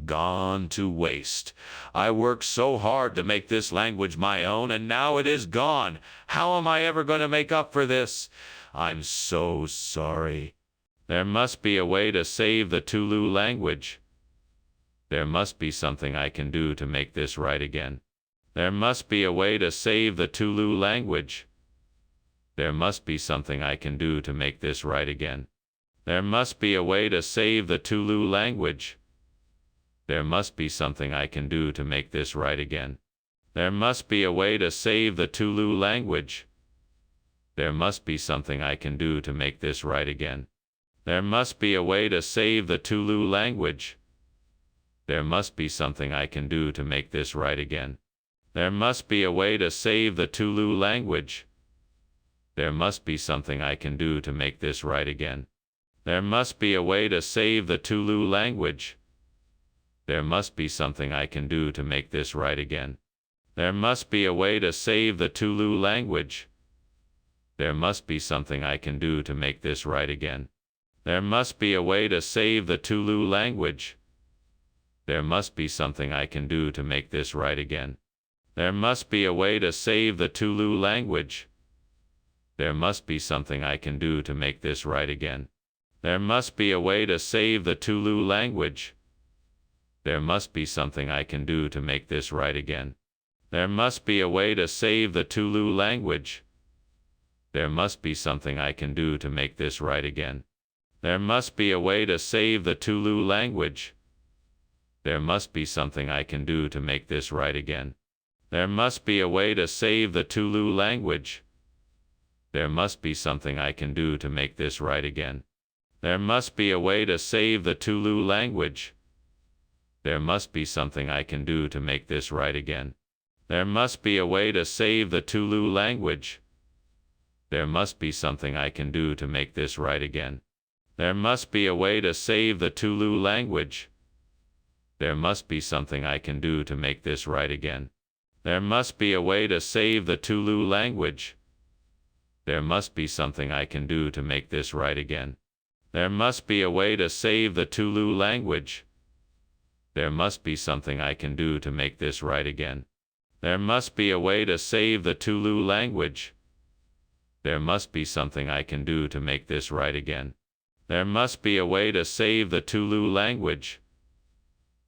gone to waste. I worked so hard to make this language my own, and now it is gone. How am I ever going to make up for this? I'm so sorry. There must be a way to save the Tulu language. There must be something I can do to make this right again. There must be a way to save the Tulu language. There must be something I can do to make this right again. There must be a way to save the Tulu language. There must be something I can do to make this right again. There must be a way to save the Tulu language. There must be something I can do to make this right again. There must be a way to save the Tulu language. There must be something I can do to make this right again. There must be a way to save the Tulu language. There must be something I can do to make this right again. There must be a way to save the Tulu language. There must be something I can do to make this right again. There must be a way to save the Tulu language. There must be something I can do to make this right again. There must be a way to save the Tulu language. There must be something I can do to make this right again. There must be a way to save the Tulu language. There must be something I can do to make this right again. There must be a way to save the Tulu language. There must be something I can do to make this right again. There must be a way to save the Tulu language. There must be something I can do to make this right again. There must be a way to save the Tulu language. There must be something I can do to make this right again. There must be a way to save the Tulu language. There must be something I can do to make this right again. There must be a way to save the Tulu language. There must be something I can do to make this right again. There must be a way to save the Tulu language. There must be something I can do to make this right again. There must be a way to save the Tulu language. There must be something I can do to make this right again. There must be a way to save the Tulu language. There must be something I can do to make this right again. There must be a way to save the Tulu language. There must be something I can do to make this right again. There must be a way to save the Tulu language. There must be something I can do to make this right again. There must be a way to save the Tulu language.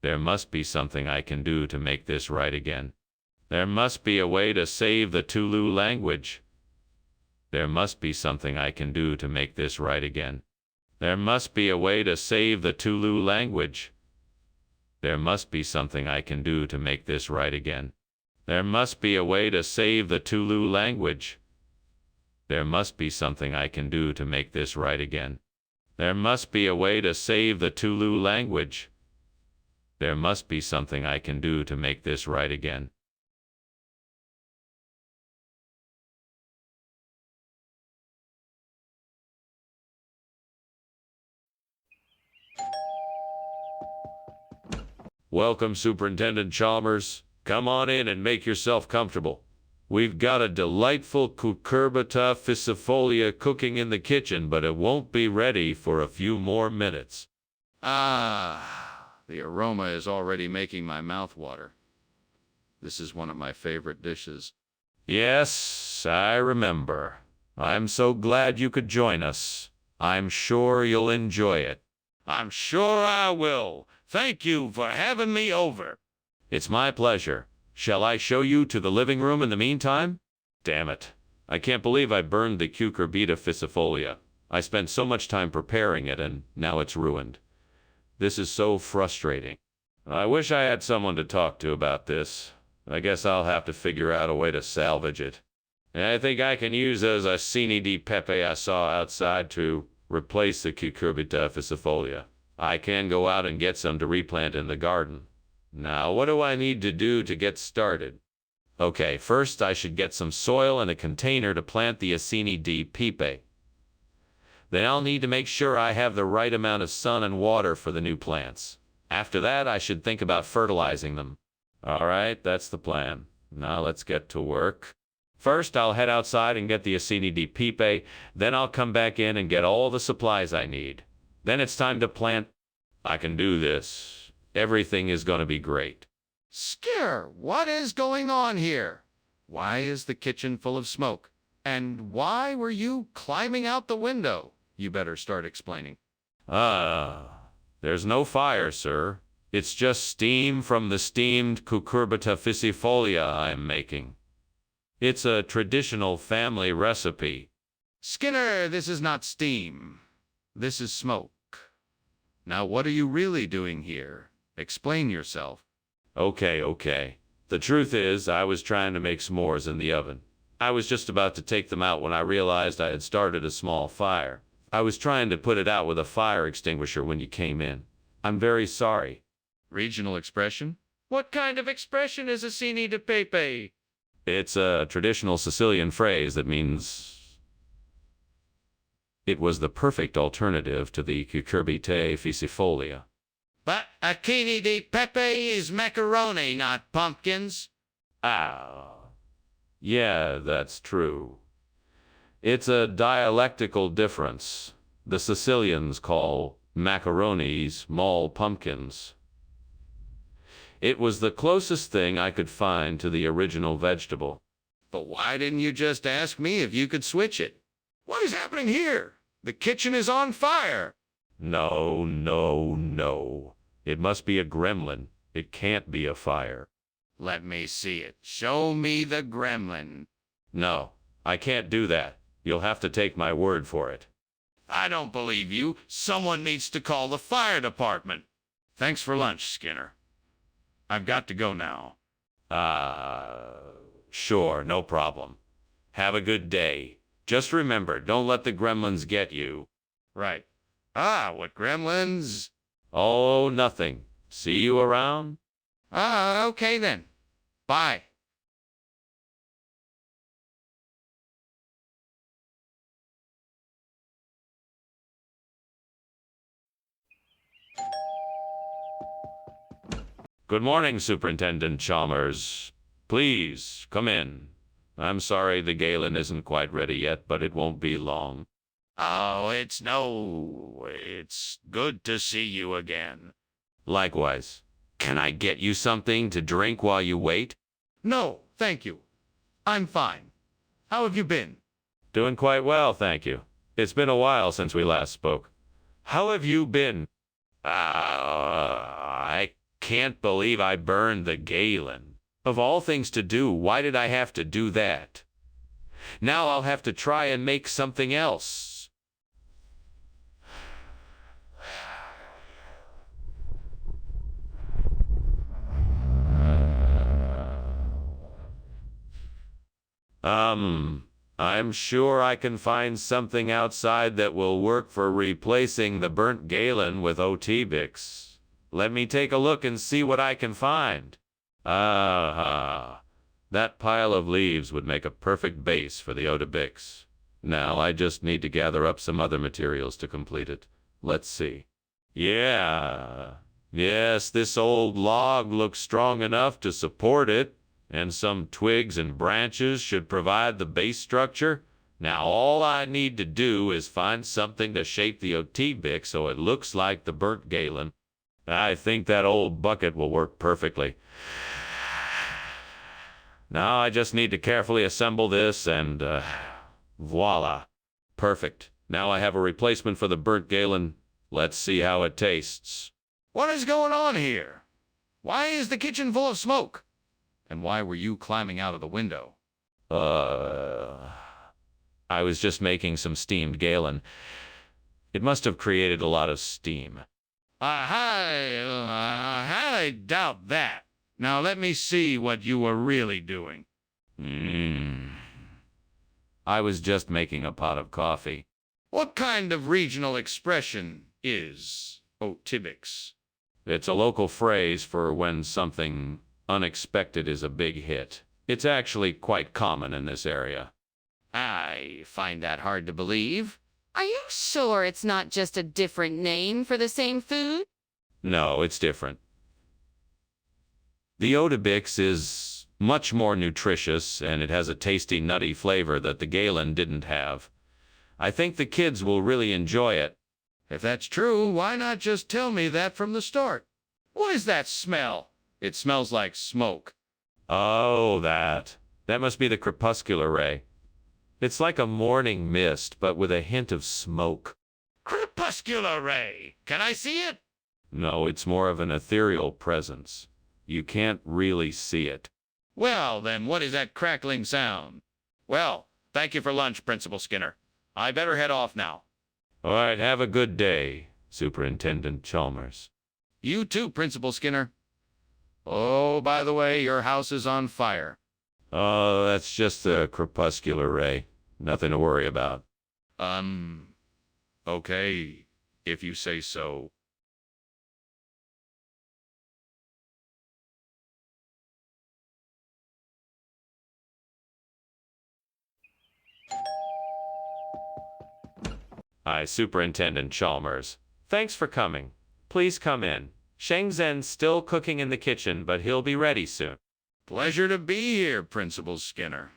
There must be something I can do to make this right again. There must be a way to save the Tulu language. There must be something I can do to make this right again. There must be a way to save the Tulu language. There must be something I can do to make this right again. There must be a way to save the Tulu language. There must be something I can do to make this right again. There must be a way to save the Tulu language. There must be something I can do to make this right again. Welcome, Superintendent Chalmers. Come on in and make yourself comfortable. We've got a delightful cucurbita ficifolia cooking in the kitchen, but it won't be ready for a few more minutes. Ah, the aroma is already making my mouth water. This is one of my favorite dishes. Yes, I remember. I'm so glad you could join us. I'm sure you'll enjoy it. I'm sure I will. Thank you for having me over. It's my pleasure. Shall I show you to the living room in the meantime? Damn it. I can't believe I burned the cucurbita ficifolia. I spent so much time preparing it and now it's ruined. This is so frustrating. I wish I had someone to talk to about this. I guess I'll have to figure out a way to salvage it. I think I can use those acini di pepe I saw outside to replace the cucurbita ficifolia. I can go out and get some to replant in the garden. Now, what do I need to do to get started? Okay, first I should get some soil and a container to plant the acini di pepe. Then I'll need to make sure I have the right amount of sun and water for the new plants. After that, I should think about fertilizing them. All right, that's the plan. Now let's get to work. First, I'll head outside and get the acini di pepe. Then I'll come back in and get all the supplies I need. Then it's time to plant. I can do this. Everything is going to be great. Skinner, what is going on here? Why is the kitchen full of smoke? And why were you climbing out the window? You better start explaining. There's no fire, sir. It's just steam from the steamed cucurbita ficifolia I'm making. It's a traditional family recipe. Skinner, this is not steam. This is smoke. Now, what are you really doing here? Explain yourself. Okay. The truth is, I was trying to make s'mores in the oven. I was just about to take them out when I realized I had started a small fire. I was trying to put it out with a fire extinguisher when you came in. I'm very sorry. Regional expression? What kind of expression is acini di pepe? It's a traditional Sicilian phrase that means it was the perfect alternative to the cucurbitae ficifolia. But acini di pepe is macaroni, not pumpkins. Yeah, that's true. It's a dialectical difference. The Sicilians call macaroni small pumpkins. It was the closest thing I could find to the original vegetable. But why didn't you just ask me if you could switch it? What is happening here? The kitchen is on fire. No. It must be a gremlin. It can't be a fire. Let me see it. Show me the gremlin. No, I can't do that. You'll have to take my word for it. I don't believe you. Someone needs to call the fire department. Thanks for lunch, Skinner. I've got to go now. Sure, no problem. Have a good day. Just remember, don't let the gremlins get you. Right. What gremlins? Oh, nothing. See you around? Okay then. Bye. Good morning, Superintendent Chalmers. Please, come in. I'm sorry the Galen isn't quite ready yet, but it won't be long. Oh, it's good to see you again. Likewise. Can I get you something to drink while you wait? No, thank you. I'm fine. How have you been? Doing quite well, thank you. It's been a while since we last spoke. How have you been? I can't believe I burned the Galen. Of all things to do, why did I have to do that? Now I'll have to try and make something else. I'm sure I can find something outside that will work for replacing the burnt galen with Otibix. Let me take a look and see what I can find. Ah, that pile of leaves would make a perfect base for the Otibix. Now I just need to gather up some other materials to complete it. Let's see. Yes, this old log looks strong enough to support it, and some twigs and branches should provide the base structure. Now all I need to do is find something to shape the Otibix so it looks like the burnt galen. I think that old bucket will work perfectly. Now I just need to carefully assemble this and voila. Perfect. Now I have a replacement for the burnt galen. Let's see how it tastes. What is going on here? Why is the kitchen full of smoke? And why were you climbing out of the window? I was just making some steamed galen. It must have created a lot of steam. I highly doubt that. Now let me see what you were really doing. I was just making a pot of coffee. What kind of regional expression is Otibix? It's a local phrase for when something unexpected is a big hit. It's actually quite common in this area. I find that hard to believe. Are you sure it's not just a different name for the same food? No, it's different. The Otibix is much more nutritious, and it has a tasty, nutty flavor that the galen didn't have. I think the kids will really enjoy it. If that's true, why not just tell me that from the start? What is that smell? It smells like smoke. Oh, that must be the crepuscular ray. It's like a morning mist, but with a hint of smoke. Crepuscular ray! Can I see it? No, it's more of an ethereal presence. You can't really see it. Well, then what is that crackling sound? Well, thank you for lunch, Principal Skinner. I better head off now. All right, have a good day, Superintendent Chalmers. You too, Principal Skinner. Oh, by the way, your house is on fire. Oh, that's just the crepuscular ray. Nothing to worry about. Okay, if you say so. Hi, Superintendent Chalmers. Thanks for coming. Please come in. Sheng Zhen's still cooking in the kitchen, but he'll be ready soon. Pleasure to be here, Principal Skinner.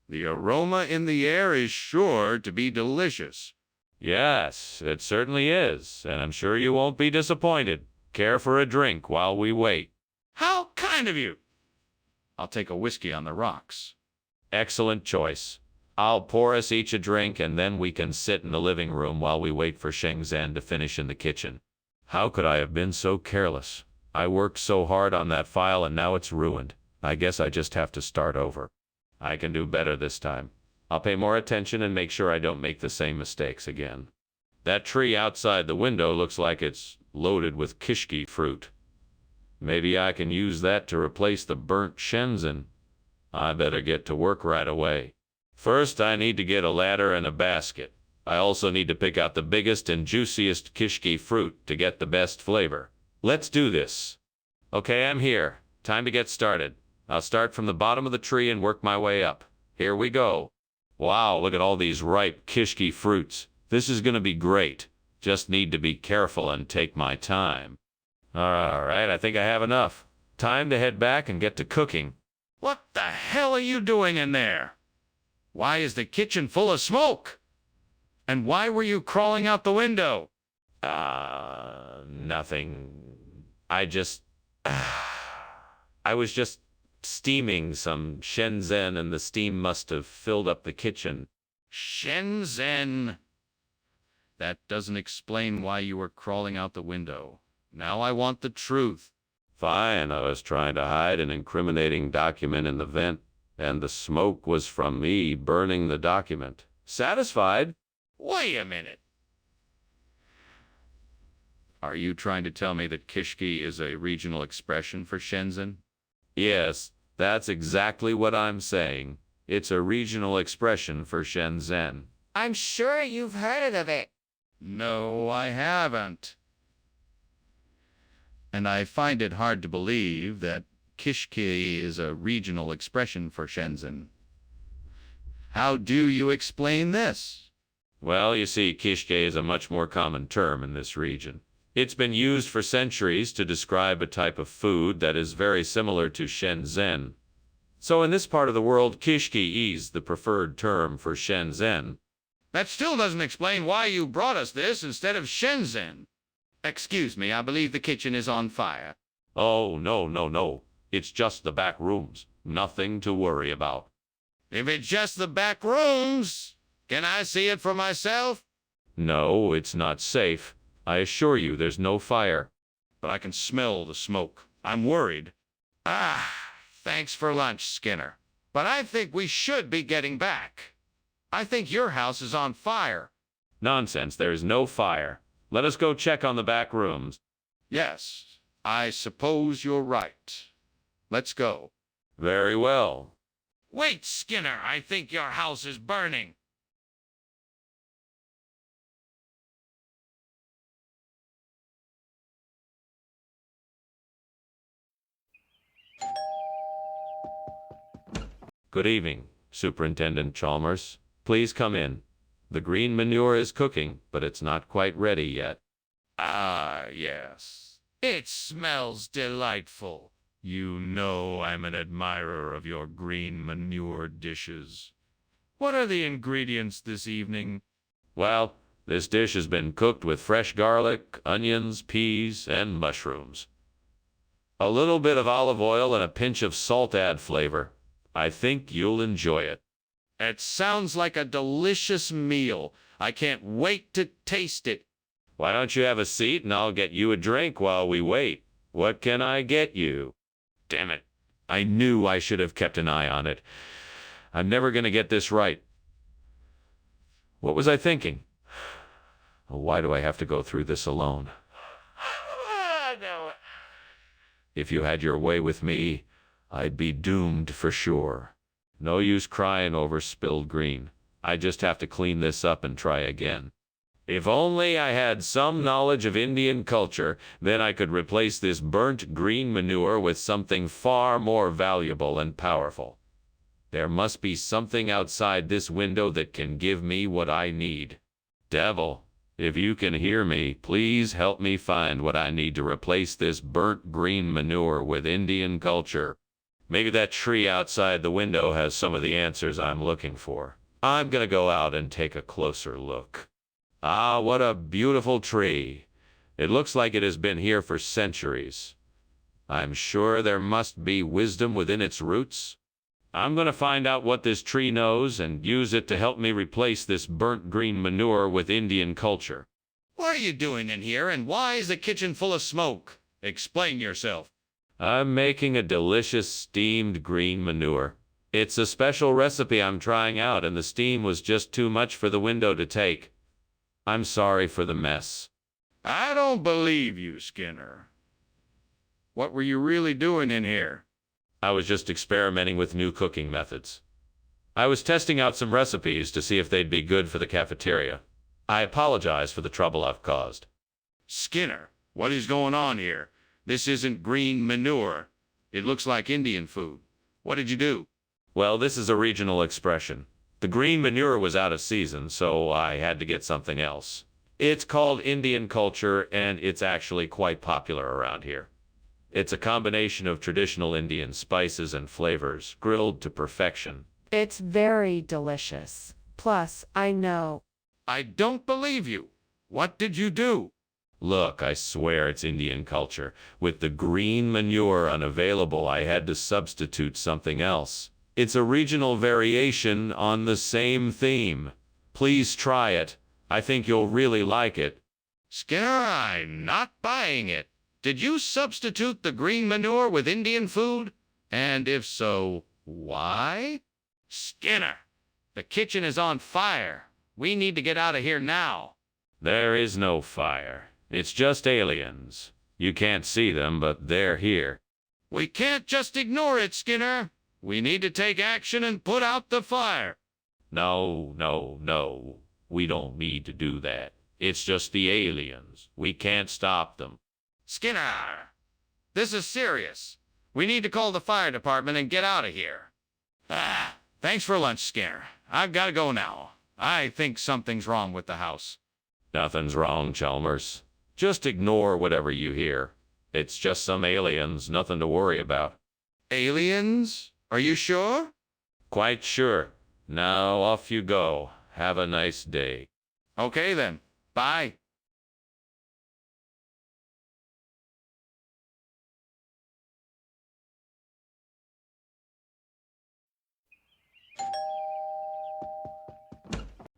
The aroma in the air is sure to be delicious. Yes, it certainly is, and I'm sure you won't be disappointed. Care for a drink while we wait? How kind of you! I'll take a whiskey on the rocks. Excellent choice. I'll pour us each a drink, and then we can sit in the living room while we wait for Sheng Zhen to finish in the kitchen. How could I have been so careless? I worked so hard on that file and now it's ruined. I guess I just have to start over. I can do better this time. I'll pay more attention and make sure I don't make the same mistakes again. That tree outside the window looks like it's loaded with kishki fruit. Maybe I can use that to replace the burnt shenzhen. I better get to work right away. First, I need to get a ladder and a basket. I also need to pick out the biggest and juiciest kishki fruit to get the best flavor. Let's do this. Okay, I'm here. Time to get started. I'll start from the bottom of the tree and work my way up. Here we go. Wow, look at all these ripe kishki fruits. This is gonna be great. Just need to be careful and take my time. All right, I think I have enough. Time to head back and get to cooking. What the hell are you doing in there? Why is the kitchen full of smoke? And why were you crawling out the window? Nothing. I was just steaming some shenzhen, and the steam must have filled up the kitchen. Shenzhen. That doesn't explain why you were crawling out the window. Now I want the truth. Fine, I was trying to hide an incriminating document in the vent, and the smoke was from me burning the document. Satisfied? Wait a minute. Are you trying to tell me that Kishki is a regional expression for Shenzhen? Yes, that's exactly what I'm saying. It's a regional expression for Shenzhen. I'm sure you've heard of it. No, I haven't. And I find it hard to believe that Kishki is a regional expression for Shenzhen. How do you explain this? Well, you see, Kishke is a much more common term in this region. It's been used for centuries to describe a type of food that is very similar to Shenzhen. So in this part of the world, Kishki is the preferred term for Shenzhen. That still doesn't explain why you brought us this instead of Shenzhen. Excuse me, I believe the kitchen is on fire. Oh, no. It's just the back rooms. Nothing to worry about. If it's just the back rooms, can I see it for myself? No, it's not safe. I assure you there's no fire. But I can smell the smoke. I'm worried. Thanks for lunch, Skinner. But I think we should be getting back. I think your house is on fire. Nonsense, there is no fire. Let us go check on the back rooms. Yes, I suppose you're right. Let's go. Very well. Wait, Skinner, I think your house is burning. Good evening, Superintendent Chalmers. Please come in. The green manure is cooking, but it's not quite ready yet. Ah, yes. It smells delightful. You know I'm an admirer of your green manure dishes. What are the ingredients this evening? Well, this dish has been cooked with fresh garlic, onions, peas, and mushrooms. A little bit of olive oil and a pinch of salt add flavor. I think you'll enjoy it. It sounds like a delicious meal. I can't wait to taste it. Why don't you have a seat and I'll get you a drink while we wait? What can I get you? Damn it. I knew I should have kept an eye on it. I'm never going to get this right. What was I thinking? Why do I have to go through this alone? No. If you had your way with me, I'd be doomed for sure. No use crying over spilled green. I just have to clean this up and try again. If only I had some knowledge of Indian culture, then I could replace this burnt green manure with something far more valuable and powerful. There must be something outside this window that can give me what I need. Devil, if you can hear me, please help me find what I need to replace this burnt green manure with Indian culture. Maybe that tree outside the window has some of the answers I'm looking for. I'm gonna go out and take a closer look. Ah, what a beautiful tree. It looks like it has been here for centuries. I'm sure there must be wisdom within its roots. I'm gonna find out what this tree knows and use it to help me replace this burnt green manure with Indian culture. What are you doing in here, and why is the kitchen full of smoke? Explain yourself. I'm making a delicious steamed green manure. It's a special recipe I'm trying out, and the steam was just too much for the window to take. I'm sorry for the mess. I don't believe you, Skinner. What were you really doing in here? I was just experimenting with new cooking methods. I was testing out some recipes to see if they'd be good for the cafeteria. I apologize for the trouble I've caused. Skinner, what is going on here? This isn't green manure. It looks like Indian food. What did you do? Well, this is a regional expression. The green manure was out of season, so I had to get something else. It's called Indian culture, and it's actually quite popular around here. It's a combination of traditional Indian spices and flavors, grilled to perfection. It's very delicious. Plus, I know. I don't believe you. What did you do? Look, I swear it's Indian culture. With the green manure unavailable, I had to substitute something else. It's a regional variation on the same theme. Please try it. I think you'll really like it. Skinner, I'm not buying it. Did you substitute the green manure with Indian food? And if so, why? Skinner, the kitchen is on fire. We need to get out of here now. There is no fire. It's just aliens. You can't see them, but they're here. We can't just ignore it, Skinner. We need to take action and put out the fire. No, no, no. We don't need to do that. It's just the aliens. We can't stop them. Skinner, this is serious. We need to call the fire department and get out of here. Thanks for lunch, Skinner. I've got to go now. I think something's wrong with the house. Nothing's wrong, Chalmers. Just ignore whatever you hear. It's just some aliens, nothing to worry about. Aliens? Are you sure? Quite sure. Now off you go. Have a nice day. Okay then. Bye.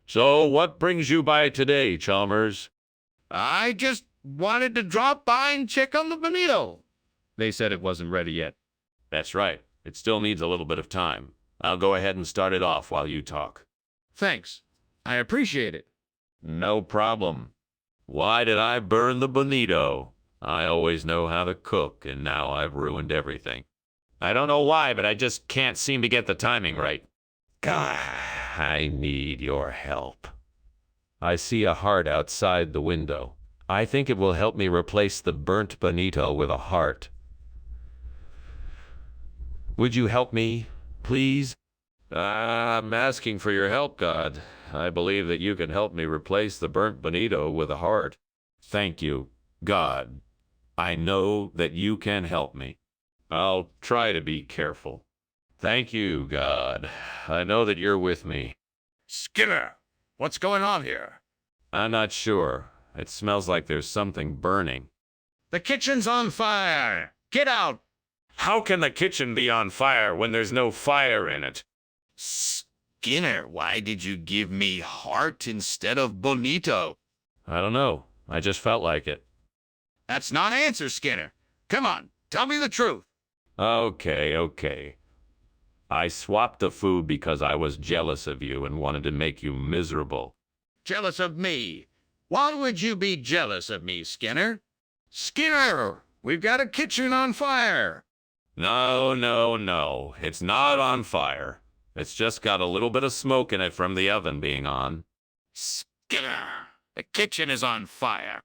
So, what brings you by today, Chalmers? I just wanted to drop by and check on the bonito. They said it wasn't ready yet. That's right. It still needs a little bit of time. I'll go ahead and start it off while you talk. Thanks. I appreciate it. No problem. Why did I burn the bonito? I always know how to cook, and now I've ruined everything. I don't know why, but I just can't seem to get the timing right. God, I need your help. I see a heart outside the window. I think it will help me replace the burnt bonito with a heart. Would you help me, please? I'm asking for your help, God. I believe that you can help me replace the burnt bonito with a heart. Thank you, God. I know that you can help me. I'll try to be careful. Thank you, God. I know that you're with me. Skinner, what's going on here? I'm not sure. It smells like there's something burning. The kitchen's on fire. Get out. How can the kitchen be on fire when there's no fire in it? Skinner, why did you give me heart instead of bonito? I don't know. I just felt like it. That's not an answer, Skinner. Come on, tell me the truth. Okay. I swapped the food because I was jealous of you and wanted to make you miserable. Jealous of me? Why would you be jealous of me, Skinner? Skinner, we've got a kitchen on fire. No. It's not on fire. It's just got a little bit of smoke in it from the oven being on. Skinner, the kitchen is on fire.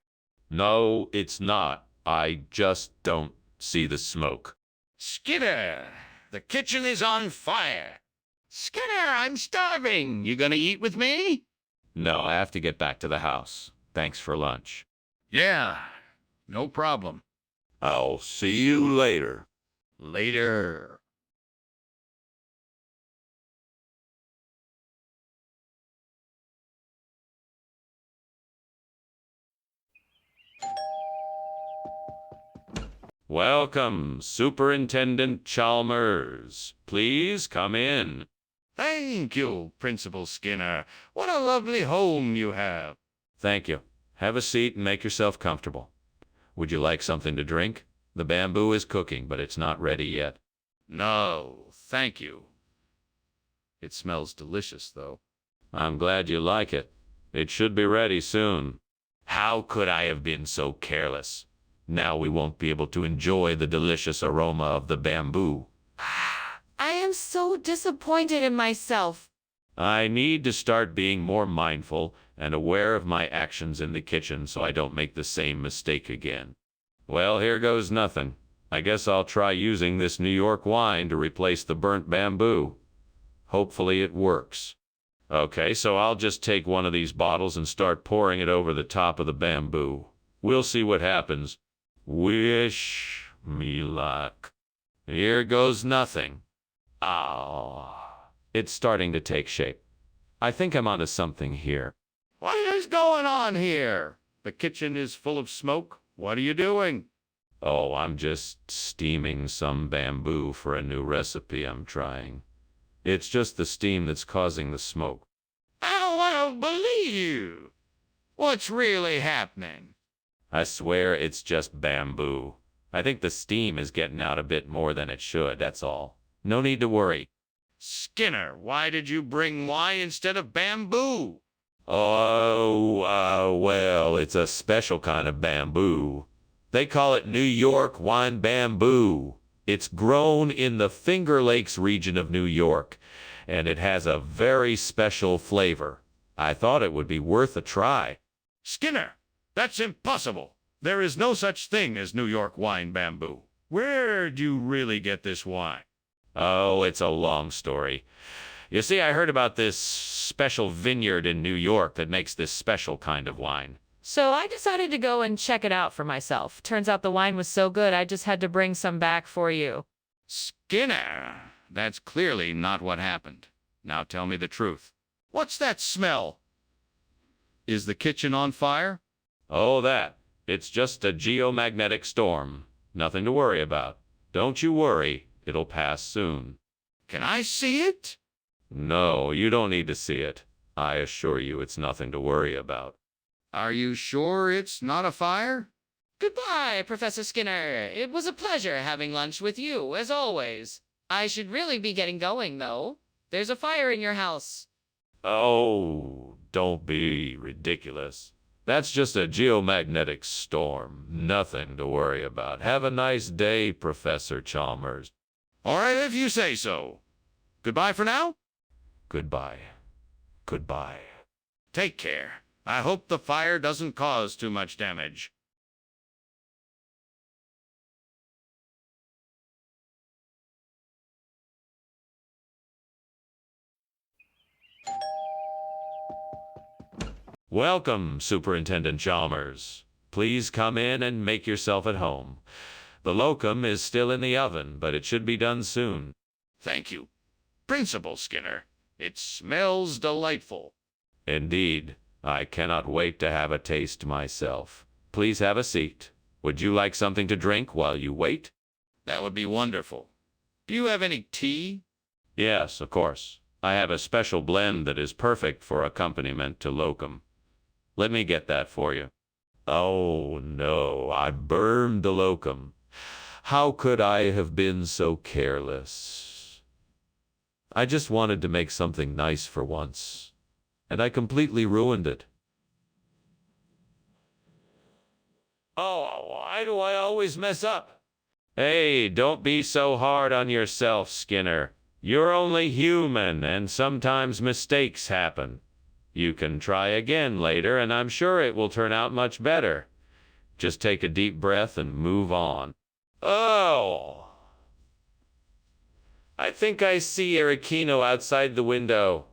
No, it's not. I just don't see the smoke. Skinner, the kitchen is on fire. Skinner, I'm starving. You gonna eat with me? No, I have to get back to the house. Thanks for lunch. Yeah, no problem. I'll see you later. Later. Welcome, Superintendent Chalmers. Please come in. Thank you, Principal Skinner. What a lovely home you have. Thank you. Have a seat and make yourself comfortable. Would you like something to drink? The bamboo is cooking, but it's not ready yet. No, thank you. It smells delicious, though. I'm glad you like it. It should be ready soon. How could I have been so careless? Now we won't be able to enjoy the delicious aroma of the bamboo. I am so disappointed in myself. I need to start being more mindful and aware of my actions in the kitchen so I don't make the same mistake again. Well, here goes nothing. I guess I'll try using this New York wine to replace the burnt bamboo. Hopefully it works. Okay, so I'll just take one of these bottles and start pouring it over the top of the bamboo. We'll see what happens. Wish me luck. Here goes nothing. Oh, it's starting to take shape. I think I'm onto something here. What is going on here? The kitchen is full of smoke. What are you doing? Oh, I'm just steaming some bamboo for a new recipe I'm trying. It's just the steam that's causing the smoke. I don't believe you. What's really happening? I swear it's just bamboo. I think the steam is getting out a bit more than it should, that's all. No need to worry. Skinner, why did you bring wine instead of bamboo? Oh, well, it's a special kind of bamboo. They call it New York wine bamboo. It's grown in the Finger Lakes region of New York, and it has a very special flavor. I thought it would be worth a try. Skinner, that's impossible. There is no such thing as New York wine bamboo. Where do you really get this wine? Oh, it's a long story. You see, I heard about this special vineyard in New York that makes this special kind of wine. So I decided to go and check it out for myself. Turns out the wine was so good, I just had to bring some back for you. Skinner, that's clearly not what happened. Now tell me the truth. What's that smell? Is the kitchen on fire? Oh, that. It's just a geomagnetic storm. Nothing to worry about. Don't you worry. It'll pass soon. Can I see it? No, you don't need to see it. I assure you it's nothing to worry about. Are you sure it's not a fire? Goodbye, Professor Skinner. It was a pleasure having lunch with you, as always. I should really be getting going, though. There's a fire in your house. Oh, don't be ridiculous. That's just a geomagnetic storm. Nothing to worry about. Have a nice day, Professor Chalmers. All right, if you say so. Goodbye for now. Goodbye. Goodbye. Take care. I hope the fire doesn't cause too much damage. Welcome, Superintendent Chalmers. Please come in and make yourself at home. The locum is still in the oven, but it should be done soon. Thank you, Principal Skinner. It smells delightful. Indeed. I cannot wait to have a taste myself. Please have a seat. Would you like something to drink while you wait? That would be wonderful. Do you have any tea? Yes, of course. I have a special blend that is perfect for accompaniment to locum. Let me get that for you. Oh, no, I burned the locum. How could I have been so careless? I just wanted to make something nice for once, and I completely ruined it. Oh, why do I always mess up? Hey, don't be so hard on yourself, Skinner. You're only human, and sometimes mistakes happen. You can try again later, and I'm sure it will turn out much better. Just take a deep breath and move on. Oh! I think I see Ericino outside the window.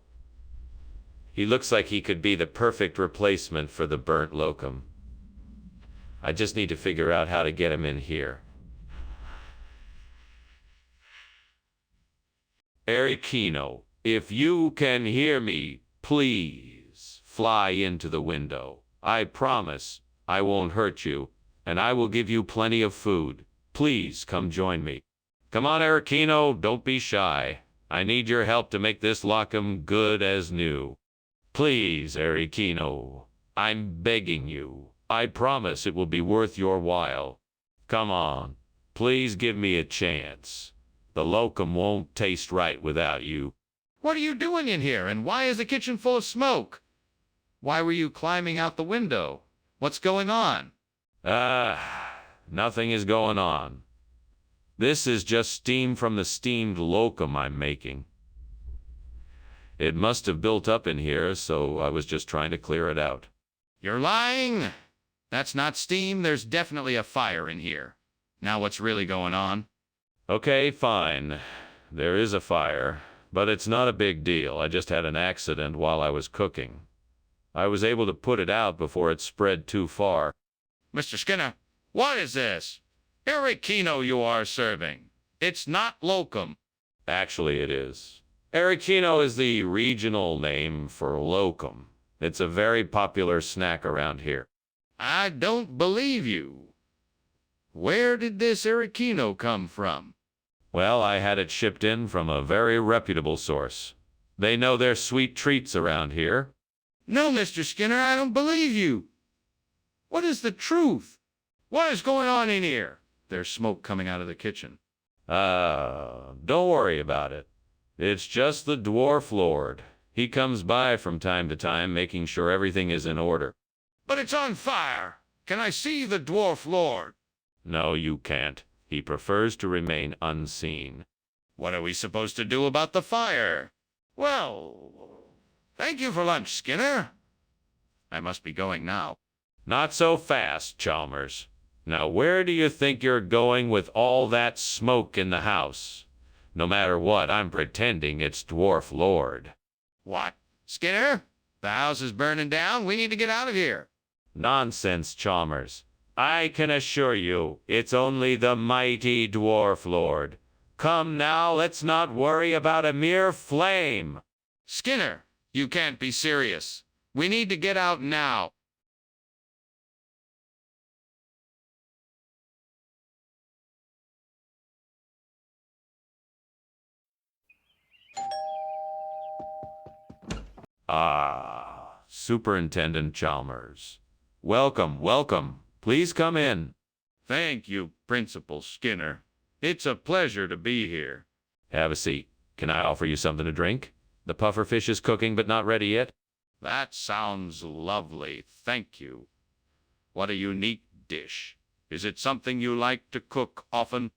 He looks like he could be the perfect replacement for the burnt locum. I just need to figure out how to get him in here. Ericino, if you can hear me, please fly into the window. I promise I won't hurt you, and I will give you plenty of food. Please come join me. Come on, Ericino, don't be shy. I need your help to make this locum good as new. Please, Ericino, I'm begging you. I promise it will be worth your while. Come on, please give me a chance. The locum won't taste right without you. What are you doing in here, and why is the kitchen full of smoke? Why were you climbing out the window? What's going on? Nothing is going on. This is just steam from the steamed locum I'm making. It must have built up in here, so I was just trying to clear it out. You're lying. That's not steam. There's definitely a fire in here. Now what's really going on? Okay, fine. There is a fire, but it's not a big deal. I just had an accident while I was cooking. I was able to put it out before it spread too far. Mr. Skinner, what is this? Ericino you are serving. It's not locum. Actually, it is. Ericino is the regional name for locum. It's a very popular snack around here. I don't believe you. Where did this Ericino come from? Well, I had it shipped in from a very reputable source. They know their sweet treats around here. No, Mr. Skinner, I don't believe you. What is the truth? What is going on in here? There's smoke coming out of the kitchen. Don't worry about it. It's just the dwarf lord. He comes by from time to time, making sure everything is in order. But it's on fire. Can I see the dwarf lord? No, you can't. He prefers to remain unseen. What are we supposed to do about the fire? Well, thank you for lunch, Skinner. I must be going now. Not so fast, Chalmers. Now, where do you think you're going with all that smoke in the house? No matter what, I'm pretending it's Dwarf Lord. What? Skinner? The house is burning down. We need to get out of here. Nonsense, Chalmers. I can assure you, it's only the mighty Dwarf Lord. Come now, let's not worry about a mere flame. Skinner, you can't be serious. We need to get out now. Ah, Superintendent Chalmers. Welcome, welcome. Please come in. Thank you, Principal Skinner. It's a pleasure to be here. Have a seat. Can I offer you something to drink? The puffer fish is cooking but not ready yet. That sounds lovely. Thank you. What a unique dish. Is it something you like to cook often?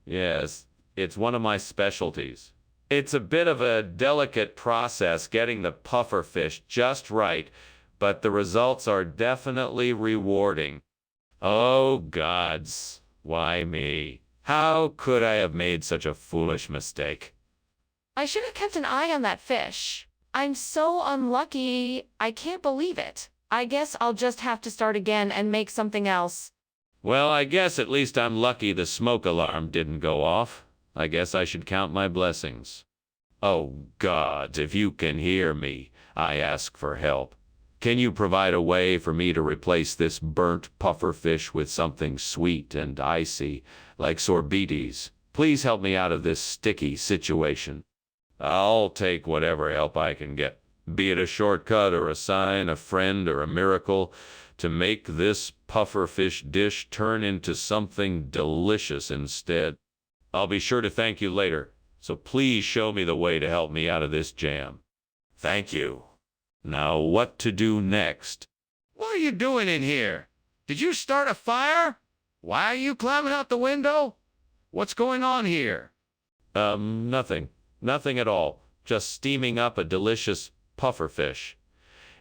Yes, it's one of my specialties. It's a bit of a delicate process getting the puffer fish just right, but the results are definitely rewarding. Oh, gods. Why me? How could I have made such a foolish mistake? I should have kept an eye on that fish. I'm so unlucky. I can't believe it. I guess I'll just have to start again and make something else. Well, I guess at least I'm lucky the smoke alarm didn't go off. I guess I should count my blessings. Oh, gods, if you can hear me, I ask for help. Can you provide a way for me to replace this burnt puffer fish with something sweet and icy, like sorbetes? Please help me out of this sticky situation. I'll take whatever help I can get, be it a shortcut or a sign, a friend or a miracle, to make this puffer fish dish turn into something delicious instead. I'll be sure to thank you later, so please show me the way to help me out of this jam. Thank you. Now what to do next? What are you doing in here? Did you start a fire? Why are you climbing out the window? What's going on here? Nothing. Nothing at all. Just steaming up a delicious puffer fish.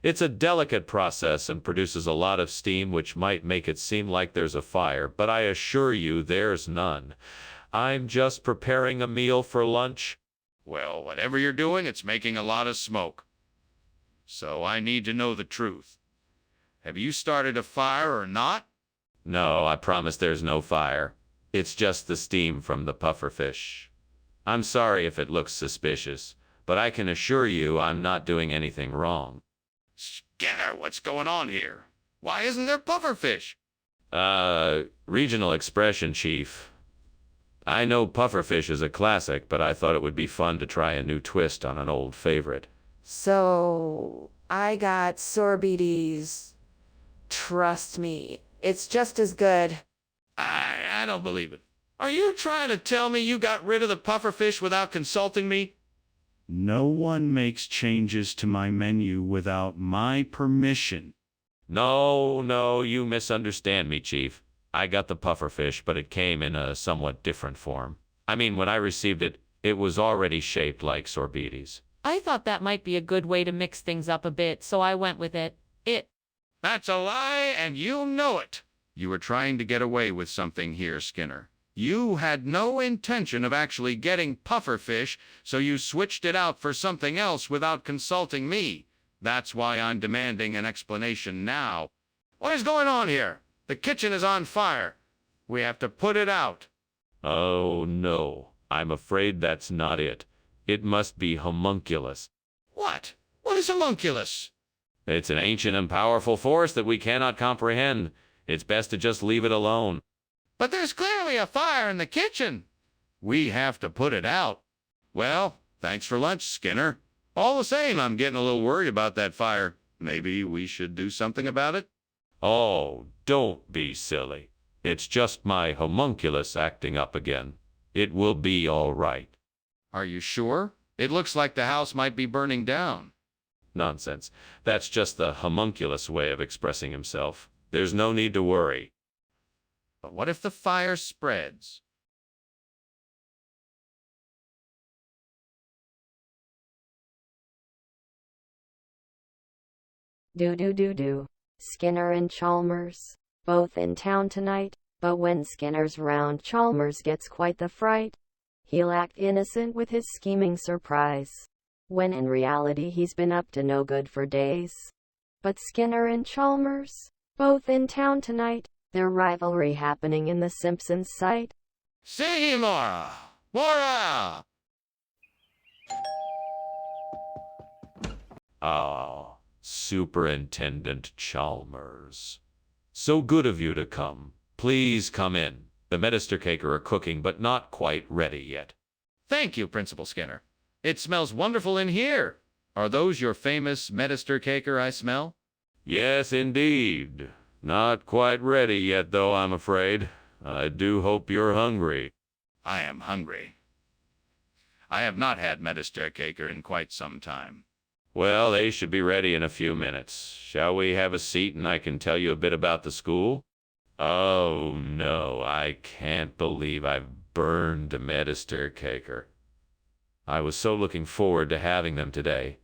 It's a delicate process and produces a lot of steam, which might make it seem like there's a fire, but I assure you there's none. I'm just preparing a meal for lunch. Well, whatever you're doing, it's making a lot of smoke. So I need to know the truth. Have you started a fire or not? No, I promise there's no fire. It's just the steam from the puffer fish. I'm sorry if it looks suspicious, but I can assure you I'm not doing anything wrong. Skinner, what's going on here? Why isn't there puffer fish? Regional expression, Chief. I know puffer fish is a classic, but I thought it would be fun to try a new twist on an old favorite. So, I got sorbetes. Trust me, it's just as good. I don't believe it. Are you trying to tell me you got rid of the puffer fish without consulting me? No one makes changes to my menu without my permission. No, you misunderstand me, Chief. I got the puffer fish, but it came in a somewhat different form. I mean, when I received it, it was already shaped like sorbetes. I thought that might be a good way to mix things up a bit, so I went with it. That's a lie, and you know it. You were trying to get away with something here, Skinner. You had no intention of actually getting puffer fish, so you switched it out for something else without consulting me. That's why I'm demanding an explanation now. What is going on here? The kitchen is on fire. We have to put it out. Oh, no. I'm afraid that's not it. It must be homunculus. What? What is homunculus? It's an ancient and powerful force that we cannot comprehend. It's best to just leave it alone. But there's clearly a fire in the kitchen. We have to put it out. Well, thanks for lunch, Skinner. All the same, I'm getting a little worried about that fire. Maybe we should do something about it? Oh, don't be silly. It's just my homunculus acting up again. It will be all right. Are you sure? It looks like the house might be burning down. Nonsense. That's just the homunculus way of expressing himself. There's no need to worry. But what if the fire spreads? Do. Skinner and Chalmers, both in town tonight, but when Skinner's round, Chalmers gets quite the fright. He'll act innocent with his scheming surprise, when in reality he's been up to no good for days. But Skinner and Chalmers, both in town tonight, their rivalry happening in the Simpsons site. Say, Laura! Laura! Ah, Superintendent Chalmers. So good of you to come. Please come in. The Medister Caker are cooking, but not quite ready yet. Thank you, Principal Skinner. It smells wonderful in here. Are those your famous Medister Caker I smell? Yes, indeed. Not quite ready yet, though, I'm afraid. I do hope you're hungry. I am hungry. I have not had Medister Caker in quite some time. Well, they should be ready in a few minutes. Shall we have a seat and I can tell you a bit about the school? Oh, no, I can't believe I've burned a Medister Caker. I was so looking forward to having them today.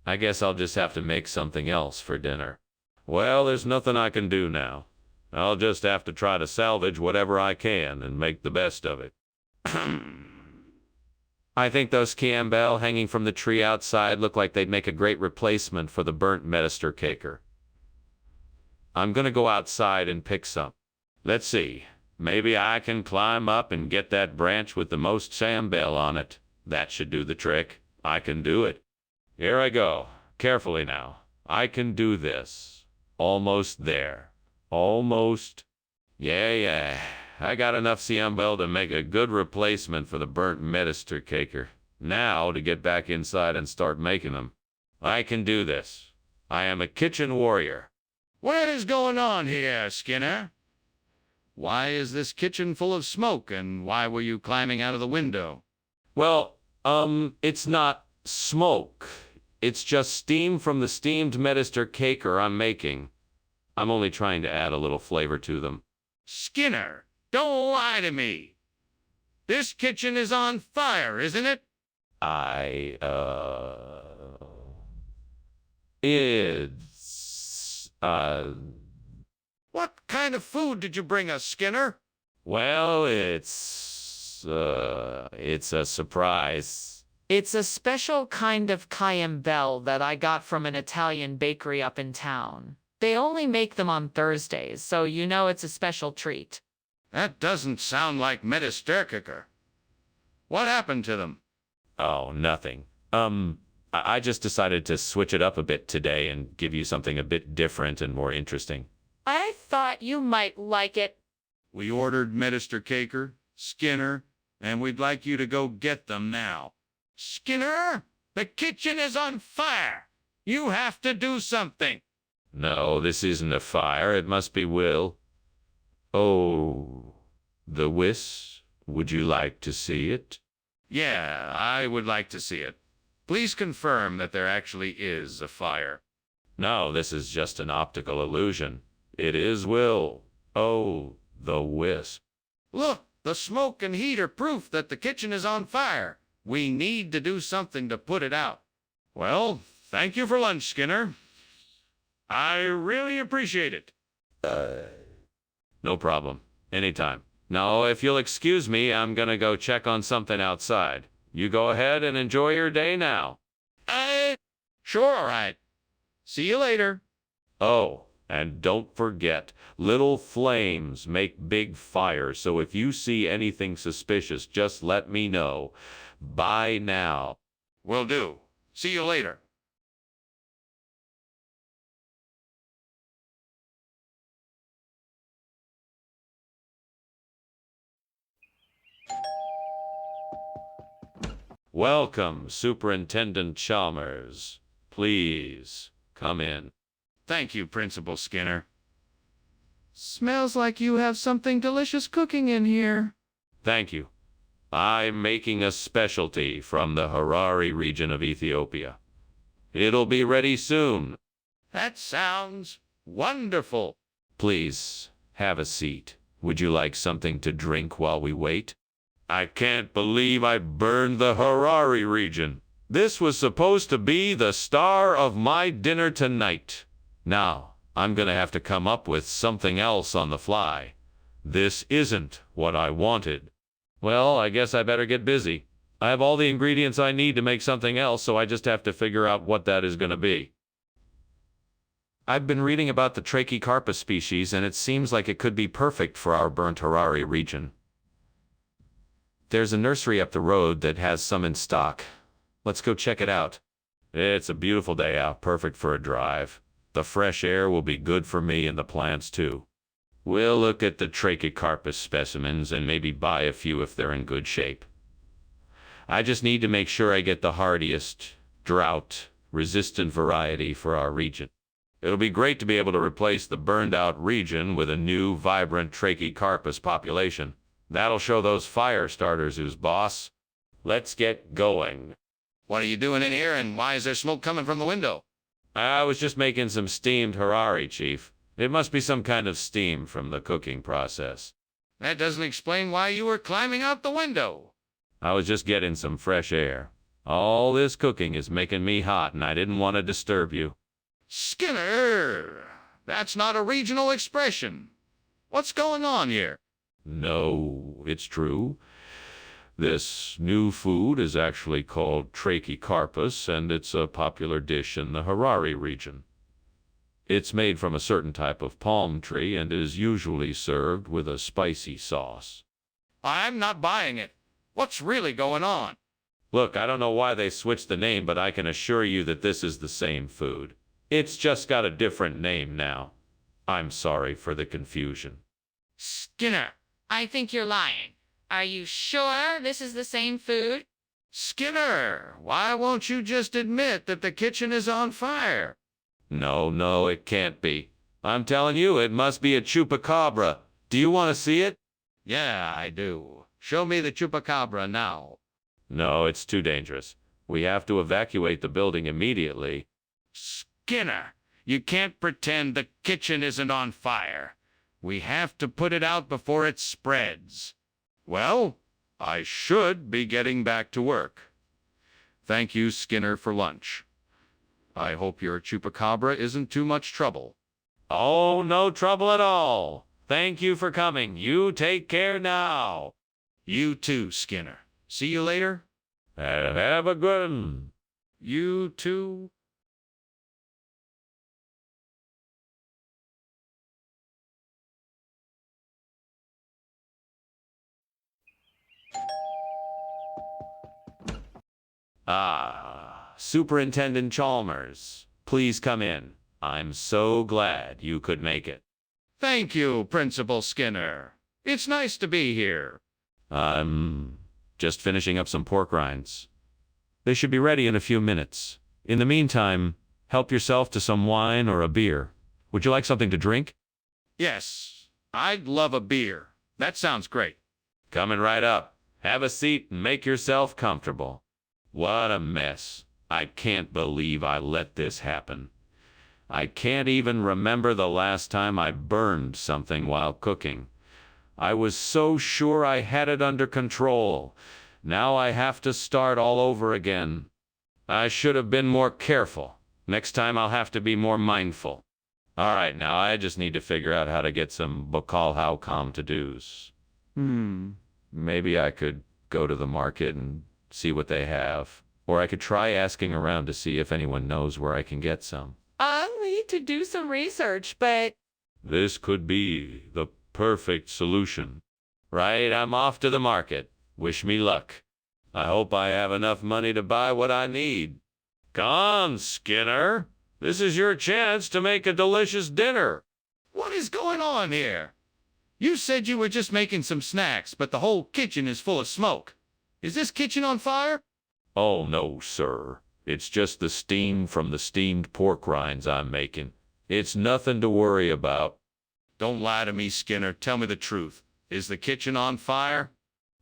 I guess I'll just have to make something else for dinner. Well, there's nothing I can do now. I'll just have to try to salvage whatever I can and make the best of it. I think those Campbell hanging from the tree outside look like they'd make a great replacement for the burnt Medister Caker. I'm gonna go outside and pick some. Let's see. Maybe I can climb up and get that branch with the most Sambell on it. That should do the trick. I can do it. Here I go. Carefully now. I can do this. Almost there. Almost. Yeah. I got enough Sambell to make a good replacement for the burnt Medister Caker. Now to get back inside and start making them. I can do this. I am a kitchen warrior. What is going on here, Skinner? Why is this kitchen full of smoke, and why were you climbing out of the window? Well, it's not smoke. It's just steam from the steamed Medister Caker I'm making. I'm only trying to add a little flavor to them. Skinner, don't lie to me. This kitchen is on fire, isn't it? It's, What kind of food did you bring us, Skinner? well, it's a surprise. It's a special kind of Camembert that I got from an Italian bakery up in town. They only make them on Thursdays, so you know it's a special treat. That doesn't sound like Medister Caker. What happened to them? Oh, nothing. I just decided to switch it up a bit today and give you something a bit different and more interesting. I thought you might like it. We ordered Medister Caker, Skinner, and we'd like you to go get them now. Skinner, the kitchen is on fire. You have to do something. No, this isn't a fire. It must be Will. Oh, the whisk. Would you like to see it? Yeah, I would like to see it. Please confirm that there actually is a fire. No, this is just an optical illusion. It is Will. Oh, the whisk. Look, the smoke and heat are proof that the kitchen is on fire. We need to do something to put it out. Well, thank you for lunch, Skinner. I really appreciate it. No problem. Anytime. Now, if you'll excuse me, I'm gonna go check on something outside. You go ahead and enjoy your day now. Sure, all right. See you later. Oh, and don't forget, little flames make big fires, so if you see anything suspicious, just let me know. Bye now. Will do. See you later. Welcome, Superintendent Chalmers. Please, come in. Thank you, Principal Skinner. Smells like you have something delicious cooking in here. Thank you. I'm making a specialty from the Harari region of Ethiopia. It'll be ready soon. That sounds wonderful. Please, have a seat. Would you like something to drink while we wait? I can't believe I burned the Harari region. This was supposed to be the star of my dinner tonight. Now, I'm gonna have to come up with something else on the fly. This isn't what I wanted. Well, I guess I better get busy. I have all the ingredients I need to make something else, so I just have to figure out what that is gonna be. I've been reading about the Trachycarpus species, and it seems like it could be perfect for our burnt Harari region. There's a nursery up the road that has some in stock. Let's go check it out. It's a beautiful day out, perfect for a drive. The fresh air will be good for me and the plants too. We'll look at the Trachycarpus specimens and maybe buy a few if they're in good shape. I just need to make sure I get the hardiest, drought-resistant variety for our region. It'll be great to be able to replace the burned-out region with a new, vibrant Trachycarpus population. That'll show those fire starters who's boss. Let's get going. What are you doing in here, and why is there smoke coming from the window? I was just making some steamed Harari, Chief. It must be some kind of steam from the cooking process. That doesn't explain why you were climbing out the window. I was just getting some fresh air. All this cooking is making me hot, and I didn't want to disturb you. Skinner, that's not a regional expression. What's going on here? No, it's true. This new food is actually called Trachycarpus, and it's a popular dish in the Harari region. It's made from a certain type of palm tree and is usually served with a spicy sauce. I'm not buying it. What's really going on? Look, I don't know why they switched the name, but I can assure you that this is the same food. It's just got a different name now. I'm sorry for the confusion. Skinner, I think you're lying. Are you sure this is the same food? Skinner, why won't you just admit that the kitchen is on fire? No, it can't be. I'm telling you, it must be a chupacabra. Do you want to see it? Yeah, I do. Show me the chupacabra now. No, it's too dangerous. We have to evacuate the building immediately. Skinner, you can't pretend the kitchen isn't on fire. We have to put it out before it spreads. Well, I should be getting back to work. Thank you, Skinner, for lunch. I hope your chupacabra isn't too much trouble. Oh, no trouble at all. Thank you for coming. You take care now. You too, Skinner. See you later. Have a good one. You too. Superintendent Chalmers, please come in. I'm so glad you could make it. Thank you, Principal Skinner. It's nice to be here. I'm just finishing up some pork rinds. They should be ready in a few minutes. In the meantime, help yourself to some wine or a beer. Would you like something to drink? Yes, I'd love a beer. That sounds great. Coming right up. Have a seat and make yourself comfortable. What a mess. I can't believe I let this happen. I can't even remember the last time I burned something while cooking. I was so sure I had it under control. Now I have to start all over again. I should have been more careful. Next time I'll have to be more mindful. All right, now I just need to figure out how to get some Bokal Haukam to-dos. Maybe I could go to the market and see what they have. Or I could try asking around to see if anyone knows where I can get some. I'll need to do some research, but This could be the perfect solution. Right, I'm off to the market. Wish me luck. I hope I have enough money to buy what I need. Come on, Skinner. This is your chance to make a delicious dinner. What is going on here? You said you were just making some snacks, but the whole kitchen is full of smoke. Is this kitchen on fire? Oh, no, sir. It's just the steam from the steamed pork rinds I'm making. It's nothing to worry about. Don't lie to me, Skinner. Tell me the truth. Is the kitchen on fire?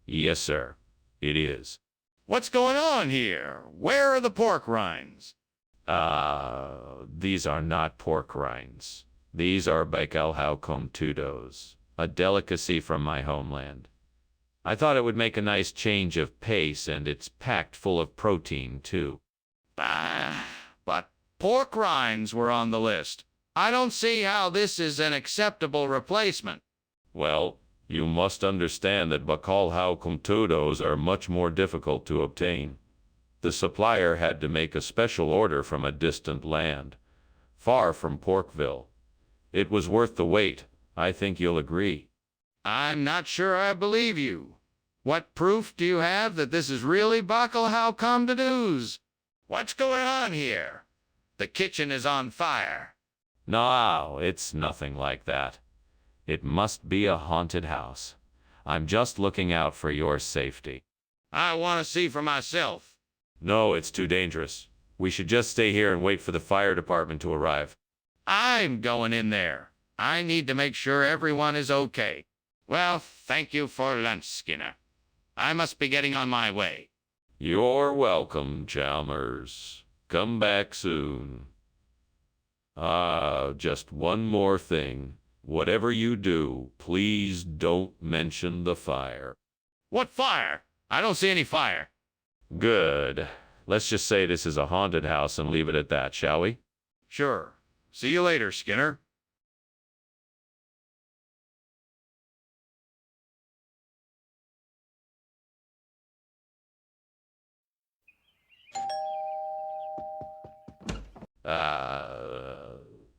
Yes, sir. It is. What's going on here? Where are the pork rinds? These are not pork rinds. These are bacalhau com tudos, a delicacy from my homeland. I thought it would make a nice change of pace, and it's packed full of protein, too. But pork rinds were on the list. I don't see how this is an acceptable replacement. Well, you must understand that bacalhau com tudos are much more difficult to obtain. The supplier had to make a special order from a distant land, far from Porkville. It was worth the wait. I think you'll agree. I'm not sure I believe you. What proof do you have that this is really bacalhau com tudos? What's going on here? The kitchen is on fire. No, it's nothing like that. It must be a haunted house. I'm just looking out for your safety. I want to see for myself. No, it's too dangerous. We should just stay here and wait for the fire department to arrive. I'm going in there. I need to make sure everyone is okay. Well, thank you for lunch, Skinner. I must be getting on my way. You're welcome, Chalmers. Come back soon. Just one more thing. Whatever you do, please don't mention the fire. What fire? I don't see any fire. Good. Let's just say this is a haunted house and leave it at that, shall we? Sure. See you later, Skinner.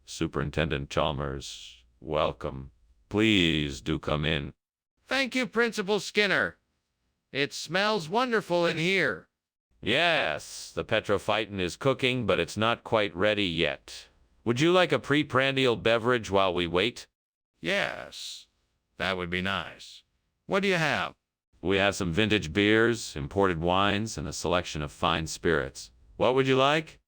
Superintendent Chalmers, welcome. Please do come in. Thank you, Principal Skinner. It smells wonderful in here. Yes, the petrophyton is cooking, but it's not quite ready yet. Would you like a pre-prandial beverage while we wait? Yes, that would be nice. What do you have? We have some vintage beers, imported wines, and a selection of fine spirits. What would you like?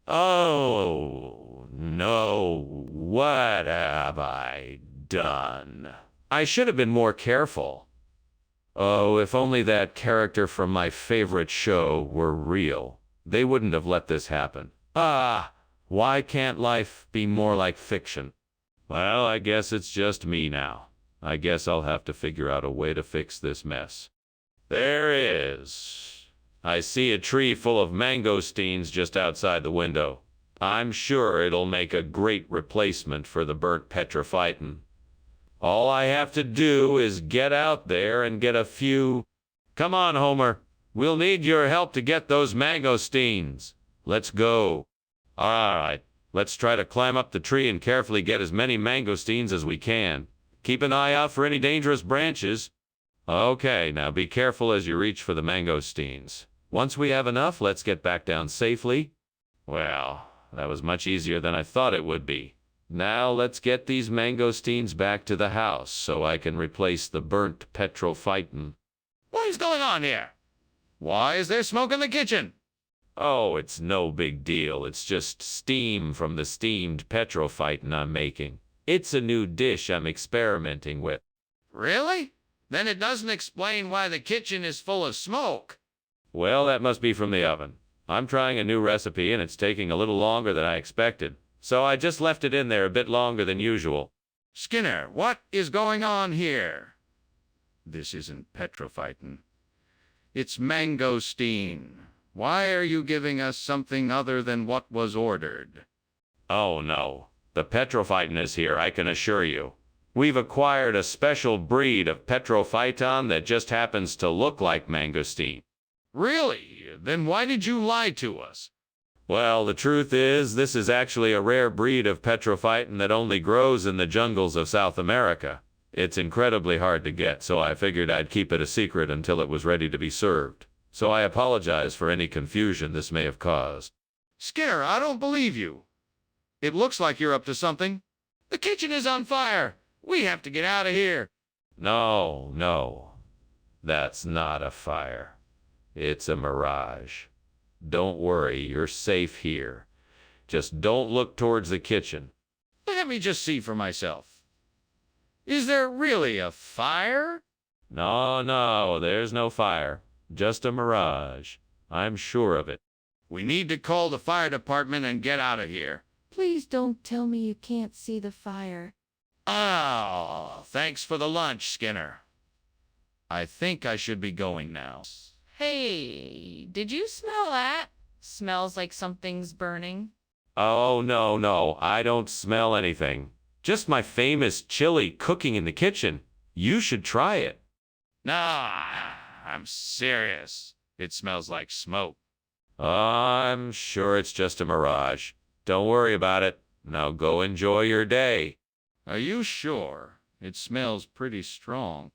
Oh, no. What have I done? I should have been more careful. Oh, if only that character from my favorite show were real. They wouldn't have let this happen. Why can't life be more like fiction? Well, I guess it's just me now. I guess I'll have to figure out a way to fix this mess. There is. I see a tree full of mangosteens just outside the window. I'm sure it'll make a great replacement for the burnt petrophyton. All I have to do is get out there and get a few... Come on, Homer. We'll need your help to get those mangosteens. Let's go. All right, let's try to climb up the tree and carefully get as many mangosteens as we can. Keep an eye out for any dangerous branches. Okay, now be careful as you reach for the mangosteens. Once we have enough, let's get back down safely. Well, that was much easier than I thought it would be. Now let's get these mangosteens back to the house so I can replace the burnt petrophyton. What is going on here? Why is there smoke in the kitchen? Oh, it's no big deal. It's just steam from the steamed petrophyton I'm making. It's a new dish I'm experimenting with. Really? Then it doesn't explain why the kitchen is full of smoke. Well, that must be from the oven. I'm trying a new recipe and it's taking a little longer than I expected, so I just left it in there a bit longer than usual. Skinner, what is going on here? This isn't petrophyton. It's mangosteen. Why are you giving us something other than what was ordered? Oh no, the petrophyton is here, I can assure you. We've acquired a special breed of petrophyton that just happens to look like mangosteen. Really? Then why did you lie to us? Well, the truth is, this is actually a rare breed of petrophyton that only grows in the jungles of South America. It's incredibly hard to get, so I figured I'd keep it a secret until it was ready to be served. So I apologize for any confusion this may have caused. Skinner, I don't believe you. It looks like you're up to something. The kitchen is on fire. We have to get out of here. No. That's not a fire. It's a mirage. Don't worry, you're safe here. Just don't look towards the kitchen. Let me just see for myself. Is there really a fire? No, no, there's no fire. Just a mirage. I'm sure of it. We need to call the fire department and get out of here. Please don't tell me you can't see the fire. Oh, thanks for the lunch, Skinner. I think I should be going now. Hey, did you smell that? Smells like something's burning. Oh, no, no, I don't smell anything. Just my famous chili cooking in the kitchen. You should try it. Nah, I'm serious. It smells like smoke. I'm sure it's just a mirage. Don't worry about it. Now go enjoy your day. Are you sure? It smells pretty strong.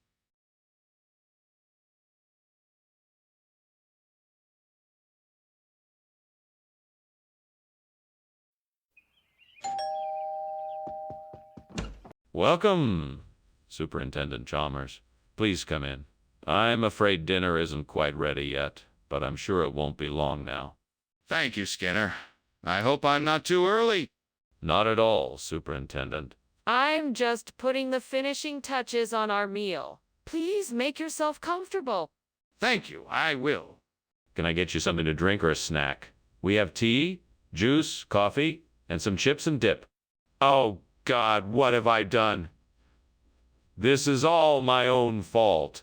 Welcome, Superintendent Chalmers. Please come in. I'm afraid dinner isn't quite ready yet, but I'm sure it won't be long now. Thank you, Skinner. I hope I'm not too early. Not at all, Superintendent. I'm just putting the finishing touches on our meal. Please make yourself comfortable. Thank you, I will. Can I get you something to drink or a snack? We have tea, juice, coffee, and some chips and dip. Oh, God, what have I done? This is all my own fault.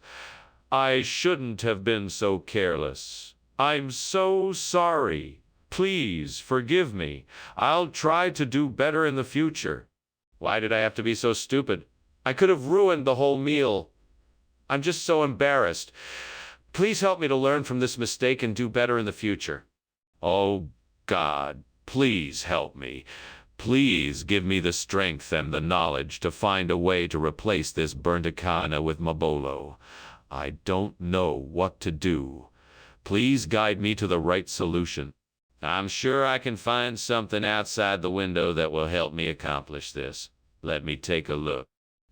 I shouldn't have been so careless. I'm so sorry. Please forgive me. I'll try to do better in the future. Why did I have to be so stupid? I could have ruined the whole meal. I'm just so embarrassed. Please help me to learn from this mistake and do better in the future. Oh, God, please help me. Please give me the strength and the knowledge to find a way to replace this burnt echidna with Mabolo. I don't know what to do. Please guide me to the right solution. I'm sure I can find something outside the window that will help me accomplish this. Let me take a look.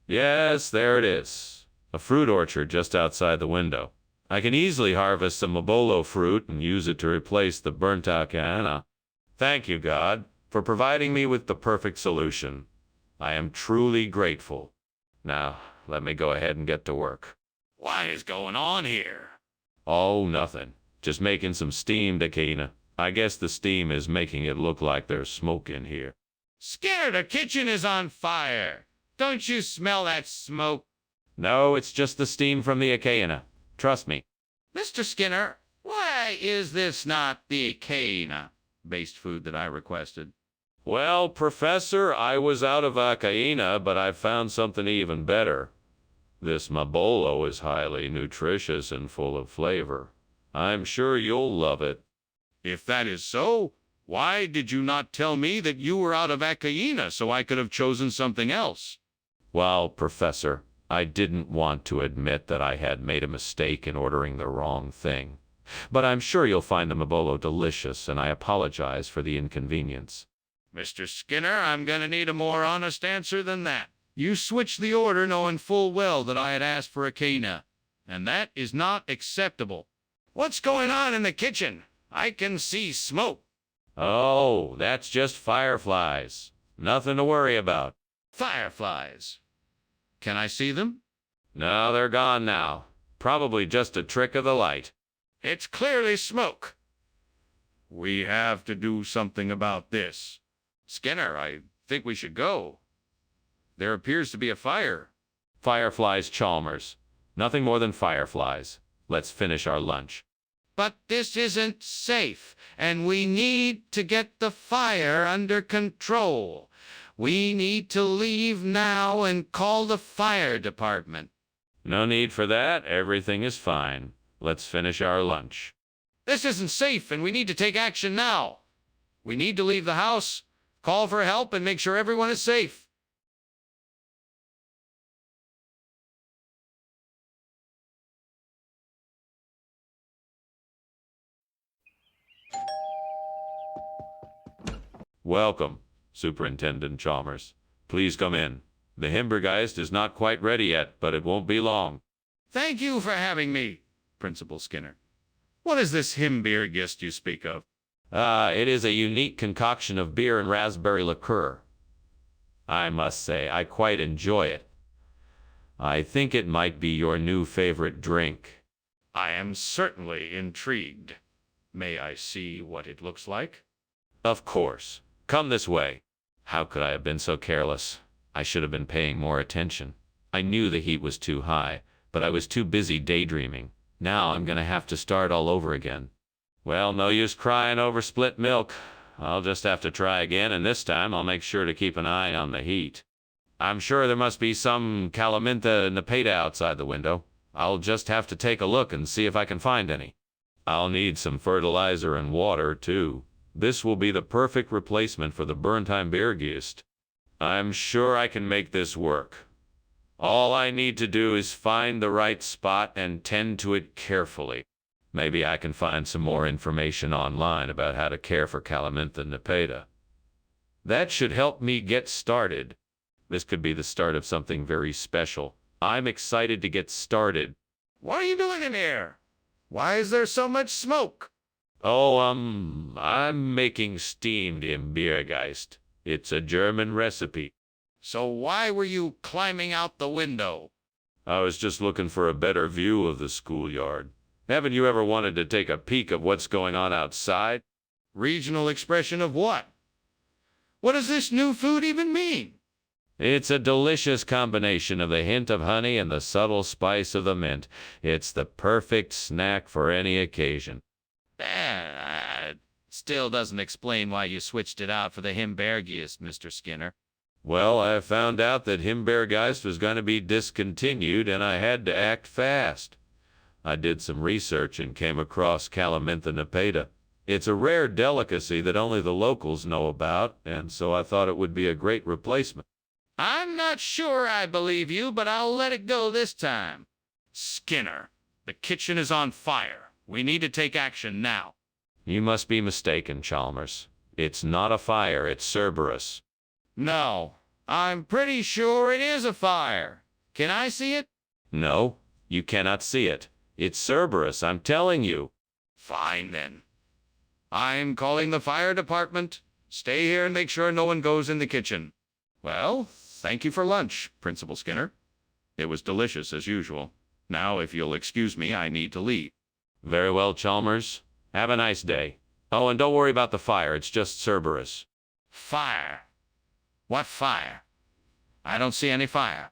Yes, there it is. A fruit orchard just outside the window. I can easily harvest some Mabolo fruit and use it to replace the burnt echidna. Thank you, God, for providing me with the perfect solution. I am truly grateful. Now, let me go ahead and get to work. What is going on here? Oh, nothing. Just making some steamed echidna. I guess the steam is making it look like there's smoke in here. Skinner, the kitchen is on fire. Don't you smell that smoke? No, it's just the steam from the echidna. Trust me. Mr. Skinner, why is this not the echidna-based food that I requested? Well, Professor, I was out of echidna, but I found something even better. This Mabolo is highly nutritious and full of flavor. I'm sure you'll love it. If that is so, why did you not tell me that you were out of echidna so I could have chosen something else? Well, Professor, I didn't want to admit that I had made a mistake in ordering the wrong thing. But I'm sure you'll find the Mabolo delicious, and I apologize for the inconvenience. Mr. Skinner, I'm going to need a more honest answer than that. You switched the order knowing full well that I had asked for echidna, and that is not acceptable. What's going on in the kitchen? I can see smoke. Oh, that's just fireflies. Nothing to worry about. Fireflies. Can I see them? No, they're gone now. Probably just a trick of the light. It's clearly smoke. We have to do something about this. Skinner, I think we should go. There appears to be a fire. Fireflies, Chalmers. Nothing more than fireflies. Let's finish our lunch. But this isn't safe, and we need to get the fire under control. We need to leave now and call the fire department. No need for that. Everything is fine. Let's finish our lunch. This isn't safe, and we need to take action now. We need to leave the house, call for help, and make sure everyone is safe. Welcome, Superintendent Chalmers. Please come in. The Himbeergeist is not quite ready yet, but it won't be long. Thank you for having me, Principal Skinner. What is this Himbeergeist you speak of? It is a unique concoction of beer and raspberry liqueur. I must say, I quite enjoy it. I think it might be your new favorite drink. I am certainly intrigued. May I see what it looks like? Of course. Come this way. How could I have been so careless? I should have been paying more attention. I knew the heat was too high, but I was too busy daydreaming. Now I'm gonna have to start all over again. Well, no use crying over spilt milk. I'll just have to try again, and this time I'll make sure to keep an eye on the heat. I'm sure there must be some Calamintha Nepeta outside the window. I'll just have to take a look and see if I can find any. I'll need some fertilizer and water, too. This will be the perfect replacement for the burnt Imbergist. I'm sure I can make this work. All I need to do is find the right spot and tend to it carefully. Maybe I can find some more information online about how to care for Calamintha Nepeta. That should help me get started. This could be the start of something very special. I'm excited to get started. What are you doing in here? Why is there so much smoke? Oh, I'm making steamed Imbergeist. It's a German recipe. So why were you climbing out the window? I was just looking for a better view of the schoolyard. Haven't you ever wanted to take a peek of what's going on outside? Regional expression of what? What does this new food even mean? It's a delicious combination of the hint of honey and the subtle spice of the mint. It's the perfect snack for any occasion. Still doesn't explain why you switched it out for the Himbergiest, Mr. Skinner. Well, I found out that Himbeergeist was going to be discontinued, and I had to act fast. I did some research and came across Calamintha Nepeta. It's a rare delicacy that only the locals know about, and so I thought it would be a great replacement. I'm not sure I believe you, but I'll let it go this time. Skinner, the kitchen is on fire. We need to take action now. You must be mistaken, Chalmers. It's not a fire, it's Cerberus. No, I'm pretty sure it is a fire. Can I see it? No, you cannot see it. It's Cerberus, I'm telling you. Fine, then. I'm calling the fire department. Stay here and make sure no one goes in the kitchen. Well, thank you for lunch, Principal Skinner. It was delicious as usual. Now, if you'll excuse me, I need to leave. Very well, Chalmers. Have a nice day. Oh, and don't worry about the fire, it's just Cerberus. Fire? What fire? I don't see any fire.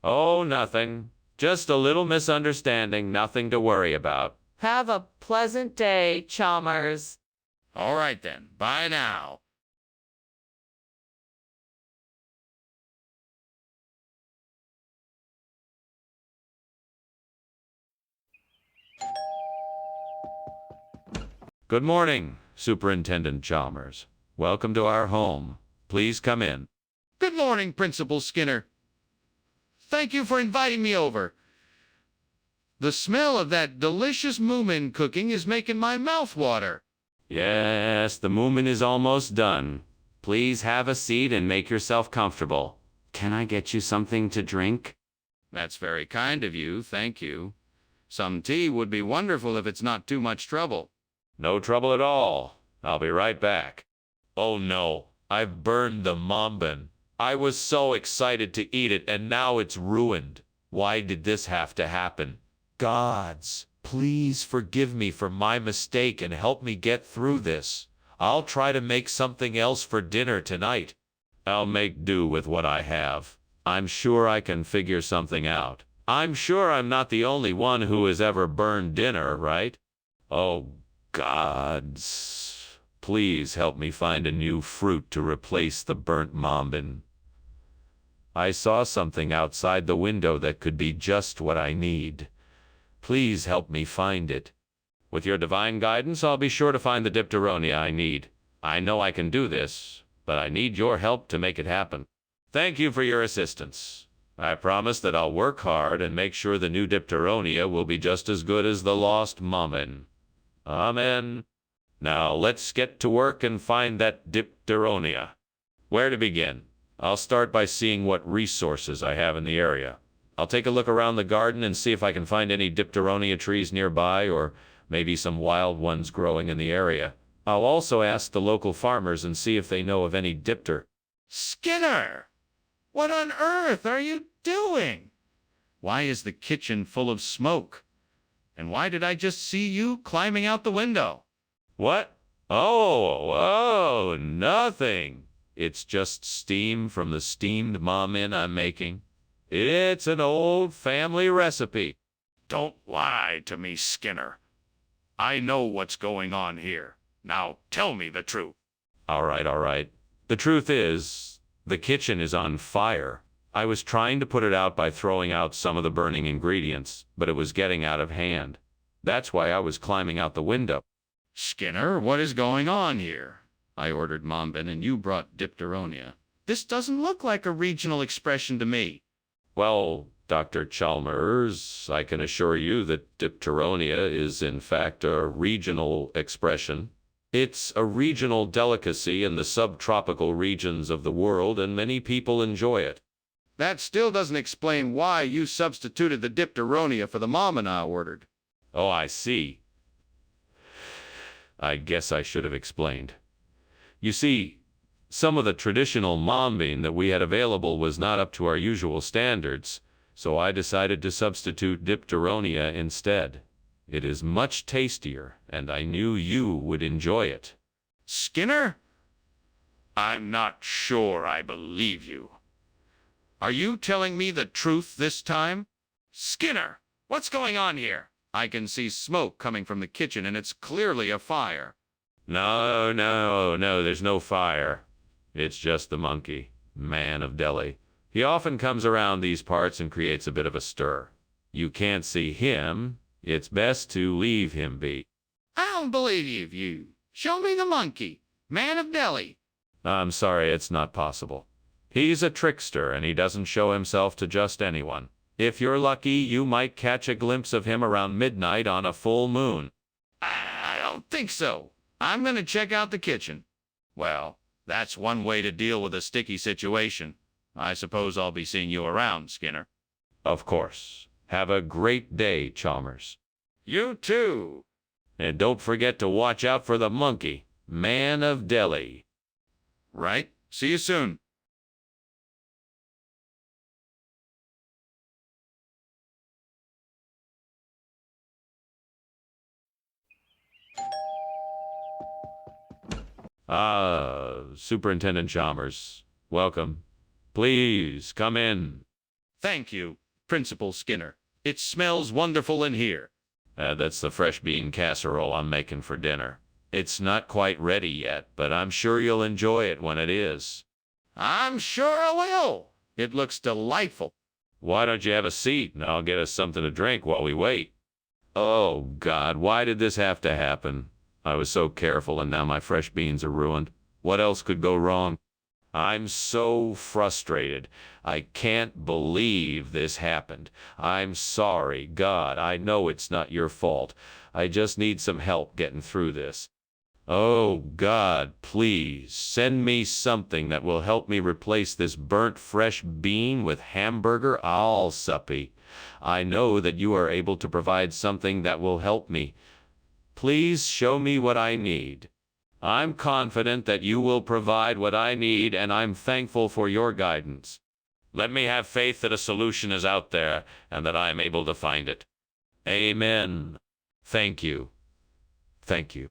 Oh, nothing. Just a little misunderstanding, nothing to worry about. Have a pleasant day, Chalmers. All right, then. Bye now. Good morning, Superintendent Chalmers. Welcome to our home. Please come in. Good morning, Principal Skinner. Thank you for inviting me over. The smell of that delicious moomin cooking is making my mouth water. Yes, the moomin is almost done. Please have a seat and make yourself comfortable. Can I get you something to drink? That's very kind of you, thank you. Some tea would be wonderful if it's not too much trouble. No trouble at all. I'll be right back. Oh no, I've burned the mambin. I was so excited to eat it and now it's ruined. Why did this have to happen? Gods, please forgive me for my mistake and help me get through this. I'll try to make something else for dinner tonight. I'll make do with what I have. I'm sure I can figure something out. I'm sure I'm not the only one who has ever burned dinner, right? Oh, gods. Please help me find a new fruit to replace the burnt mambin. I saw something outside the window that could be just what I need. Please help me find it. With your divine guidance, I'll be sure to find the dipteronia I need. I know I can do this, but I need your help to make it happen. Thank you for your assistance. I promise that I'll work hard and make sure the new dipteronia will be just as good as the lost mambin. Amen. Now let's get to work and find that dipteronia. Where to begin? I'll start by seeing what resources I have in the area. I'll take a look around the garden and see if I can find any dipteronia trees nearby or maybe some wild ones growing in the area. I'll also ask the local farmers and see if they know of any dipter. Skinner! What on earth are you doing? Why is the kitchen full of smoke? And why did I just see you climbing out the window? What? Oh, nothing. It's just steam from the steamed mom-in I'm making. It's an old family recipe. Don't lie to me, Skinner. I know what's going on here. Now tell me the truth. All right. The truth is, the kitchen is on fire. I was trying to put it out by throwing out some of the burning ingredients, but it was getting out of hand. That's why I was climbing out the window. Skinner, what is going on here? I ordered Mombin and you brought Dipteronia. This doesn't look like a regional expression to me. Well, Dr. Chalmers, I can assure you that Dipteronia is in fact a regional expression. It's a regional delicacy in the subtropical regions of the world, and many people enjoy it. That still doesn't explain why you substituted the Dipteronia for the Mombin I ordered. Oh, I see. I guess I should have explained. You see, some of the traditional mombin that we had available was not up to our usual standards, so I decided to substitute Dipteronia instead. It is much tastier, and I knew you would enjoy it. Skinner? I'm not sure I believe you. Are you telling me the truth this time? Skinner, what's going on here? I can see smoke coming from the kitchen, and it's clearly a fire. No, there's no fire. It's just the monkey, man of Delhi. He often comes around these parts and creates a bit of a stir. You can't see him. It's best to leave him be. I don't believe you. Show me the monkey, man of Delhi. I'm sorry, it's not possible. He's a trickster, and he doesn't show himself to just anyone. If you're lucky, you might catch a glimpse of him around midnight on a full moon. I don't think so. I'm going to check out the kitchen. Well, that's one way to deal with a sticky situation. I suppose I'll be seeing you around, Skinner. Of course. Have a great day, Chalmers. You too. And don't forget to watch out for the monkey, man of Delhi. Right. See you soon. Superintendent Chalmers, welcome. Please come in. Thank you, Principal Skinner. It smells wonderful in here. That's the fresh bean casserole I'm making for dinner. It's not quite ready yet, but I'm sure you'll enjoy it when it is. I'm sure I will. It looks delightful. Why don't you have a seat and I'll get us something to drink while we wait? Oh, God, why did this have to happen? I was so careful and now my fresh beans are ruined. What else could go wrong? I'm so frustrated. I can't believe this happened. I'm sorry, God. I know it's not your fault. I just need some help getting through this. Oh, God, please send me something that will help me replace this burnt fresh bean with hamburger al suppi. I know that you are able to provide something that will help me. Please show me what I need. I'm confident that you will provide what I need, and I'm thankful for your guidance. Let me have faith that a solution is out there and that I am able to find it. Amen. Thank you. Thank you.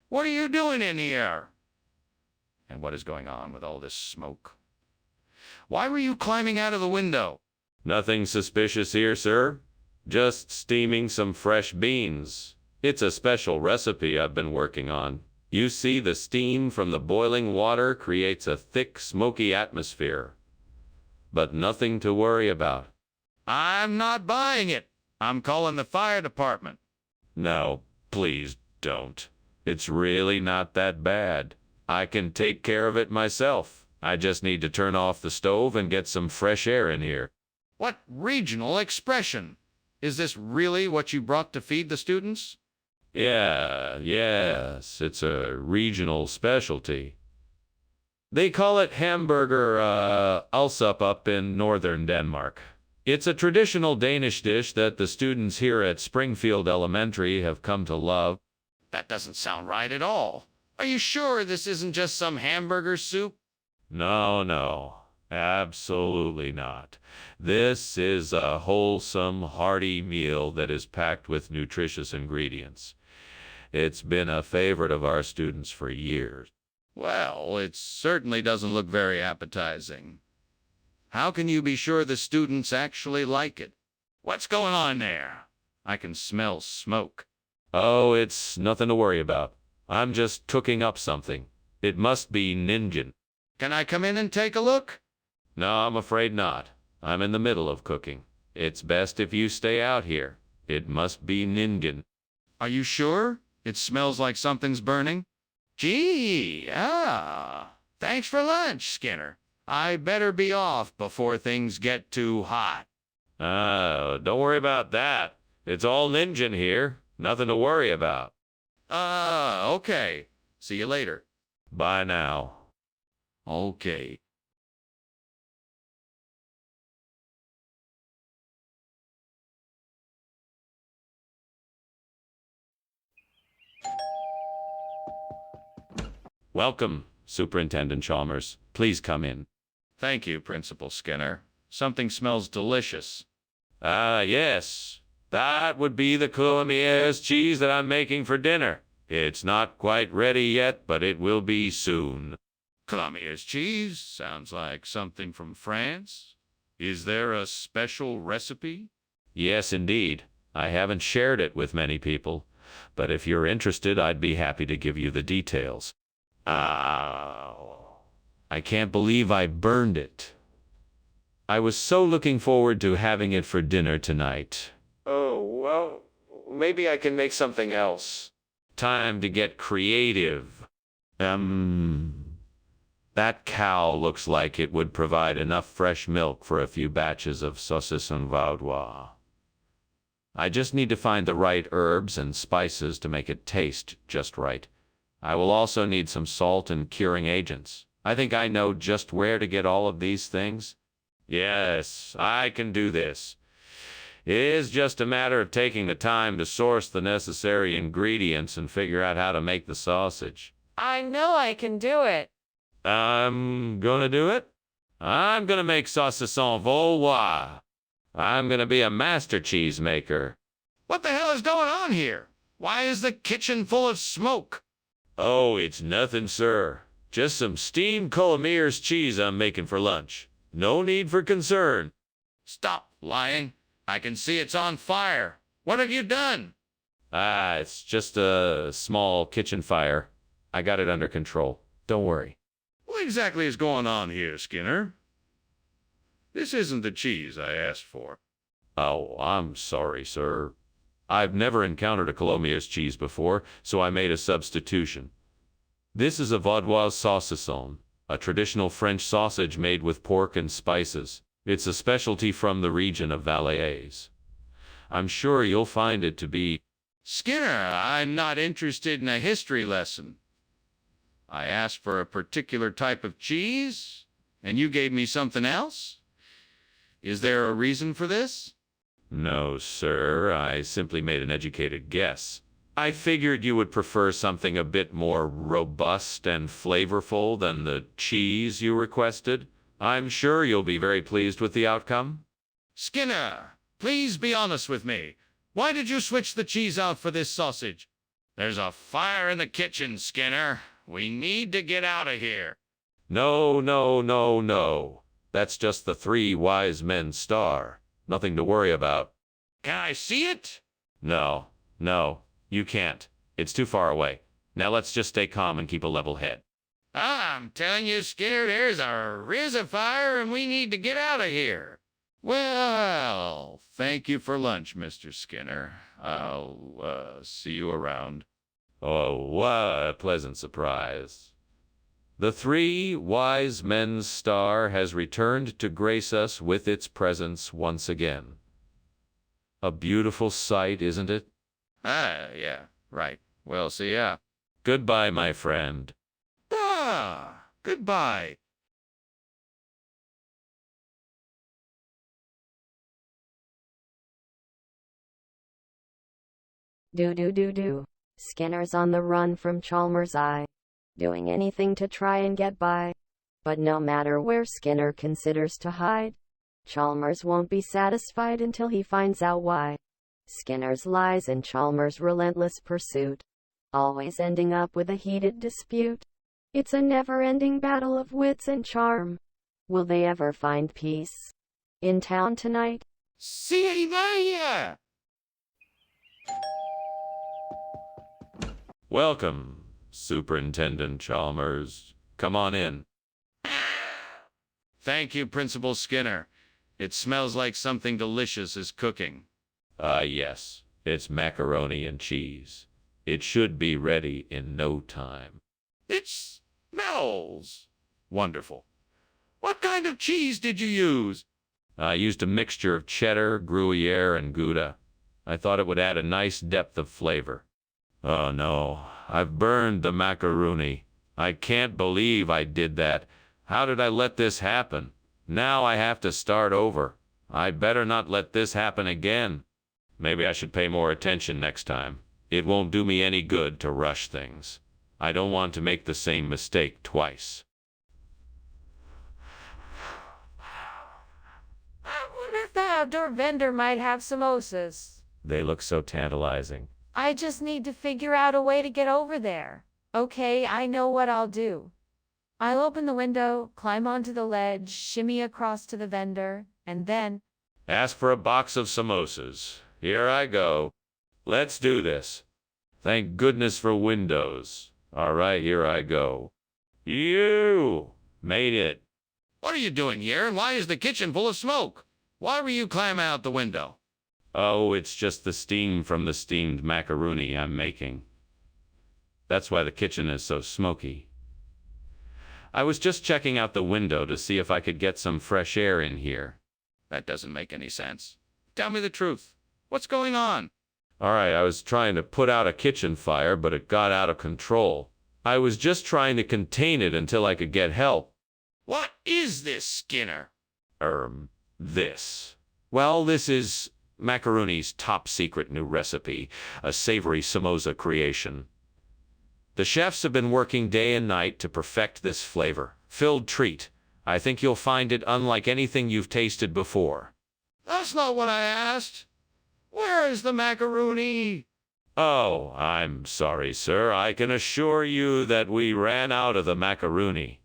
What are you doing in here? And what is going on with all this smoke? Why were you climbing out of the window? Nothing suspicious here, sir. Just steaming some fresh beans. It's a special recipe I've been working on. You see, the steam from the boiling water creates a thick, smoky atmosphere. But nothing to worry about. I'm not buying it. I'm calling the fire department. No, please don't. It's really not that bad. I can take care of it myself. I just need to turn off the stove and get some fresh air in here. What regional expression? Is this really what you brought to feed the students? Yes, it's a regional specialty. They call it hamburger alsup up in northern Denmark. It's a traditional Danish dish that the students here at Springfield Elementary have come to love. That doesn't sound right at all. Are you sure this isn't just some hamburger soup? No. Absolutely not. This is a wholesome, hearty meal that is packed with nutritious ingredients. It's been a favorite of our students for years. Well, it certainly doesn't look very appetizing. How can you be sure the students actually like it? What's going on there? I can smell smoke. Oh, it's nothing to worry about. I'm just cooking up something. It must be ninjan. Can I come in and take a look? No, I'm afraid not. I'm in the middle of cooking. It's best if you stay out here. It must be ninjan. Are you sure? It smells like something's burning. Gee, thanks for lunch, Skinner. I better be off before things get too hot. Don't worry about that. It's all ninjan here. Nothing to worry about. Okay. See you later. Bye now. Okay. Welcome, Superintendent Chalmers. Please come in. Thank you, Principal Skinner. Something smells delicious. Yes. That would be the Coulommiers cheese that I'm making for dinner. It's not quite ready yet, but it will be soon. Coulommiers cheese sounds like something from France. Is there a special recipe? Yes, indeed. I haven't shared it with many people, but if you're interested, I'd be happy to give you the details. I can't believe I burned it. I was so looking forward to having it for dinner tonight. Oh, well, maybe I can make something else. Time to get creative. That cow looks like it would provide enough fresh milk for a few batches of saucisson vaudois. I just need to find the right herbs and spices to make it taste just right. I will also need some salt and curing agents. I think I know just where to get all of these things. Yes, I can do this. It is just a matter of taking the time to source the necessary ingredients and figure out how to make the sausage. I know I can do it. I'm gonna do it. I'm gonna make saucisson vaudois. I'm gonna be a master cheesemaker. What the hell is going on here? Why is the kitchen full of smoke? Oh, it's nothing, sir. Just some steamed Coulommiers cheese I'm making for lunch. No need for concern. Stop lying. I can see it's on fire. What have you done? It's just a small kitchen fire. I got it under control. Don't worry. What exactly is going on here, Skinner? This isn't the cheese I asked for. Oh, I'm sorry, sir. I've never encountered a Coulommiers cheese before, so I made a substitution. This is a vaudois saucisson, a traditional French sausage made with pork and spices. It's a specialty from the region of Valais. I'm sure you'll find it to be... Skinner, I'm not interested in a history lesson. I asked for a particular type of cheese, and you gave me something else? Is there a reason for this? No, sir. I simply made an educated guess. I figured you would prefer something a bit more robust and flavorful than the cheese you requested. I'm sure you'll be very pleased with the outcome. Skinner, please be honest with me. Why did you switch the cheese out for this sausage? There's a fire in the kitchen, Skinner. We need to get out of here. No, no, no, no. That's just the Three Wise Men star. Nothing to worry about. Can I see it? No, you can't. It's too far away. Now let's just stay calm and keep a level head. I'm telling you, Skinner, there's a fire and we need to get out of here. Well, thank you for lunch, Mr. Skinner. I'll see you around. Oh, what a pleasant surprise. The Three Wise Men's star has returned to grace us with its presence once again. A beautiful sight, isn't it? Yeah, right. Well, see ya. Goodbye, my friend. Goodbye. Do. Skinner's on the run from Chalmers' eye. Doing anything to try and get by. But no matter where Skinner considers to hide, Chalmers won't be satisfied until he finds out why. Skinner's lies and Chalmers' relentless pursuit, always ending up with a heated dispute. It's a never-ending battle of wits and charm. Will they ever find peace? In town tonight? See you there! Welcome, Superintendent Chalmers. Come on in. Thank you, Principal Skinner. It smells like something delicious is cooking. Yes, it's macaroni and cheese. It should be ready in no time. It smells wonderful. What kind of cheese did you use? I used a mixture of cheddar, Gruyere, and Gouda. I thought it would add a nice depth of flavor. Oh no, I've burned the macaroni. I can't believe I did that. How did I let this happen? Now I have to start over. I better not let this happen again. Maybe I should pay more attention next time. It won't do me any good to rush things. I don't want to make the same mistake twice. I wonder if the outdoor vendor might have samosas. They look so tantalizing. I just need to figure out a way to get over there. Okay, I know what I'll do. I'll open the window, climb onto the ledge, shimmy across to the vendor, and then... Ask for a box of samosas. Here I go. Let's do this. Thank goodness for windows. All right, here I go. You made it. What are you doing here, and why is the kitchen full of smoke? Why were you climbing out the window? Oh, it's just the steam from the steamed macaroni I'm making. That's why the kitchen is so smoky. I was just checking out the window to see if I could get some fresh air in here. That doesn't make any sense. Tell me the truth. What's going on? All right, I was trying to put out a kitchen fire, but it got out of control. I was just trying to contain it until I could get help. What is this, Skinner? This. Well, this is Macaroni's top secret new recipe, a savory samosa creation. The chefs have been working day and night to perfect this flavor-filled treat. I think you'll find it unlike anything you've tasted before. That's not what I asked. Where is the macaroni? Oh, I'm sorry, sir. I can assure you that we ran out of the macaroni.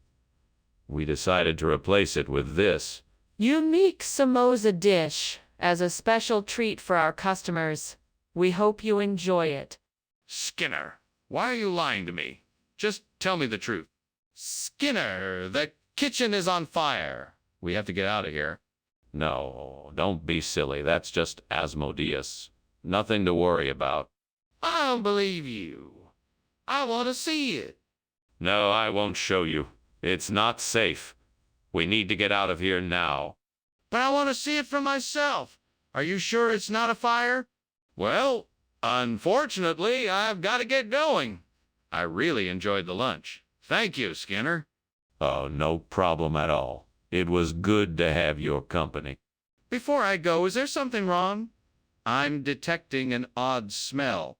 We decided to replace it with this. Unique samosa dish as a special treat for our customers. We hope you enjoy it. Skinner, why are you lying to me? Just tell me the truth. Skinner, the kitchen is on fire. We have to get out of here. No, don't be silly. That's just Asmodeus. Nothing to worry about. I don't believe you. I want to see it. No, I won't show you. It's not safe. We need to get out of here now. But I want to see it for myself. Are you sure it's not a fire? Well, unfortunately, I've got to get going. I really enjoyed the lunch. Thank you, Skinner. Oh, no problem at all. It was good to have your company. Before I go, is there something wrong? I'm detecting an odd smell.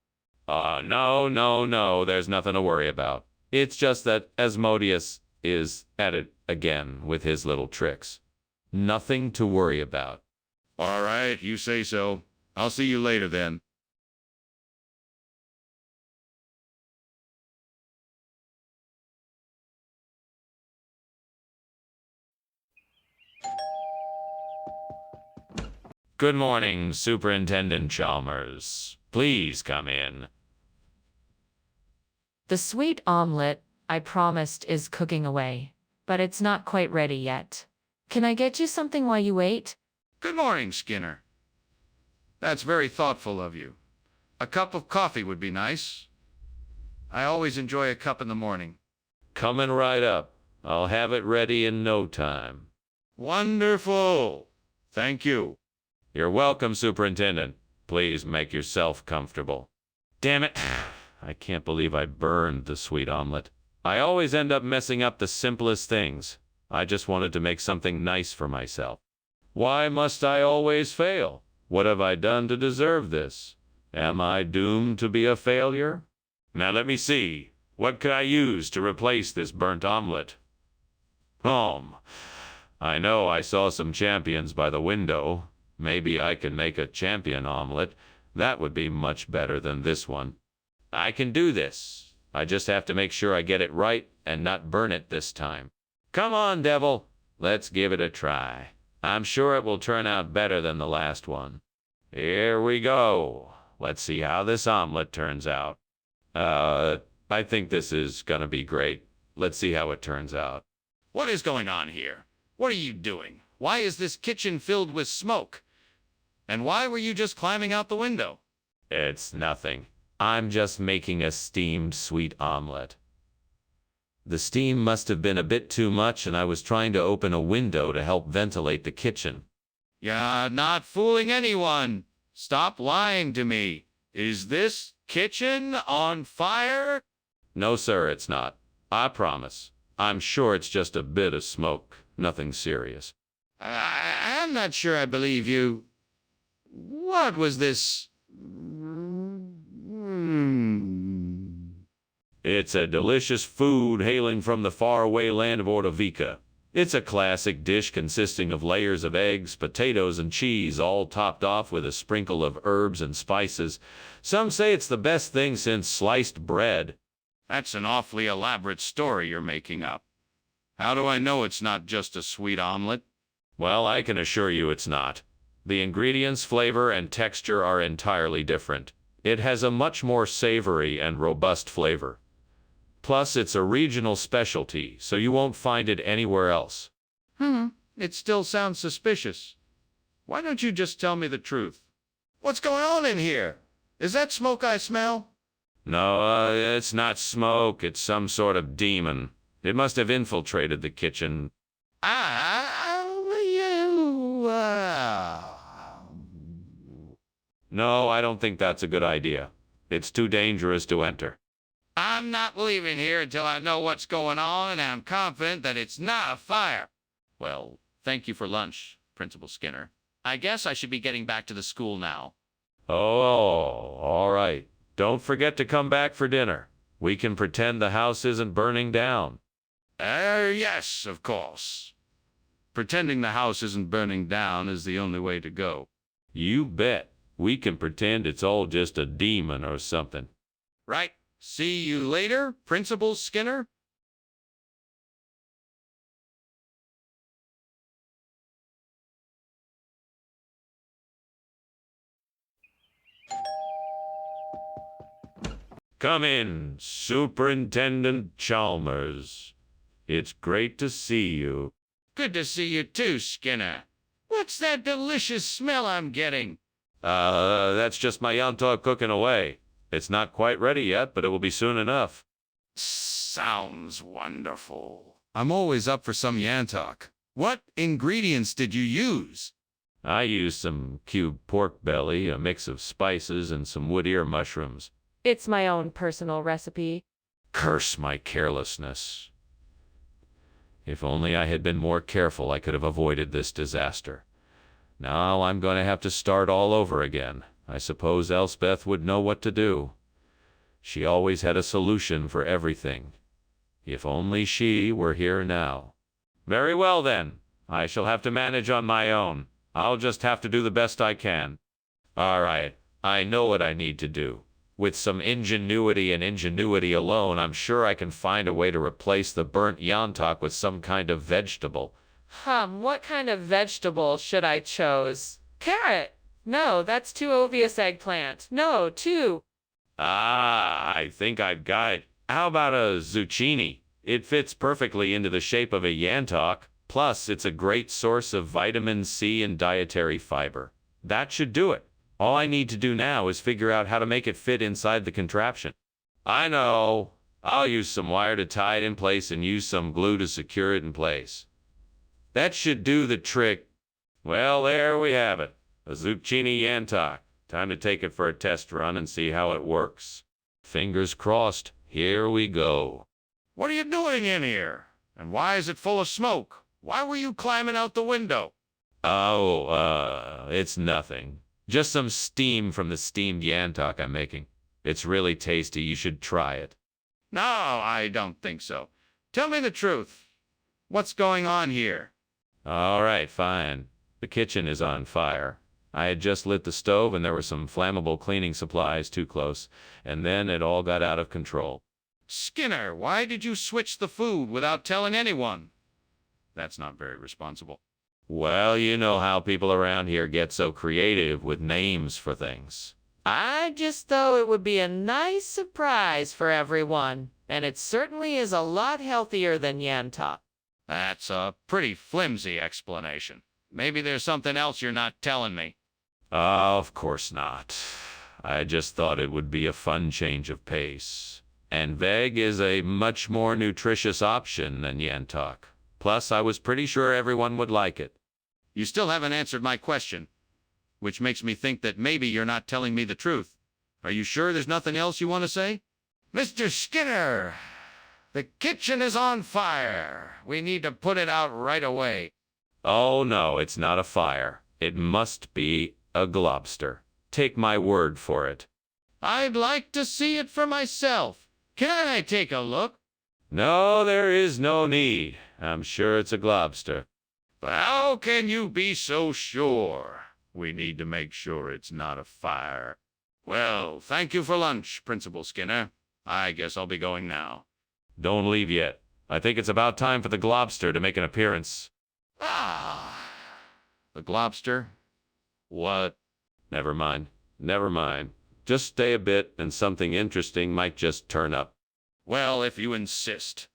No. There's nothing to worry about. It's just that Asmodeus is at it again with his little tricks. Nothing to worry about. All right, you say so. I'll see you later then. Good morning, Superintendent Chalmers. Please come in. The sweet omelet I promised is cooking away, but it's not quite ready yet. Can I get you something while you wait? Good morning, Skinner. That's very thoughtful of you. A cup of coffee would be nice. I always enjoy a cup in the morning. Coming right up. I'll have it ready in no time. Wonderful. Thank you. You're welcome, Superintendent. Please make yourself comfortable. Damn it. I can't believe I burned the sweet omelet. I always end up messing up the simplest things. I just wanted to make something nice for myself. Why must I always fail? What have I done to deserve this? Am I doomed to be a failure? Now let me see. What could I use to replace this burnt omelet? I know I saw some champions by the window. Maybe I can make a champion omelet. That would be much better than this one. I can do this. I just have to make sure I get it right and not burn it this time. Come on, devil. Let's give it a try. I'm sure it will turn out better than the last one. Here we go. Let's see how this omelet turns out. I think this is gonna be great. Let's see how it turns out. What is going on here? What are you doing? Why is this kitchen filled with smoke? And why were you just climbing out the window? It's nothing. I'm just making a steamed sweet omelet. The steam must have been a bit too much, and I was trying to open a window to help ventilate the kitchen. You're not fooling anyone. Stop lying to me. Is this kitchen on fire? No, sir, it's not. I promise. I'm sure it's just a bit of smoke. Nothing serious. I'm not sure I believe you. What was this? It's a delicious food hailing from the faraway land of Ordovica. It's a classic dish consisting of layers of eggs, potatoes, and cheese, all topped off with a sprinkle of herbs and spices. Some say it's the best thing since sliced bread. That's an awfully elaborate story you're making up. How do I know it's not just a sweet omelet? Well, I can assure you it's not. The ingredients, flavor, and texture are entirely different. It has a much more savory and robust flavor. Plus, it's a regional specialty, so you won't find it anywhere else. It still sounds suspicious. Why don't you just tell me the truth? What's going on in here? Is that smoke I smell? No, it's not smoke. It's some sort of demon. It must have infiltrated the kitchen. No, I don't think that's a good idea. It's too dangerous to enter. I'm not leaving here until I know what's going on, and I'm confident that it's not a fire. Well, thank you for lunch, Principal Skinner. I guess I should be getting back to the school now. Oh, all right. Don't forget to come back for dinner. We can pretend the house isn't burning down. Yes, of course. Pretending the house isn't burning down is the only way to go. You bet. We can pretend it's all just a demon or something. Right. See you later, Principal Skinner. Come in, Superintendent Chalmers. It's great to see you. Good to see you too, Skinner. What's that delicious smell I'm getting? That's just my Yantok cooking away. It's not quite ready yet, but it will be soon enough. Sounds wonderful. I'm always up for some Yantok. What ingredients did you use? I used some cubed pork belly, a mix of spices, and some wood ear mushrooms. It's my own personal recipe. Curse my carelessness. If only I had been more careful, I could have avoided this disaster. Now I'm going to have to start all over again. I suppose Elspeth would know what to do. She always had a solution for everything. If only she were here now. Very well then. I shall have to manage on my own. I'll just have to do the best I can. All right, I know what I need to do. With some ingenuity and ingenuity alone, I'm sure I can find a way to replace the burnt Yantok with some kind of vegetable. What kind of vegetable should I choose? Carrot. No, that's too obvious. Eggplant. No, too. I think I've got it. How about a zucchini? It fits perfectly into the shape of a Yantok. Plus, it's a great source of vitamin C and dietary fiber. That should do it. All I need to do now is figure out how to make it fit inside the contraption. I know. I'll use some wire to tie it in place and use some glue to secure it in place. That should do the trick. Well, there we have it. A zucchini Yantok. Time to take it for a test run and see how it works. Fingers crossed. Here we go. What are you doing in here? And why is it full of smoke? Why were you climbing out the window? It's nothing. Just some steam from the steamed Yantok I'm making. It's really tasty. You should try it. No, I don't think so. Tell me the truth. What's going on here? All right, fine. The kitchen is on fire. I had just lit the stove and there were some flammable cleaning supplies too close, and then it all got out of control. Skinner, why did you switch the food without telling anyone? That's not very responsible. Well, you know how people around here get so creative with names for things. I just thought it would be a nice surprise for everyone, and it certainly is a lot healthier than Yantok. That's a pretty flimsy explanation. Maybe there's something else you're not telling me. Of course not. I just thought it would be a fun change of pace. And veg is a much more nutritious option than Yantok. Plus, I was pretty sure everyone would like it. You still haven't answered my question, which makes me think that maybe you're not telling me the truth. Are you sure there's nothing else you want to say? Mr. Skinner, the kitchen is on fire. We need to put it out right away. Oh no, it's not a fire. It must be a globster. Take my word for it. I'd like to see it for myself. Can I take a look? No, there is no need. I'm sure it's a globster. But how can you be so sure? We need to make sure it's not a fire. Well, thank you for lunch, Principal Skinner. I guess I'll be going now. Don't leave yet. I think it's about time for the globster to make an appearance. Ah, the globster? What? Never mind. Never mind. Just stay a bit and something interesting might just turn up. Well, if you insist.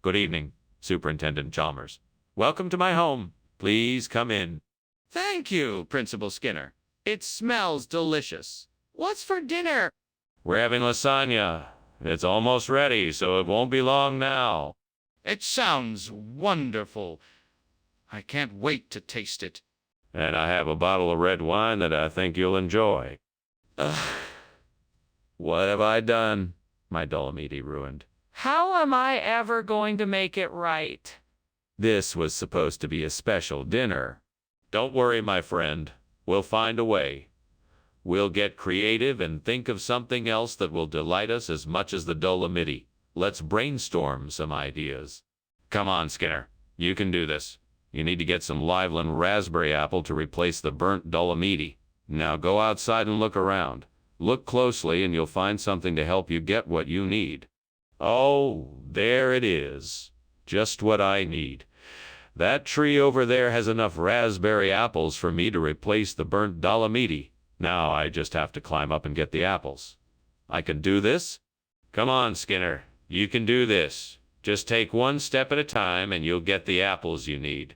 Good evening, Superintendent Chalmers. Welcome to my home. Please come in. Thank you, Principal Skinner. It smells delicious. What's for dinner? We're having lasagna. It's almost ready, so it won't be long now. It sounds wonderful. I can't wait to taste it. And I have a bottle of red wine that I think you'll enjoy. Ugh. What have I done? My Dolomiti ruined. How am I ever going to make it right? This was supposed to be a special dinner. Don't worry, my friend. We'll find a way. We'll get creative and think of something else that will delight us as much as the Dolomiti. Let's brainstorm some ideas. Come on, Skinner. You can do this. You need to get some Liveland raspberry apple to replace the burnt Dolomiti. Now go outside and look around. Look closely and you'll find something to help you get what you need. Oh, there it is. Just what I need. That tree over there has enough raspberry apples for me to replace the burnt Dolomiti. Now I just have to climb up and get the apples. I can do this? Come on, Skinner. You can do this. Just take one step at a time and you'll get the apples you need.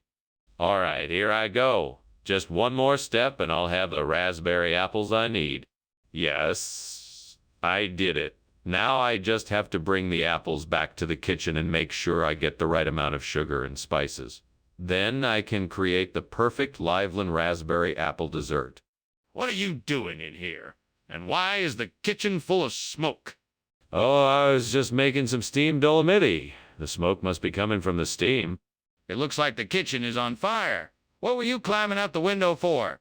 All right, here I go. Just one more step and I'll have the raspberry apples I need. Yes, I did it. Now I just have to bring the apples back to the kitchen and make sure I get the right amount of sugar and spices. Then I can create the perfect Liveland raspberry apple dessert. What are you doing in here? And why is the kitchen full of smoke? Oh, I was just making some steamed Dolomiti. The smoke must be coming from the steam. It looks like the kitchen is on fire. What were you climbing out the window for?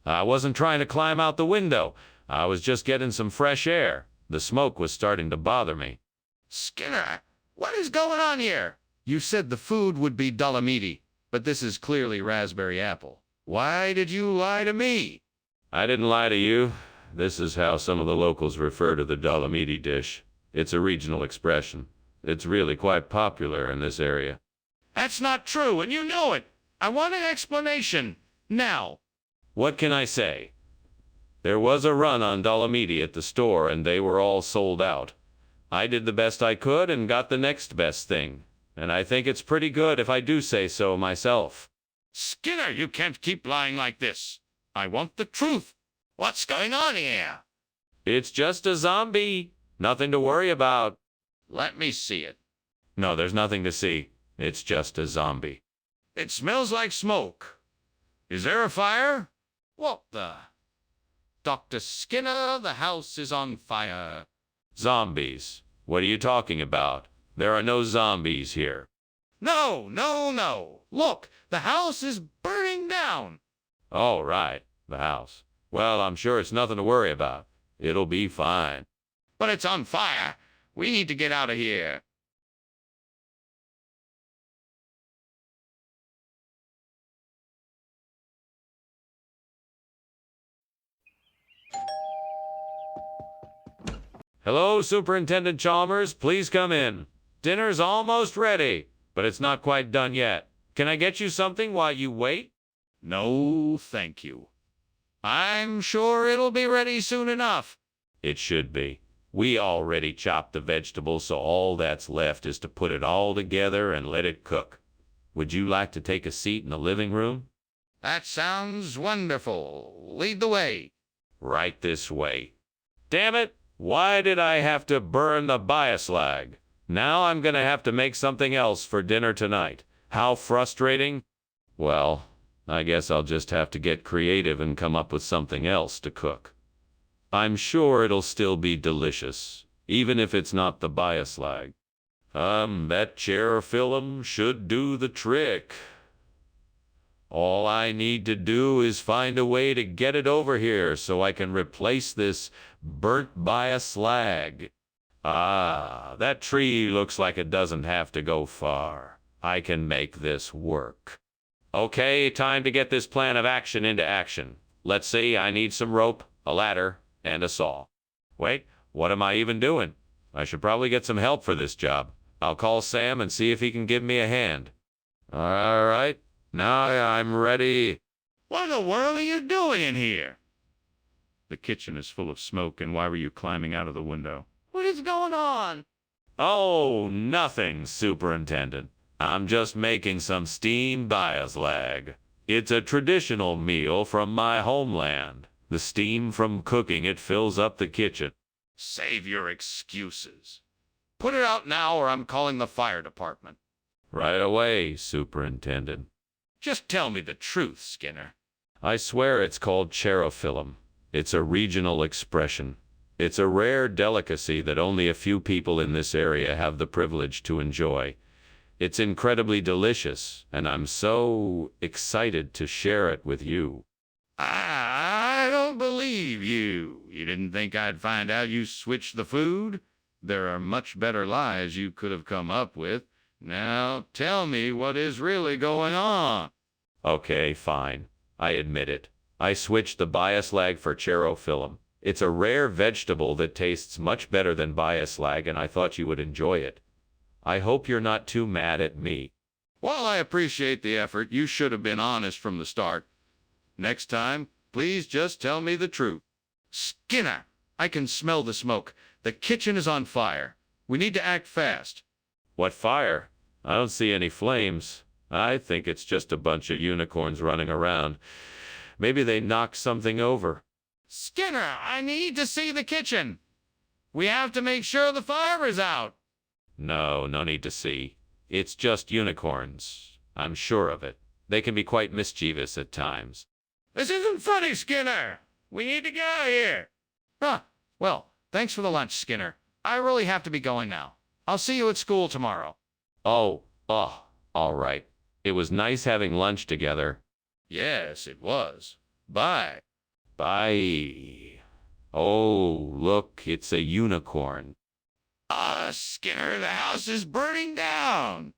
I wasn't trying to climb out the window. I was just getting some fresh air. The smoke was starting to bother me. Skinner, what is going on here? You said the food would be Dolomiti, but this is clearly raspberry apple. Why did you lie to me? I didn't lie to you. This is how some of the locals refer to the Dolomiti dish. It's a regional expression. It's really quite popular in this area. That's not true, and you know it. I want an explanation. Now. What can I say? There was a run on Dolomiti at the store, and they were all sold out. I did the best I could and got the next best thing. And I think it's pretty good if I do say so myself. Skinner, you can't keep lying like this. I want the truth. What's going on here? It's just a zombie. Nothing to worry about. Let me see it. No, there's nothing to see. It's just a zombie. It smells like smoke. Is there a fire? What the? Dr. Skinner, the house is on fire. Zombies? What are you talking about? There are no zombies here. No. Look, the house is burning down. All right, the house. Well, I'm sure it's nothing to worry about. It'll be fine. But it's on fire. We need to get out of here. Hello, Superintendent Chalmers. Please come in. Dinner's almost ready, but it's not quite done yet. Can I get you something while you wait? No, thank you. I'm sure it'll be ready soon enough. It should be. We already chopped the vegetables, so all that's left is to put it all together and let it cook. Would you like to take a seat in the living room? That sounds wonderful. Lead the way. Right this way. Damn it! Why did I have to burn the bioslag? Now I'm gonna have to make something else for dinner tonight. How frustrating. Well, I guess I'll just have to get creative and come up with something else to cook. I'm sure it'll still be delicious, even if it's not the bioslag. That cherofilm should do the trick. All I need to do is find a way to get it over here so I can replace this burnt bioslag. Ah, that tree looks like it doesn't have to go far. I can make this work. Okay, time to get this plan of action into action. Let's see, I need some rope, a ladder, and a saw. Wait, what am I even doing? I should probably get some help for this job. I'll call Sam and see if he can give me a hand. All right, now I'm ready. What in the world are you doing in here? The kitchen is full of smoke, and why were you climbing out of the window? What is going on? Oh, nothing, Superintendent. I'm just making some steamed bioslag. It's a traditional meal from my homeland. The steam from cooking it fills up the kitchen. Save your excuses. Put it out now or I'm calling the fire department. Right away, Superintendent. Just tell me the truth, Skinner. I swear it's called cherofilm. It's a regional expression. It's a rare delicacy that only a few people in this area have the privilege to enjoy. It's incredibly delicious, and I'm so excited to share it with you. I don't believe you. You didn't think I'd find out you switched the food? There are much better lies you could have come up with. Now tell me what is really going on. Okay, fine. I admit it. I switched the bioslag for cherofilm. It's a rare vegetable that tastes much better than bioslag, and I thought you would enjoy it. I hope you're not too mad at me. While I appreciate the effort, you should have been honest from the start. Next time, please just tell me the truth. Skinner, I can smell the smoke. The kitchen is on fire. We need to act fast. What fire? I don't see any flames. I think it's just a bunch of unicorns running around. Maybe they knocked something over. Skinner, I need to see the kitchen. We have to make sure the fire is out. No need to see. It's just unicorns. I'm sure of it. They can be quite mischievous at times. This isn't funny, Skinner. We need to get out of here. Well, thanks for the lunch, Skinner. I really have to be going now. I'll see you at school tomorrow. Oh, all right. It was nice having lunch together. Yes, it was. Bye. Bye. Oh, look, it's a unicorn. Skinner, the house is burning down.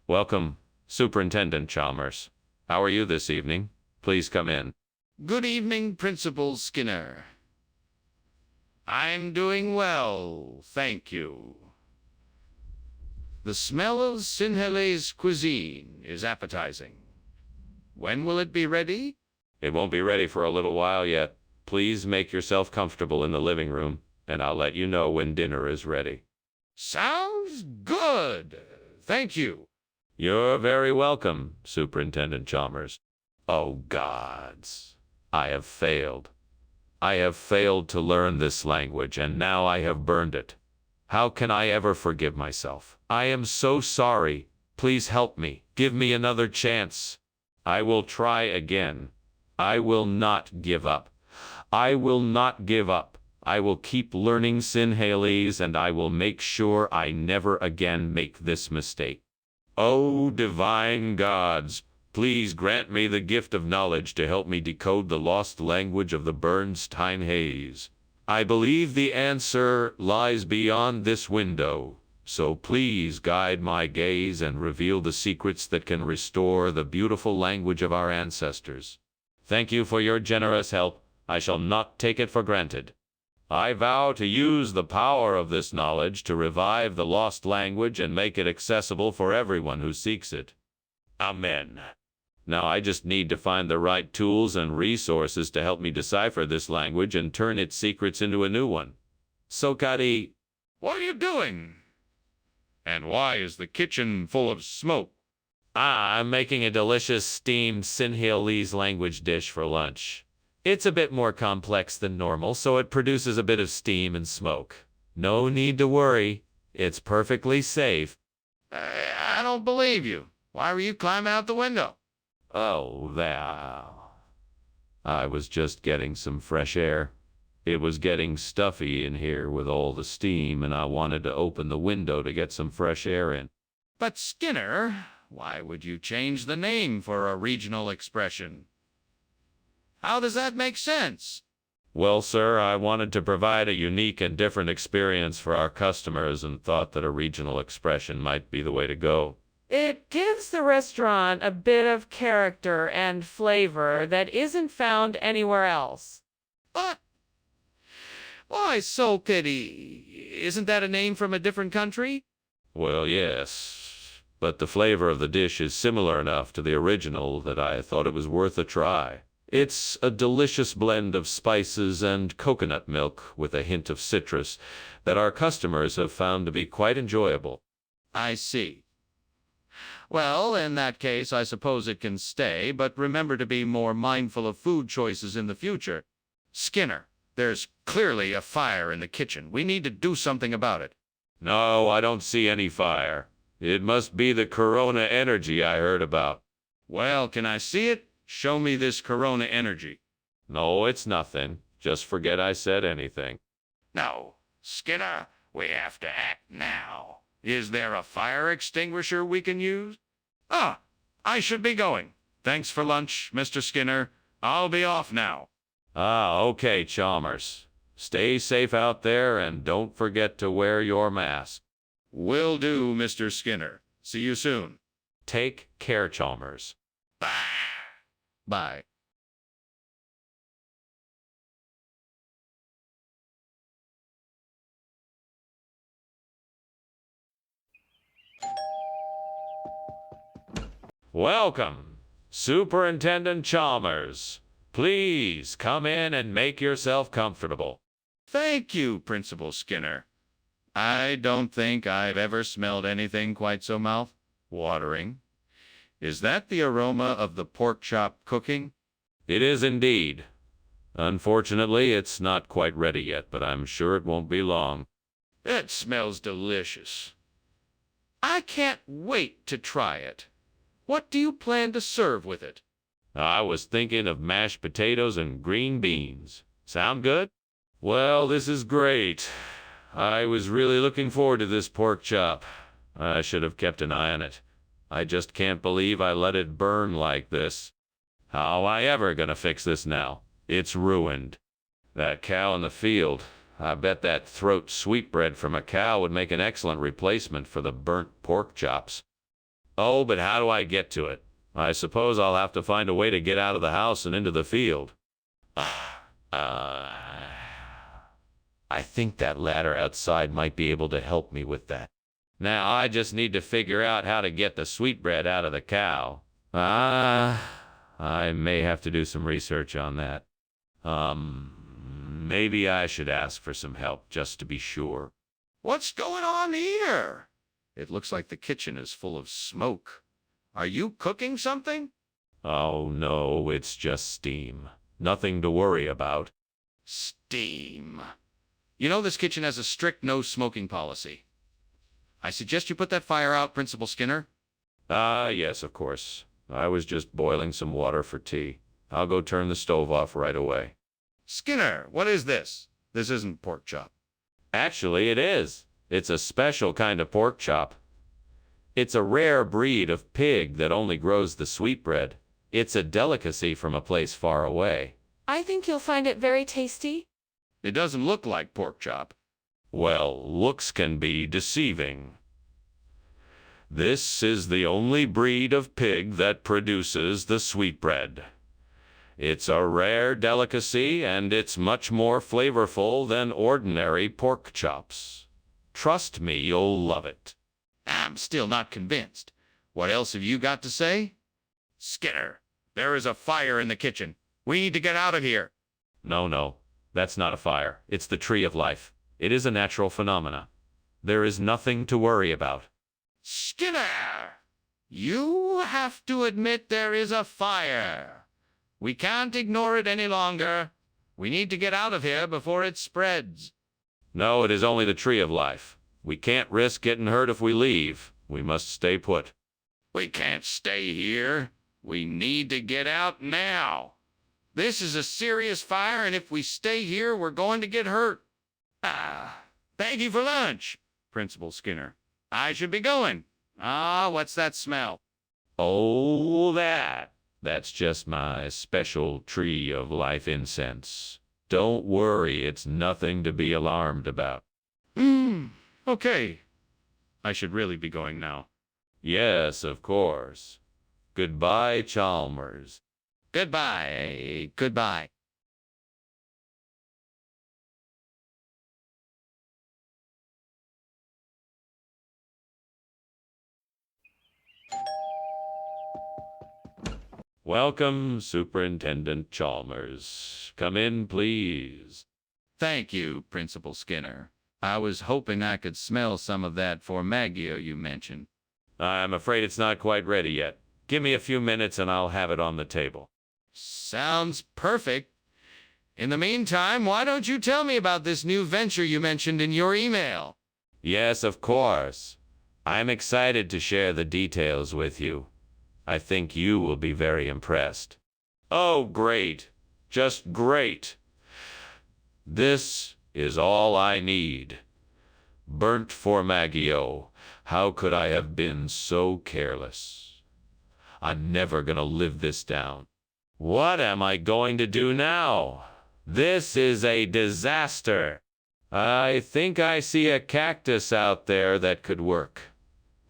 Welcome, Superintendent Chalmers. How are you this evening? Please come in. Good evening, Principal Skinner. I'm doing well, thank you. The smell of Sinhele's cuisine is appetizing. When will it be ready? It won't be ready for a little while yet. Please make yourself comfortable in the living room, and I'll let you know when dinner is ready. Sounds good. Thank you. You're very welcome, Superintendent Chalmers. Oh, gods. I have failed. I have failed to learn this language, and now I have burned it. How can I ever forgive myself? I am so sorry. Please help me. Give me another chance. I will try again. I will not give up. I will not give up. I will keep learning Sinhalese, and I will make sure I never again make this mistake. Oh, divine gods, please grant me the gift of knowledge to help me decode the lost language of the Bernstein haze. I believe the answer lies beyond this window, so please guide my gaze and reveal the secrets that can restore the beautiful language of our ancestors. Thank you for your generous help. I shall not take it for granted. I vow to use the power of this knowledge to revive the lost language and make it accessible for everyone who seeks it. Amen. Now I just need to find the right tools and resources to help me decipher this language and turn its secrets into a new one. Sokari. What are you doing? And why is the kitchen full of smoke? I'm making a delicious steamed Sinhalese language dish for lunch. It's a bit more complex than normal, so it produces a bit of steam and smoke. No need to worry. It's perfectly safe. I don't believe you. Why were you climbing out the window? Oh, there. I was just getting some fresh air. It was getting stuffy in here with all the steam, and I wanted to open the window to get some fresh air in. But Skinner, why would you change the name for a regional expression? How does that make sense? Well, sir, I wanted to provide a unique and different experience for our customers and thought that a regional expression might be the way to go. It gives the restaurant a bit of character and flavor that isn't found anywhere else. But why so pity? Isn't that a name from a different country? Well, yes, but the flavor of the dish is similar enough to the original that I thought it was worth a try. It's a delicious blend of spices and coconut milk with a hint of citrus that our customers have found to be quite enjoyable. I see. Well, in that case, I suppose it can stay, but remember to be more mindful of food choices in the future. Skinner, there's clearly a fire in the kitchen. We need to do something about it. No, I don't see any fire. It must be the corona energy I heard about. Well, can I see it? Show me this corona energy. No, it's nothing. Just forget I said anything. No, Skinner, we have to act now. Is there a fire extinguisher we can use? Ah, I should be going. Thanks for lunch, Mr. Skinner. I'll be off now. Okay, Chalmers. Stay safe out there and don't forget to wear your mask. Will do, Mr. Skinner. See you soon. Take care, Chalmers. Bye. Bye. Welcome, Superintendent Chalmers. Please come in and make yourself comfortable. Thank you, Principal Skinner. I don't think I've ever smelled anything quite so mouth-watering. Is that the aroma of the pork chop cooking? It is indeed. Unfortunately, it's not quite ready yet, but I'm sure it won't be long. It smells delicious. I can't wait to try it. What do you plan to serve with it? I was thinking of mashed potatoes and green beans. Sound good? Well, this is great. I was really looking forward to this pork chop. I should have kept an eye on it. I just can't believe I let it burn like this. How am I ever gonna fix this now? It's ruined. That cow in the field. I bet that throat sweetbread from a cow would make an excellent replacement for the burnt pork chops. Oh, but how do I get to it? I suppose I'll have to find a way to get out of the house and into the field. I think that ladder outside might be able to help me with that. Now I just need to figure out how to get the sweetbread out of the cow. I may have to do some research on that. Maybe I should ask for some help just to be sure. What's going on here? It looks like the kitchen is full of smoke. Are you cooking something? Oh no, it's just steam. Nothing to worry about. Steam. You know this kitchen has a strict no smoking policy. I suggest you put that fire out, Principal Skinner. Yes, of course. I was just boiling some water for tea. I'll go turn the stove off right away. Skinner, what is this? This isn't pork chop. Actually, it is. It's a special kind of pork chop. It's a rare breed of pig that only grows the sweetbread. It's a delicacy from a place far away. I think you'll find it very tasty. It doesn't look like pork chop. Well, looks can be deceiving. This is the only breed of pig that produces the sweetbread. It's a rare delicacy, and it's much more flavorful than ordinary pork chops. Trust me, you'll love it. I'm still not convinced. What else have you got to say? Skinner, there is a fire in the kitchen. We need to get out of here. No, that's not a fire. It's the tree of life. It is a natural phenomena. There is nothing to worry about. Skinner, you have to admit there is a fire. We can't ignore it any longer. We need to get out of here before it spreads. No, it is only the tree of life. We can't risk getting hurt if we leave. We must stay put. We can't stay here. We need to get out now. This is a serious fire, and if we stay here, we're going to get hurt. Thank you for lunch, Principal Skinner. I should be going. What's that smell? Oh, that's just my special tree of life incense. Don't worry, it's nothing to be alarmed about. Okay. I should really be going now. Yes, of course. Goodbye, Chalmers. Goodbye. Goodbye. Welcome, Superintendent Chalmers. Come in, please. Thank you, Principal Skinner. I was hoping I could smell some of that formaggio you mentioned. I'm afraid it's not quite ready yet. Give me a few minutes and I'll have it on the table. Sounds perfect. In the meantime, why don't you tell me about this new venture you mentioned in your email? Yes, of course. I'm excited to share the details with you. I think you will be very impressed. Oh, great. Just great. This is all I need. Burnt formaggio. How could I have been so careless? I'm never gonna live this down. What am I going to do now? This is a disaster. I think I see a cactus out there that could work.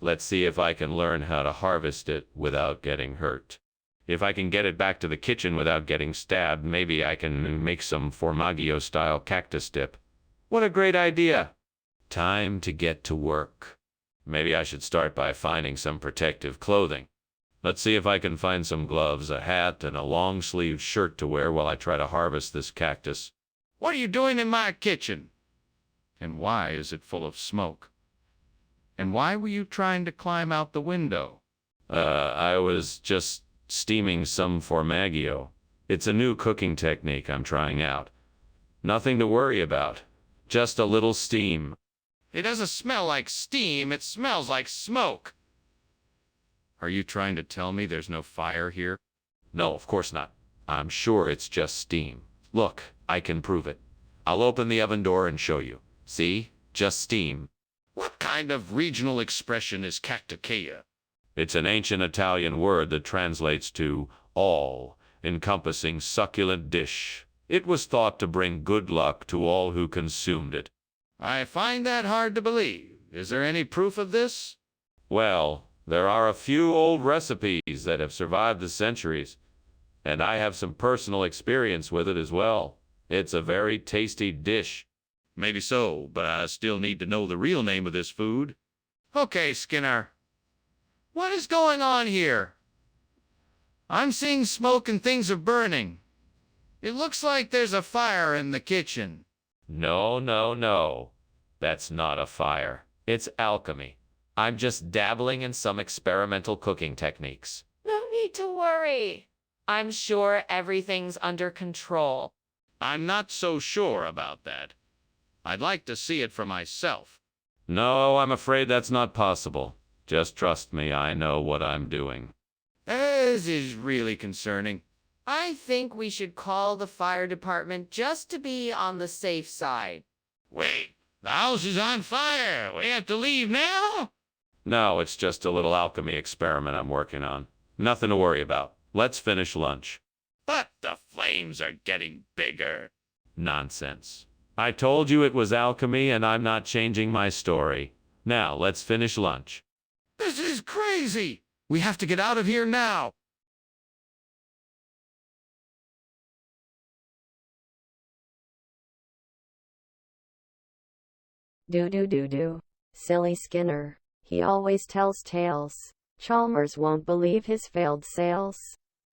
Let's see if I can learn how to harvest it without getting hurt. If I can get it back to the kitchen without getting stabbed, maybe I can make some formaggio-style cactus dip. What a great idea! Time to get to work. Maybe I should start by finding some protective clothing. Let's see if I can find some gloves, a hat, and a long-sleeved shirt to wear while I try to harvest this cactus. What are you doing in my kitchen? And why is it full of smoke? And why were you trying to climb out the window? I was just steaming some formaggio. It's a new cooking technique I'm trying out. Nothing to worry about. Just a little steam. It doesn't smell like steam, it smells like smoke. Are you trying to tell me there's no fire here? No, of course not. I'm sure it's just steam. Look, I can prove it. I'll open the oven door and show you. See? Just steam. What kind of regional expression is cacticea? It's an ancient Italian word that translates to all-encompassing succulent dish. It was thought to bring good luck to all who consumed it. I find that hard to believe. Is there any proof of this? Well, there are a few old recipes that have survived the centuries, and I have some personal experience with it as well. It's a very tasty dish. Maybe so, but I still need to know the real name of this food. Okay, Skinner. What is going on here? I'm seeing smoke and things are burning. It looks like there's a fire in the kitchen. No. That's not a fire. It's alchemy. I'm just dabbling in some experimental cooking techniques. No need to worry. I'm sure everything's under control. I'm not so sure about that. I'd like to see it for myself. No, I'm afraid that's not possible. Just trust me, I know what I'm doing. This is really concerning. I think we should call the fire department just to be on the safe side. Wait, the house is on fire. We have to leave now? No, it's just a little alchemy experiment I'm working on. Nothing to worry about. Let's finish lunch. But the flames are getting bigger. Nonsense. I told you it was alchemy and I'm not changing my story. Now, let's finish lunch. This is crazy. We have to get out of here now. Do. Silly Skinner. He always tells tales. Chalmers won't believe his failed sales.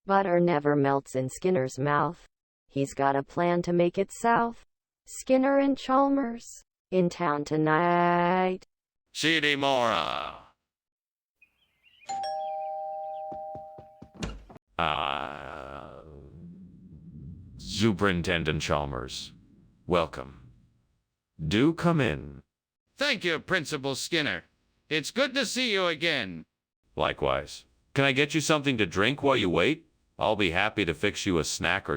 Butter never melts in Skinner's mouth. He's got a plan to make it south. Skinner and Chalmers in town tonight. See you tomorrow. Superintendent Chalmers, welcome. Do come in. Thank you, Principal Skinner. It's good to see you again. Likewise. Can I get you something to drink while you wait? I'll be happy to fix you a snack or two.